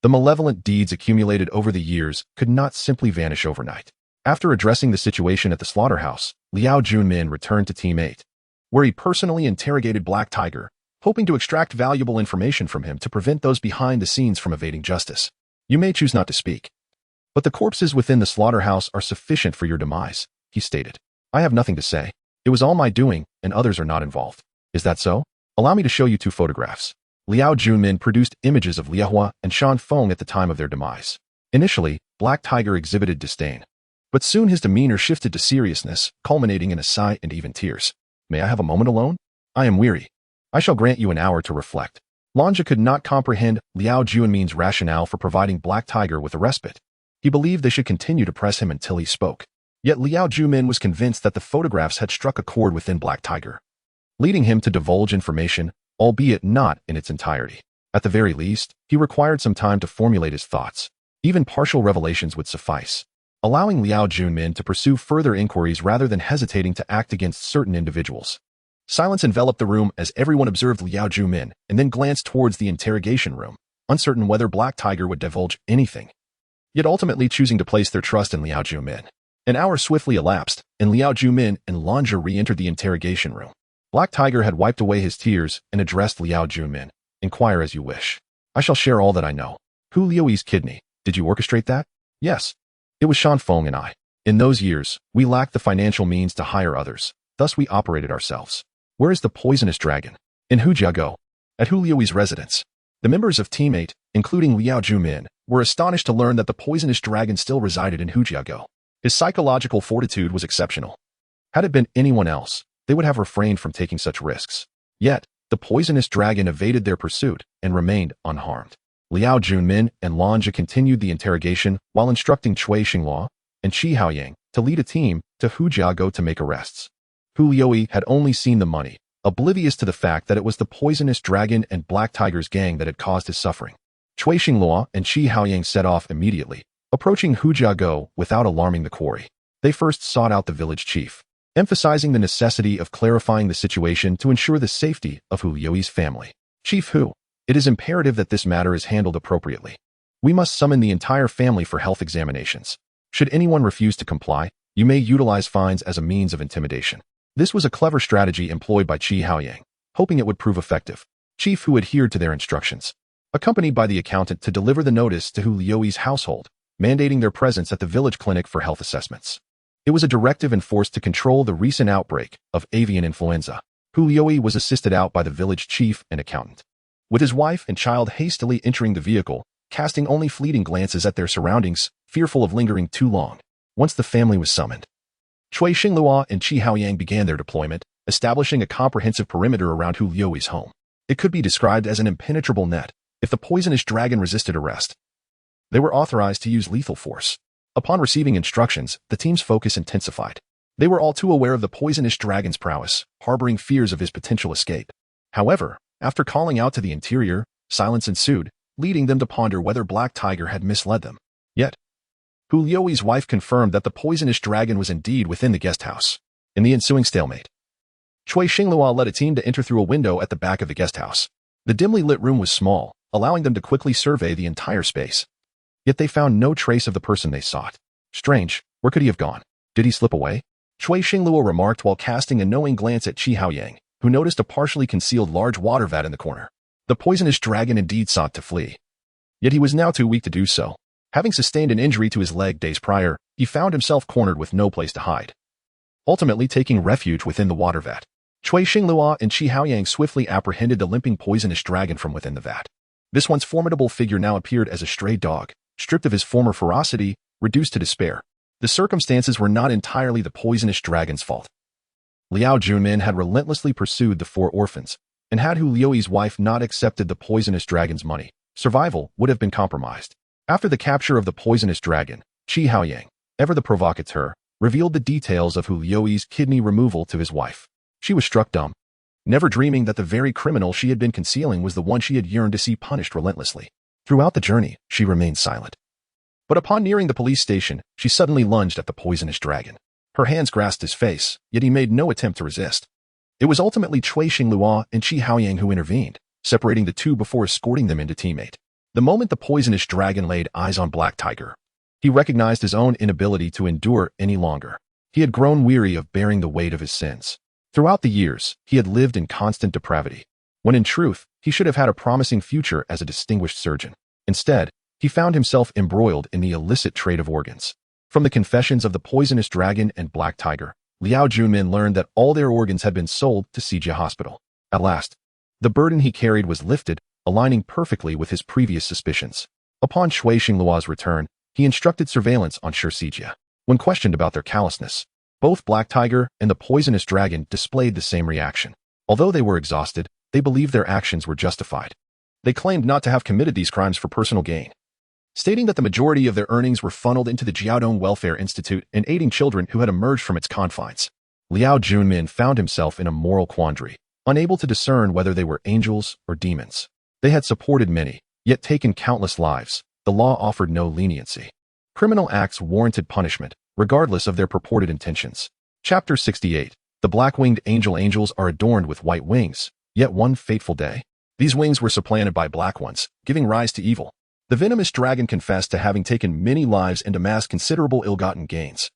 the malevolent deeds accumulated over the years could not simply vanish overnight. After addressing the situation at the slaughterhouse, Liao Junmin returned to Team 8, where he personally interrogated Black Tiger, hoping to extract valuable information from him to prevent those behind the scenes from evading justice. You may choose not to speak, but the corpses within the slaughterhouse are sufficient for your demise, he stated. I have nothing to say. It was all my doing, and others are not involved. Is that so? Allow me to show you 2 photographs. Liao Junmin produced images of Liahua and Shan Feng at the time of their demise. Initially, Black Tiger exhibited disdain, but soon his demeanor shifted to seriousness, culminating in a sigh and even tears. May I have a moment alone? I am weary. I shall grant you an hour to reflect. Lanja could not comprehend Liao Junmin's rationale for providing Black Tiger with a respite. He believed they should continue to press him until he spoke. Yet Liao Junmin was convinced that the photographs had struck a chord within Black Tiger, leading him to divulge information, albeit not in its entirety. At the very least, he required some time to formulate his thoughts. Even partial revelations would suffice, allowing Liao Junmin to pursue further inquiries rather than hesitating to act against certain individuals. Silence enveloped the room as everyone observed Liao Junmin and then glanced towards the interrogation room, uncertain whether Black Tiger would divulge anything, yet ultimately choosing to place their trust in Liao Junmin. An hour swiftly elapsed, and Liao Junmin and Lanja re-entered the interrogation room. Black Tiger had wiped away his tears and addressed Liao Junmin. Inquire as you wish. I shall share all that I know. Hu Liui's kidney. Did you orchestrate that? Yes. It was Shan Feng and I. In those years, we lacked the financial means to hire others. Thus we operated ourselves. Where is the poisonous dragon? In Hujiago, at Hu Liui's residence. The members of Team 8, including Liao Junmin, were astonished to learn that the poisonous dragon still resided in Hujiago. His psychological fortitude was exceptional. Had it been anyone else, they would have refrained from taking such risks. Yet, the poisonous dragon evaded their pursuit and remained unharmed. Liao Junmin and Lanja continued the interrogation while instructing Cui Xingluo and Qi Haoyang to lead a team to Hujiago to make arrests. Hu Liui had only seen the money, oblivious to the fact that it was the poisonous dragon and Black Tiger's gang that had caused his suffering. Cui Xingluo and Qi Haoyang set off immediately, approaching Hujiago without alarming the quarry. They first sought out the village chief, emphasizing the necessity of clarifying the situation to ensure the safety of Hu Liui's family. Chief Hu, it is imperative that this matter is handled appropriately. We must summon the entire family for health examinations. Should anyone refuse to comply, you may utilize fines as a means of intimidation. This was a clever strategy employed by Qi Haoyang, hoping it would prove effective. Chief Hu adhered to their instructions, accompanied by the accountant to deliver the notice to Hu Liui's household, mandating their presence at the village clinic for health assessments. It was a directive enforced to control the recent outbreak of avian influenza. Hu Liui was assisted out by the village chief and accountant, with his wife and child hastily entering the vehicle, casting only fleeting glances at their surroundings, fearful of lingering too long. Once the family was summoned, Cui Xingluo and Qi Haoyang began their deployment, establishing a comprehensive perimeter around Hu Liui's home. It could be described as an impenetrable net. If the poisonous dragon resisted arrest, they were authorized to use lethal force. Upon receiving instructions, the team's focus intensified. They were all too aware of the poisonous dragon's prowess, harboring fears of his potential escape. However, after calling out to the interior, silence ensued, leading them to ponder whether Black Tiger had misled them. Yet, Hu Liui's wife confirmed that the poisonous dragon was indeed within the guest house. In the ensuing stalemate, Cui Xinglua led a team to enter through a window at the back of the guest house. The dimly lit room was small, allowing them to quickly survey the entire space. Yet they found no trace of the person they sought. Strange, where could he have gone? Did he slip away? Cui Xinglua remarked while casting a knowing glance at Qi Haoyang, who noticed a partially concealed large water vat in the corner. The poisonous dragon indeed sought to flee. Yet he was now too weak to do so. Having sustained an injury to his leg days prior, he found himself cornered with no place to hide. Ultimately taking refuge within the water vat, Cui Xinglua and Qi Haoyang swiftly apprehended the limping poisonous dragon from within the vat. This once formidable figure now appeared as a stray dog, stripped of his former ferocity, reduced to despair. The circumstances were not entirely the poisonous dragon's fault. Liao Junmin had relentlessly pursued the 4 orphans, and had Hu Liui's wife not accepted the poisonous dragon's money, survival would have been compromised. After the capture of the poisonous dragon, Qi Haoyang, ever the provocateur, revealed the details of Hu Liui's kidney removal to his wife. She was struck dumb, never dreaming that the very criminal she had been concealing was the one she had yearned to see punished relentlessly. Throughout the journey, she remained silent. But upon nearing the police station, she suddenly lunged at the poisonous dragon. Her hands grasped his face, yet he made no attempt to resist. It was ultimately Cui Xinglua and Qi Haoyang who intervened, separating the two before escorting them into teammate. The moment the poisonous dragon laid eyes on Black Tiger, he recognized his own inability to endure any longer. He had grown weary of bearing the weight of his sins. Throughout the years, he had lived in constant depravity, when in truth, he should have had a promising future as a distinguished surgeon. Instead, he found himself embroiled in the illicit trade of organs. From the confessions of the poisonous dragon and Black Tiger, Liao Junmin learned that all their organs had been sold to Sijia Hospital. At last, the burden he carried was lifted, aligning perfectly with his previous suspicions. Upon Cui Xinglua's return, he instructed surveillance on Sijia. When questioned about their callousness, both Black Tiger and the poisonous dragon displayed the same reaction. Although they were exhausted, they believed their actions were justified. They claimed not to have committed these crimes for personal gain, stating that the majority of their earnings were funneled into the Jiaodong Welfare Institute and aiding children who had emerged from its confines. Liao Junmin found himself in a moral quandary, unable to discern whether they were angels or demons. They had supported many, yet taken countless lives. The law offered no leniency. Criminal acts warranted punishment, regardless of their purported intentions. Chapter 68. The black-winged angels are adorned with white wings, yet one fateful day, these wings were supplanted by black ones, giving rise to evil. The venomous dragon confessed to having taken many lives and amassed considerable ill-gotten gains.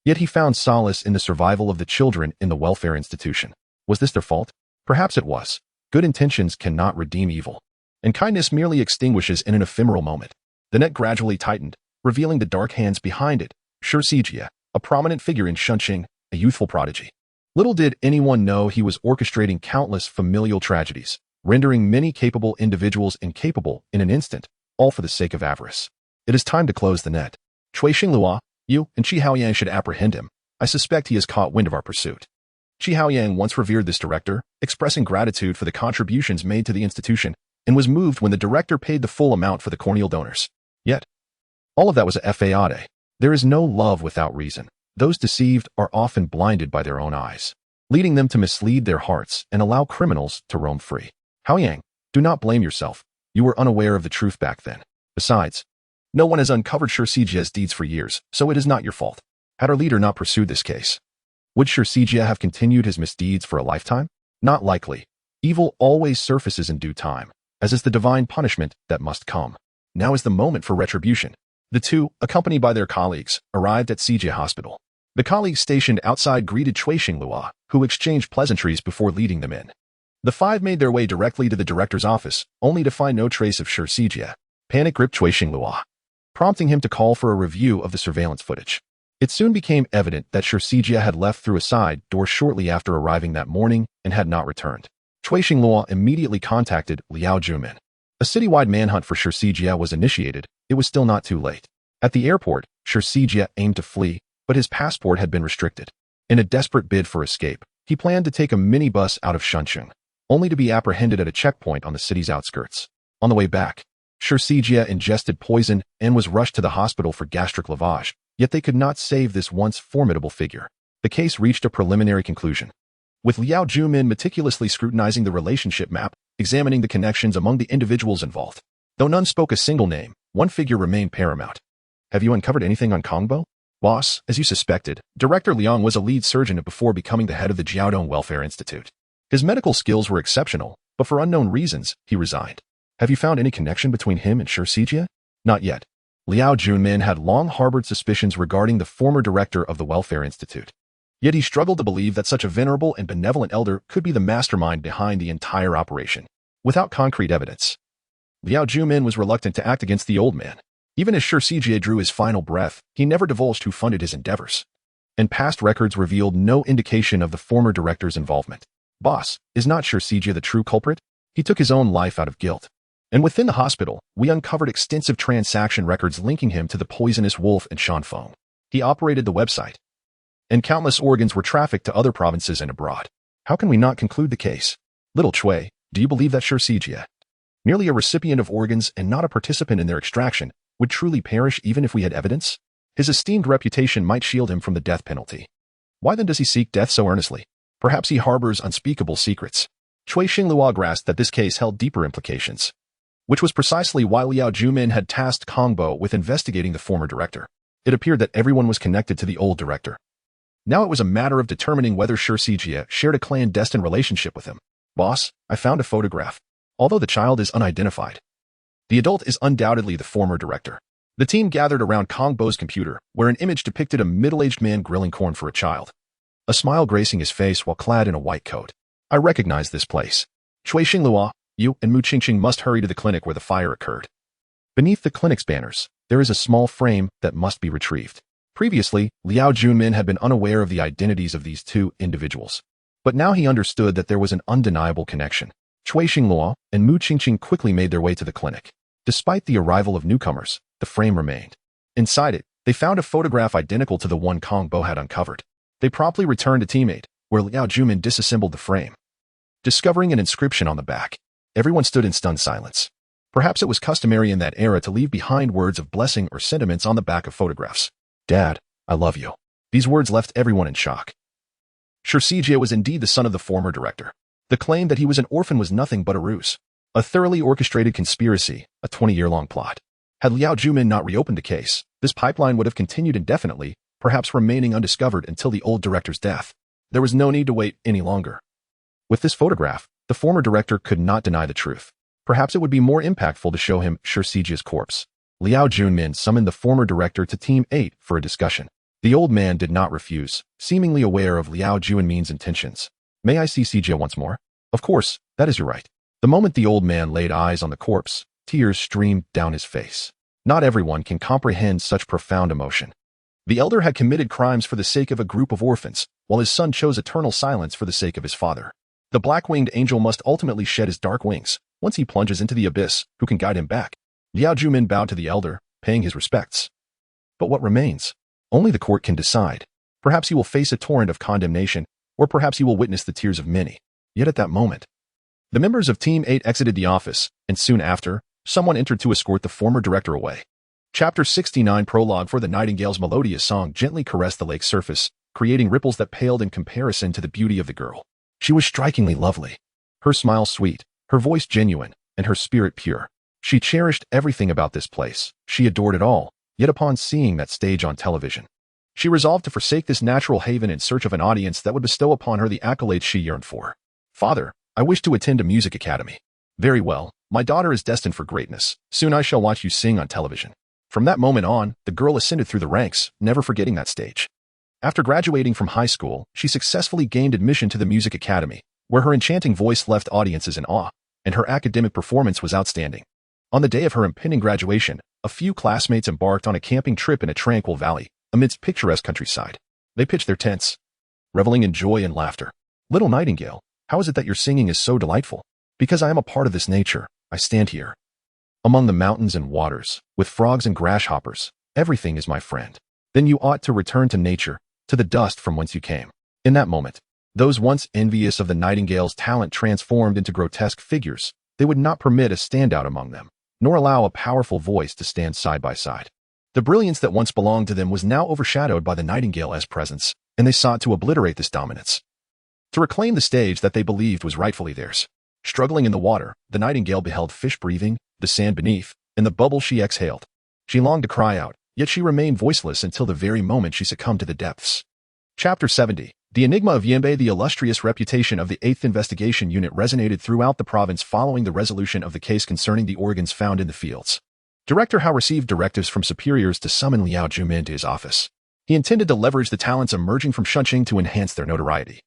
Yet he found solace in the survival of the children in the welfare institution. Was this their fault? Perhaps it was. Good intentions cannot redeem evil, and kindness merely extinguishes in an ephemeral moment. The net gradually tightened, revealing the dark hands behind it. Sijia, a prominent figure in Shunqing, a youthful prodigy. Little did anyone know he was orchestrating countless familial tragedies, rendering many capable individuals incapable in an instant, all for the sake of avarice. It is time to close the net. Cui Xinglua, you and Qi Haoyang should apprehend him. I suspect he has caught wind of our pursuit. Qi Haoyang once revered this director, expressing gratitude for the contributions made to the institution, and was moved when the director paid the full amount for the corneal donors. Yet, all of that was a fade. There is no love without reason. Those deceived are often blinded by their own eyes, leading them to mislead their hearts and allow criminals to roam free. Haoyang, do not blame yourself. You were unaware of the truth back then. Besides, no one has uncovered Sijia's deeds for years, so it is not your fault. Had our leader not pursued this case, would Sijia have continued his misdeeds for a lifetime? Not likely. Evil always surfaces in due time, as is the divine punishment that must come. Now is the moment for retribution. The two, accompanied by their colleagues, arrived at Sijia Hospital. The colleagues stationed outside greeted Cui Xinglua, who exchanged pleasantries before leading them in. The 5 made their way directly to the director's office, only to find no trace of Sijia. Panic gripped Cui Xinglua, prompting him to call for a review of the surveillance footage. It soon became evident that Sijia had left through a side door shortly after arriving that morning and had not returned. Cui Xinglua immediately contacted Liao Junmin. A citywide manhunt for Sijia was initiated. It was still not too late. At the airport, Sijia aimed to flee, but his passport had been restricted. In a desperate bid for escape, he planned to take a minibus out of Shunqing, only to be apprehended at a checkpoint on the city's outskirts. On the way back, Sijia ingested poison and was rushed to the hospital for gastric lavage, yet they could not save this once formidable figure. The case reached a preliminary conclusion, with Liao Junmin meticulously scrutinizing the relationship map, examining the connections among the individuals involved. Though none spoke a single name, one figure remained paramount. Have you uncovered anything on Kongbo? Boss, as you suspected, Director Liang was a lead surgeon before becoming the head of the Jiaodong Welfare Institute. His medical skills were exceptional, but for unknown reasons, he resigned. Have you found any connection between him and Shijie? Not yet. Liao Junmin had long harbored suspicions regarding the former director of the Welfare Institute. Yet he struggled to believe that such a venerable and benevolent elder could be the mastermind behind the entire operation. Without concrete evidence, Liao Junmin was reluctant to act against the old man. Even as Shijie drew his final breath, he never divulged who funded his endeavors. And past records revealed no indication of the former director's involvement. Boss, is not Shijie the true culprit? He took his own life out of guilt. And within the hospital, we uncovered extensive transaction records linking him to the poisonous wolf and Shanfeng. He operated the website, and countless organs were trafficked to other provinces and abroad. How can we not conclude the case? Little Cui, do you believe that Shijie, merely a recipient of organs and not a participant in their extraction, would truly perish even if we had evidence? His esteemed reputation might shield him from the death penalty. Why then does he seek death so earnestly? Perhaps he harbors unspeakable secrets. Cui Xinglua grasped that this case held deeper implications, which was precisely why Liao Junmin had tasked Kongbo with investigating the former director. It appeared that everyone was connected to the old director. Now it was a matter of determining whether Shijie shared a clandestine relationship with him. Boss, I found a photograph. Although the child is unidentified, the adult is undoubtedly the former director. The team gathered around Kongbo's computer, where an image depicted a middle-aged man grilling corn for a child, a smile gracing his face while clad in a white coat. I recognize this place. Cui Xinglua, you and Mu Qingqing must hurry to the clinic where the fire occurred. Beneath the clinic's banners, there is a small frame that must be retrieved. Previously, Liao Junmin had been unaware of the identities of these two individuals. But now he understood that there was an undeniable connection. Cui Xinglua and Mu Qingqing quickly made their way to the clinic. Despite the arrival of newcomers, the frame remained. Inside it, they found a photograph identical to the one Kongbo had uncovered. They promptly returned to Team 8, where Liao Junmin disassembled the frame, discovering an inscription on the back. Everyone stood in stunned silence. Perhaps it was customary in that era to leave behind words of blessing or sentiments on the back of photographs. Dad, I love you. These words left everyone in shock. Shijie was indeed the son of the former director. The claim that he was an orphan was nothing but a ruse, a thoroughly orchestrated conspiracy, a 20-year-long plot. Had Liao Junmin not reopened the case, this pipeline would have continued indefinitely, perhaps remaining undiscovered until the old director's death. There was no need to wait any longer. With this photograph, the former director could not deny the truth. Perhaps it would be more impactful to show him Shijie's corpse. Liao Junmin summoned the former director to Team 8 for a discussion. The old man did not refuse, seemingly aware of Liao Junmin's intentions. May I see Shijie once more? Of course, that is your right. The moment the old man laid eyes on the corpse, tears streamed down his face. Not everyone can comprehend such profound emotion. The elder had committed crimes for the sake of a group of orphans, while his son chose eternal silence for the sake of his father. The black-winged angel must ultimately shed his dark wings. Once he plunges into the abyss, who can guide him back? Liao Junmin bowed to the elder, paying his respects. But what remains? Only the court can decide. Perhaps he will face a torrent of condemnation, or perhaps he will witness the tears of many. Yet at that moment, the members of Team 8 exited the office, and soon after, someone entered to escort the former director away. Chapter 69 Prologue. For the nightingale's melodious song gently caressed the lake's surface, creating ripples that paled in comparison to the beauty of the girl. She was strikingly lovely. Her smile sweet, her voice genuine, and her spirit pure. She cherished everything about this place. She adored it all, yet upon seeing that stage on television, she resolved to forsake this natural haven in search of an audience that would bestow upon her the accolades she yearned for. Father, I wish to attend a music academy. Very well, my daughter is destined for greatness. Soon I shall watch you sing on television. From that moment on, the girl ascended through the ranks, never forgetting that stage. After graduating from high school, she successfully gained admission to the music academy, where her enchanting voice left audiences in awe, and her academic performance was outstanding. On the day of her impending graduation, a few classmates embarked on a camping trip in a tranquil valley, amidst picturesque countryside. They pitched their tents, reveling in joy and laughter. Little nightingale, how is it that your singing is so delightful? Because I am a part of this nature, I stand here. Among the mountains and waters, with frogs and grasshoppers, everything is my friend. Then you ought to return to nature, to the dust from whence you came. In that moment, those once envious of the nightingale's talent transformed into grotesque figures. They would not permit a standout among them, nor allow a powerful voice to stand side by side. The brilliance that once belonged to them was now overshadowed by the nightingale's presence, and they sought to obliterate this dominance, to reclaim the stage that they believed was rightfully theirs. Struggling in the water, the nightingale beheld fish breathing, the sand beneath, and the bubble she exhaled. She longed to cry out, yet she remained voiceless until the very moment she succumbed to the depths. Chapter 70. The enigma of Yanbei. The illustrious reputation of the 8th Investigation Unit resonated throughout the province following the resolution of the case concerning the organs found in the fields. Director Hao received directives from superiors to summon Liao Jumin to his office. He intended to leverage the talents emerging from Shunqing to enhance their notoriety.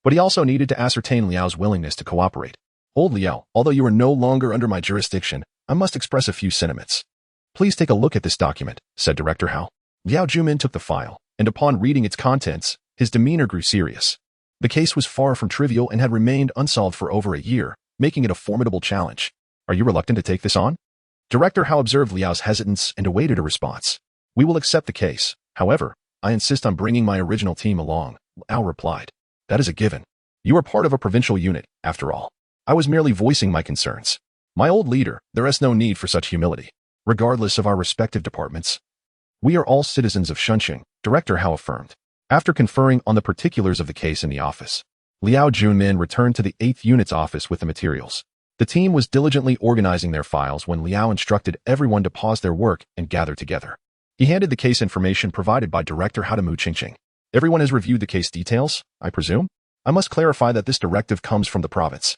But he also needed to ascertain Liao's willingness to cooperate. Old Liao, although you are no longer under my jurisdiction, I must express a few sentiments. Please take a look at this document, said Director Hao. Liao Jumin took the file, and upon reading its contents, his demeanor grew serious. The case was far from trivial and had remained unsolved for over a year, making it a formidable challenge. Are you reluctant to take this on? Director Hao observed Liao's hesitance and awaited a response. We will accept the case. However, I insist on bringing my original team along, Liao replied. That is a given. You are part of a provincial unit, after all. I was merely voicing my concerns. My old leader, there is no need for such humility. Regardless of our respective departments, we are all citizens of Shunqing, Director Hao affirmed. After conferring on the particulars of the case in the office, Liao Junmin returned to the 8th Unit's office with the materials. The team was diligently organizing their files when Liao instructed everyone to pause their work and gather together. He handed the case information provided by Director Hao to Mu Qingqing. Everyone has reviewed the case details, I presume? I must clarify that this directive comes from the province.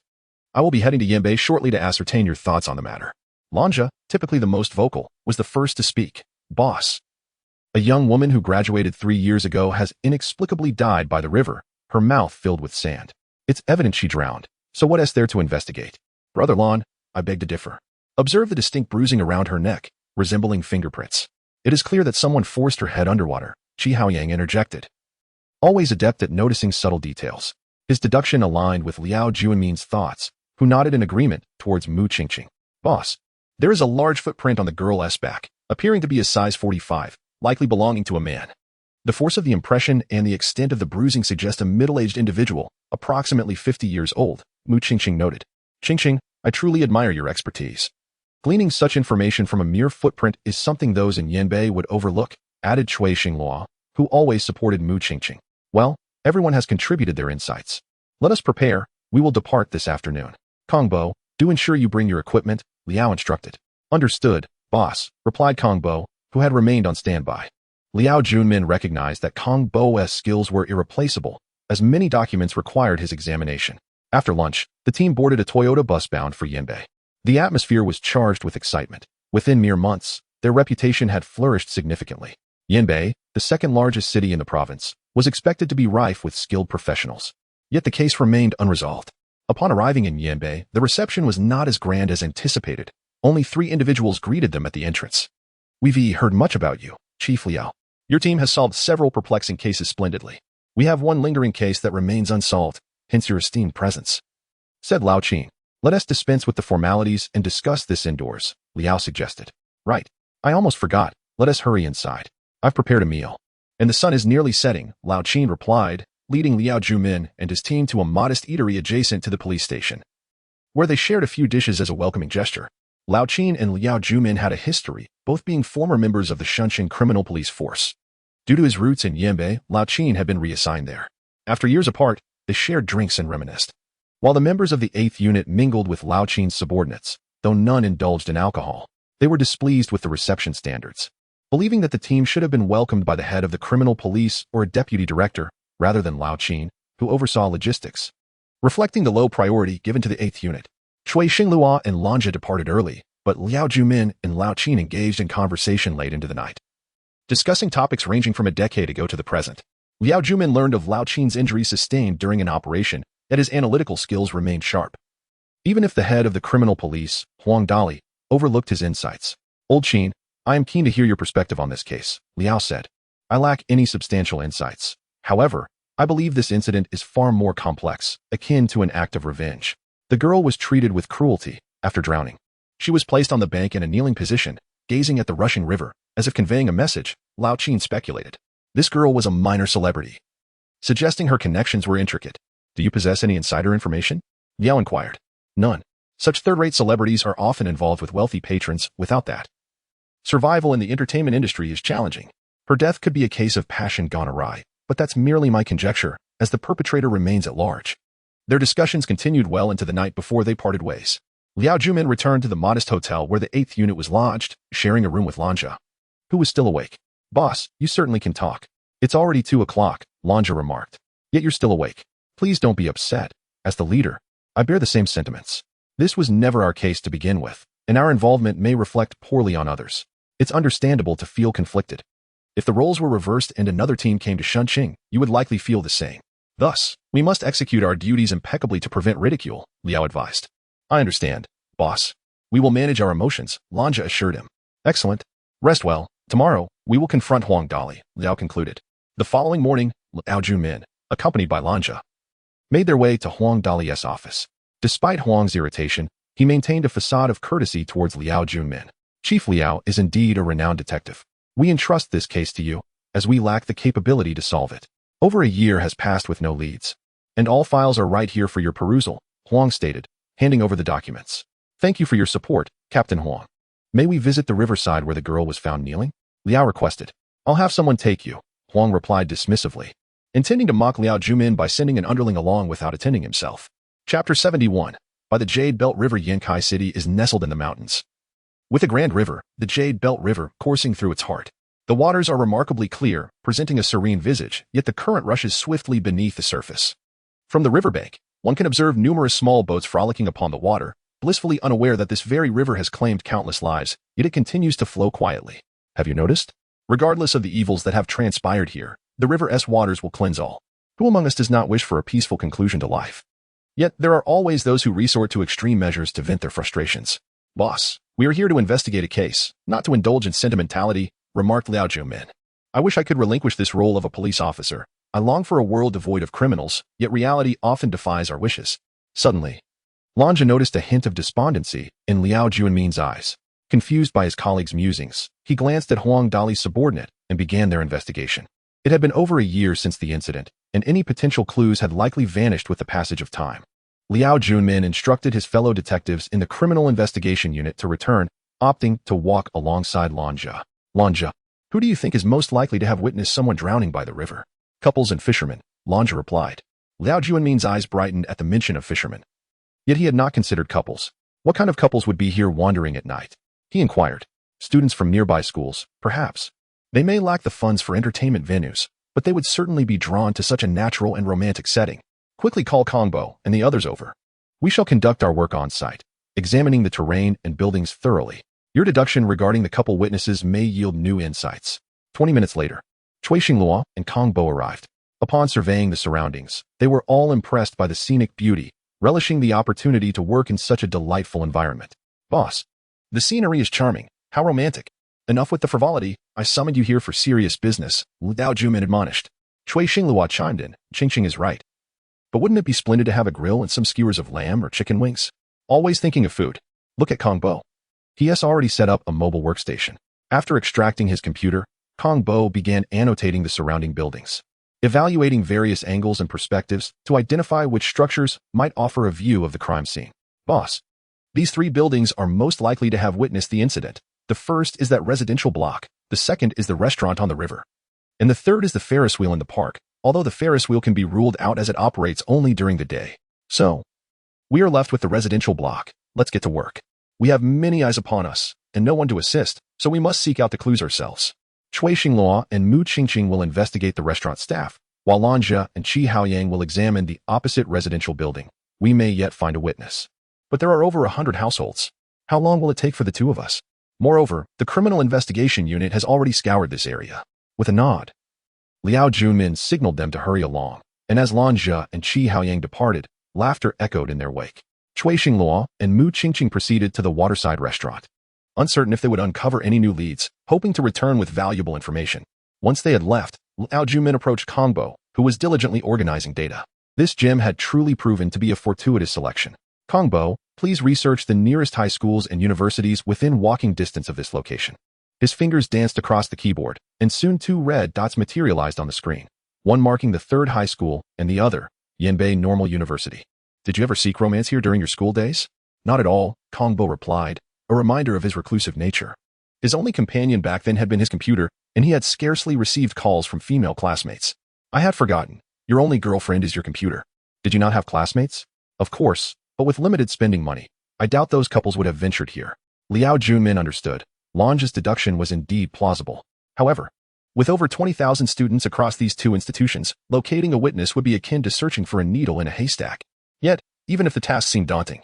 I will be heading to Yanbei shortly to ascertain your thoughts on the matter. Lanja, typically the most vocal, was the first to speak. Boss. A young woman who graduated 3 years ago has inexplicably died by the river, her mouth filled with sand. It's evident she drowned, so what is there to investigate? Brother Lon, I beg to differ. Observe the distinct bruising around her neck, resembling fingerprints. It is clear that someone forced her head underwater, Qi Haoyang interjected. Always adept at noticing subtle details. His deduction aligned with Liao Junmin's thoughts, who nodded in agreement towards Mu Qingqing. Boss, there is a large footprint on the girl's back, appearing to be a size 45, likely belonging to a man. The force of the impression and the extent of the bruising suggest a middle-aged individual, approximately 50 years old, Mu Qingqing noted. Qingqing, I truly admire your expertise. Gleaning such information from a mere footprint is something those in Yanbei would overlook, added Cui Xinghua, who always supported Mu Qingqing. Well, everyone has contributed their insights. Let us prepare, we will depart this afternoon. Kongbo, do ensure you bring your equipment, Liao instructed. Understood, boss, replied Kongbo, who had remained on standby. Liao Junmin recognized that Kongbo's skills were irreplaceable, as many documents required his examination. After lunch, the team boarded a Toyota bus bound for Yanbei. The atmosphere was charged with excitement. Within mere months, their reputation had flourished significantly. Yanbei, the second largest city in the province, was expected to be rife with skilled professionals. Yet the case remained unresolved. Upon arriving in Yanbei, the reception was not as grand as anticipated. Only 3 individuals greeted them at the entrance. We've heard much about you, Chief Liao. Your team has solved several perplexing cases splendidly. We have one lingering case that remains unsolved, hence your esteemed presence, said Lao Qin. Let us dispense with the formalities and discuss this indoors, Liao suggested. Right. I almost forgot. Let us hurry inside. I've prepared a meal. And the sun is nearly setting, Lao Qin replied, leading Liao Junmin and his team to a modest eatery adjacent to the police station, where they shared a few dishes as a welcoming gesture. Lao Qin and Liao Junmin had a history, both being former members of the Shunqing Criminal Police Force. Due to his roots in Yanbei, Lao Qin had been reassigned there. After years apart, they shared drinks and reminisced. While the members of the 8th Unit mingled with Lao Qin's subordinates, though none indulged in alcohol, they were displeased with the reception standards, believing that the team should have been welcomed by the head of the criminal police or a deputy director, rather than Lao Qin, who oversaw logistics. Reflecting the low priority given to the 8th Unit, Cui Xinghua and Lanja departed early, but Liao Junmin and Lao Qin engaged in conversation late into the night, discussing topics ranging from a decade ago to the present. Liao Junmin learned of Lao Qin's injury sustained during an operation, that his analytical skills remained sharp. Even if the head of the criminal police, Huang Dali, overlooked his insights. Old Qin, I am keen to hear your perspective on this case, Liao said. I lack any substantial insights. However, I believe this incident is far more complex, akin to an act of revenge. The girl was treated with cruelty after drowning. She was placed on the bank in a kneeling position, gazing at the rushing river, as if conveying a message, Lao Qin speculated. This girl was a minor celebrity, suggesting her connections were intricate. Do you possess any insider information? Liao inquired. None. Such third-rate celebrities are often involved with wealthy patrons. Without that, survival in the entertainment industry is challenging. Her death could be a case of passion gone awry, but that's merely my conjecture, as the perpetrator remains at large. Their discussions continued well into the night before they parted ways. Liao Junmin returned to the modest hotel where the 8th Unit was lodged, sharing a room with Lanja. who was still awake. Boss, you certainly can talk. It's already 2 o'clock, Lanja remarked. Yet you're still awake. Please don't be upset. As the leader, I bear the same sentiments. This was never our case to begin with, and our involvement may reflect poorly on others. It's understandable to feel conflicted. If the roles were reversed and another team came to Shunqing, you would likely feel the same. Thus, we must execute our duties impeccably to prevent ridicule, Liao advised. I understand, boss. We will manage our emotions, Lanja assured him. Excellent. Rest well. Tomorrow, we will confront Huang Dali, Liao concluded. The following morning, Liao Junmin, accompanied by Lanja, made their way to Huang Dali's office. Despite Huang's irritation, he maintained a facade of courtesy towards Liao Junmin. Chief Liao is indeed a renowned detective. We entrust this case to you, as we lack the capability to solve it. Over a year has passed with no leads. And all files are right here for your perusal, Huang stated, handing over the documents. Thank you for your support, Captain Huang. May we visit the riverside where the girl was found kneeling? Liao requested. I'll have someone take you, Huang replied dismissively, intending to mock Liao Junmin by sending an underling along without attending himself. Chapter 71. By the Jade Belt River. Yankai City is nestled in the mountains, with a grand river, the Jade Belt River, coursing through its heart. The waters are remarkably clear, presenting a serene visage, yet the current rushes swiftly beneath the surface. From the riverbank, one can observe numerous small boats frolicking upon the water, blissfully unaware that this very river has claimed countless lives, yet it continues to flow quietly. Have you noticed? Regardless of the evils that have transpired here, the river's waters will cleanse all. Who among us does not wish for a peaceful conclusion to life? Yet there are always those who resort to extreme measures to vent their frustrations. Boss, we are here to investigate a case, not to indulge in sentimentality, remarked Liao Junmin. I wish I could relinquish this role of a police officer. I long for a world devoid of criminals, yet reality often defies our wishes. Suddenly, Lanja noticed a hint of despondency in Liao Junmin's eyes. Confused by his colleague's musings, he glanced at Huang Dali's subordinate and began their investigation. It had been over a year since the incident, and any potential clues had likely vanished with the passage of time. Liao Junmin instructed his fellow detectives in the Criminal Investigation Unit to return, opting to walk alongside Lanja. Lanja, who do you think is most likely to have witnessed someone drowning by the river? Couples and fishermen, Lanja replied. Liao Junmin's eyes brightened at the mention of fishermen. Yet he had not considered couples. What kind of couples would be here wandering at night? He inquired. Students from nearby schools, perhaps. They may lack the funds for entertainment venues, but they would certainly be drawn to such a natural and romantic setting. Quickly call Kongbo and the others over. We shall conduct our work on site, examining the terrain and buildings thoroughly. Your deduction regarding the couple witnesses may yield new insights. 20 minutes later, Cui Xingluo and Kongbo arrived. Upon surveying the surroundings, they were all impressed by the scenic beauty, relishing the opportunity to work in such a delightful environment. Boss, the scenery is charming. How romantic. Enough with the frivolity. I summoned you here for serious business, Liao Junmin admonished. Cui Xingluo chimed in. Qingqing is right. But wouldn't it be splendid to have a grill and some skewers of lamb or chicken wings? Always thinking of food. Look at Kongbo. He has already set up a mobile workstation. After extracting his computer, Kongbo began annotating the surrounding buildings, evaluating various angles and perspectives to identify which structures might offer a view of the crime scene. Boss, these 3 buildings are most likely to have witnessed the incident. The first is that residential block, the second is the restaurant on the river, and the third is the Ferris wheel in the park, although the Ferris wheel can be ruled out as it operates only during the day. So, we are left with the residential block. Let's get to work. We have many eyes upon us, and no one to assist, so we must seek out the clues ourselves. Cui Xingluo and Mu Qingqing will investigate the restaurant staff, while Lanja and Qi Haoyang will examine the opposite residential building. We may yet find a witness. But there are over 100 households. How long will it take for the 2 of us? Moreover, the Criminal Investigation Unit has already scoured this area. With a nod, Liao Junmin signaled them to hurry along, and as Lanja and Qi Haoyang departed, laughter echoed in their wake. Cui Xingluo and Mu Qingqing proceeded to the waterside restaurant, uncertain if they would uncover any new leads, hoping to return with valuable information. Once they had left, Liao Junmin approached Kongbo, who was diligently organizing data. This gem had truly proven to be a fortuitous selection. Kongbo, please research the nearest high schools and universities within walking distance of this location. His fingers danced across the keyboard, and soon 2 red dots materialized on the screen, one marking the 3rd high school and the other, Yanbei Normal University. Did you ever seek romance here during your school days? Not at all, Kongbo replied, a reminder of his reclusive nature. His only companion back then had been his computer, and he had scarcely received calls from female classmates. I had forgotten. Your only girlfriend is your computer. Did you not have classmates? Of course, but with limited spending money, I doubt those couples would have ventured here. Liao Junmin understood. Lange's deduction was indeed plausible. However, with over 20,000 students across these two institutions, locating a witness would be akin to searching for a needle in a haystack. Yet, even if the task seemed daunting,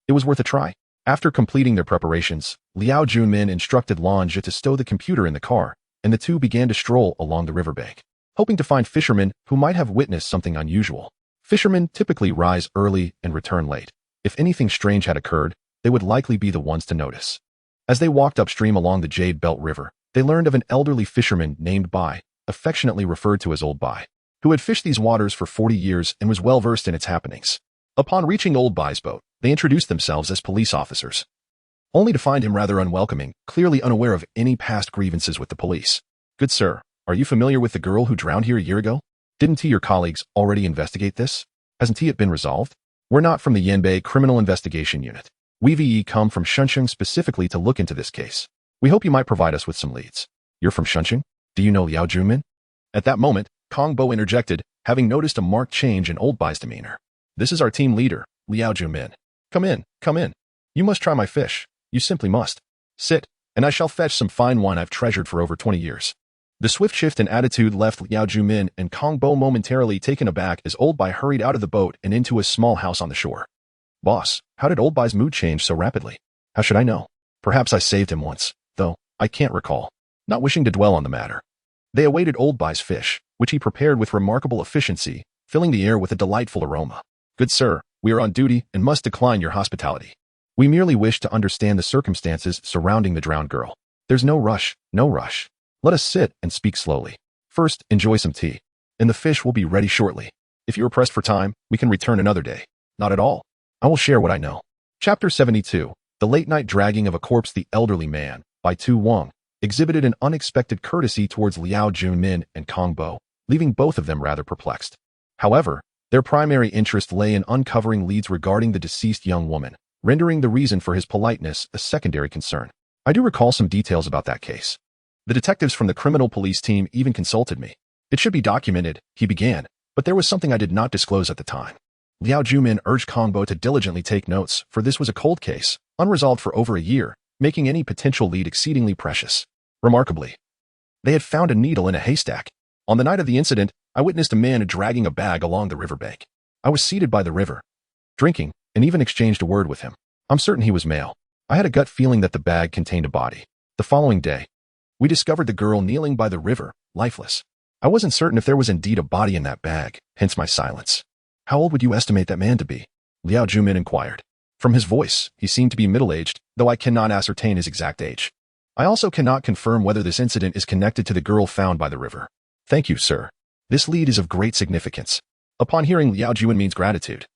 it was worth a try. After completing their preparations, Liao Junmin instructed Lange to stow the computer in the car, and the two began to stroll along the riverbank, hoping to find fishermen who might have witnessed something unusual. Fishermen typically rise early and return late. If anything strange had occurred, they would likely be the ones to notice. As they walked upstream along the Jade Belt River, they learned of an elderly fisherman named Bai, affectionately referred to as Old Bai, who had fished these waters for 40 years and was well versed in its happenings. Upon reaching Old Bai's boat, they introduced themselves as police officers, only to find him rather unwelcoming, clearly unaware of any past grievances with the police. "Good sir, are you familiar with the girl who drowned here a year ago? Didn't your colleagues already investigate this? Hasn't it been resolved? We're not from the Yanbei Criminal Investigation Unit. We've come from Shuncheng specifically to look into this case. We hope you might provide us with some leads." "You're from Shuncheng? Do you know Liao Junmin?" At that moment, Kong Bo interjected, having noticed a marked change in Old Bai's demeanor. "This is our team leader, Liao Junmin. Come in, come in. You must try my fish. You simply must. Sit, and I shall fetch some fine wine I've treasured for over 20 years. The swift shift in attitude left Liao Junmin and Kong Bo momentarily taken aback as Old Bai hurried out of the boat and into a small house on the shore. "Boss, how did Old Bai's mood change so rapidly?" "How should I know? Perhaps I saved him once, though I can't recall." Not wishing to dwell on the matter, they awaited Old Bai's fish, which he prepared with remarkable efficiency, filling the air with a delightful aroma. "Good sir, we are on duty and must decline your hospitality. We merely wish to understand the circumstances surrounding the drowned girl. There's no rush, no rush. Let us sit and speak slowly. First, enjoy some tea, and the fish will be ready shortly. If you are pressed for time, we can return another day." "Not at all. I will share what I know." Chapter 72. The late-night dragging of a corpse. The elderly man, by Tu Wang, exhibited an unexpected courtesy towards Liao Junmin and Kong Bo, leaving both of them rather perplexed. However, their primary interest lay in uncovering leads regarding the deceased young woman, rendering the reason for his politeness a secondary concern. "I do recall some details about that case. The detectives from the criminal police team even consulted me. It should be documented," he began, "but there was something I did not disclose at the time." Liao Junmin urged Kong Bo to diligently take notes, for this was a cold case, unresolved for over a year, making any potential lead exceedingly precious. Remarkably, they had found a needle in a haystack. "On the night of the incident, I witnessed a man dragging a bag along the riverbank. I was seated by the river, drinking, and even exchanged a word with him. I'm certain he was male. I had a gut feeling that the bag contained a body. The following day, we discovered the girl kneeling by the river, lifeless. I wasn't certain if there was indeed a body in that bag, hence my silence." "How old would you estimate that man to be?" Liao Junmin inquired. From his voice, he seemed to be middle-aged, though I cannot ascertain his exact age. I also cannot confirm whether this incident is connected to the girl found by the river. "Thank you, sir. This lead is of great significance." Upon hearing Liao Junmin's gratitude,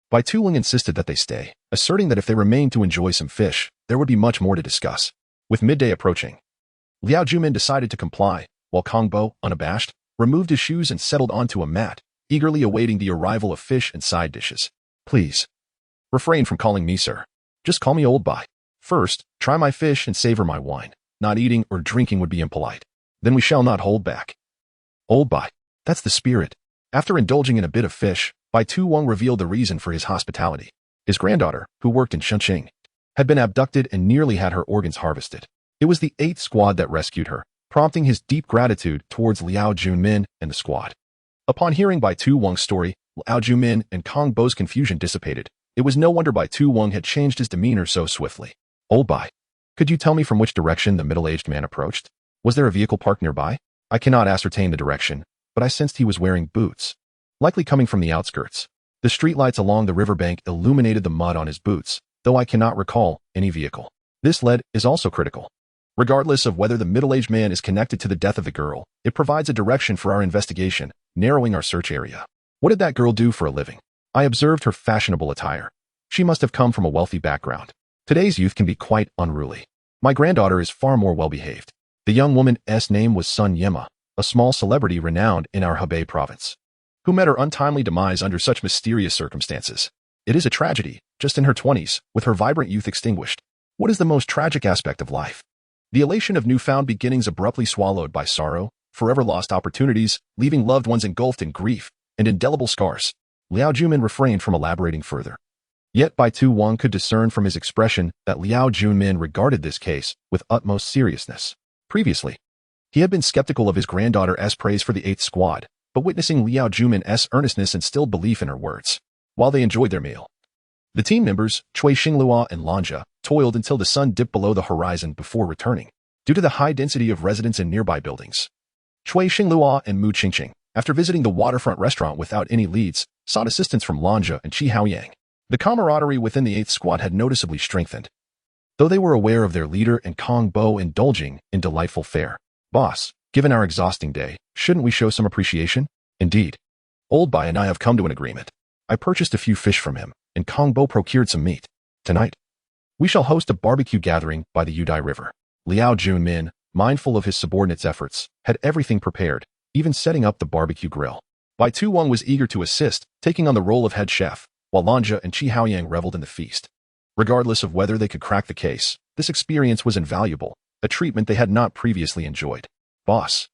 Bai Tuling insisted that they stay, asserting that if they remained to enjoy some fish, there would be much more to discuss. With midday approaching, Liao Junmin decided to comply, while Kong Bo, unabashed, removed his shoes and settled onto a mat, eagerly awaiting the arrival of fish and side dishes. "Please, refrain from calling me sir. Just call me Old Bai. First, try my fish and savor my wine. Not eating or drinking would be impolite. Then we shall not hold back." "Old Bai, that's the spirit." After indulging in a bit of fish, Bai Tu Wang revealed the reason for his hospitality. His granddaughter, who worked in Shuncheng, had been abducted and nearly had her organs harvested. It was the 8th squad that rescued her, prompting his deep gratitude towards Liao Junmin and the squad. Upon hearing Bai Tu Wang's story, Liao Junmin and Kong Bo's confusion dissipated. It was no wonder Bai Tu Wang had changed his demeanor so swiftly. "Old Bai, could you tell me from which direction the middle-aged man approached? Was there a vehicle parked nearby?" "I cannot ascertain the direction, but I sensed he was wearing boots, likely coming from the outskirts. The streetlights along the riverbank illuminated the mud on his boots, though I cannot recall any vehicle. This lead is also critical. Regardless of whether the middle-aged man is connected to the death of the girl, it provides a direction for our investigation, narrowing our search area. What did that girl do for a living?" I observed her fashionable attire. She must have come from a wealthy background. Today's youth can be quite unruly. My granddaughter is far more well-behaved. The young woman's name was Sun Yema, a small celebrity renowned in our Hebei province, who met her untimely demise under such mysterious circumstances. It is a tragedy, just in her 20s, with her vibrant youth extinguished. What is the most tragic aspect of life? The elation of newfound beginnings abruptly swallowed by sorrow, forever lost opportunities, leaving loved ones engulfed in grief and indelible scars. Liao Junmin refrained from elaborating further. Yet Bai Tu Wang could discern from his expression that Liao Junmin regarded this case with utmost seriousness. Previously, he had been skeptical of his granddaughter's praise for the 8th Squad, but witnessing Liao Junmin's earnestness instilled belief in her words. While they enjoyed their meal, the team members, Cui Xinglua and Lanja, toiled until the sun dipped below the horizon before returning, due to the high density of residents in nearby buildings. Cui Xinglua and Mu Qingqing, after visiting the waterfront restaurant without any leads, sought assistance from Lanja and Qi Haoyang. The camaraderie within the 8th Squad had noticeably strengthened, though they were aware of their leader and Kong Bo indulging in delightful fare. Boss, given our exhausting day, shouldn't we show some appreciation? Indeed. Old Bai and I have come to an agreement. I purchased a few fish from him, and Kong Bo procured some meat. Tonight, we shall host a barbecue gathering by the Yudai River. Liao Junmin, mindful of his subordinates' efforts, had everything prepared, even setting up the barbecue grill. Bai Tu Wang was eager to assist, taking on the role of head chef, while Lanja and Qi Haoyang reveled in the feast. Regardless of whether they could crack the case, this experience was invaluable, a treatment they had not previously enjoyed. Boss,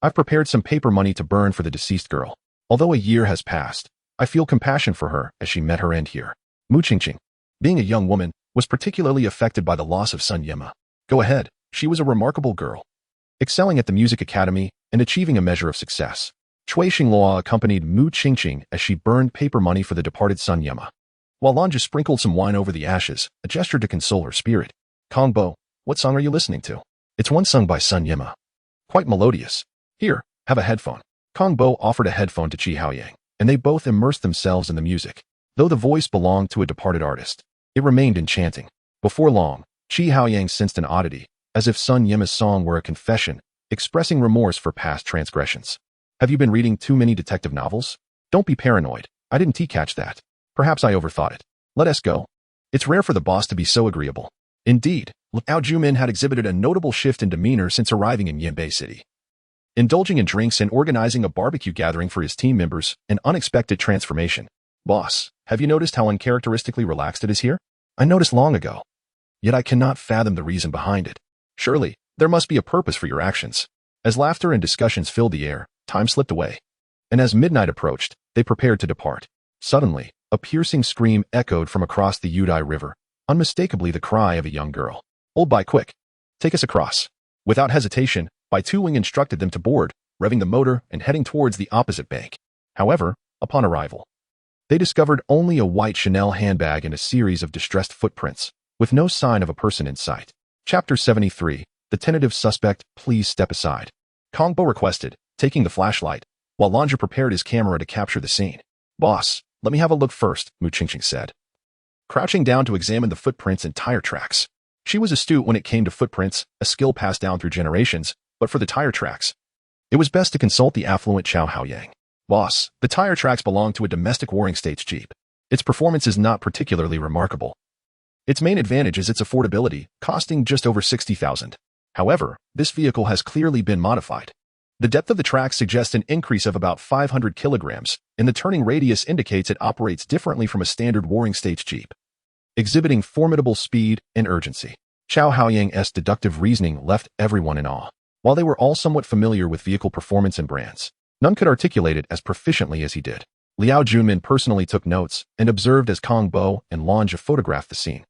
I've prepared some paper money to burn for the deceased girl. Although a year has passed, I feel compassion for her as she met her end here. Mu Qingqing, being a young woman, was particularly affected by the loss of Sun Yima. Go ahead, she was a remarkable girl, excelling at the music academy and achieving a measure of success. Cui Xinglua accompanied Mu Qingqing as she burned paper money for the departed Sun Yima, while Lanja sprinkled some wine over the ashes, a gesture to console her spirit. Kong Bo, what song are you listening to? It's one sung by Sun Yima. Quite melodious. Here, have a headphone. Kong Bo offered a headphone to Qi Haoyang, and they both immersed themselves in the music. Though the voice belonged to a departed artist, it remained enchanting. Before long, Qi Haoyang sensed an oddity, as if Sun Yima's song were a confession, expressing remorse for past transgressions. Have you been reading too many detective novels? Don't be paranoid. I didn't catch that. Perhaps I overthought it. Let us go. It's rare for the boss to be so agreeable. Indeed, Liao Junmin had exhibited a notable shift in demeanor since arriving in Yinbei City. Indulging in drinks and organizing a barbecue gathering for his team members, an unexpected transformation. Boss, have you noticed how uncharacteristically relaxed it is here? I noticed long ago. Yet I cannot fathom the reason behind it. Surely, there must be a purpose for your actions. As laughter and discussions filled the air, time slipped away. And as midnight approached, they prepared to depart. Suddenly, a piercing scream echoed from across the Yudai River, unmistakably the cry of a young girl. Old Bai, quick. Take us across. Without hesitation, Bai Tu Wing instructed them to board, revving the motor and heading towards the opposite bank. However, upon arrival, they discovered only a white Chanel handbag and a series of distressed footprints, with no sign of a person in sight. Chapter 73, The Tentative Suspect, Please Step Aside. Kong Bo requested, taking the flashlight, while Lanja prepared his camera to capture the scene. Boss, let me have a look first, Mu Qingqing said, crouching down to examine the footprints and tire tracks. She was astute when it came to footprints, a skill passed down through generations, but for the tire tracks, it was best to consult the affluent Qiao Haoyang. Boss, the tire tracks belong to a domestic warring states Jeep. Its performance is not particularly remarkable. Its main advantage is its affordability, costing just over 60,000. However, this vehicle has clearly been modified. The depth of the tracks suggests an increase of about 500 kilograms, and the turning radius indicates it operates differently from a standard warring states Jeep, exhibiting formidable speed and urgency. Qiao Haoyang's deductive reasoning left everyone in awe. While they were all somewhat familiar with vehicle performance and brands, none could articulate it as proficiently as he did. Liao Junmin personally took notes and observed as Kong Bo and Lanja photographed the scene.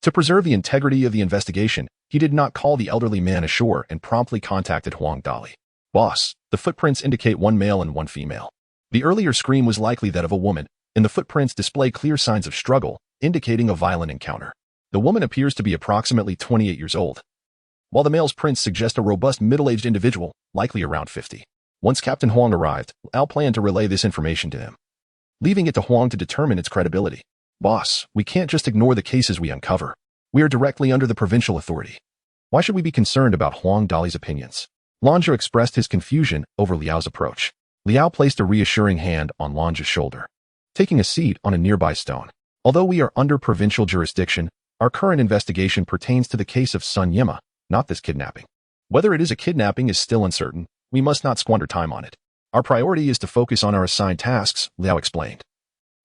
To preserve the integrity of the investigation, he did not call the elderly man ashore and promptly contacted Huang Dali. Boss, the footprints indicate one male and one female. The earlier scream was likely that of a woman, and the footprints display clear signs of struggle, indicating a violent encounter. The woman appears to be approximately 28 years old, while the male's prints suggest a robust middle-aged individual, likely around 50. Once Captain Huang arrived, Al planned to relay this information to him, leaving it to Huang to determine its credibility. Boss, we can't just ignore the cases we uncover. We are directly under the provincial authority. Why should we be concerned about Huang Dali's opinions? Lanja expressed his confusion over Liao's approach. Liao placed a reassuring hand on Lanja's shoulder, taking a seat on a nearby stone. Although we are under provincial jurisdiction, our current investigation pertains to the case of Sun Yima, not this kidnapping. Whether it is a kidnapping is still uncertain. We must not squander time on it. Our priority is to focus on our assigned tasks, Liao explained,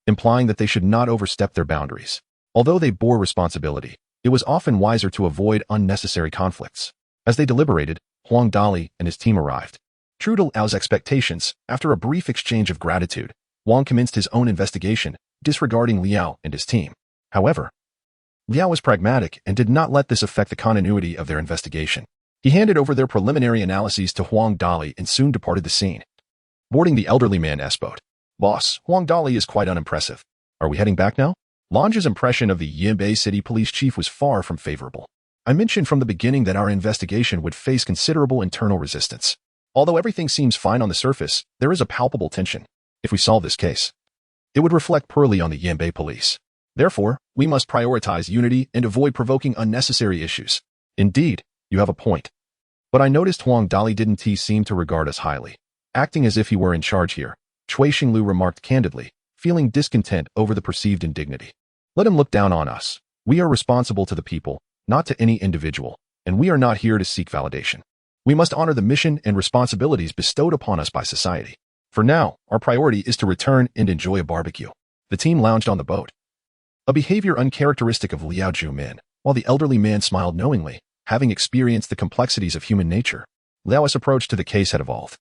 implying that they should not overstep their boundaries. Although they bore responsibility, it was often wiser to avoid unnecessary conflicts. As they deliberated, Huang Dali and his team arrived. True to Liao's expectations, after a brief exchange of gratitude, Huang commenced his own investigation, disregarding Liao and his team. However, Liao was pragmatic and did not let this affect the continuity of their investigation. He handed over their preliminary analyses to Huang Dali and soon departed the scene. Boarding the elderly man's boat. Boss, Huang Dali is quite unimpressive. Are we heading back now? Lange's impression of the Yinbei city police chief was far from favorable. I mentioned from the beginning that our investigation would face considerable internal resistance. Although everything seems fine on the surface, there is a palpable tension. If we solve this case, it would reflect poorly on the Yinbei police. Therefore, we must prioritize unity and avoid provoking unnecessary issues. Indeed, you have a point. But I noticed Huang Dali didn't seem to regard us highly. Acting as if he were in charge here, Cui Xinglu remarked candidly, feeling discontent over the perceived indignity. Let him look down on us. We are responsible to the people, not to any individual, and we are not here to seek validation. We must honor the mission and responsibilities bestowed upon us by society. For now, our priority is to return and enjoy a barbecue. The team lounged on the boat. A behavior uncharacteristic of Liao Jumin, while the elderly man smiled knowingly, having experienced the complexities of human nature. Liao's approach to the case had evolved.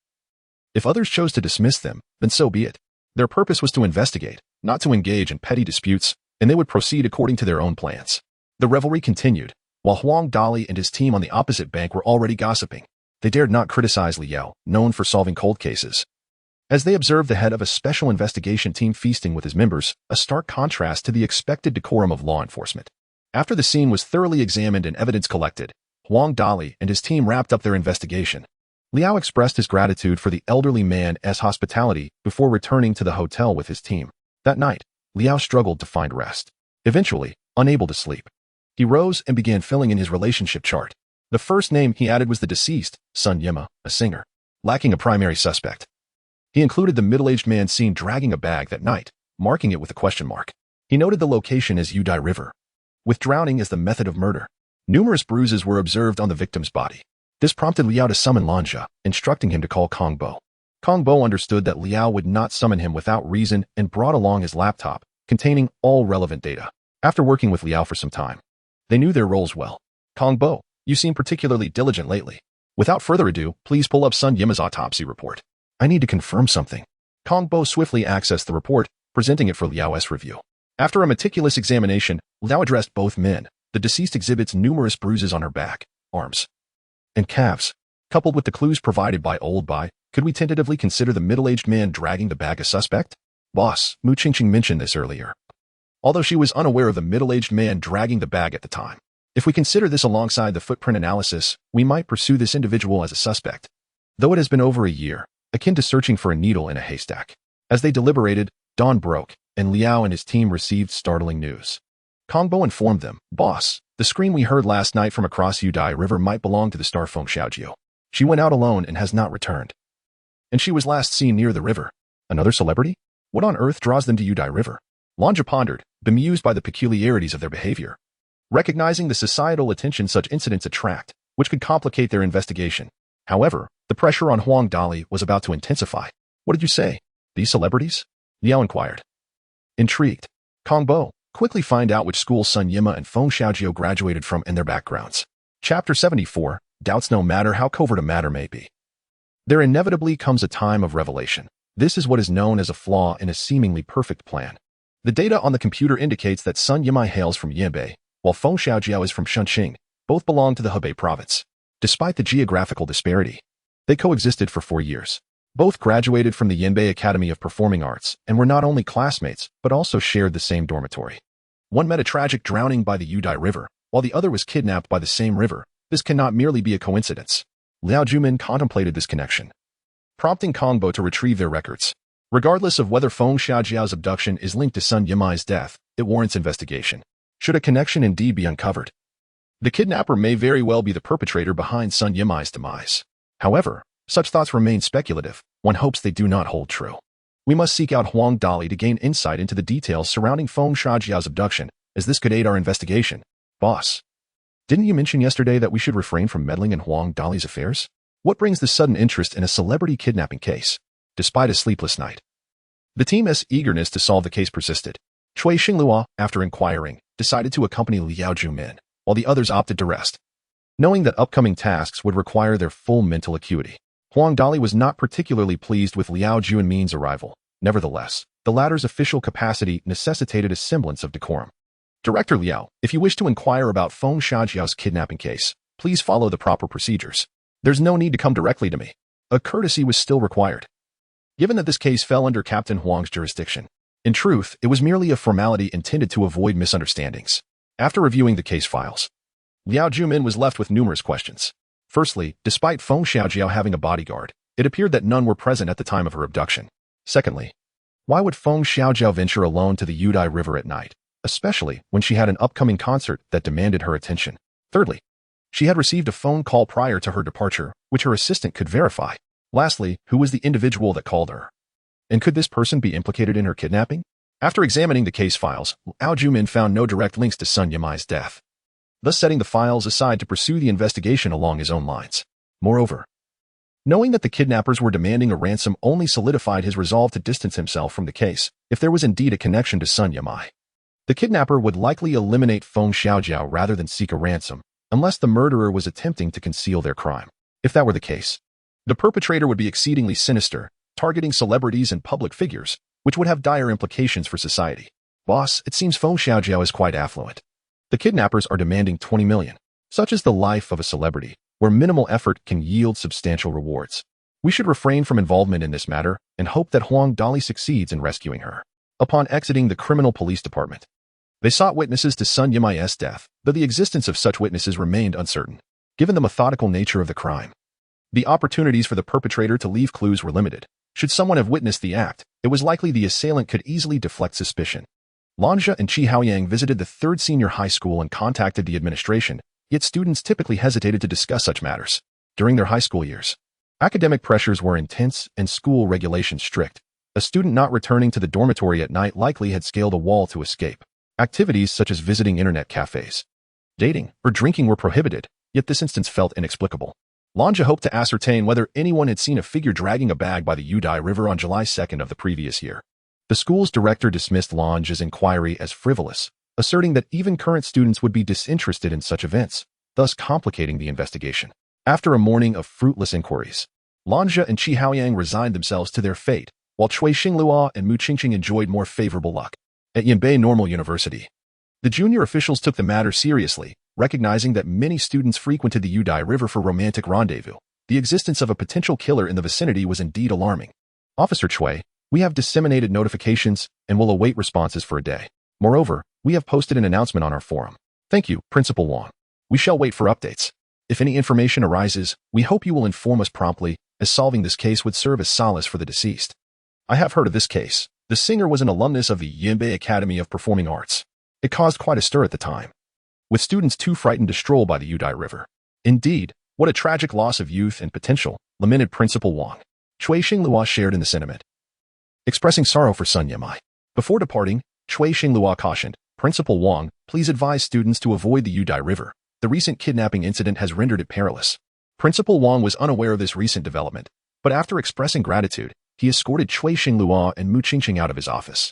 If others chose to dismiss them, then so be it. Their purpose was to investigate, not to engage in petty disputes, and they would proceed according to their own plans. The revelry continued, while Huang Dali and his team on the opposite bank were already gossiping. They dared not criticize Liao, known for solving cold cases. As they observed the head of a special investigation team feasting with his members, a stark contrast to the expected decorum of law enforcement. After the scene was thoroughly examined and evidence collected, Huang Dali and his team wrapped up their investigation. Liao expressed his gratitude for the elderly man's hospitality before returning to the hotel with his team. That night, Liao struggled to find rest. Eventually, unable to sleep, he rose and began filling in his relationship chart. The first name he added was the deceased, Sun Yima, a singer. Lacking a primary suspect, he included the middle-aged man seen dragging a bag that night, marking it with a question mark. He noted the location as Udai River, with drowning as the method of murder. Numerous bruises were observed on the victim's body. This prompted Liao to summon Lanja, instructing him to call Kong Bo. Kong Bo understood that Liao would not summon him without reason and brought along his laptop, containing all relevant data. After working with Liao for some time, they knew their roles well. Kong Bo, you seem particularly diligent lately. Without further ado, please pull up Sun Yima's autopsy report. I need to confirm something. Kong Bo swiftly accessed the report, presenting it for Liao's review. After a meticulous examination, Liao addressed both men. The deceased exhibits numerous bruises on her back, arms, and calves. Coupled with the clues provided by Old Bai, could we tentatively consider the middle-aged man dragging the bag a suspect? Boss, Mu Qingqing mentioned this earlier, although she was unaware of the middle-aged man dragging the bag at the time. If we consider this alongside the footprint analysis, we might pursue this individual as a suspect. Though it has been over a year, akin to searching for a needle in a haystack. As they deliberated, dawn broke, and Liao and his team received startling news. Kongbo informed them, Boss, the scream we heard last night from across Udai River might belong to the star Feng Xiaojiu. She went out alone and has not returned. And she was last seen near the river. Another celebrity? What on earth draws them to Udai River? Lanja pondered, bemused by the peculiarities of their behavior. Recognizing the societal attention such incidents attract, which could complicate their investigation. However, the pressure on Huang Dali was about to intensify. What did you say? These celebrities? Liao inquired. Intrigued, Kongbo, quickly find out which school Sun Yima and Feng Xiaojiu graduated from and their backgrounds. Chapter 74, Doubts no matter how covert a matter may be. There inevitably comes a time of revelation. This is what is known as a flaw in a seemingly perfect plan. The data on the computer indicates that Sun Yima hails from Yinbei, while Feng Xiaojiu is from Shanxing. Both belong to the Hebei province. Despite the geographical disparity, they coexisted for 4 years. Both graduated from the Yinbei Academy of Performing Arts and were not only classmates, but also shared the same dormitory. One met a tragic drowning by the Udai River, while the other was kidnapped by the same river. This cannot merely be a coincidence. Liao Jumin contemplated this connection, prompting Kongbo to retrieve their records. Regardless of whether Feng Xiaojiu's abduction is linked to Sun Yimai's death, it warrants investigation. Should a connection indeed be uncovered, the kidnapper may very well be the perpetrator behind Sun Yimai's demise. However, such thoughts remain speculative. One hopes they do not hold true. We must seek out Huang Dali to gain insight into the details surrounding Feng Xiaojiu's abduction, as this could aid our investigation. Boss, didn't you mention yesterday that we should refrain from meddling in Huang Dali's affairs? What brings this sudden interest in a celebrity kidnapping case? Despite a sleepless night, the team's eagerness to solve the case persisted. Cui Xinglua, after inquiring, decided to accompany Liao Jumin, while the others opted to rest, knowing that upcoming tasks would require their full mental acuity. Huang Dali was not particularly pleased with Liao Jumin's arrival. Nevertheless, the latter's official capacity necessitated a semblance of decorum. Director Liao, if you wish to inquire about Feng Xiaojiao's kidnapping case, please follow the proper procedures. There's no need to come directly to me. A courtesy was still required. Given that this case fell under Captain Huang's jurisdiction, in truth, it was merely a formality intended to avoid misunderstandings. After reviewing the case files, Liao Jumin was left with numerous questions. Firstly, despite Feng Xiaojiao having a bodyguard, it appeared that none were present at the time of her abduction. Secondly, why would Feng Xiaojiao venture alone to the Yudai River at night, especially when she had an upcoming concert that demanded her attention? Thirdly, she had received a phone call prior to her departure, which her assistant could verify. Lastly, who was the individual that called her? And could this person be implicated in her kidnapping? After examining the case files, Liao Jumin found no direct links to Sun Yimai's death, thus setting the files aside to pursue the investigation along his own lines. Moreover, knowing that the kidnappers were demanding a ransom only solidified his resolve to distance himself from the case, if there was indeed a connection to Sun Yimai. The kidnapper would likely eliminate Feng Xiaojiao rather than seek a ransom, unless the murderer was attempting to conceal their crime. If that were the case, the perpetrator would be exceedingly sinister, targeting celebrities and public figures, which would have dire implications for society. Boss, it seems Feng Xiaojiao is quite affluent. The kidnappers are demanding 20 million. Such is the life of a celebrity, where minimal effort can yield substantial rewards. We should refrain from involvement in this matter and hope that Huang Dali succeeds in rescuing her. Upon exiting the criminal police department, they sought witnesses to Sun Yimai's death, though the existence of such witnesses remained uncertain, given the methodical nature of the crime. The opportunities for the perpetrator to leave clues were limited. Should someone have witnessed the act, it was likely the assailant could easily deflect suspicion. Lanja and Qi Haoyang visited the 3rd senior high school and contacted the administration, yet students typically hesitated to discuss such matters. During their high school years, academic pressures were intense and school regulations strict. A student not returning to the dormitory at night likely had scaled a wall to escape. Activities such as visiting internet cafes, dating, or drinking were prohibited, yet this instance felt inexplicable. Lanja hoped to ascertain whether anyone had seen a figure dragging a bag by the Yudai River on July 2nd of the previous year. The school's director dismissed Lanja's inquiry as frivolous, asserting that even current students would be disinterested in such events, thus complicating the investigation. After a morning of fruitless inquiries, Lanja and Qi Haoyang resigned themselves to their fate, while Cui Xinglua and Mu Qingqing enjoyed more favorable luck. At Yanbei Normal University, the junior officials took the matter seriously, recognizing that many students frequented the Yudai River for romantic rendezvous. The existence of a potential killer in the vicinity was indeed alarming. Officer Cui, we have disseminated notifications and will await responses for a day. Moreover, we have posted an announcement on our forum. Thank you, Principal Wang. We shall wait for updates. If any information arises, we hope you will inform us promptly, as solving this case would serve as solace for the deceased. I have heard of this case. The singer was an alumnus of the Yanbei Academy of Performing Arts. It caused quite a stir at the time, with students too frightened to stroll by the Yudai River. Indeed, what a tragic loss of youth and potential, lamented Principal Wang. Cui Xinglua shared in the sentiment, expressing sorrow for Sun Yimai. Before departing, Cui Xinglua cautioned, Principal Wang, please advise students to avoid the Yudai River. The recent kidnapping incident has rendered it perilous. Principal Wang was unaware of this recent development, but after expressing gratitude, he escorted Cui Xinglua and Mu Qingqing out of his office.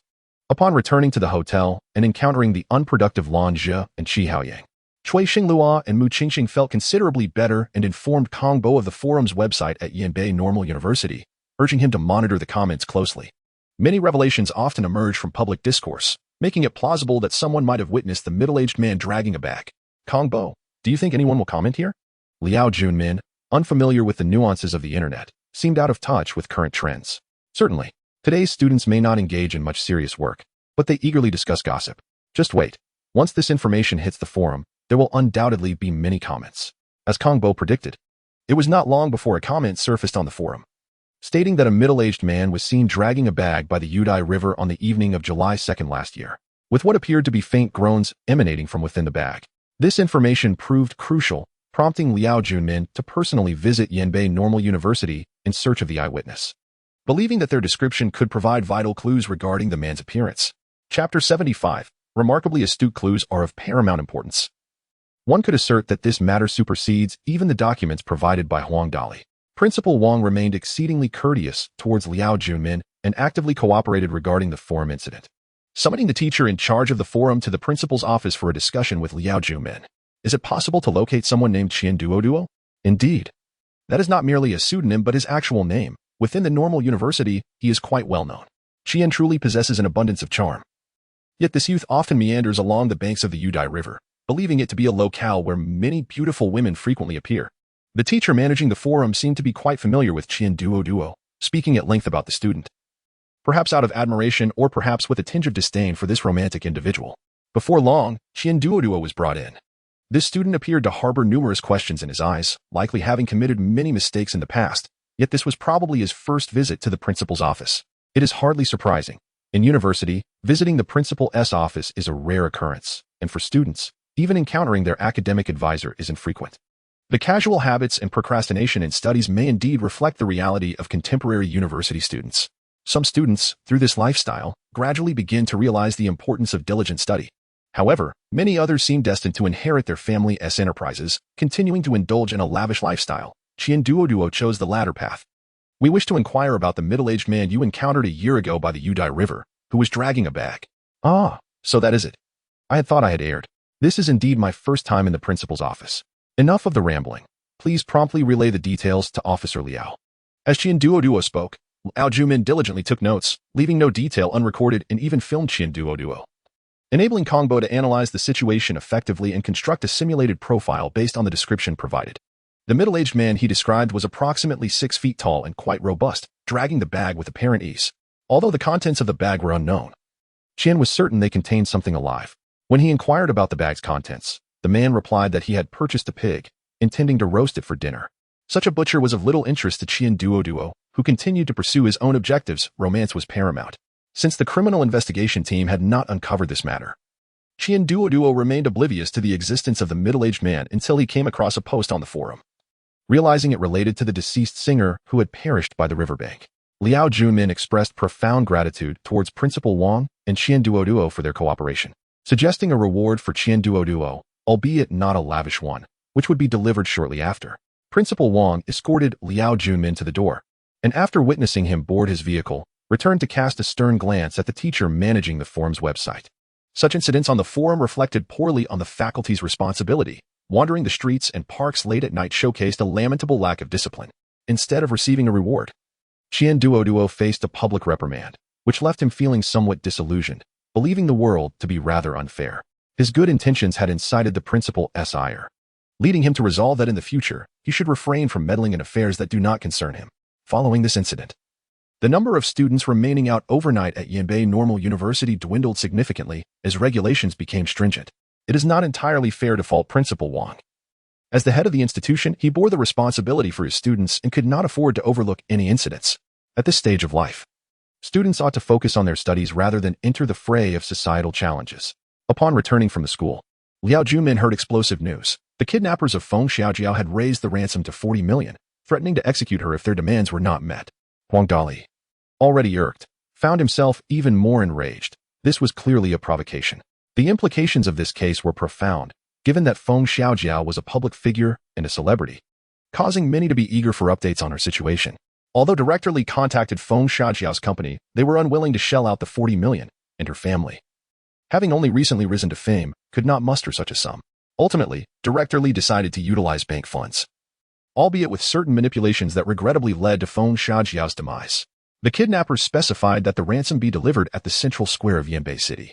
Upon returning to the hotel and encountering the unproductive Lan Zhe and Qi Haoyang, Cui Xinglua and Mu Qingqing felt considerably better and informed Kong Bo of the forum's website at Yanbei Normal University, urging him to monitor the comments closely. Many revelations often emerge from public discourse, making it plausible that someone might have witnessed the middle-aged man dragging a bag. Kong Bo, do you think anyone will comment here? Liao Junmin, unfamiliar with the nuances of the internet, seemed out of touch with current trends. Certainly, today's students may not engage in much serious work, but they eagerly discuss gossip. Just wait. Once this information hits the forum, there will undoubtedly be many comments. As Kong Bo predicted, it was not long before a comment surfaced on the forum, stating that a middle-aged man was seen dragging a bag by the Yudai River on the evening of July 2nd last year, with what appeared to be faint groans emanating from within the bag. This information proved crucial, prompting Liao Junmin to personally visit Yanbei Normal University in search of the eyewitness, believing that their description could provide vital clues regarding the man's appearance. Chapter 75. Remarkably astute clues are of paramount importance. One could assert that this matter supersedes even the documents provided by Huang Dali. Principal Wang remained exceedingly courteous towards Liao Junmin and actively cooperated regarding the forum incident, summoning the teacher in charge of the forum to the principal's office for a discussion with Liao Junmin. Is it possible to locate someone named Qian Duoduo? Indeed. That is not merely a pseudonym but his actual name. Within the Normal University, he is quite well known. Qian truly possesses an abundance of charm. Yet this youth often meanders along the banks of the Udai River, believing it to be a locale where many beautiful women frequently appear. The teacher managing the forum seemed to be quite familiar with Qian Duo, speaking at length about the student. Perhaps out of admiration or perhaps with a tinge of disdain for this romantic individual. Before long, Qian Duo was brought in. This student appeared to harbor numerous questions in his eyes, likely having committed many mistakes in the past, yet this was probably his first visit to the principal's office. It is hardly surprising. In university, visiting the principal's office is a rare occurrence, and for students, even encountering their academic advisor is infrequent. The casual habits and procrastination in studies may indeed reflect the reality of contemporary university students. Some students, through this lifestyle, gradually begin to realize the importance of diligent study. However, many others seem destined to inherit their family's enterprises, continuing to indulge in a lavish lifestyle. Qian Duo chose the latter path. We wish to inquire about the middle-aged man you encountered a year ago by the Udai River, who was dragging a bag. Ah, so that is it. I had thought I had erred. This is indeed my first time in the principal's office. Enough of the rambling. Please promptly relay the details to Officer Liao. As Qian Duo spoke, Liao Jumin diligently took notes, leaving no detail unrecorded and even filmed Qian Duo, enabling Kongbo to analyze the situation effectively and construct a simulated profile based on the description provided. The middle-aged man he described was approximately 6 feet tall and quite robust, dragging the bag with apparent ease. Although the contents of the bag were unknown, Qian was certain they contained something alive. When he inquired about the bag's contents, the man replied that he had purchased a pig, intending to roast it for dinner. Such a butcher was of little interest to Qian Duo, who continued to pursue his own objectives. Romance was paramount, since the criminal investigation team had not uncovered this matter. Qian Duo remained oblivious to the existence of the middle-aged man until he came across a post on the forum. Realizing it related to the deceased singer who had perished by the riverbank, Liao Junmin expressed profound gratitude towards Principal Wang and Qian Duo for their cooperation, suggesting a reward for Qian Duo, albeit not a lavish one, which would be delivered shortly after. Principal Wang escorted Liao Junmin to the door, and after witnessing him board his vehicle, returned to cast a stern glance at the teacher managing the forum's website. Such incidents on the forum reflected poorly on the faculty's responsibility. Wandering the streets and parks late at night showcased a lamentable lack of discipline. Instead of receiving a reward, Qian Duo faced a public reprimand, which left him feeling somewhat disillusioned, believing the world to be rather unfair. His good intentions had incited the principal's ire, leading him to resolve that in the future, he should refrain from meddling in affairs that do not concern him. Following this incident, the number of students remaining out overnight at Yanbei Normal University dwindled significantly as regulations became stringent. It is not entirely fair to fault Principal Wang. As the head of the institution, he bore the responsibility for his students and could not afford to overlook any incidents. At this stage of life, students ought to focus on their studies rather than enter the fray of societal challenges. Upon returning from the school, Liao Junmin heard explosive news. The kidnappers of Feng Xiaojiao had raised the ransom to 40 million, threatening to execute her if their demands were not met. Huang Dali, already irked, found himself even more enraged. This was clearly a provocation. The implications of this case were profound, given that Feng Xiaojiao was a public figure and a celebrity, causing many to be eager for updates on her situation. Although directly contacted Feng Xiaojiao's company, they were unwilling to shell out the 40 million, and her family, having only recently risen to fame, could not muster such a sum. Ultimately, Directorly decided to utilize bank funds, albeit with certain manipulations that regrettably led to Feng Xiaojiao's demise. The kidnappers specified that the ransom be delivered at the central square of Yanbei City,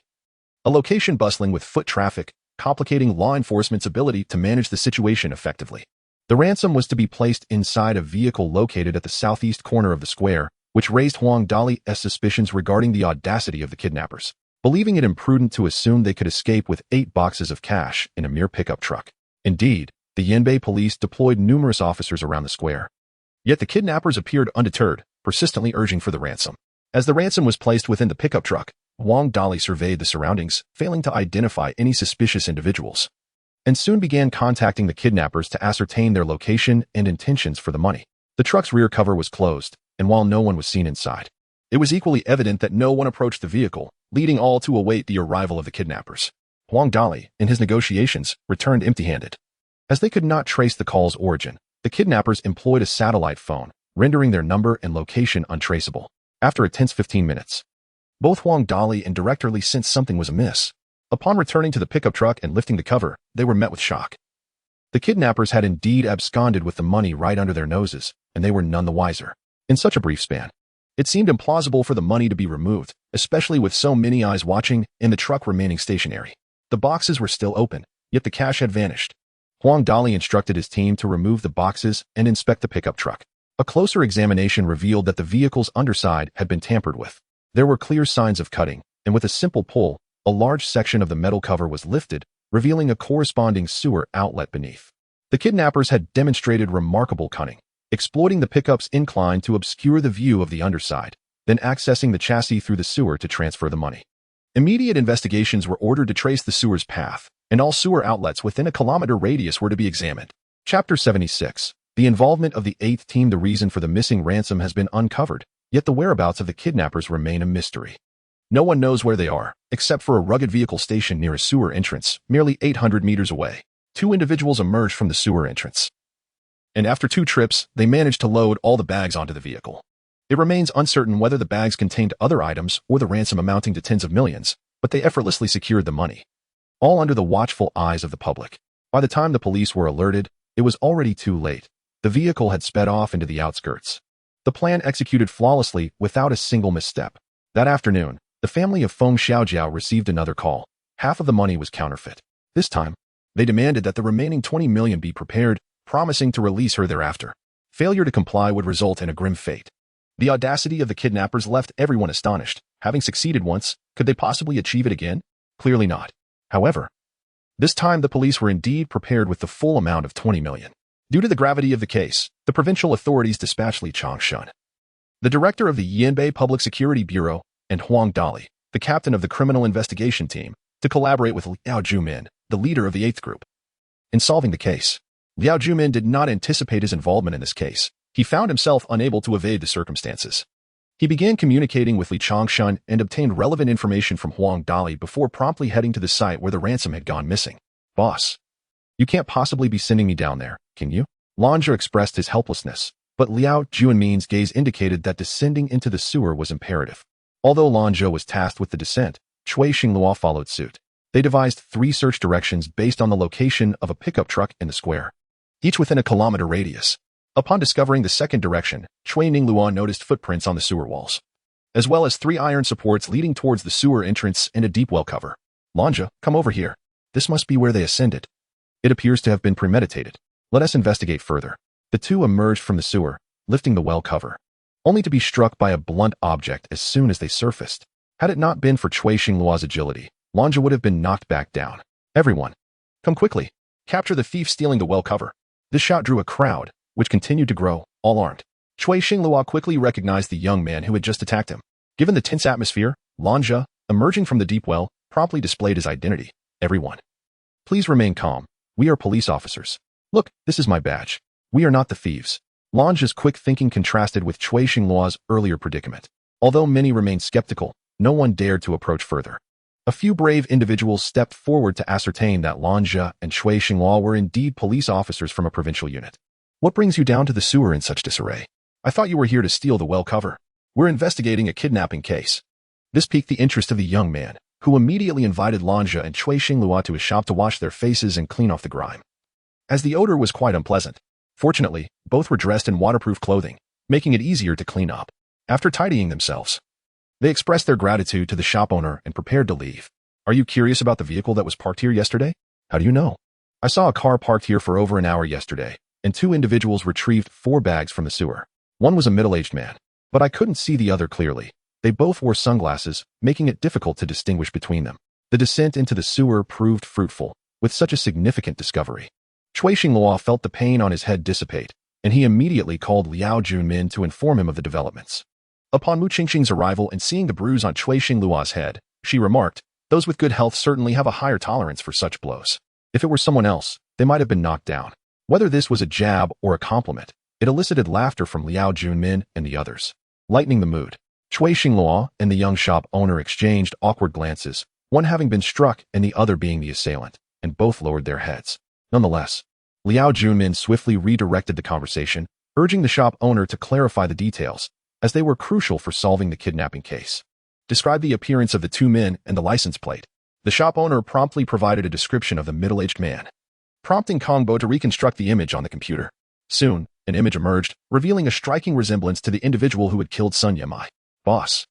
a location bustling with foot traffic, complicating law enforcement's ability to manage the situation effectively. The ransom was to be placed inside a vehicle located at the southeast corner of the square, which raised Huang Dali's suspicions regarding the audacity of the kidnappers, believing it imprudent to assume they could escape with 8 boxes of cash in a mere pickup truck. Indeed, the Yanbei police deployed numerous officers around the square. Yet the kidnappers appeared undeterred, persistently urging for the ransom. As the ransom was placed within the pickup truck, Huang Dali surveyed the surroundings, failing to identify any suspicious individuals, and soon began contacting the kidnappers to ascertain their location and intentions for the money. The truck's rear cover was closed, and while no one was seen inside, it was equally evident that no one approached the vehicle, leading all to await the arrival of the kidnappers. Huang Dali, in his negotiations, returned empty-handed. As they could not trace the call's origin, the kidnappers employed a satellite phone, rendering their number and location untraceable. After a tense 15 minutes, both Huang Dali and Directorly sensed something was amiss. Upon returning to the pickup truck and lifting the cover, they were met with shock. The kidnappers had indeed absconded with the money right under their noses, and they were none the wiser. In such a brief span, It seemed implausible for the money to be removed, especially with so many eyes watching and the truck remaining stationary. The boxes were still open, yet the cash had vanished. Huang Dali instructed his team to remove the boxes and inspect the pickup truck. A closer examination revealed that the vehicle's underside had been tampered with. There were clear signs of cutting, and with a simple pull, a large section of the metal cover was lifted, revealing a corresponding sewer outlet beneath. The kidnappers had demonstrated remarkable cunning, exploiting the pickup's incline to obscure the view of the underside, then accessing the chassis through the sewer to transfer the money. Immediate investigations were ordered to trace the sewer's path, and all sewer outlets within a kilometer radius were to be examined. Chapter 76. The involvement of the 8th team. The reason for the missing ransom has been uncovered, yet the whereabouts of the kidnappers remain a mystery. No one knows where they are, except for a rugged vehicle stationed near a sewer entrance, merely 800 meters away. 2 individuals emerged from the sewer entrance, and after 2 trips, they managed to load all the bags onto the vehicle. It remains uncertain whether the bags contained other items or the ransom amounting to tens of millions, but they effortlessly secured the money, all under the watchful eyes of the public. By the time the police were alerted, it was already too late. The vehicle had sped off into the outskirts. The plan executed flawlessly without a single misstep. That afternoon, the family of Feng Xiaojiao received another call. Half of the money was counterfeit. This time, they demanded that the remaining 20 million be prepared, promising to release her thereafter. Failure to comply would result in a grim fate. The audacity of the kidnappers left everyone astonished. Having succeeded once, could they possibly achieve it again? Clearly not. However, this time the police were indeed prepared with the full amount of 20 million. Due to the gravity of the case, the provincial authorities dispatched Li Changshun, the director of the Yanbei Public Security Bureau, and Huang Dali, the captain of the criminal investigation team, to collaborate with Liao Jumin, the leader of the 8th group. In solving the case, Liao Jumin did not anticipate his involvement in this case. He found himself unable to evade the circumstances. He began communicating with Li Changshun and obtained relevant information from Huang Dali before promptly heading to the site where the ransom had gone missing. Boss, you can't possibly be sending me down there, can you? Lanja expressed his helplessness, but Liao Jumin's gaze indicated that descending into the sewer was imperative. Although Lanja was tasked with the descent, Cui Xinglua followed suit. They devised 3 search directions based on the location of a pickup truck in the square, each within a kilometer radius. Upon discovering the second direction, Cui Xinglua noticed footprints on the sewer walls, as well as 3 iron supports leading towards the sewer entrance and a deep well cover. Lanja, come over here. This must be where they ascended. It appears to have been premeditated. Let us investigate further. The 2 emerged from the sewer, lifting the well cover, only to be struck by a blunt object as soon as they surfaced. Had it not been for Cui Xinglua's agility, Lanja would have been knocked back down. Everyone, come quickly. Capture the thief stealing the well cover. This shout drew a crowd, which continued to grow, all armed. Cui Xinglua quickly recognized the young man who had just attacked him. Given the tense atmosphere, Lanja, emerging from the deep well, promptly displayed his identity. Everyone, please remain calm. We are police officers. Look, this is my badge. We are not the thieves. Lanja's quick thinking contrasted with Cui Xinglua's earlier predicament. Although many remained skeptical, no one dared to approach further. A few brave individuals stepped forward to ascertain that Lanja and Cui Xinglua were indeed police officers from a provincial unit. What brings you down to the sewer in such disarray? I thought you were here to steal the well cover. We're investigating a kidnapping case. This piqued the interest of the young man, who immediately invited Lanja and Cui Xinglua to his shop to wash their faces and clean off the grime, as the odor was quite unpleasant. Fortunately, both were dressed in waterproof clothing, making it easier to clean up. After tidying themselves, they expressed their gratitude to the shop owner and prepared to leave. Are you curious about the vehicle that was parked here yesterday? How do you know? I saw a car parked here for over an hour yesterday, and 2 individuals retrieved 4 bags from the sewer. One was a middle-aged man, but I couldn't see the other clearly. They both wore sunglasses, making it difficult to distinguish between them. The descent into the sewer proved fruitful, with such a significant discovery. Cui Xinglua felt the pain on his head dissipate, and he immediately called Liao Junmin to inform him of the developments. Upon Mu Qingxing's arrival and seeing the bruise on Cui Xinglua's head, she remarked, those with good health certainly have a higher tolerance for such blows. If it were someone else, they might have been knocked down. Whether this was a jab or a compliment, it elicited laughter from Liao Junmin and the others, lightening the mood. Cui Xinglua and the young shop owner exchanged awkward glances, one having been struck and the other being the assailant, and both lowered their heads. Nonetheless, Liao Junmin swiftly redirected the conversation, urging the shop owner to clarify the details, as they were crucial for solving the kidnapping case. Describe the appearance of the 2 men and the license plate. The shop owner promptly provided a description of the middle-aged man, prompting Kongbo to reconstruct the image on the computer. Soon, an image emerged, revealing a striking resemblance to the individual who had killed Sun Yamai. Boss,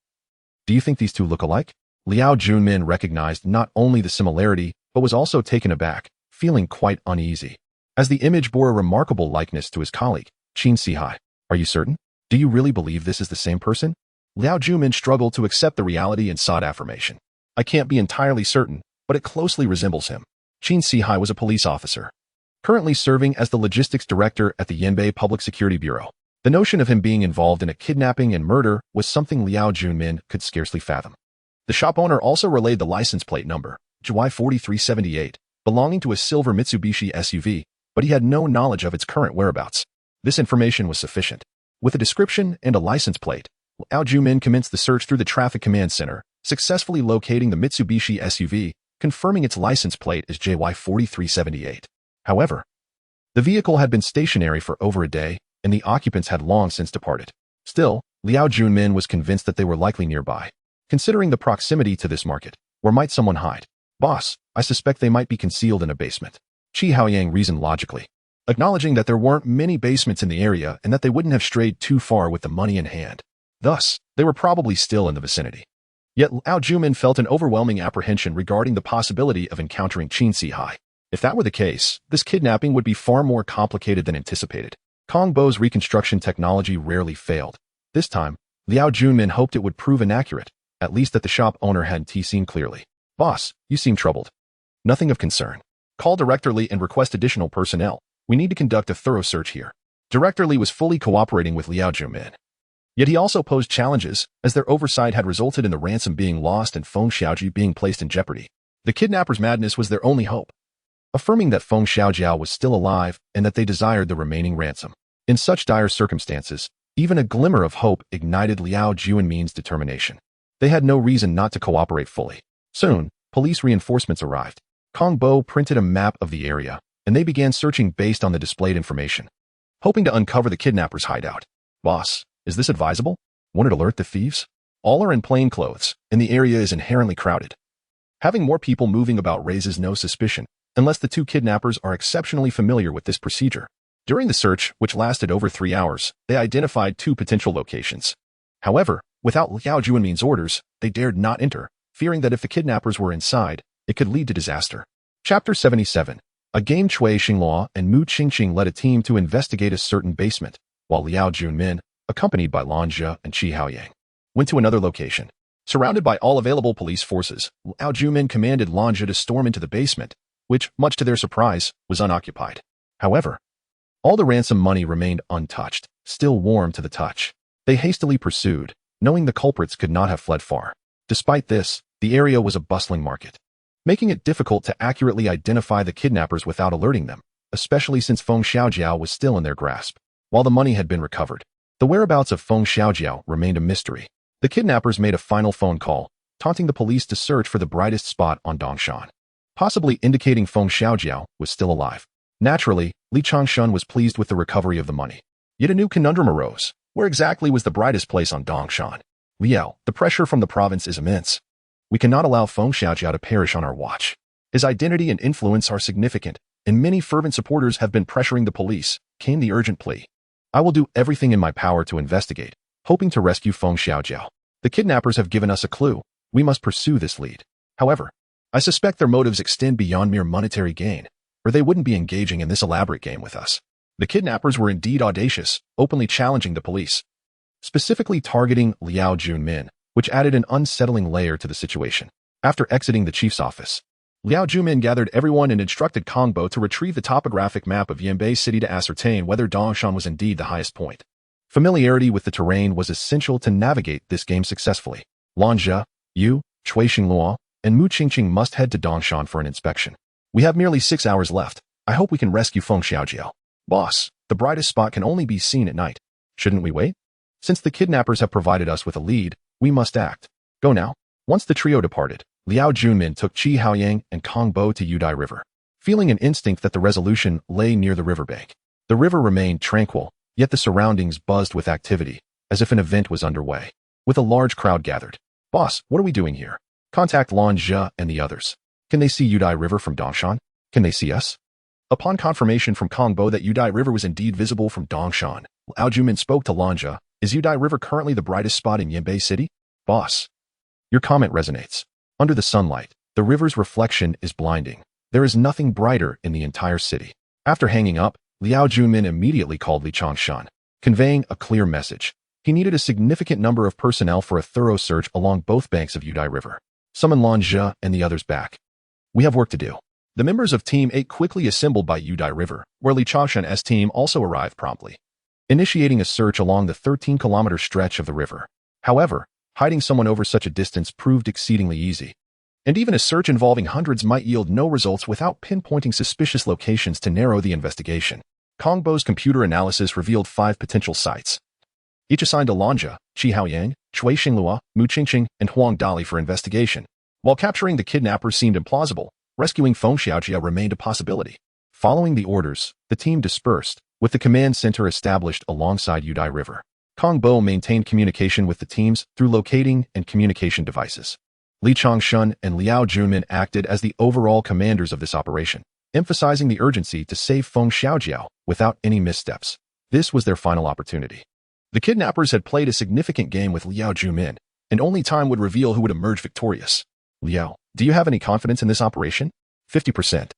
do you think these two look alike? Liao Junmin recognized not only the similarity, but was also taken aback, feeling quite uneasy. As the image bore a remarkable likeness to his colleague, Qin Sihai. Are you certain? Do you really believe this is the same person? Liao Junmin struggled to accept the reality and sought affirmation. I can't be entirely certain, but it closely resembles him. Qin Sihai was a police officer, currently serving as the logistics director at the Yanbei Public Security Bureau. The notion of him being involved in a kidnapping and murder was something Liao Junmin could scarcely fathom. The shop owner also relayed the license plate number, JY4378, belonging to a silver Mitsubishi SUV, but he had no knowledge of its current whereabouts. This information was sufficient. With a description and a license plate, Liao Junmin commenced the search through the traffic command center, successfully locating the Mitsubishi SUV, confirming its license plate as JY4378. However, the vehicle had been stationary for over a day, and the occupants had long since departed. Still, Liao Junmin was convinced that they were likely nearby. Considering the proximity to this market, where might someone hide? Boss, I suspect they might be concealed in a basement. Qi Haoyang reasoned logically, acknowledging that there weren't many basements in the area and that they wouldn't have strayed too far with the money in hand. Thus, they were probably still in the vicinity. Yet Liao Junmin felt an overwhelming apprehension regarding the possibility of encountering Qin Sihai. If that were the case, this kidnapping would be far more complicated than anticipated. Kong Bo's reconstruction technology rarely failed. This time, Liao Junmin hoped it would prove inaccurate, at least that the shop owner hadn't seen clearly. Boss, you seem troubled. Nothing of concern. Call Director Li and request additional personnel. We need to conduct a thorough search here. Director Li was fully cooperating with Liao Junmin. Yet he also posed challenges, as their oversight had resulted in the ransom being lost and Feng Xiaoji being placed in jeopardy. The kidnappers' madness was their only hope, affirming that Feng Xiaojiao was still alive and that they desired the remaining ransom. In such dire circumstances, even a glimmer of hope ignited Liao Junmin's determination. They had no reason not to cooperate fully. Soon, police reinforcements arrived. Kong Bo printed a map of the area, and they began searching based on the displayed information, hoping to uncover the kidnappers' hideout. Boss, is this advisable? Want to alert the thieves? All are in plain clothes, and the area is inherently crowded. Having more people moving about raises no suspicion, unless the two kidnappers are exceptionally familiar with this procedure. During the search, which lasted over 3 hours, they identified 2 potential locations. However, without Liao Junmin's orders, they dared not enter, fearing that if the kidnappers were inside, it could lead to disaster. Chapter 77. Again, Cui Xinghua and Mu Qingqing led a team to investigate a certain basement, while Liao Junmin, accompanied by Lan Zhe and Qi Haoyang, went to another location. Surrounded by all available police forces, Liao Junmin commanded Lan Zhe to storm into the basement, which, much to their surprise, was unoccupied. However, all the ransom money remained untouched, still warm to the touch. They hastily pursued, knowing the culprits could not have fled far. Despite this, the area was a bustling market, making it difficult to accurately identify the kidnappers without alerting them, especially since Feng Xiaojiao was still in their grasp. While the money had been recovered, the whereabouts of Feng Xiaojiao remained a mystery. The kidnappers made a final phone call, taunting the police to search for the brightest spot on Dongshan, possibly indicating Feng Xiaojiao was still alive. Naturally, Li Changshun was pleased with the recovery of the money. Yet a new conundrum arose. Where exactly was the brightest place on Dongshan? Liao, the pressure from the province is immense. We cannot allow Feng Xiaojiao to perish on our watch. His identity and influence are significant, and many fervent supporters have been pressuring the police, came the urgent plea. I will do everything in my power to investigate, hoping to rescue Feng Xiaojiao. The kidnappers have given us a clue. We must pursue this lead. However, I suspect their motives extend beyond mere monetary gain, or they wouldn't be engaging in this elaborate game with us. The kidnappers were indeed audacious, openly challenging the police, specifically targeting Liao Junmin, which added an unsettling layer to the situation. After exiting the chief's office, Liao Junmin gathered everyone and instructed Kong Bo to retrieve the topographic map of Yanbei City to ascertain whether Dongshan was indeed the highest point. Familiarity with the terrain was essential to navigate this game successfully. Lan Zhe, Yu, Cui Xinghua, and Mu Qingqing must head to Dongshan for an inspection. We have merely 6 hours left. I hope we can rescue Feng Xiaojiao. Boss, the brightest spot can only be seen at night. Shouldn't we wait? Since the kidnappers have provided us with a lead, we must act. Go now. Once the trio departed, Liao Junmin took Qi Haoyang and Kong Bo to Yudai River, feeling an instinct that the resolution lay near the riverbank. The river remained tranquil, yet the surroundings buzzed with activity, as if an event was underway. With a large crowd gathered. Boss, what are we doing here? Contact Lan Zhe and the others. Can they see Yudai River from Dongshan? Can they see us? Upon confirmation from Kongbo that Udai River was indeed visible from Dongshan, Liao Jumin spoke to Lanja. Is Udai River currently the brightest spot in Yanbei City? Boss. Your comment resonates. Under the sunlight, the river's reflection is blinding. There is nothing brighter in the entire city. After hanging up, Liao Jumin immediately called Li Chongshan, conveying a clear message. He needed a significant number of personnel for a thorough search along both banks of Udai River. Summon Lanja and the others back. We have work to do. The members of Team 8 quickly assembled by Udai River, where Li Chongshan's team also arrived promptly, initiating a search along the 13-kilometer stretch of the river. However, hiding someone over such a distance proved exceedingly easy, and even a search involving hundreds might yield no results without pinpointing suspicious locations to narrow the investigation. Kongbo's computer analysis revealed 5 potential sites, each assigned to Lanja, Qi Haoyang, Chui Xinglua, Mu Qingqing, and Huang Dali for investigation. While capturing the kidnappers seemed implausible, rescuing Feng Xiaojia remained a possibility. Following the orders, the team dispersed, with the command center established alongside Udai River. Kongbo maintained communication with the teams through locating and communication devices. Li Chongshan and Liao Junmin acted as the overall commanders of this operation, emphasizing the urgency to save Feng Xiaojiao without any missteps. This was their final opportunity. The kidnappers had played a significant game with Liao Junmin, and only time would reveal who would emerge victorious. Liao, do you have any confidence in this operation? 50%.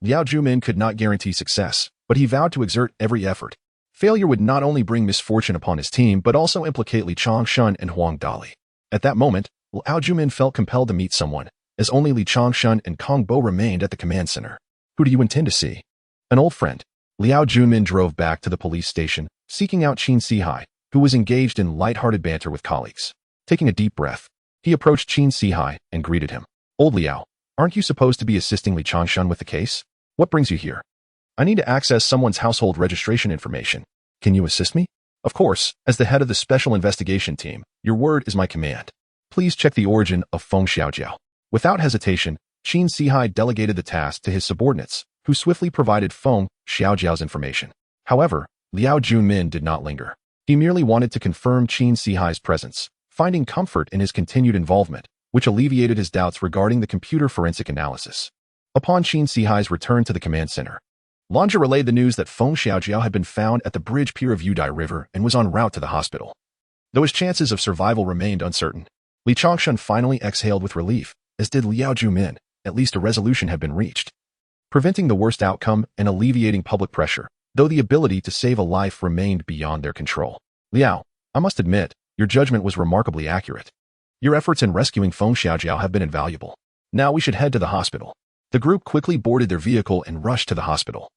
Liao Junmin could not guarantee success, but he vowed to exert every effort. Failure would not only bring misfortune upon his team, but also implicate Li Chongshan and Huang Dali. At that moment, Liao Junmin felt compelled to meet someone, as only Li Chongshan and Kongbo remained at the command center. Who do you intend to see? An old friend. Liao Junmin drove back to the police station, seeking out Qin Sihai, who was engaged in light-hearted banter with colleagues. Taking a deep breath, he approached Qin Sihai and greeted him. Old Liao, aren't you supposed to be assisting Li Chongshan with the case? What brings you here? I need to access someone's household registration information. Can you assist me? Of course, as the head of the special investigation team, your word is my command. Please check the origin of Feng Xiaojiao. Without hesitation, Qin Sihai delegated the task to his subordinates, who swiftly provided Feng Xiaojiao's information. However, Liao Junmin did not linger. He merely wanted to confirm Qin Sihai's presence, finding comfort in his continued involvement, which alleviated his doubts regarding the computer forensic analysis. Upon Qin Sihai's return to the command center, Lanja relayed the news that Feng Xiaojiao had been found at the bridge pier of Udai River and was en route to the hospital. Though his chances of survival remained uncertain, Li Chongshan finally exhaled with relief, as did Liao Junmin. At least a resolution had been reached, preventing the worst outcome and alleviating public pressure, though the ability to save a life remained beyond their control. Liao, I must admit, your judgment was remarkably accurate. Your efforts in rescuing Feng Xiaojiao have been invaluable. Now we should head to the hospital. The group quickly boarded their vehicle and rushed to the hospital,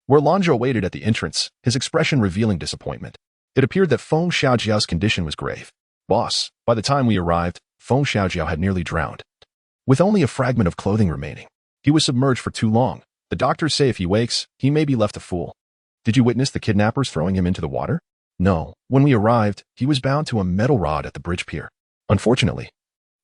where Lanja waited at the entrance, his expression revealing disappointment. It appeared that Feng Xiaojiao's condition was grave. Boss, by the time we arrived, Feng Xiaojiao had nearly drowned, with only a fragment of clothing remaining. He was submerged for too long. The doctors say if he wakes, he may be left a fool. Did you witness the kidnappers throwing him into the water? No. When we arrived, he was bound to a metal rod at the bridge pier. Unfortunately,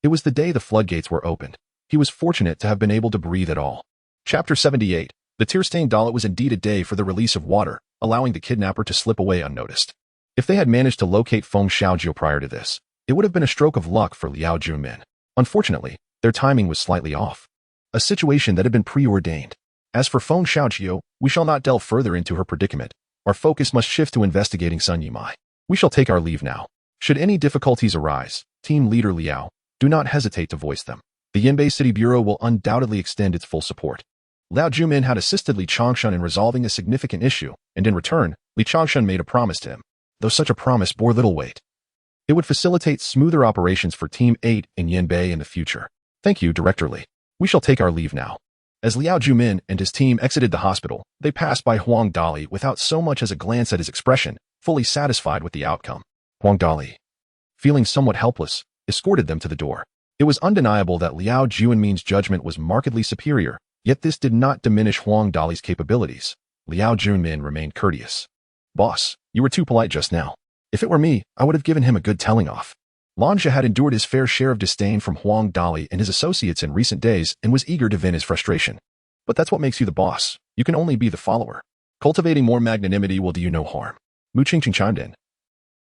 it was the day the floodgates were opened. He was fortunate to have been able to breathe at all. Chapter 78. The tear-stained dollet was indeed a day for the release of water, allowing the kidnapper to slip away unnoticed. If they had managed to locate Feng Xiaojiao prior to this, it would have been a stroke of luck for Liao Junmin. Unfortunately, their timing was slightly off, a situation that had been preordained. As for Feng Xiaojiao, we shall not delve further into her predicament. Our focus must shift to investigating Sun Yimai. We shall take our leave now. Should any difficulties arise, Team Leader Liao, do not hesitate to voice them. The Yanbei City Bureau will undoubtedly extend its full support. Liao Junmin had assisted Li Chongshan in resolving a significant issue, and in return, Li Chongshan made a promise to him, though such a promise bore little weight. It would facilitate smoother operations for Team 8 in Yanbei in the future. Thank you, Director Li. We shall take our leave now. As Liao Junmin and his team exited the hospital, they passed by Huang Dali without so much as a glance at his expression, fully satisfied with the outcome. Huang Dali, feeling somewhat helpless, escorted them to the door. It was undeniable that Liao Junmin's judgment was markedly superior, yet this did not diminish Huang Dali's capabilities. Liao Junmin remained courteous. Boss, you were too polite just now. If it were me, I would have given him a good telling off. Lanja had endured his fair share of disdain from Huang Dali and his associates in recent days and was eager to vent his frustration. But that's what makes you the boss. You can only be the follower. Cultivating more magnanimity will do you no harm. Mu Qingqing chimed in,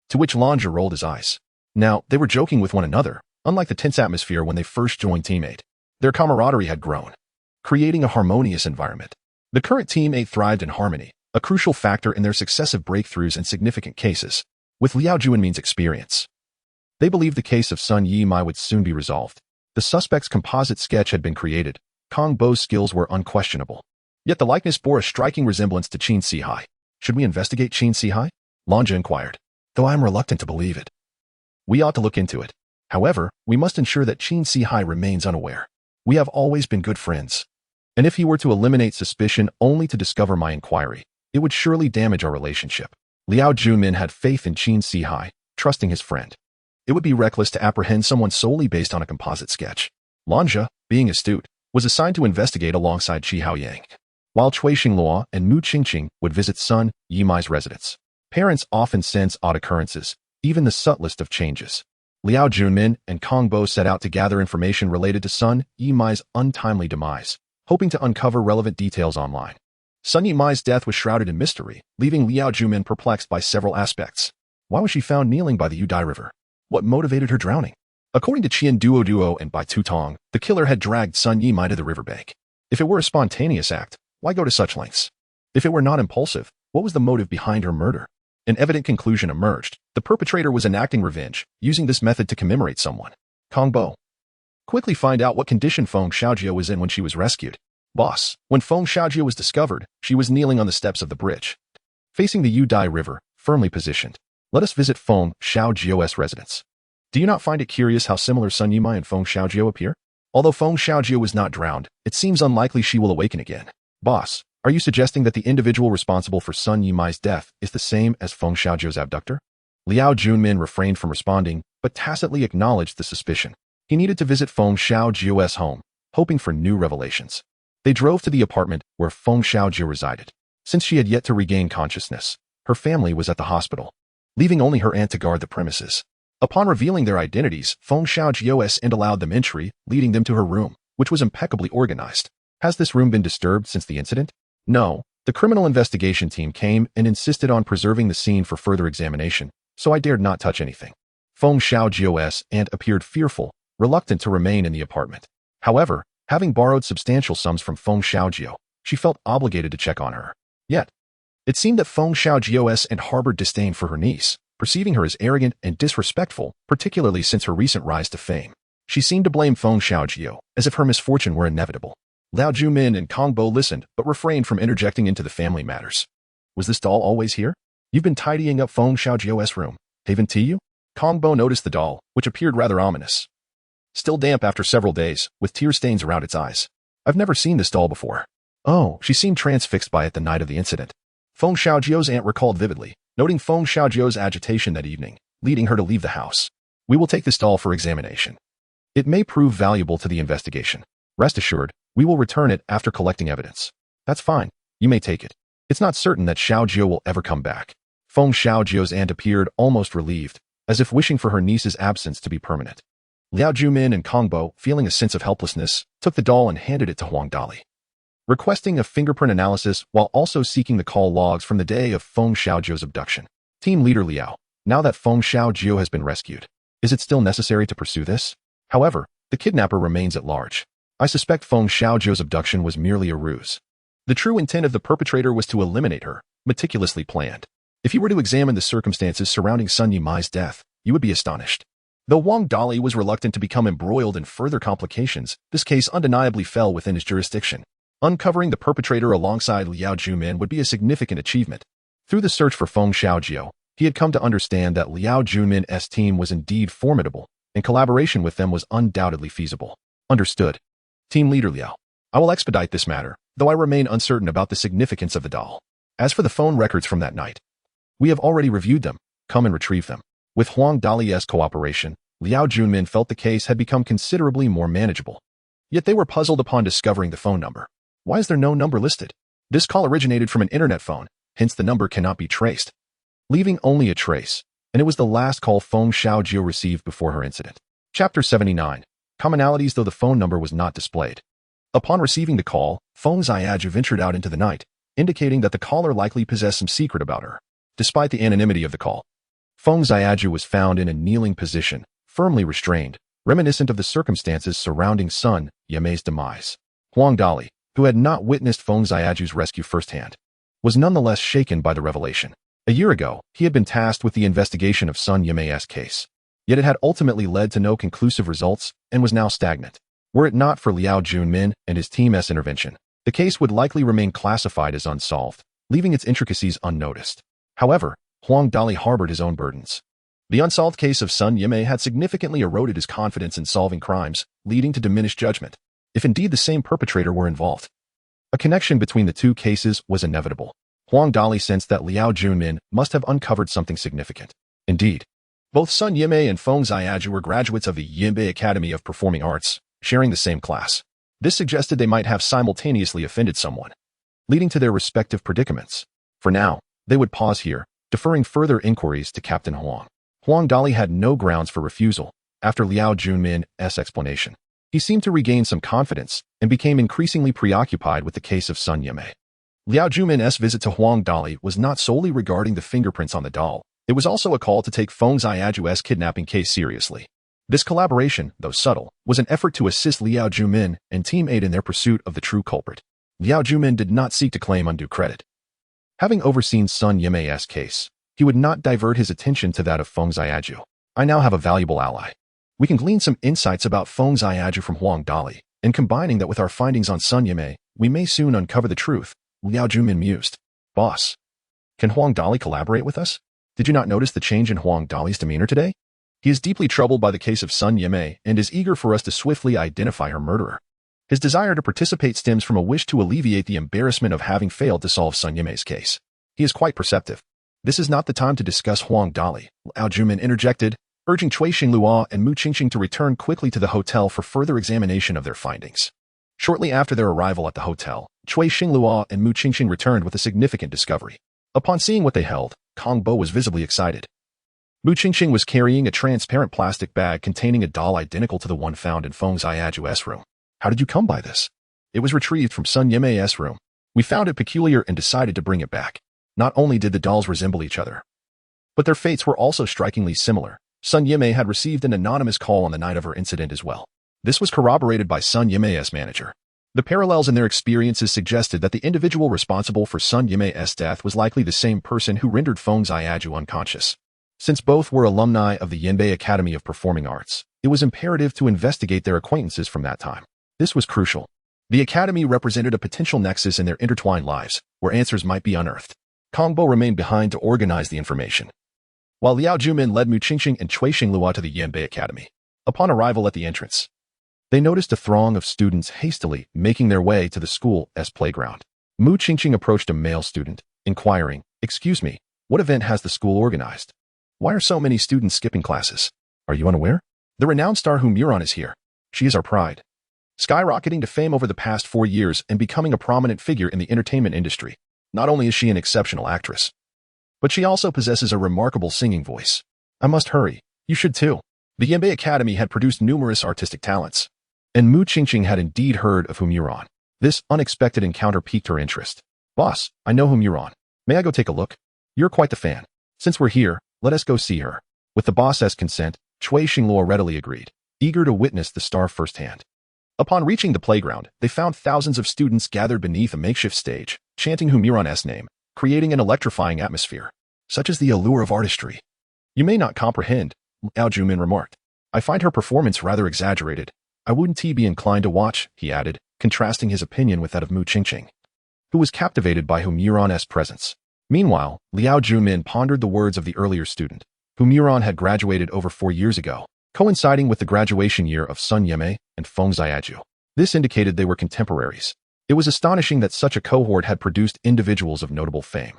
to which Lanja rolled his eyes. Now, they were joking with one another, unlike the tense atmosphere when they first joined Team 8. Their camaraderie had grown, creating a harmonious environment. The current Team 8 thrived in harmony, a crucial factor in their successive breakthroughs in significant cases, with Liao Juanmin's experience. They believed the case of Sun Yimai would soon be resolved. The suspect's composite sketch had been created. Kong Bo's skills were unquestionable. Yet the likeness bore a striking resemblance to Qin Sihai. Should we investigate Qin Sihai? Lanja inquired. Though I am reluctant to believe it. We ought to look into it. However, we must ensure that Qin Sihai remains unaware. We have always been good friends. And if he were to eliminate suspicion only to discover my inquiry, it would surely damage our relationship. Liao Juanmin had faith in Qin Sihai, trusting his friend. It would be reckless to apprehend someone solely based on a composite sketch. Lanja, being astute, was assigned to investigate alongside Qi Haoyang, while Cui Xingluo and Mu Qingqing would visit Sun Yimai's residence. Parents often sense odd occurrences, even the subtlest of changes. Liao Juanmin and Kong Bo set out to gather information related to Sun Yimai's untimely demise, hoping to uncover relevant details online. Sun Yimai's death was shrouded in mystery, leaving Liao Juanmin perplexed by several aspects. Why was she found kneeling by the Yudai River? What motivated her drowning? According to Qian Duo and Bai Tutong, the killer had dragged Sun Yimai to the riverbank. If it were a spontaneous act, why go to such lengths? If it were not impulsive, what was the motive behind her murder? An evident conclusion emerged. The perpetrator was enacting revenge, using this method to commemorate someone. Kong Bo. Quickly find out what condition Feng Xiaojie was in when she was rescued. Boss, when Feng Xiaojie was discovered, she was kneeling on the steps of the bridge, facing the Yudai River, firmly positioned. Let us visit Feng Xiaojie's residence. Do you not find it curious how similar Sun Yimai and Feng Xiaojie appear? Although Feng Xiaojie was not drowned, it seems unlikely she will awaken again. Boss, are you suggesting that the individual responsible for Sun Yimai's death is the same as Feng Xiaojie's abductor? Liao Juanmin refrained from responding, but tacitly acknowledged the suspicion. He needed to visit Feng Xiaojie's home, hoping for new revelations. They drove to the apartment where Feng Xiaojie resided. Since she had yet to regain consciousness, her family was at the hospital, leaving only her aunt to guard the premises. Upon revealing their identities, Feng Xiaojie allowed them entry, leading them to her room, which was impeccably organized. Has this room been disturbed since the incident? No. The criminal investigation team came and insisted on preserving the scene for further examination, so I dared not touch anything. Feng Xiaojie's aunt appeared fearful, reluctant to remain in the apartment. However, having borrowed substantial sums from Feng Xiaojie, she felt obligated to check on her. Yet, it seemed that Feng Xiaojie's aunt harbored disdain for her niece, perceiving her as arrogant and disrespectful, particularly since her recent rise to fame. She seemed to blame Feng Xiaojie, as if her misfortune were inevitable. Liao Juanmin and Kong Bo listened, but refrained from interjecting into the family matters. Was this doll always here? You've been tidying up Feng Xiaojie's room. Haven't you? Kong Bo noticed the doll, which appeared rather ominous. Still damp after several days, with tear stains around its eyes. I've never seen this doll before. Oh, she seemed transfixed by it the night of the incident. Feng Xiaojie's aunt recalled vividly, noting Feng Xiaojie's agitation that evening, leading her to leave the house. We will take this doll for examination. It may prove valuable to the investigation. Rest assured, we will return it after collecting evidence. That's fine. You may take it. It's not certain that Xiaojie will ever come back. Feng Xiaojie's aunt appeared almost relieved, as if wishing for her niece's absence to be permanent. Liao Juanmin and Kong Bo, feeling a sense of helplessness, took the doll and handed it to Huang Dali, requesting a fingerprint analysis while also seeking the call logs from the day of Feng Xiaojie's abduction. Team leader Liao, now that Feng Xiaojie has been rescued, is it still necessary to pursue this? However, the kidnapper remains at large. I suspect Feng Xiaojie's abduction was merely a ruse. The true intent of the perpetrator was to eliminate her, meticulously planned. If you were to examine the circumstances surrounding Sun Yimai's death, you would be astonished. Though Huang Dali was reluctant to become embroiled in further complications, this case undeniably fell within his jurisdiction. Uncovering the perpetrator alongside Liao Juanmin would be a significant achievement. Through the search for Feng Xiaojie, he had come to understand that Liao Juanmin's team was indeed formidable, and collaboration with them was undoubtedly feasible. Understood. Team leader Liao, I will expedite this matter, though I remain uncertain about the significance of the doll. As for the phone records from that night, we have already reviewed them. Come and retrieve them. With Huang Dali's cooperation, Liao Juanmin felt the case had become considerably more manageable. Yet they were puzzled upon discovering the phone number. Why is there no number listed? This call originated from an internet phone, hence the number cannot be traced, leaving only a trace, and it was the last call Feng Xiaojie received before her incident. Chapter 79. Commonalities, though the phone number was not displayed. Upon receiving the call, Feng Xiaojie ventured out into the night, indicating that the caller likely possessed some secret about her. Despite the anonymity of the call, Feng Xiaojie was found in a kneeling position, firmly restrained, reminiscent of the circumstances surrounding Sun Yimai's demise. Huang Dali, who had not witnessed Feng Xiaoju's rescue firsthand, was nonetheless shaken by the revelation. A year ago, he had been tasked with the investigation of Sun Yimei's case. Yet it had ultimately led to no conclusive results and was now stagnant. Were it not for Liao Junmin and his team's intervention, the case would likely remain classified as unsolved, leaving its intricacies unnoticed. However, Huang Dali harbored his own burdens. The unsolved case of Sun Yimei had significantly eroded his confidence in solving crimes, leading to diminished judgment, if indeed the same perpetrator were involved. A connection between the two cases was inevitable. Huang Dali sensed that Liao Junmin must have uncovered something significant. Indeed, both Sun Yimei and Feng Xiaoju were graduates of the Yinbei Academy of Performing Arts, sharing the same class. This suggested they might have simultaneously offended someone, leading to their respective predicaments. For now, they would pause here, deferring further inquiries to Captain Huang. Huang Dali had no grounds for refusal after Liao Junmin's explanation. He seemed to regain some confidence and became increasingly preoccupied with the case of Sun Yimei. Liao Junmin's visit to Huang Dali was not solely regarding the fingerprints on the doll. It was also a call to take Feng Xiaoju's kidnapping case seriously. This collaboration, though subtle, was an effort to assist Liao Junmin and Team 8 in their pursuit of the true culprit. Liao Junmin did not seek to claim undue credit. Having overseen Sun Yimei's case, he would not divert his attention to that of Feng Xiaoju. I now have a valuable ally. We can glean some insights about Feng Xiaoju from Huang Dali, and combining that with our findings on Sun Yimei, we may soon uncover the truth. Liao Junmin mused. Boss, can Huang Dali collaborate with us? Did you not notice the change in Huang Dali's demeanor today? He is deeply troubled by the case of Sun Yimei and is eager for us to swiftly identify her murderer. His desire to participate stems from a wish to alleviate the embarrassment of having failed to solve Sun Yimei's case. He is quite perceptive. This is not the time to discuss Huang Dali, Liao Junmin interjected, urging Cui Xinglua and Mu Qingqing to return quickly to the hotel for further examination of their findings. Shortly after their arrival at the hotel, Cui Xinglua and Mu Qingqing returned with a significant discovery. Upon seeing what they held, Kong Bo was visibly excited. Mu Qingqing was carrying a transparent plastic bag containing a doll identical to the one found in Feng Xiaoju's room. How did you come by this? It was retrieved from Sun Yimei's room. We found it peculiar and decided to bring it back. Not only did the dolls resemble each other, but their fates were also strikingly similar. Sun Yimei had received an anonymous call on the night of her incident as well. This was corroborated by Sun Yimei's manager. The parallels in their experiences suggested that the individual responsible for Sun Yimei's death was likely the same person who rendered Feng Xiaoju unconscious. Since both were alumni of the Yinbei Academy of Performing Arts, it was imperative to investigate their acquaintances from that time. This was crucial. The academy represented a potential nexus in their intertwined lives, where answers might be unearthed. Kong Bo remained behind to organize the information, while Liao Junmin led Mu Qingqing and Cui Xinglua to the Yinbei Academy. Upon arrival at the entrance, they noticed a throng of students hastily making their way to the school's playground. Mu Qingqing approached a male student, inquiring, "Excuse me, what event has the school organized? Why are so many students skipping classes? Are you unaware? The renowned star Humiron is here. She is our pride, skyrocketing to fame over the past 4 years and becoming a prominent figure in the entertainment industry. Not only is she an exceptional actress, but she also possesses a remarkable singing voice. I must hurry. You should too." The Yinbei Academy had produced numerous artistic talents, and Mu Qingqing had indeed heard of Humiron. This unexpected encounter piqued her interest. "Boss, I know Humiron. May I go take a look? You're quite the fan. Since we're here, let us go see her." With the boss's consent, Cui Xinglua readily agreed, eager to witness the star firsthand. Upon reaching the playground, they found thousands of students gathered beneath a makeshift stage, chanting Humiron's name, creating an electrifying atmosphere. Such is the allure of artistry. "You may not comprehend," Liao Junmin remarked. "I find her performance rather exaggerated. I wouldn't be inclined to watch," he added, contrasting his opinion with that of Mu Qingqing, who was captivated by Humiron's presence. Meanwhile, Liao Junmin pondered the words of the earlier student. Humiron had graduated over 4 years ago, coinciding with the graduation year of Sun Yimei and Feng Xiaoju. This indicated they were contemporaries. It was astonishing that such a cohort had produced individuals of notable fame.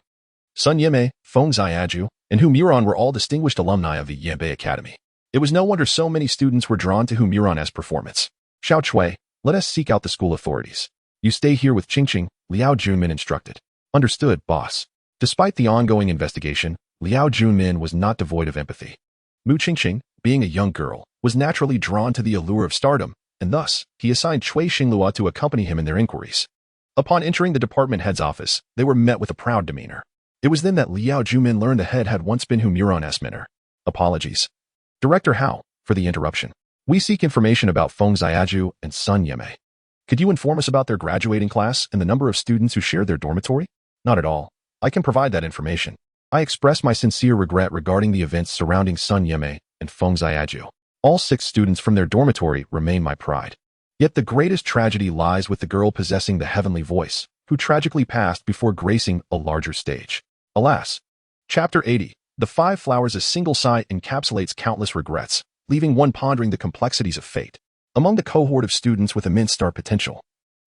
Sun Yimei, Feng Xiaoju, and Humiron were all distinguished alumni of the Yinbei Academy. It was no wonder so many students were drawn to Humiron's performance. "Xiao Cui, let us seek out the school authorities. You stay here with Qingqing," Liao Junmin instructed. "Understood, boss." Despite the ongoing investigation, Liao Junmin was not devoid of empathy. Mu Qingqing, being a young girl, was naturally drawn to the allure of stardom, and thus, he assigned Cui Xinglua to accompany him in their inquiries. Upon entering the department head's office, they were met with a proud demeanor. It was then that Liao Junmin learned the head had once been Humiron's mentor. "Apologies, Director Hao, for the interruption. We seek information about Feng Xiaoju and Sun Yimei." Could you inform us about their graduating class and the number of students who shared their dormitory? Not at all. I can provide that information. I express my sincere regret regarding the events surrounding Sun Yimei and Feng Xiaoju. All 6 students from their dormitory remain my pride. Yet the greatest tragedy lies with the girl possessing the heavenly voice, who tragically passed before gracing a larger stage. Alas. Chapter 80. The 5 Flowers. A single sigh encapsulates countless regrets, leaving one pondering the complexities of fate. Among the cohort of students with immense star potential,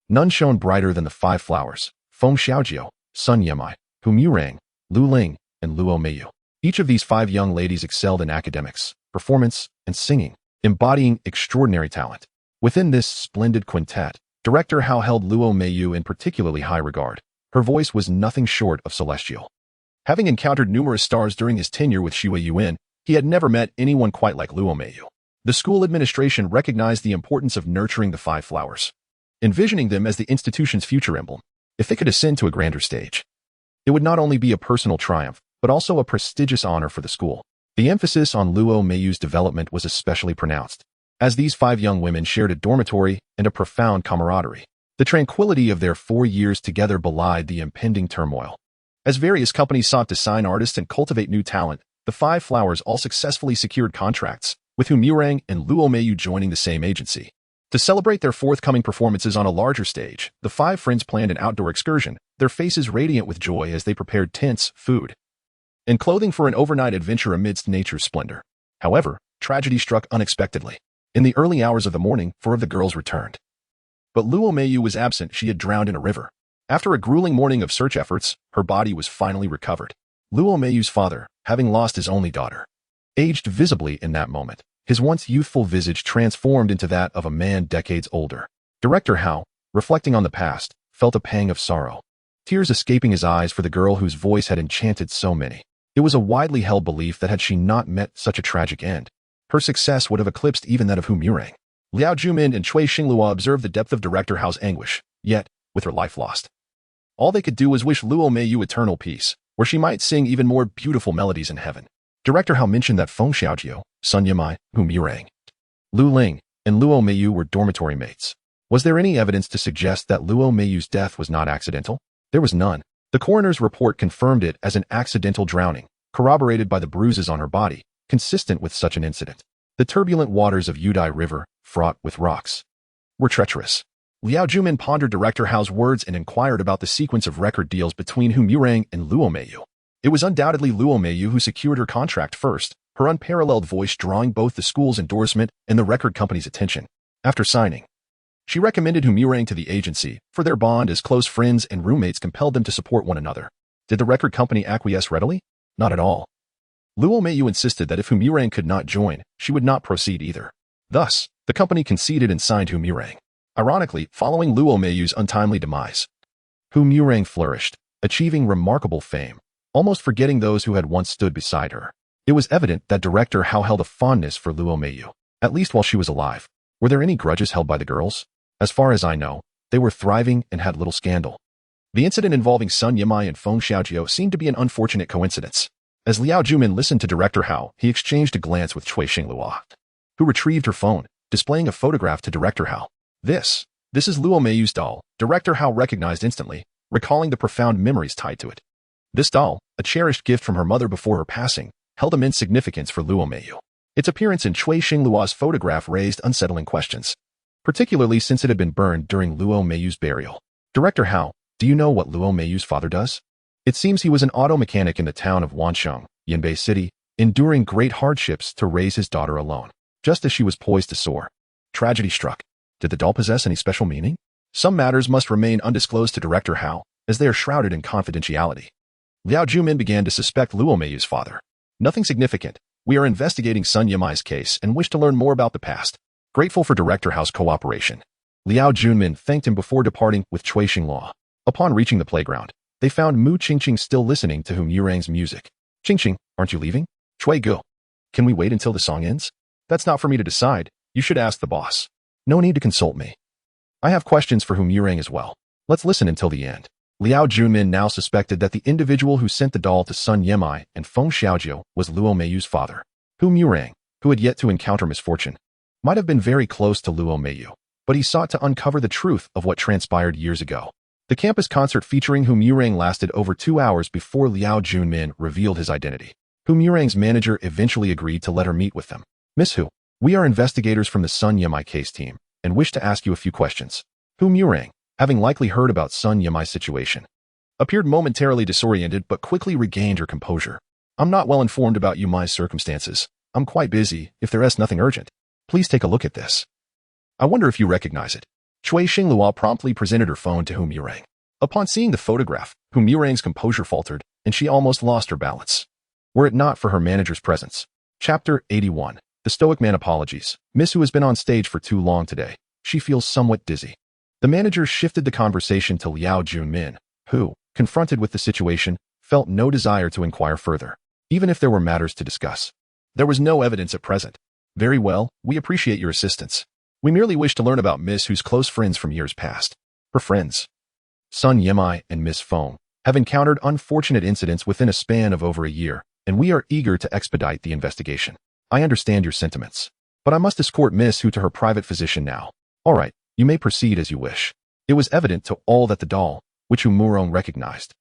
none shone brighter than the 5 Flowers: Feng Xiaojiu, Sun Yimei, Hu Murang, Lu Ling, and Luo Meiyu. Each of these 5 young ladies excelled in academics, performance, and singing, embodying extraordinary talent. Within this splendid quintet, Director Hao held Luo Meiyu in particularly high regard. Her voice was nothing short of celestial. Having encountered numerous stars during his tenure with Xue Yuan, he had never met anyone quite like Luo Meiyu. The school administration recognized the importance of nurturing the 5 Flowers, envisioning them as the institution's future emblem. If they could ascend to a grander stage, it would not only be a personal triumph, but also a prestigious honor for the school. The emphasis on Luo Meiyu's development was especially pronounced, as these 5 young women shared a dormitory and a profound camaraderie. The tranquility of their 4 years together belied the impending turmoil. As various companies sought to sign artists and cultivate new talent, the 5 Flowers all successfully secured contracts, with Hu Murang and Luo Meiyu joining the same agency. To celebrate their forthcoming performances on a larger stage, the 5 friends planned an outdoor excursion, their faces radiant with joy as they prepared tents, food, and clothing for an overnight adventure amidst nature's splendor. However, tragedy struck unexpectedly. In the early hours of the morning, 4 of the girls returned. But Luo Meiyu was absent. She had drowned in a river. After a grueling morning of search efforts, her body was finally recovered. Luo Meiyu's father, having lost his only daughter, aged visibly in that moment. His once youthful visage transformed into that of a man decades older. Director Hao, reflecting on the past, felt a pang of sorrow, tears escaping his eyes for the girl whose voice had enchanted so many. It was a widely held belief that had she not met such a tragic end, her success would have eclipsed even that of Hu Murang. Liao Jumin and Cui Xinglua observed the depth of Director Hao's anguish, yet, with her life lost, all they could do was wish Luo Meiyu eternal peace, where she might sing even more beautiful melodies in heaven. Director Hao mentioned that Feng Xiaojiu, Sun Yimei, Hu Murang, Lu Ling, and Luo Meiyu were dormitory mates. Was there any evidence to suggest that Luo Meiyu's death was not accidental? There was none. The coroner's report confirmed it as an accidental drowning, corroborated by the bruises on her body, consistent with such an incident. The turbulent waters of Yudai River, fraught with rocks, were treacherous. Liao Jumin pondered Director Hao's words and inquired about the sequence of record deals between Hu Murang and Luo Meiyu. It was undoubtedly Luo Meiyu who secured her contract first, her unparalleled voice drawing both the school's endorsement and the record company's attention. After signing, she recommended Hu Murang to the agency, for their bond as close friends and roommates compelled them to support one another. Did the record company acquiesce readily? Not at all. Luo Meiyu insisted that if Hu Murang could not join, she would not proceed either. Thus, the company conceded and signed Hu Murang. Ironically, following Luo Meiyu's untimely demise, Hu Murang flourished, achieving remarkable fame, almost forgetting those who had once stood beside her. It was evident that Director Hao held a fondness for Luo Meiyu, at least while she was alive. Were there any grudges held by the girls? As far as I know, they were thriving and had little scandal. The incident involving Sun Yimei and Feng Xiaojiu seemed to be an unfortunate coincidence. As Liao Jumin listened to Director Hao, he exchanged a glance with Cui Xinglua, who retrieved her phone, displaying a photograph to Director Hao. This is Luo Meiyu's doll, Director Hao recognized instantly, recalling the profound memories tied to it. This doll, a cherished gift from her mother before her passing, held immense significance for Luo Meiyu. Its appearance in Cui Xinglua's photograph raised unsettling questions, particularly since it had been burned during Luo Meiyu's burial. Director Hao, do you know what Luo Meiyu's father does? It seems he was an auto mechanic in the town of Wansheng, Yanbei City, enduring great hardships to raise his daughter alone, just as she was poised to soar. Tragedy struck. Did the doll possess any special meaning? Some matters must remain undisclosed to Director Hao, as they are shrouded in confidentiality. Liao Jumin began to suspect Luo Meiyu's father. Nothing significant. We are investigating Sun Yimei's case and wish to learn more about the past. Grateful for Director Hao's cooperation, Liao Junmin thanked him before departing with Cui Xinglua. Upon reaching the playground, they found Mu Qingqing still listening to Hu Murang's music. Qingqing, aren't you leaving? Cui Gu. Can we wait until the song ends? That's not for me to decide. You should ask the boss. No need to consult me. I have questions for Hu Murang as well. Let's listen until the end. Liao Junmin now suspected that the individual who sent the doll to Sun Yimei and Feng Xiaojiu was Luo Meiyu's father. Hu Murang, who had yet to encounter misfortune, might have been very close to Luo Meiyu. but he sought to uncover the truth of what transpired years ago. The campus concert featuring Hu Murang lasted over 2 hours before Liao Junmin revealed his identity. Hu Murang's manager eventually agreed to let her meet with them. "Miss Hu, we are investigators from the Sun Yimai case team and wish to ask you a few questions." Hu Murang, having likely heard about Sun Yimai's situation, appeared momentarily disoriented but quickly regained her composure. "I'm not well informed about Yimai's circumstances. I'm quite busy. If there is nothing urgent, please take a look at this. I wonder if you recognize it." Cui Xinglua promptly presented her phone to Hu Murang. Upon seeing the photograph, Hu Murang's composure faltered, and she almost lost her balance. Were it not for her manager's presence. Chapter 81. The Stoic Man apologies. Miss Hu has been on stage for too long today. She feels somewhat dizzy. The manager shifted the conversation to Liao Junmin, who, confronted with the situation, felt no desire to inquire further, even if there were matters to discuss. There was no evidence at present. "Very well, we appreciate your assistance. We merely wish to learn about Miss Hu's close friends from years past." Her friends, Sun Yimai and Miss Feng, have encountered unfortunate incidents within a span of over a year, and we are eager to expedite the investigation. I understand your sentiments, but I must escort Miss Hu to her private physician now. All right, you may proceed as you wish. It was evident to all that the doll, which Hu Murong recognized,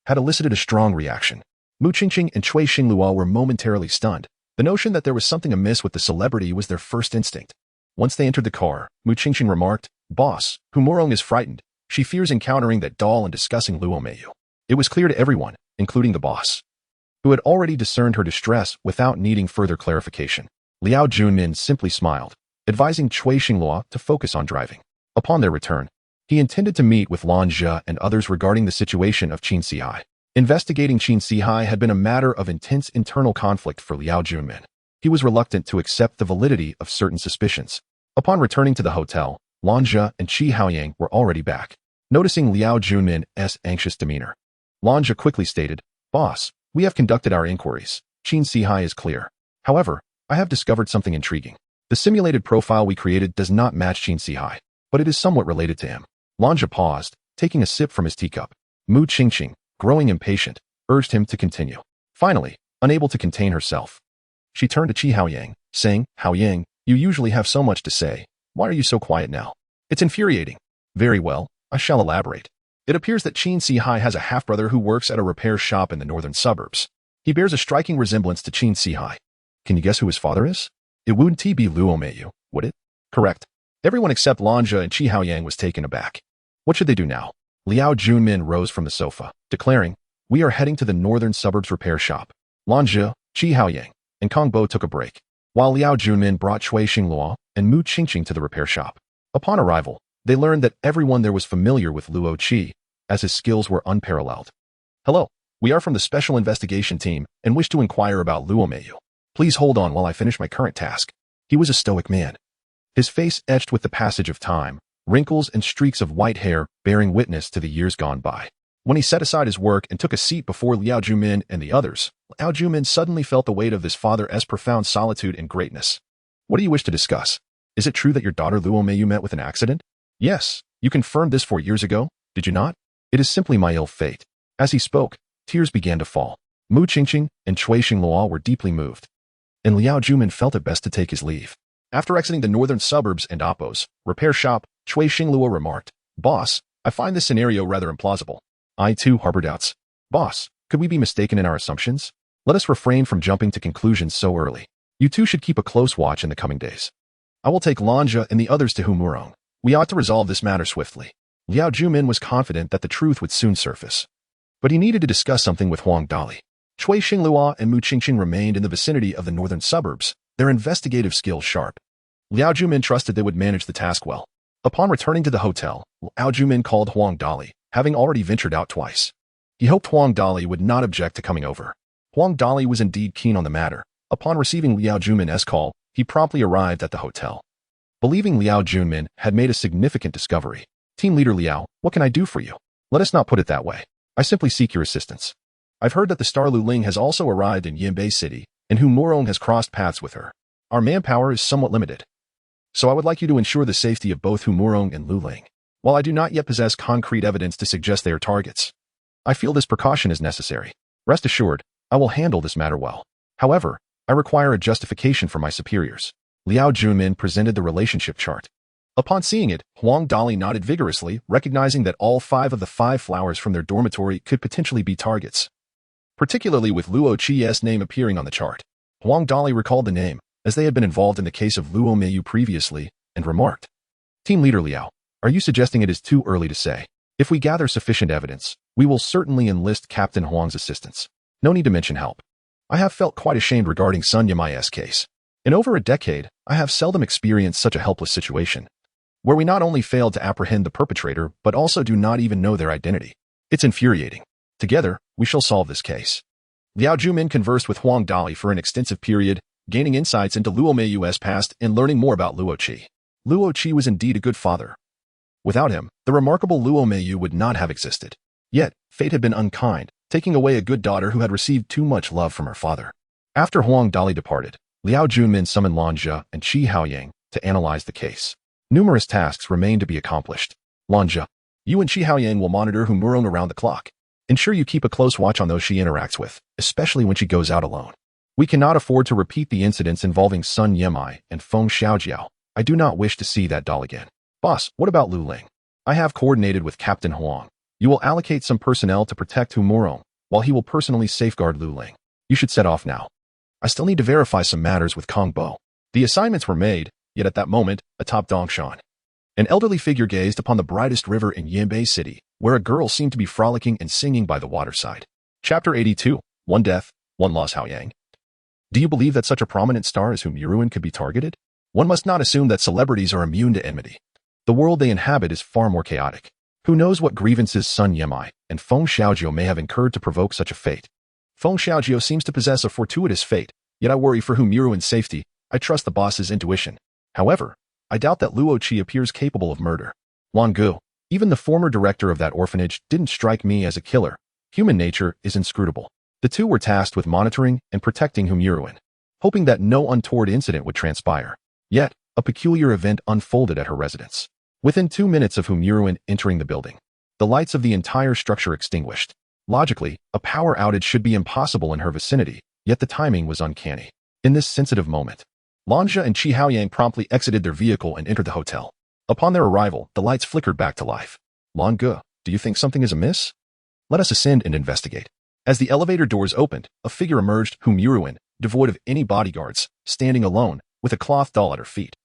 had elicited a strong reaction. Mu Qingqing and Cui Xinglua were momentarily stunned. The notion that there was something amiss with the celebrity was their first instinct. Once they entered the car, Mu Qingqing remarked, "Boss, Hu Murong is frightened. She fears encountering that doll and discussing Luo Meiyu." It was clear to everyone, including the boss, who had already discerned her distress without needing further clarification. Liao Junmin simply smiled, advising Cui Xinglua to focus on driving. Upon their return, he intended to meet with Lan Zhe and others regarding the situation of Qin Sihai. Investigating Qin Sihai had been a matter of intense internal conflict for Liao Junmin. He was reluctant to accept the validity of certain suspicions. Upon returning to the hotel, Lan Zhe and Qi Haoyang were already back. Noticing Liao Junmin's anxious demeanor, Lan Zhe quickly stated, "Boss, we have conducted our inquiries. Qin Sihai is clear. However, I have discovered something intriguing. The simulated profile we created does not match Qin Sihai, but it is somewhat related to him." Lan Zhe paused, taking a sip from his teacup. Mu Qingqing, growing impatient, urged him to continue. Finally, unable to contain herself, she turned to Qi Haoyang, saying, "Haoyang, you usually have so much to say. Why are you so quiet now? It's infuriating." "Very well, I shall elaborate. It appears that Qin Sihai has a half-brother who works at a repair shop in the northern suburbs. He bears a striking resemblance to Qin Sihai. Can you guess who his father is? It wouldn't be Luo Meiyu, would it?" "Correct." Everyone except Lan Zhe and Qi Haoyang was taken aback. What should they do now? Liao Junmin rose from the sofa, declaring, "We are heading to the northern suburbs repair shop." Lan Zhe, Qi Haoyang, and Kong Bo took a break, while Liao Junmin brought Cui Xinglua and Mu Qingqing to the repair shop. Upon arrival, they learned that everyone there was familiar with Luo Qi, as his skills were unparalleled. "Hello, we are from the Special Investigation Team and wish to inquire about Luo Meiyu. Please hold on while I finish my current task." He was a stoic man, his face etched with the passage of time, wrinkles and streaks of white hair bearing witness to the years gone by. When he set aside his work and took a seat before Liao Junmin and the others, Liao Junmin suddenly felt the weight of his father's profound solitude and greatness. "What do you wish to discuss? Is it true that your daughter Luo Meiyu met with an accident?" "Yes, you confirmed this 4 years ago, did you not?" "It is simply my ill fate." As he spoke, tears began to fall. Mu Qingqing and Cui Xinglua were deeply moved, and Liao Junmin felt it best to take his leave. After exiting the northern suburbs and Oppo's repair shop, Cui Xinglua remarked, "Boss, I find this scenario rather implausible." I too harbor doubts. "Boss, could we be mistaken in our assumptions? Let us refrain from jumping to conclusions so early. You two should keep a close watch in the coming days. I will take Lan Zhe and the others to Hu Murong. We ought to resolve this matter swiftly." Liao Junmin was confident that the truth would soon surface, but he needed to discuss something with Huang Dali. Cui Xinglua and Mu Qingqing remained in the vicinity of the northern suburbs, their investigative skills sharp. Liao Junmin trusted they would manage the task well. Upon returning to the hotel, Liao Junmin called Huang Dali, having already ventured out twice. He hoped Huang Dali would not object to coming over. Huang Dali was indeed keen on the matter. Upon receiving Liao Junmin's call, he promptly arrived at the hotel. Believing Liao Junmin had made a significant discovery, "Team Leader Liao, what can I do for you?" "Let us not put it that way. I simply seek your assistance. I've heard that the Star Lu Ling has also arrived in Yinbei City, and Hu Murong has crossed paths with her. Our manpower is somewhat limited, so I would like you to ensure the safety of both Hu Murong and Lu Ling. While I do not yet possess concrete evidence to suggest they are targets, I feel this precaution is necessary. Rest assured, I will handle this matter well. However, I require a justification from my superiors." Liao Junmin presented the relationship chart. Upon seeing it, Huang Dali nodded vigorously, recognizing that all 5 of the 5 flowers from their dormitory could potentially be targets. Particularly with Luo Qi's name appearing on the chart. Huang Dali recalled the name, as they had been involved in the case of Luo Meiyu previously, and remarked, "Team Leader Liao, are you suggesting it is too early to say? If we gather sufficient evidence, we will certainly enlist Captain Huang's assistance. No need to mention help. I have felt quite ashamed regarding Sun Yimai's case. In over a decade, I have seldom experienced such a helpless situation, where we not only failed to apprehend the perpetrator, but also do not even know their identity. It's infuriating. Together, we shall solve this case." Liao Jumin conversed with Huang Dali for an extensive period, gaining insights into Luo Meiyu's past and learning more about Luo Qi. Luo Qi was indeed a good father. Without him, the remarkable Luo Meiyu would not have existed. Yet, fate had been unkind, taking away a good daughter who had received too much love from her father. After Huang Dali departed, Liao Junmin summoned Lan Zhe and Qi Haoyang to analyze the case. Numerous tasks remained to be accomplished. Lan Zhe, you and Qi Haoyang will monitor Hu Murong around the clock. Ensure you keep a close watch on those she interacts with, especially when she goes out alone. We cannot afford to repeat the incidents involving Sun Yimai and Feng Xiaojiao. I do not wish to see that doll again. Boss, what about Lu Ling? I have coordinated with Captain Huang. You will allocate some personnel to protect Hu Murong, while he will personally safeguard Lu Ling. You should set off now. I still need to verify some matters with Kong Bo. The assignments were made, yet at that moment, atop Dongshan, an elderly figure gazed upon the brightest river in Yanbei City, where a girl seemed to be frolicking and singing by the waterside. Chapter 82, One Death, One Loss Haoyang. Do you believe that such a prominent star as Hu Murong could be targeted? One must not assume that celebrities are immune to enmity. The world they inhabit is far more chaotic. Who knows what grievances Sun Yimai and Feng Xiaojiao may have incurred to provoke such a fate? Feng Xiaojiao seems to possess a fortuitous fate, yet I worry for Hu Murong's safety. I trust the boss's intuition. However, I doubt that Luo Qi appears capable of murder. Wan Gu, even the former director of that orphanage, didn't strike me as a killer. Human nature is inscrutable. The two were tasked with monitoring and protecting Hu Murong, hoping that no untoward incident would transpire. Yet, a peculiar event unfolded at her residence. Within 2 minutes of Hu Murong entering the building, the lights of the entire structure extinguished. Logically, a power outage should be impossible in her vicinity, yet the timing was uncanny. In this sensitive moment, Lan Zhe and Qi Haoyang promptly exited their vehicle and entered the hotel. Upon their arrival, the lights flickered back to life. Lan Ge, do you think something is amiss? Let us ascend and investigate. As the elevator doors opened, a figure emerged, Hu Murong, devoid of any bodyguards, standing alone, with a cloth doll at her feet.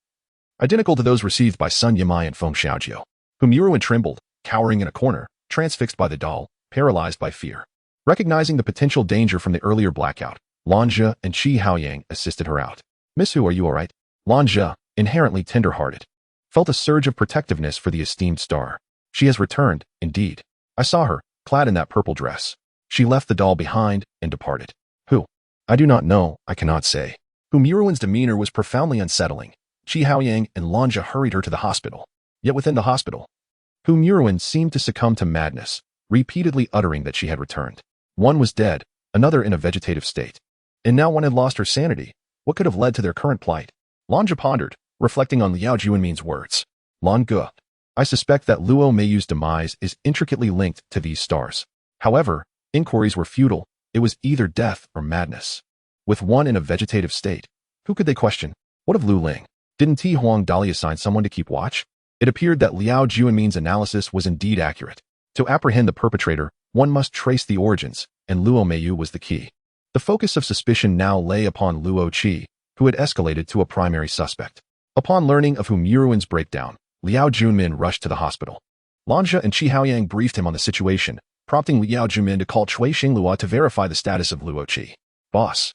Identical to those received by Sun Yimai and Feng Xiaojiao. Hu Murong trembled, cowering in a corner, transfixed by the doll, paralyzed by fear. Recognizing the potential danger from the earlier blackout, Lan Zhe and Qi Haoyang assisted her out. Miss Hu, are you all right? Lan Zhe, inherently tender-hearted, felt a surge of protectiveness for the esteemed star. She has returned, indeed. I saw her, clad in that purple dress. She left the doll behind and departed. Who? I do not know, I cannot say. Hu Murong's demeanor was profoundly unsettling. Qi Haoyang and Lan Zhe hurried her to the hospital. Yet within the hospital, Hu Murong seemed to succumb to madness, repeatedly uttering that she had returned. One was dead, another in a vegetative state. And now one had lost her sanity. What could have led to their current plight? Lan Zhe pondered, reflecting on Liao Junmin's words. Lan Ge, I suspect that Luo Meiyu's demise is intricately linked to these stars. However, inquiries were futile. It was either death or madness. With one in a vegetative state, who could they question? What of Lu Ling? Didn't T. Huang Dali assign someone to keep watch? It appeared that Liao Junmin's analysis was indeed accurate. To apprehend the perpetrator, one must trace the origins, and Luo Meiyu was the key. The focus of suspicion now lay upon Luo Qi, who had escalated to a primary suspect. Upon learning of Hu Murong's breakdown, Liao Junmin rushed to the hospital. Lan Zhe and Qi Haoyang briefed him on the situation, prompting Liao Junmin to call Cui Xinglua to verify the status of Luo Qi. Boss,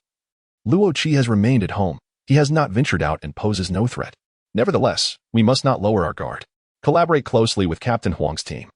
Luo Qi has remained at home. He has not ventured out and poses no threat. Nevertheless, we must not lower our guard. Collaborate closely with Captain Huang's team.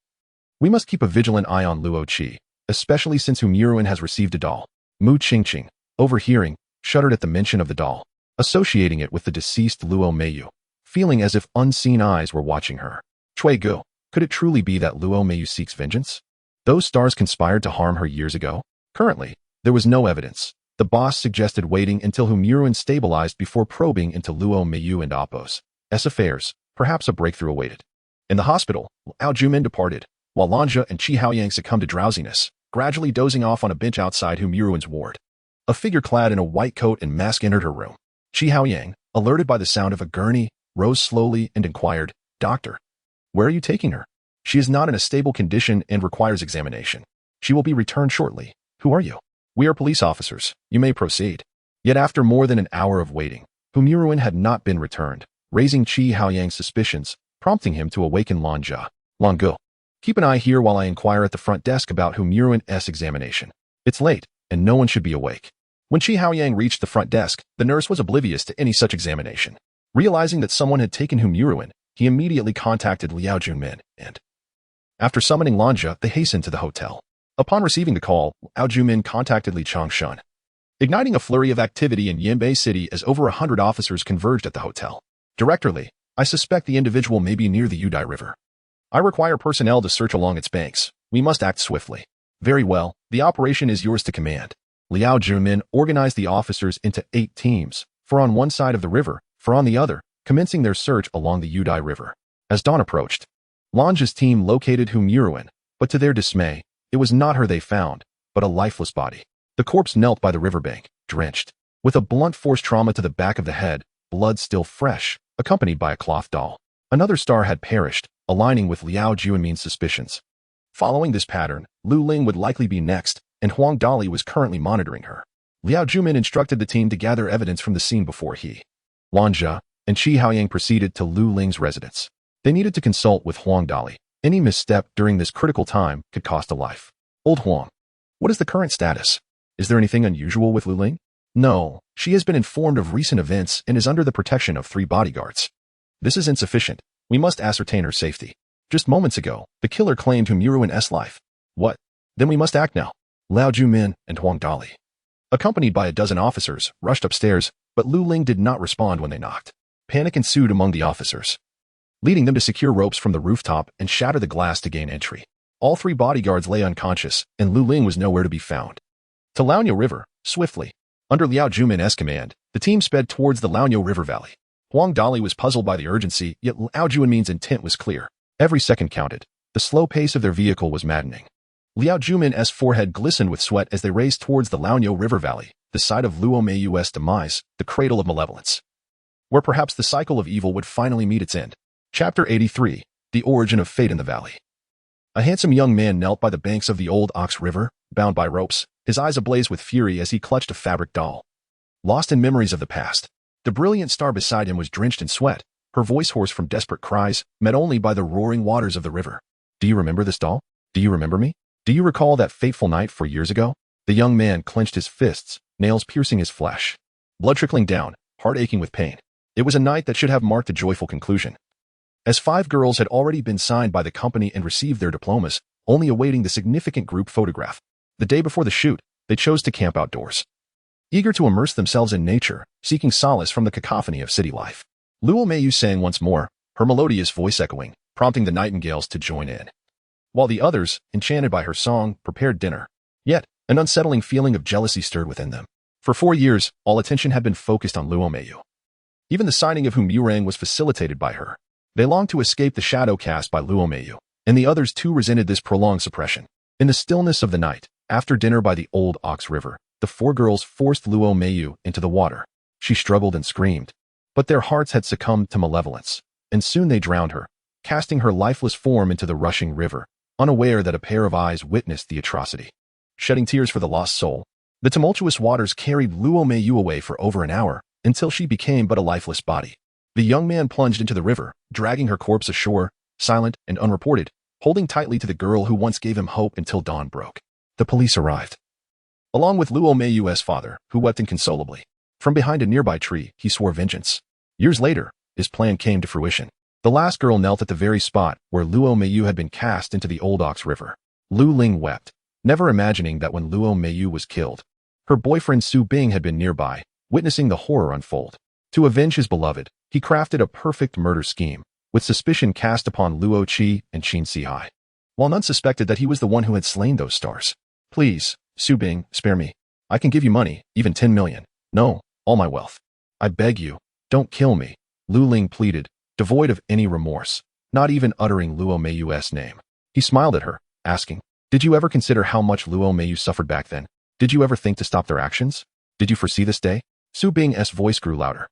We must keep a vigilant eye on Luo Qi, especially since Hu Murong has received a doll. Mu Qingqing, overhearing, shuddered at the mention of the doll, associating it with the deceased Luo Meiyu, feeling as if unseen eyes were watching her. Cui Gu, could it truly be that Luo Meiyu seeks vengeance? Those stars conspired to harm her years ago? Currently, there was no evidence. The boss suggested waiting until Hu Murong stabilized before probing into Luo Meiyu and Appo's affairs. Perhaps a breakthrough awaited. In the hospital, Liao Junmin departed, while Lan Zhe and Qi Haoyang succumbed to drowsiness, gradually dozing off on a bench outside Hu Murong's ward. A figure clad in a white coat and mask entered her room. Qi Haoyang, alerted by the sound of a gurney, rose slowly and inquired, Doctor, where are you taking her? She is not in a stable condition and requires examination. She will be returned shortly. Who are you? We are police officers. You may proceed. Yet after more than an hour of waiting, Humuruin had not been returned, raising Chi Haoyang's suspicions, prompting him to awaken Lanja. Longo, keep an eye here while I inquire at the front desk about Humuruin's examination. It's late, and no one should be awake. When Chi Haoyang reached the front desk, the nurse was oblivious to any such examination. Realizing that someone had taken Humuruin, he immediately contacted Liao Junmin, and after summoning Lanja, they hastened to the hotel. Upon receiving the call, Liao Junmin contacted Li Changshun, igniting a flurry of activity in Yanbei City as over 100 officers converged at the hotel. Director Li, I suspect the individual may be near the Udai River. I require personnel to search along its banks. We must act swiftly. Very well, the operation is yours to command. Liao Junmin organized the officers into 8 teams, 4 on one side of the river, 4 on the other, commencing their search along the Udai River. As dawn approached, Lanja's team located Humuruin, but to their dismay, it was not her they found, but a lifeless body. The corpse knelt by the riverbank, drenched, with a blunt force trauma to the back of the head, blood still fresh, accompanied by a cloth doll. Another star had perished, aligning with Liao Junmin's suspicions. Following this pattern, Lu Ling would likely be next, and Huang Dali was currently monitoring her. Liao Junmin instructed the team to gather evidence from the scene before he, Lanja, and Chi Haoyang proceeded to Lu Ling's residence. They needed to consult with Huang Dali. Any misstep during this critical time could cost a life. Old Huang, what is the current status? Is there anything unusual with Lu Ling? No, she has been informed of recent events and is under the protection of 3 bodyguards. This is insufficient. We must ascertain her safety. Just moments ago, the killer claimed Humuruin's life. What? Then we must act now. Liao Junmin and Huang Dali, accompanied by a dozen officers, rushed upstairs, but Lu Ling did not respond when they knocked. Panic ensued among the officers, leading them to secure ropes from the rooftop and shatter the glass to gain entry. All 3 bodyguards lay unconscious, and Lu Ling was nowhere to be found. To Laonyo River, swiftly. Under Liao Junmin's command, the team sped towards the Laonyo River Valley. Huang Dali was puzzled by the urgency, yet Liao Junmin's intent was clear. Every second counted. The slow pace of their vehicle was maddening. Liao Junmin's forehead glistened with sweat as they raced towards the Laonyo River Valley, the site of Luo Meiyu's demise, the cradle of malevolence, where perhaps the cycle of evil would finally meet its end. Chapter 83, The Origin of Fate in the Valley. A handsome young man knelt by the banks of the old Ox River, bound by ropes, his eyes ablaze with fury as he clutched a fabric doll. Lost in memories of the past, the brilliant star beside him was drenched in sweat, her voice hoarse from desperate cries, met only by the roaring waters of the river. Do you remember this doll? Do you remember me? Do you recall that fateful night 4 years ago? The young man clenched his fists, nails piercing his flesh, blood trickling down, heart aching with pain. It was a night that should have marked a joyful conclusion, as 5 girls had already been signed by the company and received their diplomas, only awaiting the significant group photograph. The day before the shoot, they chose to camp outdoors, eager to immerse themselves in nature, seeking solace from the cacophony of city life. Luo Meiyu sang once more, her melodious voice echoing, prompting the nightingales to join in, while the others, enchanted by her song, prepared dinner. Yet, an unsettling feeling of jealousy stirred within them. For 4 years, all attention had been focused on Luo Meiyu. Even the signing of Humuruin was facilitated by her. They longed to escape the shadow cast by Luo Meiyu, and the others too resented this prolonged suppression. In the stillness of the night, after dinner by the old Ox River, the 4 girls forced Luo Meiyu into the water. She struggled and screamed, but their hearts had succumbed to malevolence, and soon they drowned her, casting her lifeless form into the rushing river, unaware that a pair of eyes witnessed the atrocity. Shedding tears for the lost soul, the tumultuous waters carried Luo Meiyu away for over an hour, until she became but a lifeless body. The young man plunged into the river, dragging her corpse ashore, silent and unreported, holding tightly to the girl who once gave him hope until dawn broke. The police arrived, along with Luo Meiyu's father, who wept inconsolably. From behind a nearby tree, he swore vengeance. Years later, his plan came to fruition. The last girl knelt at the very spot where Luo Meiyu had been cast into the old Ox River. Lu Ling wept, never imagining that when Luo Meiyu was killed, her boyfriend Su Bing had been nearby, witnessing the horror unfold. To avenge his beloved, he crafted a perfect murder scheme, with suspicion cast upon Luo Qi and Qin Sihai, while none suspected that he was the one who had slain those stars. Please, Su Bing, spare me. I can give you money, even 10 million. No, all my wealth. I beg you, don't kill me, Lu Ling pleaded, devoid of any remorse, not even uttering Luo Meiyu's name. He smiled at her, asking, did you ever consider how much Luo Meiyu suffered back then? Did you ever think to stop their actions? Did you foresee this day? Su Bing's voice grew louder,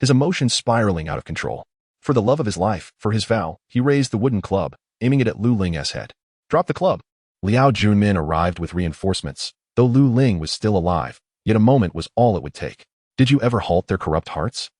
his emotions spiraling out of control. For the love of his life, for his vow, he raised the wooden club, aiming it at Lu Ling's head. Drop the club. Liao Junmin arrived with reinforcements. Though Lu Ling was still alive, yet a moment was all it would take. Did you ever halt their corrupt hearts?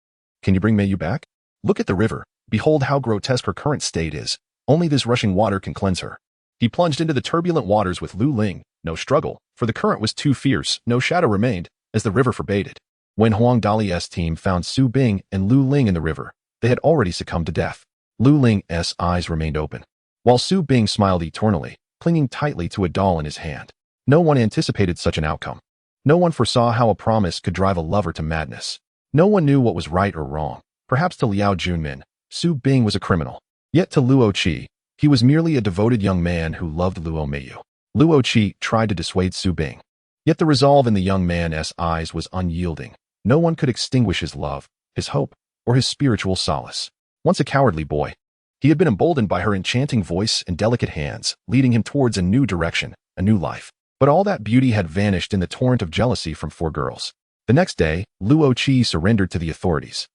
Can you bring Meiyu back? Look at the river. Behold how grotesque her current state is. Only this rushing water can cleanse her. He plunged into the turbulent waters with Lu Ling. No struggle, for the current was too fierce. No shadow remained, as the river forbade it. When Huang Dali's team found Su Bing and Lu Ling in the river, they had already succumbed to death. Lu Ling's eyes remained open, while Su Bing smiled eternally, clinging tightly to a doll in his hand. No one anticipated such an outcome. No one foresaw how a promise could drive a lover to madness. No one knew what was right or wrong. Perhaps to Liao Junmin, Su Bing was a criminal. Yet to Luo Qi, he was merely a devoted young man who loved Luo Meiyu. Luo Qi tried to dissuade Su Bing. Yet the resolve in the young man's eyes was unyielding. No one could extinguish his love, his hope, or his spiritual solace. Once a cowardly boy, he had been emboldened by her enchanting voice and delicate hands, leading him towards a new direction, a new life. But all that beauty had vanished in the torrent of jealousy from four girls. The next day, Luo Qi surrendered to the authorities,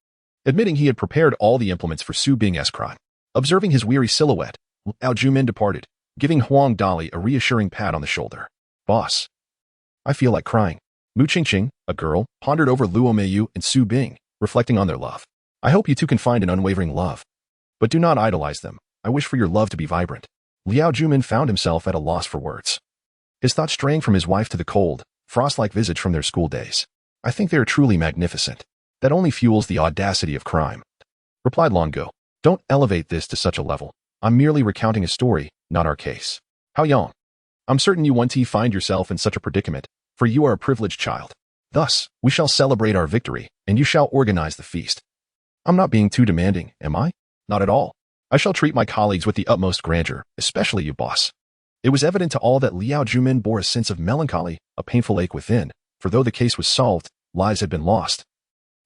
admitting he had prepared all the implements for Su Bing's crime. Observing his weary silhouette, Liao Junmin departed, giving Huang Dali a reassuring pat on the shoulder. Boss, I feel like crying. Mu Qingqing, a girl, pondered over Luo Meiyu and Su Bing, reflecting on their love. I hope you two can find an unwavering love. But do not idolize them. I wish for your love to be vibrant. Liao Junmin found himself at a loss for words. His thoughts straying from his wife to the cold, frost-like visage from their school days. I think they are truly magnificent. That only fuels the audacity of crime. Replied Longo. Don't elevate this to such a level. I'm merely recounting a story, not our case. How young? I'm certain you won't find yourself in such a predicament, for you are a privileged child. Thus, we shall celebrate our victory, and you shall organize the feast. I'm not being too demanding, am I? Not at all. I shall treat my colleagues with the utmost grandeur, especially you, boss. It was evident to all that Liao Junmin bore a sense of melancholy, a painful ache within, for though the case was solved, lives had been lost,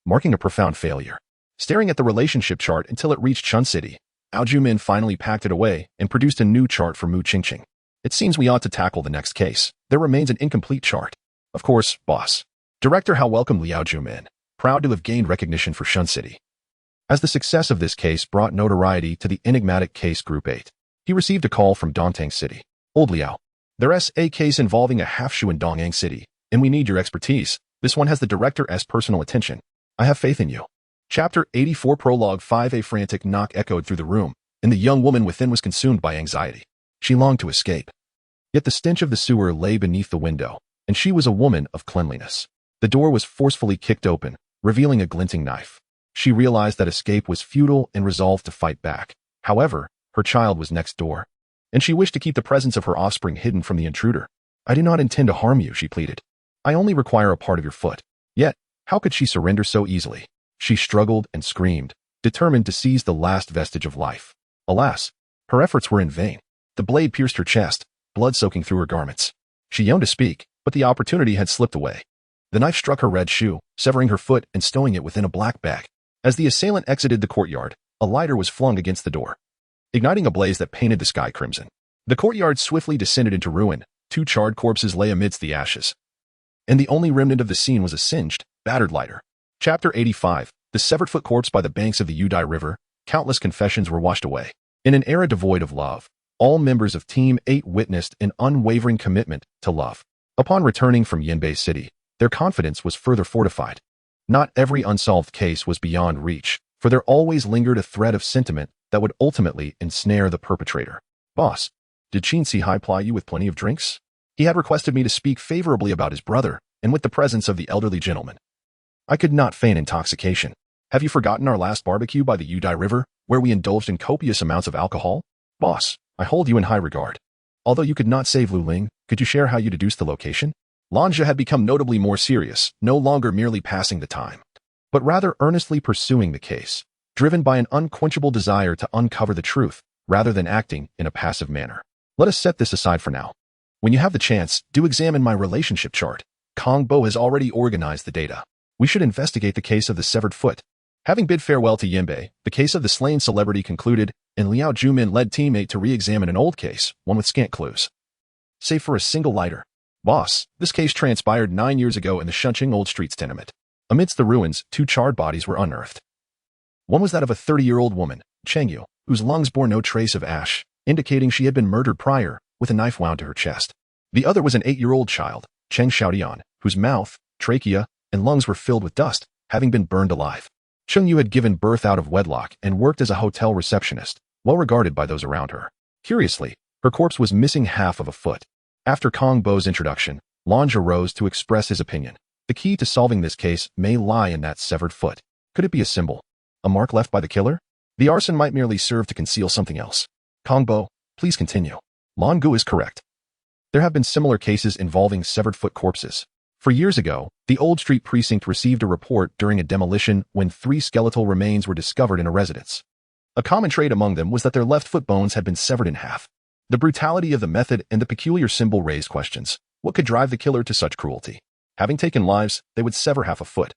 marking a profound failure. Staring at the relationship chart until it reached Chun City, Liao Junmin finally packed it away and produced a new chart for Mu Qingqing. It seems we ought to tackle the next case. There remains an incomplete chart. Of course, boss. Director How welcomed Liao Junmin, proud to have gained recognition for Shun City. As the success of this case brought notoriety to the enigmatic case Group 8, he received a call from Dongtang City. Old Liao, there's a case involving a half-shoe in Dongyang City, and we need your expertise. This one has the director's personal attention. I have faith in you. Chapter 84 Prologue 5. A frantic knock echoed through the room, and the young woman within was consumed by anxiety. She longed to escape. Yet the stench of the sewer lay beneath the window, and she was a woman of cleanliness. The door was forcefully kicked open, revealing a glinting knife. She realized that escape was futile and resolved to fight back. However, her child was next door, and she wished to keep the presence of her offspring hidden from the intruder. I do not intend to harm you, she pleaded. I only require a part of your foot. Yet, how could she surrender so easily? She struggled and screamed, determined to seize the last vestige of life. Alas, her efforts were in vain. The blade pierced her chest, blood soaking through her garments. She yearned to speak, but the opportunity had slipped away. The knife struck her red shoe, severing her foot and stowing it within a black bag. As the assailant exited the courtyard, a lighter was flung against the door, igniting a blaze that painted the sky crimson. The courtyard swiftly descended into ruin. 2 charred corpses lay amidst the ashes, and the only remnant of the scene was a singed, battered lighter. Chapter 85. The severed foot corpse by the banks of the Udai River. Countless confessions were washed away. In an era devoid of love, all members of Team 8 witnessed an unwavering commitment to love. Upon returning from Yanbei City, their confidence was further fortified. Not every unsolved case was beyond reach, for there always lingered a thread of sentiment that would ultimately ensnare the perpetrator. Boss, did Qin Sihai ply you with plenty of drinks? He had requested me to speak favorably about his brother, and with the presence of the elderly gentleman, I could not feign intoxication. Have you forgotten our last barbecue by the Udai River, where we indulged in copious amounts of alcohol? Boss, I hold you in high regard. Although you could not save Lu Ling, could you share how you deduced the location? Lanja had become notably more serious, no longer merely passing the time, but rather earnestly pursuing the case, driven by an unquenchable desire to uncover the truth, rather than acting in a passive manner. Let us set this aside for now. When you have the chance, do examine my relationship chart. Kong Bo has already organized the data. We should investigate the case of the severed foot. Having bid farewell to Yanbei, the case of the slain celebrity concluded, and Liao Junmin led teammate to re-examine an old case, one with scant clues, save for a single lighter. Boss, this case transpired 9 years ago in the Shunqing Old Streets tenement. Amidst the ruins, 2 charred bodies were unearthed. One was that of a 30-year-old woman, Cheng Yu, whose lungs bore no trace of ash, indicating she had been murdered prior, with a knife wound to her chest. The other was an 8-year-old child, Cheng Xiaodian, whose mouth, trachea, and lungs were filled with dust, having been burned alive. Cheng Yu had given birth out of wedlock and worked as a hotel receptionist, well regarded by those around her. Curiously, her corpse was missing half of a foot. After Kong Bo's introduction, Lange rose to express his opinion. The key to solving this case may lie in that severed foot. Could it be a symbol? A mark left by the killer? The arson might merely serve to conceal something else. Kong Bo, please continue. Lan Gu is correct. There have been similar cases involving severed foot corpses. For years ago, the Old Street Precinct received a report during a demolition when 3 skeletal remains were discovered in a residence. A common trait among them was that their left foot bones had been severed in half. The brutality of the method and the peculiar symbol raised questions. What could drive the killer to such cruelty? Having taken lives, they would sever half a foot.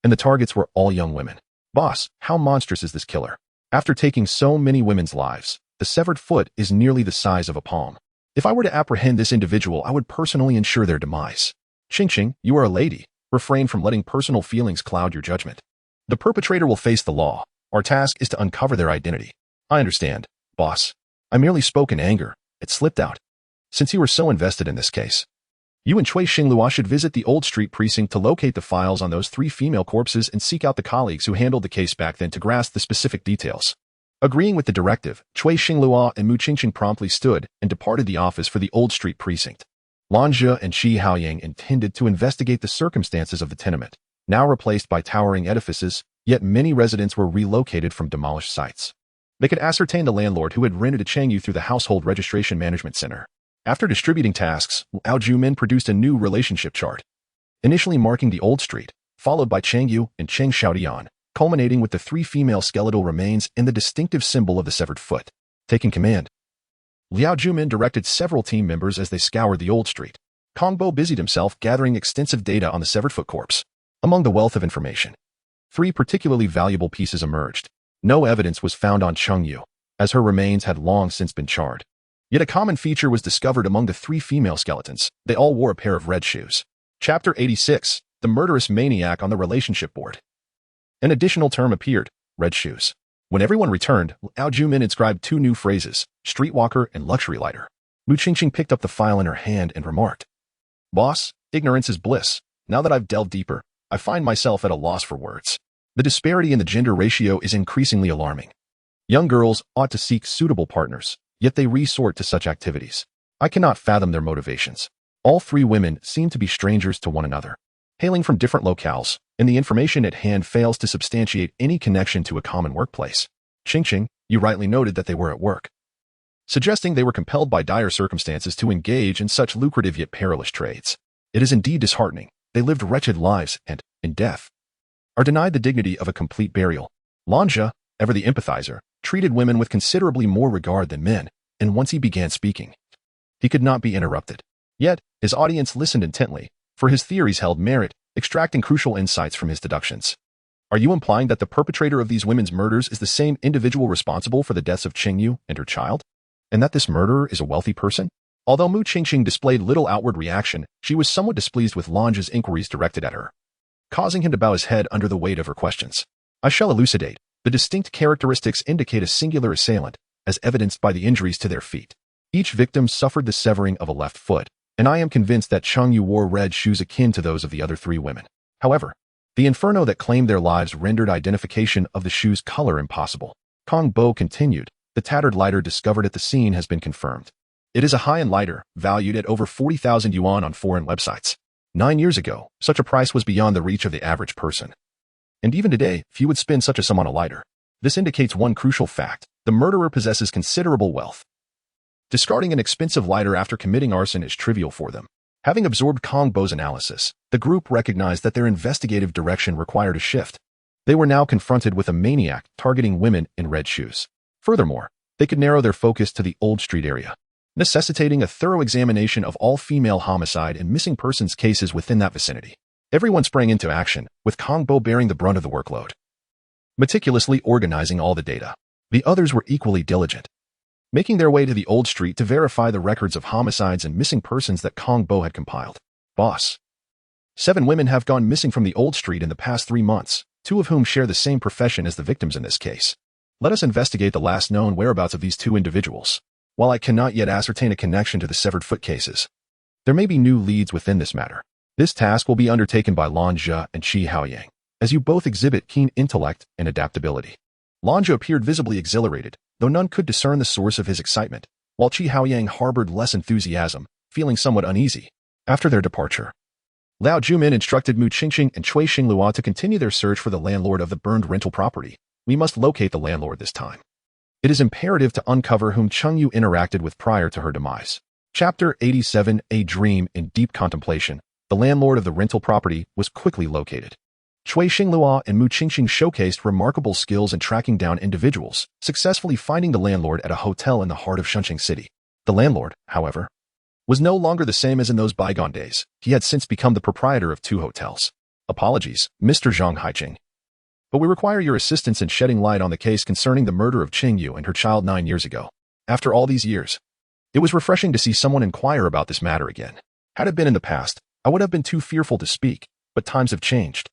And the targets were all young women. Boss, how monstrous is this killer? After taking so many women's lives, the severed foot is nearly the size of a palm. If I were to apprehend this individual, I would personally ensure their demise. Qingqing, you are a lady. Refrain from letting personal feelings cloud your judgment. The perpetrator will face the law. Our task is to uncover their identity. I understand, boss. I merely spoke in anger. It slipped out. Since you were so invested in this case, you and Cui Xinglua should visit the Old Street Precinct to locate the files on those 3 female corpses and seek out the colleagues who handled the case back then to grasp the specific details. Agreeing with the directive, Cui Xinglua and Mu Qingqing promptly stood and departed the office for the Old Street Precinct. Lan Zhe and Shi Haoyang intended to investigate the circumstances of the tenement, now replaced by towering edifices, yet many residents were relocated from demolished sites. They could ascertain the landlord who had rented a Cheng Yu through the Household Registration Management Center. After distributing tasks, Ao Jumin produced a new relationship chart, initially marking the Old Street, followed by Cheng Yu and Cheng Xiaodian, culminating with the 3 female skeletal remains and the distinctive symbol of the severed foot. Taking command, Liao Jumin directed several team members as they scoured the Old Street. Kong Bo busied himself gathering extensive data on the severed foot corpse. Among the wealth of information, 3 particularly valuable pieces emerged. No evidence was found on Cheng Yu, as her remains had long since been charred. Yet a common feature was discovered among the 3 female skeletons. They all wore a pair of red shoes. Chapter 86, The Murderous Maniac on the Relationship Board. An additional term appeared, red shoes. When everyone returned, Ao Jumin inscribed 2 new phrases, streetwalker and luxury lighter. Mu Qingqing picked up the file in her hand and remarked, Boss, ignorance is bliss. Now that I've delved deeper, I find myself at a loss for words. The disparity in the gender ratio is increasingly alarming. Young girls ought to seek suitable partners, yet they resort to such activities. I cannot fathom their motivations. All 3 women seem to be strangers to one another, hailing from different locales, and the information at hand fails to substantiate any connection to a common workplace. Qingqing, you rightly noted that they were at work, suggesting they were compelled by dire circumstances to engage in such lucrative yet perilous trades. It is indeed disheartening. They lived wretched lives and, in death, are denied the dignity of a complete burial. Lan Zhe, ever the empathizer, treated women with considerably more regard than men, and once he began speaking, he could not be interrupted. Yet, his audience listened intently, for his theories held merit, extracting crucial insights from his deductions. Are you implying that the perpetrator of these women's murders is the same individual responsible for the deaths of Cheng Yu and her child? And that this murderer is a wealthy person? Although Mu Qingqing displayed little outward reaction, she was somewhat displeased with Lange's inquiries directed at her, causing him to bow his head under the weight of her questions. I shall elucidate. The distinct characteristics indicate a singular assailant, as evidenced by the injuries to their feet. Each victim suffered the severing of a left foot, and I am convinced that Cheng Yu wore red shoes akin to those of the other 3 women. However, the inferno that claimed their lives rendered identification of the shoes' color impossible. Kong Bo continued, the tattered lighter discovered at the scene has been confirmed. It is a high-end lighter, valued at over 40,000 yuan on foreign websites. 9 years ago, such a price was beyond the reach of the average person. And even today, few would spend such a sum on a lighter. This indicates one crucial fact. The murderer possesses considerable wealth. Discarding an expensive lighter after committing arson is trivial for them. Having absorbed Kong Bo's analysis, the group recognized that their investigative direction required a shift. They were now confronted with a maniac targeting women in red shoes. Furthermore, they could narrow their focus to the Old Street area, necessitating a thorough examination of all female homicide and missing persons cases within that vicinity. Everyone sprang into action, with Kong Bo bearing the brunt of the workload, meticulously organizing all the data. The others were equally diligent, making their way to the Old Street to verify the records of homicides and missing persons that Kong Bo had compiled. Boss, 7 women have gone missing from the Old Street in the past 3 months. two of whom share the same profession as the victims in this case. Let us investigate the last known whereabouts of these two individuals. While I cannot yet ascertain a connection to the severed foot cases, there may be new leads within this matter. This task will be undertaken by Lan Zhe and Qi Haoyang, as you both exhibit keen intellect and adaptability. Lan Zhe appeared visibly exhilarated, though none could discern the source of his excitement, while Qi Haoyang harbored less enthusiasm, feeling somewhat uneasy. After their departure, Liao Jumin instructed Mu Qingqing and Cui Xinglua to continue their search for the landlord of the burned rental property. We must locate the landlord this time. It is imperative to uncover whom Chengyu interacted with prior to her demise. Chapter 87, A Dream in Deep Contemplation. The landlord of the rental property was quickly located. Cui Xinglua and Mu Qingqing showcased remarkable skills in tracking down individuals, successfully finding the landlord at a hotel in the heart of Shunqing City. The landlord, however, was no longer the same as in those bygone days. He had since become the proprietor of two hotels. Apologies, Mr. Zhang Haiqing, but we require your assistance in shedding light on the case concerning the murder of Qingyu and her child 9 years ago. After all these years, it was refreshing to see someone inquire about this matter again. Had it been in the past, I would have been too fearful to speak, but times have changed.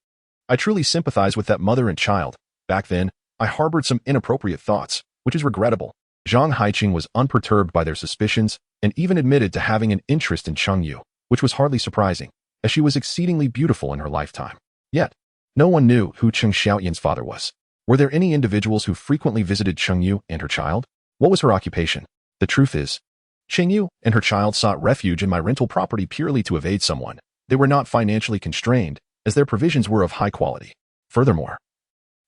I truly sympathize with that mother and child. Back then, I harbored some inappropriate thoughts, which is regrettable. Zhang Haiqing was unperturbed by their suspicions and even admitted to having an interest in Chengyu, which was hardly surprising, as she was exceedingly beautiful in her lifetime. Yet, no one knew who Cheng Xiaoyan's father was. Were there any individuals who frequently visited Chengyu and her child? What was her occupation? The truth is, Chengyu and her child sought refuge in my rental property purely to evade someone. They were not financially constrained, as their provisions were of high quality. Furthermore,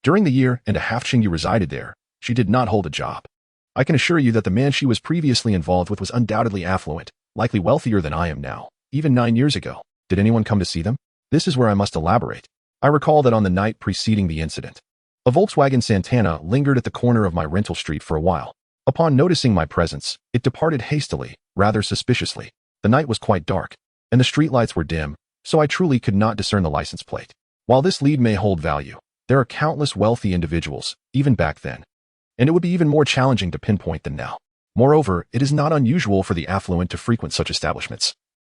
during the year and a half Chengyu resided there, she did not hold a job. I can assure you that the man she was previously involved with was undoubtedly affluent, likely wealthier than I am now, even 9 years ago. Did anyone come to see them? This is where I must elaborate. I recall that on the night preceding the incident, a Volkswagen Santana lingered at the corner of my rental street for a while. Upon noticing my presence, it departed hastily, rather suspiciously. The night was quite dark, and the streetlights were dim, so I truly could not discern the license plate. While this lead may hold value, there are countless wealthy individuals, even back then, and it would be even more challenging to pinpoint than now. Moreover, it is not unusual for the affluent to frequent such establishments,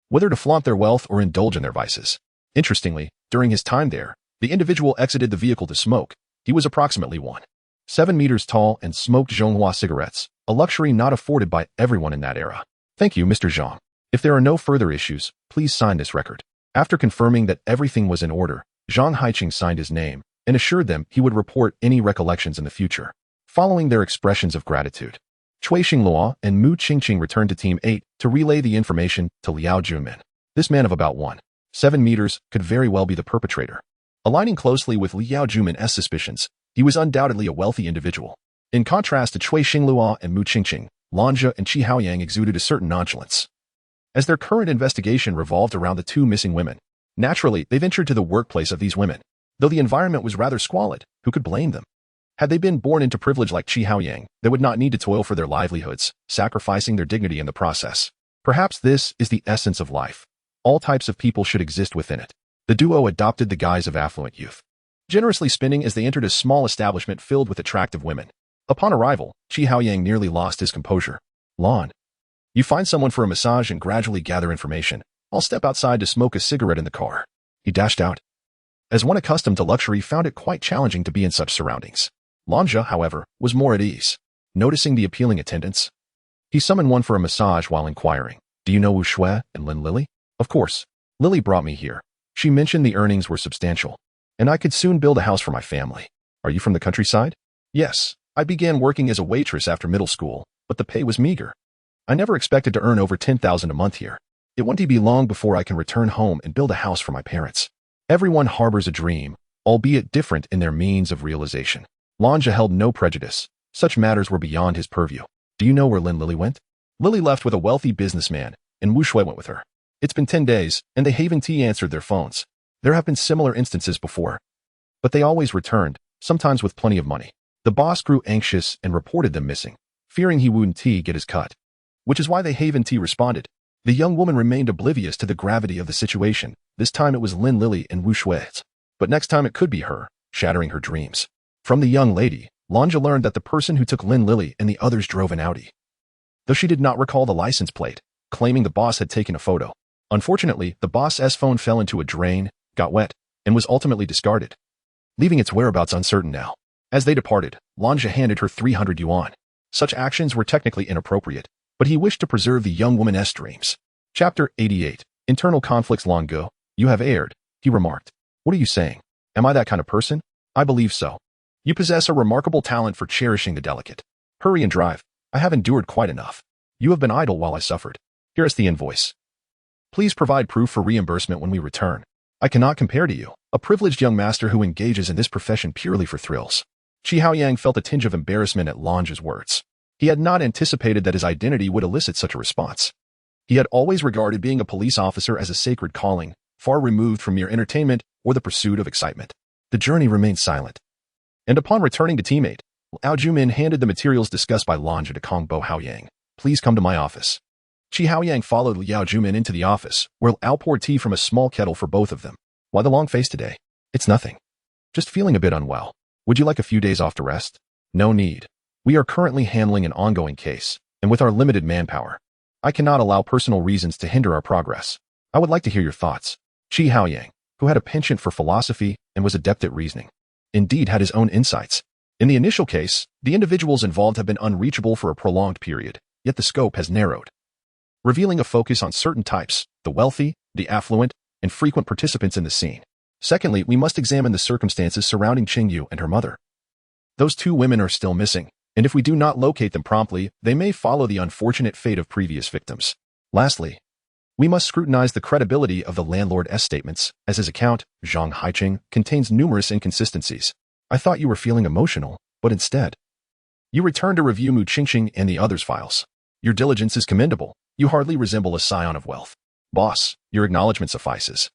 whether to flaunt their wealth or indulge in their vices. Interestingly, during his time there, the individual exited the vehicle to smoke. He was approximately 1.7 meters tall and smoked Zhonghua cigarettes, a luxury not afforded by everyone in that era. Thank you, Mr. Zhang. If there are no further issues, please sign this record. After confirming that everything was in order, Zhang Haiqing signed his name and assured them he would report any recollections in the future. Following their expressions of gratitude, Cui Xinglua and Mu Qingqing returned to Team 8 to relay the information to Liao Jumin. This man of about 1.7 meters could very well be the perpetrator. Aligning closely with Liao Jumin's suspicions, he was undoubtedly a wealthy individual. In contrast to Cui Xinglua and Mu Qingqing, Lan Zhe and Qi Haoyang exuded a certain nonchalance, as their current investigation revolved around the two missing women. Naturally, they ventured to the workplace of these women. Though the environment was rather squalid, who could blame them? Had they been born into privilege like Qi Haoyang, they would not need to toil for their livelihoods, sacrificing their dignity in the process. Perhaps this is the essence of life. All types of people should exist within it. The duo adopted the guise of affluent youth, generously spending as they entered a small establishment filled with attractive women. Upon arrival, Qi Haoyang nearly lost his composure. Lan, you find someone for a massage and gradually gather information. I'll step outside to smoke a cigarette in the car. He dashed out. As one accustomed to luxury found it quite challenging to be in such surroundings. Lan Zhe, however, was more at ease. Noticing the appealing attendants, he summoned one for a massage while inquiring, "Do you know Wu Shui and Lin Lily?" "Of course. Lily brought me here. She mentioned the earnings were substantial, and I could soon build a house for my family." "Are you from the countryside?" "Yes. I began working as a waitress after middle school, but the pay was meager. I never expected to earn over 10,000 a month here. It won't be long before I can return home and build a house for my parents." Everyone harbors a dream, albeit different in their means of realization. Lan Zhe held no prejudice. Such matters were beyond his purview. "Do you know where Lin Lily went?" "Lily left with a wealthy businessman, and Wu Shui went with her. It's been 10 days, and they haven't answered their phones. There have been similar instances before, but they always returned, sometimes with plenty of money." The boss grew anxious and reported them missing, fearing he wouldn't get his cut, which is why they haven't responded. The young woman remained oblivious to the gravity of the situation. This time it was Lin Lily and Wu Shui's, but next time it could be her, shattering her dreams. From the young lady, Lan Zhe learned that the person who took Lin Lily and the others drove an Audi, though she did not recall the license plate, claiming the boss had taken a photo. Unfortunately, the boss's phone fell into a drain, got wet, and was ultimately discarded. leaving its whereabouts uncertain now. As they departed, Lanja handed her 300 yuan. Such actions were technically inappropriate, but he wished to preserve the young woman's dreams. Chapter 88. Internal conflicts. Longo, you have erred, he remarked. What are you saying? Am I that kind of person? I believe so. You possess a remarkable talent for cherishing the delicate. Hurry and drive. I have endured quite enough. You have been idle while I suffered. Here is the invoice. Please provide proof for reimbursement when we return. I cannot compare to you, a privileged young master who engages in this profession purely for thrills. Qi Haoyang felt a tinge of embarrassment at Lanja's words. He had not anticipated that his identity would elicit such a response. He had always regarded being a police officer as a sacred calling, far removed from mere entertainment or the pursuit of excitement. The journey remained silent. And upon returning to teammate, Liao Jumin handed the materials discussed by Lanja to Kong Bo Haoyang. Please come to my office. Qi Haoyang followed Liao Jumin into the office, where Liao poured tea from a small kettle for both of them. Why the long face today? It's nothing. Just feeling a bit unwell. Would you like a few days off to rest? No need. We are currently handling an ongoing case, and with our limited manpower, I cannot allow personal reasons to hinder our progress. I would like to hear your thoughts. Qi Haoyang, who had a penchant for philosophy and was adept at reasoning, indeed had his own insights. In the initial case, the individuals involved have been unreachable for a prolonged period, yet the scope has narrowed, revealing a focus on certain types, the wealthy, the affluent, and frequent participants in the scene. Secondly, we must examine the circumstances surrounding Qingyu and her mother. Those two women are still missing, and if we do not locate them promptly, they may follow the unfortunate fate of previous victims. Lastly, we must scrutinize the credibility of the landlord's statements, as his account, Zhang Haiqing, contains numerous inconsistencies. I thought you were feeling emotional, but instead, you returned to review Mu Qingqing and the others' files. Your diligence is commendable. You hardly resemble a scion of wealth. Boss, your acknowledgement suffices.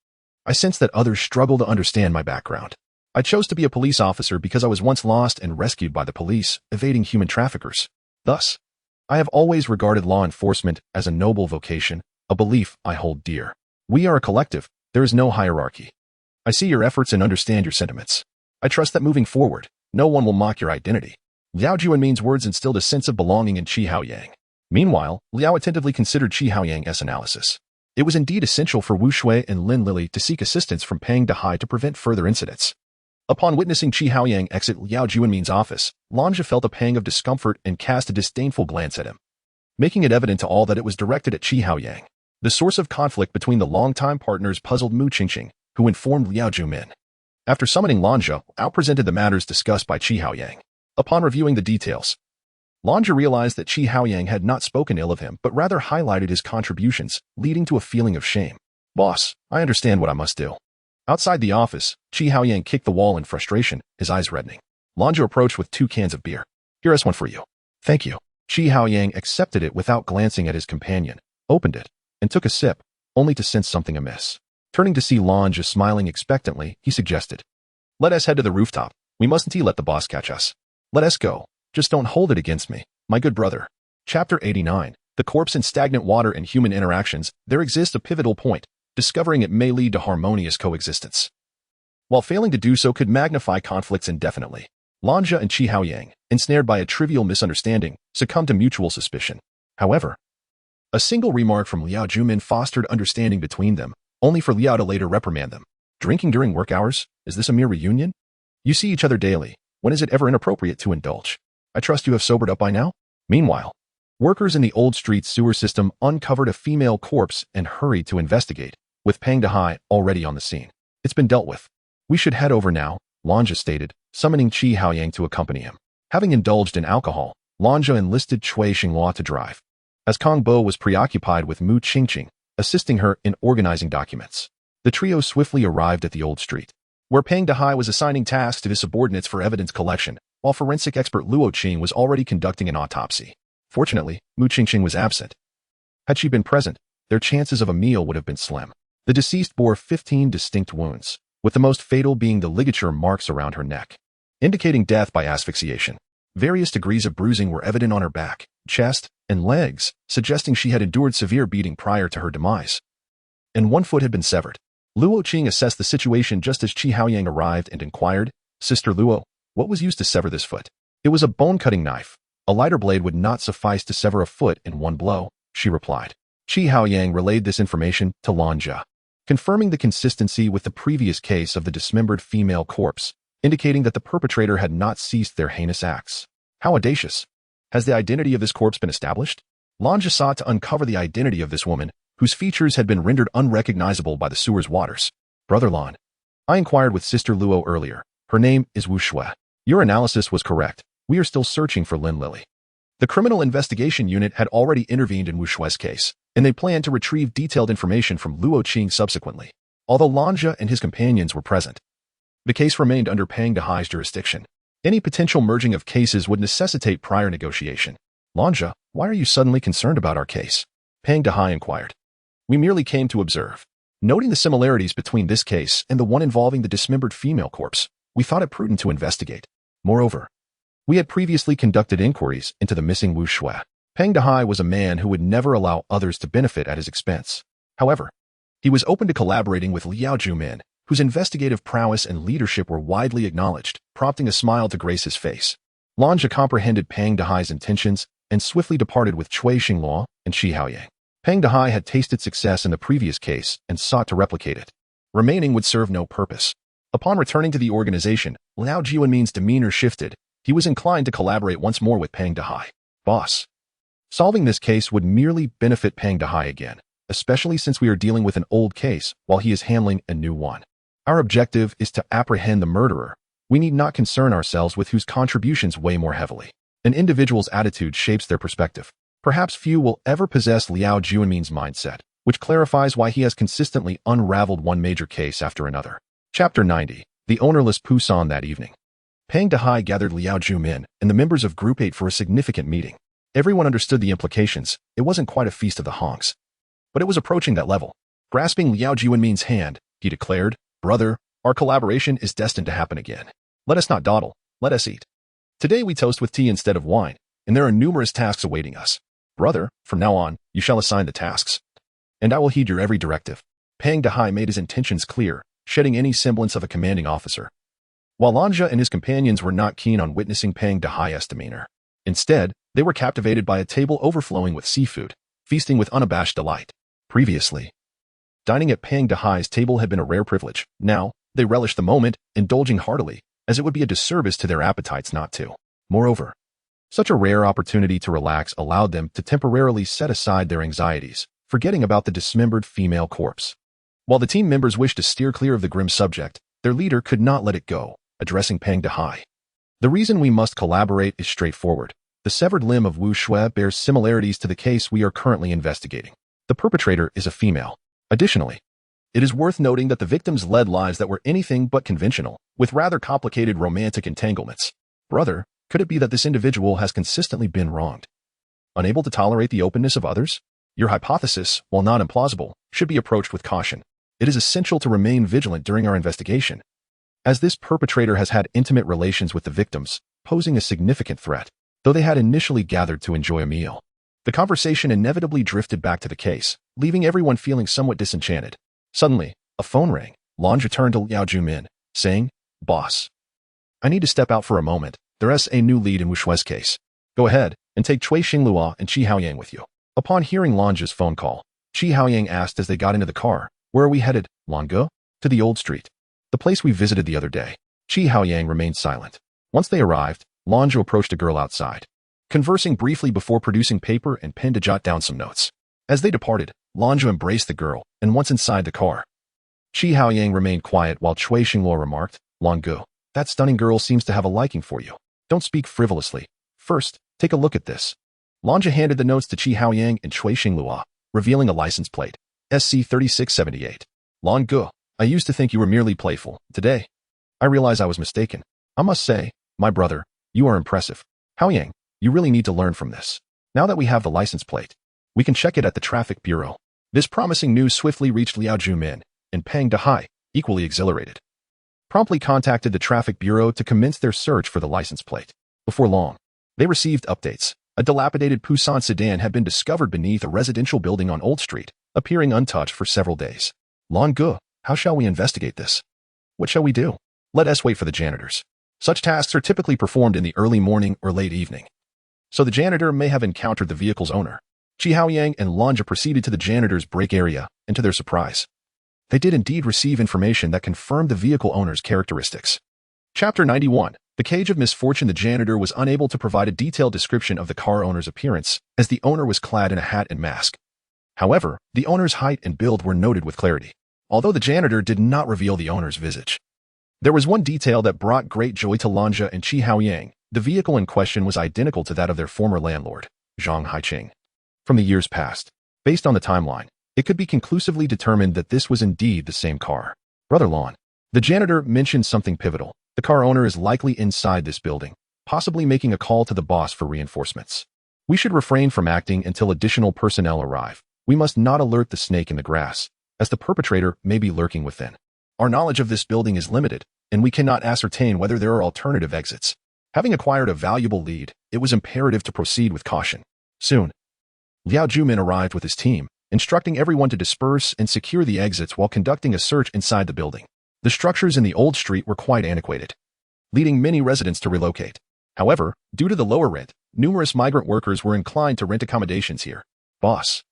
I sense that others struggle to understand my background. I chose to be a police officer because I was once lost and rescued by the police, evading human traffickers. Thus, I have always regarded law enforcement as a noble vocation, a belief I hold dear. We are a collective. There is no hierarchy. I see your efforts and understand your sentiments. I trust that moving forward, no one will mock your identity. Liao Juanmin's words instilled a sense of belonging in Qi Haoyang. Meanwhile, Liao attentively considered Qi Haoyang's analysis. It was indeed essential for Wu Shui and Lin Lili to seek assistance from Pang Dehai to prevent further incidents. Upon witnessing Qi Haoyang exit Liao Juanmin's office, Lanja felt a pang of discomfort and cast a disdainful glance at him, making it evident to all that it was directed at Qi Haoyang. The source of conflict between the longtime partners puzzled Mu Qingqing, who informed Liao Jumin. After summoning Lanja, Liao presented the matters discussed by Qi Haoyang. Upon reviewing the details, Lanja realized that Qi Haoyang had not spoken ill of him, but rather highlighted his contributions, leading to a feeling of shame. Boss, I understand what I must do. Outside the office, Qi Haoyang kicked the wall in frustration, his eyes reddening. Lanja approached with 2 cans of beer. Here is one for you. Thank you. Qi Haoyang accepted it without glancing at his companion, opened it, and took a sip, only to sense something amiss. Turning to see Lanja smiling expectantly, he suggested, let us head to the rooftop. We mustn't let the boss catch us. Let us go. Just don't hold it against me, my good brother. Chapter 89. The corpse in stagnant water and human interactions. There exists a pivotal point. Discovering it may lead to harmonious coexistence, while failing to do so could magnify conflicts indefinitely. Lanja and Qi Haoyang, ensnared by a trivial misunderstanding, succumbed to mutual suspicion. However, a single remark from Liao Jumin fostered understanding between them, only for Liao to later reprimand them. Drinking during work hours? Is this a mere reunion? You see each other daily. When is it ever inappropriate to indulge? I trust you have sobered up by now? Meanwhile, workers in the old street sewer system uncovered a female corpse and hurried to investigate, with Pang Dehai already on the scene. It's been dealt with. We should head over now, Lanja stated, summoning Qi Haoyang to accompany him. Having indulged in alcohol, Lanja enlisted Cui Xinghua to drive, as Kong Bo was preoccupied with Mu Qingqing, assisting her in organizing documents. The trio swiftly arrived at the old street, where Pang Dehai was assigning tasks to his subordinates for evidence collection, while forensic expert Luo Qing was already conducting an autopsy. Fortunately, Mu Qingqing was absent. Had she been present, their chances of a meal would have been slim. The deceased bore 15 distinct wounds, with the most fatal being the ligature marks around her neck, indicating death by asphyxiation. Various degrees of bruising were evident on her back, chest, and legs, suggesting she had endured severe beating prior to her demise. And one foot had been severed. Luo Qing assessed the situation just as Qi Haoyang arrived and inquired, Sister Luo, what was used to sever this foot? It was a bone-cutting knife. A lighter blade would not suffice to sever a foot in one blow, she replied. Qi Haoyang relayed this information to Lanja, confirming the consistency with the previous case of the dismembered female corpse. indicating that the perpetrator had not ceased their heinous acts. How audacious! Has the identity of this corpse been established? Lanja sought to uncover the identity of this woman, whose features had been rendered unrecognizable by the sewer's waters. Brother Lon, I inquired with Sister Luo earlier. Her name is Wu Shui. Your analysis was correct. We are still searching for Lin Lily. The Criminal Investigation Unit had already intervened in Wu Shui's case, and they planned to retrieve detailed information from Luo Qing subsequently. Although Lanja and his companions were present, the case remained under Pang Dehai's jurisdiction. Any potential merging of cases would necessitate prior negotiation. Lanja, why are you suddenly concerned about our case? Pang Dehai inquired. We merely came to observe. Noting the similarities between this case and the one involving the dismembered female corpse, we thought it prudent to investigate. Moreover, we had previously conducted inquiries into the missing Wu Shui. Pang Dehai was a man who would never allow others to benefit at his expense. However, he was open to collaborating with Liao Jumin, whose investigative prowess and leadership were widely acknowledged, prompting a smile to grace his face. Lanja comprehended Pang Dehai's intentions and swiftly departed with Cui Xingluo and Shi Haoyang. Pang Dehai had tasted success in the previous case and sought to replicate it. Remaining would serve no purpose. Upon returning to the organization, Liao Jianmin's demeanor shifted. He was inclined to collaborate once more with Pang Dehai. Boss, solving this case would merely benefit Pang Dehai again, especially since we are dealing with an old case while he is handling a new one. Our objective is to apprehend the murderer. We need not concern ourselves with whose contributions weigh more heavily. An individual's attitude shapes their perspective. Perhaps few will ever possess Liao Jianmin's mindset, which clarifies why he has consistently unraveled one major case after another. Chapter 90. The ownerless Pusan that evening. Pang Dehai gathered Liao Jumin and the members of Group 8 for a significant meeting. Everyone understood the implications. It wasn't quite a feast of the honks, but it was approaching that level. Grasping Liao Jianmin's hand, he declared, Brother, our collaboration is destined to happen again. Let us not dawdle. Let us eat. Today we toast with tea instead of wine, and there are numerous tasks awaiting us. Brother, from now on, you shall assign the tasks, and I will heed your every directive. Pang Dehai made his intentions clear, shedding any semblance of a commanding officer. While Lanja and his companions were not keen on witnessing Pang Dehai's demeanor. Instead, they were captivated by a table overflowing with seafood, feasting with unabashed delight. Previously, dining at Pang Dehai's table had been a rare privilege. Now, they relished the moment, indulging heartily, as it would be a disservice to their appetites not to. Moreover, such a rare opportunity to relax allowed them to temporarily set aside their anxieties, forgetting about the dismembered female corpse. While the team members wished to steer clear of the grim subject, their leader could not let it go, addressing Pang Dehai. The reason we must collaborate is straightforward. The severed limb of Wu Shui bears similarities to the case we are currently investigating. The perpetrator is a female. Additionally, it is worth noting that the victims led lives that were anything but conventional, with rather complicated romantic entanglements. Brother, could it be that this individual has consistently been wronged? Unable to tolerate the openness of others? Your hypothesis, while not implausible, should be approached with caution. It is essential to remain vigilant during our investigation, as this perpetrator has had intimate relations with the victims, posing a significant threat, though they had initially gathered to enjoy a meal. The conversation inevitably drifted back to the case, leaving everyone feeling somewhat disenchanted. Suddenly, a phone rang. Lanja turned to Liao Jumin, saying, Boss, I need to step out for a moment. There's a new lead in Wu Shui's case. Go ahead and take Cui Xingluo and Qi Haoyang with you. Upon hearing Lanja's phone call, Qi Haoyang asked as they got into the car, Where are we headed, Langa? To the old street. The place we visited the other day. Qi Haoyang remained silent. Once they arrived, Lanja approached a girl outside, conversing briefly before producing paper and pen to jot down some notes. As they departed, Lanja embraced the girl, and once inside the car, Qi Haoyang remained quiet while Cui Xingluo remarked, Langa, that stunning girl seems to have a liking for you. Don't speak frivolously. First, take a look at this. Lanja handed the notes to Qi Haoyang and Cui Xingluo, revealing a license plate, SC3678. Langa, I used to think you were merely playful. Today, I realize I was mistaken. I must say, my brother, you are impressive. Haoyang, you really need to learn from this. Now that we have the license plate, we can check it at the traffic bureau. This promising news swiftly reached Liao Jumin, and Pang Dehai, equally exhilarated, promptly contacted the traffic bureau to commence their search for the license plate. Before long, they received updates. A dilapidated Pusan sedan had been discovered beneath a residential building on Old Street, appearing untouched for several days. Langa, how shall we investigate this? What shall we do? Let us wait for the janitors. Such tasks are typically performed in the early morning or late evening, so the janitor may have encountered the vehicle's owner. Qi Haoyang and Lanja proceeded to the janitor's break area, and to their surprise, they did indeed receive information that confirmed the vehicle owner's characteristics. Chapter 91. The Cage of Misfortune. The janitor was unable to provide a detailed description of the car owner's appearance, as the owner was clad in a hat and mask. However, the owner's height and build were noted with clarity, although the janitor did not reveal the owner's visage. There was one detail that brought great joy to Lanja and Chi Haoyang. The vehicle in question was identical to that of their former landlord, Zhang Haiqing. From the years past, based on the timeline, it could be conclusively determined that this was indeed the same car. Brother Lon. The janitor mentioned something pivotal. The car owner is likely inside this building, possibly making a call to the boss for reinforcements. We should refrain from acting until additional personnel arrive. We must not alert the snake in the grass, as the perpetrator may be lurking within. Our knowledge of this building is limited, and we cannot ascertain whether there are alternative exits. Having acquired a valuable lead, it was imperative to proceed with caution. Soon, Liao Jumin arrived with his team, instructing everyone to disperse and secure the exits while conducting a search inside the building. The structures in the old street were quite antiquated, leading many residents to relocate. However, due to the lower rent, numerous migrant workers were inclined to rent accommodations here. Boss.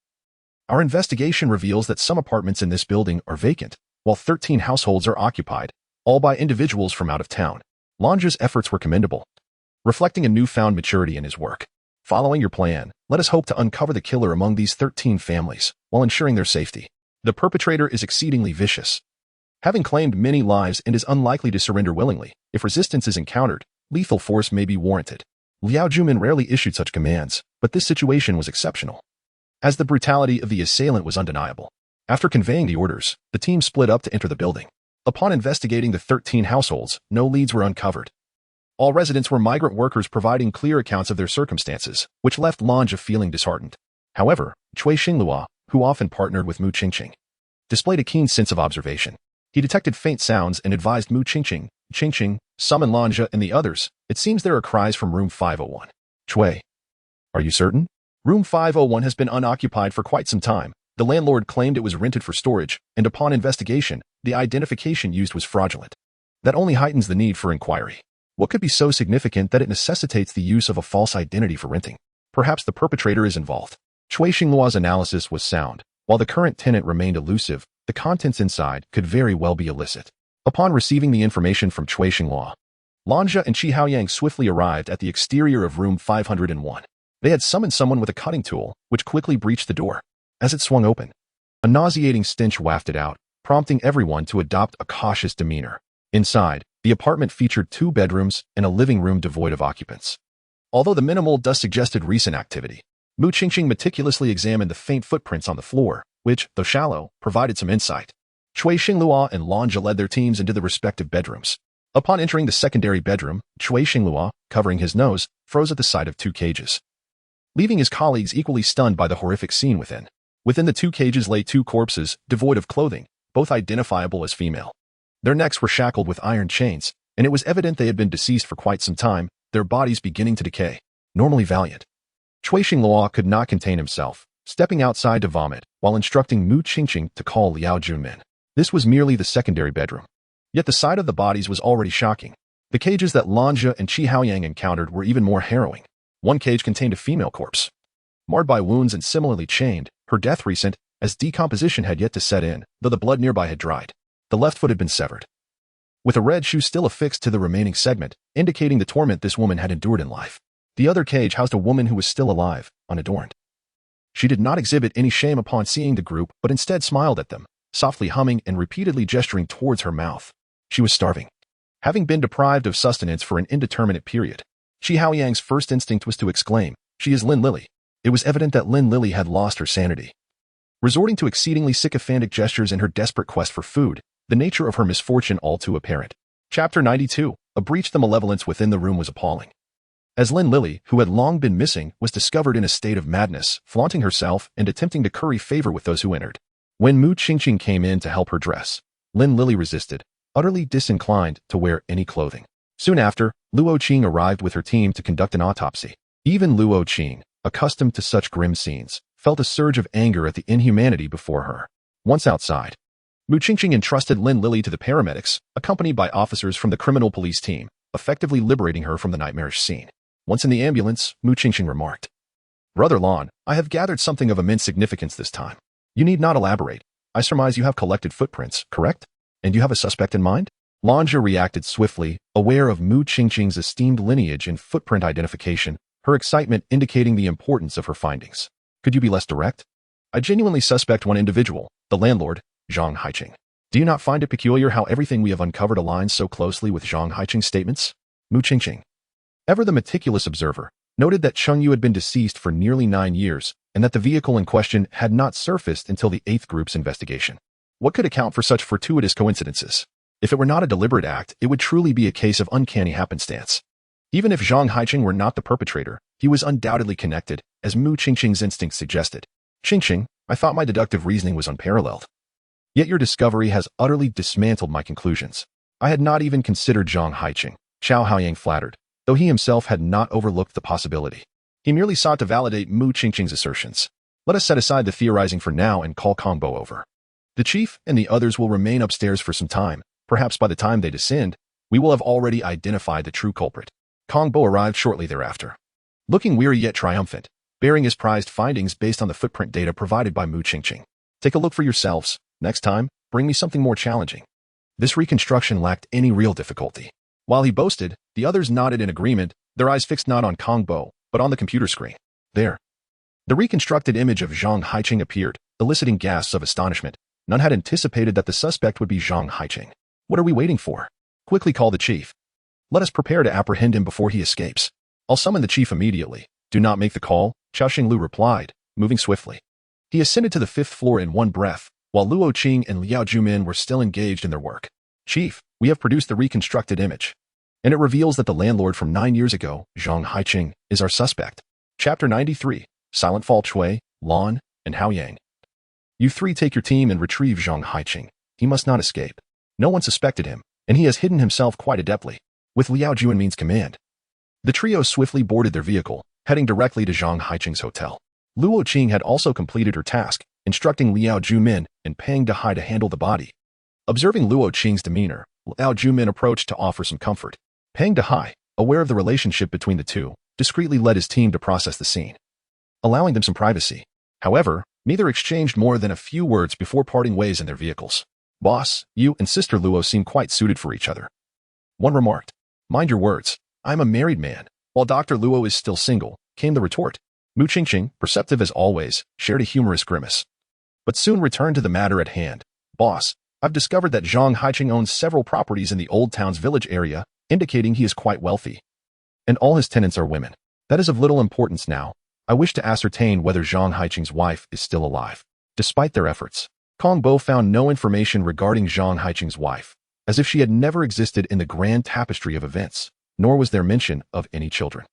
Our investigation reveals that some apartments in this building are vacant, while 13 households are occupied, all by individuals from out of town. Lanja's efforts were commendable, reflecting a newfound maturity in his work. Following your plan, let us hope to uncover the killer among these 13 families, while ensuring their safety. The perpetrator is exceedingly vicious, having claimed many lives, and is unlikely to surrender willingly. If resistance is encountered, lethal force may be warranted. Liao Jumin rarely issued such commands, but this situation was exceptional, as the brutality of the assailant was undeniable. After conveying the orders, the team split up to enter the building. Upon investigating the 13 households, no leads were uncovered. All residents were migrant workers providing clear accounts of their circumstances, which left Lanja feeling disheartened. However, Cui Xinglua, who often partnered with Mu Qingqing, displayed a keen sense of observation. He detected faint sounds and advised Mu Qingqing, summon Lanja and the others. It seems there are cries from room 501. Cui, are you certain? Room 501 has been unoccupied for quite some time. The landlord claimed it was rented for storage, and upon investigation, the identification used was fraudulent. That only heightens the need for inquiry. What could be so significant that it necessitates the use of a false identity for renting? Perhaps the perpetrator is involved. Cui Xinglua's analysis was sound. While the current tenant remained elusive, the contents inside could very well be illicit. Upon receiving the information from Cui Xinglua, Lanja and Chi Haoyang swiftly arrived at the exterior of room 501. They had summoned someone with a cutting tool, which quickly breached the door. As it swung open, a nauseating stench wafted out, prompting everyone to adopt a cautious demeanor. Inside, the apartment featured 2 bedrooms and a living room devoid of occupants. Although the minimal dust suggested recent activity, Mu Qingqing meticulously examined the faint footprints on the floor, which, though shallow, provided some insight. Cui Xinglua and Lanja led their teams into the respective bedrooms. Upon entering the secondary bedroom, Cui Xinglua, covering his nose, froze at the sight of 2 cages, leaving his colleagues equally stunned by the horrific scene within. Within the 2 cages lay 2 corpses, devoid of clothing, both identifiable as female. Their necks were shackled with iron chains, and it was evident they had been deceased for quite some time, their bodies beginning to decay. Normally valiant, Cui Xinglua could not contain himself, stepping outside to vomit, while instructing Mu Qingqing to call Liao Junmin. This was merely the secondary bedroom. Yet the sight of the bodies was already shocking. The cages that Lanja and Chi Haoyang encountered were even more harrowing. One cage contained a female corpse, marred by wounds and similarly chained, her death recent, as decomposition had yet to set in, though the blood nearby had dried. The left foot had been severed, with a red shoe still affixed to the remaining segment, indicating the torment this woman had endured in life. The other cage housed a woman who was still alive, unadorned. She did not exhibit any shame upon seeing the group, but instead smiled at them, softly humming and repeatedly gesturing towards her mouth. She was starving, having been deprived of sustenance for an indeterminate period. Chi Haoyang's first instinct was to exclaim, "She is Lin Lily." It was evident that Lin Lily had lost her sanity. Resorting to exceedingly sycophantic gestures in her desperate quest for food, the nature of her misfortune all too apparent. Chapter 92. A breach. The malevolence within the room was appalling, as Lin Lily, who had long been missing, was discovered in a state of madness, flaunting herself and attempting to curry favor with those who entered. When Mu Qingqing came in to help her dress, Lin Lily resisted, utterly disinclined to wear any clothing. Soon after, Luo Qing arrived with her team to conduct an autopsy. Even Luo Qing, accustomed to such grim scenes, felt a surge of anger at the inhumanity before her. Once outside, Mu Qingqing entrusted Lin Lily to the paramedics, accompanied by officers from the criminal police team, effectively liberating her from the nightmarish scene. Once in the ambulance, Mu Qingqing remarked, "Brother Lon, I have gathered something of immense significance this time. You need not elaborate. I surmise you have collected footprints, correct? And you have a suspect in mind?" Lanja reacted swiftly, aware of Mu Qingqing's esteemed lineage and footprint identification, her excitement indicating the importance of her findings. Could you be less direct? I genuinely suspect one individual, the landlord, Zhang Haiqing. Do you not find it peculiar how everything we have uncovered aligns so closely with Zhang Haiqing's statements? Mu Qingqing, ever the meticulous observer, noted that Cheng Yu had been deceased for nearly 9 years and that the vehicle in question had not surfaced until the 8th group's investigation. What could account for such fortuitous coincidences? If it were not a deliberate act, it would truly be a case of uncanny happenstance. Even if Zhang Haiqing were not the perpetrator, he was undoubtedly connected, as Mu Qingqing's instincts suggested. Qingqing, I thought my deductive reasoning was unparalleled. Yet your discovery has utterly dismantled my conclusions. I had not even considered Zhang Haiqing, Xiao Haoyang flattered, though he himself had not overlooked the possibility. He merely sought to validate Mu Qingqing's assertions. Let us set aside the theorizing for now and call Kongbo over. The chief and the others will remain upstairs for some time. Perhaps by the time they descend, we will have already identified the true culprit. Kongbo arrived shortly thereafter. Looking weary yet triumphant, bearing his prized findings based on the footprint data provided by Mu Qingqing. Take a look for yourselves. Next time, bring me something more challenging. This reconstruction lacked any real difficulty. While he boasted, the others nodded in agreement, their eyes fixed not on Kongbo, but on the computer screen. There. The reconstructed image of Zhang Haiqing appeared, eliciting gasps of astonishment. None had anticipated that the suspect would be Zhang Haiqing. What are we waiting for? Quickly call the chief. Let us prepare to apprehend him before he escapes. I'll summon the chief immediately. Do not make the call, Chao Xinglu replied, moving swiftly. He ascended to the 5th floor in one breath, while Luo Qing and Liao Jumin were still engaged in their work. Chief, we have produced the reconstructed image, and it reveals that the landlord from 9 years ago, Zhang Haiqing, is our suspect. Chapter 93, Silent Fall Chui, Lan, and Haoyang. You three take your team and retrieve Zhang Haiqing. He must not escape. No one suspected him, and he has hidden himself quite adeptly, with Liao Juanmin's command. The trio swiftly boarded their vehicle, heading directly to Zhang Haiqing's hotel. Luo Qing had also completed her task, instructing Liao Jumin and Peng Dehai to handle the body. Observing Luo Qing's demeanor, Liao Jumin approached to offer some comfort. Peng Dehai, aware of the relationship between the two, discreetly led his team to process the scene, allowing them some privacy. However, neither exchanged more than a few words before parting ways in their vehicles. Boss, you and Sister Luo seem quite suited for each other. One remarked. Mind your words. I'm a married man, while Dr. Luo is still single, came the retort. Mu Qingqing, perceptive as always, shared a humorous grimace. But soon returned to the matter at hand. Boss, I've discovered that Zhang Haiqing owns several properties in the Old Town's village area, indicating he is quite wealthy. And all his tenants are women. That is of little importance now. I wish to ascertain whether Zhang Haiqing's wife is still alive. Despite their efforts, Kongbo found no information regarding Zhang Haiqing's wife, as if she had never existed in the grand tapestry of events, nor was there mention of any children.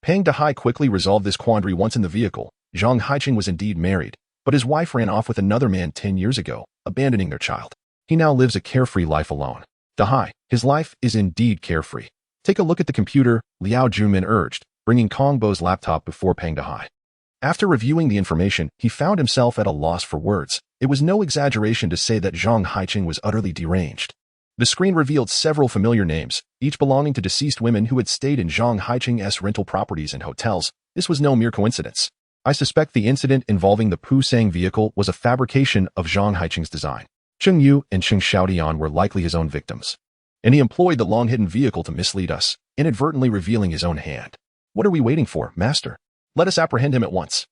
Peng Dehai quickly resolved this quandary once in the vehicle. Zhang Haiqing was indeed married, but his wife ran off with another man 10 years ago, abandoning their child. He now lives a carefree life alone. Dehai, his life is indeed carefree. Take a look at the computer, Liao Jumin urged, bringing Kongbo's laptop before Peng Dehai. After reviewing the information, he found himself at a loss for words. It was no exaggeration to say that Zhang Haiqing was utterly deranged. The screen revealed several familiar names, each belonging to deceased women who had stayed in Zhang Haiqing's rental properties and hotels. This was no mere coincidence. I suspect the incident involving the Pusang vehicle was a fabrication of Zhang Haiqing's design. Cheng Yu and Cheng Xiaodian were likely his own victims, and he employed the long-hidden vehicle to mislead us, inadvertently revealing his own hand. What are we waiting for, Master? Let us apprehend him at once.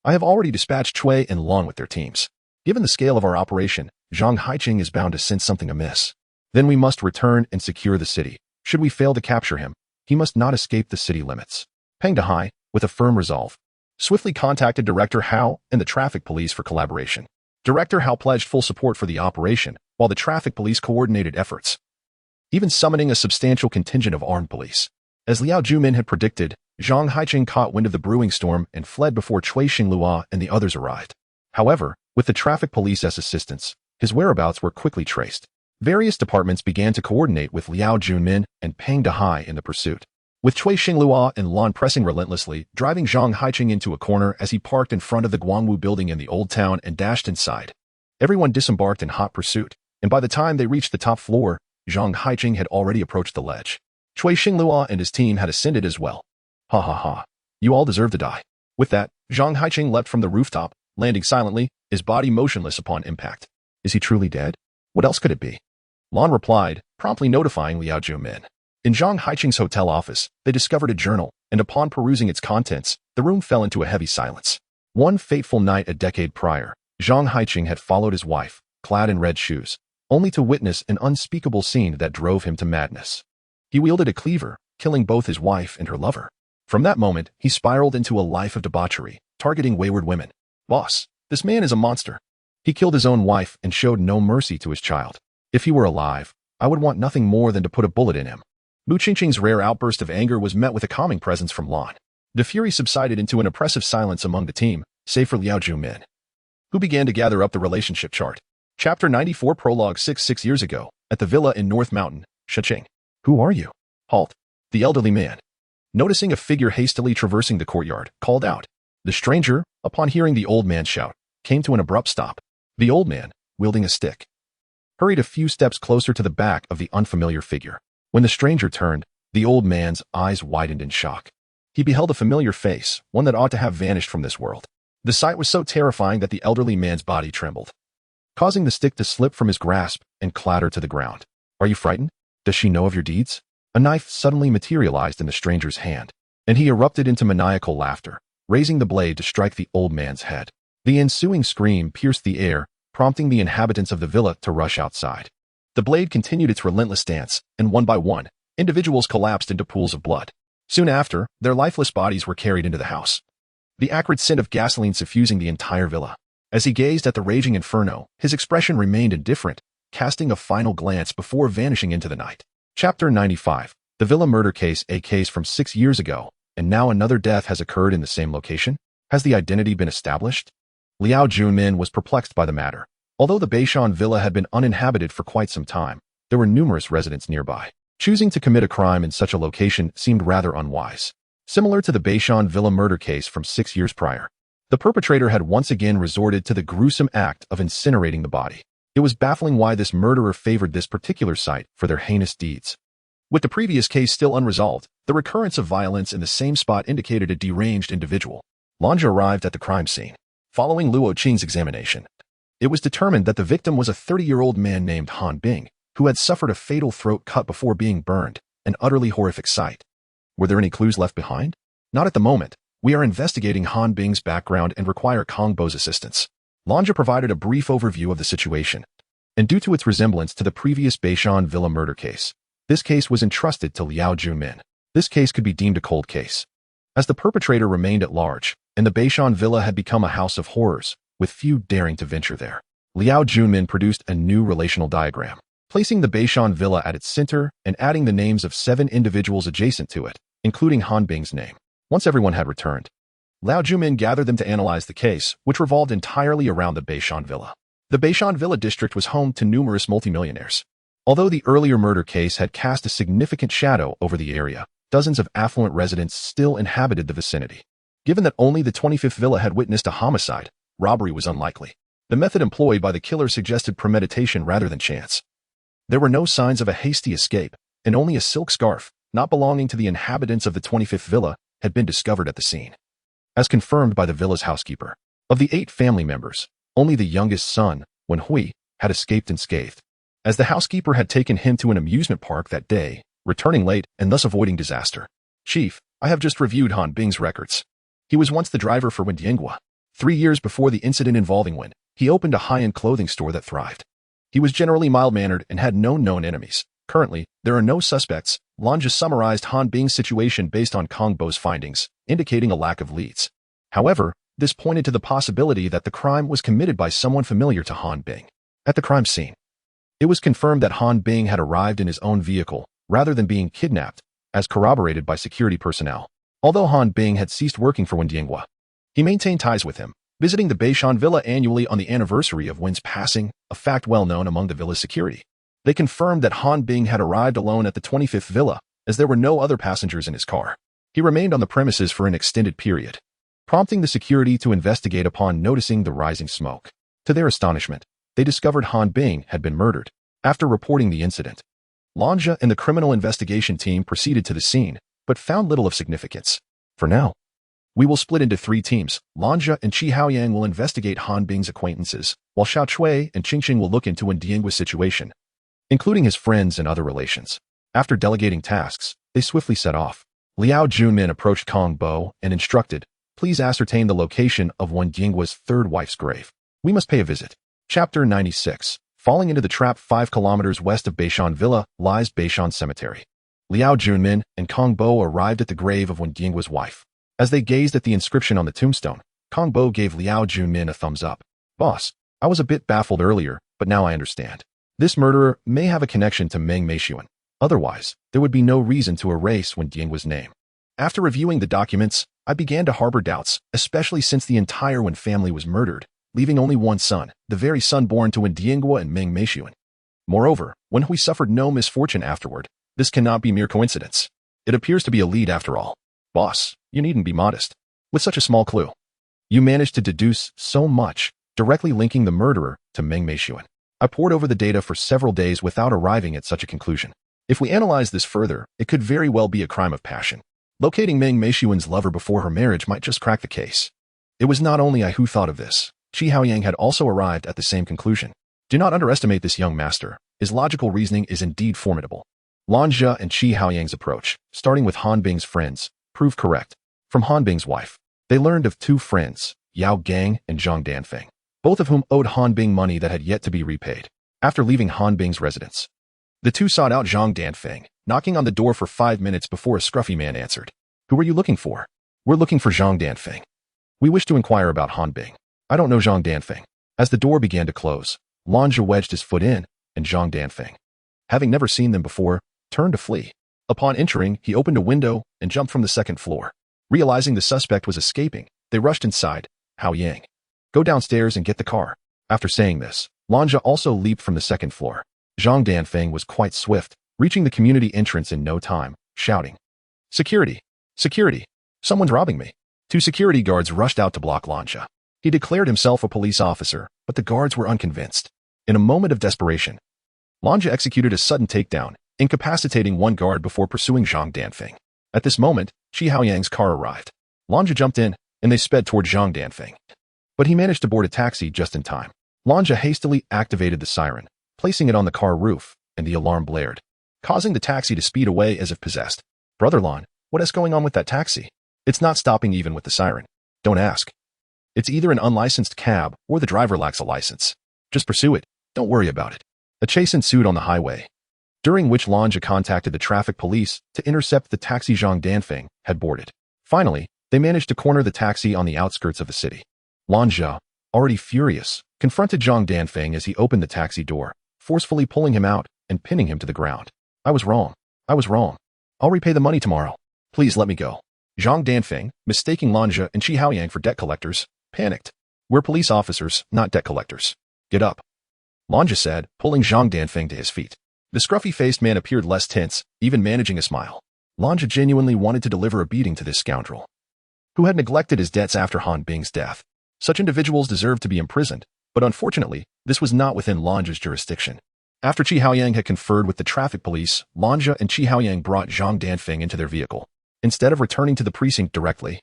I have already dispatched Chui and Lan with their teams. Given the scale of our operation, Zhang Haiqing is bound to sense something amiss. Then we must return and secure the city. Should we fail to capture him, he must not escape the city limits. Peng Dehai, with a firm resolve, swiftly contacted Director Hao and the traffic police for collaboration. Director Hao pledged full support for the operation, while the traffic police coordinated efforts, even summoning a substantial contingent of armed police. As Liao Jumin had predicted, Zhang Haiqing caught wind of the brewing storm and fled before Cui Xinglua and the others arrived. However, with the traffic police's assistance, his whereabouts were quickly traced. Various departments began to coordinate with Liao Jumin and Peng Dehai in the pursuit, with Cui Xinglua and Lan pressing relentlessly, driving Zhang Haiqing into a corner as he parked in front of the Guangwu building in the Old Town and dashed inside. Everyone disembarked in hot pursuit, and by the time they reached the top floor, Zhang Haiqing had already approached the ledge. Cui Xinglua and his team had ascended as well. Ha ha ha. You all deserve to die. With that, Zhang Haiqing leapt from the rooftop, landing silently, his body motionless upon impact. Is he truly dead? What else could it be? Lan replied, promptly notifying Liao Jumin. In Zhang Haiqing's hotel office, they discovered a journal, and upon perusing its contents, the room fell into a heavy silence. One fateful night a decade prior, Zhang Haiqing had followed his wife, clad in red shoes, only to witness an unspeakable scene that drove him to madness. He wielded a cleaver, killing both his wife and her lover. From that moment, he spiraled into a life of debauchery, targeting wayward women. Boss, this man is a monster. He killed his own wife and showed no mercy to his child. If he were alive, I would want nothing more than to put a bullet in him. Mu Qingqing's rare outburst of anger was met with a calming presence from Lan. The fury subsided into an oppressive silence among the team, save for Liao Jumin, who began to gather up the relationship chart. Chapter 94 Prologue 6 years ago, at the villa in North Mountain, Shiqing. Who are you? Halt. The elderly man, noticing a figure hastily traversing the courtyard, called out. The stranger, upon hearing the old man's shout, came to an abrupt stop. The old man, wielding a stick, hurried a few steps closer to the back of the unfamiliar figure. When the stranger turned, the old man's eyes widened in shock. He beheld a familiar face, one that ought to have vanished from this world. The sight was so terrifying that the elderly man's body trembled, causing the stick to slip from his grasp and clatter to the ground. Are you frightened? Does she know of your deeds? A knife suddenly materialized in the stranger's hand, and he erupted into maniacal laughter, raising the blade to strike the old man's head. The ensuing scream pierced the air, prompting the inhabitants of the villa to rush outside. The blade continued its relentless dance, and one by one, individuals collapsed into pools of blood. Soon after, their lifeless bodies were carried into the house, the acrid scent of gasoline suffusing the entire villa. As he gazed at the raging inferno, his expression remained indifferent, casting a final glance before vanishing into the night. Chapter 95. The Villa Murder Case, a case from 6 years ago, and now another death has occurred in the same location? Has the identity been established? Liao Junmin was perplexed by the matter. Although the Beishan villa had been uninhabited for quite some time, there were numerous residents nearby. Choosing to commit a crime in such a location seemed rather unwise. Similar to the Beishan villa murder case from 6 years prior, the perpetrator had once again resorted to the gruesome act of incinerating the body. It was baffling why this murderer favored this particular site for their heinous deeds. With the previous case still unresolved, the recurrence of violence in the same spot indicated a deranged individual. Lanja arrived at the crime scene. Following Luo Qing's examination, it was determined that the victim was a 30-year-old man named Han Bing, who had suffered a fatal throat cut before being burned, an utterly horrific sight. Were there any clues left behind? Not at the moment. We are investigating Han Bing's background and require Kong Bo's assistance. Lanja provided a brief overview of the situation, and due to its resemblance to the previous Beishan villa murder case, this case was entrusted to Liao Junmin. This case could be deemed a cold case, as the perpetrator remained at large, and the Beishan villa had become a house of horrors, with few daring to venture there. Liao Junmin produced a new relational diagram, placing the Beishan villa at its center and adding the names of 7 individuals adjacent to it, including Han Bing's name. Once everyone had returned, Liao Junmin gathered them to analyze the case, which revolved entirely around the Beishan villa. The Beishan villa district was home to numerous multimillionaires. Although the earlier murder case had cast a significant shadow over the area, dozens of affluent residents still inhabited the vicinity. Given that only the 25th villa had witnessed a homicide, robbery was unlikely. The method employed by the killer suggested premeditation rather than chance. There were no signs of a hasty escape, and only a silk scarf, not belonging to the inhabitants of the 25th villa, had been discovered at the scene. As confirmed by the villa's housekeeper, of the 8 family members, only the youngest son, Wen Hui, had escaped unscathed, as the housekeeper had taken him to an amusement park that day, returning late and thus avoiding disaster. Chief, I have just reviewed Han Bing's records. He was once the driver for Wen Dianghua. 3 years before the incident involving Wen, he opened a high-end clothing store that thrived. He was generally mild-mannered and had no known enemies. Currently, there are no suspects. Lanja summarized Han Bing's situation based on Kong Bo's findings, indicating a lack of leads. However, this pointed to the possibility that the crime was committed by someone familiar to Han Bing. At the crime scene, it was confirmed that Han Bing had arrived in his own vehicle, rather than being kidnapped, as corroborated by security personnel. Although Han Bing had ceased working for Wen Dianghua, he maintained ties with him, visiting the Beishan villa annually on the anniversary of Wen's passing, a fact well known among the villa's security. They confirmed that Han Bing had arrived alone at the 25th villa, as there were no other passengers in his car. He remained on the premises for an extended period, prompting the security to investigate upon noticing the rising smoke. To their astonishment, they discovered Han Bing had been murdered. After reporting the incident, Lanja and the criminal investigation team proceeded to the scene, but found little of significance. For now, we will split into 3 teams. Lanja and Qi Haoyang will investigate Han Bing's acquaintances, while Xiao Chui and Qingxing will look into Wen Dianghua's situation. including his friends and other relations. After delegating tasks, they swiftly set off. Liao Junmin approached Kong Bo and instructed, "Please ascertain the location of Wen Yinggua's third wife's grave. We must pay a visit." Chapter 96. Falling into the trap 5 kilometers west of Beishan Villa lies Beishan Cemetery. Liao Junmin and Kong Bo arrived at the grave of Wen Yinggua's wife. As they gazed at the inscription on the tombstone, Kong Bo gave Liao Junmin a thumbs up. "Boss, I was a bit baffled earlier, but now I understand. This murderer may have a connection to Meng Meishuan. Otherwise, there would be no reason to erase Wen Yinggua's name." After reviewing the documents, I began to harbor doubts, especially since the entire Wen family was murdered, leaving only one son, the very son born to Wen Yinggua and Meng Meishuan. Moreover, Wen Hui suffered no misfortune afterward. This cannot be mere coincidence. It appears to be a lead after all. Boss, you needn't be modest. With such a small clue, you managed to deduce so much, directly linking the murderer to Meng Meishuan. I pored over the data for several days without arriving at such a conclusion. If we analyze this further, it could very well be a crime of passion. Locating Meng Meishuan's lover before her marriage might just crack the case. It was not only I who thought of this. Qi Haoyang had also arrived at the same conclusion. Do not underestimate this young master. His logical reasoning is indeed formidable. Lan Zhe and Qi Haoyang's approach, starting with Han Bing's friends, proved correct. From Han Bing's wife, they learned of 2 friends, Yao Gang and Zhang Danfeng, both of whom owed Han Bing money that had yet to be repaid. After leaving Han Bing's residence, the 2 sought out Zhang Danfeng, knocking on the door for 5 minutes before a scruffy man answered. "Who are you looking for?" "We're looking for Zhang Danfeng. We wish to inquire about Han Bing." "I don't know Zhang Danfeng." As the door began to close, Lan Zhe wedged his foot in, and Zhang Danfeng, having never seen them before, turned to flee. Upon entering, he opened a window and jumped from the 2nd floor. Realizing the suspect was escaping, they rushed inside. "Hao Yang, go downstairs and get the car." After saying this, Lan Zhe also leaped from the 2nd floor. Zhang Danfeng was quite swift, reaching the community entrance in no time, shouting, "Security! Security! Someone's robbing me." 2 security guards rushed out to block Lan Zhe. He declared himself a police officer, but the guards were unconvinced. In a moment of desperation, Lan Zhe executed a sudden takedown, incapacitating one guard before pursuing Zhang Danfeng. At this moment, Qi Haoyang's car arrived. Lan Zhe jumped in, and they sped toward Zhang Danfeng. But he managed to board a taxi just in time. Lan Zhe hastily activated the siren, placing it on the car roof, and the alarm blared, causing the taxi to speed away as if possessed. "Brother Lan, what is going on with that taxi? It's not stopping even with the siren." "Don't ask. It's either an unlicensed cab or the driver lacks a license. Just pursue it. Don't worry about it." A chase ensued on the highway, during which Lan Zhe contacted the traffic police to intercept the taxi Zhang Danfeng had boarded. Finally, they managed to corner the taxi on the outskirts of the city. Lan Zhe, already furious, confronted Zhang Danfeng as he opened the taxi door, forcefully pulling him out and pinning him to the ground. "I was wrong. I was wrong. I'll repay the money tomorrow. Please let me go." Zhang Danfeng, mistaking Lan Zhe and Qi Haoyang for debt collectors, panicked. "We're police officers, not debt collectors. Get up," Lan Zhe said, pulling Zhang Danfeng to his feet. The scruffy-faced man appeared less tense, even managing a smile. Lan Zhe genuinely wanted to deliver a beating to this scoundrel, who had neglected his debts after Han Bing's death. Such individuals deserved to be imprisoned, but unfortunately, this was not within Lan Zhe's jurisdiction. After Qi Haoyang had conferred with the traffic police, Lan Zhe and Qi Haoyang brought Zhang Danfeng into their vehicle. Instead of returning to the precinct directly,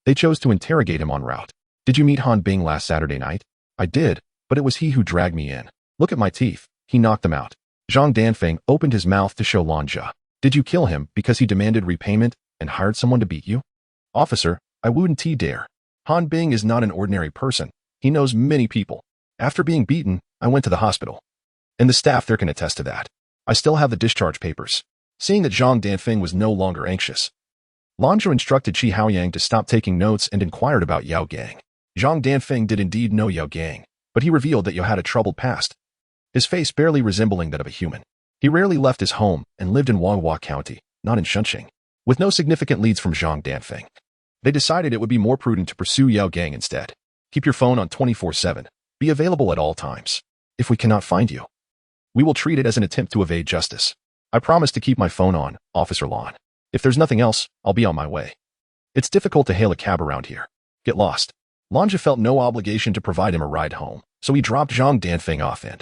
they chose to interrogate him en route. "Did you meet Han Bing last Saturday night?" "I did, but it was he who dragged me in. Look at my teeth." He knocked them out. Zhang Danfeng opened his mouth to show Lan Zhe. "Did you kill him because he demanded repayment and hired someone to beat you?" "Officer, I wouldn't dare. Han Bing is not an ordinary person. He knows many people. After being beaten, I went to the hospital. And the staff there can attest to that. I still have the discharge papers." Seeing that Zhang Danfeng was no longer anxious, Lan Zhe instructed Qi Haoyang to stop taking notes and inquired about Yao Gang. Zhang Danfeng did indeed know Yao Gang, but he revealed that Yao had a troubled past, his face barely resembling that of a human. He rarely left his home and lived in Huanghua County, not in Shunqing. With no significant leads from Zhang Danfeng, they decided it would be more prudent to pursue Yao Gang instead. "Keep your phone on 24/7. Be available at all times. If we cannot find you, we will treat it as an attempt to evade justice. I promise to keep my phone on, Officer Lan. If there's nothing else, I'll be on my way. It's difficult to hail a cab around here. Get lost." Lan Zhe felt no obligation to provide him a ride home, so he dropped Zhang Danfeng off and,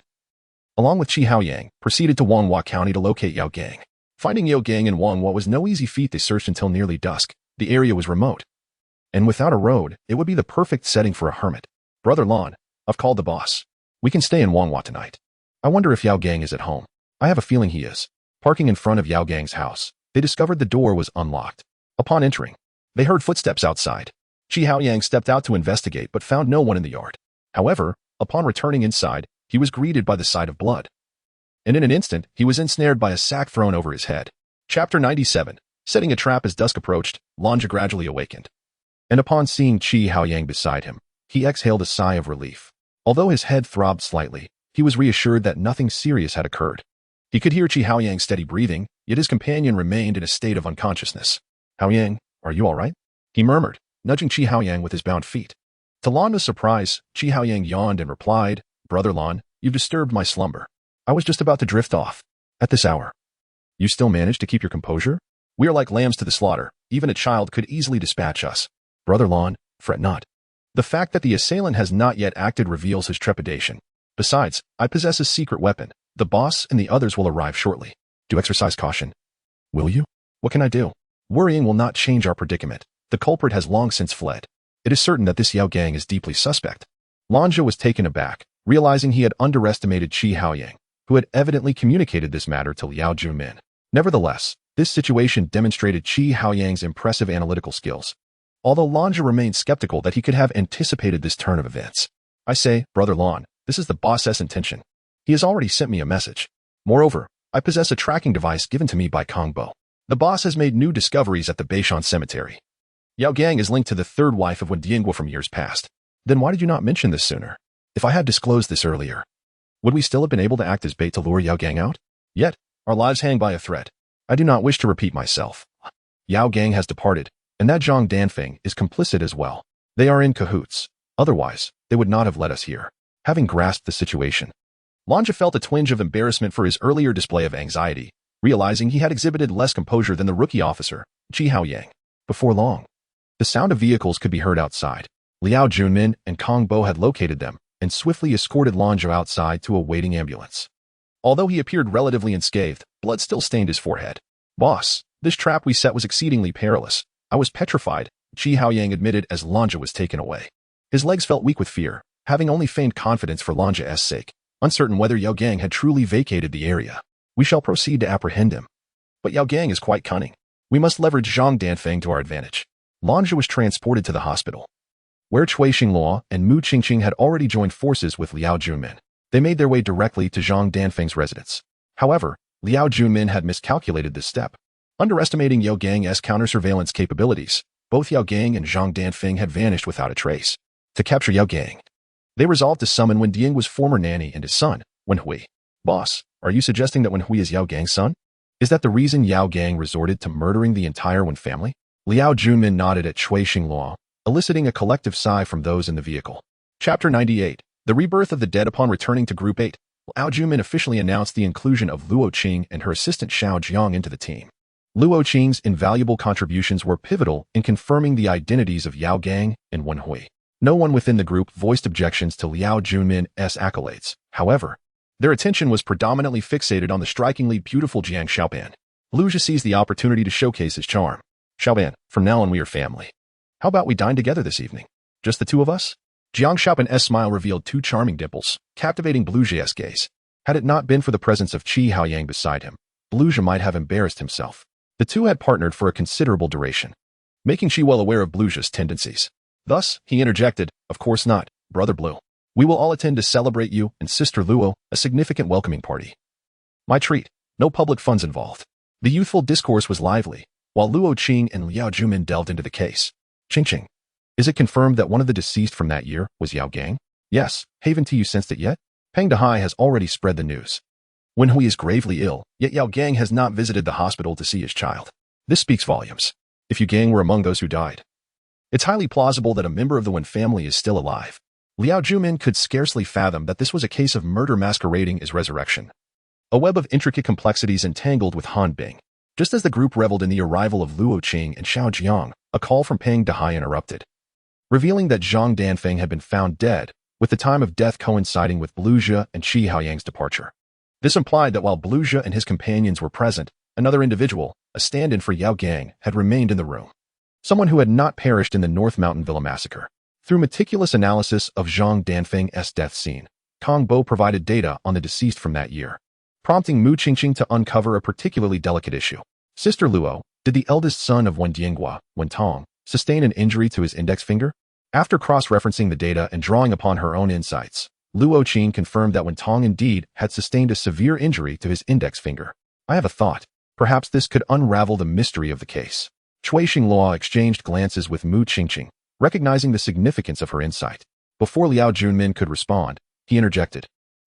along with Qi Haoyang, proceeded to Huanghua County to locate Yao Gang. Finding Yao Gang in Huanghua was no easy feat. They searched until nearly dusk. The area was remote, and without a road, it would be the perfect setting for a hermit. "Brother Lan, I've called the boss. We can stay in Huanghua tonight. I wonder if Yao Gang is at home." I have a feeling he is. Parking in front of Yao Gang's house, they discovered the door was unlocked. Upon entering, they heard footsteps outside. Qi Haoyang stepped out to investigate but found no one in the yard. However, upon returning inside, he was greeted by the sight of blood. And in an instant, he was ensnared by a sack thrown over his head. Chapter 97. Setting a trap as dusk approached, Lanja gradually awakened. And upon seeing Qi Haoyang beside him, he exhaled a sigh of relief. Although his head throbbed slightly, he was reassured that nothing serious had occurred. He could hear Qi Haoyang's steady breathing, yet his companion remained in a state of unconsciousness. "Haoyang, are you all right?" he murmured, nudging Qi Haoyang with his bound feet. To Lanja's surprise, Qi Haoyang yawned and replied, "Brother Lan, you've disturbed my slumber. I was just about to drift off. At this hour. You still manage to keep your composure? We are like lambs to the slaughter. Even a child could easily dispatch us. Brother Lan, fret not. The fact that the assailant has not yet acted reveals his trepidation. Besides, I possess a secret weapon. The boss and the others will arrive shortly. Do exercise caution." "Will you? What can I do?" "Worrying will not change our predicament. The culprit has long since fled. It is certain that this Yao Gang is deeply suspect." Lanja was taken aback, realizing he had underestimated Qi Haoyang, who had evidently communicated this matter to Liao Junmin. Nevertheless, this situation demonstrated Qi Haoyang's impressive analytical skills. Although Lanja remained skeptical that he could have anticipated this turn of events. "I say, Brother Lan, this is the boss's intention. He has already sent me a message. Moreover, I possess a tracking device given to me by Kong Bo. The boss has made new discoveries at the Beishan Cemetery. Yao Gang is linked to the third wife of Wen Diangguo from years past. Then why did you not mention this sooner? If I had disclosed this earlier, would we still have been able to act as bait to lure Yao Gang out? Yet, our lives hang by a thread. I do not wish to repeat myself. Yao Gang has departed, and that Zhang Danfeng is complicit as well. They are in cahoots. Otherwise, they would not have let us here." Having grasped the situation, Lanja felt a twinge of embarrassment for his earlier display of anxiety, realizing he had exhibited less composure than the rookie officer, Qi Haoyang. Before long, the sound of vehicles could be heard outside. Liao Junmin and Kong Bo had located them and swiftly escorted Lanja outside to a waiting ambulance. Although he appeared relatively unscathed, blood still stained his forehead. "Boss, this trap we set was exceedingly perilous. I was petrified," Qi Haoyang admitted as Lanja was taken away. His legs felt weak with fear, having only feigned confidence for Lanja's sake, uncertain whether Yao Gang had truly vacated the area. "We shall proceed to apprehend him. But Yao Gang is quite cunning. We must leverage Zhang Danfeng to our advantage." Lanja was transported to the hospital, where Cui Xingluo and Mu Qingqing had already joined forces with Liao Junmin. They made their way directly to Zhang Danfeng's residence. However, Liao Junmin had miscalculated this step. Underestimating Yao Gang's counter-surveillance capabilities, both Yao Gang and Zhang Danfeng had vanished without a trace. To capture Yao Gang, they resolved to summon Wen Diangguo's former nanny and his son, Wen Hui. "Boss, are you suggesting that Wen Hui is Yao Gang's son? Is that the reason Yao Gang resorted to murdering the entire Wen family?" Liao Junmin nodded at Cui Xingluo, eliciting a collective sigh from those in the vehicle. Chapter 98. The Rebirth of the Dead. Upon returning to Group 8, Liao Junmin officially announced the inclusion of Luo Qing and her assistant Xiao Jiang into the team. Luo Qing's invaluable contributions were pivotal in confirming the identities of Yao Gang and Wen Hui. No one within the group voiced objections to Liao Junmin's accolades. However, their attention was predominantly fixated on the strikingly beautiful Jiang Xiaoban. Luja seized the opportunity to showcase his charm. "Xiaoban, from now on we are family. How about we dine together this evening? Just the two of us?" Jiang Xiaoban's smile revealed two charming dimples, captivating Bluja's gaze. Had it not been for the presence of Qi Haoyang beside him, Bluja might have embarrassed himself. The two had partnered for a considerable duration, making Qi well aware of Bluja's tendencies. Thus, he interjected, "Of course not, Brother Blue. We will all attend to celebrate you and Sister Luo, a significant welcoming party. My treat, no public funds involved." The youthful discourse was lively, while Luo Qing and Liao Junmin delved into the case. "Qing, is it confirmed that one of the deceased from that year was Yao Gang?" "Yes, haven't you sensed it yet? Peng Dehai has already spread the news. Wen Hui is gravely ill, yet Yao Gang has not visited the hospital to see his child. This speaks volumes. If Yu Gang were among those who died, it's highly plausible that a member of the Wen family is still alive." Liao Junmin could scarcely fathom that this was a case of murder masquerading as resurrection. A web of intricate complexities entangled with Han Bing. Just as the group reveled in the arrival of Luo Qing and Xiao Jiang, a call from Peng Dehai interrupted, revealing that Zhang Danfeng had been found dead, with the time of death coinciding with Bluja and Qi Haoyang's departure. This implied that while Bluja and his companions were present, another individual, a stand-in for Yao Gang, had remained in the room. Someone who had not perished in the North Mountain Villa massacre. Through meticulous analysis of Zhang Danfeng's death scene, Kong Bo provided data on the deceased from that year, prompting Mu Qingqing to uncover a particularly delicate issue. Sister Luo, did the eldest son of Wen Dianghua, Wen Tong, sustain an injury to his index finger? After cross-referencing the data and drawing upon her own insights, Luo Qin confirmed that Wen Tong indeed had sustained a severe injury to his index finger. I have a thought. Perhaps this could unravel the mystery of the case. Cui Xinglua exchanged glances with Mu Qingqing, recognizing the significance of her insight. Before Liao Junmin could respond, he interjected.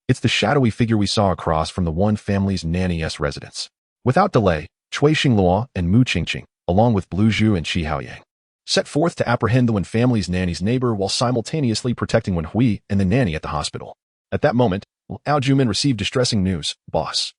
It's the shadowy figure we saw across from the one family's nanny's residence. Without delay, Cui Xinglua and Mu Qingqing, along with Blue Zhu and Qi Haoyang, set forth to apprehend the Wen family's nanny's neighbor while simultaneously protecting Wen Hui and the nanny at the hospital. At that moment, Liao Junmin received distressing news. Boss.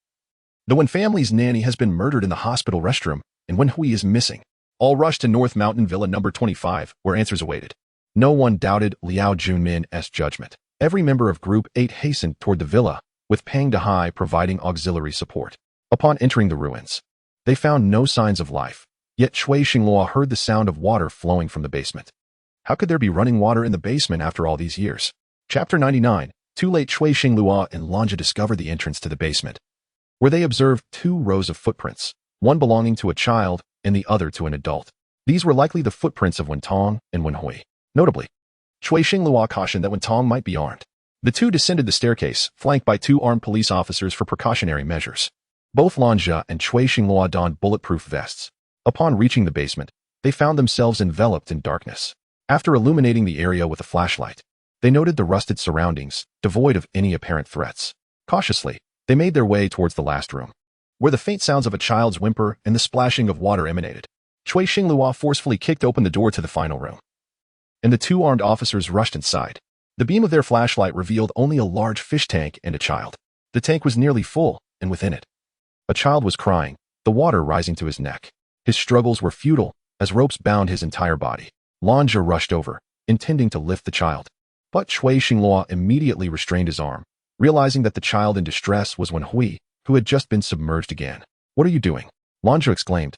The Wen family's nanny has been murdered in the hospital restroom, and Wen Hui is missing. All rushed to North Mountain Villa number 25, where answers awaited. No one doubted Liao Junmin's judgment. Every member of Group 8 hastened toward the villa, with Pang Dehai providing auxiliary support. Upon entering the ruins, they found no signs of life, yet Cui Xinglua heard the sound of water flowing from the basement. How could there be running water in the basement after all these years? Chapter 99. Too late. Cui Xinglua and Lanja discovered the entrance to the basement, where they observed 2 rows of footprints, one belonging to a child and the other to an adult. These were likely the footprints of Wen Tong and Wen Hui. Notably, Cui Xinglua cautioned that Wen Tong might be armed. The two descended the staircase, flanked by 2 armed police officers for precautionary measures. Both Lanja and Cui Xinglua donned bulletproof vests. Upon reaching the basement, they found themselves enveloped in darkness. After illuminating the area with a flashlight, they noted the rusted surroundings, devoid of any apparent threats. Cautiously, they made their way towards the last room, where the faint sounds of a child's whimper and the splashing of water emanated. Cui Xinglua forcefully kicked open the door to the final room, and the 2 armed officers rushed inside. The beam of their flashlight revealed only a large fish tank and a child. The tank was nearly full, and within it, a child was crying, the water rising to his neck. His struggles were futile, as ropes bound his entire body. Lanja rushed over, intending to lift the child, but Cui Xinglua immediately restrained his arm, realizing that the child in distress was Wen Hui, who had just been submerged again. What are you doing? Lanja exclaimed,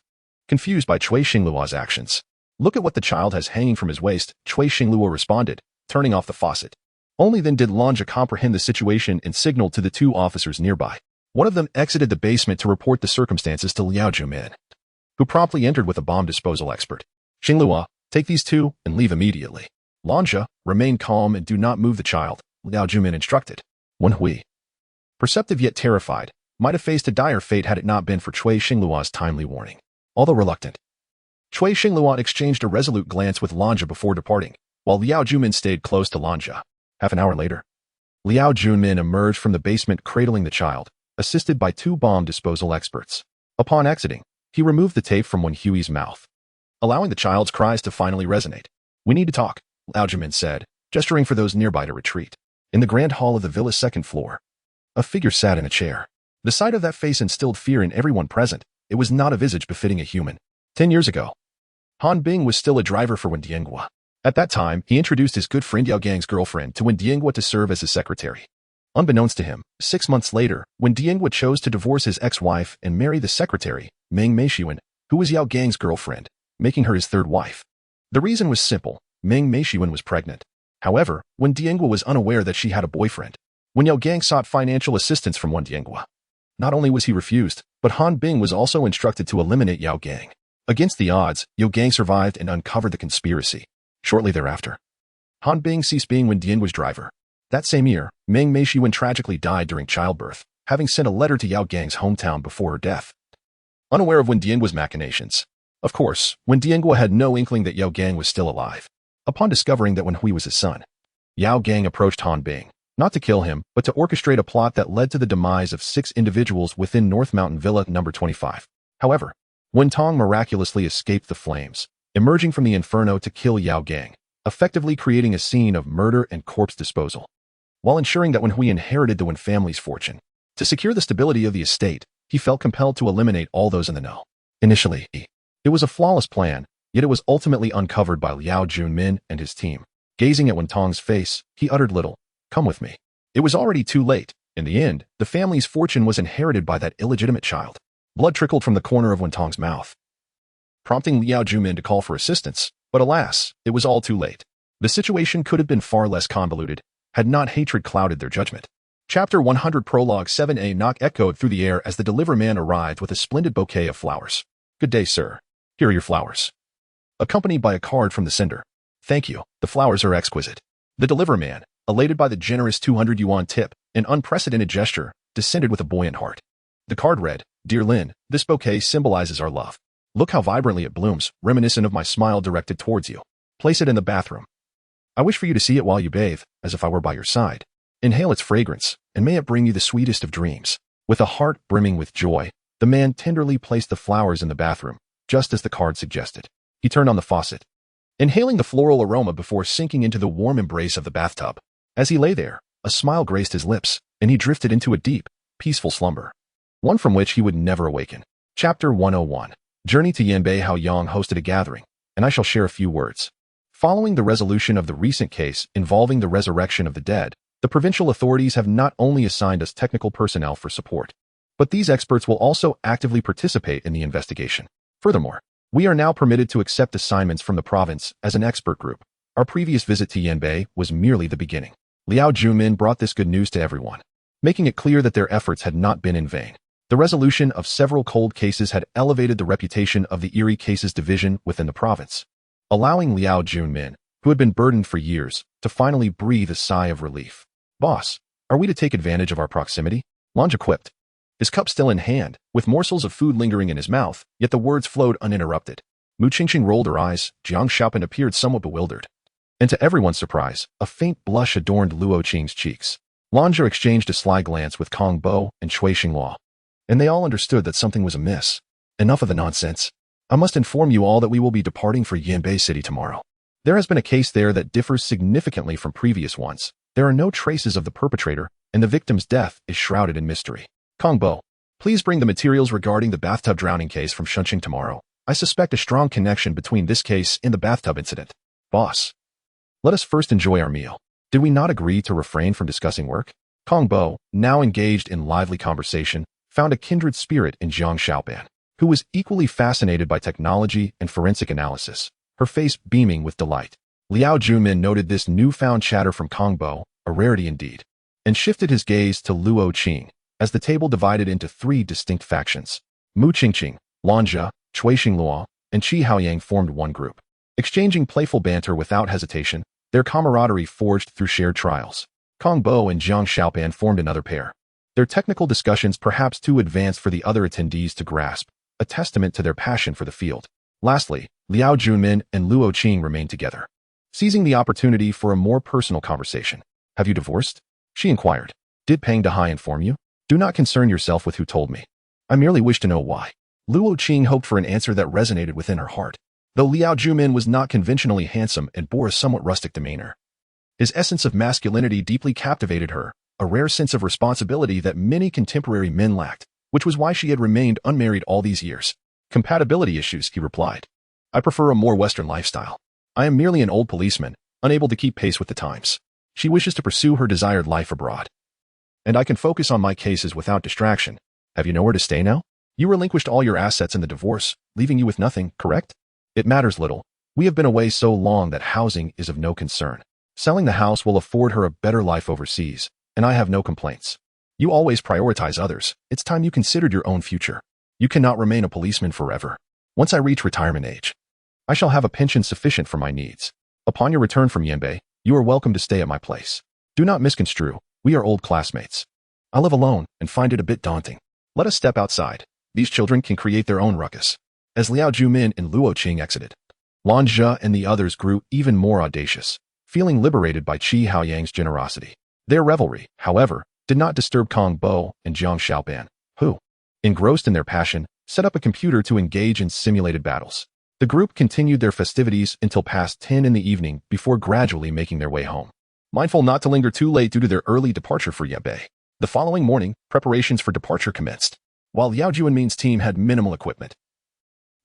confused by Cui Xinglua's actions. Look at what the child has hanging from his waist, Cui Xinglua responded, turning off the faucet. Only then did Lanja comprehend the situation and signaled to the 2 officers nearby. One of them exited the basement to report the circumstances to Liao Junmin, who promptly entered with a bomb disposal expert. Xinglua, take these 2 and leave immediately. Lanja, remain calm and do not move the child, Liao Junmin instructed. Wen Hui, perceptive yet terrified, might have faced a dire fate had it not been for Cui Xinglua's timely warning. Although reluctant, Cui Xinglua exchanged a resolute glance with Lanja before departing, while Liao Junmin stayed close to Lanja. Half an hour later, Liao Junmin emerged from the basement cradling the child, assisted by 2 bomb disposal experts. Upon exiting, he removed the tape from Wen Hui's mouth, allowing the child's cries to finally resonate. We need to talk, Liao Junmin said, gesturing for those nearby to retreat. In the grand hall of the villa's 2nd floor, a figure sat in a chair. The sight of that face instilled fear in everyone present. It was not a visage befitting a human. 10 years ago, Han Bing was still a driver for Wen Dianghua. At that time, he introduced his good friend Yao Gang's girlfriend to Wen Dianghua to serve as his secretary. Unbeknownst to him, 6 months later, Wen Dianghua chose to divorce his ex-wife and marry the secretary, Meng Meishiwen, who was Yao Gang's girlfriend, making her his 3rd wife. The reason was simple. Meng Meishiwen was pregnant. However, Wen Dianghua was unaware that she had a boyfriend. When Yao Gang sought financial assistance from Wen Dianghua, not only was he refused, but Han Bing was also instructed to eliminate Yao Gang. Against the odds, Yao Gang survived and uncovered the conspiracy. Shortly thereafter, Han Bing ceased being Wen Diangua's driver. That same year, Meng Meishiwen tragically died during childbirth, having sent a letter to Yao Gang's hometown before her death. Unaware of Wen Diangua's machinations, of course, Wen Dianghua had no inkling that Yao Gang was still alive. Upon discovering that Wen Hui was his son, Yao Gang approached Han Bing, not to kill him, but to orchestrate a plot that led to the demise of 6 individuals within North Mountain Villa number 25. However, Wen Tong miraculously escaped the flames, emerging from the inferno to kill Yao Gang, effectively creating a scene of murder and corpse disposal, while ensuring that Wen Hui inherited the Wen family's fortune. To secure the stability of the estate, he felt compelled to eliminate all those in the know. Initially, it was a flawless plan, yet it was ultimately uncovered by Liao Junmin and his team. Gazing at Wen Tong's face, he uttered little, "Come with me." It was already too late. In the end, the family's fortune was inherited by that illegitimate child. Blood trickled from the corner of Wen Tong's mouth, prompting Liao Junmin to call for assistance, but alas, it was all too late. The situation could have been far less convoluted, had not hatred clouded their judgment. Chapter 100 Prologue 7a knock echoed through the air as the deliver man arrived with a splendid bouquet of flowers. Good day, sir. Here are your flowers. Accompanied by a card from the sender. Thank you, the flowers are exquisite. The deliver man, elated by the generous 200 yuan tip, an unprecedented gesture, descended with a buoyant heart. The card read, Dear Lin, this bouquet symbolizes our love. Look how vibrantly it blooms, reminiscent of my smile directed towards you. Place it in the bathroom. I wish for you to see it while you bathe, as if I were by your side. Inhale its fragrance, and may it bring you the sweetest of dreams. With a heart brimming with joy, the man tenderly placed the flowers in the bathroom, just as the card suggested. He turned on the faucet, inhaling the floral aroma before sinking into the warm embrace of the bathtub. As he lay there, a smile graced his lips, and he drifted into a deep, peaceful slumber, one from which he would never awaken. Chapter 101. Journey to Yanbei. Haoyang hosted a gathering, and I shall share a few words. Following the resolution of the recent case involving the resurrection of the dead, the provincial authorities have not only assigned us technical personnel for support, but these experts will also actively participate in the investigation. Furthermore, we are now permitted to accept assignments from the province as an expert group. Our previous visit to Yanbei was merely the beginning. Liao Jumin brought this good news to everyone, making it clear that their efforts had not been in vain. The resolution of several cold cases had elevated the reputation of the Eerie Cases Division within the province, allowing Liao Junmin, who had been burdened for years, to finally breathe a sigh of relief. Boss, are we to take advantage of our proximity? Lanja quipped, his cup still in hand, with morsels of food lingering in his mouth, yet the words flowed uninterrupted. Mu Qingqing rolled her eyes, Jiang Xiaopan appeared somewhat bewildered. And to everyone's surprise, a faint blush adorned Luo Qing's cheeks. Lanja exchanged a sly glance with Kong Bo and Cui Xinghua, and they all understood that something was amiss. Enough of the nonsense. I must inform you all that we will be departing for Yanbei City tomorrow. There has been a case there that differs significantly from previous ones. There are no traces of the perpetrator, and the victim's death is shrouded in mystery. Kong Bo, please bring the materials regarding the bathtub drowning case from Shunqing tomorrow. I suspect a strong connection between this case and the bathtub incident. Boss, let us first enjoy our meal. Did we not agree to refrain from discussing work? Kong Bo, now engaged in lively conversation, found a kindred spirit in Jiang Xiaopan, who was equally fascinated by technology and forensic analysis, her face beaming with delight. Liao Junmin noted this newfound chatter from Kong Bo, a rarity indeed, and shifted his gaze to Luo Qing, as the table divided into three distinct factions. Mu Qingqing, Lanja, Cui Xinghua, and Qi Haoyang formed one group. Exchanging playful banter without hesitation, their camaraderie forged through shared trials. Kong Bo and Jiang Xiaopan formed another pair. Their technical discussions perhaps too advanced for the other attendees to grasp, a testament to their passion for the field. Lastly, Liao Junmin and Luo Qing remained together, seizing the opportunity for a more personal conversation. Have you divorced? She inquired. Did Peng Dehai inform you? Do not concern yourself with who told me. I merely wish to know why. Luo Qing hoped for an answer that resonated within her heart. Though Liao Junmin was not conventionally handsome and bore a somewhat rustic demeanor, his essence of masculinity deeply captivated her, a rare sense of responsibility that many contemporary men lacked, which was why she had remained unmarried all these years. Compatibility issues, he replied. I prefer a more Western lifestyle. I am merely an old policeman, unable to keep pace with the times. She wishes to pursue her desired life abroad, and I can focus on my cases without distraction. Have you nowhere to stay now? You relinquished all your assets in the divorce, leaving you with nothing, correct? It matters little. We have been away so long that housing is of no concern. Selling the house will afford her a better life overseas, and I have no complaints. You always prioritize others. It's time you considered your own future. You cannot remain a policeman forever. Once I reach retirement age, I shall have a pension sufficient for my needs. Upon your return from Yanbei, you are welcome to stay at my place. Do not misconstrue. We are old classmates. I live alone and find it a bit daunting. Let us step outside. These children can create their own ruckus. As Liao Junmin and Luo Qing exited, Lanja and the others grew even more audacious, feeling liberated by Qi Haoyang's generosity. Their revelry, however, did not disturb Kong Bo and Jiang Xiaopan, who, engrossed in their passion, set up a computer to engage in simulated battles. The group continued their festivities until past 10 in the evening before gradually making their way home, mindful not to linger too late due to their early departure for Yanbei. The following morning, preparations for departure commenced. While Liao Junmin's team had minimal equipment,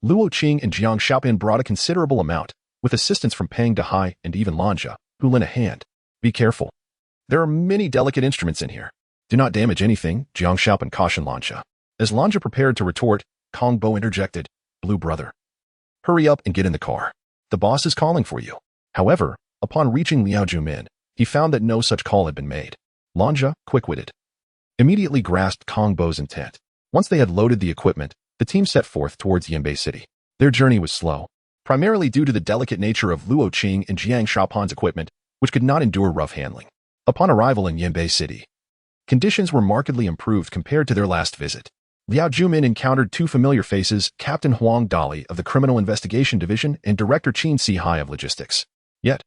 Luo Qing and Jiang Xiaopan brought a considerable amount, with assistance from Peng Dehai and even Lanja, who lent a hand. Be careful. There are many delicate instruments in here. Do not damage anything, Jiang Xiaopan cautioned Lanja. As Lanja prepared to retort, Kong Bo interjected, Blue brother, hurry up and get in the car. The boss is calling for you. However, upon reaching Liao Junmin, he found that no such call had been made. Lanja, quick-witted, immediately grasped Kong Bo's intent. Once they had loaded the equipment, the team set forth towards Yanbei City. Their journey was slow, primarily due to the delicate nature of Luo Qing and Jiang Shaopan's equipment, which could not endure rough handling. Upon arrival in Yanbei City, conditions were markedly improved compared to their last visit. Liao Jumin encountered two familiar faces, Captain Huang Dali of the Criminal Investigation Division and Director Qin Sihai of Logistics. Yet,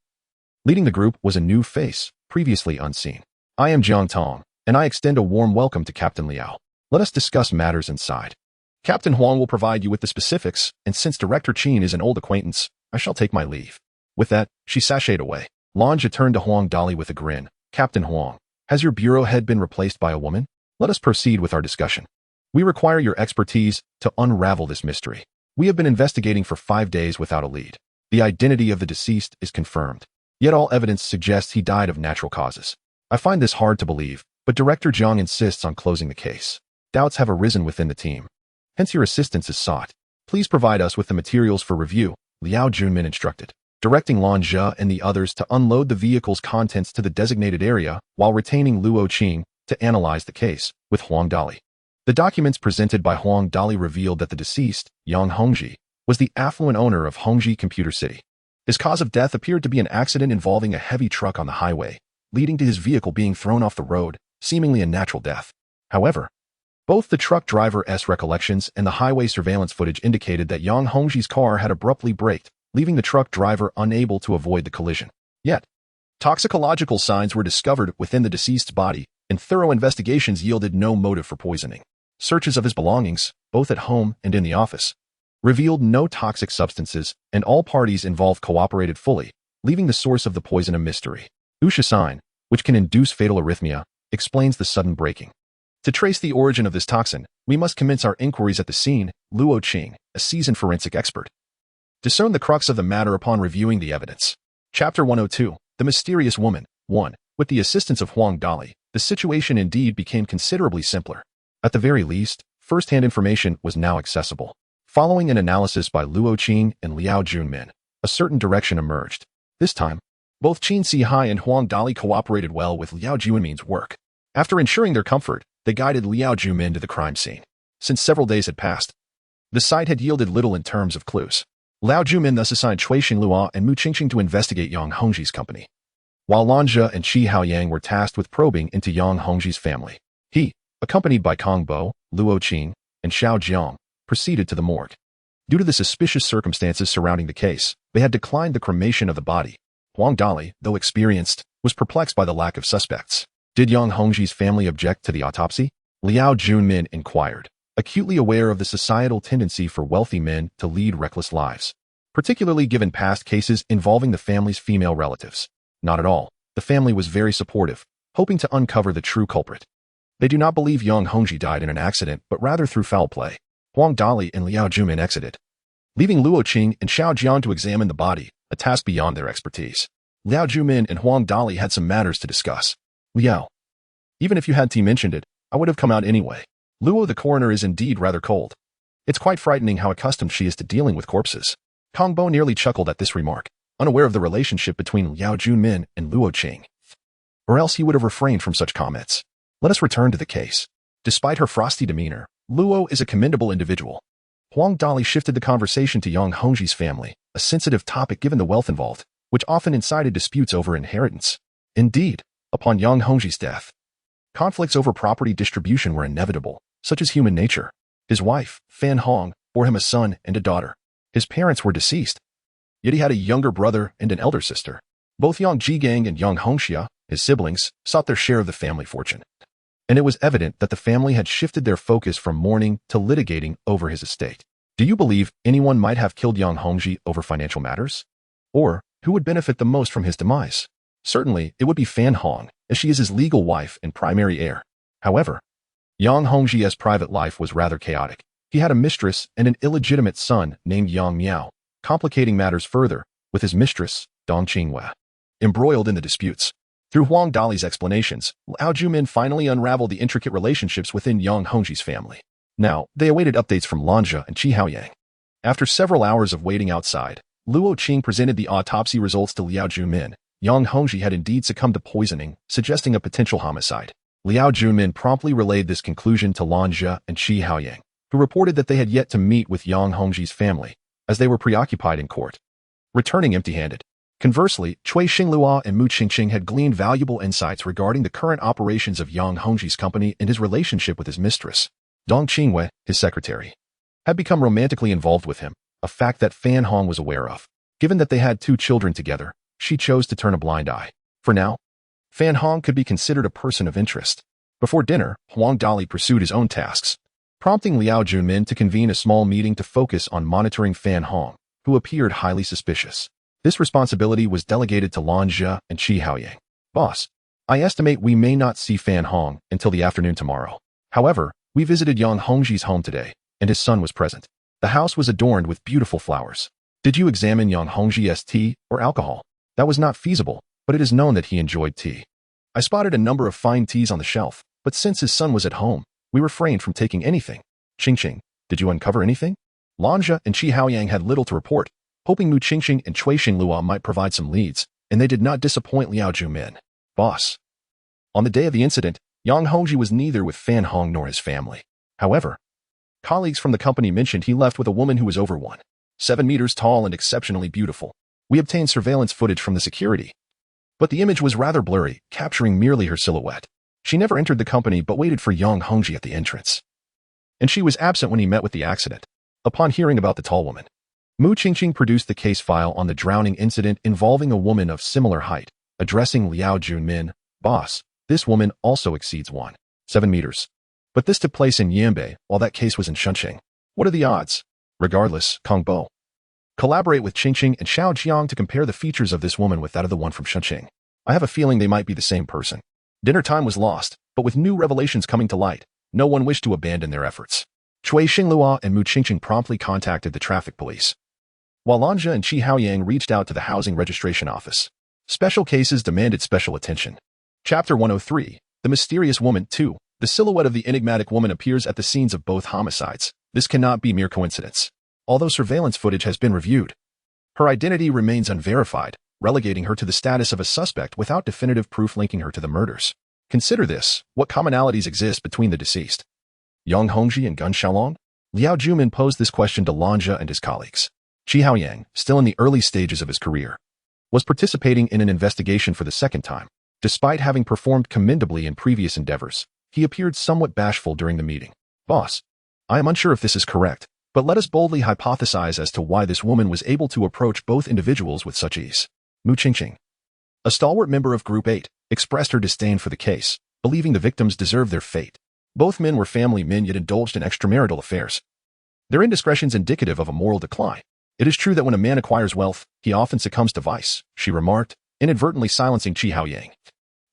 leading the group was a new face, previously unseen. I am Jiang Tong, and I extend a warm welcome to Captain Liao. Let us discuss matters inside. Captain Huang will provide you with the specifics, and since Director Qin is an old acquaintance, I shall take my leave. With that, she sashayed away. Lanja turned to Huang Dali with a grin. Captain Huang, has your bureau head been replaced by a woman? Let us proceed with our discussion. We require your expertise to unravel this mystery. We have been investigating for 5 days without a lead. The identity of the deceased is confirmed, yet all evidence suggests he died of natural causes. I find this hard to believe, but Director Zhang insists on closing the case. Doubts have arisen within the team. Hence your assistance is sought. Please provide us with the materials for review, Liao Junmin instructed, directing Lan Zhe and the others to unload the vehicle's contents to the designated area while retaining Luo Qing to analyze the case with Huang Dali. The documents presented by Huang Dali revealed that the deceased, Yang Hongji, was the affluent owner of Hongji Computer City. His cause of death appeared to be an accident involving a heavy truck on the highway, leading to his vehicle being thrown off the road, seemingly a natural death. However, both the truck driver's recollections and the highway surveillance footage indicated that Yang Hongji's car had abruptly braked, leaving the truck driver unable to avoid the collision. Yet, toxicological signs were discovered within the deceased's body, and thorough investigations yielded no motive for poisoning. Searches of his belongings, both at home and in the office, revealed no toxic substances, and all parties involved cooperated fully, leaving the source of the poison a mystery. Usha sign, which can induce fatal arrhythmia, explains the sudden breaking. To trace the origin of this toxin, we must commence our inquiries at the scene. Luo Qing, a seasoned forensic expert, discerned the crux of the matter upon reviewing the evidence. Chapter 102, The Mysterious Woman. 1. With the assistance of Huang Dali, the situation indeed became considerably simpler. At the very least, first-hand information was now accessible. Following an analysis by Luo Qing and Liao Junmin, a certain direction emerged. This time, both Qin Sihai and Huang Dali cooperated well with Liao Junmin's work. After ensuring their comfort, they guided Liao Junmin to the crime scene. Since several days had passed, the site had yielded little in terms of clues. Liao Junmin thus assigned Cui Xinlua and Mu Qingqing to investigate Yang Hongji's company, while Lanja and Qi Haoyang were tasked with probing into Yang Hongji's family. He, accompanied by Kong Bo, Luo Qing, and Xiao Jiang, proceeded to the morgue. Due to the suspicious circumstances surrounding the case, they had declined the cremation of the body. Huang Dali, though experienced, was perplexed by the lack of suspects. Did Yang Hongji's family object to the autopsy? Liao Junmin inquired, acutely aware of the societal tendency for wealthy men to lead reckless lives, particularly given past cases involving the family's female relatives. Not at all. The family was very supportive, hoping to uncover the true culprit. They do not believe Yang Hongji died in an accident, but rather through foul play. Huang Dali and Liao Junmin exited, leaving Luo Qing and Xiao Jiang to examine the body, a task beyond their expertise. Liao Junmin and Huang Dali had some matters to discuss. Liao, even if you hadn't mentioned it, I would have come out anyway. Luo the coroner is indeed rather cold. It's quite frightening how accustomed she is to dealing with corpses. Kong Bo nearly chuckled at this remark, unaware of the relationship between Liao Junmin and Luo Qing. Or else he would have refrained from such comments. Let us return to the case. Despite her frosty demeanor, Luo is a commendable individual. Huang Dali shifted the conversation to Yang Hongji's family, a sensitive topic given the wealth involved, which often incited disputes over inheritance. Indeed, upon Yang Hongji's death, conflicts over property distribution were inevitable, such as human nature. His wife, Fan Hong, bore him a son and a daughter. His parents were deceased, yet he had a younger brother and an elder sister. Both Yang Jigang and Yang Hongxia, his siblings, sought their share of the family fortune, and it was evident that the family had shifted their focus from mourning to litigating over his estate. Do you believe anyone might have killed Yang Hongji over financial matters? Or, who would benefit the most from his demise? Certainly, it would be Fan Hong, as she is his legal wife and primary heir. However, Yang Hongji's private life was rather chaotic. He had a mistress and an illegitimate son named Yang Miao, complicating matters further, with his mistress, Dong Qinghua, embroiled in the disputes. Through Huang Dali's explanations, Liao Junmin finally unraveled the intricate relationships within Yang Hongji's family. Now, they awaited updates from Lanja and Qi Haoyang. After several hours of waiting outside, Luo Qing presented the autopsy results to Liao Junmin. Yang Hongji had indeed succumbed to poisoning, suggesting a potential homicide. Liao Junmin promptly relayed this conclusion to Lan Zhe and Qi Haoyang, who reported that they had yet to meet with Yang Hongji's family, as they were preoccupied in court, returning empty-handed. Conversely, Cui Xinglua and Mu Qingqing had gleaned valuable insights regarding the current operations of Yang Hongji's company and his relationship with his mistress. Dong Qingwei, his secretary, had become romantically involved with him, a fact that Fan Hong was aware of. Given that they had 2 children together, she chose to turn a blind eye. For now, Fan Hong could be considered a person of interest. Before dinner, Huang Dali pursued his own tasks, prompting Liao Junmin to convene a small meeting to focus on monitoring Fan Hong, who appeared highly suspicious. This responsibility was delegated to Lan Zhe and Qi Haoyang. Boss, I estimate we may not see Fan Hong until the afternoon tomorrow. However, we visited Yang Hongji's home today, and his son was present. The house was adorned with beautiful flowers. Did you examine Yang Hongji's tea or alcohol? That was not feasible, but it is known that he enjoyed tea. I spotted a number of fine teas on the shelf, but since his son was at home, we refrained from taking anything. Qingqing, did you uncover anything? Lan Zhe and Qi Haoyang had little to report, hoping Mu Qingqing and Cui Xinglua might provide some leads, and they did not disappoint Liao Junmin. Boss. On the day of the incident, Yang Hongji was neither with Fan Hong nor his family. However, colleagues from the company mentioned he left with a woman who was over 1.7 meters tall and exceptionally beautiful. We obtained surveillance footage from the security, but the image was rather blurry, capturing merely her silhouette. She never entered the company but waited for Yang Hongji at the entrance, and she was absent when he met with the accident. Upon hearing about the tall woman, Mu Qingqing produced the case file on the drowning incident involving a woman of similar height, addressing Liao Junmin. Boss, this woman also exceeds 1.7 meters. But this took place in Yanbei, while that case was in Shunqing. What are the odds? Regardless, Kong Bo, collaborate with Qingqing and Xiao Jiang to compare the features of this woman with that of the one from Shunqing. I have a feeling they might be the same person. Dinner time was lost, but with new revelations coming to light, no one wished to abandon their efforts. Cui Xinglua and Mu Qingqing promptly contacted the traffic police, while Lan Zhe and Qi Haoyang reached out to the housing registration office. Special cases demanded special attention. Chapter 103, The Mysterious Woman 2. The silhouette of the enigmatic woman appears at the scenes of both homicides. This cannot be mere coincidence. Although surveillance footage has been reviewed, her identity remains unverified, relegating her to the status of a suspect without definitive proof linking her to the murders. Consider this: what commonalities exist between the deceased, Yang Hongji and Gun Xiaolong? Liao Junmin posed this question to Lan Zhe and his colleagues. Qi Haoyang, still in the early stages of his career, was participating in an investigation for the second time. Despite having performed commendably in previous endeavors, he appeared somewhat bashful during the meeting. Boss, I am unsure if this is correct, but let us boldly hypothesize as to why this woman was able to approach both individuals with such ease. Mu Qingqing, a stalwart member of Group 8, expressed her disdain for the case, believing the victims deserved their fate. Both men were family men yet indulged in extramarital affairs. Their indiscretions indicative of a moral decline. It is true that when a man acquires wealth, he often succumbs to vice, she remarked, inadvertently silencing Qi Haoyang,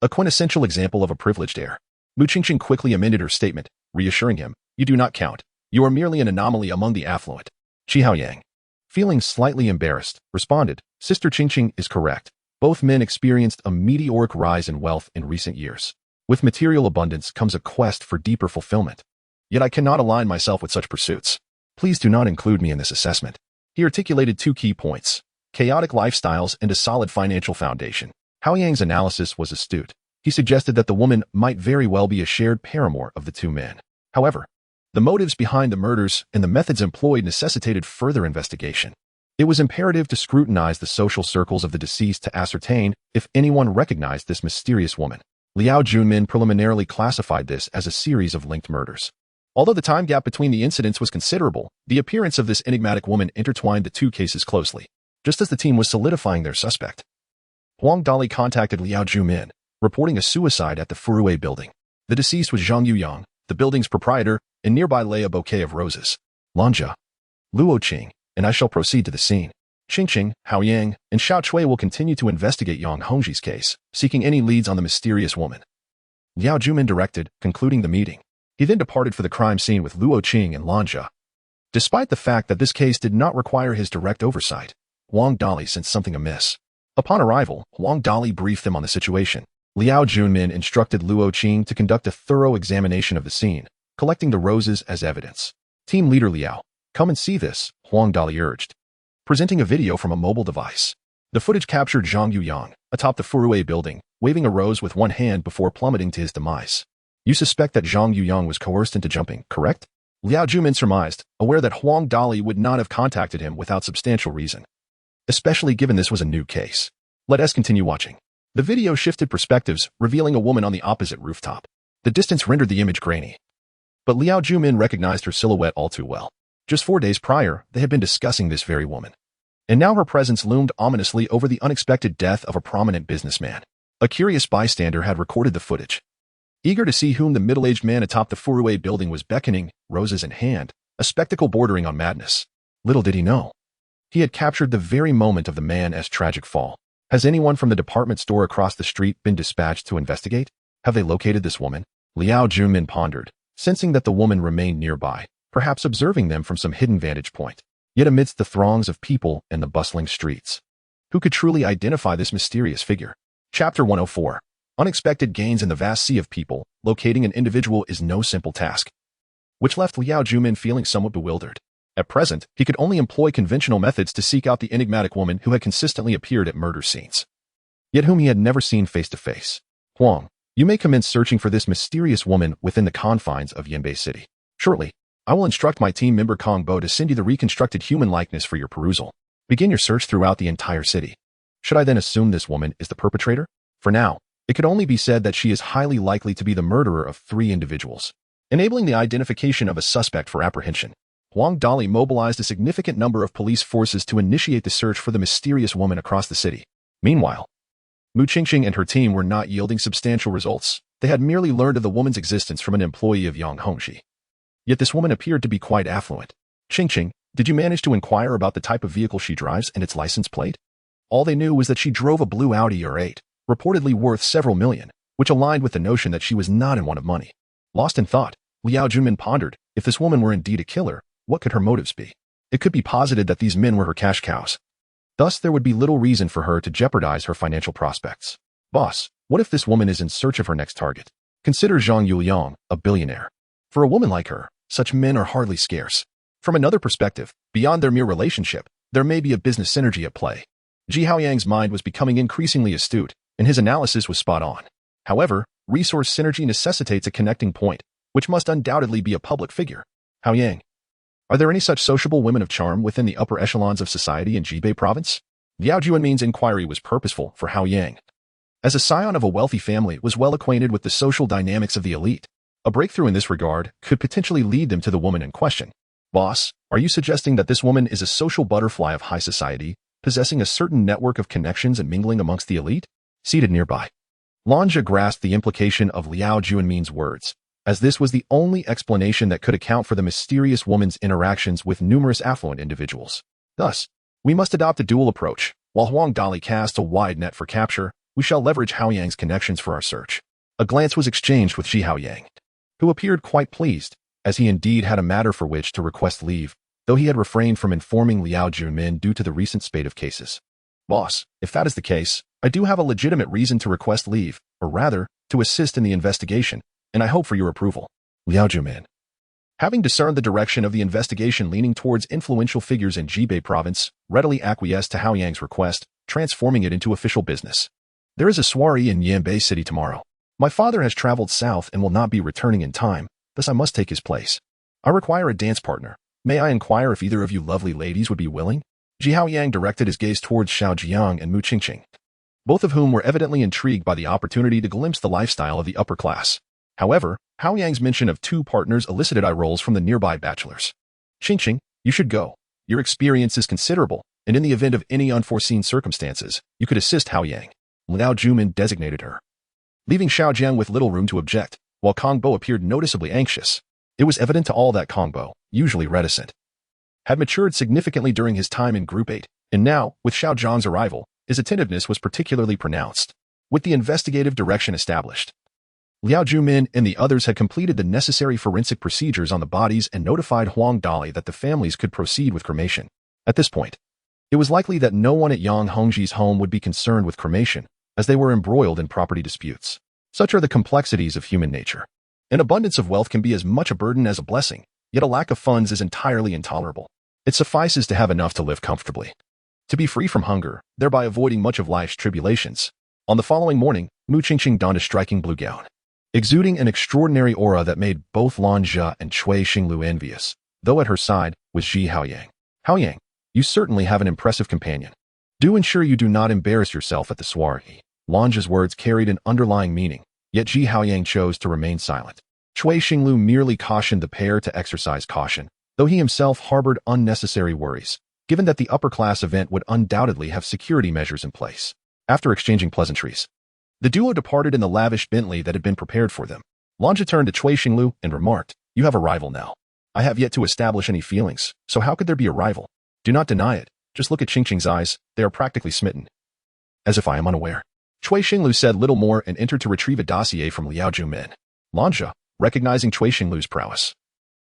a quintessential example of a privileged heir. Mu Qingqing quickly amended her statement, reassuring him, "You do not count. You are merely an anomaly among the affluent." Qi Haoyang, feeling slightly embarrassed, responded, "Sister Qingqing is correct. Both men experienced a meteoric rise in wealth in recent years. With material abundance comes a quest for deeper fulfillment. Yet I cannot align myself with such pursuits. Please do not include me in this assessment." He articulated 2 key points: chaotic lifestyles and a solid financial foundation. Haoyang's analysis was astute. He suggested that the woman might very well be a shared paramour of the 2 men. However, the motives behind the murders and the methods employed necessitated further investigation. It was imperative to scrutinize the social circles of the deceased to ascertain if anyone recognized this mysterious woman. Liao Junmin preliminarily classified this as a series of linked murders. Although the time gap between the incidents was considerable, the appearance of this enigmatic woman intertwined the 2 cases closely. Just as the team was solidifying their suspect, Huang Dali contacted Liao Junmin, reporting a suicide at the Furue building. The deceased was Zhang Yuyang, the building's proprietor, and nearby lay a bouquet of roses. Lan Zhe, Luo Qing, and I shall proceed to the scene. Qingqing, Haoyang, and Xiao Chui will continue to investigate Yang Hongji's case, seeking any leads on the mysterious woman. Liao Junmin directed, concluding the meeting. He then departed for the crime scene with Luo Qing and Lan Zhe. Despite the fact that this case did not require his direct oversight, Huang Dali sensed something amiss. Upon arrival, Huang Dali briefed them on the situation. Liao Junmin instructed Luo Qing to conduct a thorough examination of the scene, collecting the roses as evidence. Team leader Liao, come and see this, Huang Dali urged, presenting a video from a mobile device. The footage captured Zhang Yuyang, atop the Furue building, waving a rose with one hand before plummeting to his demise. You suspect that Zhang Yuyang was coerced into jumping, correct? Liao Jumin surmised, aware that Huang Dali would not have contacted him without substantial reason, especially given this was a new case. Let us continue watching. The video shifted perspectives, revealing a woman on the opposite rooftop. The distance rendered the image grainy, but Liao Jumin recognized her silhouette all too well. Just 4 days prior, they had been discussing this very woman. And now her presence loomed ominously over the unexpected death of a prominent businessman. A curious bystander had recorded the footage. Eager to see whom the middle-aged man atop the Furue building was beckoning, roses in hand, a spectacle bordering on madness. Little did he know, he had captured the very moment of the man's tragic fall. Has anyone from the department store across the street been dispatched to investigate? Have they located this woman? Liao Jumin pondered, sensing that the woman remained nearby, perhaps observing them from some hidden vantage point. Yet amidst the throngs of people and the bustling streets, who could truly identify this mysterious figure? Chapter 104. Unexpected gains in the vast sea of people. Locating an individual is no simple task, which left Liao Jumin feeling somewhat bewildered. At present, he could only employ conventional methods to seek out the enigmatic woman who had consistently appeared at murder scenes, yet whom he had never seen face to face. Huang, you may commence searching for this mysterious woman within the confines of Yanbei City. Shortly, I will instruct my team member Kong Bo to send you the reconstructed human likeness for your perusal. Begin your search throughout the entire city. Should I then assume this woman is the perpetrator? For now, it could only be said that she is highly likely to be the murderer of 3 individuals, enabling the identification of a suspect for apprehension. Huang Dali mobilized a significant number of police forces to initiate the search for the mysterious woman across the city. Meanwhile, Mu Qingqing and her team were not yielding substantial results. They had merely learned of the woman's existence from an employee of Yang Hongxi. Yet this woman appeared to be quite affluent. Qingqing, did you manage to inquire about the type of vehicle she drives and its license plate? All they knew was that she drove a blue Audi R8, reportedly worth several million, which aligned with the notion that she was not in want of money. Lost in thought, Liao Junmin pondered, if this woman were indeed a killer, what could her motives be? It could be posited that these men were her cash cows. Thus, there would be little reason for her to jeopardize her financial prospects. Boss, what if this woman is in search of her next target? Consider Zhang Yuyang, a billionaire. For a woman like her, such men are hardly scarce. From another perspective, beyond their mere relationship, there may be a business synergy at play. Ji Haoyang's mind was becoming increasingly astute, and his analysis was spot on. However, resource synergy necessitates a connecting point, which must undoubtedly be a public figure. Haoyang. Are there any such sociable women of charm within the upper echelons of society in Jibei province? Liao Juanmin's inquiry was purposeful for Haoyang. As a scion of a wealthy family was well acquainted with the social dynamics of the elite, a breakthrough in this regard could potentially lead them to the woman in question. Boss, are you suggesting that this woman is a social butterfly of high society, possessing a certain network of connections and mingling amongst the elite? Seated nearby, Lanja grasped the implication of Liao Juanmin's words, as this was the only explanation that could account for the mysterious woman's interactions with numerous affluent individuals. Thus, we must adopt a dual approach. While Huang Dali casts a wide net for capture, we shall leverage Haoyang's connections for our search. A glance was exchanged with Ji Haoyang, who appeared quite pleased, as he indeed had a matter for which to request leave, though he had refrained from informing Liao Junmin due to the recent spate of cases. Boss, if that is the case, I do have a legitimate reason to request leave, or rather, to assist in the investigation, and I hope for your approval. Liao Junmin, having discerned the direction of the investigation leaning towards influential figures in Jibei province, readily acquiesced to Haoyang's request, transforming it into official business. There is a soiree in Yanbei City tomorrow. My father has traveled south and will not be returning in time, thus I must take his place. I require a dance partner. May I inquire if either of you lovely ladies would be willing? Ji Haoyang directed his gaze towards Xiao Jiang and Mu Qingqing, both of whom were evidently intrigued by the opportunity to glimpse the lifestyle of the upper class. However, Haoyang's mention of 2 partners elicited eye rolls from the nearby bachelors. Qingqing, you should go. Your experience is considerable, and in the event of any unforeseen circumstances, you could assist Haoyang. Liao Jumin designated her, leaving Xiao Jiang with little room to object, while Kong Bo appeared noticeably anxious. It was evident to all that Kong Bo, usually reticent, had matured significantly during his time in Group 8, and now, with Xiao Zhang's arrival, his attentiveness was particularly pronounced. With the investigative direction established, Liao Jumin and the others had completed the necessary forensic procedures on the bodies and notified Huang Dali that the families could proceed with cremation. At this point, it was likely that no one at Yang Hongji's home would be concerned with cremation, as they were embroiled in property disputes. Such are the complexities of human nature. An abundance of wealth can be as much a burden as a blessing, yet a lack of funds is entirely intolerable. It suffices to have enough to live comfortably, to be free from hunger, thereby avoiding much of life's tribulations. On the following morning, Mu Qingqing donned a striking blue gown, exuding an extraordinary aura that made both Lan Zhe and Cui Xinglu envious, though at her side was Ji Haoyang. Haoyang, you certainly have an impressive companion. Do ensure you do not embarrass yourself at the soiree. Lan Zhe's words carried an underlying meaning, yet Ji Haoyang chose to remain silent. Cui Xinglu merely cautioned the pair to exercise caution, though he himself harbored unnecessary worries, given that the upper-class event would undoubtedly have security measures in place. After exchanging pleasantries, the duo departed in the lavish Bentley that had been prepared for them. Lan Zhe turned to Cui Xinglu and remarked, "You have a rival now. I have yet to establish any feelings, so how could there be a rival? Do not deny it. Just look at Qingqing's eyes. They are practically smitten." "As if I am unaware." Cui Xinglu said little more and entered to retrieve a dossier from Liao Jumin. Lan Zhe, recognizing Cui Xinglu's prowess,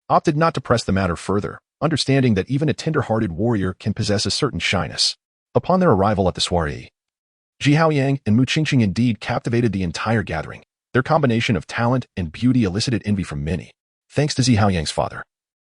opted not to press the matter further, understanding that even a tender-hearted warrior can possess a certain shyness. Upon their arrival at the soiree, Ji Haoyang and Mu Qingqing indeed captivated the entire gathering. Their combination of talent and beauty elicited envy from many. Thanks to Ji Haoyang's father,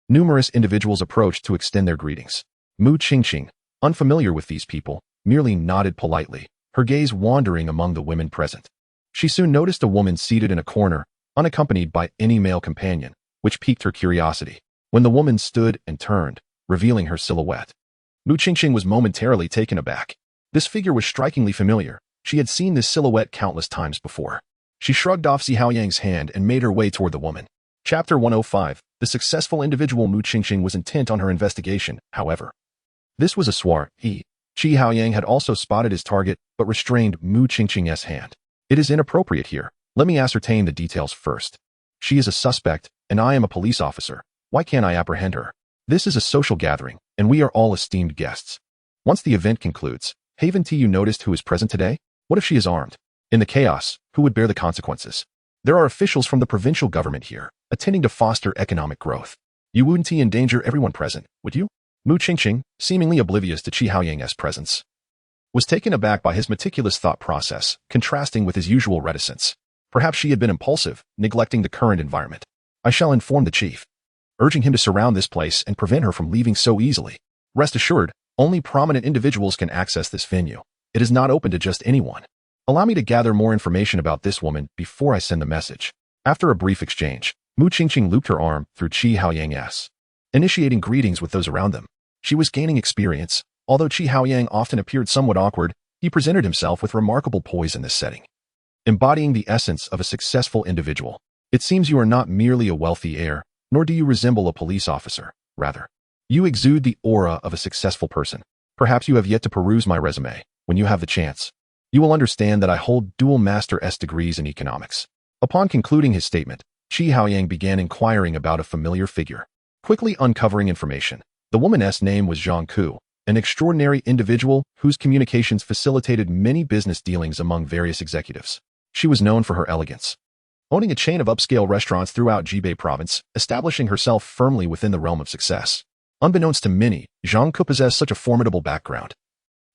numerous individuals approached to extend their greetings. Mu Qingqing, unfamiliar with these people, merely nodded politely, her gaze wandering among the women present. She soon noticed a woman seated in a corner, unaccompanied by any male companion, which piqued her curiosity. When the woman stood and turned, revealing her silhouette, Mu Qingqing was momentarily taken aback. This figure was strikingly familiar. She had seen this silhouette countless times before. She shrugged off Ji Haoyang's hand and made her way toward the woman. Chapter 105. The successful individual Mu Qingqing was intent on her investigation, however. This was a soiree. Ji Haoyang had also spotted his target, but restrained Mu Qingqing's hand. "It is inappropriate here. Let me ascertain the details first. She is a suspect, and I am a police officer. Why can't I apprehend her? This is a social gathering, and we are all esteemed guests. Once the event concludes, haven't you noticed who is present today? What if she is armed? In the chaos, who would bear the consequences? There are officials from the provincial government here, attending to foster economic growth. You wouldn't endanger everyone present, would you?" Mu Qingqing, seemingly oblivious to Ji Haoyang's presence, was taken aback by his meticulous thought process, contrasting with his usual reticence. Perhaps she had been impulsive, neglecting the current environment. "I shall inform the chief," urging him to surround this place and prevent her from leaving so easily. "Rest assured, only prominent individuals can access this venue. It is not open to just anyone. Allow me to gather more information about this woman before I send the message." After a brief exchange, Mu Qingqing looped her arm through Ji Haoyang's, initiating greetings with those around them. She was gaining experience. Although Ji Haoyang often appeared somewhat awkward, he presented himself with remarkable poise in this setting, embodying the essence of a successful individual. "It seems you are not merely a wealthy heir, nor do you resemble a police officer. Rather, you exude the aura of a successful person. Perhaps you have yet to peruse my resume. When you have the chance, you will understand that I hold dual Master degrees in economics." Upon concluding his statement, Ji Haoyang began inquiring about a familiar figure. Quickly uncovering information, the woman's name was Zhang Ku, an extraordinary individual whose communications facilitated many business dealings among various executives. She was known for her elegance, owning a chain of upscale restaurants throughout Jibei province, establishing herself firmly within the realm of success. Unbeknownst to many, Zhang Ku possessed such a formidable background,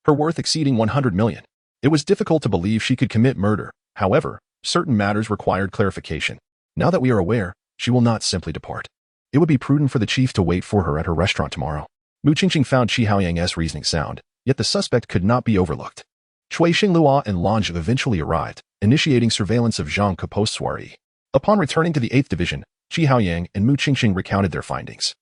her worth exceeding 100 million. It was difficult to believe she could commit murder. However, certain matters required clarification. Now that we are aware, she will not simply depart. It would be prudent for the chief to wait for her at her restaurant tomorrow. Mu Qingqing found Ji Haoyang's reasoning sound, yet the suspect could not be overlooked. Cui Xinglu and Lan Zhe eventually arrived, initiating surveillance of Zhang Ke post-soiree. Upon returning to the 8th Division, Ji Haoyang and Mu Qingqing recounted their findings.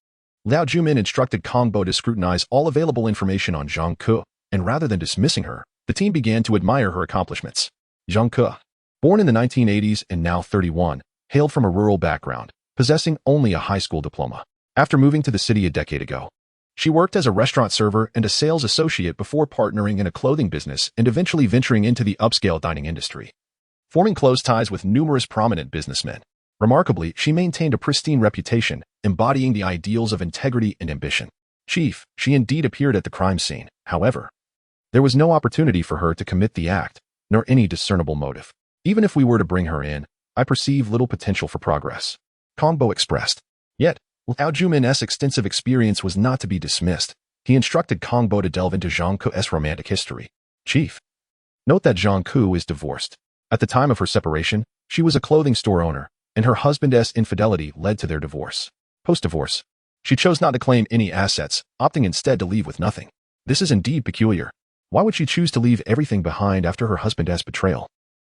Liao Jumin instructed Kong Bo to scrutinize all available information on Zhang Ke, and rather than dismissing her, the team began to admire her accomplishments. Zhang Ke, born in the 1980s and now 31, hailed from a rural background, possessing only a high school diploma. After moving to the city a decade ago, she worked as a restaurant server and a sales associate before partnering in a clothing business and eventually venturing into the upscale dining industry, forming close ties with numerous prominent businessmen. Remarkably, she maintained a pristine reputation, embodying the ideals of integrity and ambition. Chief, she indeed appeared at the crime scene. However, there was no opportunity for her to commit the act, nor any discernible motive. Even if we were to bring her in, I perceive little potential for progress, Kong Bo expressed. Yet, Liao Jumin's extensive experience was not to be dismissed. He instructed Kong Bo to delve into Zhang Ku's romantic history. Chief, note that Zhang Ku is divorced. At the time of her separation, she was a clothing store owner, and her husband's infidelity led to their divorce. Post-divorce, she chose not to claim any assets, opting instead to leave with nothing. This is indeed peculiar. Why would she choose to leave everything behind after her husband's betrayal?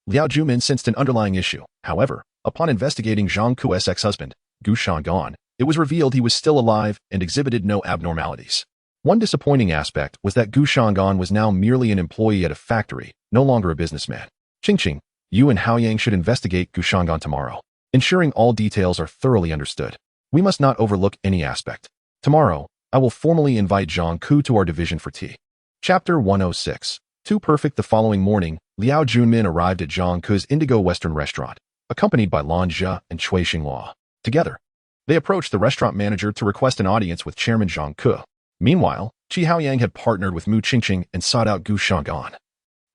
Liao Jumin sensed an underlying issue. However, Upon investigating Zhang Ku's ex-husband, Gu Shanggan, it was revealed he was still alive and exhibited no abnormalities. One disappointing aspect was that Gu Shanggan was now merely an employee at a factory, no longer a businessman. Qingqing, you and Haoyang should investigate Gu Shanggan tomorrow, ensuring all details are thoroughly understood. We must not overlook any aspect. Tomorrow, I will formally invite Zhang Ku to our division for tea. Chapter 106. Too perfect. The following morning, Liao Junmin arrived at Zhang Ku's Indigo Western restaurant, accompanied by Lan Zhe and Cui Xinghua. Together, they approached the restaurant manager to request an audience with Chairman Zhang Ku. Meanwhile, Qi Haoyang had partnered with Mu Qingqing and sought out Gu Shanggan,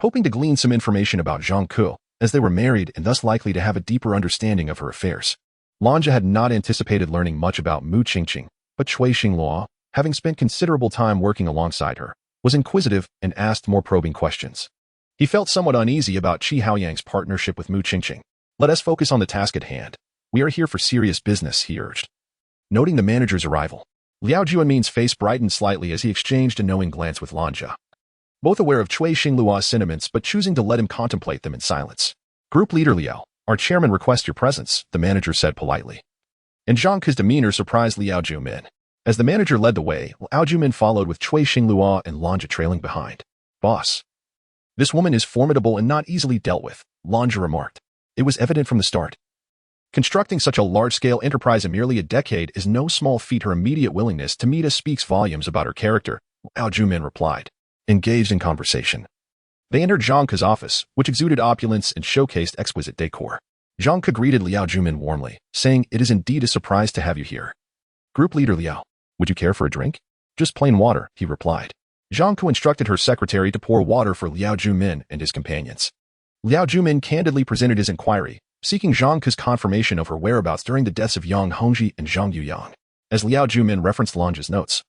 hoping to glean some information about Zhang Ku, as they were married and thus likely to have a deeper understanding of her affairs. Lan Zhe had not anticipated learning much about Mu Qingqing, but Cui Xinghua, having spent considerable time working alongside her, was inquisitive and asked more probing questions. He felt somewhat uneasy about Qi Haoyang's partnership with Mu Qingqing. Let us focus on the task at hand. We are here for serious business, he urged. Noting the manager's arrival, Liao Junmin's face brightened slightly as he exchanged a knowing glance with Lan Zhe, both aware of Cui Xinghua's sentiments but choosing to let him contemplate them in silence. Group leader Liao, our chairman requests your presence, the manager said politely. And Zhang Ku's demeanor surprised Liao Junmin. As the manager led the way, Liao Junmin followed with Cui Xinghua and Lan Zhe trailing behind. Boss, this woman is formidable and not easily dealt with, Lan Zhe remarked. It was evident from the start. Constructing such a large-scale enterprise in merely a decade is no small feat. Her immediate willingness to meet us speaks volumes about her character, Liao Junmin replied, engaged in conversation. They entered Zhang Ku's office, which exuded opulence and showcased exquisite decor. Zhang Ku greeted Liao Junmin warmly, saying, it is indeed a surprise to have you here. Group leader Liao, would you care for a drink? Just plain water, he replied. Zhang Ku instructed her secretary to pour water for Liao Junmin and his companions. Liao Junmin candidly presented his inquiry, seeking Zhang Ku's confirmation of her whereabouts during the deaths of Yang Hongji and Zhang Yuyang. As Liao Junmin referenced Lan Zhe's notes,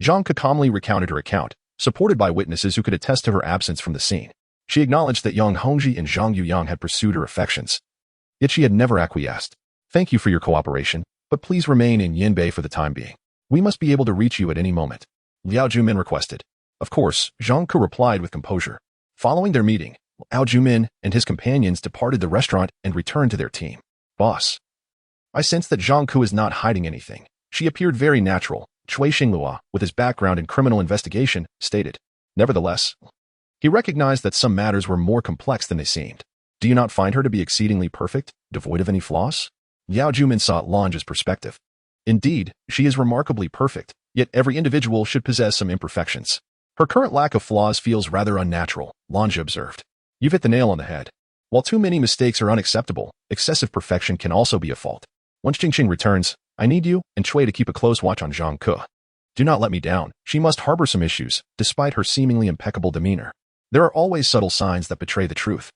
Zhang Ku calmly recounted her account, supported by witnesses who could attest to her absence from the scene. She acknowledged that Yang Hongji and Zhang Yuyang had pursued her affections. Yet she had never acquiesced. Thank you for your cooperation, but please remain in Yinbei for the time being. We must be able to reach you at any moment, Liao Junmin requested. Of course, Zhang Ku replied with composure. Following their meeting, Liao Junmin and his companions departed the restaurant and returned to their team. Boss, I sense that Zhang Ku is not hiding anything. She appeared very natural, Cui Xinghua, with his background in criminal investigation, stated. Nevertheless, he recognized that some matters were more complex than they seemed. Do you not find her to be exceedingly perfect, devoid of any flaws? Liao Junmin sought Lan Zhe's perspective. Indeed, she is remarkably perfect, yet every individual should possess some imperfections. Her current lack of flaws feels rather unnatural, Lan Zhe observed. You've hit the nail on the head. While too many mistakes are unacceptable, excessive perfection can also be a fault. Once Qingqing returns, I need you and Cui to keep a close watch on Zhang Ku. Do not let me down. She must harbor some issues, despite her seemingly impeccable demeanor. There are always subtle signs that betray the truth.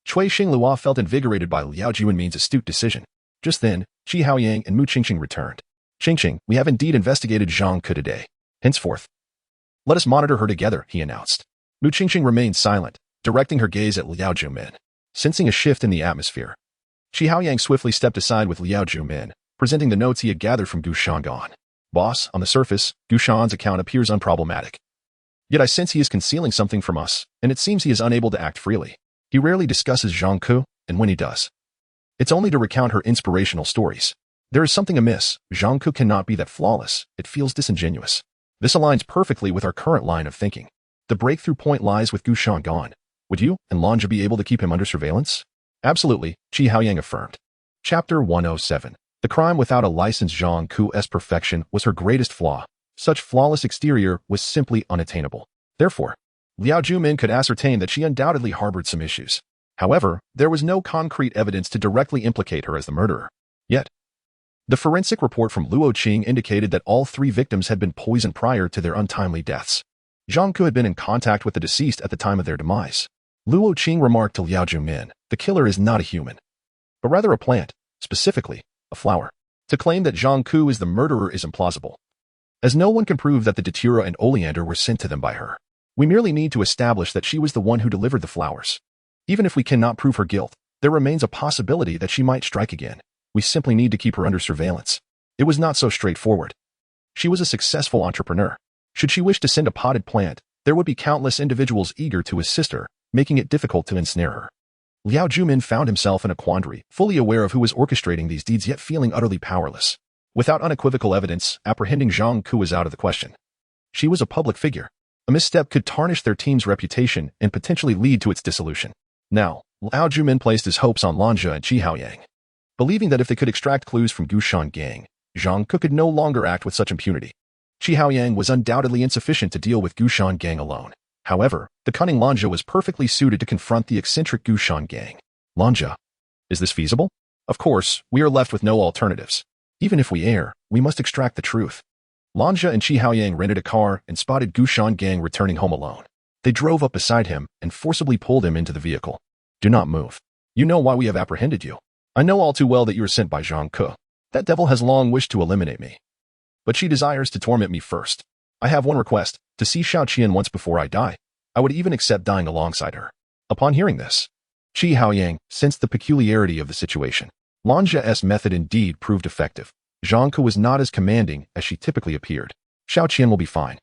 Cui Xinghua felt invigorated by Liao Junmin's astute decision. Just then, Qi Haoyang and Mu Qingqing returned. Qingqing, we have indeed investigated Zhang Ku today. Henceforth, let us monitor her together, he announced. Mu Qingqing remained silent, directing her gaze at Liao Junmin. Sensing a shift in the atmosphere, Qi Haoyang swiftly stepped aside with Liao Junmin, presenting the notes he had gathered from Gu Shanggan. Boss, on the surface, Gu Shanggan's account appears unproblematic. Yet I sense he is concealing something from us, and it seems he is unable to act freely. He rarely discusses Zhang Ku, and when he does, it's only to recount her inspirational stories. There is something amiss. Zhang Ku cannot be that flawless. It feels disingenuous. This aligns perfectly with our current line of thinking. The breakthrough point lies with Gu Shanggan. Would you and Lan Zhe be able to keep him under surveillance? Absolutely, Qi Haoyang affirmed. Chapter 107. The crime without a license. Zhang Ku's perfection was her greatest flaw. Such flawless exterior was simply unattainable. Therefore, Liao Junmin could ascertain that she undoubtedly harbored some issues. However, there was no concrete evidence to directly implicate her as the murderer. Yet, the forensic report from Luo Qing indicated that all three victims had been poisoned prior to their untimely deaths. Zhang Ku had been in contact with the deceased at the time of their demise. Luo Qing remarked to Liao Junmin, the killer is not a human, but rather a plant, specifically, a flower. To claim that Zhang Ku is the murderer is implausible, as no one can prove that the datura and oleander were sent to them by her. We merely need to establish that she was the one who delivered the flowers. Even if we cannot prove her guilt, there remains a possibility that she might strike again. We simply need to keep her under surveillance. It was not so straightforward. She was a successful entrepreneur. Should she wish to send a potted plant, there would be countless individuals eager to assist her, making it difficult to ensnare her. Liao Jumin found himself in a quandary, fully aware of who was orchestrating these deeds yet feeling utterly powerless. Without unequivocal evidence, apprehending Zhang Ku was out of the question. She was a public figure. A misstep could tarnish their team's reputation and potentially lead to its dissolution. Now, Liao Jumin placed his hopes on Lanja and Qi Haoyang. Believing that if they could extract clues from Gushan Gang, Zhang Ku could no longer act with such impunity. Qi Haoyang was undoubtedly insufficient to deal with Gushan Gang alone. However, the cunning Lanja was perfectly suited to confront the eccentric Gushan Gang. Lanja, is this feasible? Of course, we are left with no alternatives. Even if we err, we must extract the truth. Lanja and Qi Haoyang rented a car and spotted Gushan Gang returning home alone. They drove up beside him and forcibly pulled him into the vehicle. Do not move. You know why we have apprehended you. I know all too well that you are sent by Zhang Ku. That devil has long wished to eliminate me. But she desires to torment me first. I have one request, to see Xiao Qian once before I die. I would even accept dying alongside her. Upon hearing this, Qi Haoyang sensed the peculiarity of the situation. Lanja's method indeed proved effective. Zhang Ku was not as commanding as she typically appeared. Xiao Qian will be fine,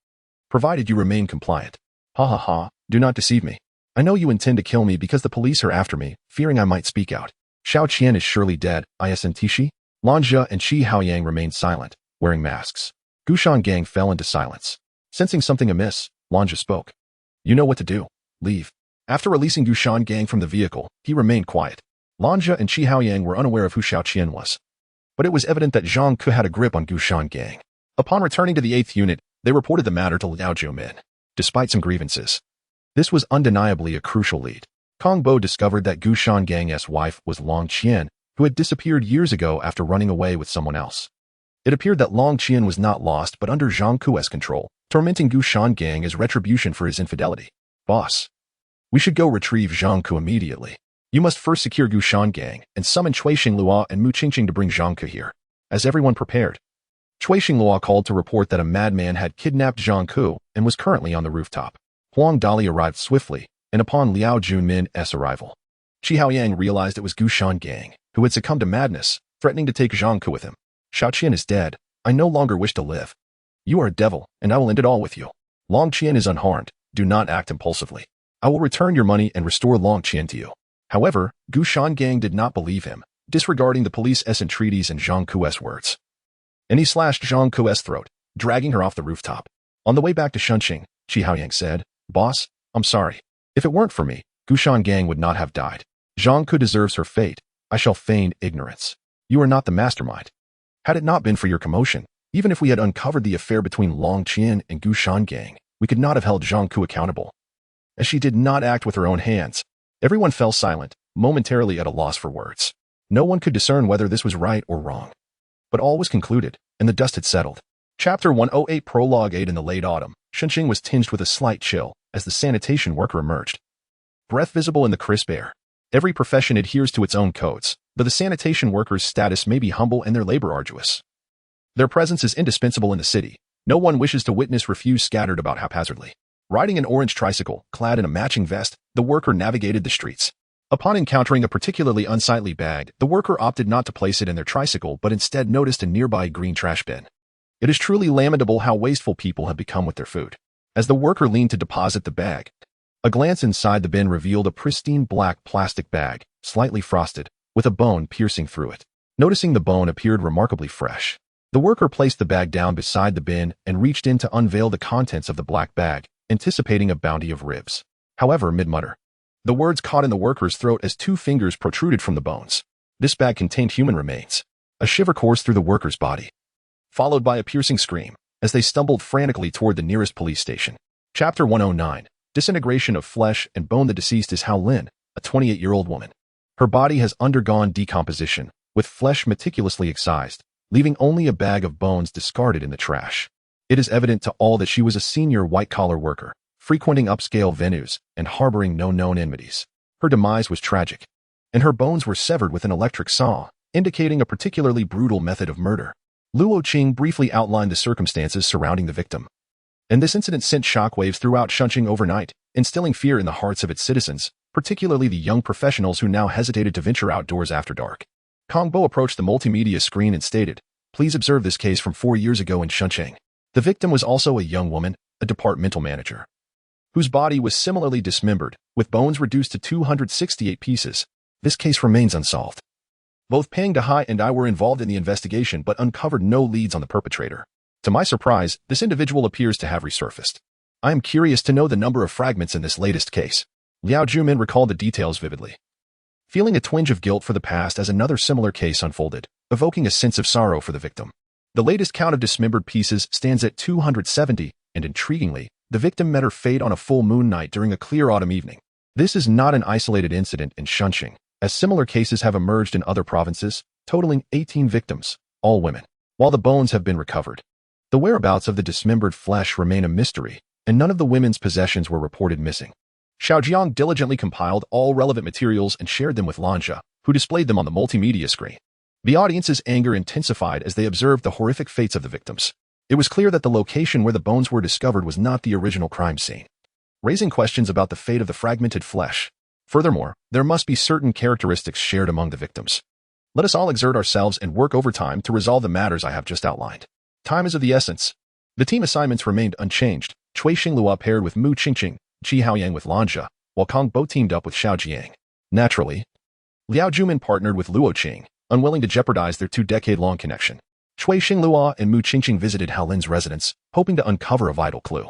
provided you remain compliant. Ha ha ha, do not deceive me. I know you intend to kill me because the police are after me, fearing I might speak out. Xiao Qian is surely dead, isn't she? Lanja and Qi Haoyang remained silent, wearing masks. Gushan Gang fell into silence. Sensing something amiss, Lanja spoke. You know what to do. Leave. After releasing Gushan Gang from the vehicle, he remained quiet. Lanja and Qi Haoyang were unaware of who Xiao Qian was. But it was evident that Zhang Ku had a grip on Gushan Gang. Upon returning to the 8th unit, they reported the matter to Liao Jumin. Despite some grievances, this was undeniably a crucial lead. Kong Bo discovered that Gushan Gang's wife was Long Qian, who had disappeared years ago after running away with someone else. It appeared that Long Qian was not lost but under Zhang Ku's control, tormenting Gushan Gang as retribution for his infidelity. Boss, we should go retrieve Zhang Ku immediately. You must first secure Gushan Gang and summon Cui Xinglua and Mu Qingqing to bring Zhang Ku here. As everyone prepared, Cui Xinglua called to report that a madman had kidnapped Zhang Ku and was currently on the rooftop. Huang Dali arrived swiftly, and upon Liao Junmin's arrival, Qi Haoyang realized it was Gushan Gang, who had succumbed to madness, threatening to take Zhang Ku with him. Xiao Qian is dead. I no longer wish to live. You are a devil, and I will end it all with you. Long Qian is unharmed. Do not act impulsively. I will return your money and restore Long Qian to you. However, Gushan Gang did not believe him, disregarding the police's entreaties and Zhang Ku's words. And he slashed Zhang Ku's throat, dragging her off the rooftop. On the way back to Shunqing, Qi Haoyang said, Boss, I'm sorry. If it weren't for me, Gushan Gang would not have died. Zhang Ku deserves her fate. I shall feign ignorance. You are not the mastermind. Had it not been for your commotion, even if we had uncovered the affair between Long Qian and Gushan Gang, we could not have held Zhang Ku accountable. As she did not act with her own hands, everyone fell silent, momentarily at a loss for words. No one could discern whether this was right or wrong. But all was concluded, and the dust had settled. Chapter 108 Prologue 8 In the late autumn, Shunqing was tinged with a slight chill as the sanitation worker emerged. Breath visible in the crisp air. Every profession adheres to its own codes, but the sanitation worker's status may be humble and their labor arduous. Their presence is indispensable in the city. No one wishes to witness refuse scattered about haphazardly. Riding an orange tricycle, clad in a matching vest, the worker navigated the streets. Upon encountering a particularly unsightly bag, the worker opted not to place it in their tricycle but instead noticed a nearby green trash bin. It is truly lamentable how wasteful people have become with their food. As the worker leaned to deposit the bag, a glance inside the bin revealed a pristine black plastic bag, slightly frosted, with a bone piercing through it. Noticing the bone appeared remarkably fresh, the worker placed the bag down beside the bin and reached in to unveil the contents of the black bag, anticipating a bounty of ribs. However, mid-mutter, the words caught in the worker's throat as two fingers protruded from the bones. This bag contained human remains. A shiver coursed through the worker's body, followed by a piercing scream, as they stumbled frantically toward the nearest police station. Chapter 109 Disintegration of Flesh and Bone. The deceased is Hao Lin, a 28-year-old woman. Her body has undergone decomposition, with flesh meticulously excised, leaving only a bag of bones discarded in the trash. It is evident to all that she was a senior white-collar worker, frequenting upscale venues and harboring no known enmities. Her demise was tragic, and her bones were severed with an electric saw, indicating a particularly brutal method of murder. Luo Qing briefly outlined the circumstances surrounding the victim. And this incident sent shockwaves throughout Shunqing overnight, instilling fear in the hearts of its citizens, particularly the young professionals who now hesitated to venture outdoors after dark. Kong Bo approached the multimedia screen and stated, "Please observe this case from 4 years ago in Shunqing. The victim was also a young woman, a departmental manager. whose body was similarly dismembered, with bones reduced to 268 pieces. This case remains unsolved. Both Pang Dehai and I were involved in the investigation but uncovered no leads on the perpetrator. To my surprise, this individual appears to have resurfaced. I am curious to know the number of fragments in this latest case. Liao Jumin recalled the details vividly, feeling a twinge of guilt for the past as another similar case unfolded, evoking a sense of sorrow for the victim. The latest count of dismembered pieces stands at 270, and intriguingly, the victim met her fate on a full moon night during a clear autumn evening. This is not an isolated incident in Shunxing, as similar cases have emerged in other provinces, totaling 18 victims, all women. While the bones have been recovered, the whereabouts of the dismembered flesh remain a mystery, and none of the women's possessions were reported missing. Xiaojiang diligently compiled all relevant materials and shared them with Lanja, who displayed them on the multimedia screen. The audience's anger intensified as they observed the horrific fates of the victims. It was clear that the location where the bones were discovered was not the original crime scene, raising questions about the fate of the fragmented flesh. Furthermore, there must be certain characteristics shared among the victims. Let us all exert ourselves and work overtime to resolve the matters I have just outlined. Time is of the essence. The team assignments remained unchanged. Cui Xinglua paired with Mu Qingqing, Qi Haoyang with Lanja, while Kong Bo teamed up with Xiao Jiang. Naturally, Liao Jumin partnered with Luo Qing, unwilling to jeopardize their two-decade-long connection. Cui Xinglua and Mu Qingqing visited Hao Lin's residence, hoping to uncover a vital clue.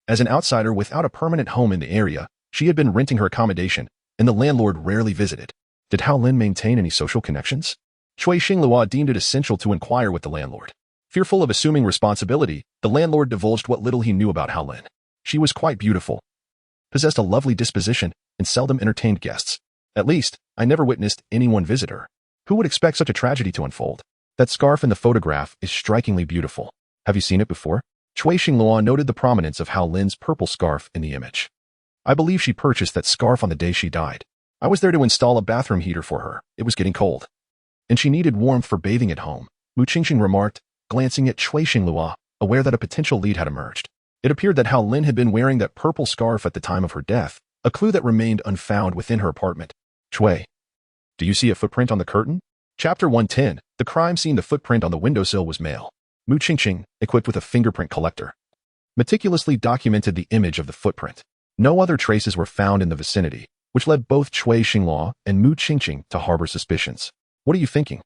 As an outsider without a permanent home in the area, she had been renting her accommodation, and the landlord rarely visited. Did Hao Lin maintain any social connections? Cui Xinglua deemed it essential to inquire with the landlord. Fearful of assuming responsibility, the landlord divulged what little he knew about Hao Lin. She was quite beautiful, possessed a lovely disposition, and seldom entertained guests. At least, I never witnessed anyone visit her. Who would expect such a tragedy to unfold? That scarf in the photograph is strikingly beautiful. Have you seen it before? Cui Xinglua noted the prominence of Hao Lin's purple scarf in the image. I believe she purchased that scarf on the day she died. I was there to install a bathroom heater for her. It was getting cold, and she needed warmth for bathing at home, Mu Qingqing remarked, glancing at Cui Xinglua, aware that a potential lead had emerged. It appeared that Hao Lin had been wearing that purple scarf at the time of her death, a clue that remained unfound within her apartment. Cui, do you see a footprint on the curtain? Chapter 110, the crime scene. The footprint on the windowsill was male. Mu Qingqing, equipped with a fingerprint collector, meticulously documented the image of the footprint. No other traces were found in the vicinity, which led both Cui Xinglua and Mu Qingqing to harbor suspicions. What are you thinking?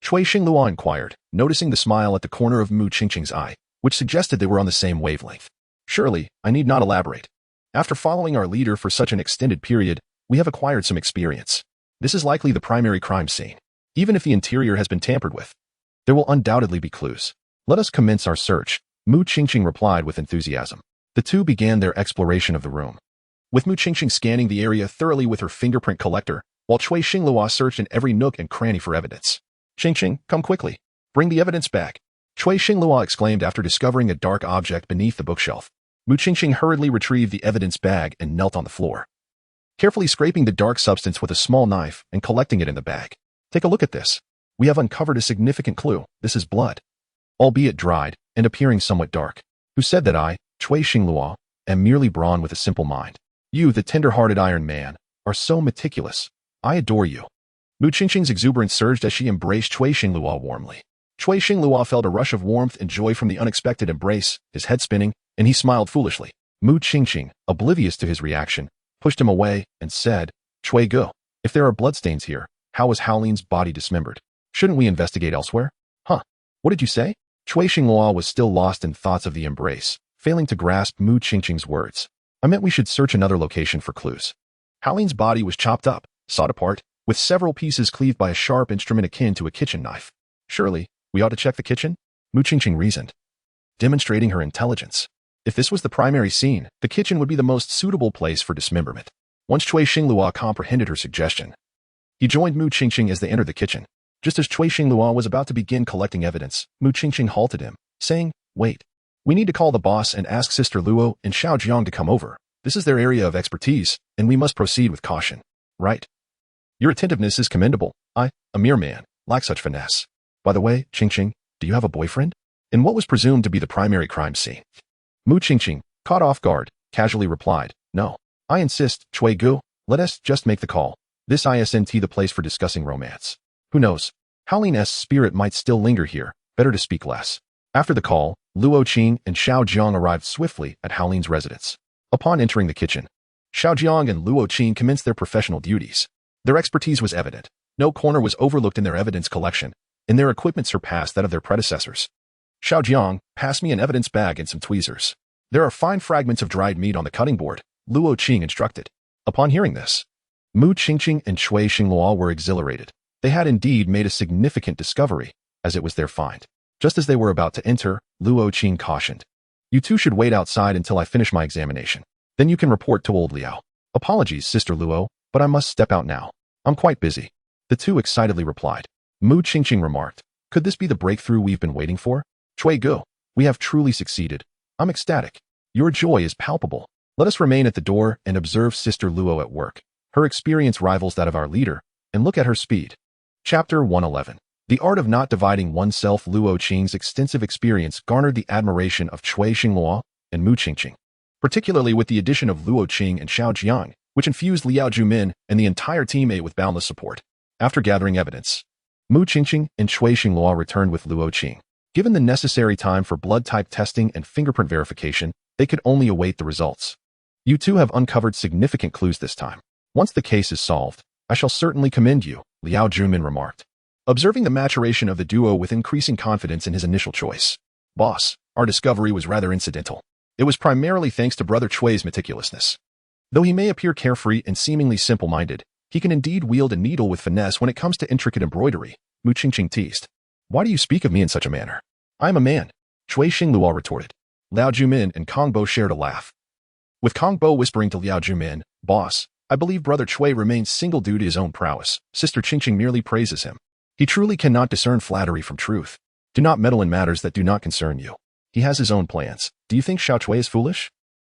Cui Xinglua inquired, noticing the smile at the corner of Mu Qingqing's eye, which suggested they were on the same wavelength. Surely, I need not elaborate. After following our leader for such an extended period, we have acquired some experience. This is likely the primary crime scene. Even if the interior has been tampered with, there will undoubtedly be clues. Let us commence our search, Mu Qingqing replied with enthusiasm. The two began their exploration of the room, with Mu Qingqing scanning the area thoroughly with her fingerprint collector, while Cui Xinglua searched in every nook and cranny for evidence. Qingqing, come quickly. Bring the evidence back, Cui Xinglua exclaimed after discovering a dark object beneath the bookshelf. Mu Qingqing hurriedly retrieved the evidence bag and knelt on the floor, carefully scraping the dark substance with a small knife and collecting it in the bag. Take a look at this. We have uncovered a significant clue. This is blood, albeit dried and appearing somewhat dark. Who said that I, Cui Xinglua, am merely brawn with a simple mind? You, the tender-hearted Iron Man, are so meticulous. I adore you. Mu Qingqing's exuberance surged as she embraced Cui Xinglua warmly. Cui Xinglua felt a rush of warmth and joy from the unexpected embrace, his head spinning, and he smiled foolishly. Mu Qingqing, oblivious to his reaction, pushed him away and said, Cui Gu, if there are bloodstains here, how was Hao Lin's body dismembered? Shouldn't we investigate elsewhere? Huh? What did you say? Cui Xinglua was still lost in thoughts of the embrace, failing to grasp Mu Qingqing's words. I meant we should search another location for clues. Hao Lin's body was chopped up, sawed apart, with several pieces cleaved by a sharp instrument akin to a kitchen knife. Surely, we ought to check the kitchen? Mu Qingqing reasoned, demonstrating her intelligence. If this was the primary scene, the kitchen would be the most suitable place for dismemberment. Once Cui Xinglua comprehended her suggestion, he joined Mu Qingqing as they entered the kitchen. Just as Cui Xinglua was about to begin collecting evidence, Mu Qingqing halted him, saying, Wait. We need to call the boss and ask Sister Luo and Xiao Jiang to come over. This is their area of expertise, and we must proceed with caution. Right? Your attentiveness is commendable. I, a mere man, lack such finesse. By the way, Qingqing, do you have a boyfriend? In what was presumed to be the primary crime scene? Mu Qingqing, caught off guard, casually replied, No. I insist, Cui Gu, let us just make the call. This isn't the place for discussing romance. Who knows? Hao Lin's spirit might still linger here. Better to speak less. After the call, Luo Qing and Xiao Jiang arrived swiftly at Hao Lin's residence. Upon entering the kitchen, Xiaojiang and Luo Qing commenced their professional duties. Their expertise was evident. No corner was overlooked in their evidence collection, and their equipment surpassed that of their predecessors. Xiaojiang, pass me an evidence bag and some tweezers. There are fine fragments of dried meat on the cutting board, Luo Qing instructed. Upon hearing this, Mu Qingqing and Cui Xingluo were exhilarated. They had indeed made a significant discovery, as it was their find. Just as they were about to enter, Luo Qing cautioned. You two should wait outside until I finish my examination. Then you can report to old Liao. Apologies, Sister Luo, but I must step out now. I'm quite busy. The two excitedly replied. Mu Qingqing remarked, could this be the breakthrough we've been waiting for? Cui Gu, we have truly succeeded. I'm ecstatic. Your joy is palpable. Let us remain at the door and observe Sister Luo at work. Her experience rivals that of our leader, and look at her speed. Chapter 111. The art of not dividing oneself. Luo Qing's extensive experience garnered the admiration of Cui Xingluo and Mu Qingqing, particularly with the addition of Luo Qing and Xiaojiang, which infused Liao Jumin and the entire team with boundless support. After gathering evidence, Mu Qingqing and Cui Xingluo returned with Luo Qing. Given the necessary time for blood type testing and fingerprint verification, they could only await the results. You two have uncovered significant clues this time. Once the case is solved, I shall certainly commend you, Liao Jumin remarked, observing the maturation of the duo with increasing confidence in his initial choice. Boss, our discovery was rather incidental. It was primarily thanks to Brother Chui's meticulousness. Though he may appear carefree and seemingly simple-minded, he can indeed wield a needle with finesse when it comes to intricate embroidery, Mu Qingqing teased. Why do you speak of me in such a manner? I am a man, Cui Xingluo retorted. Liao Jumin and Kong Bo shared a laugh, with Kong Bo whispering to Liao Jumin, Boss, I believe Brother Cui remains single due to his own prowess. Sister Qingqing merely praises him. He truly cannot discern flattery from truth. Do not meddle in matters that do not concern you. He has his own plans. Do you think Xiao Cui is foolish?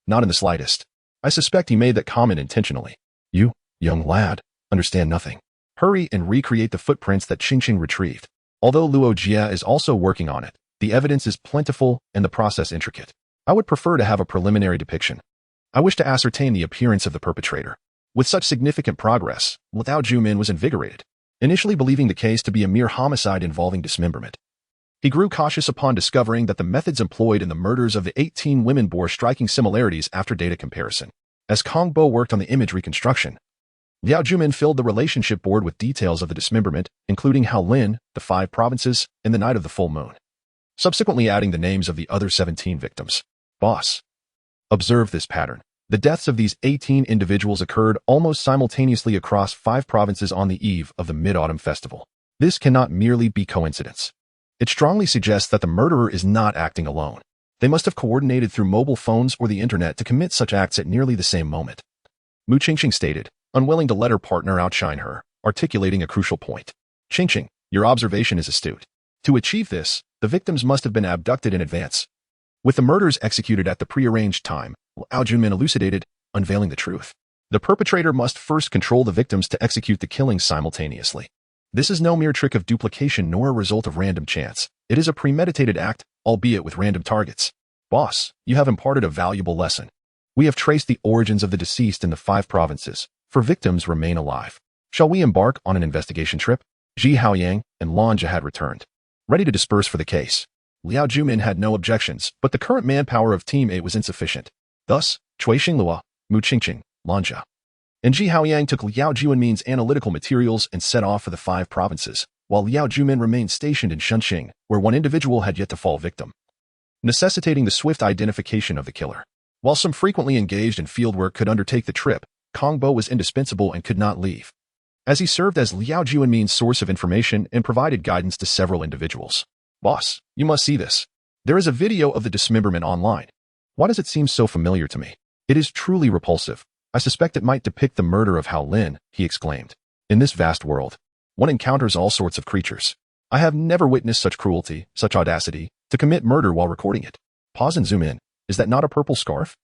Not in the slightest. I suspect he made that comment intentionally. You, young lad, understand nothing. Hurry and recreate the footprints that Qingqing retrieved. Although Luo Jia is also working on it, the evidence is plentiful and the process intricate. I would prefer to have a preliminary depiction. I wish to ascertain the appearance of the perpetrator. With such significant progress, Liao Jumin was invigorated, initially believing the case to be a mere homicide involving dismemberment. He grew cautious upon discovering that the methods employed in the murders of the 18 women bore striking similarities after data comparison. As Kong Bo worked on the image reconstruction, Liao Jumin filled the relationship board with details of the dismemberment, including Haolin, the 5 provinces, and the night of the full moon, subsequently adding the names of the other 17 victims. Boss, observe this pattern. The deaths of these 18 individuals occurred almost simultaneously across 5 provinces on the eve of the Mid-Autumn Festival. This cannot merely be coincidence. It strongly suggests that the murderer is not acting alone. They must have coordinated through mobile phones or the internet to commit such acts at nearly the same moment. Mu Qingqing stated, unwilling to let her partner outshine her, articulating a crucial point. Qingqing, your observation is astute. To achieve this, the victims must have been abducted in advance, with the murders executed at the prearranged time. Liao Jumin elucidated, unveiling the truth. The perpetrator must first control the victims to execute the killings simultaneously. This is no mere trick of duplication nor a result of random chance. It is a premeditated act, albeit with random targets. Boss, you have imparted a valuable lesson. We have traced the origins of the deceased in the 5 provinces, for victims remain alive. Shall we embark on an investigation trip? Ji Haoyang and Lanja had returned, ready to disperse for the case. Liao Jumin had no objections, but the current manpower of Team A was insufficient. Thus, Cui Xingluo, Mu Qingqing, Lanja, and Ji Haoyang took Liao Jumin's analytical materials and set off for the 5 provinces, while Liao Jumin remained stationed in Shunqing, where one individual had yet to fall victim, necessitating the swift identification of the killer. While some frequently engaged in fieldwork could undertake the trip, Kong Bo was indispensable and could not leave, as he served as Liao Jumin's source of information and provided guidance to several individuals. Boss, you must see this. There is a video of the dismemberment online. Why does it seem so familiar to me? It is truly repulsive. I suspect it might depict the murder of Haolin, he exclaimed. In this vast world, one encounters all sorts of creatures. I have never witnessed such cruelty, such audacity, to commit murder while recording it. Pause and zoom in. Is that not a purple scarf?